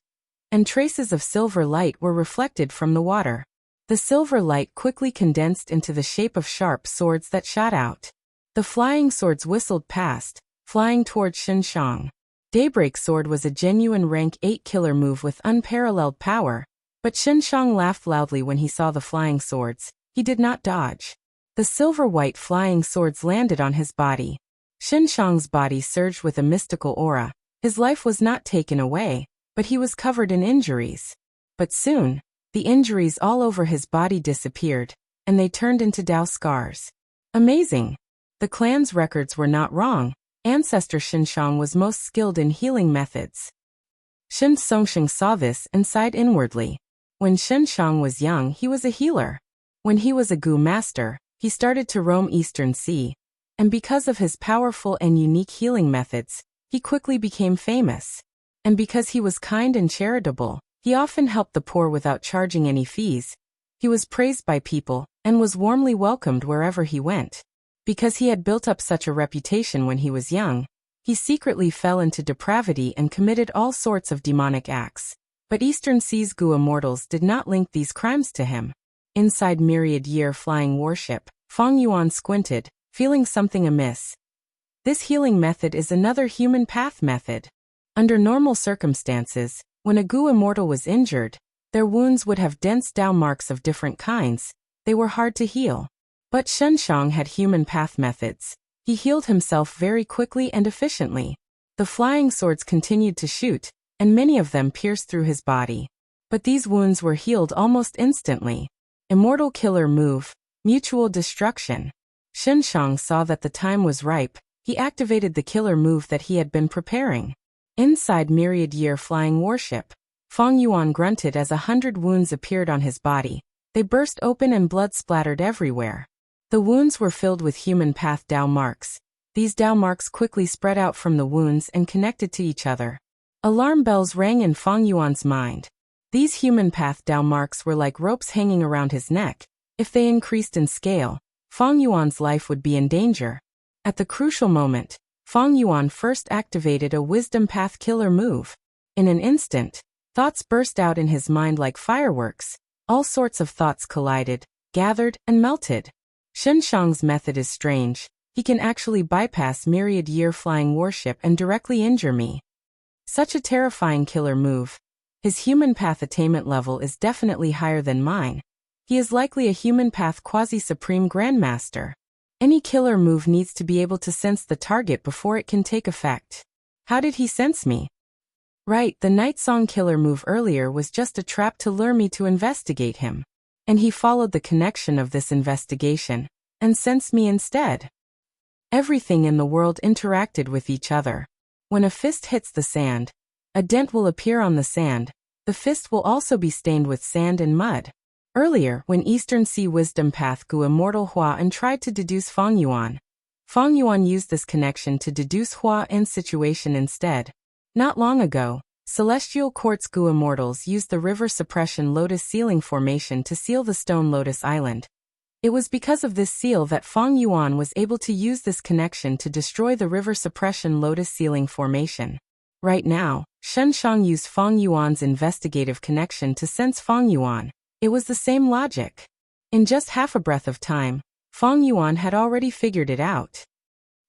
and traces of silver light were reflected from the water. The silver light quickly condensed into the shape of sharp swords that shot out. The flying swords whistled past, flying toward Xinshang. Daybreak Sword was a genuine rank 8 killer move with unparalleled power, but Xinshang laughed loudly when he saw the flying swords. He did not dodge. The silver-white flying swords landed on his body. Xinshang's body surged with a mystical aura. His life was not taken away, but he was covered in injuries. But soon, the injuries all over his body disappeared, and they turned into Dao scars. Amazing! The clan's records were not wrong. Ancestor Xinshang was most skilled in healing methods. Shen Songsheng saw this and sighed inwardly. When Xinshang was young, he was a healer. When he was a Gu master, he started to roam Eastern Sea, and because of his powerful and unique healing methods, he quickly became famous. And because he was kind and charitable, he often helped the poor without charging any fees. He was praised by people, and was warmly welcomed wherever he went. Because he had built up such a reputation when he was young, he secretly fell into depravity and committed all sorts of demonic acts. But Eastern Sea's Gu immortals did not link these crimes to him. Inside Myriad Year flying warship, Fang Yuan squinted, feeling something amiss. This healing method is another human path method. Under normal circumstances, when a Gu immortal was injured, their wounds would have dense Dao marks of different kinds. They were hard to heal. But Xinshang had human path methods. He healed himself very quickly and efficiently. The flying swords continued to shoot, and many of them pierced through his body. But these wounds were healed almost instantly. Immortal killer move, mutual destruction. Xinshang saw that the time was ripe. He activated the killer move that he had been preparing. Inside Myriad Year flying warship, Fang Yuan grunted as 100 wounds appeared on his body. They burst open and blood splattered everywhere. The wounds were filled with human path Dao marks. These Dao marks quickly spread out from the wounds and connected to each other. Alarm bells rang in Fang Yuan's mind. These human path Dao marks were like ropes hanging around his neck. If they increased in scale, Fang Yuan's life would be in danger. At the crucial moment, Fang Yuan first activated a wisdom path killer move. In an instant, thoughts burst out in his mind like fireworks. All sorts of thoughts collided, gathered, and melted. Xinshang's method is strange. He can actually bypass Myriad Year flying warship and directly injure me. Such a terrifying killer move. His human path attainment level is definitely higher than mine. He is likely a human path quasi-supreme grandmaster. Any killer move needs to be able to sense the target before it can take effect. How did he sense me? Right, the Night Song killer move earlier was just a trap to lure me to investigate him. And he followed the connection of this investigation, and sensed me instead. Everything in the world interacted with each other. When a fist hits the sand, a dent will appear on the sand. The fist will also be stained with sand and mud. Earlier, when Eastern Sea Wisdom Path Gu Immortal Hua and tried to deduce Fang Yuan used this connection to deduce Hua N's situation instead. Not long ago, Celestial Quartz Gu Immortals used the River Suppression Lotus Sealing Formation to seal the Stone Lotus Island. It was because of this seal that Fang Yuan was able to use this connection to destroy the River Suppression Lotus Sealing Formation. Right now, Xinshang used Fang Yuan's investigative connection to sense Fang Yuan. It was the same logic. In just half a breath of time, Fang Yuan had already figured it out.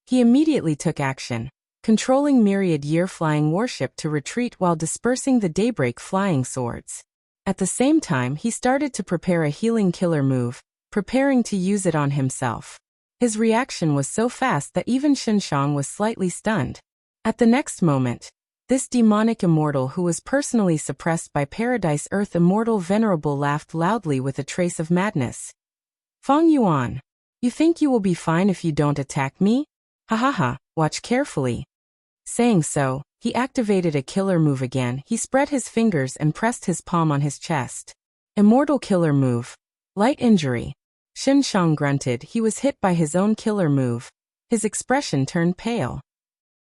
He immediately took action, controlling Myriad Year flying warship to retreat while dispersing the Daybreak flying swords. At the same time, he started to prepare a healing killer move, preparing to use it on himself. His reaction was so fast that even Xinshang was slightly stunned. At the next moment, this demonic immortal who was personally suppressed by Paradise Earth Immortal Venerable laughed loudly with a trace of madness. Fang Yuan, you think you will be fine if you don't attack me? Ha ha ha, watch carefully. Saying so, he activated a killer move again. He spread his fingers and pressed his palm on his chest. Immortal killer move. Light injury. Xinshang grunted. He was hit by his own killer move. His expression turned pale.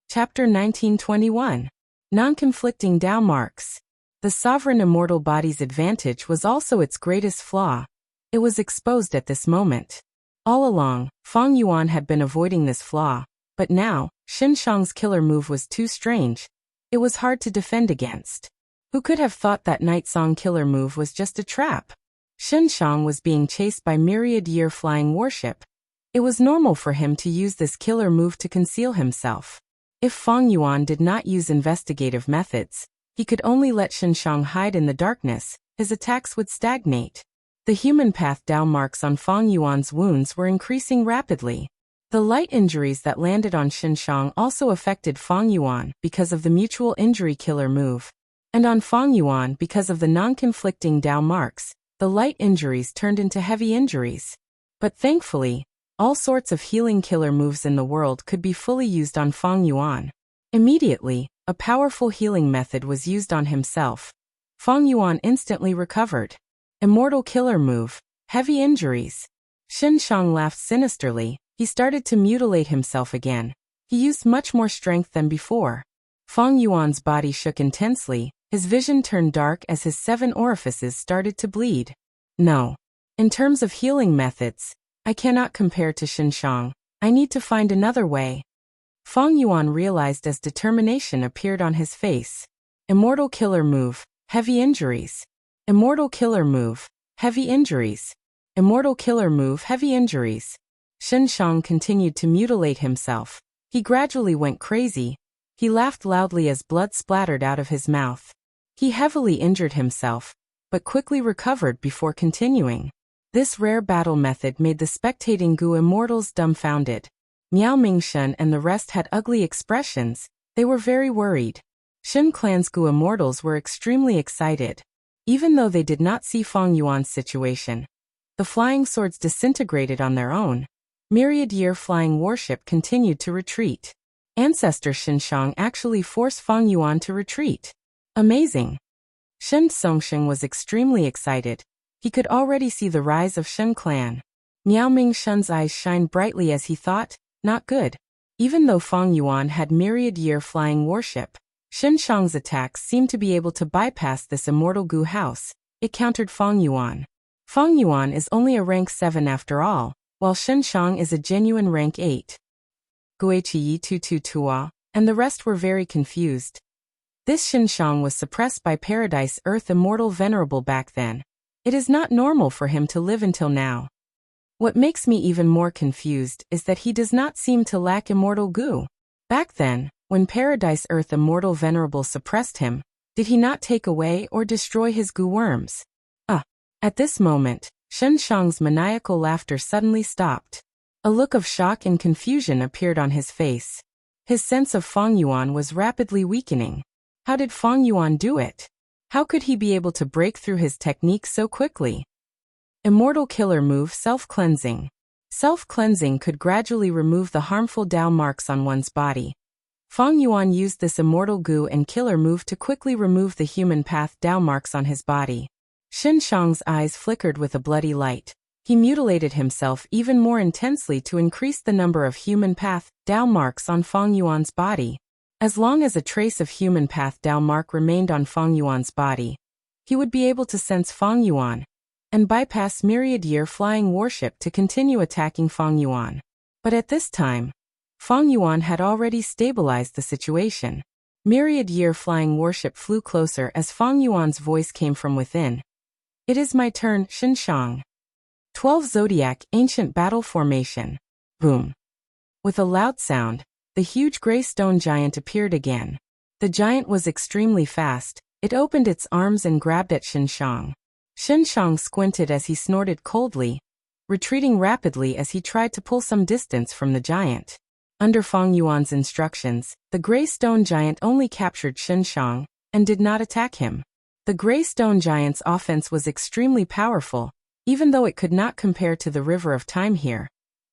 Chapter 1921. Non-conflicting Dao marks. The sovereign immortal body's advantage was also its greatest flaw. It was exposed at this moment. All along, Fang Yuan had been avoiding this flaw, but now, Xinshang's killer move was too strange. It was hard to defend against. Who could have thought that Night Song killer move was just a trap? Xinshang was being chased by myriad-year flying warship. It was normal for him to use this killer move to conceal himself. If Fang Yuan did not use investigative methods, he could only let Xinshang hide in the darkness. His attacks would stagnate. The human path Dao marks on Fang Yuan's wounds were increasing rapidly. The light injuries that landed on Xinshang also affected Fang Yuan because of the mutual injury killer move. And on Fang Yuan because of the non-conflicting Dao marks, the light injuries turned into heavy injuries. But thankfully, all sorts of healing killer moves in the world could be fully used on Fang Yuan. Immediately, a powerful healing method was used on himself. Fang Yuan instantly recovered. Immortal killer move. Heavy injuries. Xinshang laughed sinisterly. He started to mutilate himself again. He used much more strength than before. Fang Yuan's body shook intensely. His vision turned dark as his 7 orifices started to bleed. No. In terms of healing methods, I cannot compare to Xinshang. I need to find another way. Fang Yuan realized as determination appeared on his face. Immortal killer move. Heavy injuries. Immortal killer move. Heavy injuries. Immortal killer move. Heavy injuries. Xinshang continued to mutilate himself. He gradually went crazy. He laughed loudly as blood splattered out of his mouth. He heavily injured himself, but quickly recovered before continuing. This rare battle method made the spectating Gu immortals dumbfounded. Miao Mingshun and the rest had ugly expressions. They were very worried. Shen Clan's Gu immortals were extremely excited. Even though they did not see Fang Yuan's situation, the flying swords disintegrated on their own. Myriad-year flying warship continued to retreat. Ancestor Xinshang actually forced Fang Yuan to retreat. Amazing. Shen Songsheng was extremely excited. He could already see the rise of Shen Clan. Miao Mingshun's eyes shined brightly as he thought, not good. Even though Fang Yuan had myriad-year flying warship, Xinshang's attacks seemed to be able to bypass this immortal Gu house. It countered Fang Yuan. Fang Yuan is only a rank 7 after all, while Xinshang is a genuine rank 8. Guiqiyi Tutu Tua, and the rest were very confused. This Xinshang was suppressed by Paradise Earth Immortal Venerable back then. It is not normal for him to live until now. What makes me even more confused is that he does not seem to lack immortal Gu. Back then, when Paradise Earth Immortal Venerable suppressed him, did he not take away or destroy his Gu worms? At this moment, Xinshang's maniacal laughter suddenly stopped. A look of shock and confusion appeared on his face. His sense of Fang Yuan was rapidly weakening. How did Fang Yuan do it? How could he be able to break through his technique so quickly? Immortal killer move. Self-cleansing. Self-cleansing could gradually remove the harmful Dao marks on one's body. Fang Yuan used this immortal Gu and killer move to quickly remove the human path Dao marks on his body. Xinshang's eyes flickered with a bloody light. He mutilated himself even more intensely to increase the number of human path Dao marks on Fang Yuan's body. As long as a trace of human path Dao mark remained on Fang Yuan's body, he would be able to sense Fang Yuan and bypass myriad-year flying warship to continue attacking Fang Yuan. But at this time, Fang Yuan had already stabilized the situation. Myriad-year flying warship flew closer as Fang Yuan's voice came from within. It is my turn, Xinshang. 12 Zodiac Ancient Battle Formation. Boom. With a loud sound, the huge gray stone giant appeared again. The giant was extremely fast. It opened its arms and grabbed at Xinshang. Xinshang squinted as he snorted coldly, retreating rapidly as he tried to pull some distance from the giant. Under Fang Yuan's instructions, the gray stone giant only captured Xinshang and did not attack him. The gray stone giant's offense was extremely powerful, even though it could not compare to the River of Time here.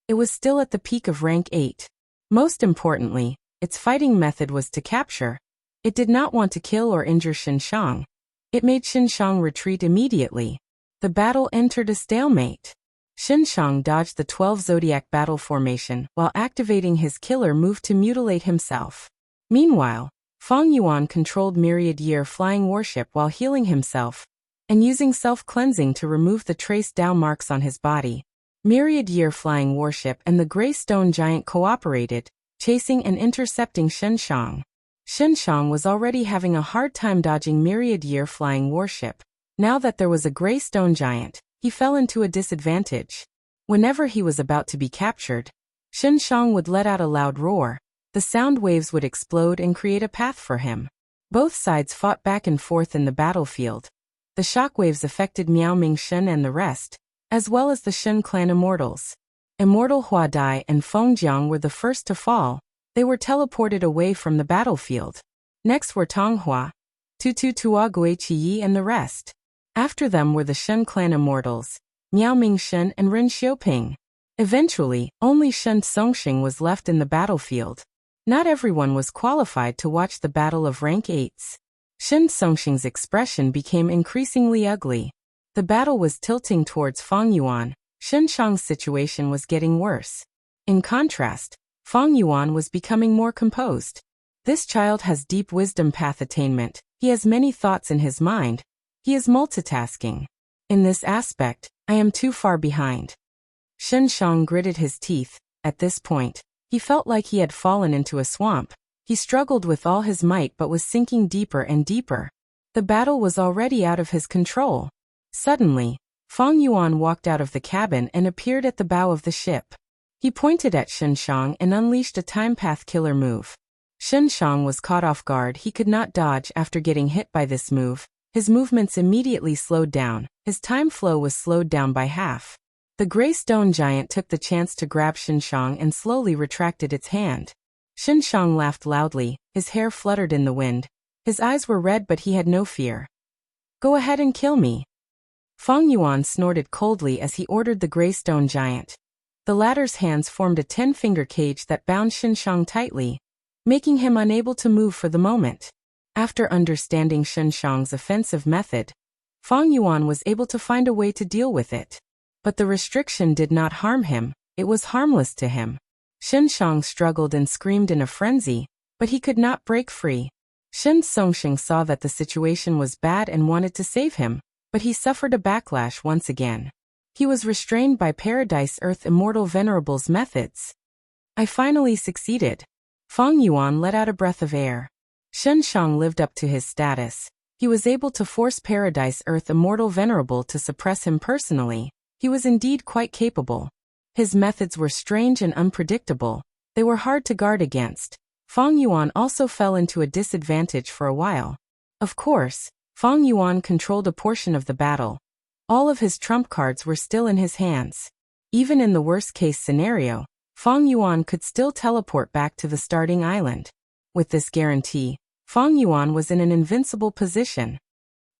It was still at the peak of rank 8. Most importantly, its fighting method was to capture. It did not want to kill or injure Xinshang. It made Xinshang retreat immediately. The battle entered a stalemate. Xinshang dodged the 12 zodiac battle formation while activating his killer move to mutilate himself. Meanwhile, Fang Yuan controlled Myriad Year flying warship while healing himself and using self-cleansing to remove the trace Dao marks on his body. Myriad Year flying warship and the gray stone giant cooperated, chasing and intercepting Xinshang. Xinshang was already having a hard time dodging Myriad Year flying warship. Now that there was a gray stone giant, he fell into a disadvantage. Whenever he was about to be captured, Xinshang would let out a loud roar. The sound waves would explode and create a path for him. Both sides fought back and forth in the battlefield. The shockwaves affected Miao Mingxin and the rest, as well as the Shen clan immortals. Immortal Hua Dai and Feng Jiang were the first to fall. They were teleported away from the battlefield. Next were Tong Hua, Tutu Tua Guiqiyi and the rest. After them were the Shen clan immortals, Miao Mingxin and Ren Xiuping. Eventually, only Shen Songxing was left in the battlefield. Not everyone was qualified to watch the battle of rank 8s. Shen Songxing's expression became increasingly ugly. The battle was tilting towards Fang Yuan. Xinshang's situation was getting worse. In contrast, Fang Yuan was becoming more composed. This child has deep wisdom path attainment. He has many thoughts in his mind. He is multitasking. In this aspect, I am too far behind. Xinshang gritted his teeth. At this point, he felt like he had fallen into a swamp. He struggled with all his might but was sinking deeper and deeper. The battle was already out of his control. Suddenly, Fang Yuan walked out of the cabin and appeared at the bow of the ship. He pointed at Xinshang and unleashed a time path killer move. Xinshang was caught off guard. He could not dodge after getting hit by this move. His movements immediately slowed down. His time flow was slowed down by half. The gray stone giant took the chance to grab Xinshang and slowly retracted its hand. Xinshang laughed loudly. His hair fluttered in the wind. His eyes were red but he had no fear. Go ahead and kill me. Fang Yuan snorted coldly as he ordered the gray stone giant. The latter's hands formed a 10-finger cage that bound Xinshang tightly, making him unable to move for the moment. After understanding Xinshang's offensive method, Fang Yuan was able to find a way to deal with it. But the restriction did not harm him, it was harmless to him. Xinshang struggled and screamed in a frenzy, but he could not break free. Shen Songxing saw that the situation was bad and wanted to save him, but he suffered a backlash once again. He was restrained by Paradise Earth Immortal Venerable's methods. I finally succeeded. Fang Yuan let out a breath of air. Xinshang lived up to his status. He was able to force Paradise Earth Immortal Venerable to suppress him personally. He was indeed quite capable. His methods were strange and unpredictable. They were hard to guard against. Fang Yuan also fell into a disadvantage for a while. Of course, Fang Yuan controlled a portion of the battle. All of his trump cards were still in his hands. Even in the worst-case scenario, Fang Yuan could still teleport back to the starting island. With this guarantee, Fang Yuan was in an invincible position.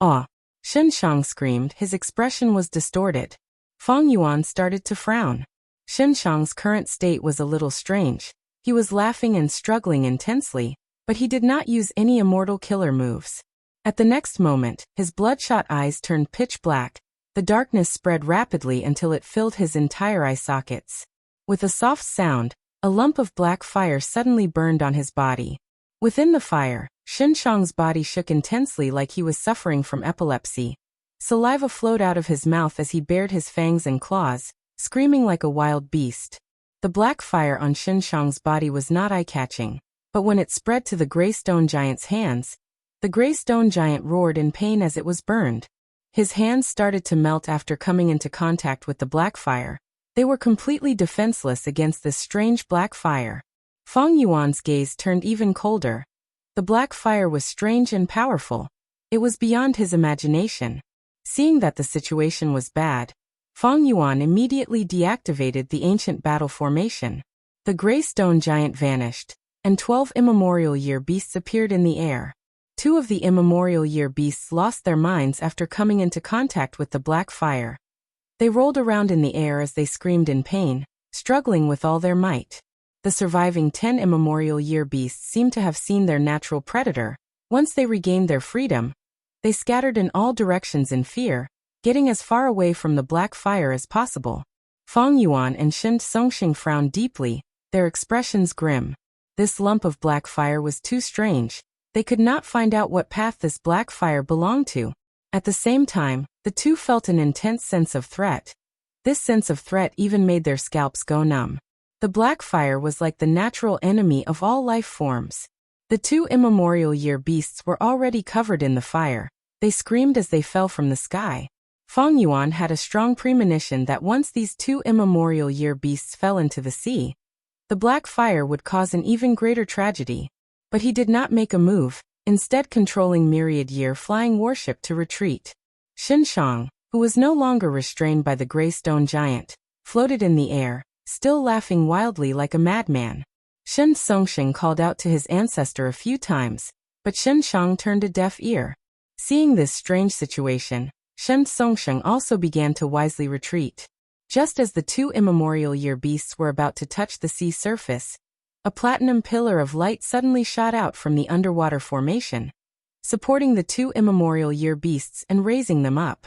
Ah! Xinshang screamed. His expression was distorted. Fang Yuan started to frown. Xinshang's current state was a little strange. He was laughing and struggling intensely, but he did not use any immortal killer moves. At the next moment, his bloodshot eyes turned pitch black. The darkness spread rapidly until it filled his entire eye sockets. With a soft sound, a lump of black fire suddenly burned on his body. Within the fire, Xinshang's body shook intensely like he was suffering from epilepsy. Saliva flowed out of his mouth as he bared his fangs and claws, screaming like a wild beast. The black fire on Xinshang's body was not eye-catching, but when it spread to the gray stone giant's hands, the gray stone giant roared in pain as it was burned. His hands started to melt after coming into contact with the black fire. They were completely defenseless against this strange black fire. Fang Yuan's gaze turned even colder. The black fire was strange and powerful. It was beyond his imagination. Seeing that the situation was bad, Fang Yuan immediately deactivated the ancient battle formation. The gray stone giant vanished, and 12 immemorial year beasts appeared in the air. 2 of the immemorial year beasts lost their minds after coming into contact with the black fire. They rolled around in the air as they screamed in pain, struggling with all their might. The surviving 10 immemorial year beasts seemed to have seen their natural predator. Once they regained their freedom, they scattered in all directions in fear, getting as far away from the black fire as possible. Fang Yuan and Shen Songxing frowned deeply, their expressions grim. This lump of black fire was too strange. They could not find out what path this black fire belonged to. At the same time, the two felt an intense sense of threat. This sense of threat even made their scalps go numb. The black fire was like the natural enemy of all life forms. The 2 immemorial year beasts were already covered in the fire. They screamed as they fell from the sky. Fang Yuan had a strong premonition that once these 2 immemorial year beasts fell into the sea, the black fire would cause an even greater tragedy. But he did not make a move, instead controlling myriad year flying warship to retreat. Xinshang, who was no longer restrained by the gray stone giant, floated in the air, still laughing wildly like a madman. Shen Songxing called out to his ancestor a few times, but Xinshang turned a deaf ear. Seeing this strange situation, Shen Songxing also began to wisely retreat. Just as the 2 immemorial year beasts were about to touch the sea surface, a platinum pillar of light suddenly shot out from the underwater formation, supporting the 2 immemorial year beasts and raising them up.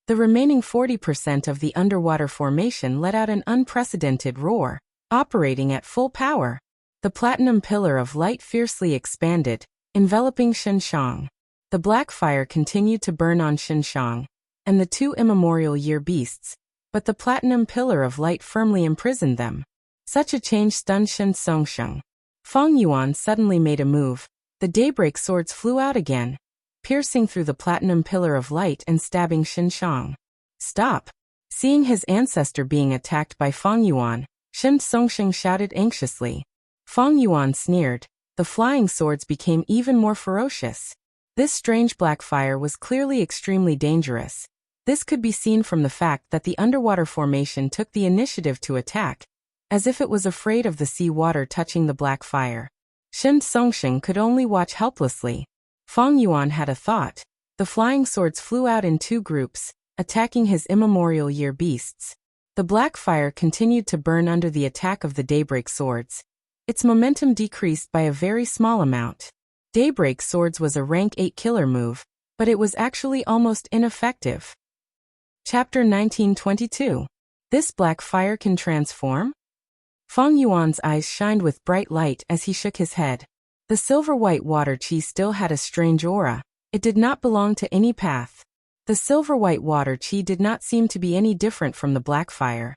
The remaining 40% of the underwater formation let out an unprecedented roar, operating at full power. The platinum pillar of light fiercely expanded, enveloping Xinshang. The black fire continued to burn on Xinshang and the 2 immemorial year beasts, but the platinum pillar of light firmly imprisoned them. Such a change stunned Shen Songxing. Fang Yuan suddenly made a move. The daybreak swords flew out again, piercing through the platinum pillar of light and stabbing Xinshang. Stop! Seeing his ancestor being attacked by Fang Yuan, Shen Songxing shouted anxiously. Fang Yuan sneered. The flying swords became even more ferocious. This strange black fire was clearly extremely dangerous. This could be seen from the fact that the underwater formation took the initiative to attack, as if it was afraid of the sea water touching the black fire. Shen Songxing could only watch helplessly. Fang Yuan had a thought. The flying swords flew out in 2 groups, attacking his immemorial year beasts. The black fire continued to burn under the attack of the daybreak swords. Its momentum decreased by a very small amount. Daybreak swords was a rank 8 killer move, but it was actually almost ineffective. Chapter 1922. This black fire can transform? Fang Yuan's eyes shined with bright light as he shook his head. The silver-white water chi still had a strange aura. It did not belong to any path. The silver-white water chi did not seem to be any different from the black fire.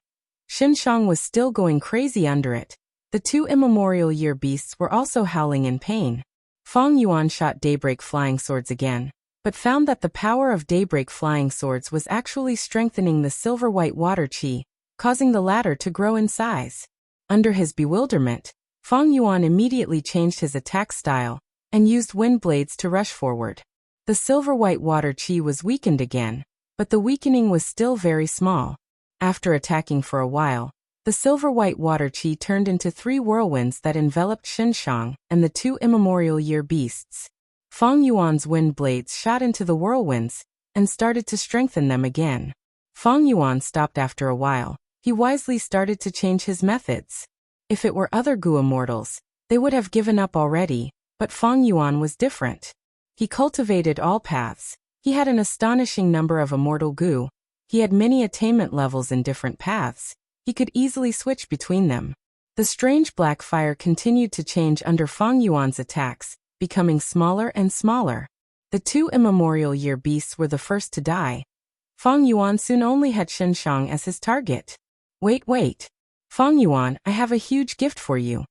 Xinshang was still going crazy under it. The 2 immemorial year beasts were also howling in pain. Fang Yuan shot daybreak flying swords again, but found that the power of daybreak flying swords was actually strengthening the silver-white water chi, causing the latter to grow in size. Under his bewilderment, Fang Yuan immediately changed his attack style and used wind blades to rush forward. The silver-white water chi was weakened again, but the weakening was still very small. After attacking for a while, the silver-white water chi turned into 3 whirlwinds that enveloped Xinshang and the 2 immemorial year beasts. Fang Yuan's wind blades shot into the whirlwinds and started to strengthen them again. Fang Yuan stopped after a while. He wisely started to change his methods. If it were other Gu immortals, they would have given up already, but Fang Yuan was different. He cultivated all paths. He had an astonishing number of immortal Gu. He had many attainment levels in different paths. He could easily switch between them. The strange black fire continued to change under Fang Yuan's attacks, becoming smaller and smaller. The 2 immemorial year beasts were the first to die. Fang Yuan soon only had Xinshang as his target. Wait. Fang Yuan, I have a huge gift for you.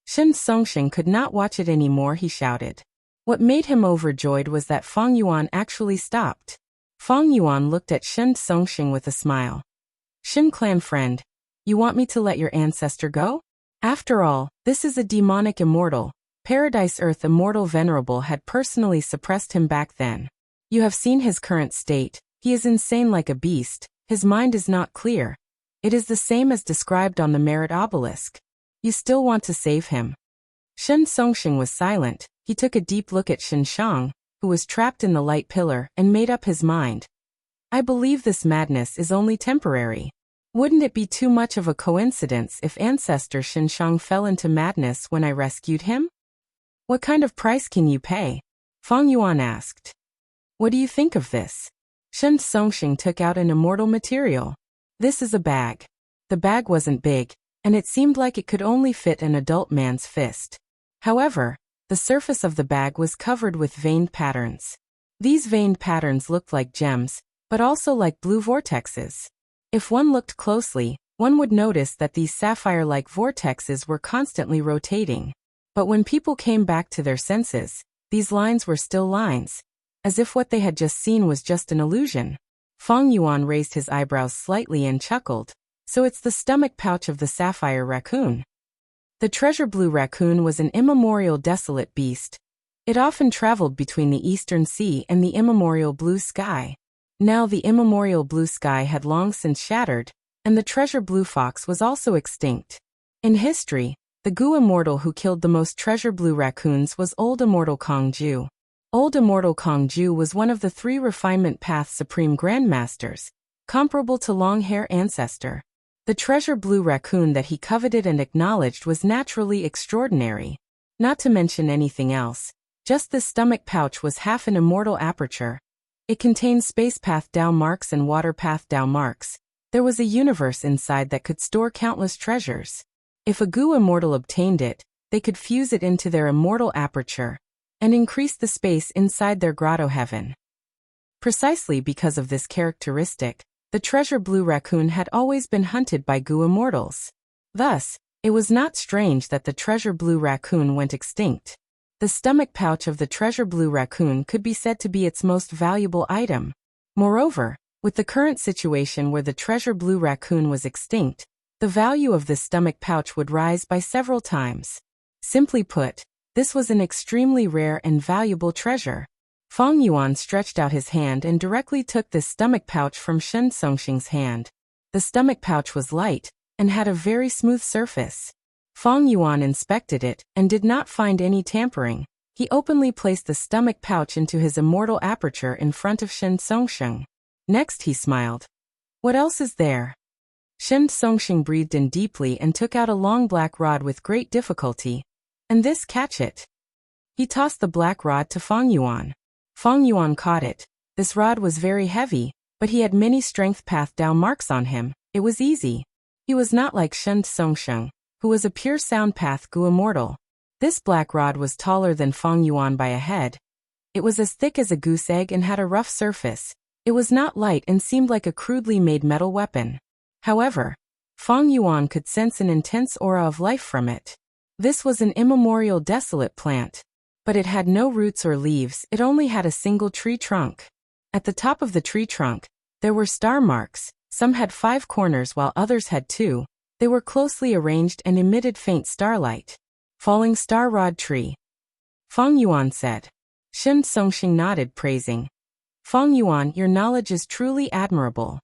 Shen Songxing could not watch it anymore, he shouted. What made him overjoyed was that Fang Yuan actually stopped. Fang Yuan looked at Shen Songxing with a smile. Shen clan friend, you want me to let your ancestor go? After all, this is a demonic immortal. Paradise Earth Immortal Venerable had personally suppressed him back then. You have seen his current state. He is insane like a beast. His mind is not clear. It is the same as described on the merit obelisk. You still want to save him. Shen Songxing was silent. He took a deep look at Shen Shang, who was trapped in the light pillar, and made up his mind. I believe this madness is only temporary. Wouldn't it be too much of a coincidence if Ancestor Shen Shang fell into madness when I rescued him? What kind of price can you pay? Fang Yuan asked. What do you think of this? Shen Songxing took out an immortal material. This is a bag. The bag wasn't big, and it seemed like it could only fit an adult man's fist. However, the surface of the bag was covered with veined patterns. These veined patterns looked like gems, but also like blue vortexes. If one looked closely, one would notice that these sapphire-like vortexes were constantly rotating. But when people came back to their senses, these lines were still lines, as if what they had just seen was just an illusion. Fang Yuan raised his eyebrows slightly and chuckled. So it's the stomach pouch of the sapphire raccoon. The treasure blue raccoon was an immemorial desolate beast. It often traveled between the eastern sea and the immemorial blue sky. Now the immemorial blue sky had long since shattered, and the treasure blue fox was also extinct. In history, the Gu immortal who killed the most treasure blue raccoons was Old Immortal Kongju. Old Immortal Kongju was one of the 3 refinement path supreme grandmasters, comparable to long hair ancestor. The treasure blue raccoon that he coveted and acknowledged was naturally extraordinary. Not to mention anything else, just the stomach pouch was half an immortal aperture. It contained space path Dao marks and water path Dao marks. There was a universe inside that could store countless treasures. If a Gu immortal obtained it, they could fuse it into their immortal aperture and increase the space inside their grotto heaven. Precisely because of this characteristic, the treasure blue raccoon had always been hunted by Gu immortals. Thus, it was not strange that the treasure blue raccoon went extinct. The stomach pouch of the treasure blue raccoon could be said to be its most valuable item. Moreover, with the current situation where the treasure blue raccoon was extinct, the value of this stomach pouch would rise by several times. Simply put, this was an extremely rare and valuable treasure. Fang Yuan stretched out his hand and directly took this stomach pouch from Shen Songxing's hand. The stomach pouch was light and had a very smooth surface. Fang Yuan inspected it and did not find any tampering. He openly placed the stomach pouch into his immortal aperture in front of Shen Songxing. Next he smiled. What else is there? Shen Songxing breathed in deeply and took out a long black rod with great difficulty. And this, catch it. He tossed the black rod to Fang Yuan. Fang Yuan caught it. This rod was very heavy, but he had many strength path Dao marks on him. It was easy. He was not like Shen Songxing, who was a pure sound path Gu immortal. This black rod was taller than Fang Yuan by a head. It was as thick as a goose egg and had a rough surface. It was not light and seemed like a crudely made metal weapon. However, Fang Yuan could sense an intense aura of life from it. This was an immemorial desolate plant. But it had no roots or leaves, it only had a single tree trunk. At the top of the tree trunk, there were star marks. Some had 5 corners while others had 2. They were closely arranged and emitted faint starlight. Falling star rod tree. Fang Yuan said. Shen Songxing nodded, praising. Fang Yuan, your knowledge is truly admirable.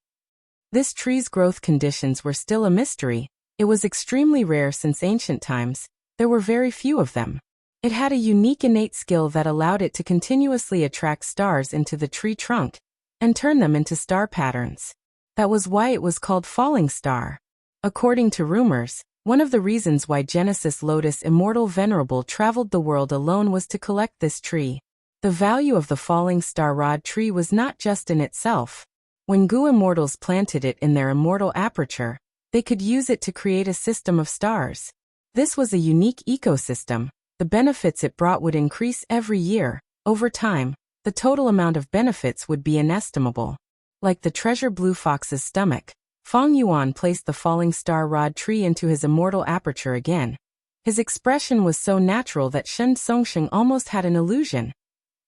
This tree's growth conditions were still a mystery. It was extremely rare since ancient times. There were very few of them. It had a unique innate skill that allowed it to continuously attract stars into the tree trunk and turn them into star patterns. That was why it was called falling star. According to rumors, one of the reasons why Genesis Lotus Immortal Venerable traveled the world alone was to collect this tree. The value of the falling star rod tree was not just in itself. When Gu immortals planted it in their immortal aperture, they could use it to create a system of stars. This was a unique ecosystem. The benefits it brought would increase every year. Over time, the total amount of benefits would be inestimable. Like the treasure blue fox's stomach, Fang Yuan placed the falling star rod tree into his immortal aperture again. His expression was so natural that Shen Songxing almost had an illusion.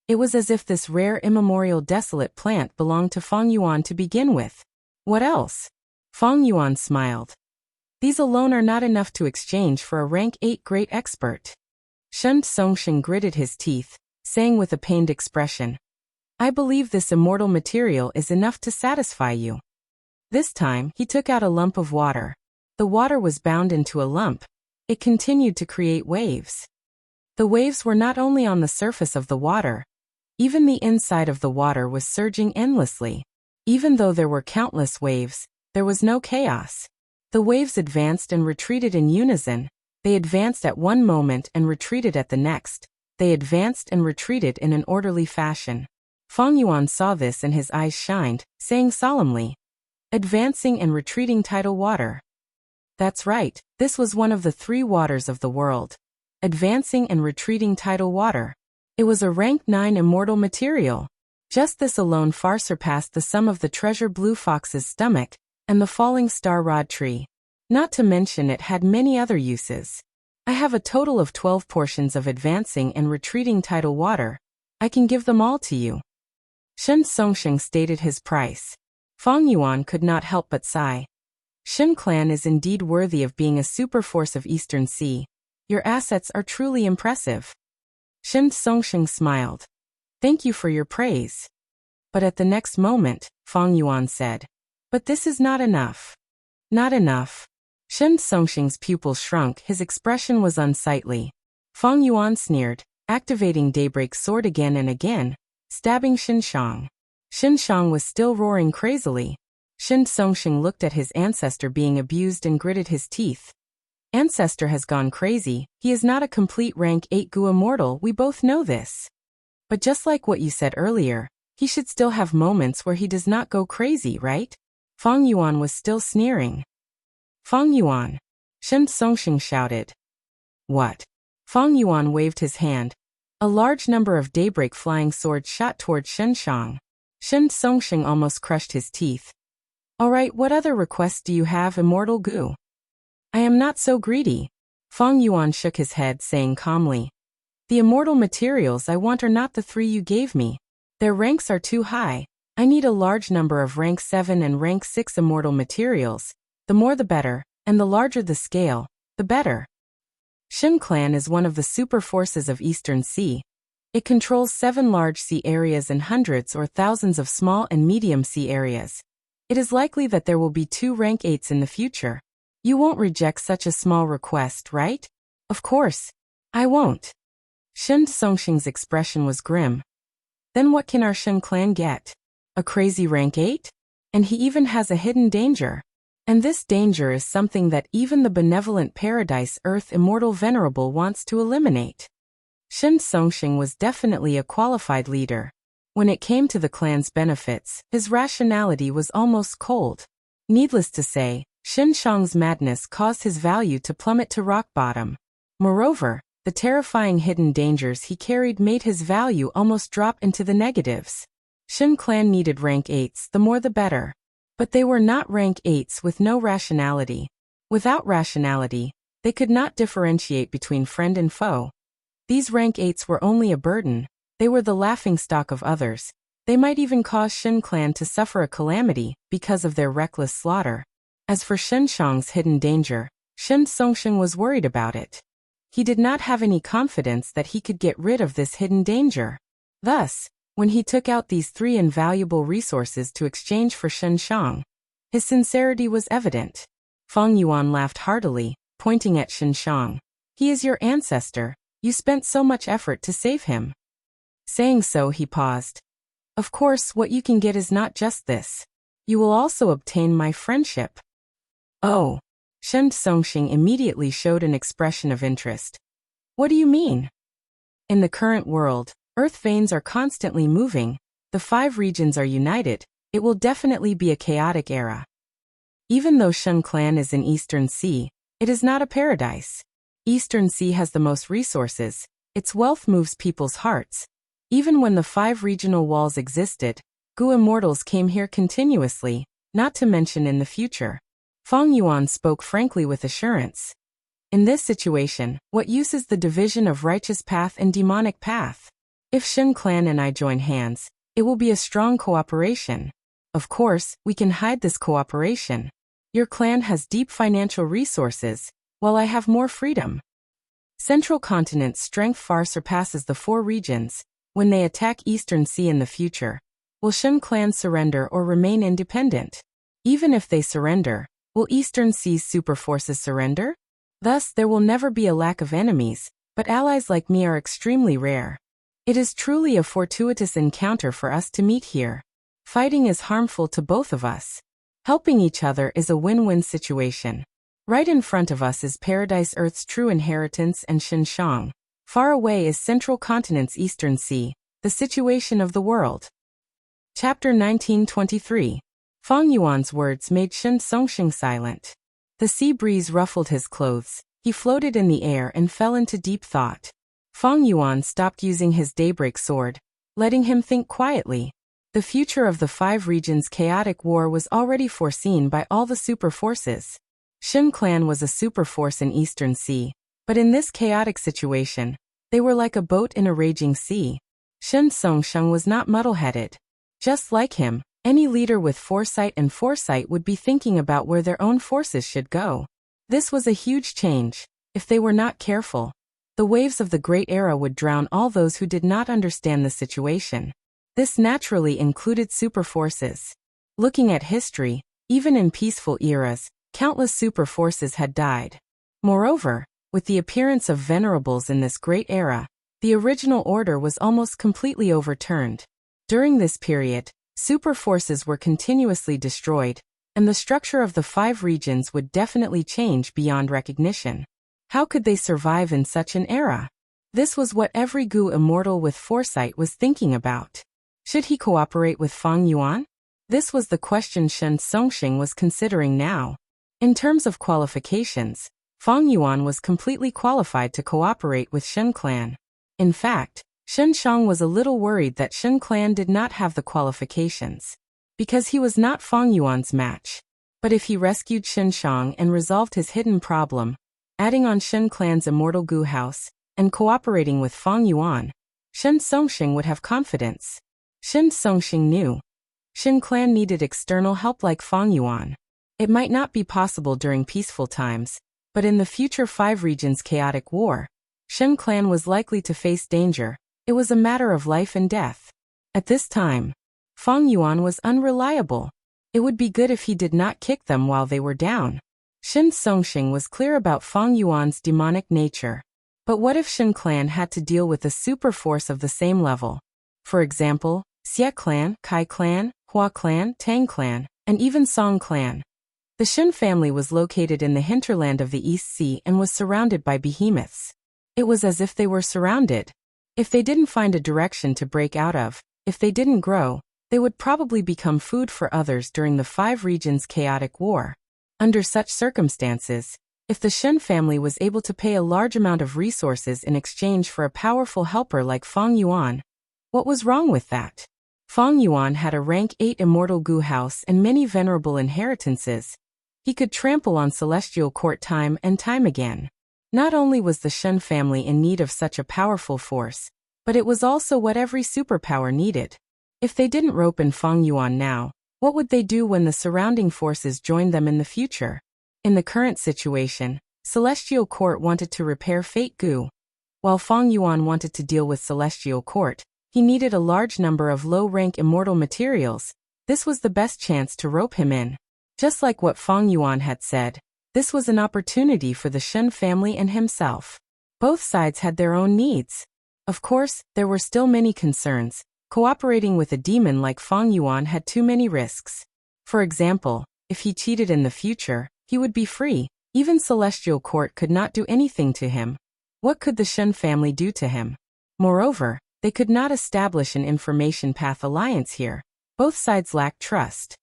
It was as if this rare immemorial desolate plant belonged to Fang Yuan to begin with. What else? Fang Yuan smiled. These alone are not enough to exchange for a rank 8 great expert. Shen Songshen gritted his teeth, saying with a pained expression, I believe this immortal material is enough to satisfy you. This time, he took out a lump of water. The water was bound into a lump. It continued to create waves. The waves were not only on the surface of the water. Even the inside of the water was surging endlessly. Even though there were countless waves, there was no chaos. The waves advanced and retreated in unison. They advanced at one moment and retreated at the next. They advanced and retreated in an orderly fashion. Feng Yuan saw this and his eyes shined, saying solemnly, advancing and retreating tidal water. That's right, this was one of the three waters of the world. Advancing and retreating tidal water. It was a rank 9 immortal material. Just this alone far surpassed the sum of the treasure blue fox's stomach and the falling star rod tree. Not to mention it had many other uses. I have a total of 12 portions of advancing and retreating tidal water. I can give them all to you. Shen Songshen stated his price. Feng Yuan could not help but sigh. Shen clan is indeed worthy of being a super force of Eastern Sea. Your assets are truly impressive. Shen Songshen smiled. Thank you for your praise. But at the next moment, Feng Yuan said, but this is not enough. Not enough. Shen Songshen's pupils shrunk, his expression was unsightly. Feng Yuan sneered, activating Daybreak's sword again and again, stabbing Xinshang. Xinshang was still roaring crazily. Shen Songshen looked at his ancestor being abused and gritted his teeth. Ancestor has gone crazy, he is not a complete rank 8 Gu immortal, we both know this. But just like what you said earlier, he should still have moments where he does not go crazy, right? Feng Yuan was still sneering. Feng Yuan. Shen Songshen shouted. What? Feng Yuan waved his hand. A large number of Daybreak flying swords shot toward Xinshang. Shen Songshen almost crushed his teeth. Alright, what other requests do you have, Immortal Gu? I am not so greedy. Feng Yuan shook his head, saying calmly. The immortal materials I want are not the 3 you gave me. Their ranks are too high. I need a large number of rank 7 and rank 6 immortal materials. The more the better, and the larger the scale, the better. Shen Clan is one of the super forces of Eastern Sea. It controls 7 large sea areas and hundreds or thousands of small and medium sea areas. It is likely that there will be 2 rank 8s in the future. You won't reject such a small request, right? Of course. I won't. Shen Songshen's expression was grim. Then what can our Shen Clan get? A crazy rank 8? And he even has a hidden danger. And this danger is something that even the benevolent Paradise Earth Immortal Venerable wants to eliminate. Shen Songshen was definitely a qualified leader. When it came to the clan's benefits, his rationality was almost cold. Needless to say, Xinshang's madness caused his value to plummet to rock bottom. Moreover, the terrifying hidden dangers he carried made his value almost drop into the negatives. Shen Clan needed rank 8s, the more the better. But they were not rank 8s with no rationality. Without rationality, they could not differentiate between friend and foe. These rank 8s were only a burden. They were the laughingstock of others. They might even cause Shen Clan to suffer a calamity because of their reckless slaughter. As for Xinshang's hidden danger, Shen Songshen was worried about it. He did not have any confidence that he could get rid of this hidden danger. Thus, when he took out these 3 invaluable resources to exchange for Xinshang, his sincerity was evident. Feng Yuan laughed heartily, pointing at Xinshang. He is your ancestor. You spent so much effort to save him. Saying so, he paused. Of course, what you can get is not just this. You will also obtain my friendship. Oh. Shen Songshen immediately showed an expression of interest. What do you mean? In the current world, Earth veins are constantly moving. The 5 regions are united. It will definitely be a chaotic era. Even though Shen Clan is in Eastern Sea, it is not a paradise. Eastern Sea has the most resources. Its wealth moves people's hearts. Even when the 5 regional walls existed, Gu immortals came here continuously, not to mention in the future. Feng Yuan spoke frankly with assurance. In this situation, what use is the division of righteous path and demonic path? If Shen Clan and I join hands, it will be a strong cooperation. Of course, we can hide this cooperation. Your clan has deep financial resources, while I have more freedom. Central Continent's strength far surpasses the four regions. When they attack Eastern Sea in the future, will Shen Clan surrender or remain independent? Even if they surrender, will Eastern Sea's superforces surrender? Thus, there will never be a lack of enemies, but allies like me are extremely rare. It is truly a fortuitous encounter for us to meet here. Fighting is harmful to both of us. Helping each other is a win-win situation. Right in front of us is Paradise Earth's true inheritance and Xinshang. Far away is Central Continent's Eastern Sea, the situation of the world. Chapter 1923. Fang Yuan's words made Shen Songxing silent. The sea breeze ruffled his clothes. He floated in the air and fell into deep thought. Fang Yuan stopped using his daybreak sword, letting him think quietly. The future of the five regions' chaotic war was already foreseen by all the super forces. Shen Clan was a super force in Eastern Sea, but in this chaotic situation, they were like a boat in a raging sea. Shen Songsheng was not muddle-headed. Just like him, any leader with foresight would be thinking about where their own forces should go. This was a huge change. If they were not careful, the waves of the Great Era would drown all those who did not understand the situation. This naturally included super forces. Looking at history, even in peaceful eras, countless super forces had died. Moreover, with the appearance of venerables in this great era, the original order was almost completely overturned. During this period, super forces were continuously destroyed, and the structure of the five regions would definitely change beyond recognition. How could they survive in such an era? This was what every Gu immortal with foresight was thinking about. Should he cooperate with Fang Yuan? This was the question Shen Songxing was considering now. In terms of qualifications, Fang Yuan was completely qualified to cooperate with Shen Clan. In fact, Shen Shang was a little worried that Shen Clan did not have the qualifications, because he was not Fang Yuan's match. But if he rescued Shen Shang and resolved his hidden problem, adding on Shen Clan's immortal Gu house, and cooperating with Fang Yuan, Shen Songxing would have confidence. Shen Songxing knew Shen Clan needed external help like Fang Yuan. It might not be possible during peaceful times, but in the future five regions' chaotic war, Shen Clan was likely to face danger. It was a matter of life and death. At this time, Fang Yuan was unreliable. It would be good if he did not kick them while they were down. Shen Songxing was clear about Fang Yuan's demonic nature. But what if Shen Clan had to deal with a super force of the same level? For example, Xie Clan, Kai Clan, Hua Clan, Tang Clan, and even Song Clan. The Shen family was located in the hinterland of the East Sea and was surrounded by behemoths. It was as if they were surrounded. If they didn't find a direction to break out of, if they didn't grow, they would probably become food for others during the five regions' chaotic war. Under such circumstances, if the Shen family was able to pay a large amount of resources in exchange for a powerful helper like Fang Yuan, what was wrong with that? Fang Yuan had a rank 8 immortal Gu house and many venerable inheritances. He could trample on Celestial Court time and time again. Not only was the Shen family in need of such a powerful force, but it was also what every superpower needed. If they didn't rope in Fang Yuan now, what would they do when the surrounding forces joined them in the future? In the current situation, Celestial Court wanted to repair Fate Gu. While Fang Yuan wanted to deal with Celestial Court, he needed a large number of low-rank immortal materials. This was the best chance to rope him in. Just like what Fang Yuan had said, this was an opportunity for the Shen family and himself. Both sides had their own needs. Of course, there were still many concerns. Cooperating with a demon like Fang Yuan had too many risks. For example, if he cheated in the future, he would be free. Even Celestial Court could not do anything to him. What could the Shen family do to him? Moreover, they could not establish an information path alliance here. Both sides lacked trust.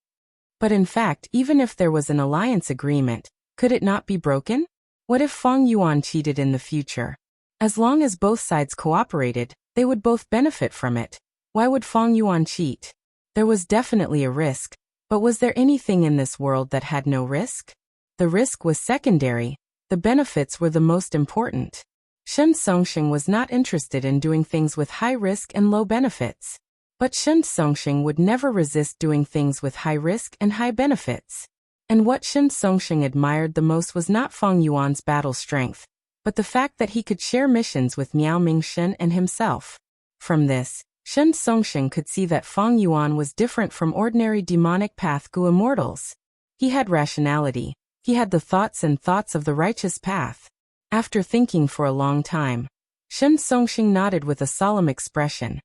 But in fact, even if there was an alliance agreement, could it not be broken? What if Fang Yuan cheated in the future? As long as both sides cooperated, they would both benefit from it. Why would Fang Yuan cheat? There was definitely a risk, but was there anything in this world that had no risk? The risk was secondary. The benefits were the most important. Shen Songxing was not interested in doing things with high risk and low benefits. But Shen Songxing would never resist doing things with high risk and high benefits. And what Shen Songxing admired the most was not Fang Yuan's battle strength, but the fact that he could share missions with Miao Mingshen and himself. From this, Shen Songsheng could see that Fang Yuan was different from ordinary demonic path Gu immortals. He had rationality. He had the thoughts of the righteous path. After thinking for a long time, Shen Songsheng nodded with a solemn expression.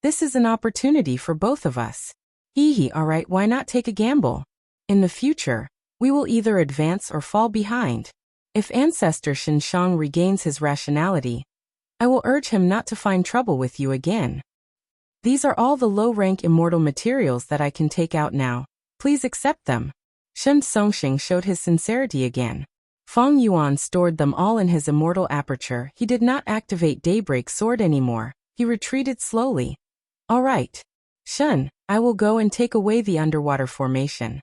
This is an opportunity for both of us. Alright, why not take a gamble? In the future, we will either advance or fall behind. If Ancestor Shen Shang regains his rationality, I will urge him not to find trouble with you again. These are all the low-rank immortal materials that I can take out now. Please accept them. Shen Songsheng showed his sincerity again. Fang Yuan stored them all in his immortal aperture. He did not activate Daybreak Sword anymore. He retreated slowly. All right. Shen, I will go and take away the underwater formation.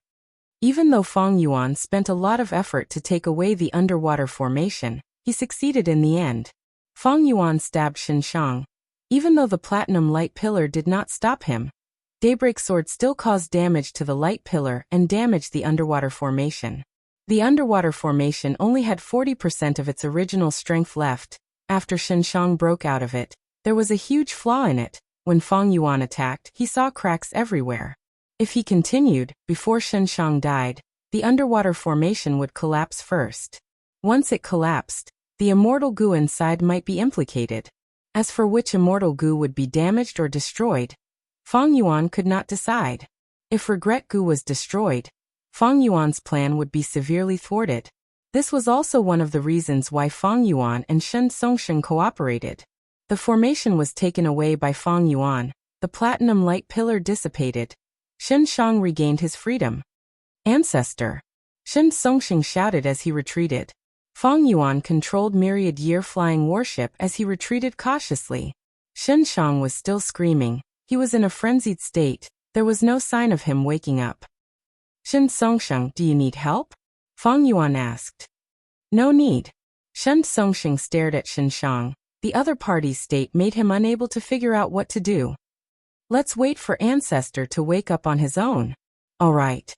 Even though Fang Yuan spent a lot of effort to take away the underwater formation, he succeeded in the end. Fang Yuan stabbed Shen Shang. Even though the platinum light pillar did not stop him, Daybreak Sword still caused damage to the light pillar and damaged the underwater formation. The underwater formation only had 40% of its original strength left. After Shen Shang broke out of it, there was a huge flaw in it. When Fang Yuan attacked, he saw cracks everywhere. If he continued, before Shen Shang died, the underwater formation would collapse first. Once it collapsed, the immortal Gu inside might be implicated. As for which immortal Gu would be damaged or destroyed, Fang Yuan could not decide. If Regret Gu was destroyed, Fang Yuan's plan would be severely thwarted. This was also one of the reasons why Fang Yuan and Shen Songsheng cooperated. The formation was taken away by Fang Yuan, the platinum light pillar dissipated. Shen Shang regained his freedom. Ancestor! Shen Songsheng shouted as he retreated. Fang Yuan controlled Myriad Year Flying Warship as he retreated cautiously. Shen Shang was still screaming. He was in a frenzied state. There was no sign of him waking up. Shen Songsheng, do you need help? Fang Yuan asked. No need. Shen Songsheng stared at Shen Shang. The other party's state made him unable to figure out what to do. Let's wait for Ancestor to wake up on his own. All right.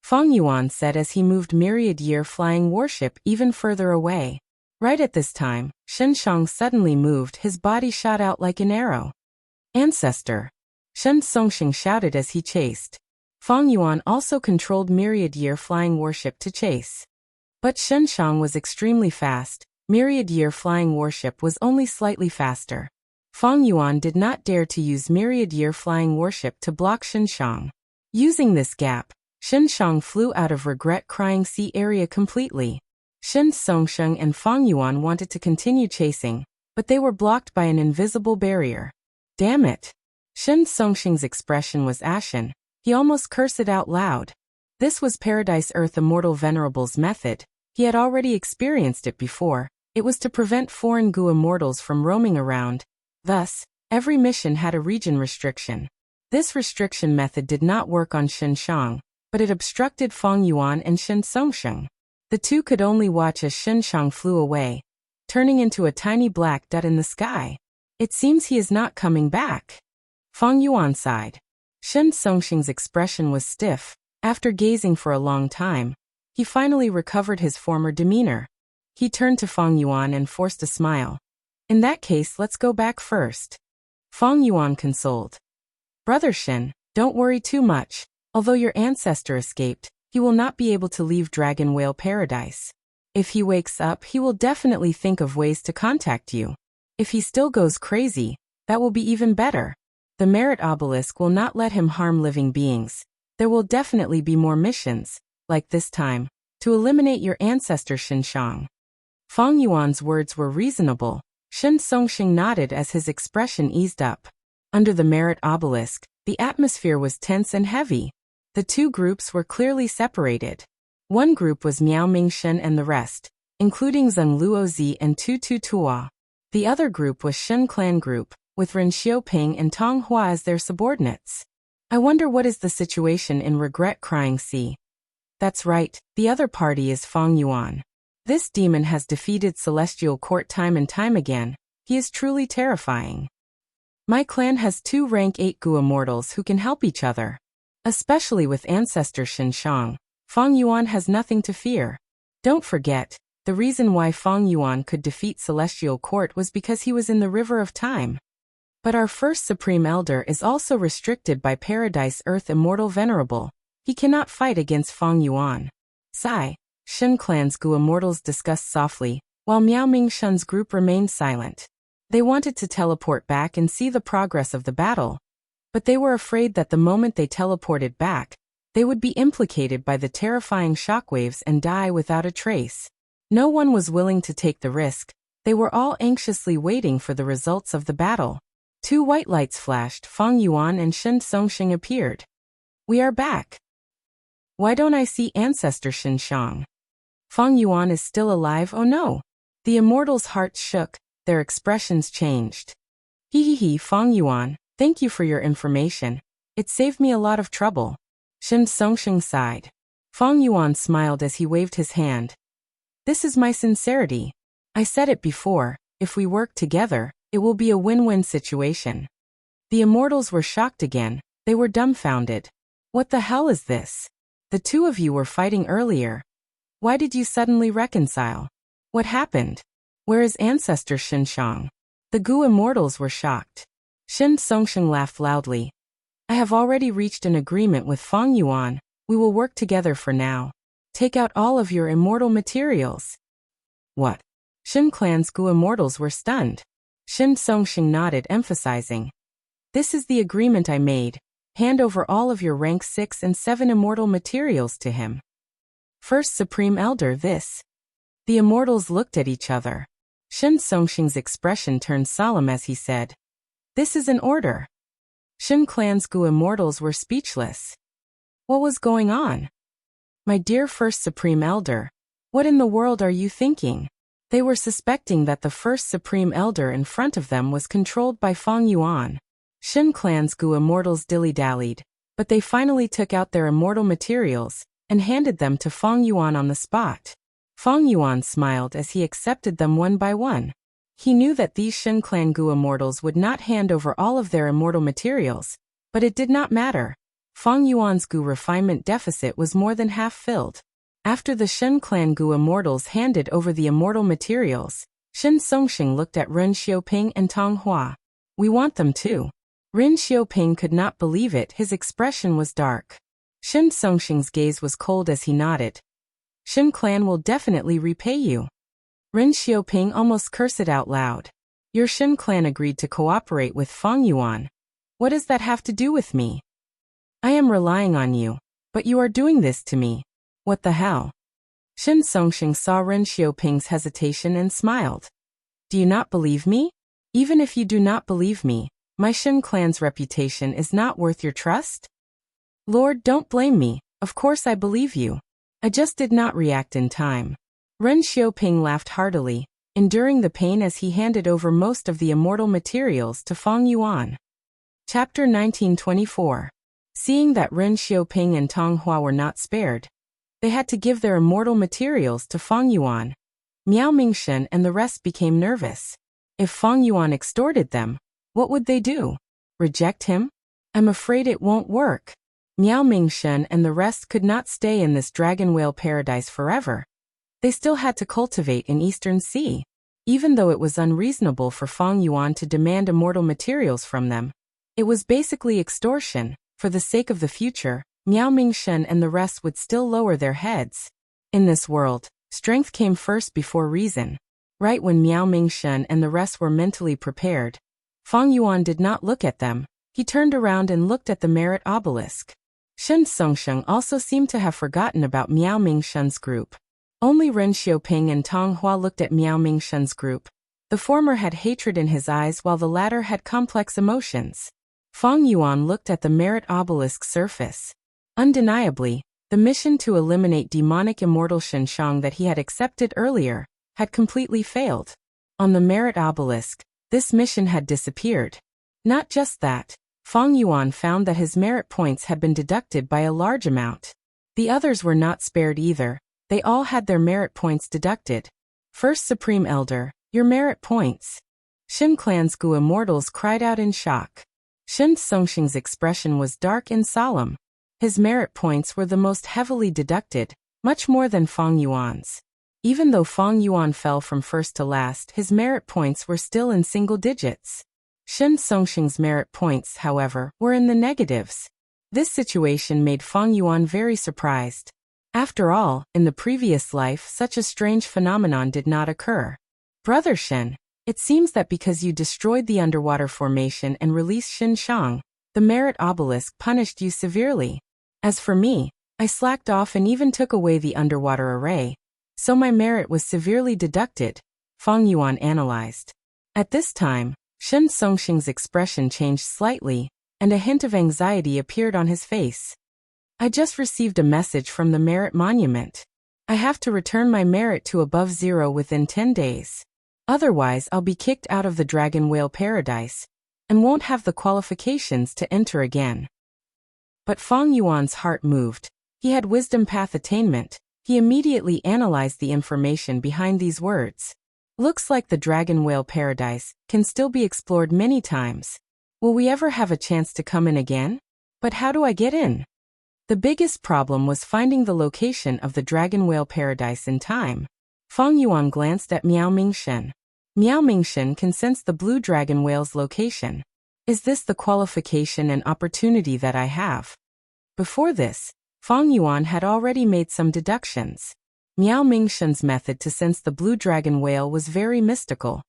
Fang Yuan said as he moved Myriad Year Flying Warship even further away. Right at this time, Shen Shang suddenly moved. His body shot out like an arrow. Ancestor! Shen Songsheng shouted as he chased. Fang Yuan also controlled Myriad Year Flying Warship to chase. But Shen Shang was extremely fast. Myriad Year Flying Warship was only slightly faster. Fang Yuan did not dare to use Myriad Year Flying Warship to block Shen Shang. Using this gap, Shen Shang flew out of Regret Crying Sea area completely. Shen Songsheng and Fang Yuan wanted to continue chasing, but they were blocked by an invisible barrier. Damn it! Shen Songsheng's expression was ashen. He almost cursed it out loud. This was Paradise Earth Immortal Venerable's method. He had already experienced it before. It was to prevent foreign Gu immortals from roaming around. Thus, every mission had a region restriction. This restriction method did not work on Shen Shang, but it obstructed Fang Yuan and Shen Songsheng. The two could only watch as Shen Shang flew away, turning into a tiny black dot in the sky. It seems he is not coming back. Fang Yuan sighed. Shen Songsheng's expression was stiff. After gazing for a long time, he finally recovered his former demeanor. He turned to Fang Yuan and forced a smile. In that case, let's go back first. Fang Yuan consoled. Brother Shen, don't worry too much. Although your ancestor escaped, he will not be able to leave Dragon Whale Paradise. If he wakes up, he will definitely think of ways to contact you. If he still goes crazy, that will be even better. The Merit Obelisk will not let him harm living beings. There will definitely be more missions, like this time, to eliminate your ancestor Shen Shang. Fang Yuan's words were reasonable. Shen Songsheng nodded as his expression eased up. Under the Merit Obelisk, the atmosphere was tense and heavy. The two groups were clearly separated. One group was Miao Mingshen and the rest, including Zheng Luozi and Tu Tu Tua. The other group was Shen Clan Group, with Ren Xiaoping and Tong Hua as their subordinates. I wonder what is the situation in Regret Crying Sea. That's right, the other party is Fang Yuan. This demon has defeated Celestial Court time and time again. He is truly terrifying. My clan has 2 rank 8 Gu immortals who can help each other. Especially with Ancestor Shen Shang, Fang Yuan has nothing to fear. Don't forget, The reason why Feng Yuan could defeat Celestial Court was because he was in the River of Time. But our first Supreme Elder is also restricted by Paradise Earth Immortal Venerable. He cannot fight against Feng Yuan. Sigh. Shen Clan's Gu Immortals discussed softly, while Miao Ming-shun's group remained silent. They wanted to teleport back and see the progress of the battle. But they were afraid that the moment they teleported back, they would be implicated by the terrifying shockwaves and die without a trace. No one was willing to take the risk. They were all anxiously waiting for the results of the battle. Two white lights flashed. Feng Yuan and Shen Songxing appeared. We are back. Why don't I see Ancestor Shen Shang? Feng Yuan is still alive, oh no. The immortals' hearts shook, their expressions changed. Hee, Feng Yuan, thank you for your information. It saved me a lot of trouble. Shen Songxing sighed. Feng Yuan smiled as he waved his hand. This is my sincerity. I said it before, if we work together, it will be a win-win situation. The immortals were shocked again, they were dumbfounded. What the hell is this? The two of you were fighting earlier. Why did you suddenly reconcile? What happened? Where is Ancestor Shen Shang? The Gu immortals were shocked. Shen Songxing laughed loudly. I have already reached an agreement with Feng Yuan. We will work together for now. Take out all of your immortal materials. What? Shen Clan's Gu immortals were stunned. Shen Songxing nodded, emphasizing. This is the agreement I made. Hand over all of your rank 6 and 7 immortal materials to him. First Supreme Elder, this. The immortals looked at each other. Shen Songxing's expression turned solemn as he said, this is an order. Shen Clan's Gu immortals were speechless. What was going on? My dear First Supreme Elder, what in the world are you thinking? They were suspecting that the First Supreme Elder in front of them was controlled by Feng Yuan. Shen Clan's Gu immortals dilly-dallied, but they finally took out their immortal materials and handed them to Feng Yuan on the spot. Feng Yuan smiled as he accepted them one by one. He knew that these Shen Clan Gu immortals would not hand over all of their immortal materials, but it did not matter. Feng Yuan's Gu refinement deficit was more than half filled. After the Shen Clan Gu immortals handed over the immortal materials, Shen Songxing looked at Ren Xiaoping and Tong Hua. We want them too. Ren Xiaoping could not believe it, his expression was dark. Shen Songxing's gaze was cold as he nodded. Shen Clan will definitely repay you. Ren Xiaoping almost cursed it out loud. Your Shen Clan agreed to cooperate with Feng Yuan. What does that have to do with me? I am relying on you, but you are doing this to me. What the hell? Shen Songxing saw Ren Xiaoping's hesitation and smiled. Do you not believe me? Even if you do not believe me, my Shen Clan's reputation is not worth your trust? Lord, don't blame me, of course I believe you. I just did not react in time. Ren Xiaoping laughed heartily, enduring the pain as he handed over most of the immortal materials to Feng Yuan. Chapter 1924. Seeing that Ren Xiaoping and Tong Hua were not spared, they had to give their immortal materials to Feng Yuan. Miao Mingshun and the rest became nervous. If Feng Yuan extorted them, what would they do? Reject him? I'm afraid it won't work. Miao Mingshun and the rest could not stay in this dragon whale paradise forever. They still had to cultivate in Eastern Sea. Even though it was unreasonable for Feng Yuan to demand immortal materials from them, it was basically extortion. For the sake of the future, Miao Mingshun and the rest would still lower their heads. In this world, strength came first before reason. Right when Miao Mingshun and the rest were mentally prepared, Feng Yuan did not look at them. He turned around and looked at the merit obelisk. Shen Songxing also seemed to have forgotten about Miao Mingshun's group. Only Ren Xiaoping and Tong Hua looked at Miao Mingshun's group. The former had hatred in his eyes while the latter had complex emotions. Feng Yuan looked at the merit obelisk's surface. Undeniably, the mission to eliminate demonic immortal Shen Shang that he had accepted earlier had completely failed. On the merit obelisk, this mission had disappeared. Not just that, Feng Yuan found that his merit points had been deducted by a large amount. The others were not spared either. They all had their merit points deducted. First Supreme Elder, your merit points. Shen Clan's Gu immortals cried out in shock. Shen Songxing's expression was dark and solemn. His merit points were the most heavily deducted, much more than Feng Yuan's. Even though Fang Yuan fell from first to last, his merit points were still in single digits. Shen Songxing's merit points, however, were in the negatives. This situation made Fang Yuan very surprised. After all, in the previous life such a strange phenomenon did not occur. Brother Shen, it seems that because you destroyed the underwater formation and released Xin Shang, the merit obelisk punished you severely. As for me, I slacked off and even took away the underwater array, so my merit was severely deducted, Fang Yuan analyzed. At this time, Shen Songxing's expression changed slightly, and a hint of anxiety appeared on his face. I just received a message from the merit monument. I have to return my merit to above 0 within 10 days. Otherwise, I'll be kicked out of the Dragon Whale Paradise, and won't have the qualifications to enter again. But Fang Yuan's heart moved. He had wisdom path attainment. He immediately analyzed the information behind these words. Looks like the Dragon Whale Paradise can still be explored many times. Will we ever have a chance to come in again? But how do I get in? The biggest problem was finding the location of the Dragon Whale Paradise in time. Fang Yuan glanced at Miao Mingshen. Miao Mingshen can sense the blue dragon whale's location. Is this the qualification and opportunity that I have? Before this, Fang Yuan had already made some deductions. Miao Mingshen's method to sense the blue dragon whale was very mystical.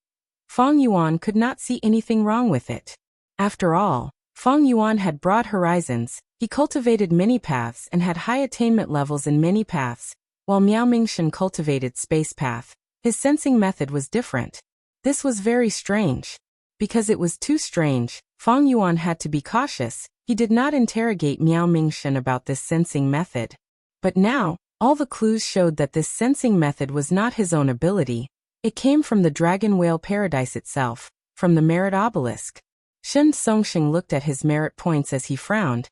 Fang Yuan could not see anything wrong with it. After all, Fang Yuan had broad horizons, he cultivated many paths and had high attainment levels in many paths, while Miao Mingshen cultivated space path. His sensing method was different. This was very strange. Because it was too strange, Fang Yuan had to be cautious. He did not interrogate Miao Mingshen about this sensing method. But now, all the clues showed that this sensing method was not his own ability. It came from the Dragon Whale Paradise itself, from the merit obelisk. Shen Songxing looked at his merit points as he frowned.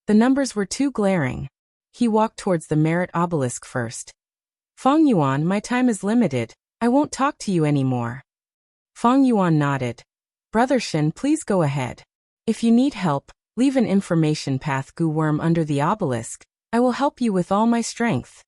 The numbers were too glaring. He walked towards the merit obelisk first. Fang Yuan, my time is limited. I won't talk to you anymore. Fang Yuan nodded. Brother Shen, please go ahead. If you need help, leave an information path goo worm under the obelisk. I will help you with all my strength.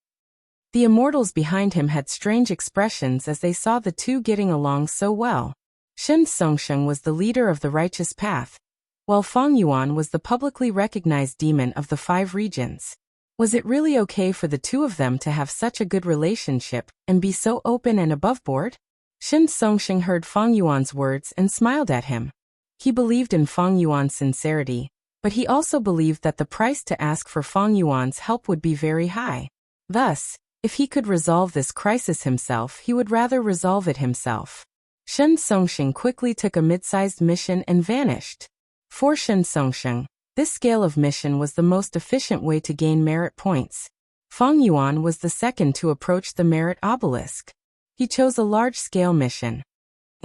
The immortals behind him had strange expressions as they saw the two getting along so well. Shen Songxing was the leader of the righteous path, while Fang Yuan was the publicly recognized demon of the 5 regions. Was it really okay for the two of them to have such a good relationship and be so open and aboveboard? Shen Songxing heard Fang Yuan's words and smiled at him. He believed in Fang Yuan's sincerity, but he also believed that the price to ask for Fang Yuan's help would be very high. Thus, if he could resolve this crisis himself, he would rather resolve it himself. Shen Songxing quickly took a mid-sized mission and vanished. For Shen Songxing, this scale of mission was the most efficient way to gain merit points. Fang Yuan was the second to approach the merit obelisk. He chose a large-scale mission.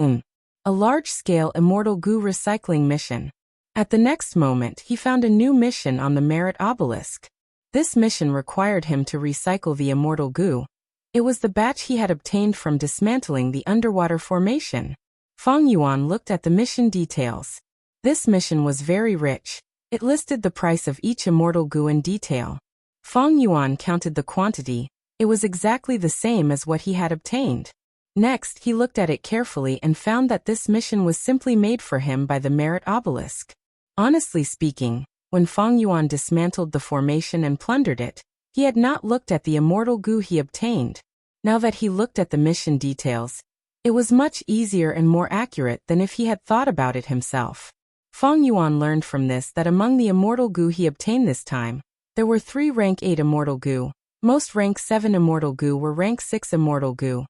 A large-scale immortal goo recycling mission. At the next moment, he found a new mission on the merit obelisk. This mission required him to recycle the immortal goo. It was the batch he had obtained from dismantling the underwater formation. Fang Yuan looked at the mission details. This mission was very rich. It listed the price of each immortal goo in detail. Fang Yuan counted the quantity. It was exactly the same as what he had obtained. Next, he looked at it carefully and found that this mission was simply made for him by the merit obelisk. Honestly speaking, when Fang Yuan dismantled the formation and plundered it, he had not looked at the immortal goo he obtained. Now that he looked at the mission details, it was much easier and more accurate than if he had thought about it himself. Fang Yuan learned from this that among the immortal goo he obtained this time, there were 3 rank 8 immortal goo. Most rank 7 immortal goo were rank 6 immortal goo,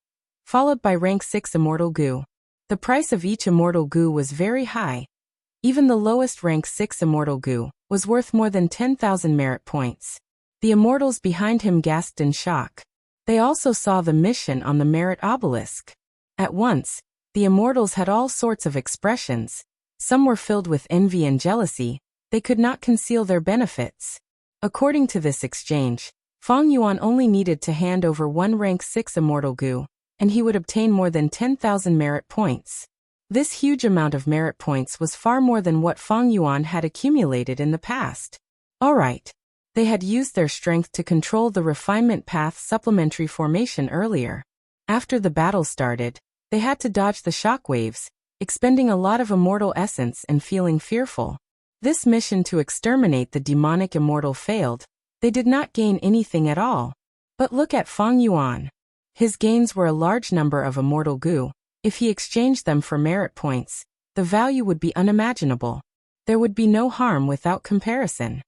followed by rank 6 immortal goo. The price of each immortal goo was very high. Even the lowest rank 6 immortal goo was worth more than 10,000 merit points. The immortals behind him gasped in shock. They also saw the mission on the merit obelisk. At once, the immortals had all sorts of expressions. Some were filled with envy and jealousy. They could not conceal their benefits. According to this exchange, Fang Yuan only needed to hand over 1 rank 6 immortal goo, and he would obtain more than 10,000 merit points. This huge amount of merit points was far more than what Fang Yuan had accumulated in the past. Alright. They had used their strength to control the refinement path supplementary formation earlier. After the battle started, they had to dodge the shockwaves, expending a lot of immortal essence and feeling fearful. This mission to exterminate the demonic immortal failed. They did not gain anything at all. But look at Feng Yuan. His gains were a large number of immortal goo. If he exchanged them for merit points, the value would be unimaginable. There would be no harm without comparison.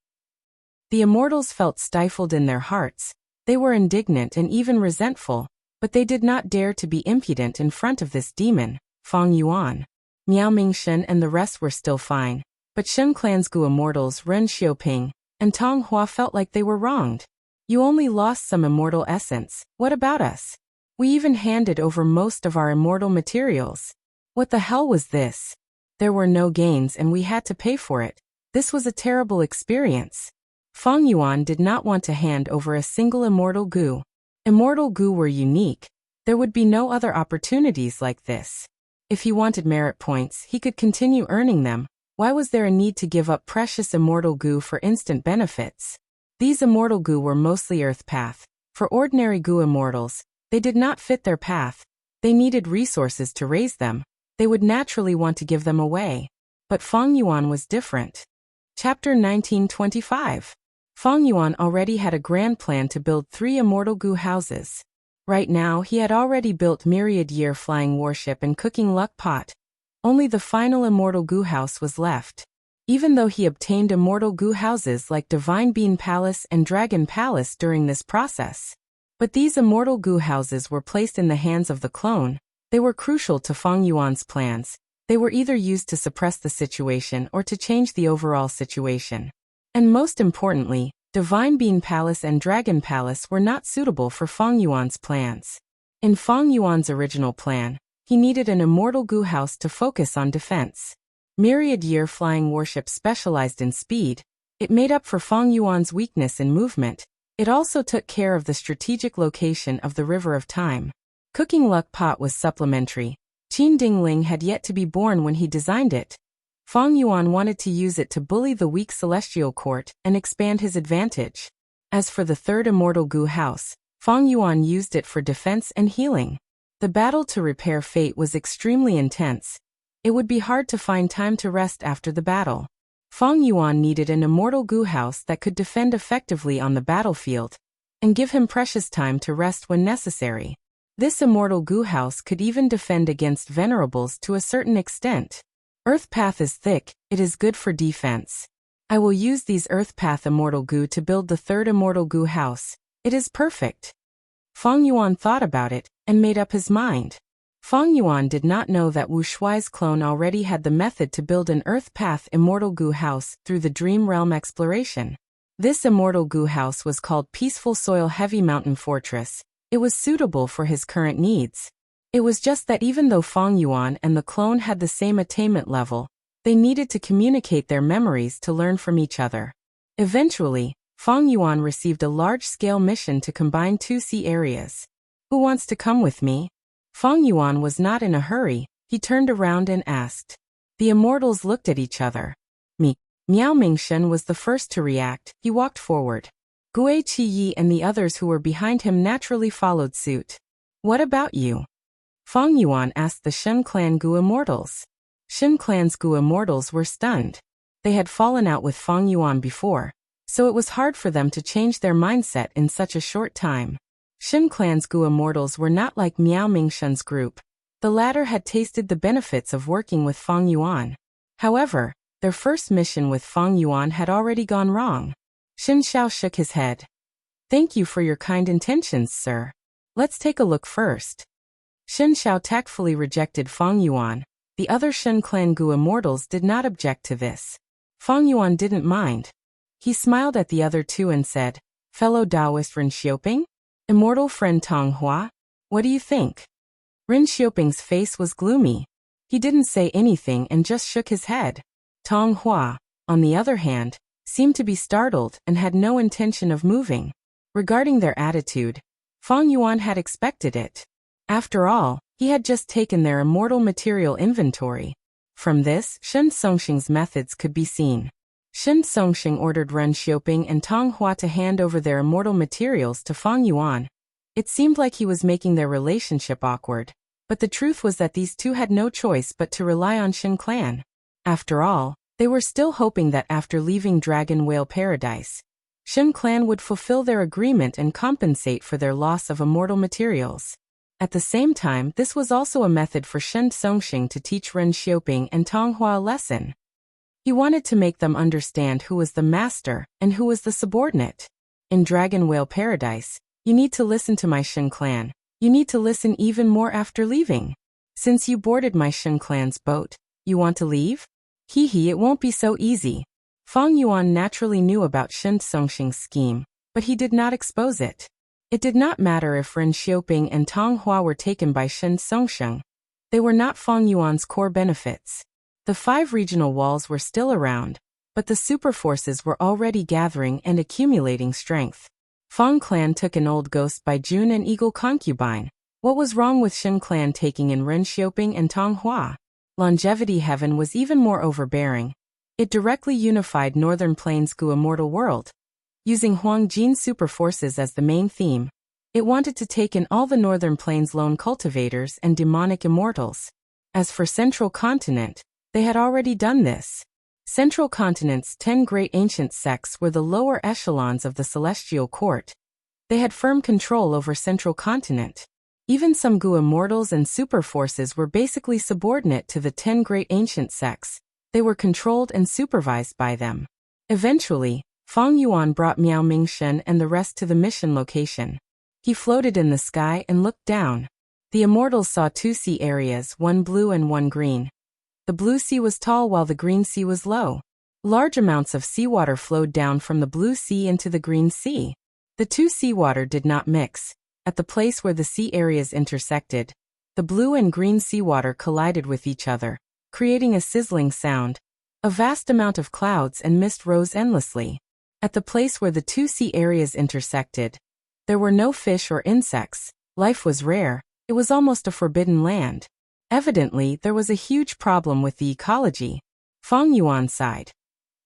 The immortals felt stifled in their hearts. They were indignant and even resentful, but they did not dare to be impudent in front of this demon, Feng Yuan. Miao Mingshen and the rest were still fine, but Shen Clan's Gu immortals Ren Xiaoping and Tong Hua felt like they were wronged. You only lost some immortal essence. What about us? We even handed over most of our immortal materials. What the hell was this? There were no gains and we had to pay for it. This was a terrible experience. Feng Yuan did not want to hand over a single immortal goo. Immortal goo were unique. There would be no other opportunities like this. If he wanted merit points, he could continue earning them. Why was there a need to give up precious immortal goo for instant benefits? These immortal goo were mostly earth path. For ordinary goo immortals, they did not fit their path. They needed resources to raise them. They would naturally want to give them away. But Feng Yuan was different. Chapter 1925. Feng Yuan already had a grand plan to build 3 immortal goo houses. Right now, he had already built Myriad Year Flying Warship and Cooking Luck Pot. Only the final immortal goo house was left. Even though he obtained immortal goo houses like Divine Bean Palace and Dragon Palace during this process. But these immortal goo houses were placed in the hands of the clone. They were crucial to Feng Yuan's plans. They were either used to suppress the situation or to change the overall situation. And most importantly, Divine Bean Palace and Dragon Palace were not suitable for Feng Yuan's plans. In Feng Yuan's original plan, he needed an immortal goo house to focus on defense. Myriad Year Flying Warship specialized in speed. It made up for Feng Yuan's weakness in movement. It also took care of the strategic location of the River of Time. Cooking Luck Pot was supplementary. Qin Dingling had yet to be born when he designed it. Feng Yuan wanted to use it to bully the weak celestial court and expand his advantage. As for the 3rd immortal goo house, Feng Yuan used it for defense and healing. The battle to repair fate was extremely intense. It would be hard to find time to rest after the battle. Feng Yuan needed an immortal goo house that could defend effectively on the battlefield and give him precious time to rest when necessary. This immortal goo house could even defend against venerables to a certain extent. Earth path is thick, it is good for defense. I will use these earth path immortal goo to build the 3rd immortal goo house. It is perfect. Feng Yuan thought about it and made up his mind. Feng Yuan did not know that Wu Shuai's clone already had the method to build an earth path immortal goo house through the Dream Realm exploration. This immortal goo house was called Peaceful Soil Heavy Mountain Fortress. It was suitable for his current needs. It was just that even though Feng Yuan and the clone had the same attainment level, they needed to communicate their memories to learn from each other. Eventually, Feng Yuan received a large-scale mission to combine 2 sea areas. Who wants to come with me? Feng Yuan was not in a hurry. He turned around and asked. The immortals looked at each other. Miao Mingshen was the first to react. He walked forward. Gui Qiyi and the others who were behind him naturally followed suit. What about you? Feng Yuan asked the Shen Clan Gu immortals. Shen Clan's Gu immortals were stunned. They had fallen out with Feng Yuan before, so it was hard for them to change their mindset in such a short time. Shen Clan's Gu immortals were not like Miao Mingshen's group. The latter had tasted the benefits of working with Feng Yuan. However, their first mission with Feng Yuan had already gone wrong. Shen Xiao shook his head. Thank you for your kind intentions, sir. Let's take a look first. Shen Xiao tactfully rejected Feng Yuan. The other Shen Clan Gu immortals did not object to this. Feng Yuan didn't mind. He smiled at the other 2 and said, Fellow Taoist Ren Xiaoping? Immortal friend Tong Hua? What do you think? Ren Xiaoping's face was gloomy. He didn't say anything and just shook his head. Tong Hua, on the other hand, seemed to be startled and had no intention of moving. Regarding their attitude, Feng Yuan had expected it. After all, he had just taken their immortal material inventory. From this, Shen Songxing's methods could be seen. Shen Songxing ordered Ren Xiaoping and Tong Hua to hand over their immortal materials to Feng Yuan. It seemed like he was making their relationship awkward, but the truth was that these two had no choice but to rely on Shin Clan. After all, they were still hoping that after leaving Dragon Whale Paradise, Shin Clan would fulfill their agreement and compensate for their loss of immortal materials. At the same time, this was also a method for Shen Songxing to teach Ren Xiaoping and Tong Hua a lesson. He wanted to make them understand who was the master and who was the subordinate. In Dragon Whale Paradise, you need to listen to my Shin Clan. You need to listen even more after leaving. Since you boarded my Shin Clan's boat, you want to leave? Hee, it won't be so easy. Fang Yuan naturally knew about Shen Songxing's scheme, but he did not expose it. It did not matter if Ren Xiaoping and Tong Hua were taken by Shen Songxing. They were not Fang Yuan's core benefits. The 5 regional walls were still around, but the super forces were already gathering and accumulating strength. Fang Clan took an old ghost by Jun and Eagle concubine. What was wrong with Shen Clan taking in Ren Xiaoping and Tong Hua? Longevity Heaven was even more overbearing. It directly unified Northern Plains' Gu immortal world. Using Huang Jin's super forces as the main theme, it wanted to take in all the Northern Plains lone cultivators and demonic immortals. As for Central Continent, they had already done this. Central Continent's 10 great ancient sects were the lower echelons of the Celestial Court. They had firm control over Central Continent. Even some Gu immortals and super forces were basically subordinate to the 10 great ancient sects. They were controlled and supervised by them. Eventually, Fang Yuan brought Miao Mingshen and the rest to the mission location. He floated in the sky and looked down. The immortals saw 2 sea areas, one blue and one green. The blue sea was tall while the green sea was low. Large amounts of seawater flowed down from the blue sea into the green sea. The 2 seawater did not mix. At the place where the sea areas intersected, the blue and green seawater collided with each other, creating a sizzling sound. A vast amount of clouds and mist rose endlessly. At the place where the 2 sea areas intersected, there were no fish or insects. Life was rare. It was almost a forbidden land. Evidently, there was a huge problem with the ecology. Fang Yuan sighed.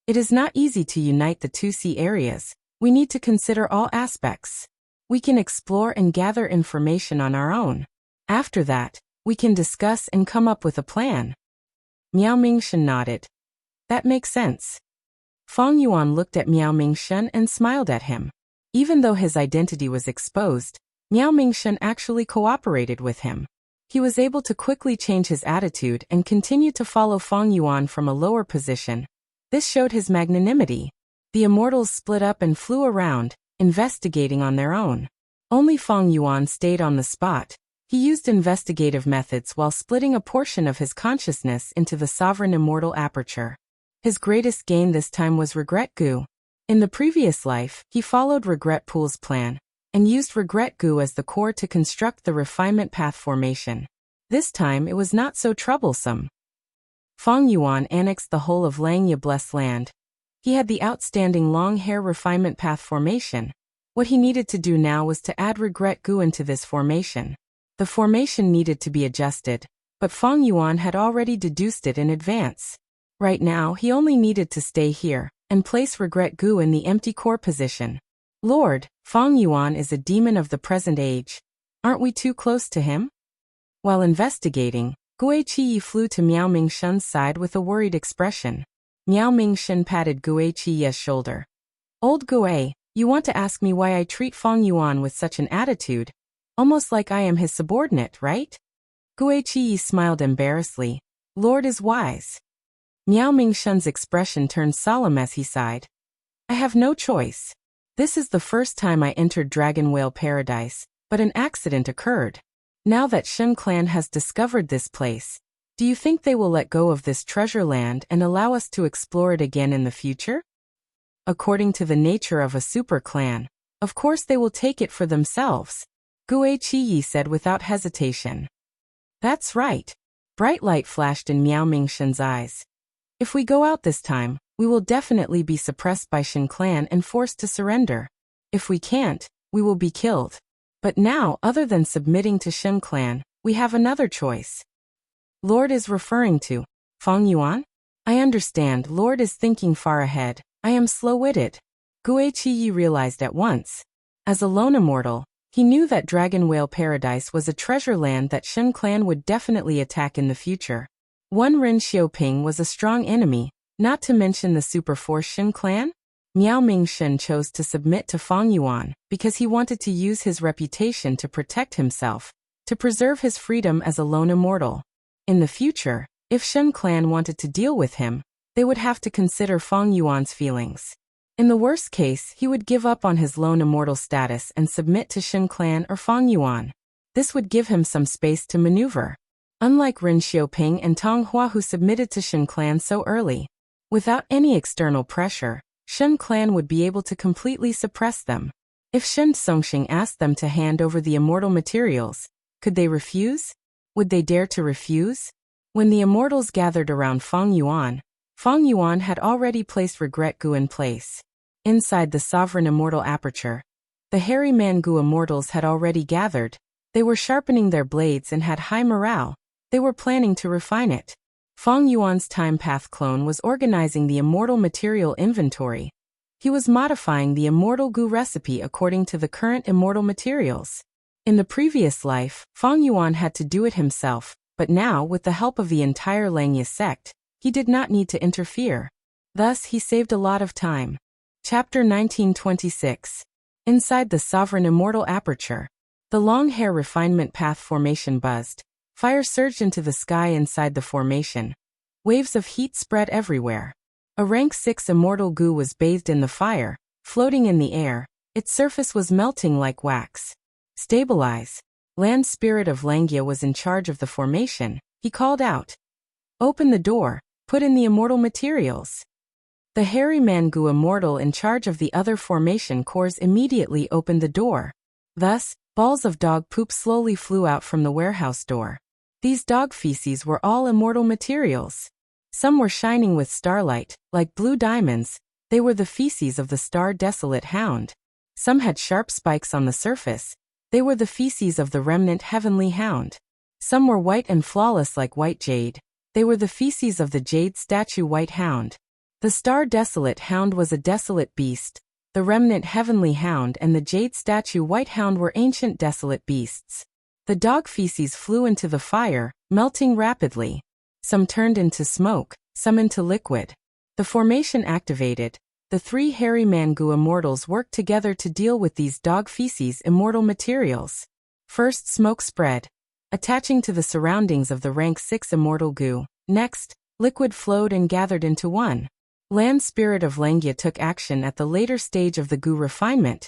It is not easy to unite the 2 sea areas. We need to consider all aspects. We can explore and gather information on our own. After that, we can discuss and come up with a plan. Miao Mingshen nodded. That makes sense. Fang Yuan looked at Miao Mingshen and smiled at him. Even though his identity was exposed, Miao Mingshen actually cooperated with him. He was able to quickly change his attitude and continue to follow Fang Yuan from a lower position. This showed his magnanimity. The immortals split up and flew around, investigating on their own. Only Fang Yuan stayed on the spot. He used investigative methods while splitting a portion of his consciousness into the sovereign immortal aperture. His greatest gain this time was Regret Gu. In the previous life, he followed Regret Pool's plan and used Regret Gu as the core to construct the refinement path formation. This time it was not so troublesome. Fang Yuan annexed the whole of Langya Blessed Land. He had the outstanding long hair refinement path formation. What he needed to do now was to add Regret Gu into this formation. The formation needed to be adjusted, but Fang Yuan had already deduced it in advance. Right now he only needed to stay here and place Regret Gu in the empty core position. Lord, Fang Yuan is a demon of the present age. Aren't we too close to him? While investigating, Gui Qiyi flew to Miao Mingshen's side with a worried expression. Miao Mingshen patted Gui Qiyi's shoulder. Old Gui, you want to ask me why I treat Fang Yuan with such an attitude? Almost like I am his subordinate, right? Gui Qiyi smiled embarrassedly. Lord is wise. Miao Mingshen's expression turned solemn as he sighed. I have no choice. This is the first time I entered Dragon Whale Paradise, but an accident occurred. Now that Shen Clan has discovered this place, do you think they will let go of this treasure land and allow us to explore it again in the future? According to the nature of a super clan, of course they will take it for themselves, Gui Qiyi said without hesitation. That's right. Bright light flashed in Miao Mingshen's eyes. If we go out this time, we will definitely be suppressed by Shen Clan and forced to surrender. If we can't, we will be killed. But now, other than submitting to Shen Clan, we have another choice. Lord is referring to Fang Yuan? I understand Lord is thinking far ahead. I am slow-witted. Gui Qiyi realized at once. As a lone immortal, He knew that Dragon Whale Paradise was a treasure land that Shen Clan would definitely attack in the future. One Ren Xiaoping was a strong enemy, not to mention the super force Shen Clan. Miao Mingshen chose to submit to Fang Yuan because he wanted to use his reputation to protect himself, to preserve his freedom as a lone immortal. In the future, if Shen Clan wanted to deal with him, they would have to consider Fang Yuan's feelings. In the worst case, he would give up on his lone immortal status and submit to Shen Clan or Fang Yuan. This would give him some space to maneuver. Unlike Ren Xiaoping and Tong Hua, who submitted to Shen Clan so early, without any external pressure, Shen Clan would be able to completely suppress them. If Shen Songxing asked them to hand over the immortal materials, could they refuse? Would they dare to refuse? When the immortals gathered around Fang Yuan had already placed Regret Gu in place. Inside the sovereign immortal aperture, the hairy man Gu immortals had already gathered. They were sharpening their blades and had high morale. They were planning to refine it. Fang Yuan's time path clone was organizing the immortal material inventory. He was modifying the immortal Gu recipe according to the current immortal materials. In the previous life, Fang Yuan had to do it himself, but now, with the help of the entire Langya sect, he did not need to interfere. Thus, he saved a lot of time. Chapter 1926. Inside the sovereign immortal aperture, the long hair refinement path formation buzzed. Fire surged into the sky inside the formation. Waves of heat spread everywhere. A rank 6 immortal Gu was bathed in the fire, floating in the air. Its surface was melting like wax. Stabilize. Land Spirit of Langya was in charge of the formation. He called out, "Open the door, put in the immortal materials." The hairy man Gu immortal in charge of the other formation cores immediately opened the door. Thus, balls of dog poop slowly flew out from the warehouse door. These dog feces were all immortal materials. Some were shining with starlight, like blue diamonds. They were the feces of the star desolate hound. Some had sharp spikes on the surface. They were the feces of the remnant heavenly hound. Some were white and flawless like white jade. They were the feces of the jade statue white hound. The star desolate hound was a desolate beast. The remnant heavenly hound and the jade statue white hound were ancient desolate beasts. The dog feces flew into the fire, melting rapidly. Some turned into smoke, some into liquid. The formation activated. The three hairy Mangu immortals worked together to deal with these dog feces immortal materials. First, smoke spread, attaching to the surroundings of the rank 6 immortal Gu. Next, liquid flowed and gathered into one. Land Spirit of Langya took action at the later stage of the Gu refinement.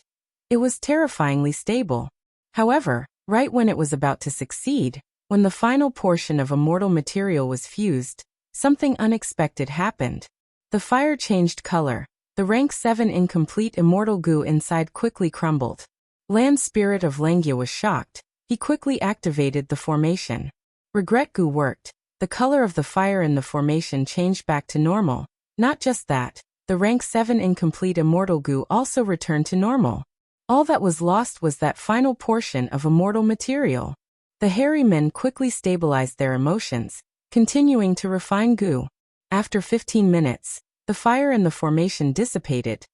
It was terrifyingly stable. However, right when it was about to succeed, when the final portion of immortal material was fused, something unexpected happened. The fire changed color. The rank 7 incomplete immortal Gu inside quickly crumbled. Land Spirit of Langya was shocked. He quickly activated the formation. Regret Gu worked. The color of the fire in the formation changed back to normal. Not just that, the rank 7 incomplete immortal Gu also returned to normal. All that was lost was that final portion of immortal material. The hairy men quickly stabilized their emotions, continuing to refine Gu. After 15 minutes, the fire in the formation dissipated.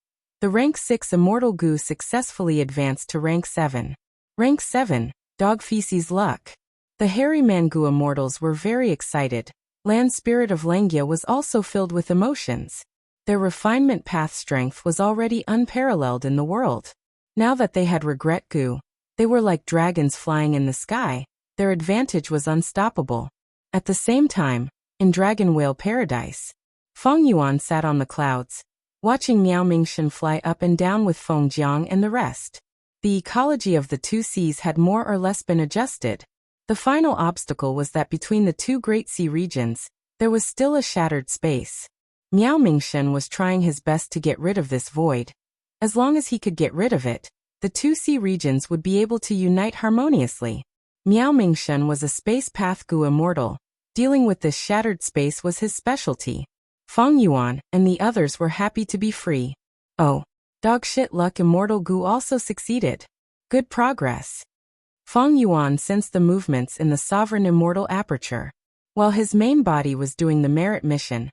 The rank 6 immortal Gu successfully advanced to rank 7. Rank 7, Dog Feces Luck. The hairy Mangu immortals were very excited. Land Spirit of Langya was also filled with emotions. Their refinement path strength was already unparalleled in the world. Now that they had Regret Gu, they were like dragons flying in the sky. Their advantage was unstoppable. At the same time, in Dragon Whale Paradise, Feng Yuan sat on the clouds, watching Miao Mingshen fly up and down with Feng Jiang and the rest. The ecology of the two seas had more or less been adjusted. The final obstacle was that between the two great sea regions, there was still a shattered space. Miao Mingshen was trying his best to get rid of this void. As long as he could get rid of it, the two sea regions would be able to unite harmoniously. Miao Mingshen was a space path Gu immortal. Dealing with this shattered space was his specialty. Feng Yuan and the others were happy to be free. Oh, dog shit luck immortal Gu also succeeded. Good progress. Feng Yuan sensed the movements in the sovereign immortal aperture. While his main body was doing the merit mission,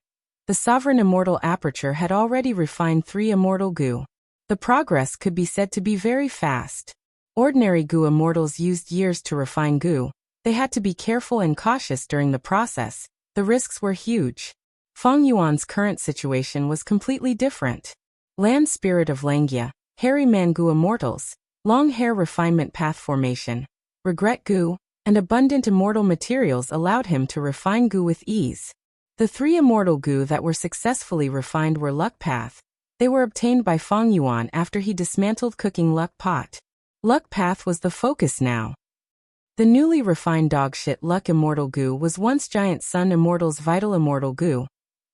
the sovereign immortal aperture had already refined 3 immortal Gu. The progress could be said to be very fast. Ordinary goo immortals used years to refine goo. They had to be careful and cautious during the process. The risks were huge. Feng Yuan's current situation was completely different. Land Spirit of Langia, Hairy Man goo immortals, long hair refinement path formation, regret goo, and abundant immortal materials allowed him to refine goo with ease. The 3 immortal goo that were successfully refined were Luck Path. They were obtained by Feng Yuan after he dismantled Cooking Luck Pot. Luck Path was the focus now. The newly refined Dogshit Luck Immortal Goo was once Giant Sun Immortal's Vital Immortal Goo.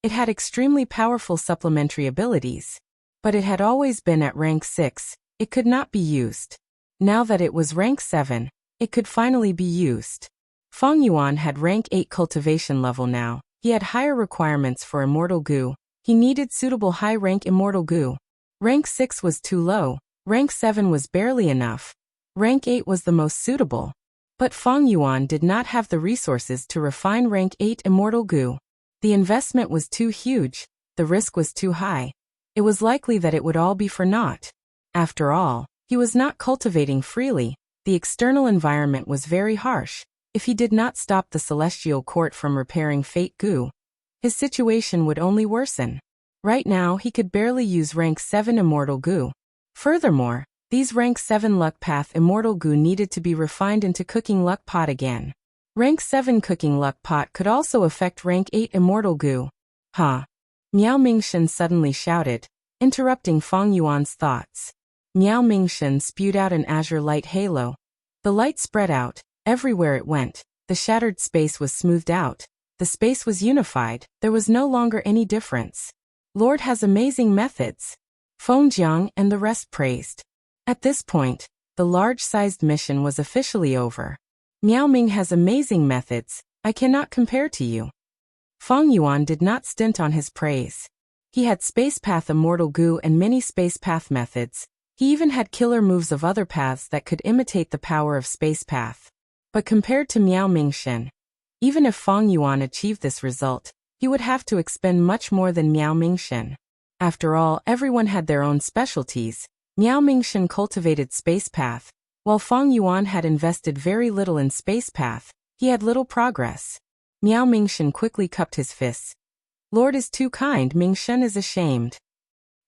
It had extremely powerful supplementary abilities. But it had always been at rank 6, it could not be used. Now that it was rank 7, it could finally be used. Feng Yuan had rank 8 cultivation level now. He had higher requirements for Immortal Goo. He needed suitable high-rank Immortal Goo. Rank 6 was too low. Rank 7 was barely enough. Rank 8 was the most suitable. But Feng Yuan did not have the resources to refine rank 8 Immortal Goo. The investment was too huge. The risk was too high. It was likely that it would all be for naught. After all, he was not cultivating freely. The external environment was very harsh. If he did not stop the Celestial Court from repairing Fate Goo, his situation would only worsen. Right now he could barely use rank 7 Immortal Goo. Furthermore, these rank 7 Luck Path Immortal Goo needed to be refined into Cooking Luck Pot again. Rank 7 Cooking Luck Pot could also affect rank 8 Immortal Goo. Huh? Miao Mingshen suddenly shouted, interrupting Feng Yuan's thoughts. Miao Mingshen spewed out an azure light halo. The light spread out. Everywhere it went, the shattered space was smoothed out. The space was unified. There was no longer any difference. Lord has amazing methods. Feng Jiang and the rest praised. At this point, the large-sized mission was officially over. Miao Ming has amazing methods. I cannot compare to you. Feng Yuan did not stint on his praise. He had Space Path Immortal Goo and many Space Path methods. He even had killer moves of other paths that could imitate the power of Space Path. But compared to Miao Mingshen, even if Feng Yuan achieved this result, he would have to expend much more than Miao Mingshen. After all, everyone had their own specialties. Miao Mingshen cultivated Space Path, while Feng Yuan had invested very little in Space Path. He had little progress. Miao Mingshen quickly cupped his fists. Lord is too kind, Mingshen is ashamed.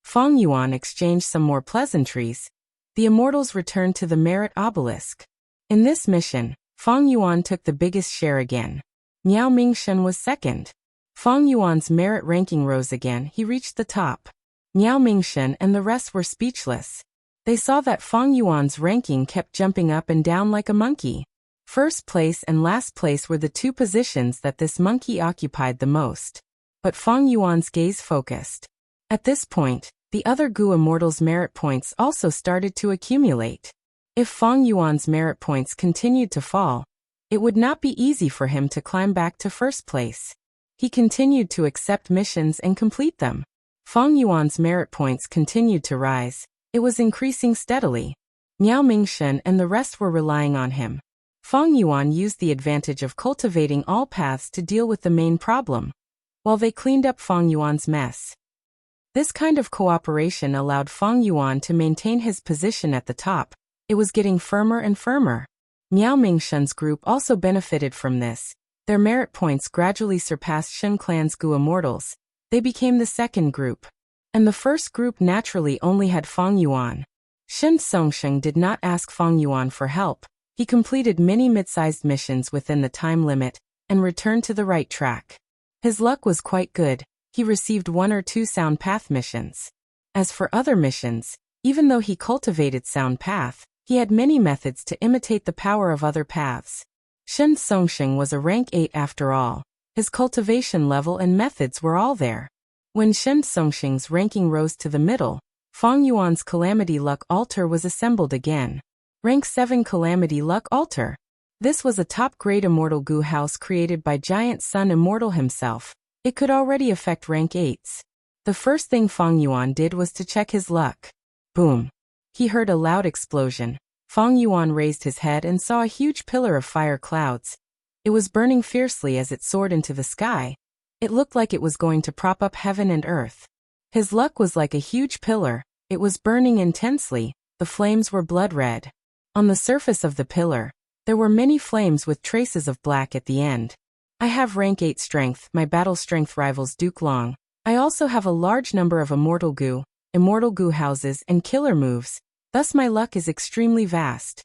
Feng Yuan exchanged some more pleasantries. The immortals returned to the Merit Obelisk. In this mission, Feng Yuan took the biggest share again. Miao Mingshen was second. Feng Yuan's merit ranking rose again. He reached the top. Miao Mingshen and the rest were speechless. They saw that Feng Yuan's ranking kept jumping up and down like a monkey. First place and last place were the 2 positions that this monkey occupied the most. But Feng Yuan's gaze focused. At this point, the other Goo Immortals' merit points also started to accumulate. If Feng Yuan's merit points continued to fall, it would not be easy for him to climb back to first place. He continued to accept missions and complete them. Feng Yuan's merit points continued to rise. It was increasing steadily. Miao Mingshen and the rest were relying on him. Feng Yuan used the advantage of cultivating all paths to deal with the main problem, while they cleaned up Feng Yuan's mess. This kind of cooperation allowed Feng Yuan to maintain his position at the top. It was getting firmer and firmer. Miao Mingshen's group also benefited from this. Their merit points gradually surpassed Shen Clan's Goo Immortals. They became the second group. And the first group naturally only had Feng Yuan. Shen Songsheng did not ask Feng Yuan for help. He completed many mid-sized missions within the time limit and returned to the right track. His luck was quite good. He received 1 or 2 Sound Path missions. As for other missions, even though he cultivated Sound Path, he had many methods to imitate the power of other paths. Shen Songsheng was a rank 8 after all. His cultivation level and methods were all there. When Shen Songsheng's ranking rose to the middle, Feng Yuan's Calamity Luck Altar was assembled again. Rank 7 Calamity Luck Altar. This was a top-grade Immortal Goo house created by Giant Sun Immortal himself. It could already affect rank 8s. The first thing Feng Yuan did was to check his luck. Boom. He heard a loud explosion. Feng Yuan raised his head and saw a huge pillar of fire clouds. It was burning fiercely as it soared into the sky. It looked like it was going to prop up heaven and earth. His luck was like a huge pillar. It was burning intensely. The flames were blood red. On the surface of the pillar, there were many flames with traces of black at the end. I have rank 8 strength, my battle strength rivals Duke Long. I also have a large number of immortal goo houses and killer moves, thus my luck is extremely vast.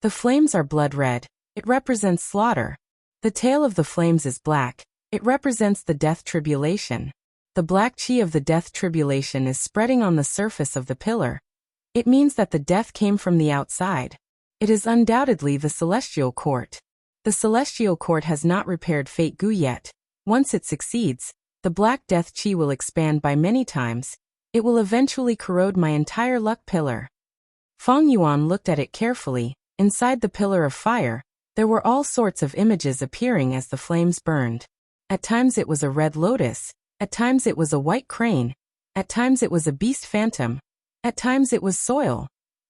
The flames are blood red, it represents slaughter. The tail of the flames is black, it represents the death tribulation. The black chi of the death tribulation is spreading on the surface of the pillar. It means that the death came from the outside. It is undoubtedly the Celestial Court. The Celestial Court has not repaired Fate Goo yet. Once it succeeds, the Black Death Chi will expand by many times. It will eventually corrode my entire luck pillar. Feng Yuan looked at it carefully. Inside the pillar of fire, there were all sorts of images appearing as the flames burned. At times it was a red lotus, at times it was a white crane, at times it was a beast phantom, at times it was soil.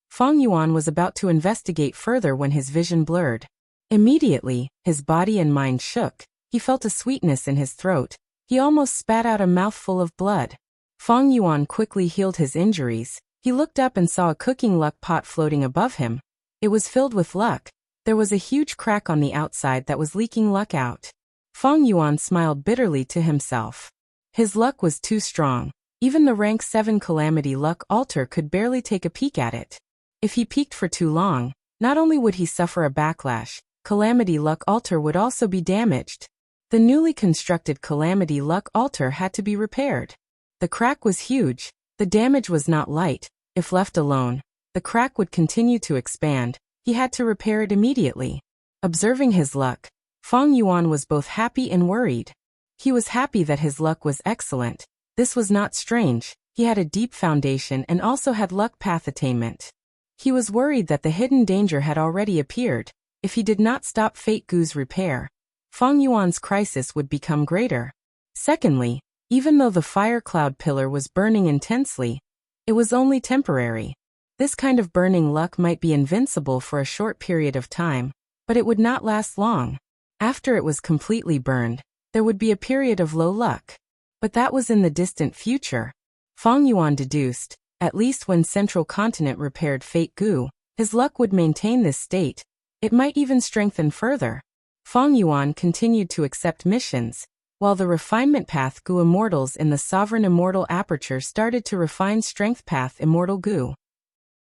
Feng Yuan was about to investigate further when his vision blurred. Immediately, his body and mind shook. He felt a sweetness in his throat. He almost spat out a mouthful of blood. Feng Yuan quickly healed his injuries. He looked up and saw a cooking luck pot floating above him. It was filled with luck. There was a huge crack on the outside that was leaking luck out. Feng Yuan smiled bitterly to himself. His luck was too strong. Even the rank 7 Calamity Luck Altar could barely take a peek at it. If he peeked for too long, not only would he suffer a backlash, Calamity Luck Altar would also be damaged. The newly constructed Calamity Luck Altar had to be repaired. The crack was huge. The damage was not light. If left alone, the crack would continue to expand. He had to repair it immediately. Observing his luck, Feng Yuan was both happy and worried. He was happy that his luck was excellent. This was not strange. He had a deep foundation and also had luck path attainment. He was worried that the hidden danger had already appeared. If he did not stop Fate Goo's repair, Feng Yuan's crisis would become greater. Secondly, even though the fire cloud pillar was burning intensely, it was only temporary. This kind of burning luck might be invincible for a short period of time, but it would not last long. After it was completely burned, there would be a period of low luck. But that was in the distant future. Feng Yuan deduced, at least when Central Continent repaired Fate Goo, his luck would maintain this state. It might even strengthen further. Feng Yuan continued to accept missions, while the refinement path Goo Immortals in the Sovereign Immortal Aperture started to refine Strength Path Immortal Goo.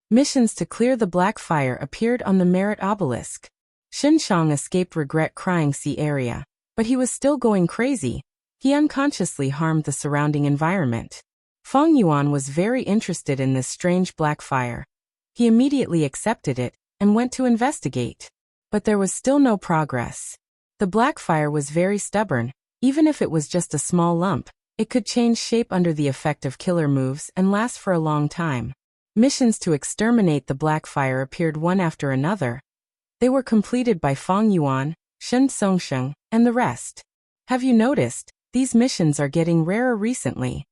Missions to clear the Black Fire appeared on the Merit Obelisk. Xinshang escaped Regret Crying Sea area, but he was still going crazy. He unconsciously harmed the surrounding environment. Feng Yuan was very interested in this strange black fire. He immediately accepted it and went to investigate. But there was still no progress. The black fire was very stubborn. Even if it was just a small lump, it could change shape under the effect of killer moves and last for a long time. Missions to exterminate the black fire appeared one after another. They were completed by Feng Yuan, Shen Songsheng, and the rest. Have you noticed? These missions are getting rarer recently.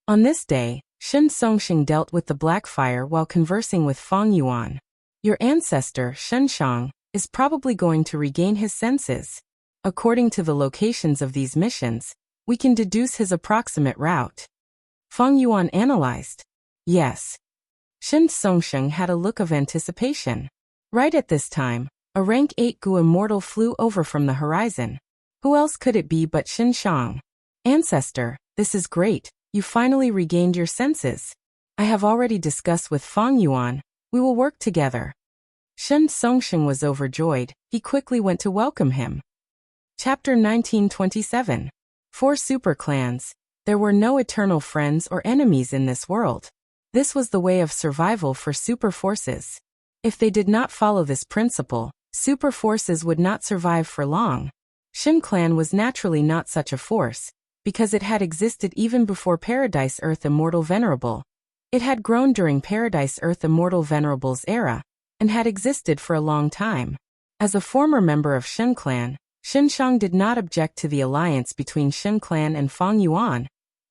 On this day, Shen Songsheng dealt with the black fire while conversing with Feng Yuan. Your ancestor, Shen Shang, is probably going to regain his senses. According to the locations of these missions, we can deduce his approximate route. Feng Yuan analyzed. Yes. Shen Songsheng had a look of anticipation. Right at this time, a rank 8 Goo Immortal flew over from the horizon. Who else could it be but Shen Shang? Ancestor, this is great. You finally regained your senses. I have already discussed with Feng Yuan. We will work together. Shen Songsheng was overjoyed. He quickly went to welcome him. Chapter 1927. 4 Super Clans. There were no eternal friends or enemies in this world. This was the way of survival for super forces. If they did not follow this principle, super forces would not survive for long. Shin Clan was naturally not such a force, because it had existed even before Paradise Earth Immortal Venerable. It had grown during Paradise Earth Immortal Venerable's era, and had existed for a long time. As a former member of Shin Clan, Shin Shang did not object to the alliance between Shin Clan and Feng Yuan.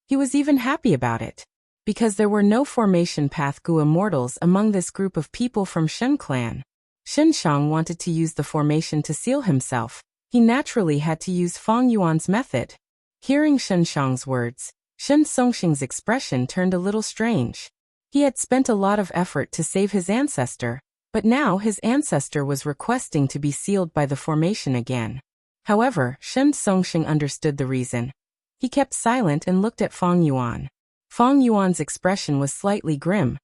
He was even happy about it, because there were no formation path Gu Immortals among this group of people from Shin Clan. Shin Shang wanted to use the formation to seal himself. He naturally had to use Feng Yuan's method. Hearing Shin Shang's words, Shen Songsheng's expression turned a little strange. He had spent a lot of effort to save his ancestor, But now his ancestor was requesting to be sealed by the formation again. However, Shen Songxing understood the reason. He kept silent and looked at Fang Yuan. Fang Yuan's expression was slightly grim.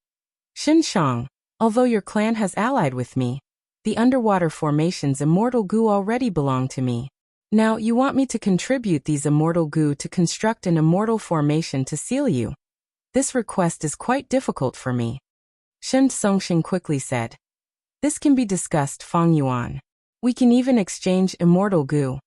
Xin Shang, although your clan has allied with me, the underwater formation's immortal goo already belong to me. Now you want me to contribute these immortal goo to construct an immortal formation to seal you. This request is quite difficult for me. Shen Songxing quickly said. This can be discussed, Fang Yuan. We can even exchange immortal goo.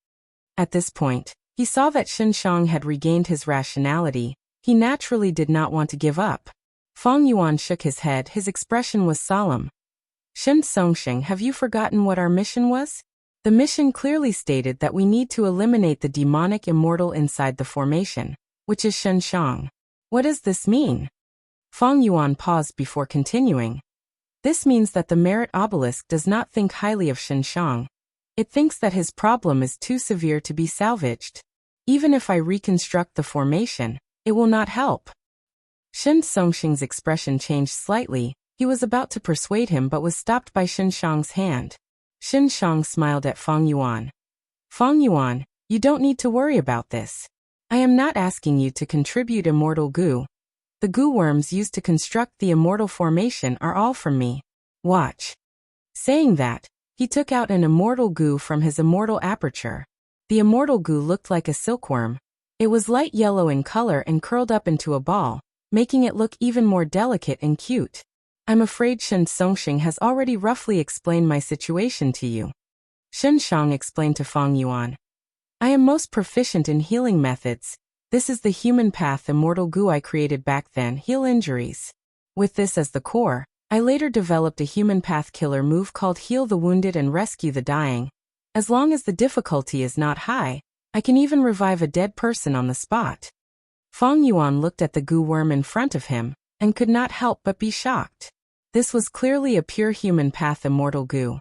At this point, he saw that Xin Shang had regained his rationality. He naturally did not want to give up. Fang Yuan shook his head, his expression was solemn. Shen Songxing, have you forgotten what our mission was? The mission clearly stated that we need to eliminate the demonic immortal inside the formation, which is Shen Shang. What does this mean? Fang Yuan paused before continuing. This means that the merit obelisk does not think highly of Shen Shang. It thinks that his problem is too severe to be salvaged. Even if I reconstruct the formation, it will not help. Shen Songxing's expression changed slightly. He was about to persuade him but was stopped by Shen Shang's hand. Shen Shang smiled at Fang Yuan. Fang Yuan, you don't need to worry about this. I am not asking you to contribute immortal goo. The goo worms used to construct the immortal formation are all from me. Watch. Saying that, he took out an immortal goo from his immortal aperture. The immortal goo looked like a silkworm. It was light yellow in color and curled up into a ball, making it look even more delicate and cute. I'm afraid Shen Songxing has already roughly explained my situation to you. Shen Shang explained to Fang Yuan. I am most proficient in healing methods. This is the human path immortal goo I created back then, heal injuries. With this as the core, I later developed a human path killer move called heal the wounded and rescue the dying. As long as the difficulty is not high, I can even revive a dead person on the spot. Fang Yuan looked at the goo worm in front of him, and could not help but be shocked. This was clearly a pure human path immortal goo.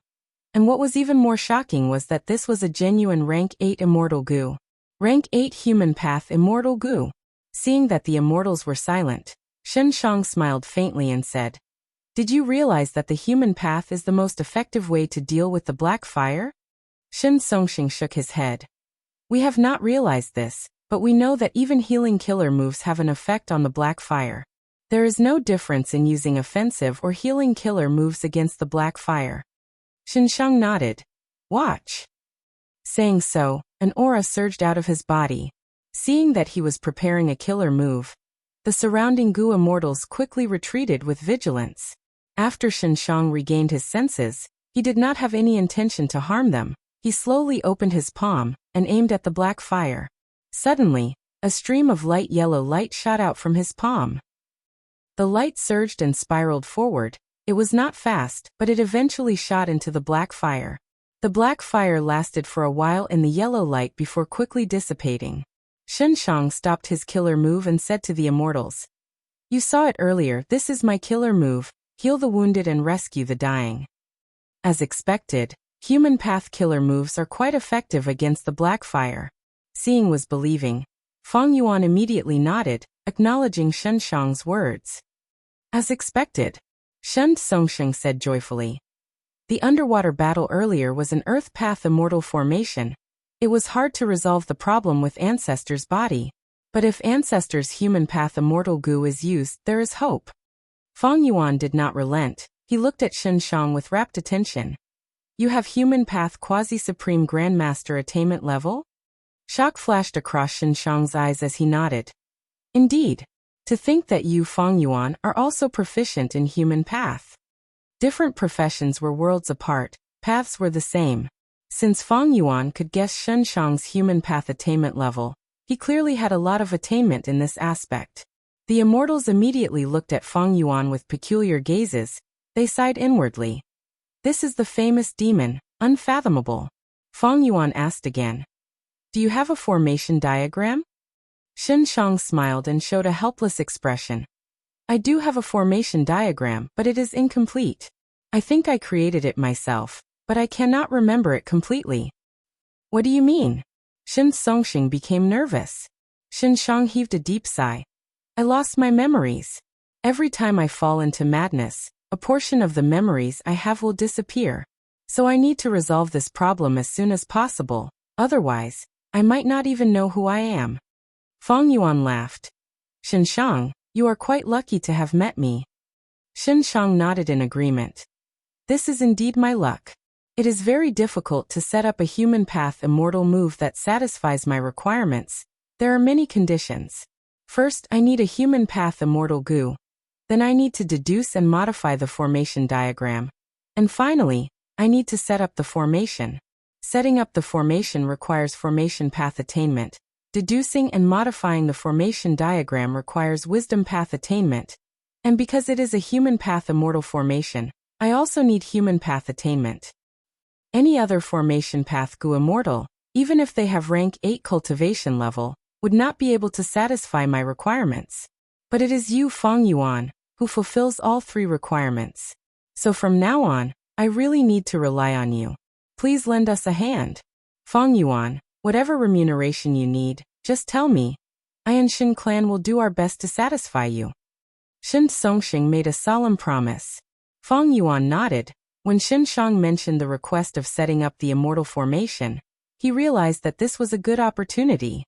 And what was even more shocking was that this was a genuine rank 8 immortal goo. Rank 8 human path immortal goo. Seeing that the immortals were silent, Shen Shang smiled faintly and said, Did you realize that the human path is the most effective way to deal with the black fire? Shen Songxing shook his head. We have not realized this, but we know that even healing killer moves have an effect on the black fire. There is no difference in using offensive or healing killer moves against the black fire. Shen Shang nodded. Watch. Saying so, an aura surged out of his body. Seeing that he was preparing a killer move, the surrounding goo immortals quickly retreated with vigilance. After Shen Shang regained his senses, he did not have any intention to harm them. He slowly opened his palm and aimed at the black fire. Suddenly, a stream of light yellow light shot out from his palm. The light surged and spiraled forward. It was not fast, but it eventually shot into the black fire. The black fire lasted for a while in the yellow light before quickly dissipating. Shen Shang stopped his killer move and said to the immortals, You saw it earlier, this is my killer move, heal the wounded and rescue the dying. As expected, human path killer moves are quite effective against the black fire. Seeing was believing. Fang Yuan immediately nodded, acknowledging Shen Shang's words. As expected, Shen Songxing said joyfully. The underwater battle earlier was an earth path immortal formation. It was hard to resolve the problem with Ancestor's body. But if Ancestor's human path immortal goo is used, there is hope. Fang Yuan did not relent. He looked at Shen Shang with rapt attention. You have human path quasi-supreme grandmaster attainment level? Shock flashed across Shen Shang's eyes as he nodded. Indeed. To think that you, Fang Yuan, are also proficient in human path. Different professions were worlds apart, paths were the same. Since Fang Yuan could guess Shen Shang's human path attainment level, he clearly had a lot of attainment in this aspect. The immortals immediately looked at Fang Yuan with peculiar gazes. They sighed inwardly. This is the famous demon, unfathomable. Fang Yuan asked again. Do you have a formation diagram? Shen Shang smiled and showed a helpless expression. I do have a formation diagram, but it is incomplete. I think I created it myself, but I cannot remember it completely. What do you mean? Shen Songxing became nervous. Shen Shang heaved a deep sigh. I lost my memories. Every time I fall into madness, a portion of the memories I have will disappear. So I need to resolve this problem as soon as possible, otherwise, I might not even know who I am. Fang Yuan laughed. Xinshang, you are quite lucky to have met me. Xinshang nodded in agreement. This is indeed my luck. It is very difficult to set up a human path immortal move that satisfies my requirements. There are many conditions. First, I need a human path immortal goo. Then I need to deduce and modify the formation diagram. And finally, I need to set up the formation. Setting up the formation requires formation path attainment. Deducing and modifying the formation diagram requires wisdom path attainment. And because it is a human path immortal formation, I also need human path attainment. Any other formation path goo immortal, even if they have rank 8 cultivation level, would not be able to satisfy my requirements. But it is you, Fang Yuan, who fulfills all 3 requirements. So from now on, I really need to rely on you. Please lend us a hand. Fang Yuan, whatever remuneration you need, just tell me. I and Shin clan will do our best to satisfy you. Shin Songxing made a solemn promise. Fang Yuan nodded. When Xinshang mentioned the request of setting up the immortal formation, he realized that this was a good opportunity.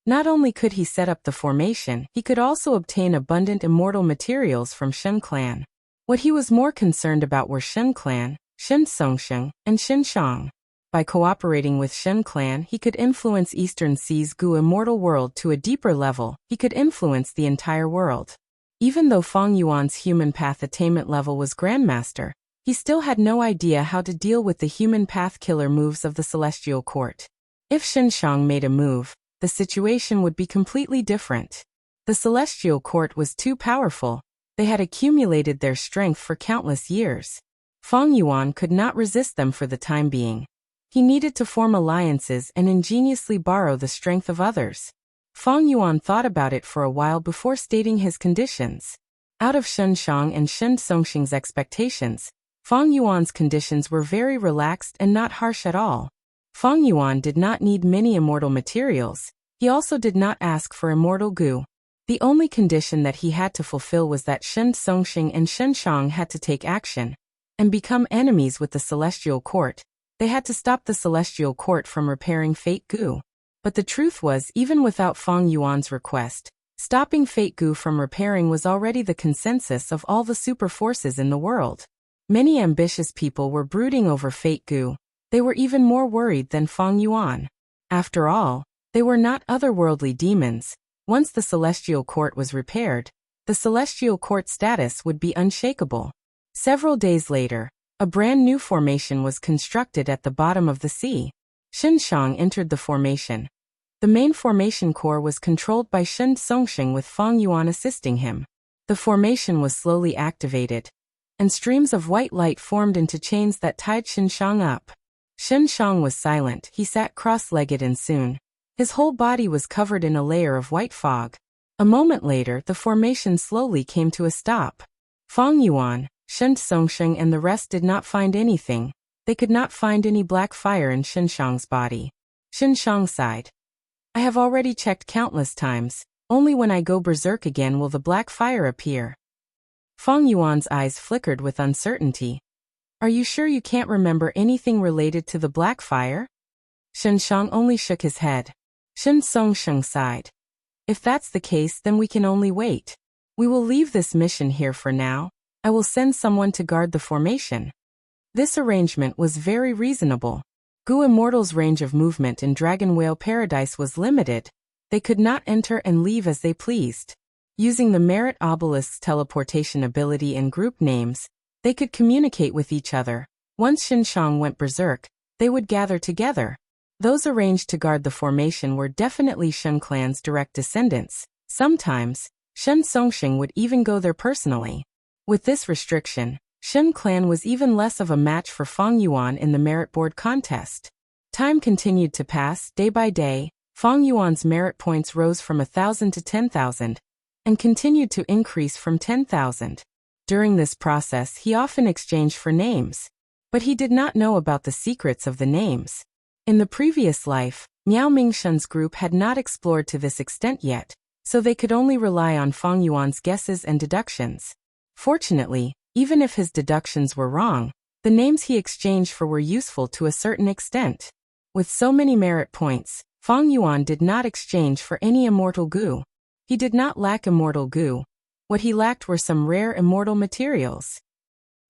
Not only could he set up the formation, he could also obtain abundant immortal materials from Shin clan. What he was more concerned about were Shin clan, Shin Songxing, and Xinshang. By cooperating with Shin clan, he could influence Eastern Sea's Gu immortal world to a deeper level. He could influence the entire world. Even though Fang Yuan's human path attainment level was Grandmaster, he still had no idea how to deal with the human path killer moves of the Celestial Court. If Xinshang made a move, the situation would be completely different. The Celestial Court was too powerful. They had accumulated their strength for countless years. Fang Yuan could not resist them for the time being. He needed to form alliances and ingeniously borrow the strength of others. Fang Yuan thought about it for a while before stating his conditions. Out of Xinshang and Shin Songxing's expectations, Fang Yuan's conditions were very relaxed and not harsh at all. Fang Yuan did not need many immortal materials. He also did not ask for immortal goo. The only condition that he had to fulfill was that Shin Songxing and Xinshang had to take action and become enemies with the Celestial Court. They had to stop the Celestial Court from repairing Fate Goo. But the truth was, even without Fang Yuan's request, stopping Fate Goo from repairing was already the consensus of all the super forces in the world. Many ambitious people were brooding over Fate Goo. They were even more worried than Fang Yuan. After all, they were not otherworldly demons. Once the Celestial Court was repaired, the Celestial Court status would be unshakable. Several days later, a brand new formation was constructed at the bottom of the sea. Xinshang entered the formation. The main formation core was controlled by Shin Songxing with Fang Yuan assisting him. The formation was slowly activated, and streams of white light formed into chains that tied Xinshang up. Xinshang was silent. He sat cross-legged and soon, his whole body was covered in a layer of white fog. A moment later, the formation slowly came to a stop. Fang Yuan, Shin Songxing and the rest did not find anything. They could not find any black fire in Xinshang's body. Xinshang sighed. I have already checked countless times. Only when I go berserk again will the black fire appear. Fang Yuan's eyes flickered with uncertainty. Are you sure you can't remember anything related to the black fire? Xinshang only shook his head. Shin Songxing sighed. If that's the case, then we can only wait. We will leave this mission here for now. I will send someone to guard the formation. This arrangement was very reasonable. Gu Immortal's range of movement in Dragon Whale Paradise was limited. They could not enter and leave as they pleased. Using the Merit Obelisk's teleportation ability and group names, they could communicate with each other. Once Xinshang went berserk, they would gather together. Those arranged to guard the formation were definitely Shen clan's direct descendants. Sometimes, Shen Songxing would even go there personally. With this restriction, Shen clan was even less of a match for Fang Yuan in the merit board contest. Time continued to pass. Day by day, Fang Yuan's merit points rose from 1,000 to 10,000, and continued to increase from 10,000. During this process, he often exchanged for names, but he did not know about the secrets of the names. In the previous life, Miao Mingshen's group had not explored to this extent yet, so they could only rely on Fang Yuan's guesses and deductions. Fortunately, Even if his deductions were wrong, the names he exchanged for were useful to a certain extent. With so many merit points, Fang Yuan did not exchange for any immortal goo. He did not lack immortal goo. What he lacked were some rare immortal materials.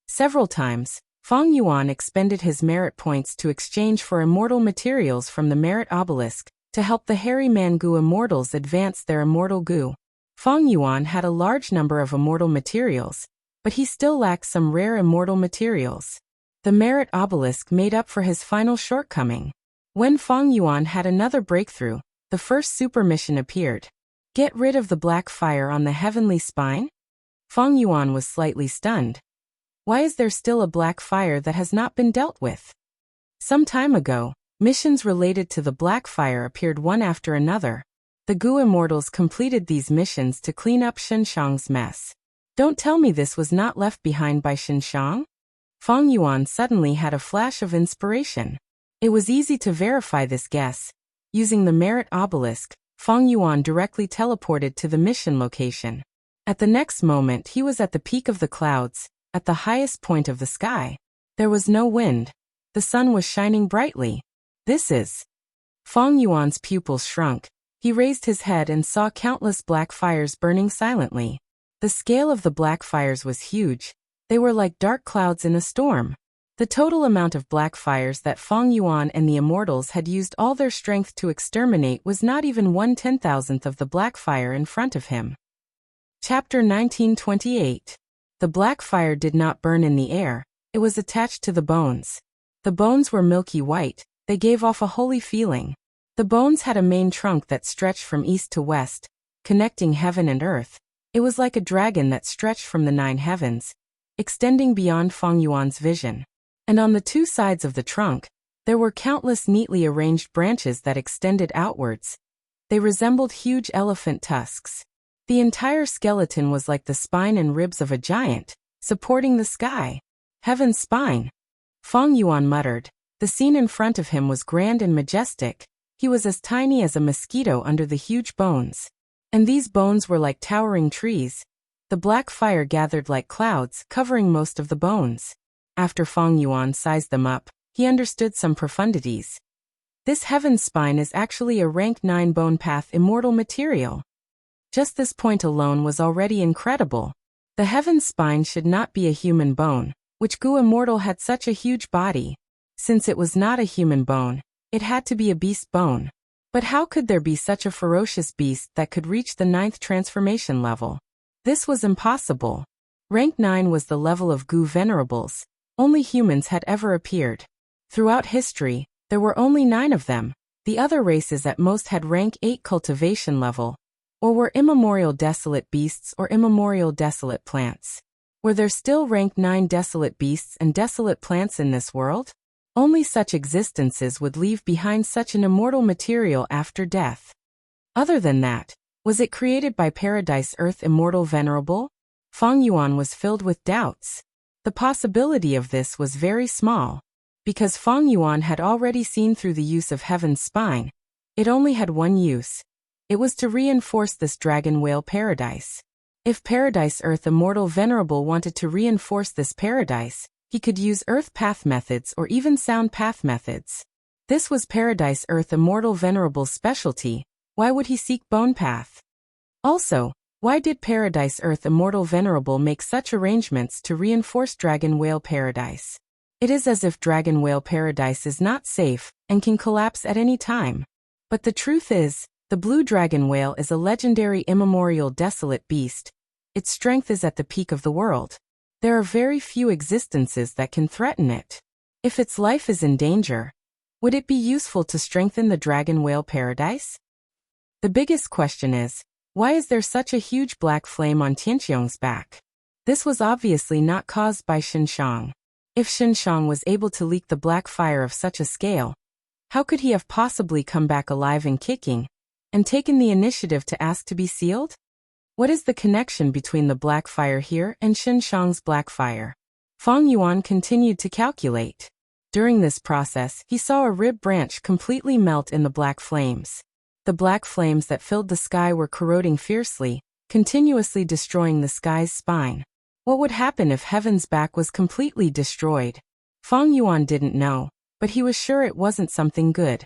Several times, Fang Yuan expended his merit points to exchange for immortal materials from the merit obelisk to help the hairy man goo immortals advance their immortal goo. Fang Yuan had a large number of immortal materials, but he still lacked some rare immortal materials. The merit obelisk made up for his final shortcoming. When Fang Yuan had another breakthrough, the first super mission appeared. Get rid of the black fire on the heavenly spine? Fang Yuan was slightly stunned. Why is there still a black fire that has not been dealt with? Some time ago, missions related to the black fire appeared one after another. The Gu Immortals completed these missions to clean up Shenshang's mess. Don't tell me this was not left behind by Shenshang? Fang Yuan suddenly had a flash of inspiration. It was easy to verify this guess. Using the merit obelisk, Fang Yuan directly teleported to the mission location. At the next moment he was at the peak of the clouds, at the highest point of the sky. There was no wind. The sun was shining brightly. This is... Fang Yuan's pupils shrunk. He raised his head and saw countless black fires burning silently. The scale of the black fires was huge. They were like dark clouds in a storm. The total amount of black fires that Fang Yuan and the immortals had used all their strength to exterminate was not even 1/10,000th of the black fire in front of him. Chapter 1928. The black fire did not burn in the air, it was attached to the bones. The bones were milky white, they gave off a holy feeling. The bones had a main trunk that stretched from east to west, connecting heaven and earth. It was like a dragon that stretched from the 9 heavens, extending beyond Fang Yuan's vision. And on the 2 sides of the trunk, there were countless neatly arranged branches that extended outwards. They resembled huge elephant tusks. The entire skeleton was like the spine and ribs of a giant, supporting the sky. Heaven's spine. Fang Yuan muttered. The scene in front of him was grand and majestic. He was as tiny as a mosquito under the huge bones. And these bones were like towering trees. The black fire gathered like clouds, covering most of the bones. After Fang Yuan sized them up, he understood some profundities. This heaven's spine is actually a rank 9 bone path immortal material. Just this point alone was already incredible. The heaven's spine should not be a human bone, which Gu Immortal had such a huge body. Since it was not a human bone, it had to be a beast bone. But how could there be such a ferocious beast that could reach the 9th transformation level? This was impossible. Rank 9 was the level of Gu Venerables. Only humans had ever appeared. Throughout history, there were only 9 of them. The other races at most had rank 8 cultivation level, or were immemorial desolate beasts or immemorial desolate plants. Were there still rank 9 desolate beasts and desolate plants in this world? Only such existences would leave behind such an immortal material after death. Other than that, was it created by Paradise Earth Immortal Venerable? Fang Yuan was filled with doubts. The possibility of this was very small. Because Fang Yuan had already seen through the use of Heaven's Spine, it only had one use. It was to reinforce this dragon whale paradise. If Paradise Earth Immortal Venerable wanted to reinforce this paradise, he could use Earth Path methods or even Sound Path methods. This was Paradise Earth Immortal Venerable's specialty. Why would he seek Bone Path? Also, why did Paradise Earth Immortal Venerable make such arrangements to reinforce Dragon Whale Paradise? It is as if Dragon Whale Paradise is not safe and can collapse at any time. But the truth is, the blue dragon whale is a legendary immemorial desolate beast. Its strength is at the peak of the world. There are very few existences that can threaten it. If its life is in danger, would it be useful to strengthen the dragon whale paradise? The biggest question is, why is there such a huge black flame on Tianqiong's back? This was obviously not caused by Shenshang. If Shenshang was able to leak the black fire of such a scale, how could he have possibly come back alive and kicking, and taken the initiative to ask to be sealed? What is the connection between the black fire here and Shenshang's black fire? Fang Yuan continued to calculate. During this process, he saw a rib branch completely melt in the black flames. The black flames that filled the sky were corroding fiercely, continuously destroying the sky's spine. What would happen if Heaven's Back was completely destroyed? Feng Yuan didn't know, but he was sure it wasn't something good.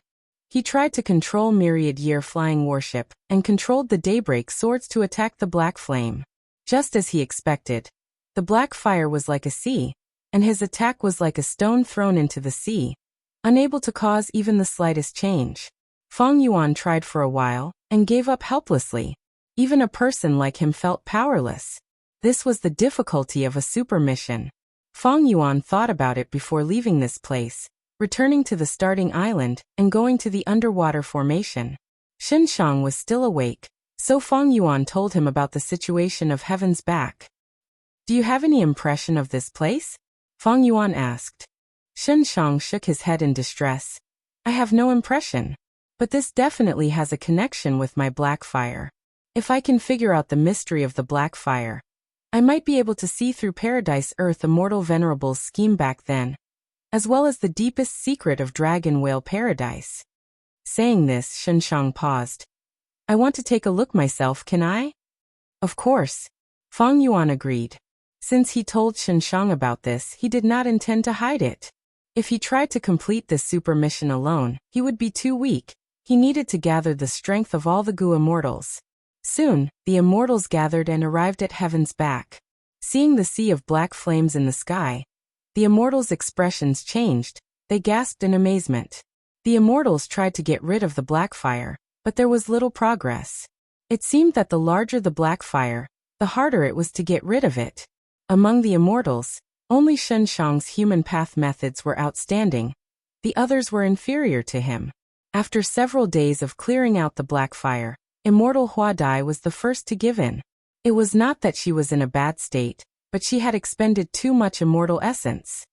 He tried to control Myriad Year flying warship, and controlled the Daybreak swords to attack the Black Flame. Just as he expected. The black fire was like a sea, and his attack was like a stone thrown into the sea, unable to cause even the slightest change. Feng Yuan tried for a while, and gave up helplessly. Even a person like him felt powerless. This was the difficulty of a super mission. Feng Yuan thought about it before leaving this place, returning to the starting island, and going to the underwater formation. Xin Shang was still awake, so Feng Yuan told him about the situation of Heaven's Back. Do you have any impression of this place? Feng Yuan asked. Xin Shang shook his head in distress. I have no impression. But this definitely has a connection with my black fire. If I can figure out the mystery of the black fire, I might be able to see through Paradise Earth Immortal Venerable's scheme back then, as well as the deepest secret of Dragon Whale Paradise. Saying this, Xin Shang paused. I want to take a look myself, can I? Of course. Feng Yuan agreed. Since he told Xin Shang about this, he did not intend to hide it. If he tried to complete this super mission alone, he would be too weak. He needed to gather the strength of all the Gu immortals. Soon, the immortals gathered and arrived at Heaven's Back. Seeing the sea of black flames in the sky, the immortals' expressions changed. They gasped in amazement. The immortals tried to get rid of the black fire, but there was little progress. It seemed that the larger the black fire, the harder it was to get rid of it. Among the immortals, only Xin Shang's human path methods were outstanding. The others were inferior to him. After several days of clearing out the black fire, Immortal Hua Dai was the first to give in. It was not that she was in a bad state, but she had expended too much immortal essence.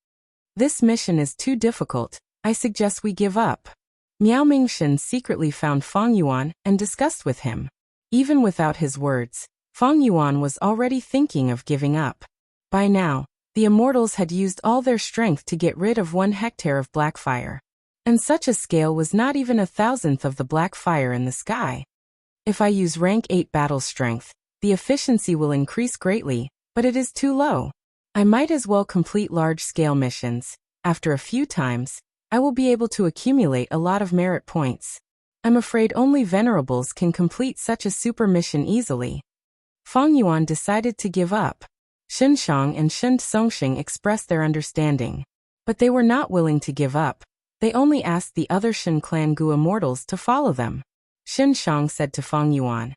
This mission is too difficult. I suggest we give up. Miao Mingshen secretly found Feng Yuan and discussed with him. Even without his words, Feng Yuan was already thinking of giving up. By now, the immortals had used all their strength to get rid of 1 hectare of black fire. And such a scale was not even 1,000th of the black fire in the sky. If I use rank 8 battle strength, the efficiency will increase greatly, but it is too low. I might as well complete large-scale missions. After a few times, I will be able to accumulate a lot of merit points. I'm afraid only venerables can complete such a super mission easily. Feng Yuan decided to give up. Xin Shang and Shen Songxing expressed their understanding. But they were not willing to give up. They only asked the other Shen clan Gu immortals to follow them. Xin Shang said to Feng Yuan,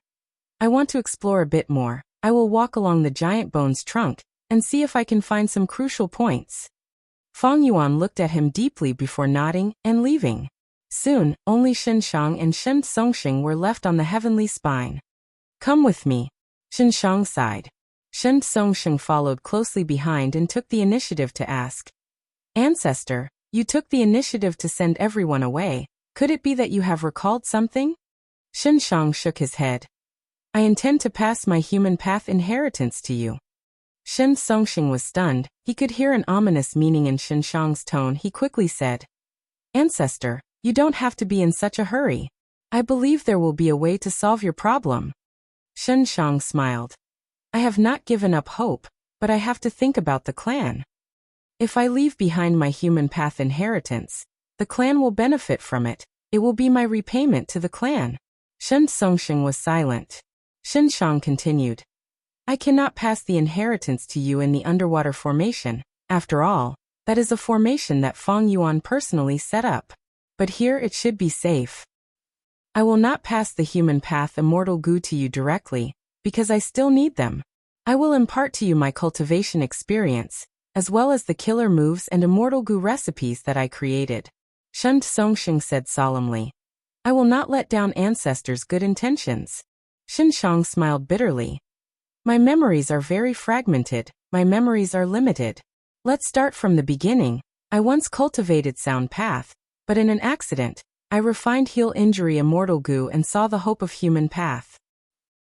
I want to explore a bit more. I will walk along the giant bone's trunk and see if I can find some crucial points. Feng Yuan looked at him deeply before nodding and leaving. Soon, only Xin Shang and Shen Songxing were left on the heavenly spine. Come with me. Xin Shang sighed. Shen Songxing followed closely behind and took the initiative to ask, Ancestor, you took the initiative to send everyone away. Could it be that you have recalled something? Xin Shang shook his head. I intend to pass my human path inheritance to you. Shen Songxing was stunned. He could hear an ominous meaning in Xin Shang's tone. He quickly said, Ancestor, you don't have to be in such a hurry. I believe there will be a way to solve your problem. Shen Shang smiled. I have not given up hope, but I have to think about the clan. If I leave behind my human path inheritance, the clan will benefit from it. It will be my repayment to the clan. Shen Songxing was silent. Xin Shang continued. I cannot pass the inheritance to you in the underwater formation. After all, that is a formation that Feng Yuan personally set up. But here it should be safe. I will not pass the human path immortal Gu to you directly, because I still need them. I will impart to you my cultivation experience, as well as the killer moves and immortal Gu recipes that I created. Shen Songxing said solemnly. I will not let down ancestors' good intentions. Xin Shang smiled bitterly. My memories are very fragmented, my memories are limited. Let's start from the beginning. I once cultivated sound path, but in an accident, I refined heal injury immortal Gu and saw the hope of human path.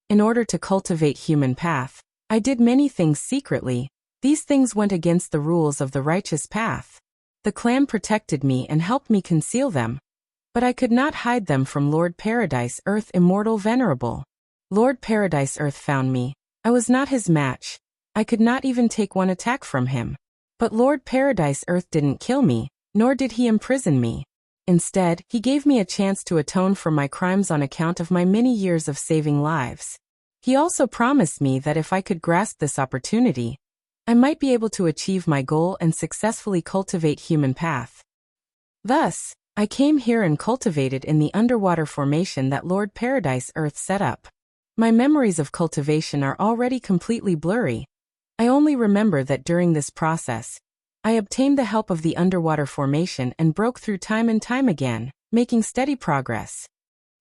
In order to cultivate human path, I did many things secretly. These things went against the rules of the righteous path. The clan protected me and helped me conceal them. But I could not hide them from Lord Paradise Earth Immortal Venerable. Lord Paradise Earth found me. I was not his match. I could not even take one attack from him. But Lord Paradise Earth didn't kill me, nor did he imprison me. Instead, he gave me a chance to atone for my crimes on account of my many years of saving lives. He also promised me that if I could grasp this opportunity, I might be able to achieve my goal and successfully cultivate human path. Thus, I came here and cultivated in the underwater formation that Lord Paradise Earth set up. My memories of cultivation are already completely blurry. I only remember that during this process, I obtained the help of the underwater formation and broke through time and time again, making steady progress.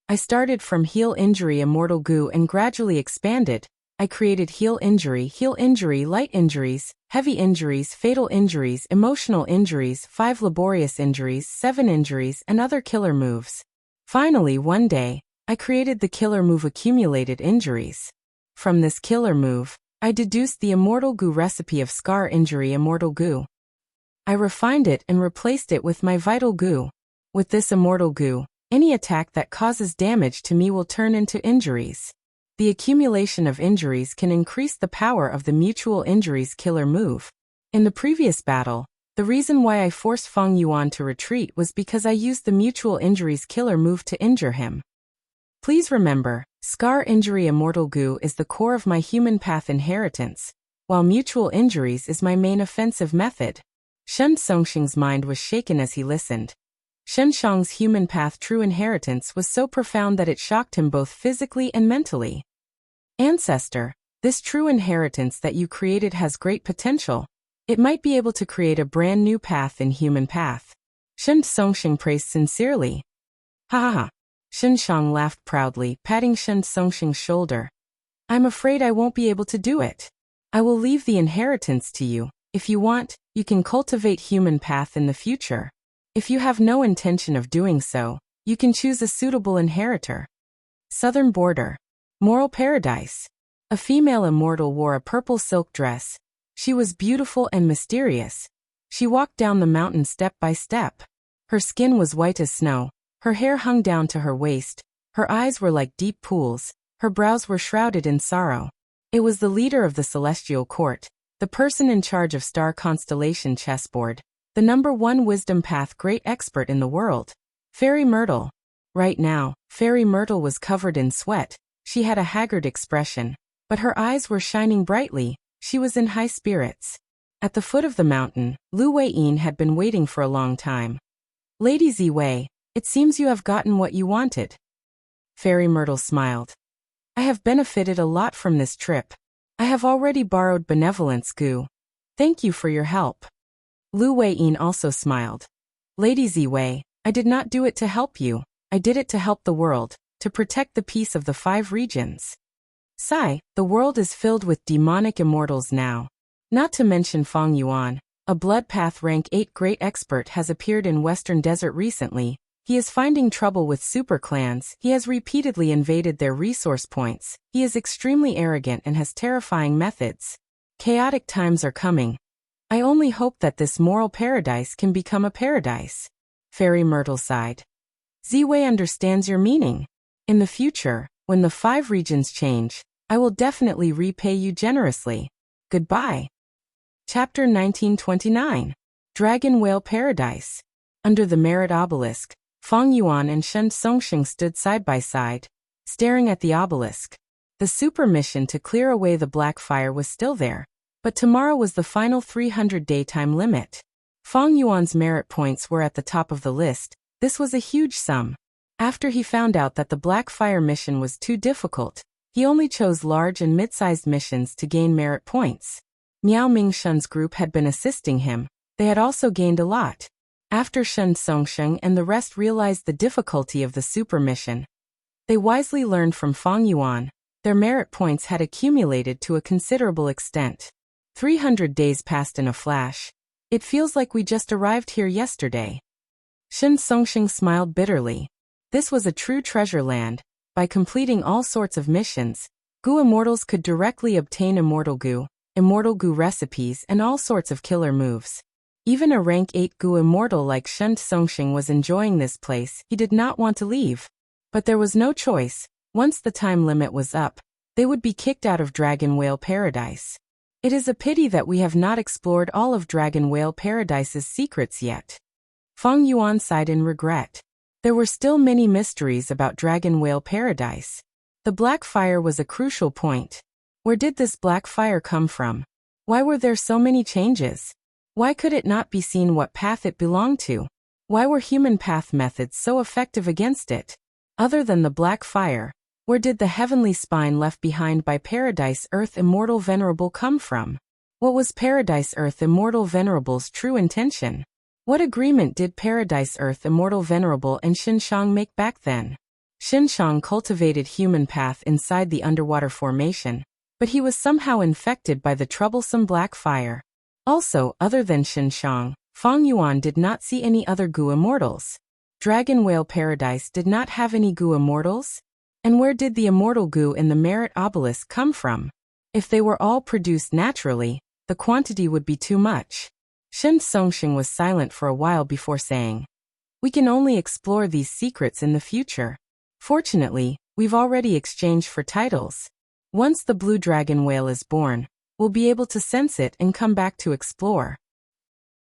I started from heal injury immortal goo and gradually expanded. I created heal injury, light injuries, heavy injuries, fatal injuries, emotional injuries, 5 laborious injuries, 7 injuries, and other killer moves. Finally, one day, I created the killer move accumulated injuries. From this killer move, I deduced the immortal goo recipe of scar injury immortal goo. I refined it and replaced it with my vital goo. With this immortal goo, any attack that causes damage to me will turn into injuries. The accumulation of injuries can increase the power of the mutual injuries killer move. In the previous battle, the reason why I forced Feng Yuan to retreat was because I used the mutual injuries killer move to injure him. Please remember, scar injury immortal goo is the core of my human path inheritance, while mutual injuries is my main offensive method. Shen Songxing's mind was shaken as he listened. Shen Shang's human path true inheritance was so profound that it shocked him both physically and mentally. Ancestor, this true inheritance that you created has great potential. It might be able to create a brand new path in human path. Shen Songxing praised sincerely. Ha ha ha. Shen Shang laughed proudly, patting Shen Songxing's shoulder. I'm afraid I won't be able to do it. I will leave the inheritance to you. If you want, you can cultivate human path in the future. If you have no intention of doing so, you can choose a suitable inheritor. Southern border. Moral paradise. A female immortal wore a purple silk dress. She was beautiful and mysterious. She walked down the mountain step by step. Her skin was white as snow. Her hair hung down to her waist. Her eyes were like deep pools. Her brows were shrouded in sorrow. It was the leader of the celestial court, the person in charge of star constellation chessboard, the #1 wisdom path great expert in the world. Fairy Myrtle. Right now, Fairy Myrtle was covered in sweat. She had a haggard expression, but her eyes were shining brightly. She was in high spirits. At the foot of the mountain, Lu Weiyin had been waiting for a long time. Lady Ziwei, it seems you have gotten what you wanted. Fairy Myrtle smiled. I have benefited a lot from this trip. I have already borrowed benevolence goo. Thank you for your help. Lu Weiyin also smiled. Lady Ziwei, I did not do it to help you. I did it to help the world, to protect the peace of the 5 regions. Sigh, the world is filled with demonic immortals now. Not to mention Feng Yuan, a blood path rank 8 great expert has appeared in Western Desert recently. He is finding trouble with super clans. He has repeatedly invaded their resource points. He is extremely arrogant and has terrifying methods. Chaotic times are coming. I only hope that this moral paradise can become a paradise. Fairy Myrtle sighed. Ziwei understands your meaning. In the future, when the 5 regions change, I will definitely repay you generously. Goodbye. Chapter 1929. Dragon Whale Paradise. Under the Merit Obelisk, Feng Yuan and Shen Songxing stood side by side, staring at the obelisk. The super mission to clear away the black fire was still there, but tomorrow was the final 300-day time limit. Feng Yuan's merit points were at the top of the list. This was a huge sum. After he found out that the black fire mission was too difficult, he only chose large and mid-sized missions to gain merit points. Miao Mingshun's group had been assisting him. They had also gained a lot. After Shen Songxing and the rest realized the difficulty of the super mission, they wisely learned from Feng Yuan. Their merit points had accumulated to a considerable extent. 300 days passed in a flash. It feels like we just arrived here yesterday. Shen Songxing smiled bitterly. This was a true treasure land. By completing all sorts of missions, Goo Immortals could directly obtain Immortal Goo recipes, and all sorts of killer moves. Even a rank 8 Goo Immortal like Shen Songxing was enjoying this place. He did not want to leave. But there was no choice. Once the time limit was up, they would be kicked out of Dragon Whale Paradise. It is a pity that we have not explored all of Dragon Whale Paradise's secrets yet. Feng Yuan sighed in regret. There were still many mysteries about Dragon Whale Paradise. The black fire was a crucial point. Where did this black fire come from? Why were there so many changes? Why could it not be seen what path it belonged to? Why were human path methods so effective against it? Other than the black fire, where did the heavenly spine left behind by Paradise Earth Immortal Venerable come from? What was Paradise Earth Immortal Venerable's true intention? What agreement did Paradise Earth Immortal Venerable and Xinshang make back then? Xinshang cultivated human path inside the underwater formation, but he was somehow infected by the troublesome black fire. Also, other than Xinshang, Feng Yuan did not see any other Gu Immortals. Dragon Whale Paradise did not have any Gu Immortals? And where did the immortal Gu in the Merit Obelisk come from? If they were all produced naturally, the quantity would be too much. Shen Songxing was silent for a while before saying, "We can only explore these secrets in the future. Fortunately, we've already exchanged for titles. Once the blue dragon whale is born, we'll be able to sense it and come back to explore."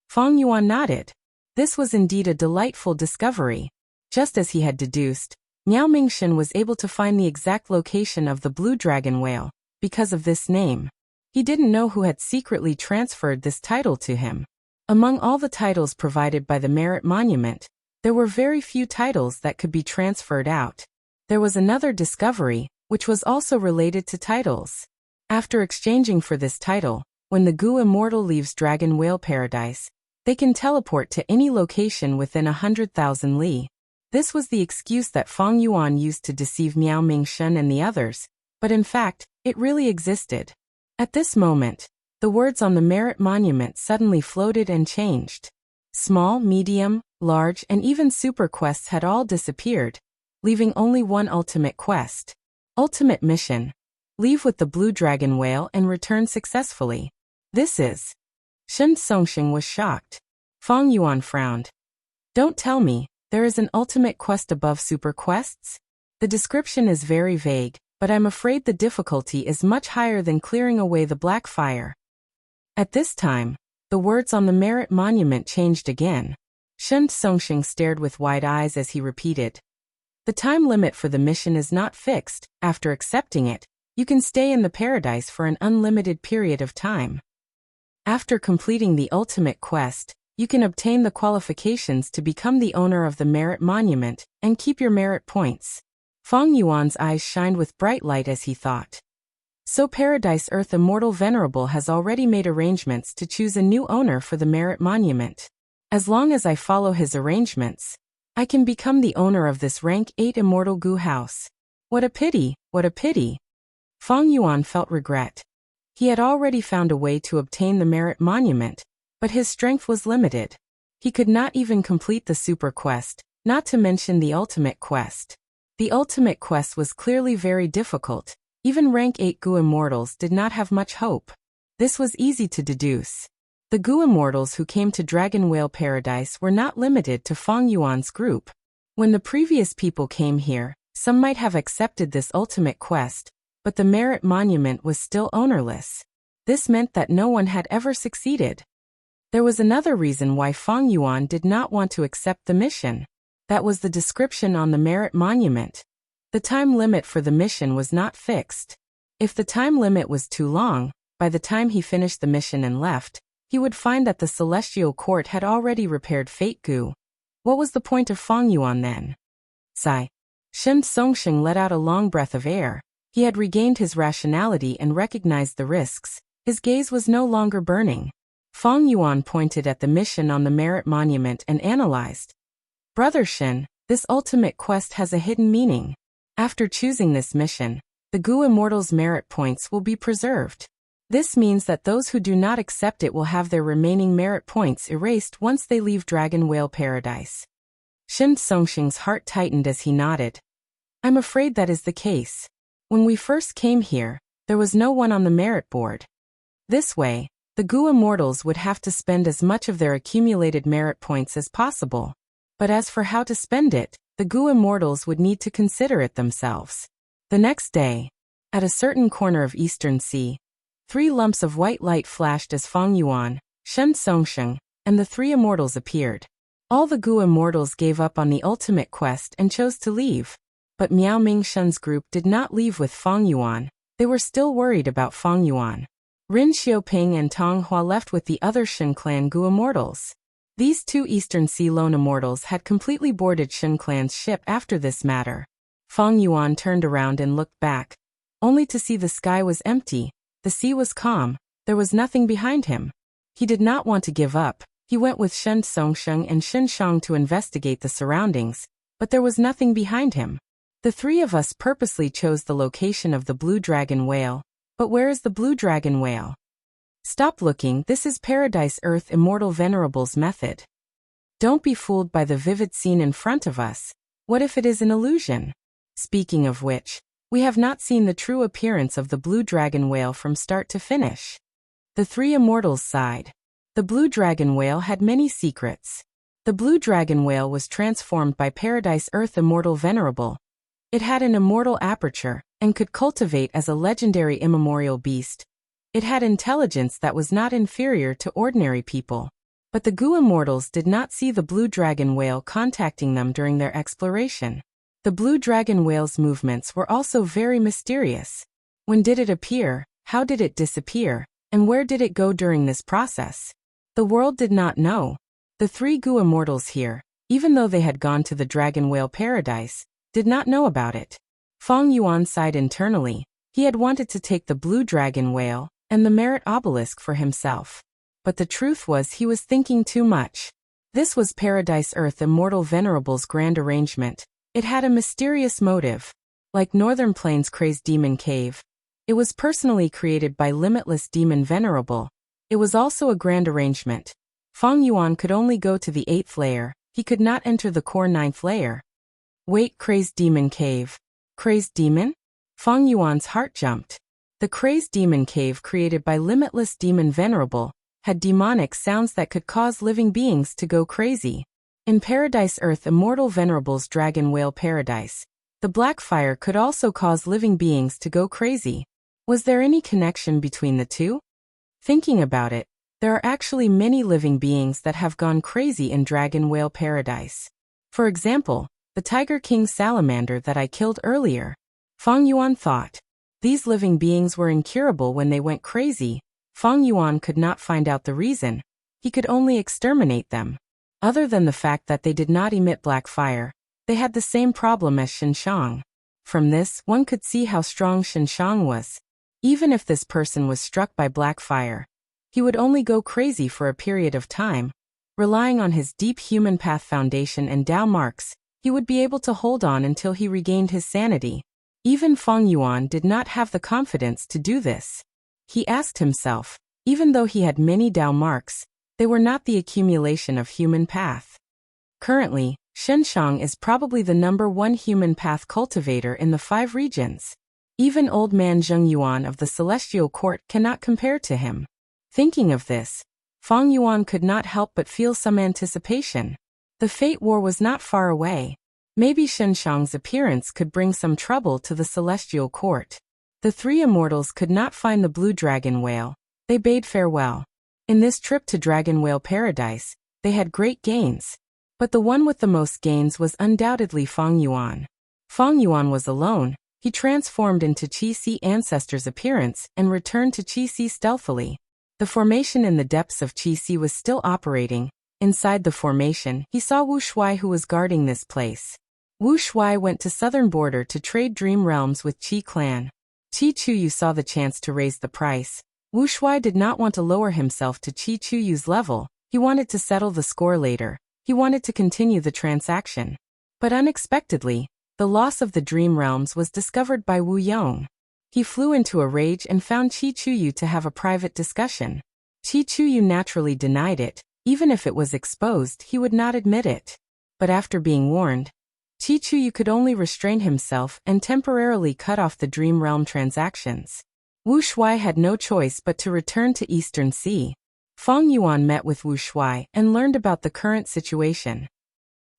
Feng Yuan nodded. This was indeed a delightful discovery. Just as he had deduced, Miao Mingxin was able to find the exact location of the blue dragon whale, because of this name. He didn't know who had secretly transferred this title to him. Among all the titles provided by the Merit Monument, there were very few titles that could be transferred out. There was another discovery, which was also related to titles. After exchanging for this title, when the Gu Immortal leaves Dragon Whale Paradise, they can teleport to any location within 100,000 li. This was the excuse that Feng Yuan used to deceive Miao Mingxin and the others, but in fact, it really existed. At this moment, the words on the Merit Monument suddenly floated and changed. Small, medium, large, and even super quests had all disappeared, leaving only one ultimate quest. Ultimate mission. Leave with the blue dragon whale and return successfully. This is... Shen Songxing was shocked. Feng Yuan frowned. "Don't tell me, there is an ultimate quest above super quests? The description is very vague, but I'm afraid the difficulty is much higher than clearing away the black fire." At this time, the words on the Merit Monument changed again. Shen Songxing stared with wide eyes as he repeated, "The time limit for the mission is not fixed. After accepting it, you can stay in the paradise for an unlimited period of time. After completing the ultimate quest, you can obtain the qualifications to become the owner of the Merit Monument and keep your merit points." Feng Yuan's eyes shined with bright light as he thought. So Paradise Earth Immortal Venerable has already made arrangements to choose a new owner for the Merit Monument. As long as I follow his arrangements, I can become the owner of this rank 8 Immortal Gu house. What a pity, what a pity. Feng Yuan felt regret. He had already found a way to obtain the Merit Monument, but his strength was limited. He could not even complete the super quest, not to mention the ultimate quest. The ultimate quest was clearly very difficult. Even rank 8 Gu Immortals did not have much hope. This was easy to deduce. The Gu Immortals who came to Dragon Whale Paradise were not limited to Feng Yuan's group. When the previous people came here, some might have accepted this ultimate quest, but the Merit Monument was still ownerless. This meant that no one had ever succeeded. There was another reason why Feng Yuan did not want to accept the mission. That was the description on the Merit Monument. The time limit for the mission was not fixed. If the time limit was too long, by the time he finished the mission and left, he would find that the Celestial Court had already repaired Fate Gu. What was the point of Feng Yuan then? Sigh. Shen Songxing let out a long breath of air. He had regained his rationality and recognized the risks. His gaze was no longer burning. Feng Yuan pointed at the mission on the Merit Monument and analyzed. "Brother Shen, this ultimate quest has a hidden meaning. After choosing this mission, the Gu Immortals' merit points will be preserved. This means that those who do not accept it will have their remaining merit points erased once they leave Dragon Whale Paradise." Shen Songxing's heart tightened as he nodded. "I'm afraid that is the case. When we first came here, there was no one on the merit board. This way, the Gu Immortals would have to spend as much of their accumulated merit points as possible. But as for how to spend it, the Gu Immortals would need to consider it themselves." The next day, at a certain corner of Eastern Sea, 3 lumps of white light flashed as Fang Yuan, Shen Songsheng, and the 3 immortals appeared. All the Gu immortals gave up on the ultimate quest and chose to leave. But Miao Mingshen's group did not leave with Fang Yuan. They were still worried about Fang Yuan. Rin Xiaoping and Tong Hua left with the other Shen clan Gu immortals. These 2 Eastern Sea lone immortals had completely boarded Shen clan's ship after this matter. Fang Yuan turned around and looked back, only to see the sky was empty, the sea was calm, there was nothing behind him. He did not want to give up. He went with Shen Songsheng and Shen Shang to investigate the surroundings, but there was nothing behind him. The 3 of us purposely chose the location of the blue dragon whale. But where is the blue dragon whale? Stop looking, this is Paradise Earth Immortal Venerable's method. Don't be fooled by the vivid scene in front of us. What if it is an illusion? Speaking of which, we have not seen the true appearance of the blue dragon whale from start to finish. The 3 immortals sighed. The blue dragon whale had many secrets. The blue dragon whale was transformed by Paradise Earth Immortal Venerable. It had an immortal aperture, and could cultivate as a legendary immemorial beast. It had intelligence that was not inferior to ordinary people. But the Gu immortals did not see the blue dragon whale contacting them during their exploration. The blue dragon whale's movements were also very mysterious. When did it appear, how did it disappear, and where did it go during this process? The world did not know. The 3 Gu immortals here, even though they had gone to the dragon whale paradise, did not know about it. Fang Yuan sighed internally. He had wanted to take the blue dragon whale and the merit obelisk for himself. But the truth was he was thinking too much. This was Paradise Earth Immortal Venerable's grand arrangement. It had a mysterious motive. Like Northern Plains' crazed demon cave, it was personally created by Limitless Demon Venerable. It was also a grand arrangement. Fang Yuan could only go to the 8th layer. He could not enter the core 9th layer. Wait, crazed demon cave. Crazed demon? Fang Yuan's heart jumped. The crazed demon cave created by Limitless Demon Venerable had demonic sounds that could cause living beings to go crazy. In Paradise Earth Immortal Venerable's Dragon Whale Paradise, the black fire could also cause living beings to go crazy. Was there any connection between the 2? Thinking about it, there are actually many living beings that have gone crazy in Dragon Whale Paradise. For example, the Tiger King salamander that I killed earlier. Fang Yuan thought. These living beings were incurable when they went crazy. Fang Yuan could not find out the reason. He could only exterminate them. Other than the fact that they did not emit black fire, they had the same problem as Xinshang. From this, one could see how strong Xinshang was. Even if this person was struck by black fire, he would only go crazy for a period of time. Relying on his deep human path foundation and Dao marks, he would be able to hold on until he regained his sanity. Even Fang Yuan did not have the confidence to do this. He asked himself, even though he had many Dao marks, they were not the accumulation of human path. Currently, Xinshang is probably the #1 human path cultivator in the 5 regions. Even old man Zheng Yuan of the Celestial Court cannot compare to him. Thinking of this, Fang Yuan could not help but feel some anticipation. The Fate War was not far away. Maybe Xinshang's appearance could bring some trouble to the Celestial Court. The 3 immortals could not find the blue dragon whale. They bade farewell. In this trip to Dragon Whale Paradise, they had great gains. But the one with the most gains was undoubtedly Fang Yuan. Fang Yuan was alone. He transformed into Qi-Si Ancestor's appearance and returned to Qi-Si stealthily. The formation in the depths of Qi-Si was still operating. Inside the formation, he saw Wu Shuai who was guarding this place. Wu Shuai went to southern border to trade dream realms with Qi clan. Qi Chuyu saw the chance to raise the price. Wu Shuai did not want to lower himself to Qi Chuyu's level. He wanted to settle the score later. He wanted to continue the transaction. But unexpectedly, the loss of the dream realms was discovered by Wu Yong. He flew into a rage and found Qi Chuyu to have a private discussion. Qi Chuyu naturally denied it. Even if it was exposed, he would not admit it. But after being warned, Qi Chuyu could only restrain himself and temporarily cut off the dream realm transactions. Wu Shuai had no choice but to return to Eastern Sea. Fang Yuan met with Wu Shuai and learned about the current situation.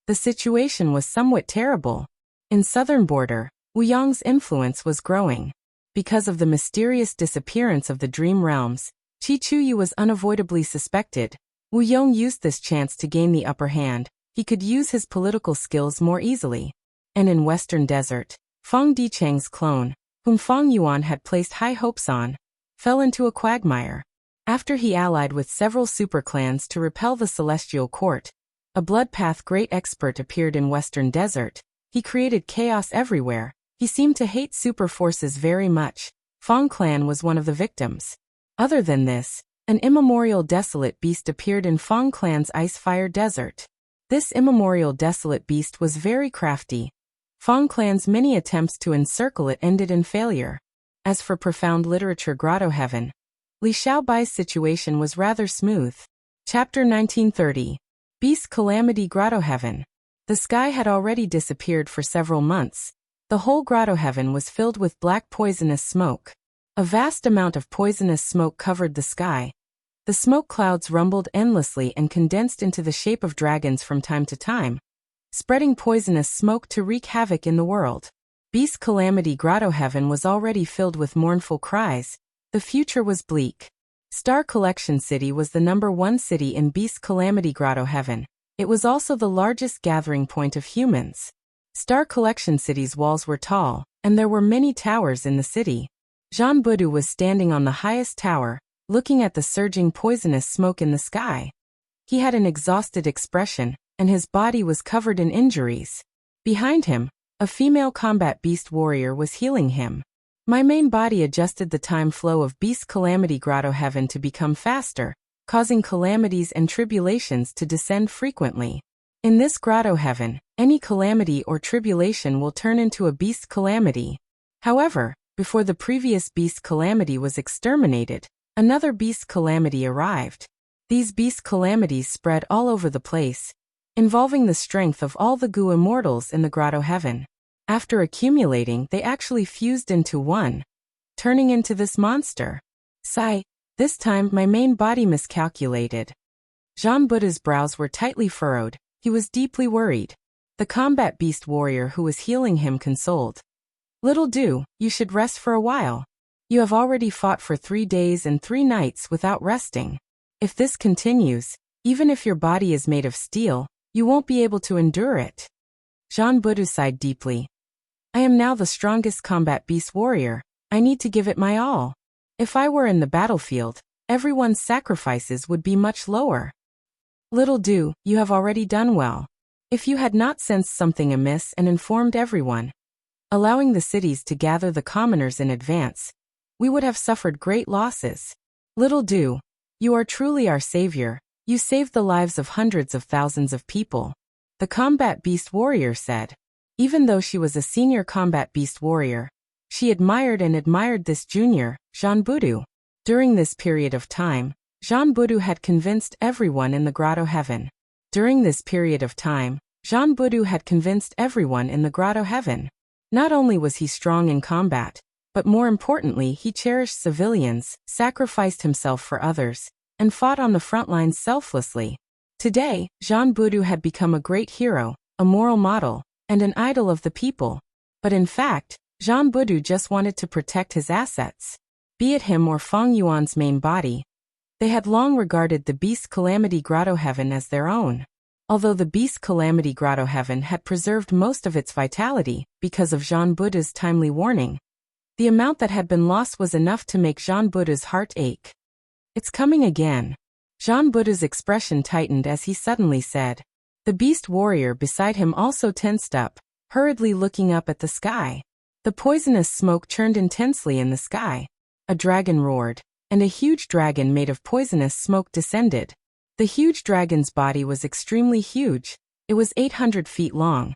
The situation was somewhat terrible. In southern border, Wu Yong's influence was growing. Because of the mysterious disappearance of the dream realms, Chi Chuyu was unavoidably suspected. Wu Yong used this chance to gain the upper hand. He could use his political skills more easily. And in Western Desert, Fang Dicheng's clone, whom Fang Yuan had placed high hopes on, fell into a quagmire. After he allied with several superclans to repel the Celestial Court, a bloodpath great expert appeared in Western Desert. He created chaos everywhere. He seemed to hate super forces very much. Fang clan was one of the victims. Other than this, an immemorial desolate beast appeared in Fang clan's ice-fire desert. This immemorial desolate beast was very crafty. Fang clan's many attempts to encircle it ended in failure. As for profound literature Grotto Heaven, Li Xiaobai's situation was rather smooth. Chapter 1930. Beast Calamity Grotto Heaven. The sky had already disappeared for several months. The whole Grotto Heaven was filled with black poisonous smoke. A vast amount of poisonous smoke covered the sky. The smoke clouds rumbled endlessly and condensed into the shape of dragons from time to time, spreading poisonous smoke to wreak havoc in the world. Beast Calamity Grotto Heaven was already filled with mournful cries. The future was bleak. Star Collection City was the #1 city in Beast Calamity Grotto Heaven. It was also the largest gathering point of humans. Star Collection City's walls were tall, and there were many towers in the city. Jean Budu was standing on the highest tower, looking at the surging poisonous smoke in the sky. He had an exhausted expression, and his body was covered in injuries. Behind him, a female combat beast warrior was healing him. My main body adjusted the time flow of Beast Calamity Grotto Heaven to become faster, causing calamities and tribulations to descend frequently. In this Grotto Heaven, any calamity or tribulation will turn into a beast calamity. However, before the previous beast calamity was exterminated, another beast calamity arrived. These beast calamities spread all over the place, involving the strength of all the Gu immortals in the Grotto Heaven. After accumulating, they actually fused into one, turning into this monster. Sigh, this time my main body miscalculated. Jean Buddha's brows were tightly furrowed. He was deeply worried. The combat beast warrior who was healing him consoled. Little Du, you should rest for a while. You have already fought for 3 days and 3 nights without resting. If this continues, even if your body is made of steel, you won't be able to endure it. Jean Budu sighed deeply. I am now the strongest combat beast warrior. I need to give it my all. If I were in the battlefield, everyone's sacrifices would be much lower. Little Du, you have already done well. If you had not sensed something amiss and informed everyone, allowing the cities to gather the commoners in advance, we would have suffered great losses. Little Du, you are truly our savior. You saved the lives of hundreds of thousands of people. The combat beast warrior said. Even though she was a senior combat beast warrior, she admired this junior, Jean Budu. During this period of time, Jean Budu had convinced everyone in the Grotto Heaven. Not only was he strong in combat, but more importantly he cherished civilians, sacrificed himself for others, and fought on the front lines selflessly. Today, Jean Budu had become a great hero, a moral model, and an idol of the people. But in fact, Jean Budu just wanted to protect his assets. Be it him or Fang Yuan's main body, they had long regarded the Beast Calamity Grotto Heaven as their own. Although the Beast Calamity Grotto Heaven had preserved most of its vitality because of Jean Budu's timely warning, the amount that had been lost was enough to make Jean Budu's heart ache. It's coming again. Jean Budu's expression tightened as he suddenly said. The beast warrior beside him also tensed up, hurriedly looking up at the sky. The poisonous smoke churned intensely in the sky. A dragon roared, and a huge dragon made of poisonous smoke descended. The huge dragon's body was extremely huge. It was 800 feet long,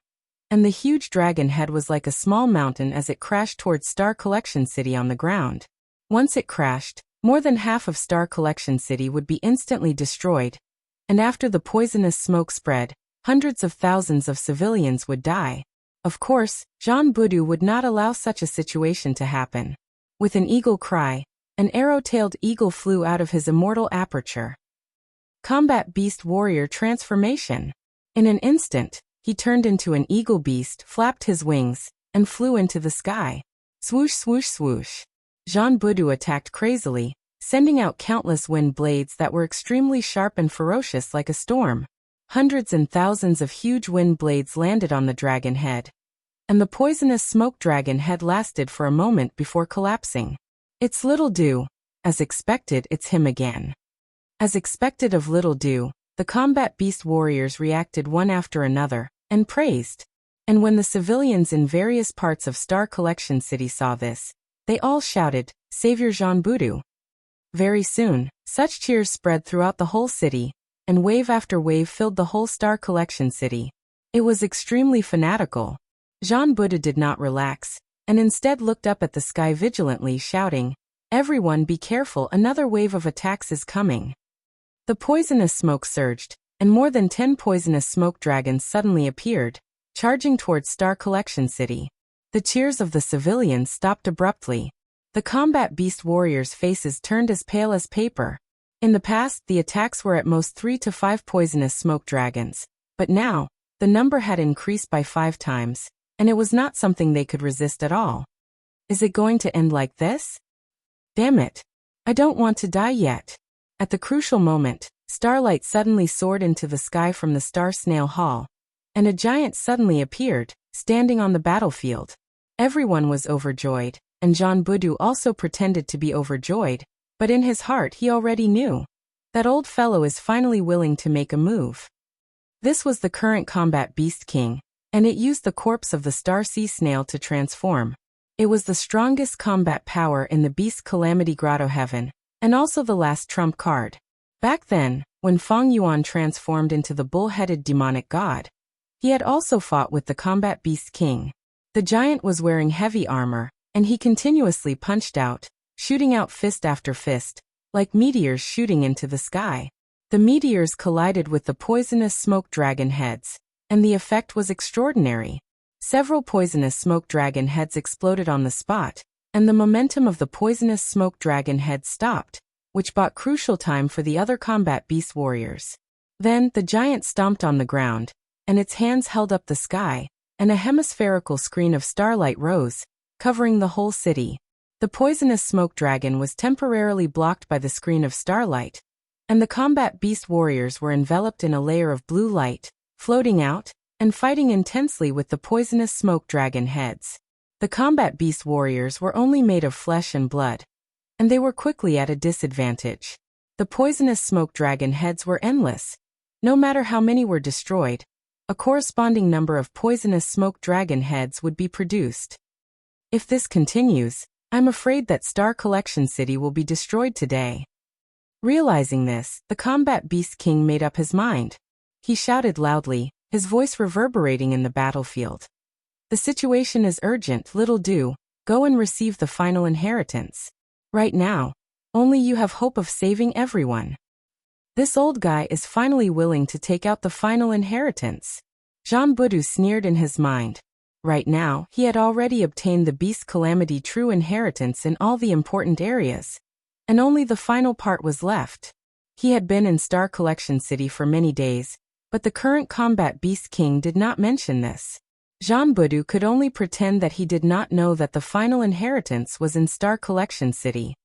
and the huge dragon head was like a small mountain as it crashed towards Star Collection City on the ground. Once it crashed, more than half of Star Collection City would be instantly destroyed, and after the poisonous smoke spread, hundreds of thousands of civilians would die. Of course, Jean Budu would not allow such a situation to happen. With an eagle cry, an arrow-tailed eagle flew out of his immortal aperture. Combat Beast Warrior Transformation. In an instant, he turned into an eagle beast, flapped his wings, and flew into the sky. Swoosh, swoosh, swoosh. Jean Boudou attacked crazily, sending out countless wind blades that were extremely sharp and ferocious like a storm. Hundreds and thousands of huge wind blades landed on the dragon head. And the poisonous smoke dragon head lasted for a moment before collapsing. It's Little Dew. As expected, it's him again. As expected of Little Dew, the combat beast warriors reacted one after another, and praised. And when the civilians in various parts of Star Collection City saw this, they all shouted, "Savior Jean Boudou." Very soon, such cheers spread throughout the whole city, and wave after wave filled the whole Star Collection City. It was extremely fanatical. Jean Boudou did not relax, and instead looked up at the sky vigilantly, shouting, "Everyone be careful, another wave of attacks is coming." The poisonous smoke surged, and more than 10 poisonous smoke dragons suddenly appeared, charging towards Star Collection City. The cheers of the civilians stopped abruptly. The combat beast warriors' faces turned as pale as paper. In the past, the attacks were at most 3 to 5 poisonous smoke dragons, but now, the number had increased by 5 times, and it was not something they could resist at all. Is it going to end like this? Damn it. I don't want to die yet. At the crucial moment, starlight suddenly soared into the sky from the Star Snail Hall, and a giant suddenly appeared, standing on the battlefield. Everyone was overjoyed, and Jean Boudou also pretended to be overjoyed, but in his heart he already knew. That old fellow is finally willing to make a move. This was the current combat beast king, and it used the corpse of the Star Sea Snail to transform. It was the strongest combat power in the Beast Calamity Grotto Heaven, and also the last trump card. Back then, when Feng Yuan transformed into the bull-headed demonic god, he had also fought with the combat beast king. The giant was wearing heavy armor, and he continuously punched out, shooting out fist after fist, like meteors shooting into the sky. The meteors collided with the poisonous smoke dragon heads, and the effect was extraordinary. Several poisonous smoke dragon heads exploded on the spot, and the momentum of the poisonous smoke dragon head stopped, which bought crucial time for the other combat beast warriors. Then, the giant stomped on the ground, and its hands held up the sky, and a hemispherical screen of starlight rose, covering the whole city. The poisonous smoke dragon was temporarily blocked by the screen of starlight, and the combat beast warriors were enveloped in a layer of blue light, floating out, and fighting intensely with the poisonous smoke dragon heads. The combat beast warriors were only made of flesh and blood, and they were quickly at a disadvantage. The poisonous smoke dragon heads were endless. No matter how many were destroyed, a corresponding number of poisonous smoke dragon heads would be produced. If this continues, I'm afraid that Star Collection City will be destroyed today. Realizing this, the combat beast king made up his mind. He shouted loudly, his voice reverberating in the battlefield. The situation is urgent, Little Dew, go and receive the final inheritance. Right now, only you have hope of saving everyone. This old guy is finally willing to take out the final inheritance. Jean Boudou sneered in his mind. Right now, he had already obtained the Beast Calamity true inheritance in all the important areas, and only the final part was left. He had been in Star Collection City for many days, but the current combat beast king did not mention this. Jean Boudou could only pretend that he did not know that the final inheritance was in Star Collection City.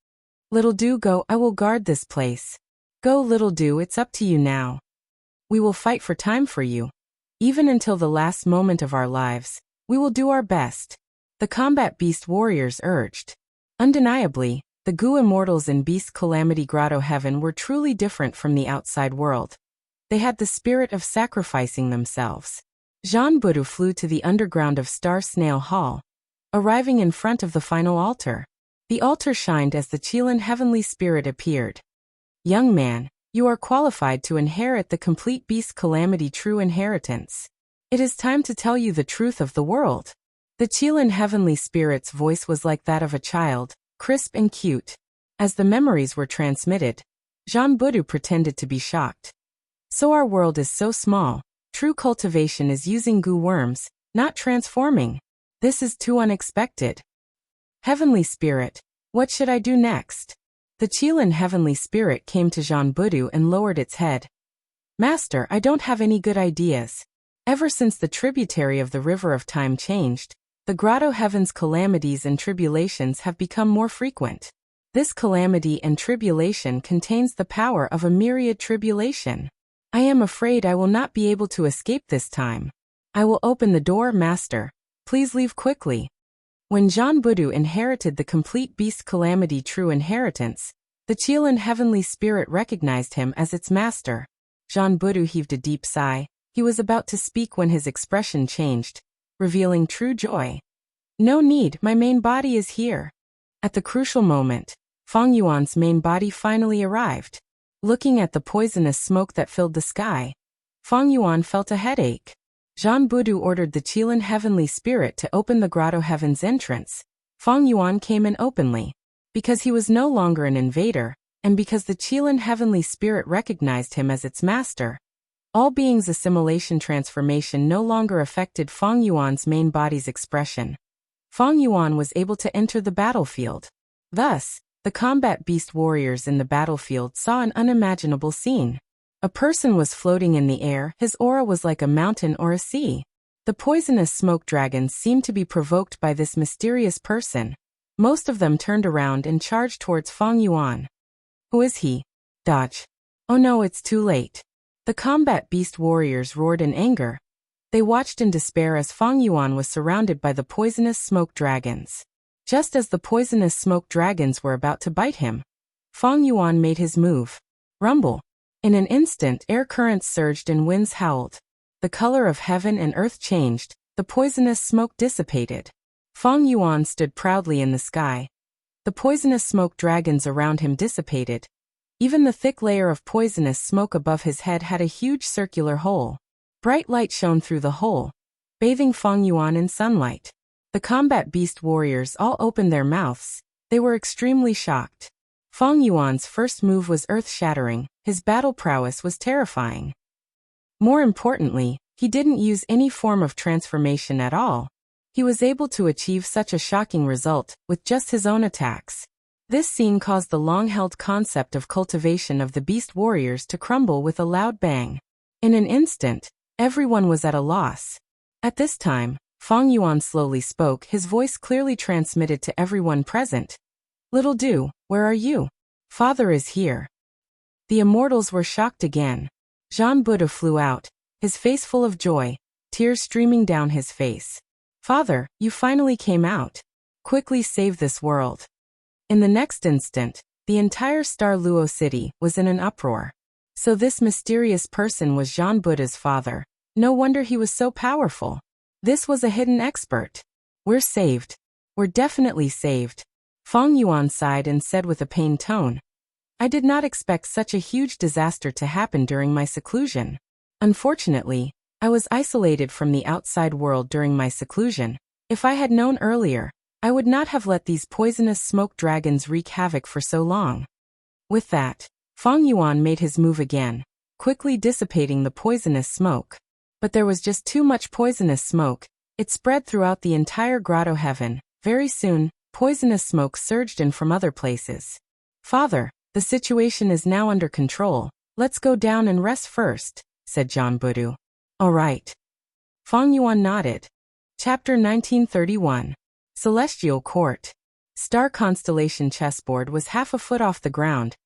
Little Dew, go, I will guard this place. Go, Little Dew, it's up to you now. We will fight for time for you. Even until the last moment of our lives, we will do our best. The combat beast warriors urged. Undeniably, the Gu immortals in Beast Calamity Grotto Heaven were truly different from the outside world. They had the spirit of sacrificing themselves. Jean Boudou flew to the underground of Star Snail Hall, arriving in front of the final altar. The altar shined as the Qilin heavenly spirit appeared. Young man, you are qualified to inherit the complete Beast Calamity true inheritance. It is time to tell you the truth of the world. The Qilin heavenly spirit's voice was like that of a child, crisp and cute. As the memories were transmitted, Jean Boudou pretended to be shocked. So our world is so small. True cultivation is using Gu worms, not transforming. This is too unexpected. Heavenly Spirit, what should I do next? The Qilin heavenly spirit came to Jean Boudou and lowered its head. Master, I don't have any good ideas. Ever since the tributary of the River of Time changed, the grotto heaven's calamities and tribulations have become more frequent. This calamity and tribulation contains the power of a myriad tribulation. I am afraid I will not be able to escape this time. I will open the door, master. Please leave quickly. When Jean Budu inherited the complete beast calamity true inheritance, the Qilin heavenly spirit recognized him as its master. Jean Budu heaved a deep sigh. He was about to speak when his expression changed, revealing true joy. No need, my main body is here. At the crucial moment, Feng Yuan's main body finally arrived. Looking at the poisonous smoke that filled the sky, Feng Yuan felt a headache. Jean Budu ordered the Qilin heavenly spirit to open the grotto heaven's entrance. Feng Yuan came in openly. Because he was no longer an invader, and because the Qilin heavenly spirit recognized him as its master, all beings' assimilation transformation no longer affected Feng Yuan's main body's expression. Feng Yuan was able to enter the battlefield. Thus, the combat beast warriors in the battlefield saw an unimaginable scene. A person was floating in the air, his aura was like a mountain or a sea. The poisonous smoke dragons seemed to be provoked by this mysterious person. Most of them turned around and charged towards Feng Yuan. Who is he? Dodge. Oh no, it's too late. The combat beast warriors roared in anger. They watched in despair as Feng Yuan was surrounded by the poisonous smoke dragons. Just as the poisonous smoke dragons were about to bite him, Feng Yuan made his move. Rumble. In an instant, air currents surged and winds howled. The color of heaven and earth changed, the poisonous smoke dissipated. Feng Yuan stood proudly in the sky. The poisonous smoke dragons around him dissipated. Even the thick layer of poisonous smoke above his head had a huge circular hole. Bright light shone through the hole, bathing Feng Yuan in sunlight. The combat beast warriors all opened their mouths. They were extremely shocked. Feng Yuan's first move was earth-shattering. His battle prowess was terrifying. More importantly, he didn't use any form of transformation at all. He was able to achieve such a shocking result with just his own attacks. This scene caused the long-held concept of cultivation of the beast warriors to crumble with a loud bang. In an instant, everyone was at a loss. At this time, Feng Yuan slowly spoke, his voice clearly transmitted to everyone present. Little Du, where are you? Father is here. The immortals were shocked again. Jean Budu flew out, his face full of joy, tears streaming down his face. Father, you finally came out. Quickly save this world. In the next instant, the entire Star Luo city was in an uproar. So this mysterious person was Jean Budu's father. No wonder he was so powerful. This was a hidden expert. We're saved. We're definitely saved. Feng Yuan sighed and said with a pained tone. I did not expect such a huge disaster to happen during my seclusion. Unfortunately, I was isolated from the outside world during my seclusion. If I had known earlier, I would not have let these poisonous smoke dragons wreak havoc for so long. With that, Feng Yuan made his move again, quickly dissipating the poisonous smoke. But there was just too much poisonous smoke. It spread throughout the entire grotto heaven. Very soon, poisonous smoke surged in from other places. Father, the situation is now under control. Let's go down and rest first, said Jean Budu. All right. Feng Yuan nodded. Chapter 1931. Celestial Court. Star constellation chessboard was half a foot off the ground.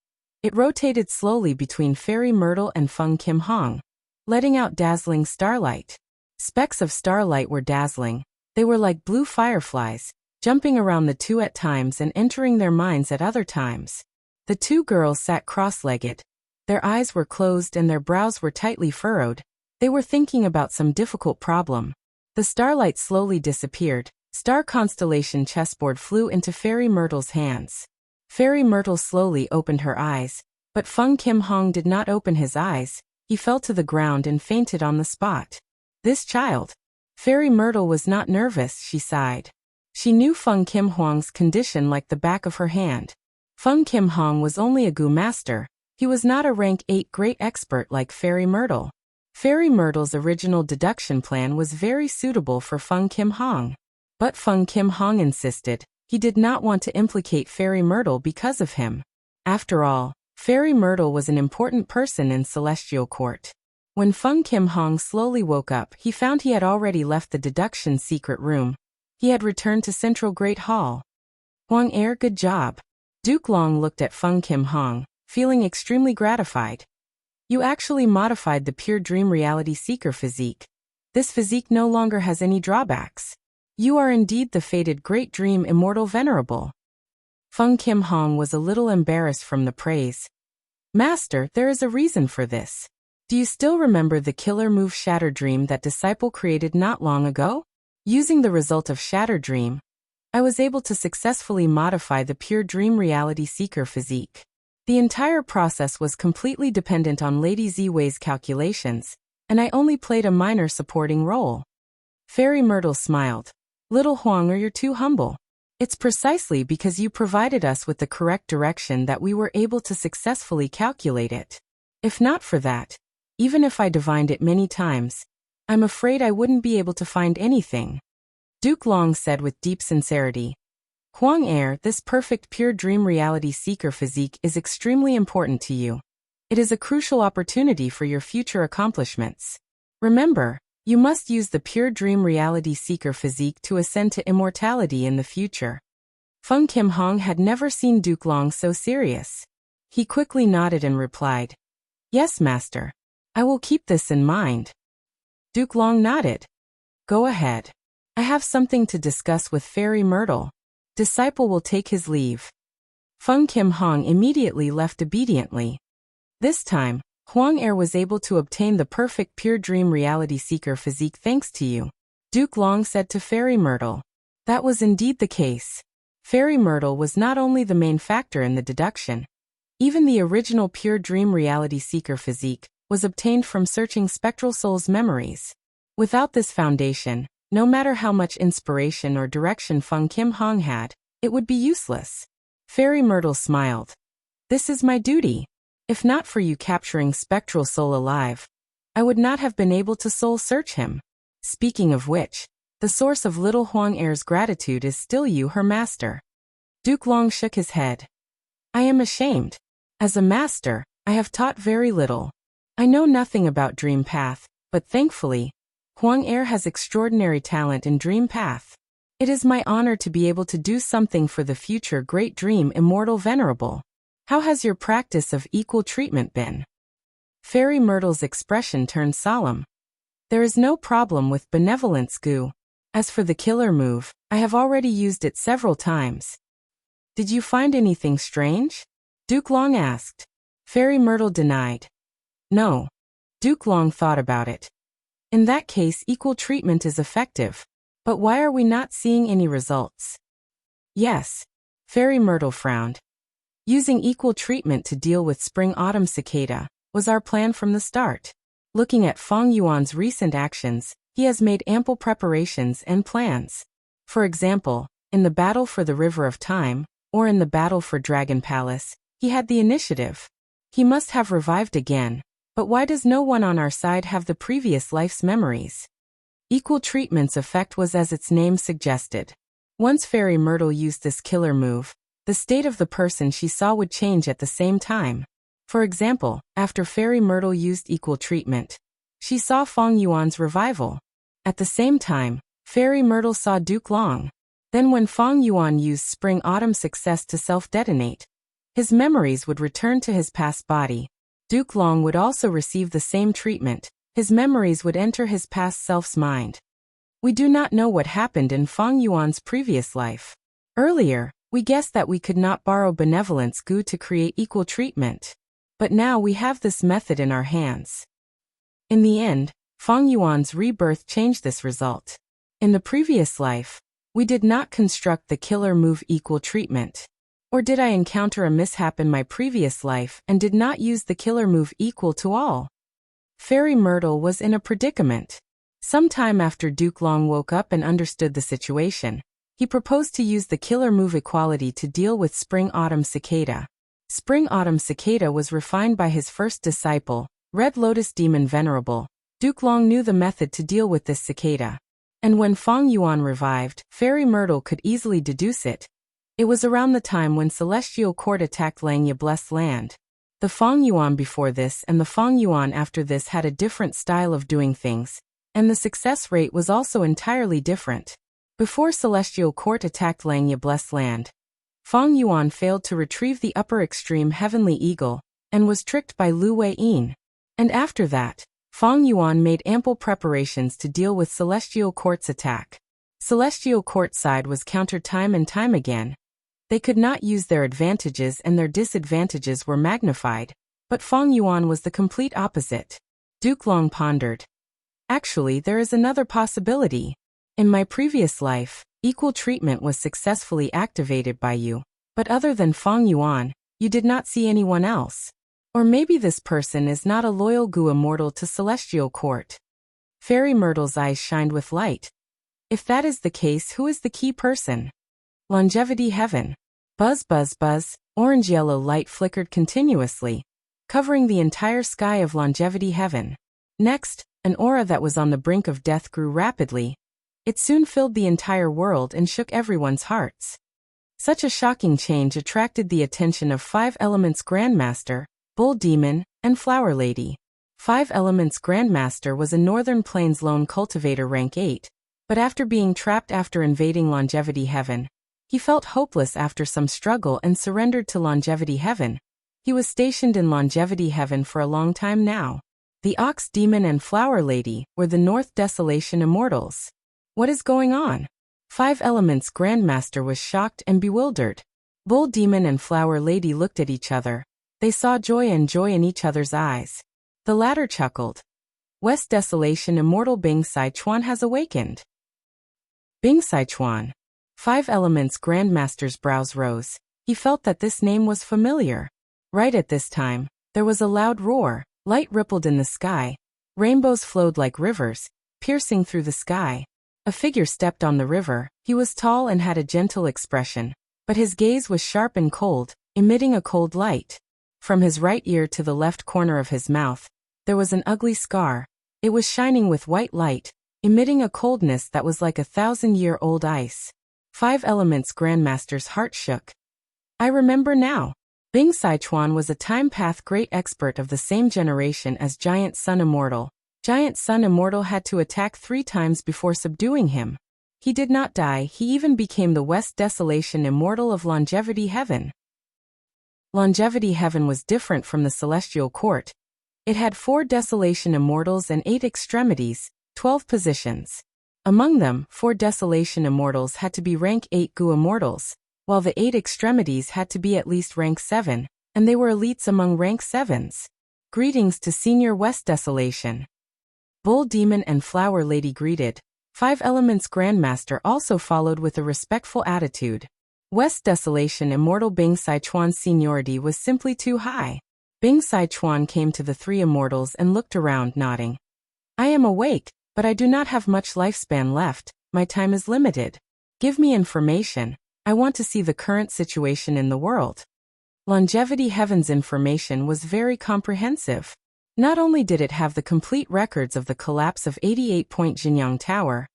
It rotated slowly between Fairy Myrtle and Feng Kim Hong, letting out dazzling starlight. Specks of starlight were dazzling. They were like blue fireflies, jumping around the two at times and entering their minds at other times. The two girls sat cross-legged. Their eyes were closed and their brows were tightly furrowed. They were thinking about some difficult problem. The starlight slowly disappeared. Star constellation chessboard flew into Fairy Myrtle's hands. Fairy Myrtle slowly opened her eyes, but Feng Kim Hong did not open his eyes. He fell to the ground and fainted on the spot. This child. Fairy Myrtle was not nervous, she sighed. She knew Feng Kim Hong's condition like the back of her hand. Feng Kim Hong was only a Gu master. He was not a rank 8 great expert like Fairy Myrtle. Fairy Myrtle's original deduction plan was very suitable for Feng Kim Hong. But Feng Kim Hong insisted. He did not want to implicate Fairy Myrtle because of him. After all, Fairy Myrtle was an important person in Celestial Court. When Feng Kim Hong slowly woke up, he found he had already left the deduction secret room. He had returned to Central Great Hall. Huang Er, good job. Duke Long looked at Feng Kim Hong, feeling extremely gratified. You actually modified the pure dream reality seeker physique. This physique no longer has any drawbacks. You are indeed the fated great dream immortal venerable. Feng Kim Hong was a little embarrassed from the praise. Master, there is a reason for this. Do you still remember the killer move Shatter Dream that disciple created not long ago? Using the result of Shatter Dream, I was able to successfully modify the pure dream reality seeker physique. The entire process was completely dependent on Lady Ziwei's calculations, and I only played a minor supporting role. Fairy Myrtle smiled. Little Huang, you're too humble. It's precisely because you provided us with the correct direction that we were able to successfully calculate it. If not for that, even if I divined it many times, I'm afraid I wouldn't be able to find anything. Duke Long said with deep sincerity. Huang Er, this perfect pure dream reality seeker physique is extremely important to you. It is a crucial opportunity for your future accomplishments. Remember, you must use the pure dream reality seeker physique to ascend to immortality in the future. Feng Kim Hong had never seen Duke Long so serious. He quickly nodded and replied, Yes, Master. I will keep this in mind. Duke Long nodded. Go ahead. I have something to discuss with Fairy Myrtle. Disciple will take his leave. Feng Kim Hong immediately left obediently. This time, Huang Er was able to obtain the perfect pure dream reality seeker physique thanks to you. Duke Long said to Fairy Myrtle. That was indeed the case. Fairy Myrtle was not only the main factor in the deduction. Even the original pure dream reality seeker physique was obtained from searching Spectral Soul's memories. Without this foundation, no matter how much inspiration or direction Feng Kim Hong had, it would be useless. Fairy Myrtle smiled. This is my duty. If not for you capturing Spectral Soul alive, I would not have been able to soul search him. Speaking of which, the source of little Huang Er's gratitude is still you, her master. Duke Long shook his head. I am ashamed. As a master, I have taught very little. I know nothing about Dream Path, but thankfully, Huang Er has extraordinary talent in Dream Path. It is my honor to be able to do something for the future great dream immortal venerable. How has your practice of equal treatment been? Fairy Myrtle's expression turned solemn. There is no problem with benevolence, Gu. As for the killer move, I have already used it several times. Did you find anything strange? Duke Long asked. Fairy Myrtle denied. No. Duke Long thought about it. In that case, equal treatment is effective. But why are we not seeing any results? Yes. Fairy Myrtle frowned. Using equal treatment to deal with spring-autumn cicada was our plan from the start. Looking at Feng Yuan's recent actions, he has made ample preparations and plans. For example, in the battle for the River of Time, or in the battle for Dragon Palace, he had the initiative. He must have revived again, but why does no one on our side have the previous life's memories? Equal treatment's effect was as its name suggested. Once Fairy Myrtle used this killer move, the state of the person she saw would change at the same time. For example, after Fairy Myrtle used equal treatment, she saw Feng Yuan's revival. At the same time, Fairy Myrtle saw Duke Long. Then when Feng Yuan used spring-autumn success to self-detonate, his memories would return to his past body. Duke Long would also receive the same treatment. His memories would enter his past self's mind. We do not know what happened in Feng Yuan's previous life. Earlier, we guessed that we could not borrow benevolence Gu to create equal treatment. But now we have this method in our hands. In the end, Feng Yuan's rebirth changed this result. In the previous life, we did not construct the killer move equal treatment. Or did I encounter a mishap in my previous life and did not use the killer move equal to all? Fairy Myrtle was in a predicament. Sometime after Duke Long woke up and understood the situation, he proposed to use the killer move equality to deal with spring-autumn cicada. Spring-autumn cicada was refined by his first disciple, Red Lotus Demon Venerable. Duke Long knew the method to deal with this cicada. And when Feng Yuan revived, Fairy Myrtle could easily deduce it. It was around the time when Celestial Court attacked Langya Blessed Land. The Feng Yuan before this and the Feng Yuan after this had a different style of doing things, and the success rate was also entirely different. Before Celestial Court attacked Langya Blessed Land, Fang Yuan failed to retrieve the upper extreme Heavenly Eagle, and was tricked by Lu Wei-yin. And after that, Fang Yuan made ample preparations to deal with Celestial Court's attack. Celestial Court side was countered time and time again. They could not use their advantages and their disadvantages were magnified, but Fang Yuan was the complete opposite. Duke Long pondered. Actually, there is another possibility. In my previous life, equal treatment was successfully activated by you, but other than Fang Yuan, you did not see anyone else. Or maybe this person is not a loyal Gu immortal to Celestial Court. Fairy Myrtle's eyes shined with light. If that is the case, who is the key person? Longevity Heaven. Buzz buzz buzz, orange-yellow light flickered continuously, covering the entire sky of Longevity Heaven. Next, an aura that was on the brink of death grew rapidly. It soon filled the entire world and shook everyone's hearts. Such a shocking change attracted the attention of Five Elements Grandmaster, Bull Demon, and Flower Lady. Five Elements Grandmaster was a Northern Plains lone cultivator rank 8, but after being trapped after invading Longevity Heaven, he felt hopeless after some struggle and surrendered to Longevity Heaven. He was stationed in Longevity Heaven for a long time now. The Ox Demon and Flower Lady were the North Desolation Immortals. What is going on? Five Elements Grandmaster was shocked and bewildered. Bull Demon and Flower Lady looked at each other. They saw joy in each other's eyes. The latter chuckled. West Desolation Immortal Bing Saichuan has awakened. Bing Saichuan. Five Elements Grandmaster's brows rose. He felt that this name was familiar. Right at this time, there was a loud roar. Light rippled in the sky. Rainbows flowed like rivers, piercing through the sky. A figure stepped on the river. He was tall and had a gentle expression, but his gaze was sharp and cold, emitting a cold light. From his right ear to the left corner of his mouth, there was an ugly scar. It was shining with white light, emitting a coldness that was like 1,000-year-old ice. Five Elements Grandmaster's heart shook. I remember now. Bing Saichuan was a time path great expert of the same generation as Giant Sun Immortal. Giant Sun Immortal had to attack 3 times before subduing him. He did not die, he even became the West Desolation Immortal of Longevity Heaven. Longevity Heaven was different from the Celestial Court. It had 4 Desolation Immortals and 8 extremities, 12 positions. Among them, 4 Desolation Immortals had to be rank 8 Gu Immortals, while the 8 extremities had to be at least rank 7, and they were elites among rank 7s. Greetings to Senior West Desolation. Bull Demon and Flower Lady greeted. Five Elements Grandmaster also followed with a respectful attitude. West Desolation Immortal Bing Saichuan's seniority was simply too high. Bing Saichuan came to the 3 immortals and looked around, nodding. I am awake, but I do not have much lifespan left. My time is limited. Give me information. I want to see the current situation in the world. Longevity Heaven's information was very comprehensive. Not only did it have the complete records of the collapse of 88-point Jinyang Tower,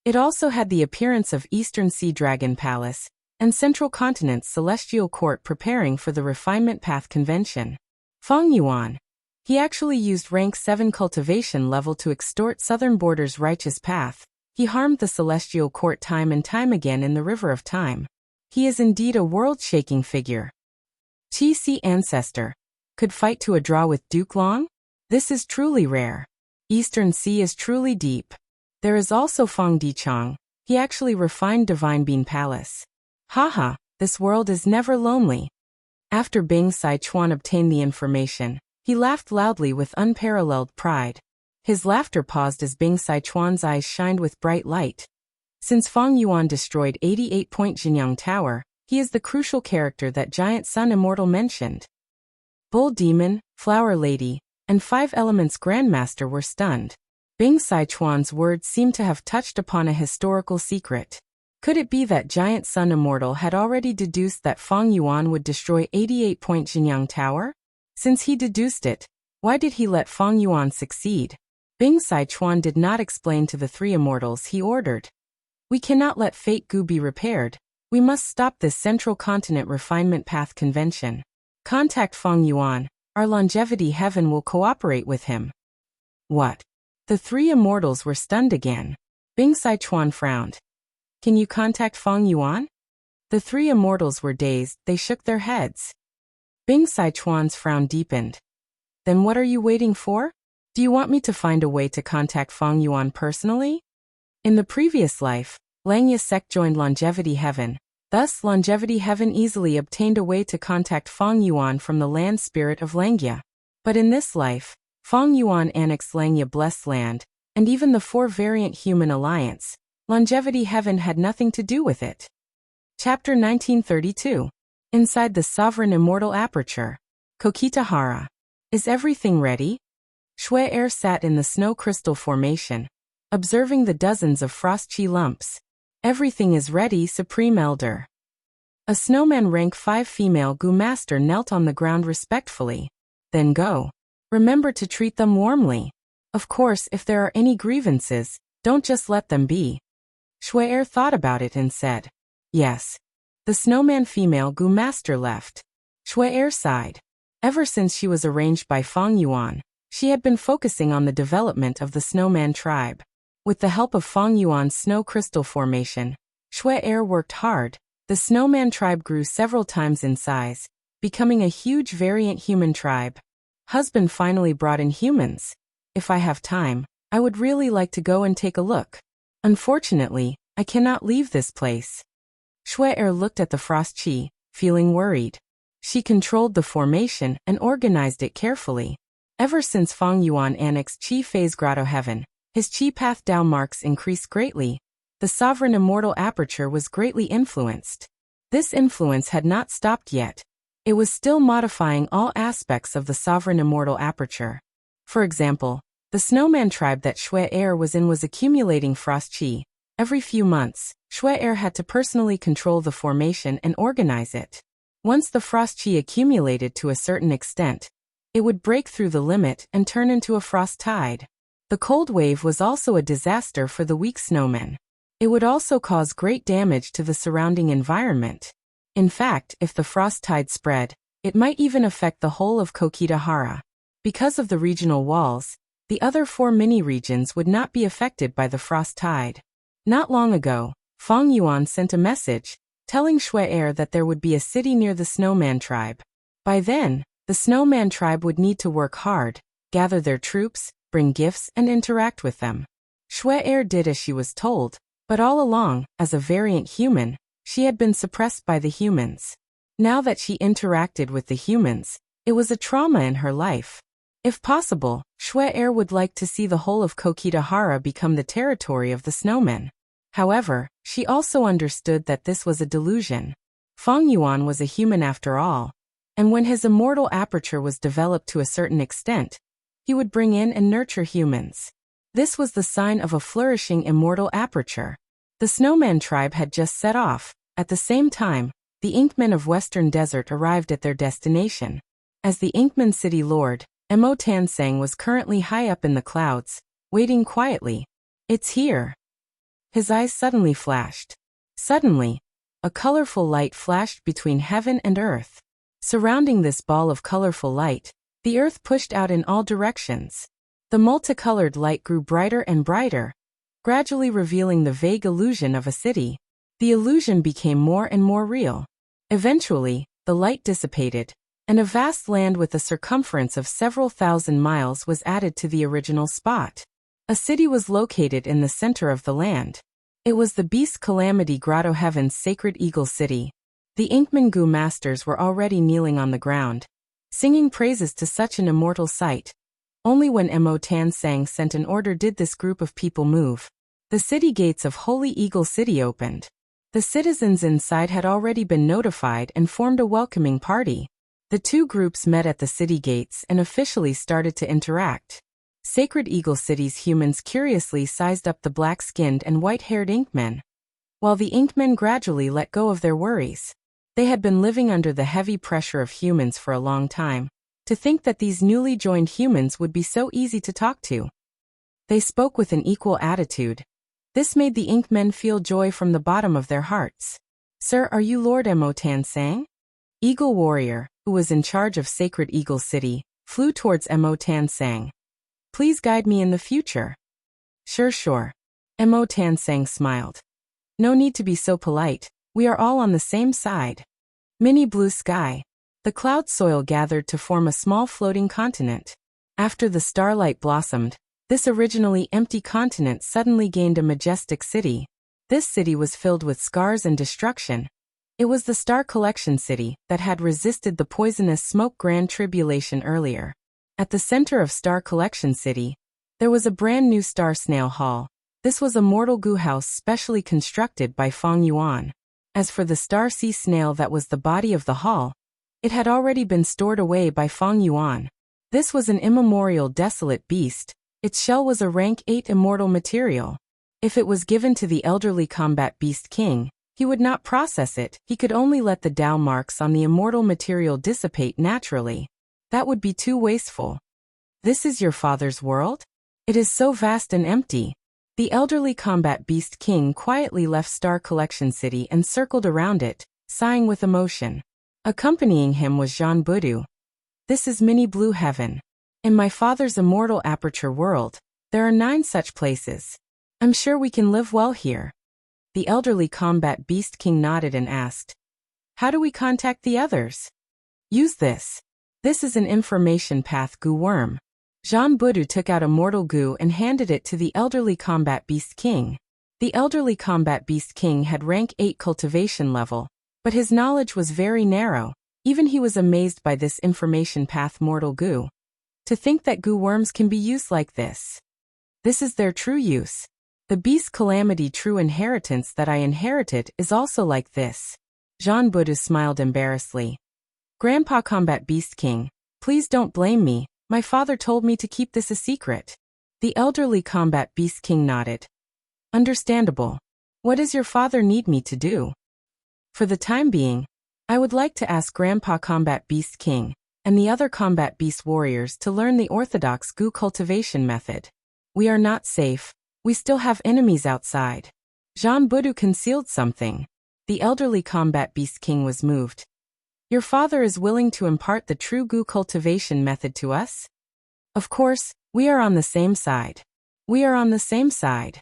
it also had the appearance of Eastern Sea Dragon Palace and Central Continent's Celestial Court preparing for the Refinement Path Convention. Fang Yuan. He actually used rank 7 cultivation level to extort Southern Border's righteous path. He harmed the Celestial Court time and time again in the River of Time. He is indeed a world-shaking figure. TC Ancestor. Could fight to a draw with Duke Long? This is truly rare. Eastern Sea is truly deep. There is also Fang Dichang. He actually refined Divine Bean Palace. Haha, this world is never lonely. After Bing Saichuan obtained the information, he laughed loudly with unparalleled pride. His laughter paused as Bing Saichuan's eyes shined with bright light. Since Fang Yuan destroyed 88-point Jinyang Tower, he is the crucial character that Giant Sun Immortal mentioned. Bull Demon, Flower Lady, and Five Elements Grandmaster were stunned. Bing Saichuan's words seemed to have touched upon a historical secret. Could it be that Giant Sun Immortal had already deduced that Fang Yuan would destroy 88-point Jinyang Tower? Since he deduced it, why did he let Fang Yuan succeed? Bing Saichuan did not explain to the 3 immortals. He ordered. We cannot let Fate Gu be repaired. We must stop this Central Continent Refinement Path Convention. Contact Fang Yuan. Our Longevity Heaven will cooperate with him. What? The 3 immortals were stunned again. Bing Saichuan frowned. Can you contact Feng Yuan? The three immortals were dazed, they shook their heads. Bing Sichuan's frown deepened. Then what are you waiting for? Do you want me to find a way to contact Feng Yuan personally? In the previous life, Langya sect joined Longevity Heaven. Thus, Longevity Heaven easily obtained a way to contact Feng Yuan from the land spirit of Langya. But in this life, Feng Yuan annexed Langya Blessed Land, and even the four-variant human alliance, Longevity Heaven had nothing to do with it. Chapter 1932. Inside the Sovereign Immortal Aperture. Kokitahara. Is everything ready? Shui Er sat in the snow crystal formation, observing the dozens of frost chi lumps. Everything is ready, Supreme Elder. A snowman rank 5 female Gu Master knelt on the ground respectfully. Then go. Remember to treat them warmly. Of course, if there are any grievances, don't just let them be. Shui Er thought about it and said, yes. The snowman female Gu Master left. Shui Er sighed. Ever since she was arranged by Feng Yuan, she had been focusing on the development of the snowman tribe. With the help of Feng Yuan's snow crystal formation, Shui Er worked hard. The snowman tribe grew several times in size, becoming a huge variant human tribe. Husband finally brought in humans. If I have time, I would really like to go and take a look. Unfortunately, I cannot leave this place. Shui Er looked at the frost chi, feeling worried. She controlled the formation and organized it carefully. Ever since Feng Yuan annexed Chi Phase Grotto Heaven, his Chi Path Dao marks increased greatly. The Sovereign Immortal Aperture was greatly influenced. This influence had not stopped yet. It was still modifying all aspects of the Sovereign Immortal Aperture. For example, the snowman tribe that Shui Er was in was accumulating frost chi. Every few months, Shui Er had to personally control the formation and organize it. Once the frost chi accumulated to a certain extent, it would break through the limit and turn into a frost tide. The cold wave was also a disaster for the weak snowmen. It would also cause great damage to the surrounding environment. In fact, if the frost tide spread, it might even affect the whole of Kokitahara. Because of the regional walls, the other 4 mini-regions would not be affected by the frost tide. Not long ago, Feng Yuan sent a message, telling Shui Er that there would be a city near the snowman tribe. By then, the snowman tribe would need to work hard, gather their troops, bring gifts and interact with them. Shui Er did as she was told, but all along, as a variant human, she had been suppressed by the humans. Now that she interacted with the humans, it was a trauma in her life. If possible, Shui Er would like to see the whole of Kokitahara become the territory of the snowmen. However, she also understood that this was a delusion. Feng Yuan was a human after all, and when his immortal aperture was developed to a certain extent, he would bring in and nurture humans. This was the sign of a flourishing immortal aperture. The snowman tribe had just set off. At the same time, the Inkmen of Western Desert arrived at their destination. As the Inkman city lord, Mo Tansang was currently high up in the clouds, waiting quietly. It's here. His eyes suddenly flashed. Suddenly, a colorful light flashed between heaven and earth. Surrounding this ball of colorful light, the earth pushed out in all directions. The multicolored light grew brighter and brighter, gradually revealing the vague illusion of a city. The illusion became more and more real. Eventually, the light dissipated, and a vast land with a circumference of several thousand miles was added to the original spot. A city was located in the center of the land. It was the Beast Calamity Grotto Heaven's sacred eagle city. The Inkman Gu masters were already kneeling on the ground, singing praises to such an immortal sight. Only when Mo Tansang sent an order did this group of people move. The city gates of Holy Eagle City opened. The citizens inside had already been notified and formed a welcoming party. The two groups met at the city gates and officially started to interact. Sacred Eagle City's humans curiously sized up the black-skinned and white-haired Inkmen, while the Inkmen gradually let go of their worries. They had been living under the heavy pressure of humans for a long time. To think that these newly joined humans would be so easy to talk to. They spoke with an equal attitude. This made the Inkmen feel joy from the bottom of their hearts. Sir, are you Lord Mo Tansang? Eagle Warrior, who was in charge of Sacred Eagle City, flew towards Mo Tansang. Please guide me in the future. Sure. Mo Tansang smiled. No need to be so polite. We are all on the same side. Mini blue sky. The cloud soil gathered to form a small floating continent. After the starlight blossomed, this originally empty continent suddenly gained a majestic city. This city was filled with scars and destruction. It was the Star Collection City that had resisted the poisonous smoke Grand Tribulation earlier. At the center of Star Collection City, there was a brand new Star Snail Hall. This was a mortal goo house specially constructed by Feng Yuan. As for the Star Sea Snail that was the body of the hall, it had already been stored away by Feng Yuan. This was an immemorial desolate beast. Its shell was a rank 8 immortal material. If it was given to the elderly combat beast king, he would not process it, he could only let the Tao marks on the immortal material dissipate naturally. That would be too wasteful. This is your father's world? It is so vast and empty. The elderly combat beast king quietly left Star Collection City and circled around it, sighing with emotion. Accompanying him was Jean Budu. This is mini blue heaven. In my father's immortal aperture world, there are 9 such places. I'm sure we can live well here. The elderly combat beast king nodded and asked, how do we contact the others? Use this. This is an information path goo worm. Jean Budu took out a mortal goo and handed it to the elderly combat beast king. The elderly combat beast king had rank 8 cultivation level, but his knowledge was very narrow. Even he was amazed by this information path mortal goo. To think that goo worms can be used like this. This is their true use. The beast calamity true inheritance that I inherited is also like this. Jean Budu smiled embarrassedly. Grandpa Combat Beast King, please don't blame me. My father told me to keep this a secret. The elderly Combat Beast King nodded. Understandable. What does your father need me to do? For the time being, I would like to ask Grandpa Combat Beast King and the other Combat Beast warriors to learn the orthodox goo cultivation method. We are not safe. We still have enemies outside. Jean Budu concealed something. The elderly combat beast king was moved. Your father is willing to impart the true goo cultivation method to us? Of course, we are on the same side. We are on the same side.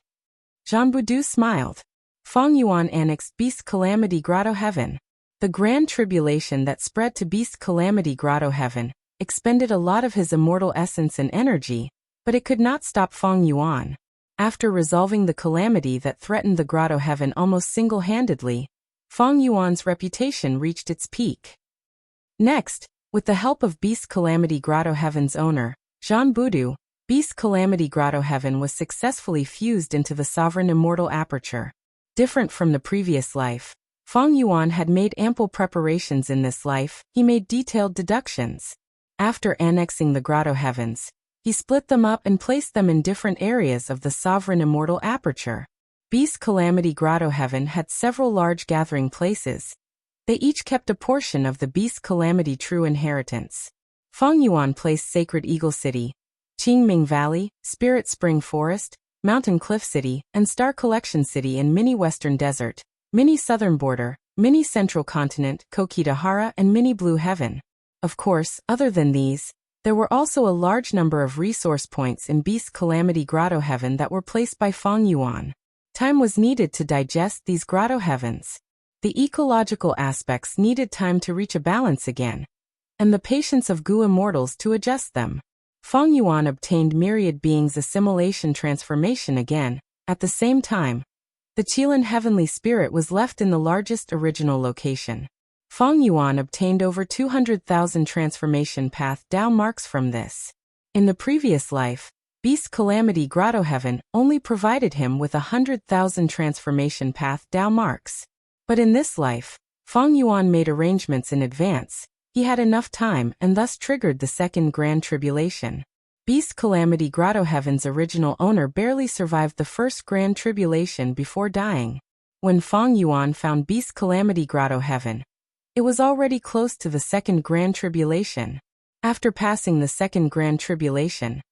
Jean Budu smiled. Feng Yuan annexed Beast Calamity Grotto Heaven. The grand tribulation that spread to Beast Calamity Grotto Heaven expended a lot of his immortal essence and energy, but it could not stop Feng Yuan. After resolving the calamity that threatened the Grotto Heaven almost single-handedly, Feng Yuan's reputation reached its peak. Next, with the help of Beast Calamity Grotto Heaven's owner, Jean Budu, Beast Calamity Grotto Heaven was successfully fused into the sovereign immortal aperture. Different from the previous life, Feng Yuan had made ample preparations in this life. He made detailed deductions. After annexing the Grotto Heavens, he split them up and placed them in different areas of the sovereign immortal aperture. Beast Calamity Grotto Heaven had several large gathering places. They each kept a portion of the Beast Calamity true inheritance. Feng Yuan placed Sacred Eagle City, Qingming Valley, Spirit Spring Forest, Mountain Cliff City, and Star Collection City in Mini Western Desert, Mini Southern Border, Mini Central Continent, Kokitahara, and Mini Blue Heaven. Of course, other than these, there were also a large number of resource points in Beast Calamity Grotto Heaven that were placed by Feng Yuan. Time was needed to digest these Grotto Heavens. The ecological aspects needed time to reach a balance again, and the patience of goo immortals to adjust them. Feng Yuan obtained myriad beings assimilation transformation again. At the same time, the Qilin heavenly spirit was left in the largest original location. Feng Yuan obtained over 200,000 transformation path Tao marks from this. In the previous life, Beast Calamity Grotto Heaven only provided him with 100,000 transformation path Tao marks. But in this life, Feng Yuan made arrangements in advance. He had enough time and thus triggered the second Grand Tribulation. Beast Calamity Grotto Heaven's original owner barely survived the first Grand Tribulation before dying. When Feng Yuan found Beast Calamity Grotto Heaven, it was already close to the second Grand Tribulation. After passing the second Grand Tribulation,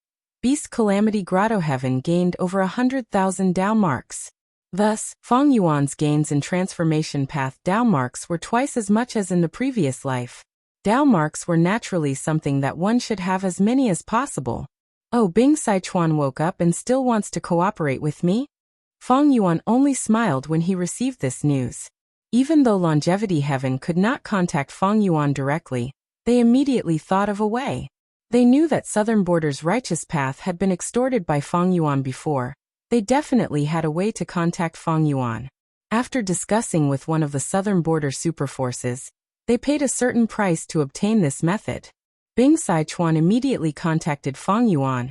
Beast Calamity Grotto Heaven gained over 100,000 Tao marks. Thus, Feng Yuan's gains in transformation path Tao marks were twice as much as in the previous life. Tao marks were naturally something that one should have as many as possible. Oh, Bing Sichuan woke up and still wants to cooperate with me? Feng Yuan only smiled when he received this news. Even though Longevity Heaven could not contact Feng Yuan directly, they immediately thought of a way. They knew that Southern Border's righteous path had been extorted by Feng Yuan before. They definitely had a way to contact Feng Yuan. After discussing with one of the Southern Border superforces, they paid a certain price to obtain this method. Bing Sichuan immediately contacted Feng Yuan,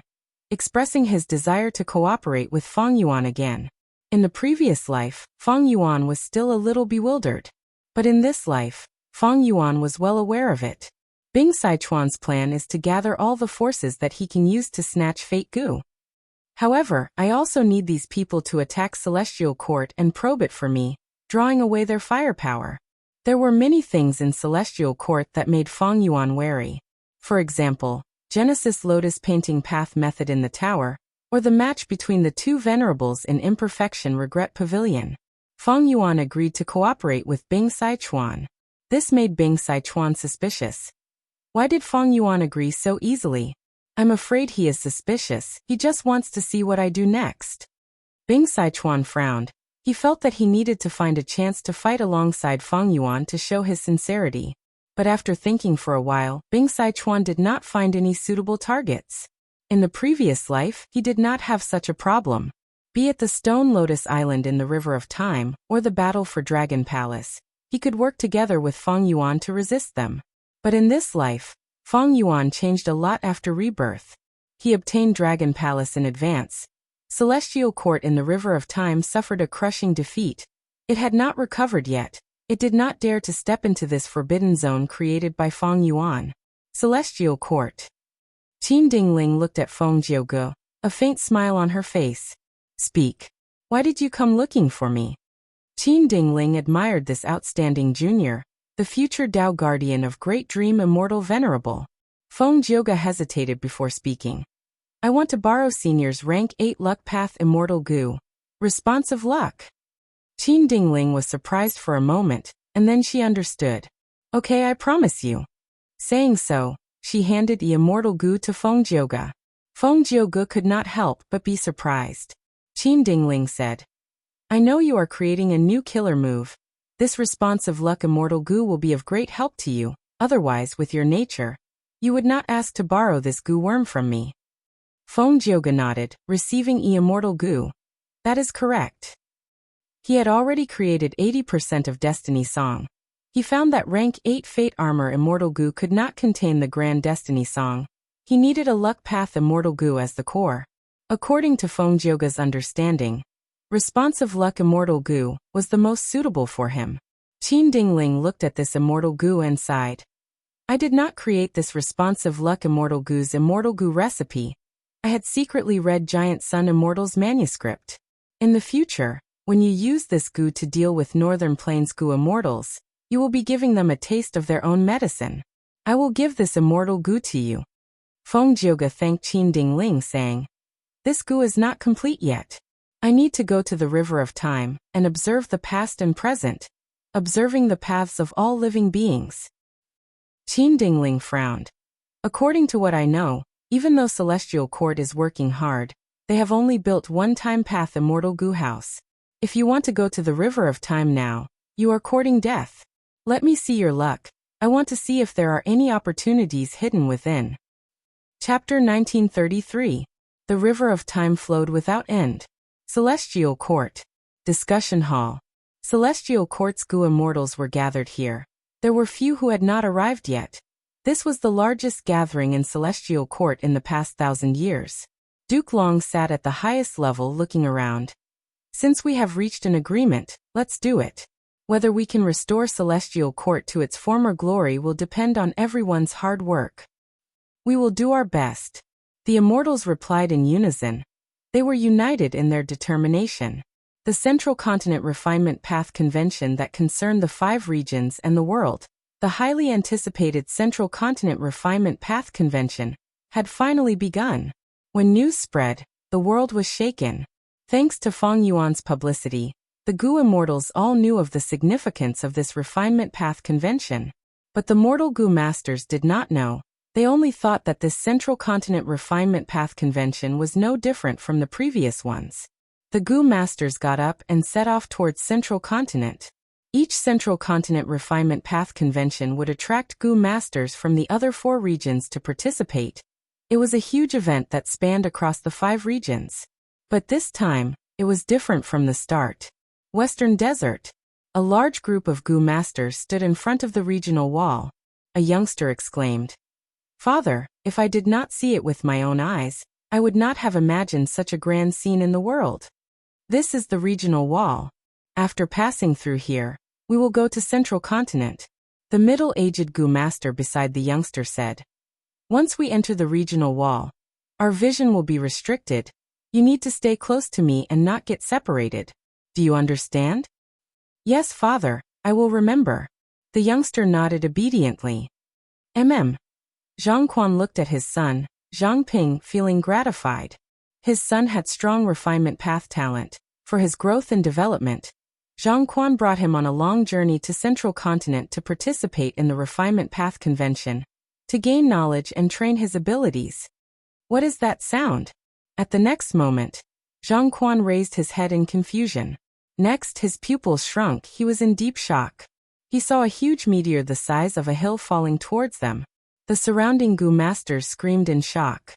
expressing his desire to cooperate with Feng Yuan again. In the previous life, Feng Yuan was still a little bewildered. But in this life, Feng Yuan was well aware of it. Bing Sichuan's plan is to gather all the forces that he can use to snatch Fate Gu. However, I also need these people to attack Celestial Court and probe it for me, drawing away their firepower. There were many things in Celestial Court that made Feng Yuan wary. For example, Genesis Lotus painting path method in the tower, or the match between the two venerables in Imperfection Regret Pavilion. Feng Yuan agreed to cooperate with Bing Sichuan. This made Bing Sichuan suspicious. Why did Feng Yuan agree so easily? I'm afraid he is suspicious. He just wants to see what I do next. Bing Sichuan frowned. He felt that he needed to find a chance to fight alongside Feng Yuan to show his sincerity. But after thinking for a while, Bing Sichuan did not find any suitable targets. In the previous life, he did not have such a problem. Be it the Stone Lotus Island in the River of Time, or the battle for Dragon Palace, he could work together with Feng Yuan to resist them. But in this life, Feng Yuan changed a lot after rebirth. He obtained Dragon Palace in advance. Celestial Court in the River of Time suffered a crushing defeat. It had not recovered yet. It did not dare to step into this forbidden zone created by Feng Yuan. Celestial Court. Qin Dingling looked at Feng Jiuge, a faint smile on her face. Speak. Why did you come looking for me? Qin Dingling admired this outstanding junior, the future Tao Guardian of Great Dream Immortal Venerable. Feng Jiuge hesitated before speaking. I want to borrow Senior's Rank 8 Luck Path Immortal Gu. Responsive Luck. Qin Dingling was surprised for a moment, and then she understood. Okay, I promise you. Saying so, she handed the Immortal Gu to Feng Jiuge. Feng Jiuge could not help but be surprised. Qin Dingling said, I know you are creating a new killer move. This responsive luck Immortal Gu will be of great help to you, otherwise with your nature, you would not ask to borrow this Gu worm from me. Feng Jiuge nodded, receiving Immortal Gu. That is correct. He had already created 80% of Destiny Song. He found that rank 8 Fate Armor Immortal Gu could not contain the Grand Destiny Song. He needed a Luck Path Immortal Gu as the core. According to Feng Jiuge's understanding, Responsive Luck Immortal Gu was the most suitable for him. Qin Dingling looked at this Immortal Gu and sighed. I did not create this Responsive Luck Immortal Gu's Immortal Gu recipe. I had secretly read Giant Sun Immortal's manuscript. In the future, when you use this Gu to deal with Northern Plains Gu Immortals, you will be giving them a taste of their own medicine. I will give this Immortal Gu to you. Feng Jiuge thanked Qin Dingling saying, This Gu is not complete yet. I need to go to the River of Time and observe the past and present, observing the paths of all living beings. Qin Dingling frowned. According to what I know, even though Celestial Court is working hard, they have only built one time path Immortal Gu House. If you want to go to the River of Time now, you are courting death. Let me see your luck. I want to see if there are any opportunities hidden within. Chapter 1933. The River of Time flowed without end. Celestial Court. Discussion Hall. Celestial Court's Gu Immortals were gathered here. There were few who had not arrived yet. This was the largest gathering in Celestial Court in the past 1,000 years. Duke Long sat at the highest level looking around. Since we have reached an agreement, let's do it. Whether we can restore Celestial Court to its former glory will depend on everyone's hard work. We will do our best. The Immortals replied in unison. They were united in their determination. The Central Continent Refinement Path Convention that concerned the 5 regions and the world, the highly anticipated Central Continent Refinement Path Convention, had finally begun. When news spread, the world was shaken. Thanks to Feng Yuan's publicity, the Gu Immortals all knew of the significance of this Refinement Path Convention. But the Mortal Gu Masters did not know. They only thought that this Central Continent Refinement Path Convention was no different from the previous ones. The Gu masters got up and set off towards Central Continent. Each Central Continent Refinement Path Convention would attract Gu masters from the other 4 regions to participate. It was a huge event that spanned across the 5 regions. But this time, it was different from the start. Western Desert. A large group of Gu masters stood in front of the regional wall. A youngster exclaimed, "Father, if I did not see it with my own eyes, I would not have imagined such a grand scene in the world. This is the regional wall. After passing through here, we will go to Central Continent." The middle-aged Gu master beside the youngster said, "Once we enter the regional wall, our vision will be restricted. You need to stay close to me and not get separated. Do you understand?" "Yes, father, I will remember." The youngster nodded obediently. Zhang Quan looked at his son, Zhang Ping, feeling gratified. His son had strong refinement path talent. For his growth and development, Zhang Quan brought him on a long journey to Central Continent to participate in the Refinement Path Convention, to gain knowledge and train his abilities. What is that sound? At the next moment, Zhang Quan raised his head in confusion. Next, his pupils shrunk. He was in deep shock. He saw a huge meteor the size of a hill falling towards them. The surrounding Gu masters screamed in shock.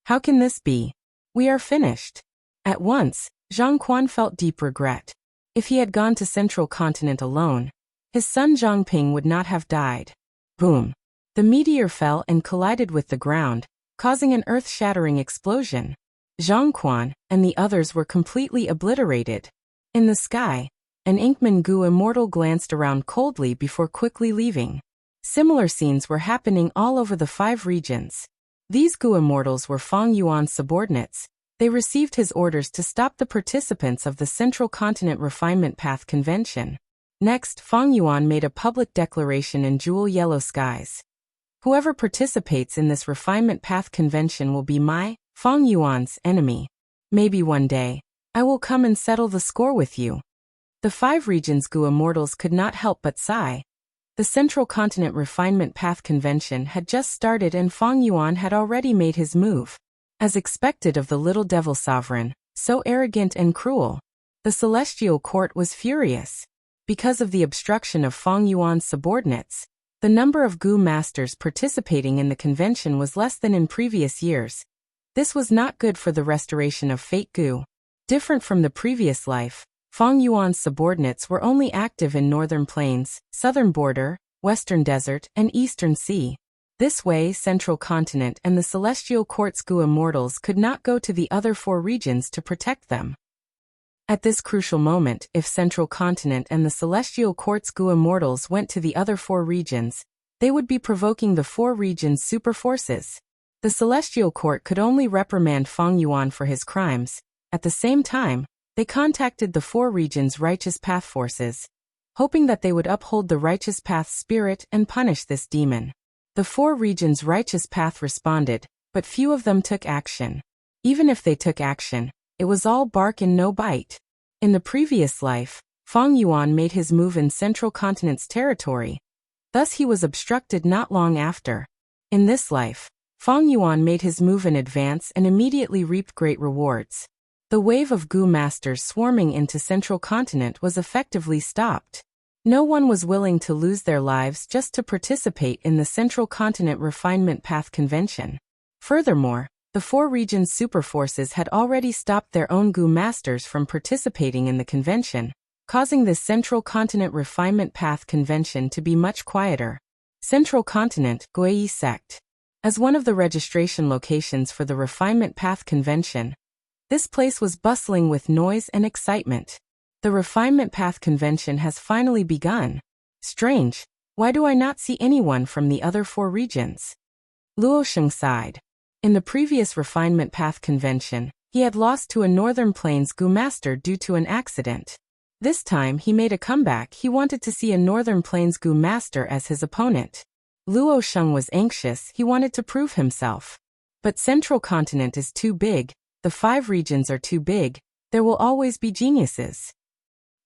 "How can this be? We are finished." At once, Zhang Quan felt deep regret. If he had gone to Central Continent alone, his son Zhang Ping would not have died. Boom! The meteor fell and collided with the ground, causing an earth-shattering explosion. Zhang Quan and the others were completely obliterated. In the sky, an Inkman Gu immortal glanced around coldly before quickly leaving. Similar scenes were happening all over the 5 regions. These Gu immortals were Fang Yuan's subordinates. They received his orders to stop the participants of the Central Continent Refinement Path Convention. Next, Fang Yuan made a public declaration in jewel yellow skies. "Whoever participates in this Refinement Path Convention will be my, Fang Yuan's, enemy. Maybe one day, I will come and settle the score with you." The 5 regions' Gu immortals could not help but sigh. The Central Continent Refinement Path Convention had just started and Fang Yuan had already made his move. As expected of the little devil sovereign, so arrogant and cruel, the Celestial Court was furious. Because of the obstruction of Fang Yuan's subordinates, the number of Gu masters participating in the convention was less than in previous years. This was not good for the restoration of Fate Gu. Different from the previous life, Fang Yuan's subordinates were only active in Northern Plains, Southern Border, Western Desert, and Eastern Sea. This way, Central Continent and the Celestial Court's Gu immortals could not go to the other 4 regions to protect them. At this crucial moment, if Central Continent and the Celestial Court's Gu immortals went to the other 4 regions, they would be provoking the 4 regions' super forces. The Celestial Court could only reprimand Fang Yuan for his crimes. At the same time, they contacted the 4 regions' Righteous Path forces, hoping that they would uphold the Righteous Path spirit and punish this demon. The 4 regions' Righteous Path responded, but few of them took action. Even if they took action, it was all bark and no bite. In the previous life, Fang Yuan made his move in Central Continent's territory. Thus he was obstructed not long after. In this life, Fang Yuan made his move in advance and immediately reaped great rewards. The wave of Gu masters swarming into Central Continent was effectively stopped. No one was willing to lose their lives just to participate in the Central Continent Refinement Path Convention. Furthermore, the 4 regions' superforces had already stopped their own Gu masters from participating in the convention, causing this Central Continent Refinement Path Convention to be much quieter. Central Continent, Guiyi Sect. As one of the registration locations for the Refinement Path Convention, this place was bustling with noise and excitement. The Refinement Path Convention has finally begun. Strange, why do I not see anyone from the other 4 regions? Luo Sheng sighed. In the previous Refinement Path Convention, he had lost to a Northern Plains Gu master due to an accident. This time he made a comeback. He wanted to see a Northern Plains Gu master as his opponent. Luo Sheng was anxious. He wanted to prove himself. But Central Continent is too big. The 5 regions are too big. There will always be geniuses.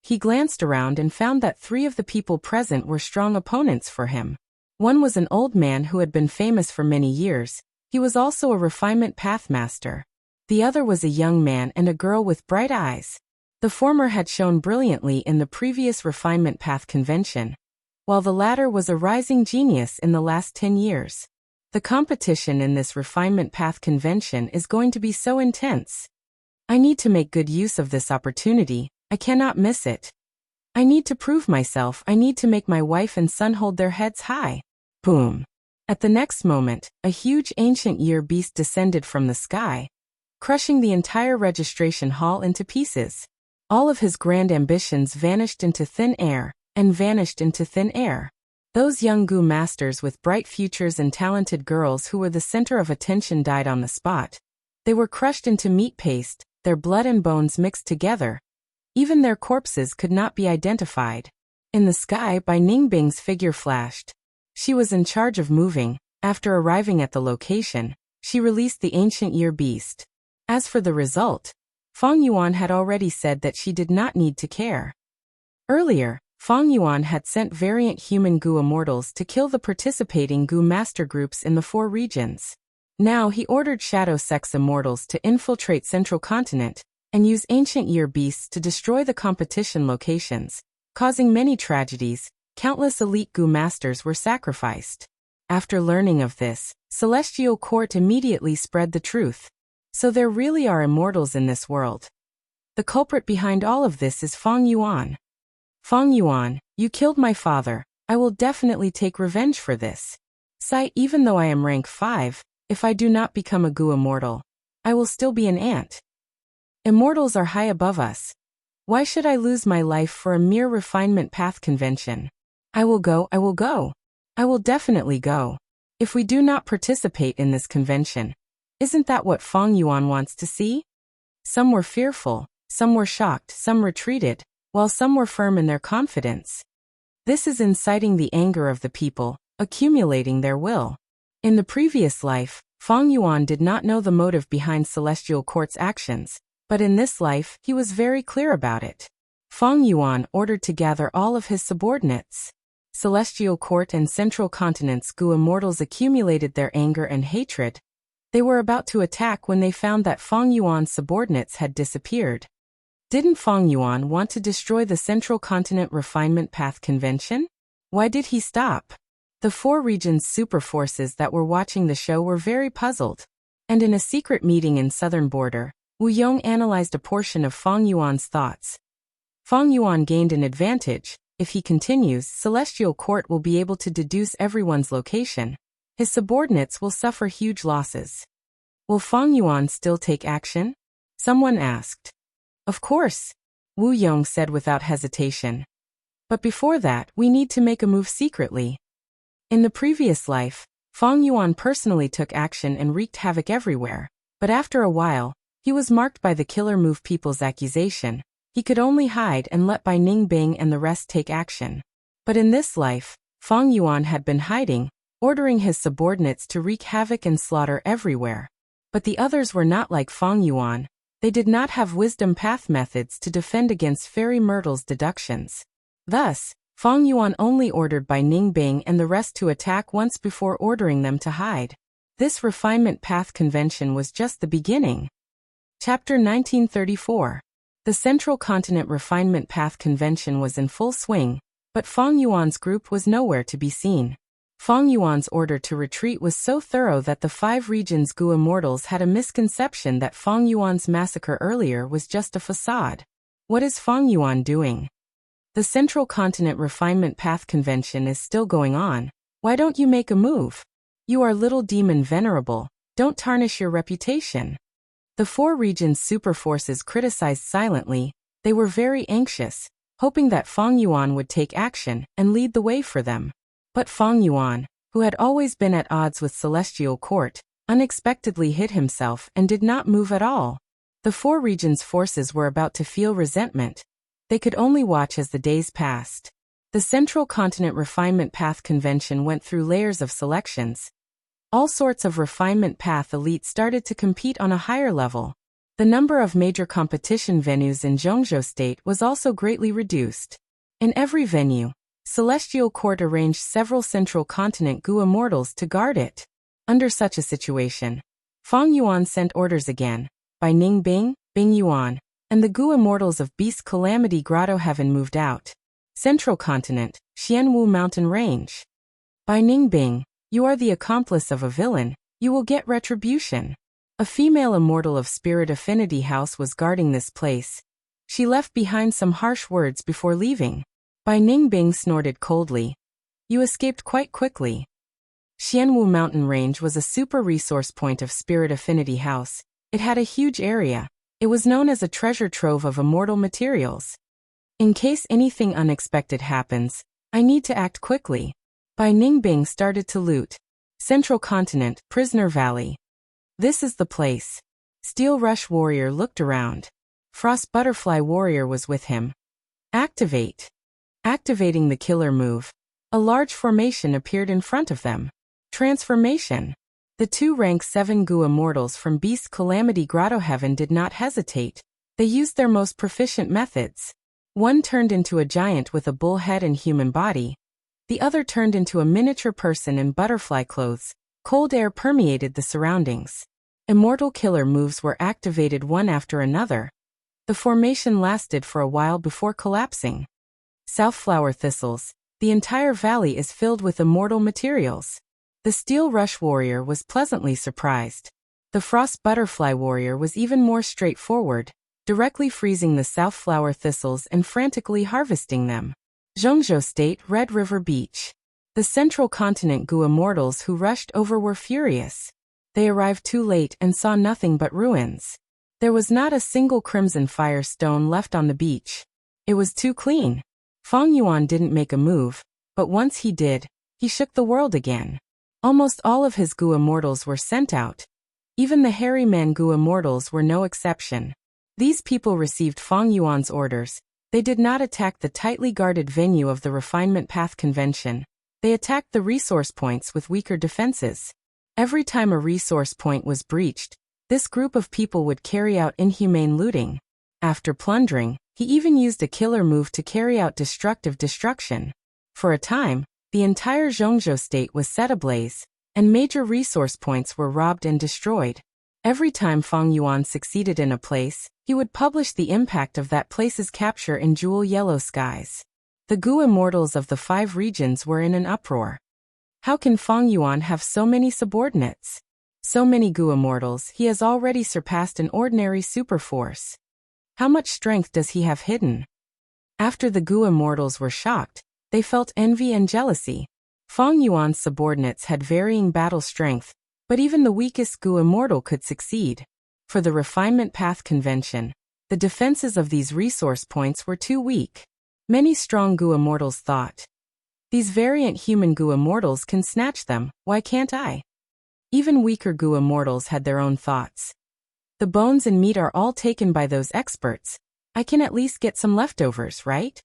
He glanced around and found that 3 of the people present were strong opponents for him. One was an old man who had been famous for many years. He was also a refinement path master. The other was a young man and a girl with bright eyes. The former had shone brilliantly in the previous Refinement Path Convention, while the latter was a rising genius in the last 10 years. The competition in this Refinement Path Convention is going to be so intense. I need to make good use of this opportunity. I cannot miss it. I need to prove myself. I need to make my wife and son hold their heads high. Boom. At the next moment, a huge ancient year beast descended from the sky, crushing the entire registration hall into pieces. All of his grand ambitions vanished into thin air, and vanished into thin air. Those young Gu masters with bright futures and talented girls who were the center of attention died on the spot. They were crushed into meat paste, their blood and bones mixed together. Even their corpses could not be identified. In the sky, Bai Ningbing's figure flashed. She was in charge of moving. After arriving at the location, she released the ancient year beast. As for the result, Feng Yuan had already said that she did not need to care. Earlier, Feng Yuan had sent variant human Gu immortals to kill the participating Gu master groups in the 4 regions. Now he ordered Shadow Sex immortals to infiltrate Central Continent and use ancient year beasts to destroy the competition locations, causing many tragedies. Countless elite Gu masters were sacrificed. After learning of this, Celestial Court immediately spread the truth. So there really are immortals in this world. The culprit behind all of this is Feng Yuan. Feng Yuan, you killed my father. I will definitely take revenge for this. Sai, even though I am rank 5, if I do not become a Gu immortal, I will still be an ant. Immortals are high above us. Why should I lose my life for a mere Refinement Path Convention? I will go. I will definitely go. If we do not participate in this convention, isn't that what Feng Yuan wants to see? Some were fearful, some were shocked, some retreated, while some were firm in their confidence. This is inciting the anger of the people, accumulating their will. In the previous life, Feng Yuan did not know the motive behind Celestial Court's actions, but in this life, he was very clear about it. Feng Yuan ordered to gather all of his subordinates. Celestial Court and Central Continent's Gu immortals accumulated their anger and hatred. They were about to attack when they found that Feng Yuan's subordinates had disappeared. Didn't Feng Yuan want to destroy the Central Continent Refinement Path Convention? Why did he stop? The 4 regions' super forces that were watching the show were very puzzled. And in a secret meeting in Southern Border, Wu Yong analyzed a portion of Feng Yuan's thoughts. Feng Yuan gained an advantage. If he continues, Celestial Court will be able to deduce everyone's location. His subordinates will suffer huge losses. Will Feng Yuan still take action? Someone asked. Of course, Wu Yong said without hesitation. But before that, we need to make a move secretly. In the previous life, Feng Yuan personally took action and wreaked havoc everywhere. But after a while, he was marked by the killer move people's accusation. He could only hide and let Bai Ningbing and the rest take action. But in this life, Feng Yuan had been hiding, ordering his subordinates to wreak havoc and slaughter everywhere. But the others were not like Feng Yuan. They did not have wisdom path methods to defend against Fairy Myrtle's deductions. Thus, Feng Yuan only ordered Bai Ningbing and the rest to attack once before ordering them to hide. This Refinement Path Convention was just the beginning. Chapter 1934. The Central Continent Refinement Path Convention was in full swing, but Feng Yuan's group was nowhere to be seen. Feng Yuan's order to retreat was so thorough that the 5 regions' Gu immortals had a misconception that Feng Yuan's massacre earlier was just a facade. What is Feng Yuan doing? The Central Continent Refinement Path Convention is still going on. Why don't you make a move? You are little demon venerable. Don't tarnish your reputation. The 4 regions' super forces criticized silently. They were very anxious, hoping that Feng Yuan would take action and lead the way for them. But Feng Yuan, who had always been at odds with Celestial Court, unexpectedly hid himself and did not move at all. The 4 regions' forces were about to feel resentment. They could only watch as the days passed. The Central Continent Refinement Path Convention went through layers of selections. All sorts of Refinement Path elites started to compete on a higher level. The number of major competition venues in Zhongzhou State was also greatly reduced. In every venue, Celestial Court arranged several Central Continent Gu immortals to guard it. Under such a situation, Feng Yuan sent orders again. by Ning Bing, Bing Yuan, and the Gu immortals of Beast Calamity Grotto Heaven moved out. Central Continent, Xianwu Mountain Range. By Ning Bing, you are the accomplice of a villain, you will get retribution. A female immortal of Spirit Affinity House was guarding this place. She left behind some harsh words before leaving. By Ning Bing snorted coldly. You escaped quite quickly. Xianwu Mountain Range was a super resource point of Spirit Affinity House. It had a huge area. It was known as a treasure trove of immortal materials. In case anything unexpected happens, I need to act quickly. Bai Ningbing started to loot. Central Continent, Prisoner Valley. This is the place. Steel Rush Warrior looked around. Frost Butterfly Warrior was with him. Activate. Activating the killer move. A large formation appeared in front of them. Transformation. The two rank 7 Gu immortals from Beast Calamity Grotto Heaven did not hesitate. They used their most proficient methods. One turned into a giant with a bull head and human body. The other turned into a miniature person in butterfly clothes. Cold air permeated the surroundings. Immortal killer moves were activated one after another. The formation lasted for a while before collapsing. Southflower thistles. The entire valley is filled with immortal materials. The Steel Rush Warrior was pleasantly surprised. The Frost Butterfly Warrior was even more straightforward, directly freezing the Southflower thistles and frantically harvesting them. Zhongzhou State, Red River Beach. The Central Continent Gu immortals who rushed over were furious. They arrived too late and saw nothing but ruins. There was not a single crimson fire stone left on the beach. It was too clean. Fang Yuan didn't make a move, but once he did, he shook the world again. Almost all of his Gu immortals were sent out. Even the Hairy Man Gu immortals were no exception. These people received Fang Yuan's orders. They did not attack the tightly guarded venue of the Refinement Path Convention. They attacked the resource points with weaker defenses. Every time a resource point was breached, this group of people would carry out inhumane looting. After plundering, he even used a killer move to carry out destructive destruction. For a time, the entire Zhongzhou state was set ablaze, and major resource points were robbed and destroyed. Every time Fang Yuan succeeded in a place, he would publish the impact of that place's capture in jewel yellow skies. The Gu immortals of the 5 regions were in an uproar. How can Fang Yuan have so many subordinates? So many Gu immortals, he has already surpassed an ordinary super force. How much strength does he have hidden? After the Gu immortals were shocked, they felt envy and jealousy. Fang Yuan's subordinates had varying battle strength, but even the weakest Gu immortal could succeed. For the Refinement Path Convention, the defenses of these resource points were too weak. Many strong Gu immortals thought, these variant human Gu immortals can snatch them, why can't I? Even weaker Gu immortals had their own thoughts. The bones and meat are all taken by those experts. I can at least get some leftovers, right?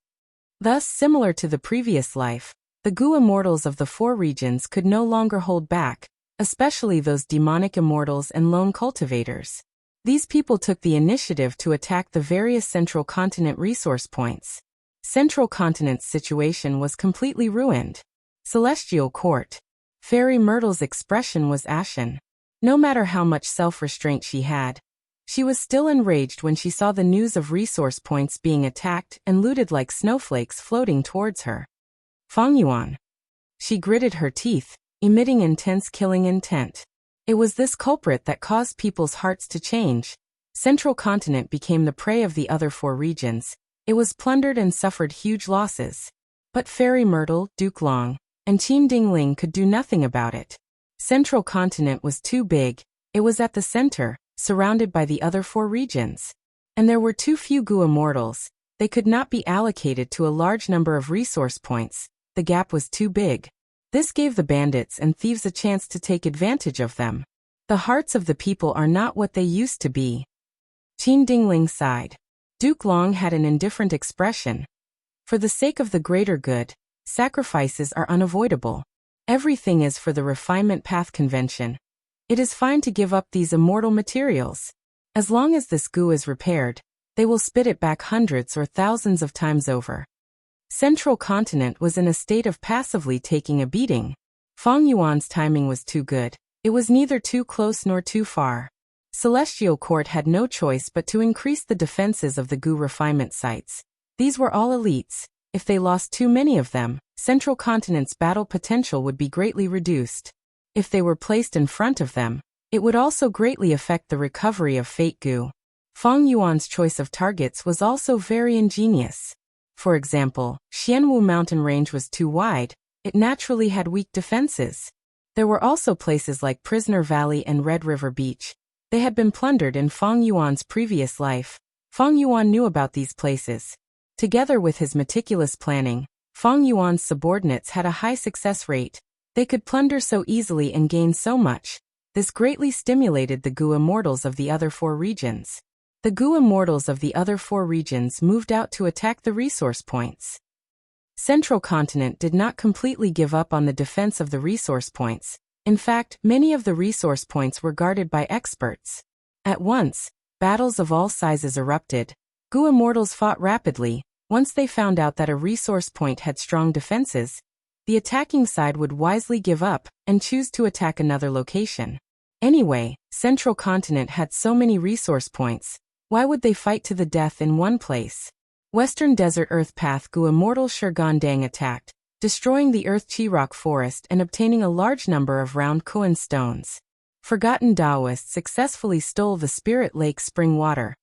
Thus, similar to the previous life, the Gu immortals of the 4 regions could no longer hold back, especially those demonic immortals and lone cultivators. These people took the initiative to attack the various Central Continent resource points. Central Continent's situation was completely ruined. Celestial Court. Fairy Myrtle's expression was ashen. No matter how much self-restraint she had, she was still enraged when she saw the news of resource points being attacked and looted like snowflakes floating towards her. Fang Yuan. She gritted her teeth, emitting intense killing intent. It was this culprit that caused people's hearts to change. Central Continent became the prey of the other 4 regions. It was plundered and suffered huge losses. But Fairy Myrtle, Duke Long, and Qin Dingling could do nothing about it. Central Continent was too big. It was at the center, surrounded by the other 4 regions. And there were too few Gu immortals. They could not be allocated to a large number of resource points. The gap was too big. This gave the bandits and thieves a chance to take advantage of them. The hearts of the people are not what they used to be. Qin Dingling sighed. Duke Long had an indifferent expression. For the sake of the greater good, sacrifices are unavoidable. Everything is for the Refinement Path Convention. It is fine to give up these immortal materials. As long as this Gu is repaired, they will spit it back hundreds or thousands of times over. Central Continent was in a state of passively taking a beating. Fang Yuan's timing was too good. It was neither too close nor too far. Celestial Court had no choice but to increase the defenses of the Gu refinement sites. These were all elites. If they lost too many of them, Central Continent's battle potential would be greatly reduced. If they were placed in front of them, it would also greatly affect the recovery of Fate Gu. Fang Yuan's choice of targets was also very ingenious. For example, Xianwu mountain range was too wide, it naturally had weak defenses. There were also places like Prisoner Valley and Red River Beach. They had been plundered in Fang Yuan's previous life. Fang Yuan knew about these places. Together with his meticulous planning, Fang Yuan's subordinates had a high success rate. They could plunder so easily and gain so much. This greatly stimulated the Gu immortals of the other 4 regions. The Gu immortals of the other 4 regions moved out to attack the resource points. Central Continent did not completely give up on the defense of the resource points. In fact, many of the resource points were guarded by experts. At once, battles of all sizes erupted. Gu immortals fought rapidly. Once they found out that a resource point had strong defenses, the attacking side would wisely give up and choose to attack another location. Anyway, Central Continent had so many resource points. Why would they fight to the death in one place? Western Desert Earth Path Gu immortal Shurgandang attacked, destroying the Earth Chi-Rock forest and obtaining a large number of round Kuan stones. Forgotten Taoists successfully stole the Spirit Lake spring water.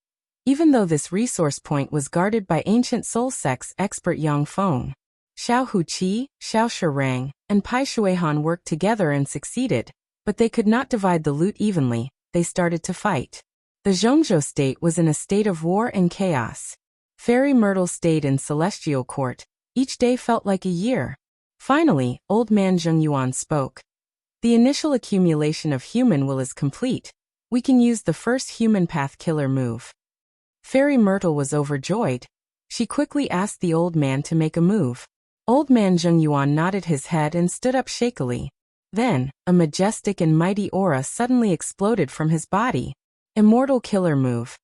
Even though this resource point was guarded by ancient soul sects expert Yang Feng, Xiao Huqi, Xiao Shirang, and Pai Shuihan worked together and succeeded, but they could not divide the loot evenly. They started to fight. The Zhongzhou state was in a state of war and chaos. Fairy Myrtle stayed in Celestial Court. Each day felt like a year. Finally, old man Zheng Yuan spoke. The initial accumulation of human will is complete. We can use the first human path killer move. Fairy Myrtle was overjoyed. She quickly asked the old man to make a move. Old man Zheng Yuan nodded his head and stood up shakily. Then, a majestic and mighty aura suddenly exploded from his body. Immortal killer move.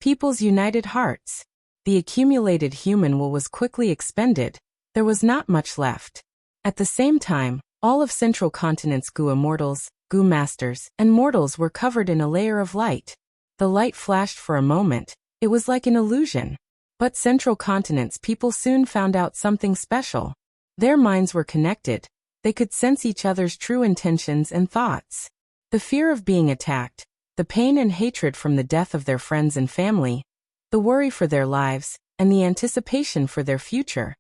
People's united hearts. The accumulated human will was quickly expended. There was not much left. At the same time, all of Central Continent's Gu immortals, Gu masters, and mortals were covered in a layer of light. The light flashed for a moment. It was like an illusion. But Central Continent's people soon found out something special. Their minds were connected. They could sense each other's true intentions and thoughts. The fear of being attacked, the pain and hatred from the death of their friends and family, the worry for their lives, and the anticipation for their future.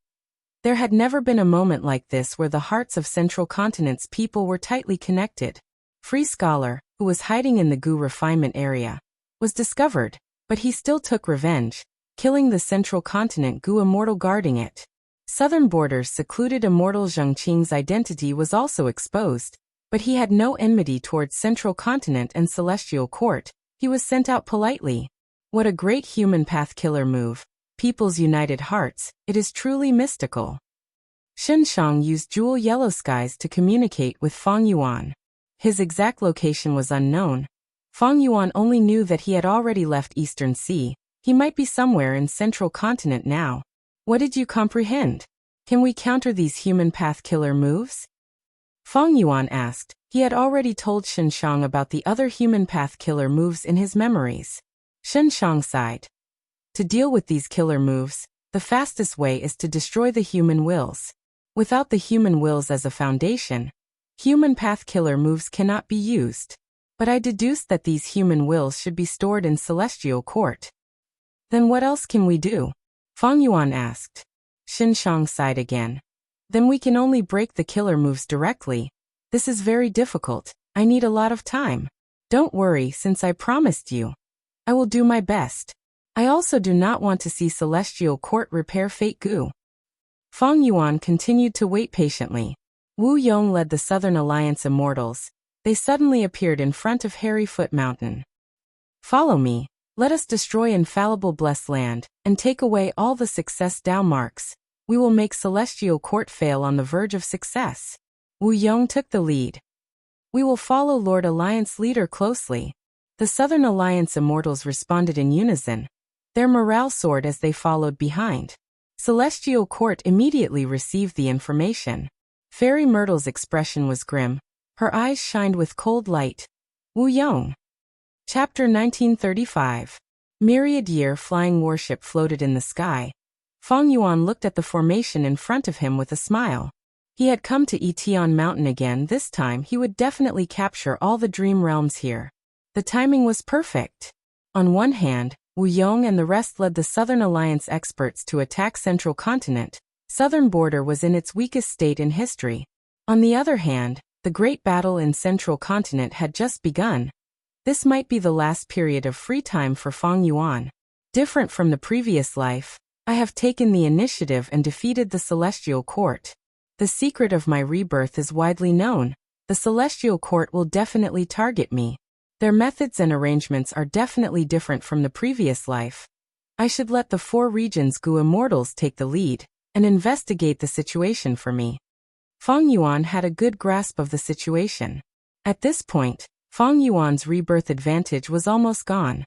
There had never been a moment like this where the hearts of Central Continent's people were tightly connected. Free Scholar, who was hiding in the Gu refinement area, was discovered, but he still took revenge, killing the Central Continent Gu immortal guarding it. Southern Border's secluded immortal Zheng Qing's identity was also exposed, but he had no enmity towards Central Continent and Celestial Court. He was sent out politely. What a great human path killer move. People's united hearts, it is truly mystical. Shenshang used Jewel Yellow Skies to communicate with Fang Yuan. His exact location was unknown. Fang Yuan only knew that he had already left Eastern Sea. He might be somewhere in Central Continent now. What did you comprehend? Can we counter these human path killer moves? Fang Yuan asked. He had already told Shenshang about the other human path killer moves in his memories. Shenshang sighed. To deal with these killer moves, the fastest way is to destroy the human wills. Without the human wills as a foundation, human path killer moves cannot be used. But I deduced that these human wills should be stored in Celestial Court. Then what else can we do? Fang Yuan asked. Shenshang sighed again. Then we can only break the killer moves directly. This is very difficult. I need a lot of time. Don't worry, since I promised you. I will do my best. I also do not want to see Celestial Court repair Fate Gu. Fang Yuan continued to wait patiently. Wu Yong led the Southern Alliance Immortals. They suddenly appeared in front of Hairy Foot Mountain. Follow me. Let us destroy infallible blessed land, and take away all the success Dao marks. We will make Celestial Court fail on the verge of success. Wu Yong took the lead. We will follow Lord Alliance leader closely. The Southern Alliance Immortals responded in unison. Their morale soared as they followed behind. Celestial Court immediately received the information. Fairy Myrtle's expression was grim. Her eyes shined with cold light. Wu Yong. Chapter 1935. Myriad Year flying warship floated in the sky. Feng Yuan looked at the formation in front of him with a smile. He had come to Etion Mountain again. This time he would definitely capture all the dream realms here. The timing was perfect. On one hand, Wu Yong and the rest led the Southern Alliance experts to attack Central Continent. Southern border was in its weakest state in history. On the other hand, the great battle in Central Continent had just begun. This might be the last period of free time for Feng Yuan. Different from the previous life, I have taken the initiative and defeated the Celestial Court. The secret of my rebirth is widely known. The Celestial Court will definitely target me. Their methods and arrangements are definitely different from the previous life. I should let the 4 regions Gu Immortals take the lead and investigate the situation for me. Feng Yuan had a good grasp of the situation. At this point, Feng Yuan's rebirth advantage was almost gone.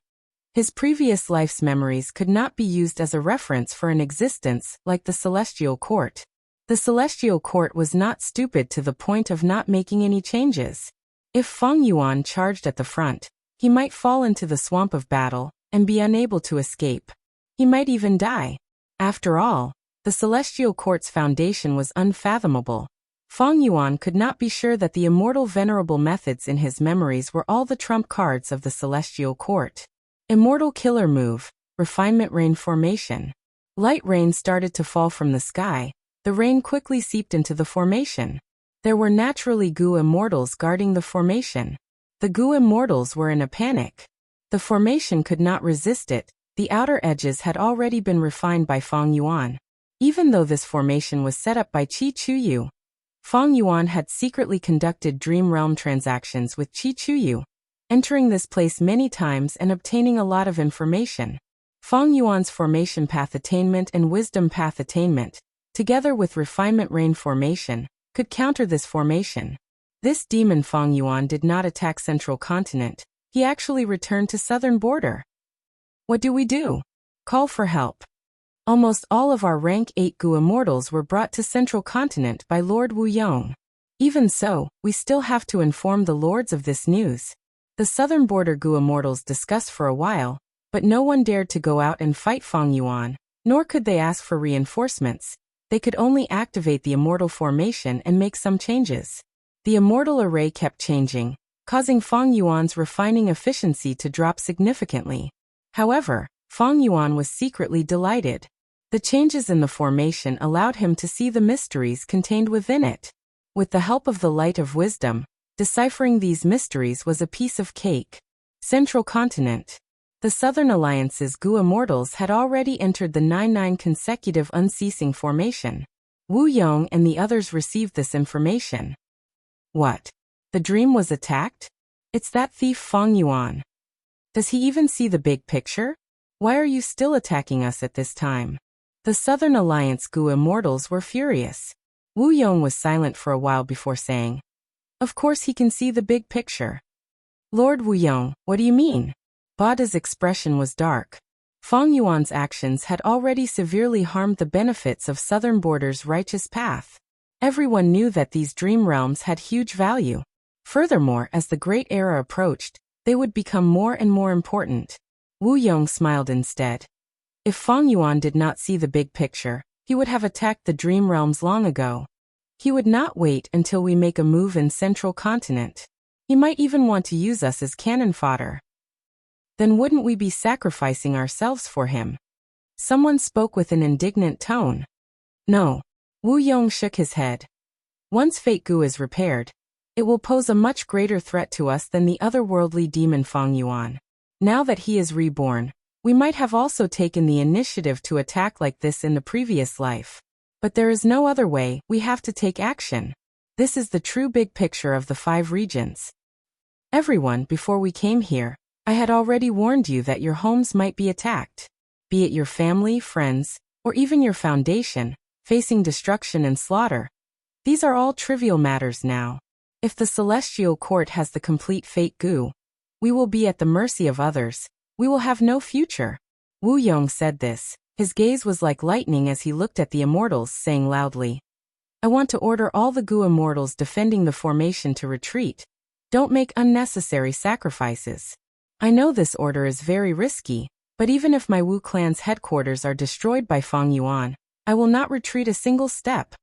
His previous life's memories could not be used as a reference for an existence like the Celestial Court. The Celestial Court was not stupid to the point of not making any changes. If Feng Yuan charged at the front, he might fall into the swamp of battle and be unable to escape. He might even die. After all, the Celestial Court's foundation was unfathomable. Feng Yuan could not be sure that the immortal venerable methods in his memories were all the trump cards of the Celestial Court. Immortal killer move, refinement rain formation. Light rain started to fall from the sky. The rain quickly seeped into the formation. There were naturally Gu Immortals guarding the formation. The Gu Immortals were in a panic. The formation could not resist it. The outer edges had already been refined by Feng Yuan. Even though this formation was set up by Qi Chuyu, Feng Yuan had secretly conducted Dream Realm transactions with Qi Chuyu, entering this place many times and obtaining a lot of information. Feng Yuan's formation path attainment and wisdom path attainment, together with refinement rain formation, could counter this formation. This demon Feng Yuan did not attack Central Continent. He actually returned to southern border. What do we do? Call for help. Almost all of our rank 8 Gu Immortals were brought to Central Continent by Lord Wu Yong. Even so, we still have to inform the lords of this news. The southern border Gu Immortals discussed for a while, but no one dared to go out and fight Feng Yuan, nor could they ask for reinforcements. They could only activate the immortal formation and make some changes. The immortal array kept changing, causing Feng Yuan's refining efficiency to drop significantly. However, Feng Yuan was secretly delighted. The changes in the formation allowed him to see the mysteries contained within it. With the help of the light of wisdom, deciphering these mysteries was a piece of cake. Central Continent. The Southern Alliance's Gu Immortals had already entered the 9-9 consecutive unceasing formation. Wu Yong and the others received this information. What? The dream was attacked? It's that thief Feng Yuan. Does he even see the big picture? Why are you still attacking us at this time? The Southern Alliance Gu Immortals were furious. Wu Yong was silent for a while before saying, "Of course he can see the big picture." Lord Wu Yong, what do you mean? Bada's expression was dark. Feng Yuan's actions had already severely harmed the benefits of Southern Border's righteous path. Everyone knew that these dream realms had huge value. Furthermore, as the Great Era approached, they would become more and more important. Wu Yong smiled instead. If Feng Yuan did not see the big picture, he would have attacked the dream realms long ago. He would not wait until we make a move in Central Continent. He might even want to use us as cannon fodder. Then wouldn't we be sacrificing ourselves for him? Someone spoke with an indignant tone. No. Wu Yong shook his head. Once Fate Gu is repaired, it will pose a much greater threat to us than the otherworldly demon Feng Yuan. Now that he is reborn, we might have also taken the initiative to attack like this in the previous life. But there is no other way, we have to take action. This is the true big picture of the 5 regions. Everyone, before we came here, I had already warned you that your homes might be attacked. Be it your family, friends, or even your foundation, facing destruction and slaughter. These are all trivial matters now. If the Celestial Court has the complete Fate Gu, we will be at the mercy of others. We will have no future. Wu Yong said this. His gaze was like lightning as he looked at the Immortals, saying loudly, I want to order all the Gu Immortals defending the formation to retreat. Don't make unnecessary sacrifices. I know this order is very risky, but even if my Wu clan's headquarters are destroyed by Fang Yuan, I will not retreat a single step.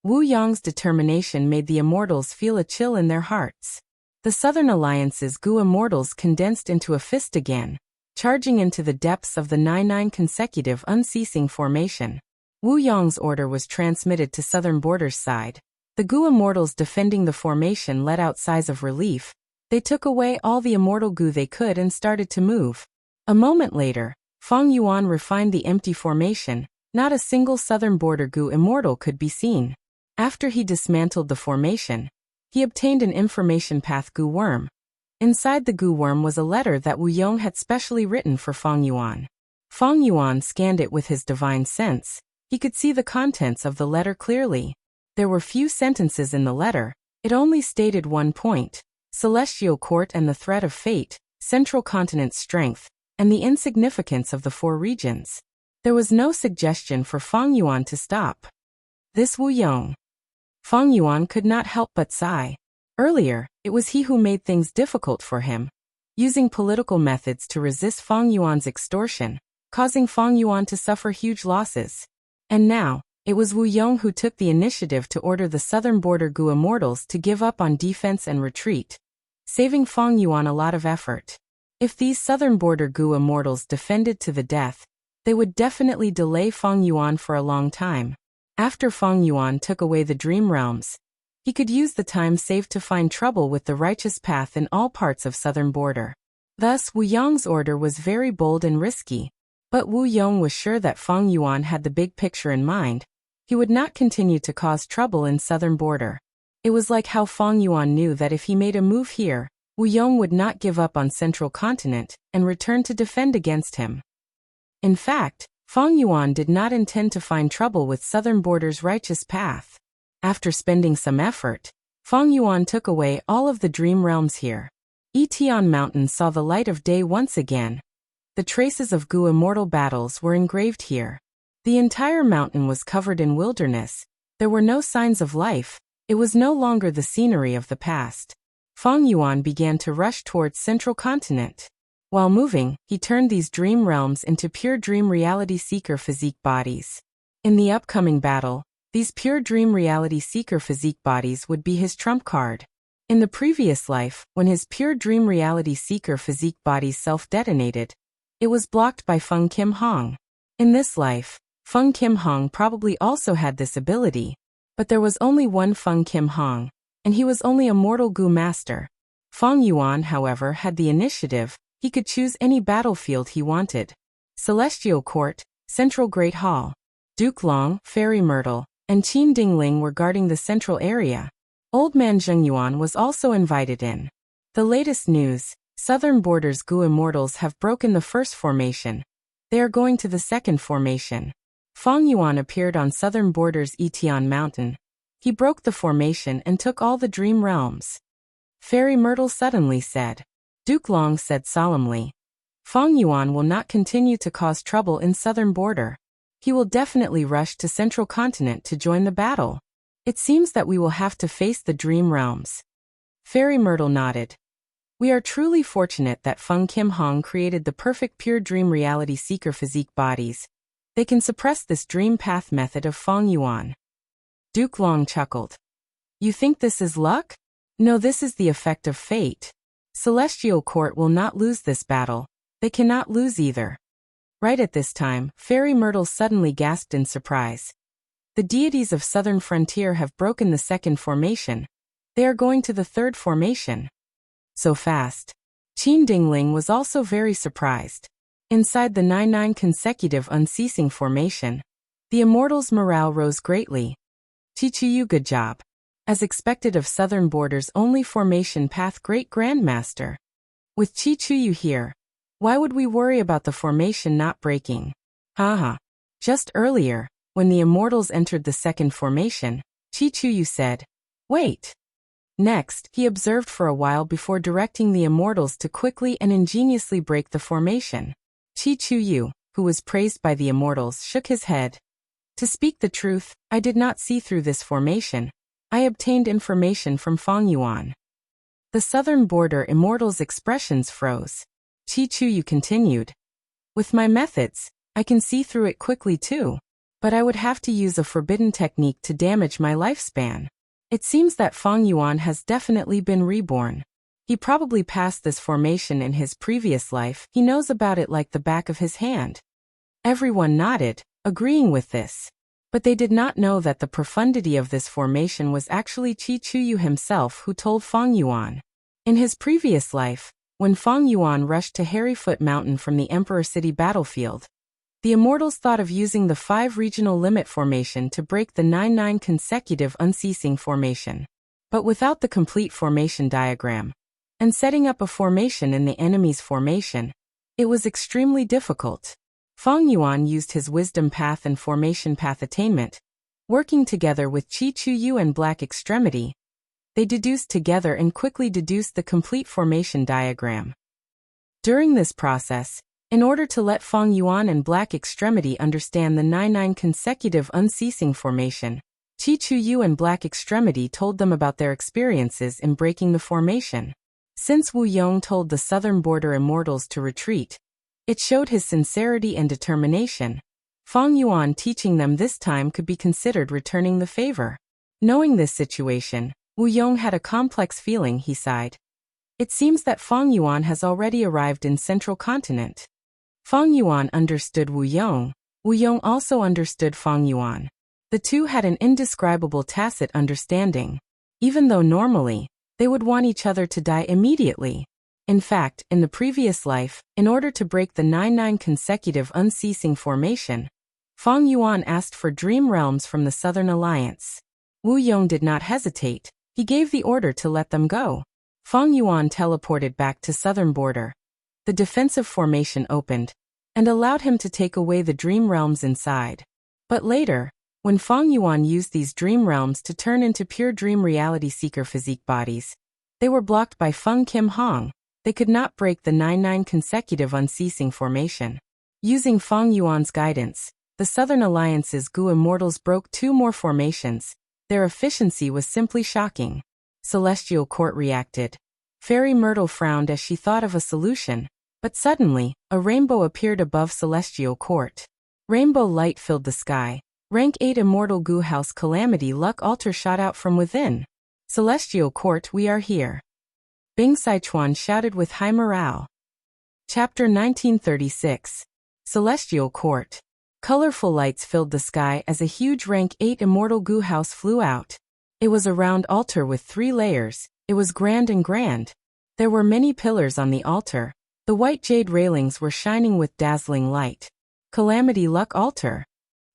Wu Yong's determination made the immortals feel a chill in their hearts. The Southern Alliance's Gu immortals condensed into a fist again, charging into the depths of the 9-9 consecutive unceasing formation. Wu Yong's order was transmitted to Southern Border's side. The Gu immortals defending the formation let out sighs of relief. They took away all the immortal Gu they could and started to move. A moment later, Fang Yuan refined the empty formation. Not a single Southern Border Gu immortal could be seen. After he dismantled the formation, he obtained an information path Gu worm. Inside the Gu worm was a letter that Wu Yong had specially written for Fang Yuan. Fang Yuan scanned it with his divine sense. He could see the contents of the letter clearly. There were few sentences in the letter. It only stated one point: Celestial Court and the threat of fate, Central Continent strength, and the insignificance of the 4 regions. There was no suggestion for Fang Yuan to stop. This Wu Yong. Fang Yuan could not help but sigh. Earlier, it was he who made things difficult for him, using political methods to resist Fang Yuan's extortion, causing Fang Yuan to suffer huge losses. And now, it was Wu Yong who took the initiative to order the Southern Border Gu immortals to give up on defense and retreat, saving Fang Yuan a lot of effort. If these Southern Border Gu immortals defended to the death, they would definitely delay Fang Yuan for a long time. After Fang Yuan took away the Dream Realms, he could use the time saved to find trouble with the righteous path in all parts of Southern Border. Thus, Wu Yong's order was very bold and risky. But Wu Yong was sure that Fang Yuan had the big picture in mind. He would not continue to cause trouble in Southern Border. It was like how Fang Yuan knew that if he made a move here, Wu Yong would not give up on Central Continent and return to defend against him. In fact, Fang Yuan did not intend to find trouble with Southern Border's righteous path. After spending some effort, Fang Yuan took away all of the dream realms here. Etian Mountain saw the light of day once again. The traces of Gu immortal battles were engraved here. The entire mountain was covered in wilderness. There were no signs of life. It was no longer the scenery of the past. Fang Yuan began to rush towards Central Continent. While moving, he turned these dream realms into pure dream reality seeker physique bodies. In the upcoming battle, these pure dream reality seeker physique bodies would be his trump card. In the previous life, when his pure dream reality seeker physique bodies self-detonated, it was blocked by Feng Kim Hong. In this life, Feng Kim Hong probably also had this ability, but there was only one Feng Kim Hong, and he was only a mortal Gu master. Fang Yuan, however, had the initiative. He could choose any battlefield he wanted. Celestial Court, Central Great Hall. Duke Long, Fairy Myrtle, and Qin Dingling were guarding the central area. Old Man Zheng Yuan was also invited in. The latest news: Southern Border's Gu immortals have broken the first formation. They are going to the second formation. Fang Yuan appeared on Southern Border's Etian Mountain. He broke the formation and took all the dream realms. Fairy Myrtle suddenly said. Duke Long said solemnly. Fang Yuan will not continue to cause trouble in Southern Border. He will definitely rush to Central Continent to join the battle. It seems that we will have to face the dream realms. Fairy Myrtle nodded. We are truly fortunate that Feng Kim Hong created the perfect pure dream reality seeker physique bodies. They can suppress this dream path method of Fang Yuan. Duke Long chuckled. You think this is luck? No, this is the effect of fate. Celestial Court will not lose this battle. They cannot lose either. Right at this time, Fairy Myrtle suddenly gasped in surprise. The deities of Southern Frontier have broken the second formation. They are going to the third formation. So fast. Qin Dingling was also very surprised. Inside the 9-9 consecutive unceasing formation, the immortals' morale rose greatly. Chichuyu, good job. As expected of Southern Border's only formation path Great Grandmaster. With Chichuyu here, why would we worry about the formation not breaking? Haha. Just earlier, when the immortals entered the second formation, Chichuyu said, wait. Next, he observed for a while before directing the immortals to quickly and ingeniously break the formation. Chichuyu, who was praised by the immortals, shook his head. To speak the truth, I did not see through this formation. I obtained information from Fang Yuan. The Southern Border immortals' expressions froze. Chi Chuyu continued. With my methods, I can see through it quickly too. But I would have to use a forbidden technique to damage my lifespan. It seems that Fang Yuan has definitely been reborn. He probably passed this formation in his previous life. He knows about it like the back of his hand. Everyone nodded, agreeing with this. But they did not know that the profundity of this formation was actually Chi Chuyu himself who told Fang Yuan. In his previous life, when Fang Yuan rushed to Harryfoot Mountain from the Emperor City battlefield, the immortals thought of using the 5 regional limit formation to break the 9-9 consecutive unceasing formation. But without the complete formation diagram, and setting up a formation in the enemy's formation, it was extremely difficult. Fang Yuan used his wisdom path and formation path attainment. Working together with Chi Chuyu and Black Extremity, they deduced together and quickly deduced the complete formation diagram. During this process, in order to let Fang Yuan and Black Extremity understand the 9-9 consecutive unceasing formation, Chi Chuyu and Black Extremity told them about their experiences in breaking the formation. Since Wu Yong told the southern border immortals to retreat, it showed his sincerity and determination. Fang Yuan teaching them this time could be considered returning the favor. Knowing this situation, Wu Yong had a complex feeling. He sighed. It seems that Fang Yuan has already arrived in Central Continent. Fang Yuan understood Wu Yong. Wu Yong also understood Fang Yuan. The two had an indescribable tacit understanding. Even though normally, they would want each other to die immediately. In fact, in the previous life, in order to break the 9-9 consecutive unceasing formation, Fang Yuan asked for dream realms from the Southern Alliance. Wu Yong did not hesitate. He gave the order to let them go. Fang Yuan teleported back to southern border. The defensive formation opened, and allowed him to take away the dream realms inside. But later, when Fang Yuan used these dream realms to turn into pure dream reality seeker physique bodies, they were blocked by Feng Kim Hong. They could not break the 9-9 consecutive unceasing formation. Using Fang Yuan's guidance, the Southern Alliance's Gu Immortals broke 2 more formations. Their efficiency was simply shocking. Celestial Court reacted. Fairy Myrtle frowned as she thought of a solution. But suddenly, a rainbow appeared above Celestial Court. Rainbow light filled the sky. Rank 8 Immortal Gu House Calamity Luck Altar shot out from within. Celestial Court, we are here. Bing Sichuan shouted with high morale. Chapter 1936. Celestial Court. Colorful lights filled the sky as a huge Rank 8 Immortal Gu House flew out. It was a round altar with 3 layers. It was grand and grand. There were many pillars on the altar. The white jade railings were shining with dazzling light. Calamity Luck Altar.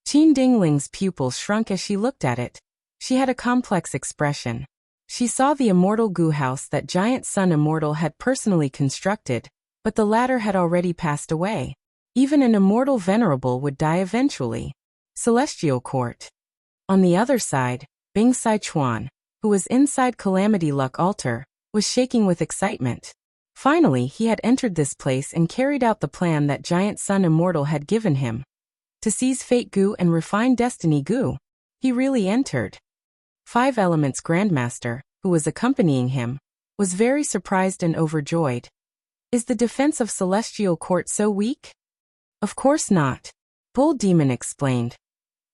Qin Dingling's pupils shrunk as she looked at it. She had a complex expression. She saw the immortal Gu house that Giant Sun Immortal had personally constructed, but the latter had already passed away. Even an immortal venerable would die eventually. Celestial Court. On the other side, Bing Sichuan, who was inside Calamity Luck Altar, was shaking with excitement. Finally, he had entered this place and carried out the plan that Giant Sun Immortal had given him. To seize Fate Gu and refine Destiny Gu. He really entered. 5 Elements Grandmaster, who was accompanying him, was very surprised and overjoyed. Is the defense of Celestial Court so weak? Of course not. Bull Demon explained.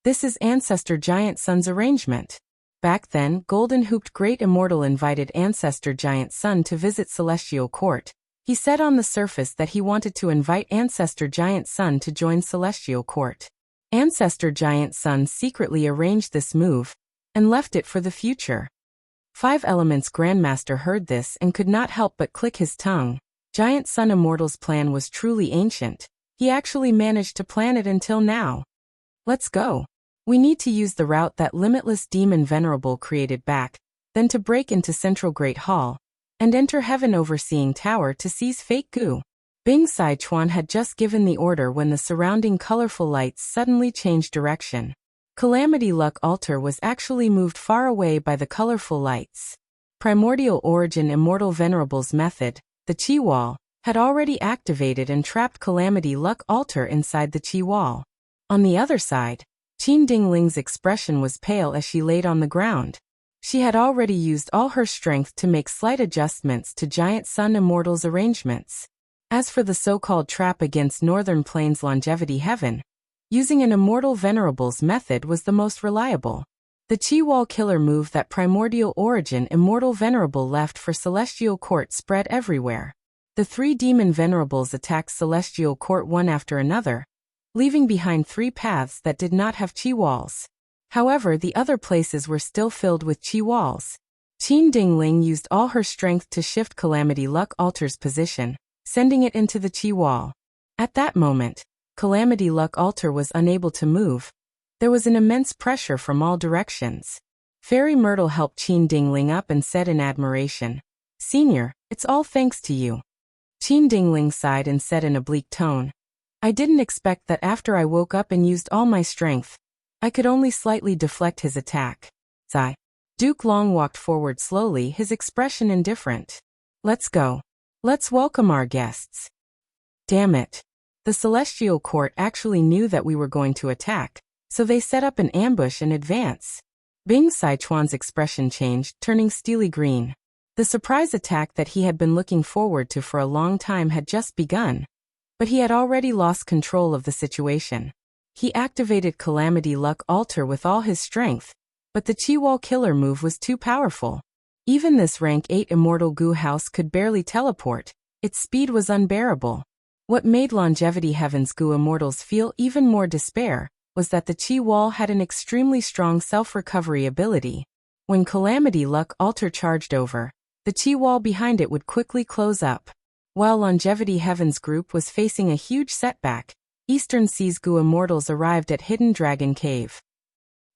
This is Ancestor Giant Sun's arrangement. Back then, Golden Hooped Great Immortal invited Ancestor Giant Sun to visit Celestial Court. He said on the surface that he wanted to invite Ancestor Giant Sun to join Celestial Court. Ancestor Giant Sun secretly arranged this move, and left it for the future. 5 Elements Grandmaster heard this and could not help but click his tongue. Giant Sun Immortal's plan was truly ancient. He actually managed to plan it until now. Let's go. We need to use the route that Limitless Demon Venerable created back, then to break into Central Great Hall, and enter Heaven Overseeing Tower to seize Fate Gu. Bing Sichuan had just given the order when the surrounding colorful lights suddenly changed direction. Calamity Luck Altar was actually moved far away by the colorful lights. Primordial Origin Immortal Venerable's method, the Qi Wall, had already activated and trapped Calamity Luck Altar inside the Qi Wall. On the other side, Qin Dingling's expression was pale as she laid on the ground. She had already used all her strength to make slight adjustments to Giant Sun Immortal's arrangements. As for the so-called trap against Northern Plains longevity heaven, using an immortal venerables method was the most reliable. The Chi Wall killer move that primordial origin immortal venerable left for Celestial Court spread everywhere. The 3 demon venerables attacked Celestial Court one after another, leaving behind 3 paths that did not have Chi Walls. However, the other places were still filled with Chi Walls. Qin Dingling used all her strength to shift Calamity Luck Altar's position, sending it into the Chi Wall. At that moment, Calamity Luck Altar was unable to move. There was an immense pressure from all directions. Fairy Myrtle helped Qin Dingling up and said in admiration, "Senior, it's all thanks to you." Qin Dingling sighed and said in a bleak tone, "I didn't expect that after I woke up and used all my strength, I could only slightly deflect his attack." Sigh. Duke Long walked forward slowly, his expression indifferent. "Let's go. Let's welcome our guests." Damn it. The Celestial Court actually knew that we were going to attack, so they set up an ambush in advance. Bing Sichuan's expression changed, turning steely green. The surprise attack that he had been looking forward to for a long time had just begun, but he had already lost control of the situation. He activated Calamity Luck Altar with all his strength, but the Chi Wall killer move was too powerful. Even this rank 8 immortal goo house could barely teleport, its speed was unbearable. What made Longevity Heaven's goo immortals feel even more despair was that the Chi Wall had an extremely strong self-recovery ability. When Calamity Luck Altar charged over, the Chi Wall behind it would quickly close up. While Longevity Heaven's group was facing a huge setback, Eastern Sea's goo immortals arrived at Hidden Dragon Cave.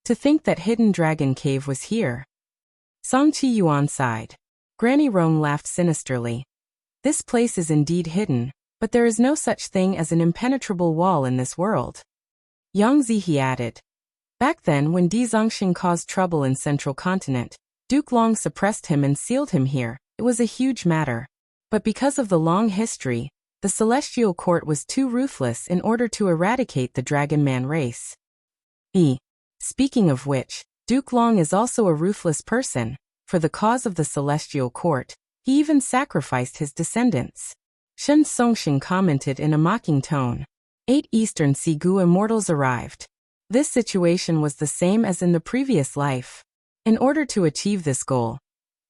To think that Hidden Dragon Cave was here. Song Chi Yuan sighed. Granny Rong laughed sinisterly. This place is indeed hidden, but there is no such thing as an impenetrable wall in this world. Yang Zihe added. Back then, when Di Zongxing caused trouble in Central Continent, Duke Long suppressed him and sealed him here. It was a huge matter. But because of the long history, the Celestial Court was too ruthless in order to eradicate the Dragon Man race. Speaking of which, Duke Long is also a ruthless person. For the cause of the Celestial Court, he even sacrificed his descendants. Shen Songxing commented in a mocking tone. 8 Eastern Sea Goo immortals arrived. This situation was the same as in the previous life. In order to achieve this goal,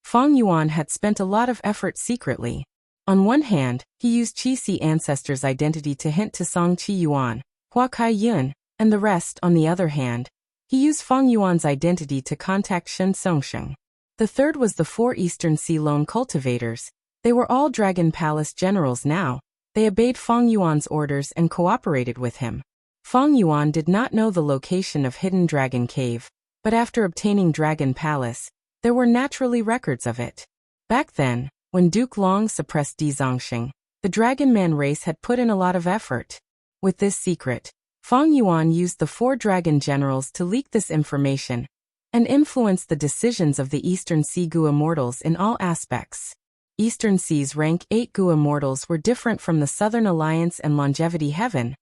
Fang Yuan had spent a lot of effort secretly. On one hand, he used Qi Si ancestors' identity to hint to Song Qi Yuan, Hua Kai Yun, and the rest. On the other hand, he used Fang Yuan's identity to contact Shen Songxing. The third was the 4 Eastern Sea Lone Cultivators. They were all Dragon Palace generals now. They obeyed Fang Yuan's orders and cooperated with him. Fang Yuan did not know the location of Hidden Dragon Cave, but after obtaining Dragon Palace, there were naturally records of it. Back then, when Duke Long suppressed Di Zongxing, the Dragon Man race had put in a lot of effort. With this secret, Fang Yuan used the 4 dragon generals to leak this information and influence the decisions of the Eastern Sea Goo immortals in all aspects. Eastern Sea's rank 8 Goo immortals were different from the Southern Alliance and Longevity Heaven.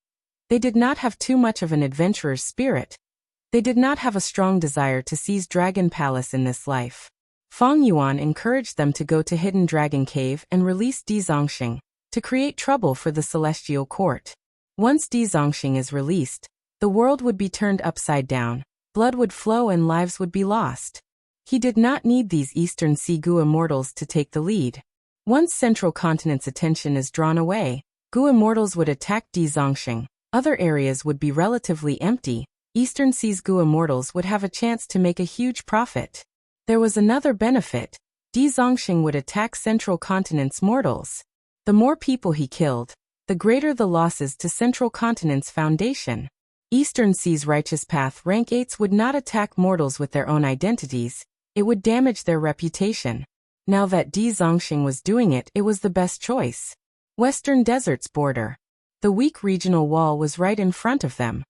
They did not have too much of an adventurer's spirit. They did not have a strong desire to seize Dragon Palace in this life. Fang Yuan encouraged them to go to Hidden Dragon Cave and release Di Zongxing, to create trouble for the Celestial Court. Once Di Zongxing is released, the world would be turned upside down, blood would flow and lives would be lost. He did not need these Eastern Sea Goo immortals to take the lead. Once Central Continent's attention is drawn away, Goo immortals would attack Di Zongxing. Other areas would be relatively empty. Eastern Sea's Goo immortals would have a chance to make a huge profit. There was another benefit. Di Zongxing would attack Central Continent's mortals. The more people he killed, the greater the losses to Central Continent's foundation. Eastern Sea's Righteous Path rank 8s would not attack mortals with their own identities. It would damage their reputation. Now that Di Zongxing was doing it, it was the best choice. Western Desert's border. The weak regional wall was right in front of them.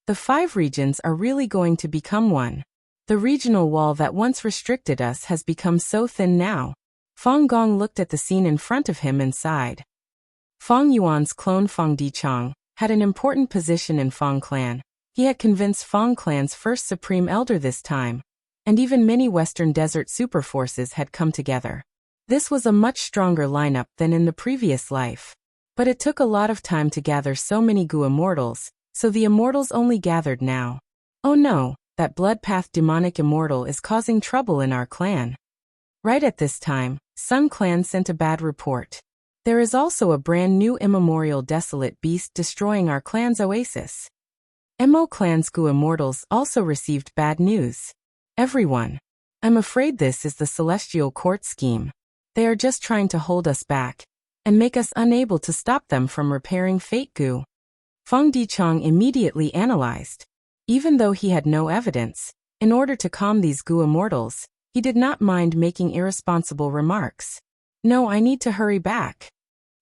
The 5 regions are really going to become one. The regional wall that once restricted us has become so thin now. Fang Gong looked at the scene in front of him and sighed. Fang Yuan's clone Fang Dichang had an important position in Fang Clan. He had convinced Fang Clan's first Supreme Elder this time, and even many Western Desert superforces had come together. This was a much stronger lineup than in the previous life. But it took a lot of time to gather so many Gu immortals, so the immortals only gathered now. Oh no, that Bloodpath demonic immortal is causing trouble in our clan. Right at this time, Sun Clan sent a bad report. There is also a brand new immemorial desolate beast destroying our clan's oasis. Mo Clan's Gu immortals also received bad news. Everyone. I'm afraid this is the Celestial Court scheme. They are just trying to hold us back and make us unable to stop them from repairing Fate Gu. Feng Dichang immediately analyzed. Even though he had no evidence, in order to calm these Gu immortals, he did not mind making irresponsible remarks. No, I need to hurry back.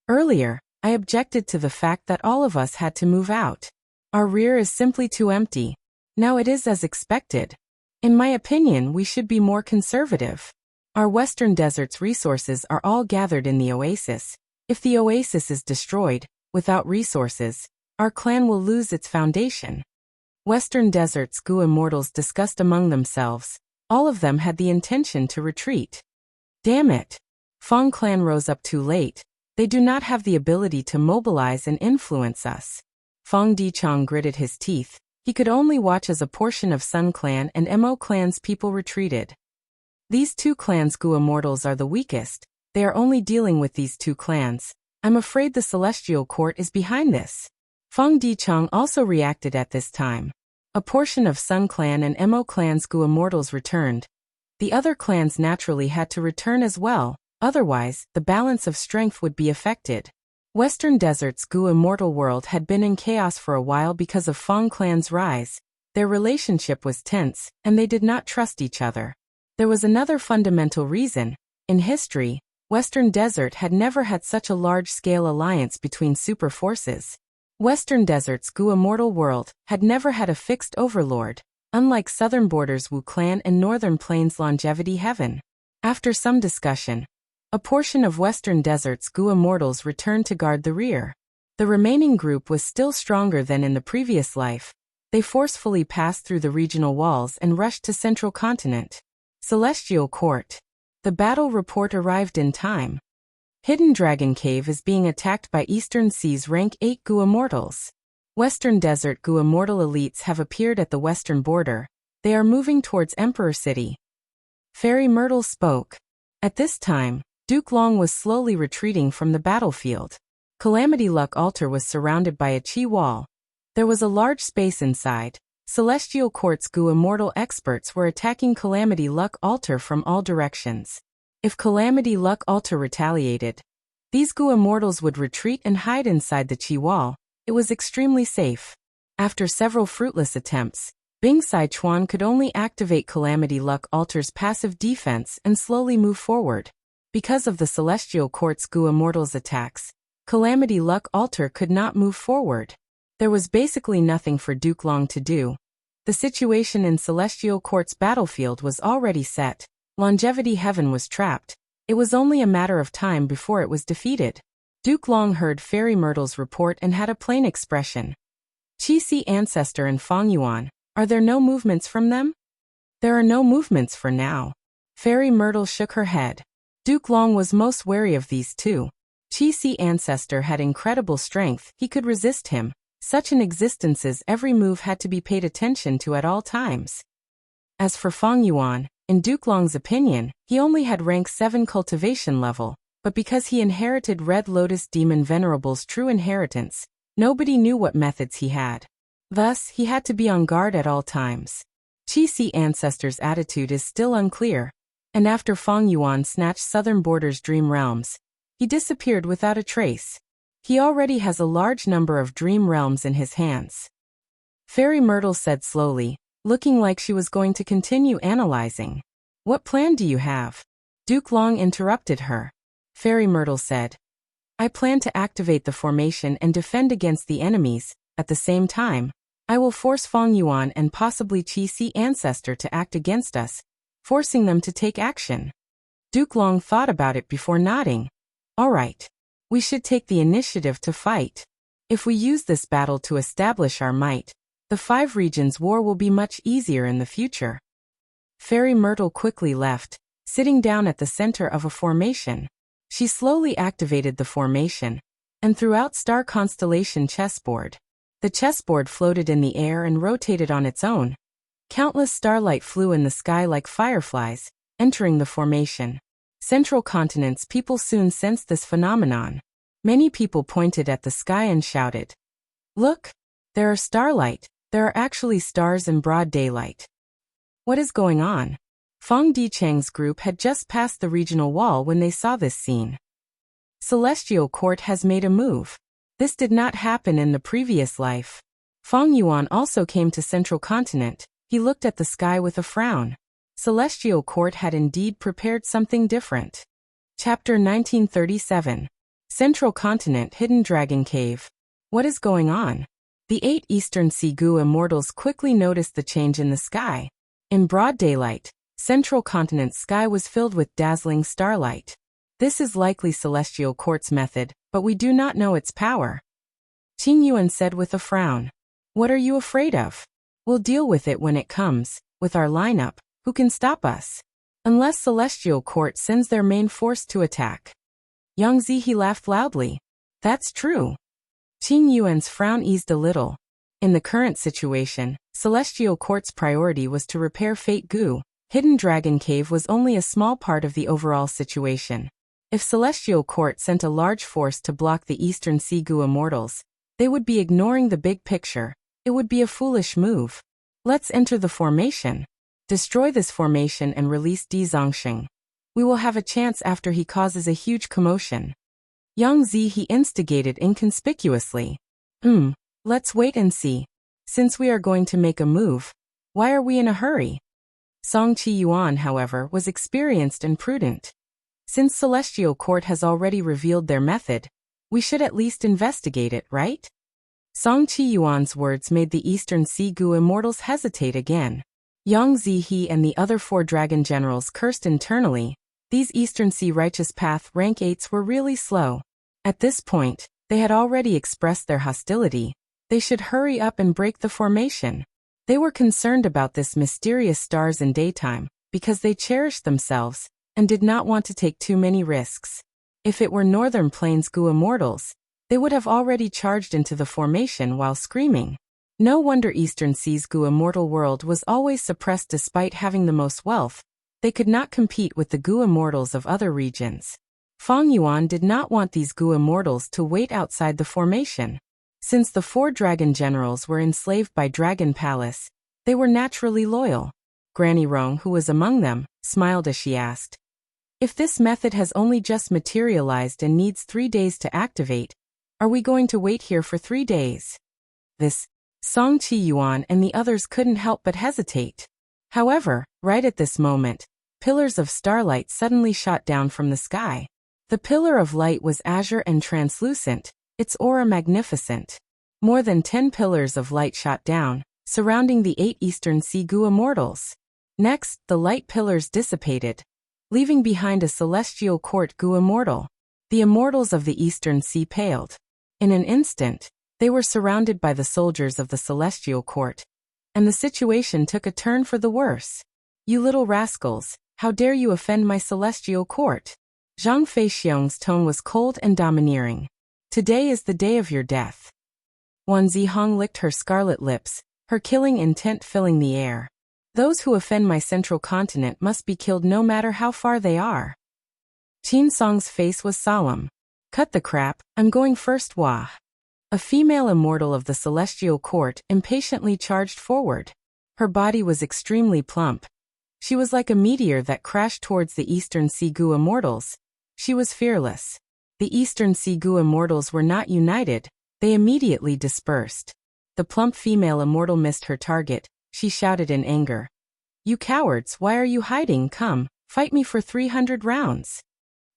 Earlier, I objected to the fact that all of us had to move out. Our rear is simply too empty. Now it is as expected. In my opinion, we should be more conservative. Our Western Desert's resources are all gathered in the oasis. If the oasis is destroyed, without resources, our clan will lose its foundation. Western Desert's Gu immortals discussed among themselves. All of them had the intention to retreat. Damn it. Feng Clan rose up too late. They do not have the ability to mobilize and influence us. Feng Dichang gritted his teeth. He could only watch as a portion of Sun Clan and Mo Clan's people retreated. These two clans' Gu immortals are the weakest. They are only dealing with these two clans. I'm afraid the Celestial Court is behind this. Feng Dichang also reacted at this time. A portion of Sun Clan and Mo Clan's Gu immortals returned. The other clans naturally had to return as well, otherwise, the balance of strength would be affected. Western Desert's Gu immortal world had been in chaos for a while because of Feng Clan's rise. Their relationship was tense, and they did not trust each other. There was another fundamental reason. In history, Western Desert had never had such a large-scale alliance between super forces. Western Desert's Gu immortal world had never had a fixed overlord, unlike Southern Borders Wu Clan and Northern Plains Longevity Heaven. After some discussion, a portion of Western Desert's Gu immortals returned to guard the rear. The remaining group was still stronger than in the previous life. They forcefully passed through the regional walls and rushed to Central Continent. Celestial Court. The battle report arrived in time. Hidden Dragon Cave is being attacked by Eastern Sea's rank 8 Gu immortals. Western Desert Gu immortal elites have appeared at the western border. They are moving towards Emperor City. Fairy Myrtle spoke. At this time, Duke Long was slowly retreating from the battlefield. Calamity Luck Altar was surrounded by a chi wall. There was a large space inside. Celestial Court's Gu immortal experts were attacking Calamity Luck Altar from all directions. If Calamity Luck Altar retaliated, these Gu immortals would retreat and hide inside the chi wall. It was extremely safe. After several fruitless attempts, Bing Sai Chuan could only activate Calamity Luck Altar's passive defense and slowly move forward. Because of the Celestial Court's Gu immortals' attacks, Calamity Luck Altar could not move forward. There was basically nothing for Duke Long to do. The situation in Celestial Court's battlefield was already set. Longevity Heaven was trapped. It was only a matter of time before it was defeated. Duke Long heard Fairy Myrtle's report and had a plain expression. Qi Ancestor and Feng Yuan, are there no movements from them? There are no movements for now. Fairy Myrtle shook her head. Duke Long was most wary of these two. Qi Ancestor had incredible strength, he could resist him. Such an existence's every move had to be paid attention to at all times. As for Feng Yuan, in Duke Long's opinion, he only had rank 7 cultivation level, but because he inherited Red Lotus Demon Venerable's true inheritance, nobody knew what methods he had. Thus, he had to be on guard at all times. Qi Ancestor's attitude is still unclear, and after Feng Yuan snatched Southern Border's Dream Realms, he disappeared without a trace. He already has a large number of Dream Realms in his hands. Fairy Myrtle said slowly, looking like she was going to continue analyzing. What plan do you have? Duke Long interrupted her. Fairy Myrtle said, I plan to activate the formation and defend against the enemies. At the same time, I will force Feng Yuan and possibly Qi Ancestor to act against us, forcing them to take action. Duke Long thought about it before nodding. All right. We should take the initiative to fight. If we use this battle to establish our might, the 5 regions war will be much easier in the future. Fairy Myrtle quickly left, sitting down at the center of a formation. She slowly activated the formation. and throughout star constellation chessboard. The chessboard floated in the air and rotated on its own. Countless starlight flew in the sky like fireflies, entering the formation. Central continent's people soon sensed this phenomenon. Many people pointed at the sky and shouted, "Look! There are starlight, there are actually stars in broad daylight. What is going on?" Fang Dicheng's group had just passed the regional wall when they saw this scene. Celestial Court has made a move. This did not happen in the previous life. Fang Yuan also came to Central Continent. He looked at the sky with a frown. Celestial Court had indeed prepared something different. Chapter 1937. Central Continent Hidden Dragon Cave. What is going on? The 8 Eastern Sea Goo immortals quickly noticed the change in the sky. In broad daylight, Central Continent's sky was filled with dazzling starlight. This is likely Celestial Court's method, but we do not know its power. Qing Yuan said with a frown. What are you afraid of? We'll deal with it when it comes. With our lineup, who can stop us? Unless Celestial Court sends their main force to attack. Yang Zihe laughed loudly. That's true. Qing Yuan's frown eased a little. In the current situation, Celestial Court's priority was to repair Fate Goo. Hidden Dragon Cave was only a small part of the overall situation. If Celestial Court sent a large force to block the Eastern Sea Goo immortals, they would be ignoring the big picture. It would be a foolish move. Let's enter the formation. Destroy this formation and release Di Zongxing. We will have a chance after he causes a huge commotion. Yang Zihe instigated inconspicuously. Let's wait and see. Since we are going to make a move, why are we in a hurry? Song Qi Yuan, however, was experienced and prudent. Since Celestial Court has already revealed their method, we should at least investigate it, right? Song Qi Yuan's words made the Eastern Sea Goo immortals hesitate again. Yang Zihe and the other 4 dragon generals cursed internally. These Eastern Sea Righteous Path rank 8s were really slow. At this point, they had already expressed their hostility. They should hurry up and break the formation. They were concerned about this mysterious stars in daytime, because they cherished themselves, and did not want to take too many risks. If it were Northern Plains Goo immortals, they would have already charged into the formation while screaming. No wonder Eastern Sea's Goo immortal world was always suppressed despite having the most wealth. They could not compete with the Goo immortals of other regions. Fang Yuan did not want these Goo immortals to wait outside the formation. Since the 4 dragon generals were enslaved by Dragon Palace, they were naturally loyal. Granny Rong, who was among them, smiled as she asked, "If this method has only just materialized and needs 3 days to activate, are we going to wait here for 3 days?" This, Song Qi Yuan and the others couldn't help but hesitate. However, right at this moment, pillars of starlight suddenly shot down from the sky. The pillar of light was azure and translucent, its aura magnificent. More than 10 pillars of light shot down, surrounding the 8 Eastern Sea Goo immortals. Next, the light pillars dissipated, leaving behind a Celestial Court Goo immortal. The immortals of the Eastern Sea paled. In an instant, they were surrounded by the soldiers of the Celestial Court. And the situation took a turn for the worse. "You little rascals, how dare you offend my Celestial Court?" Zhang Feixiong's tone was cold and domineering. "Today is the day of your death." Wan Zihong licked her scarlet lips, her killing intent filling the air. "Those who offend my Central Continent must be killed no matter how far they are." Qin Song's face was solemn. "Cut the crap, I'm going first, wah." A female immortal of the Celestial Court impatiently charged forward. Her body was extremely plump. She was like a meteor that crashed towards the Eastern Sea Goo immortals. She was fearless. The Eastern Sea Goo immortals were not united. They immediately dispersed. The plump female immortal missed her target. She shouted in anger. "You cowards, why are you hiding? Come, fight me for 300 rounds."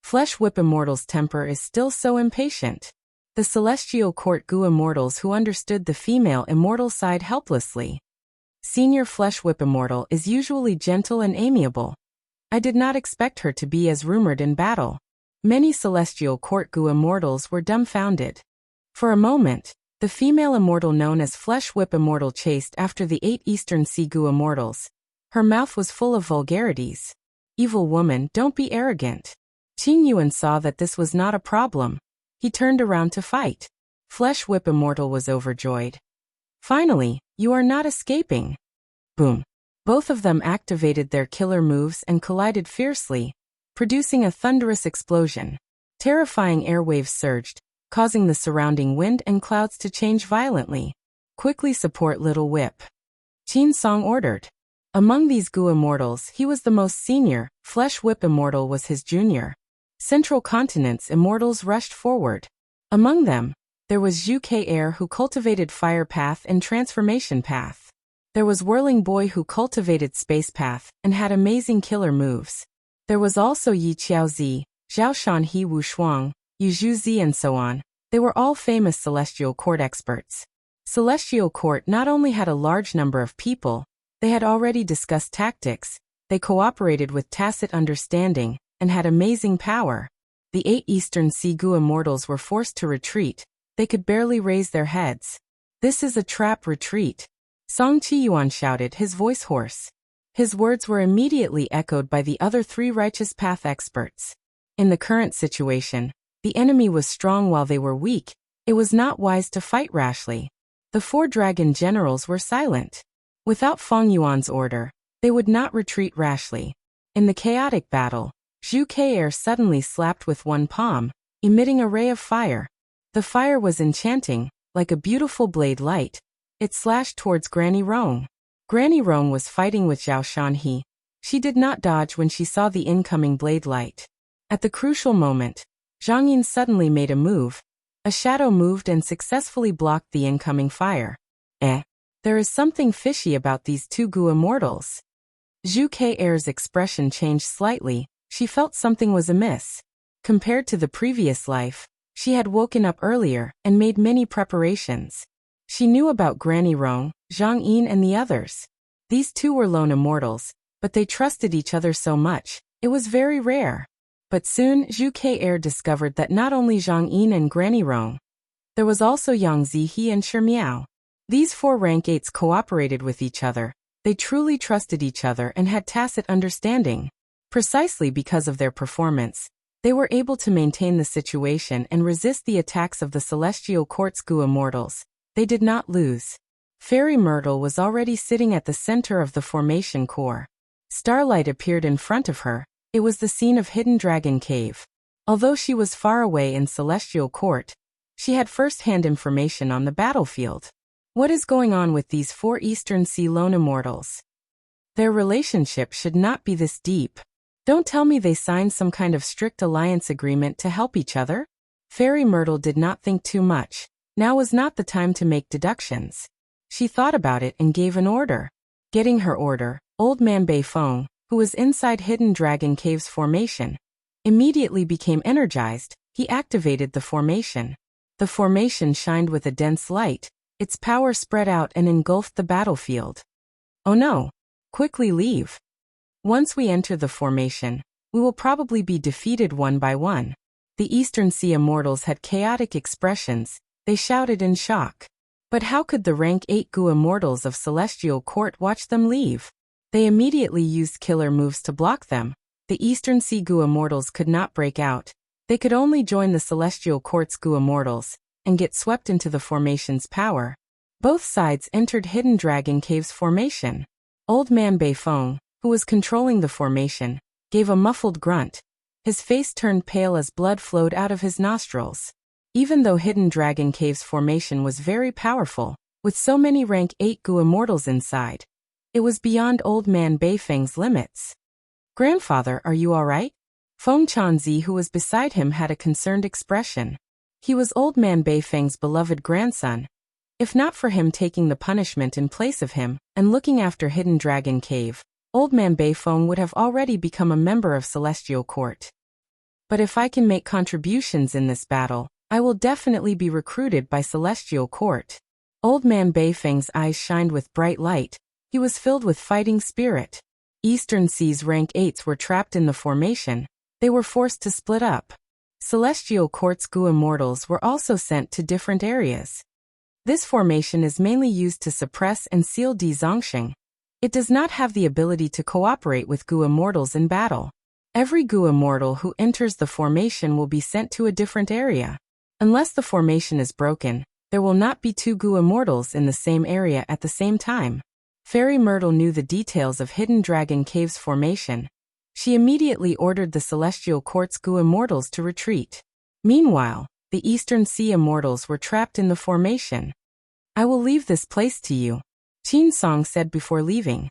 Flesh Whip Immortal's temper is still so impatient. The Celestial Court Goo immortals who understood the female immortal sighed helplessly. Senior Flesh Whip Immortal is usually gentle and amiable. I did not expect her to be as rumored in battle. Many Celestial Court Goo immortals were dumbfounded. For a moment, the female immortal known as Flesh Whip Immortal chased after the 8 Eastern Sea Goo immortals. Her mouth was full of vulgarities. "Evil woman, don't be arrogant." Qing Yuan saw that this was not a problem. He turned around to fight. Flesh Whip Immortal was overjoyed. Finally, you are not escaping. Boom. Both of them activated their killer moves and collided fiercely, producing a thunderous explosion. Terrifying airwaves surged, causing the surrounding wind and clouds to change violently. Quickly support Little Whip. Qin Song ordered. Among these Gu Immortals, he was the most senior. Flesh Whip Immortal was his junior. Central Continent's Immortals rushed forward. Among them, there was Zhu Ke Air who cultivated Fire Path and Transformation Path. There was Whirling Boy who cultivated Space Path and had amazing killer moves. There was also Yi Qiaozi, Zhao Shan He Wu Shuang, Yu Zhu Zi and so on. They were all famous Celestial Court experts. Celestial Court not only had a large number of people, they had already discussed tactics, they cooperated with tacit understanding, and had amazing power. The 8 Eastern Sea Gu Immortals were forced to retreat. They could barely raise their heads. This is a trap retreat. Song Qiyuan shouted, his voice hoarse. His words were immediately echoed by the other 3 Righteous Path experts. In the current situation, the enemy was strong while they were weak. It was not wise to fight rashly. The 4 dragon generals were silent. Without Feng Yuan's order, they would not retreat rashly. In the chaotic battle, Zhu Ke Air suddenly slapped with one palm, emitting a ray of fire. The fire was enchanting, like a beautiful blade light. It slashed towards Granny Rong. Granny Rong was fighting with Zhao Shanhe. She did not dodge when she saw the incoming blade light. At the crucial moment, Zhang Yin suddenly made a move. A shadow moved and successfully blocked the incoming fire. There is something fishy about these 2 Gu Immortals. Zhu Ke Air's expression changed slightly. She felt something was amiss. Compared to the previous life, she had woken up earlier and made many preparations. She knew about Granny Rong, Zhang Yin and the others. These 2 were lone immortals, but they trusted each other so much. It was very rare. But soon Zhu Ke Air discovered that not only Zhang Yin and Granny Rong, there was also Yang Zihe and Shi Miao. These 4 rank 8s cooperated with each other. They truly trusted each other and had tacit understanding. Precisely because of their performance, they were able to maintain the situation and resist the attacks of the Celestial Court's Gu Immortals. They did not lose. Fairy Myrtle was already sitting at the center of the formation core. Starlight appeared in front of her. It was the scene of Hidden Dragon Cave. Although she was far away in Celestial Court, she had first-hand information on the battlefield. What is going on with these 4 Eastern Sea lone immortals? Their relationship should not be this deep. Don't tell me they signed some kind of strict alliance agreement to help each other? Fairy Myrtle did not think too much. Now was not the time to make deductions. She thought about it and gave an order. Getting her order, Old Man Bei Feng, who was inside Hidden Dragon Cave's formation, immediately became energized. He activated the formation. The formation shined with a dense light. Its power spread out and engulfed the battlefield. Oh no! Quickly leave. Once we enter the formation, we will probably be defeated one by one. The Eastern Sea Immortals had chaotic expressions. They shouted in shock. But how could the rank 8 Gu Immortals of Celestial Court watch them leave? They immediately used killer moves to block them. The Eastern Sea Gu Immortals could not break out. They could only join the Celestial Court's Gu Immortals and get swept into the formation's power. Both sides entered Hidden Dragon Cave's formation. Old Man Bei Feng, who was controlling the formation, gave a muffled grunt. His face turned pale as blood flowed out of his nostrils. Even though Hidden Dragon Cave's formation was very powerful, with so many rank 8 Gu Immortals inside, it was beyond Old Man Bei Feng's limits. Grandfather, are you all right? Feng Chanzi, who was beside him, had a concerned expression. He was Old Man Bei Feng's beloved grandson. If not for him taking the punishment in place of him and looking after Hidden Dragon Cave, Old Man Bei Feng would have already become a member of Celestial Court. But if I can make contributions in this battle, I will definitely be recruited by Celestial Court. Old Man Bei Feng's eyes shined with bright light. He was filled with fighting spirit. Eastern Sea's rank 8s were trapped in the formation. They were forced to split up. Celestial Court's Gu Immortals were also sent to different areas. This formation is mainly used to suppress and seal Di Zongxing. It does not have the ability to cooperate with Gu Immortals in battle. Every Gu Immortal who enters the formation will be sent to a different area. Unless the formation is broken, there will not be two Gu immortals in the same area at the same time. Fairy Myrtle knew the details of Hidden Dragon Cave's formation. She immediately ordered the Celestial Court's Gu immortals to retreat. Meanwhile, the Eastern Sea immortals were trapped in the formation. "I will leave this place to you," Qin Song said before leaving.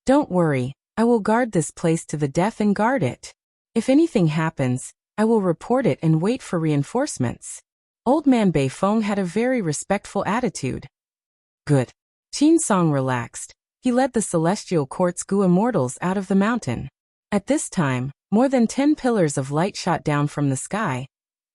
"Don't worry, I will guard this place to the death and guard it. If anything happens, I will report it and wait for reinforcements." Old Man Beifeng had a very respectful attitude. "Good." Qin Song relaxed. He led the Celestial Court's Gu immortals out of the mountain. At this time, more than 10 pillars of light shot down from the sky.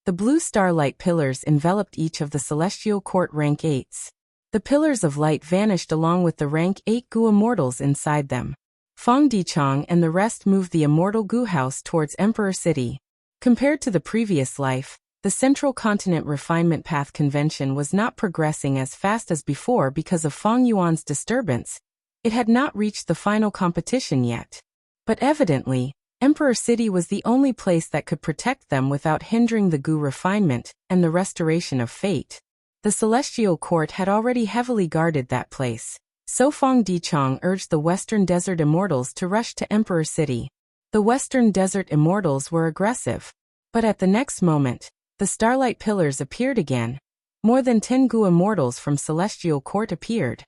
The blue starlight pillars enveloped each of the Celestial Court rank 8s. The pillars of light vanished along with the rank 8 Gu immortals inside them. Fang Dichang and the rest moved the immortal Gu house towards Emperor City. Compared to the previous life, the Central Continent Refinement Path Convention was not progressing as fast as before because of Fang Yuan's disturbance. It had not reached the final competition yet. But evidently, Emperor City was the only place that could protect them without hindering the Gu refinement and the restoration of fate. The Celestial Court had already heavily guarded that place. So Fang Dichang urged the Western Desert Immortals to rush to Emperor City. The Western Desert Immortals were aggressive. But at the next moment, the Starlight Pillars appeared again. More than 10 Gu immortals from Celestial Court appeared.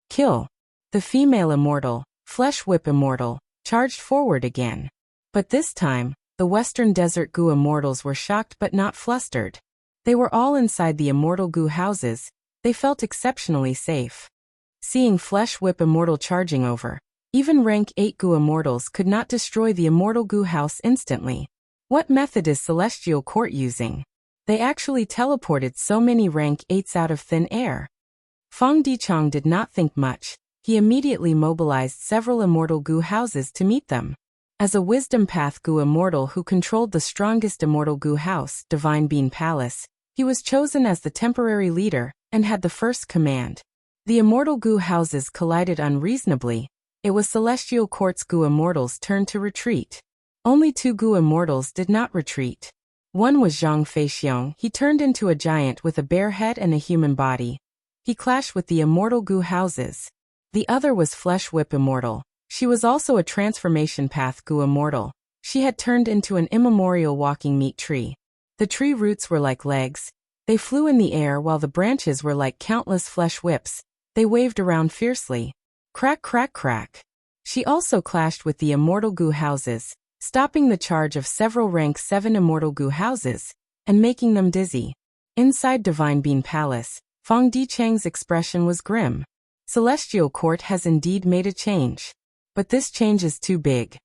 "Kill!" The female immortal, Flesh Whip Immortal, charged forward again. But this time, the Western Desert Gu immortals were shocked but not flustered. They were all inside the immortal Gu houses. They felt exceptionally safe. Seeing Flesh Whip Immortal charging over, even rank 8 Gu immortals could not destroy the immortal Gu house instantly. What method is Celestial Court using? They actually teleported so many rank 8s out of thin air. Fang Dichang did not think much. He immediately mobilized several immortal Gu houses to meet them. As a Wisdom Path Gu immortal who controlled the strongest immortal Gu house, Divine Bean Palace, he was chosen as the temporary leader and had the first command. The immortal Gu houses collided unreasonably. It was Celestial Court's Gu immortals' turn to retreat. Only 2 Gu immortals did not retreat. One was Zhang Feixiong. He turned into a giant with a bear head and a human body. He clashed with the immortal Gu houses. The other was Flesh Whip Immortal. She was also a Transformation Path Gu immortal. She had turned into an immemorial walking meat tree. The tree roots were like legs. They flew in the air while the branches were like countless flesh whips. They waved around fiercely. Crack, crack, crack. She also clashed with the immortal Gu houses, stopping the charge of several rank 7 immortal Gu houses, and making them dizzy. Inside Divine Bean Palace, Fang Dichang's expression was grim. Celestial Court has indeed made a change. But this change is too big.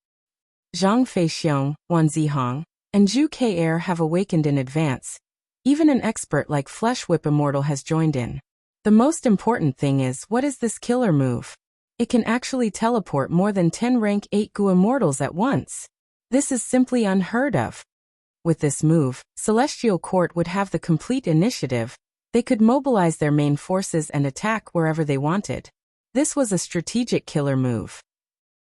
Zhang Feixiong, Wan Zihong, and Zhu Ke have awakened in advance. Even an expert like Flesh Whip Immortal has joined in. The most important thing is, what is this killer move? It can actually teleport more than 10 rank 8 Gu immortals at once. This is simply unheard of. With this move, Celestial Court would have the complete initiative. They could mobilize their main forces and attack wherever they wanted. This was a strategic killer move.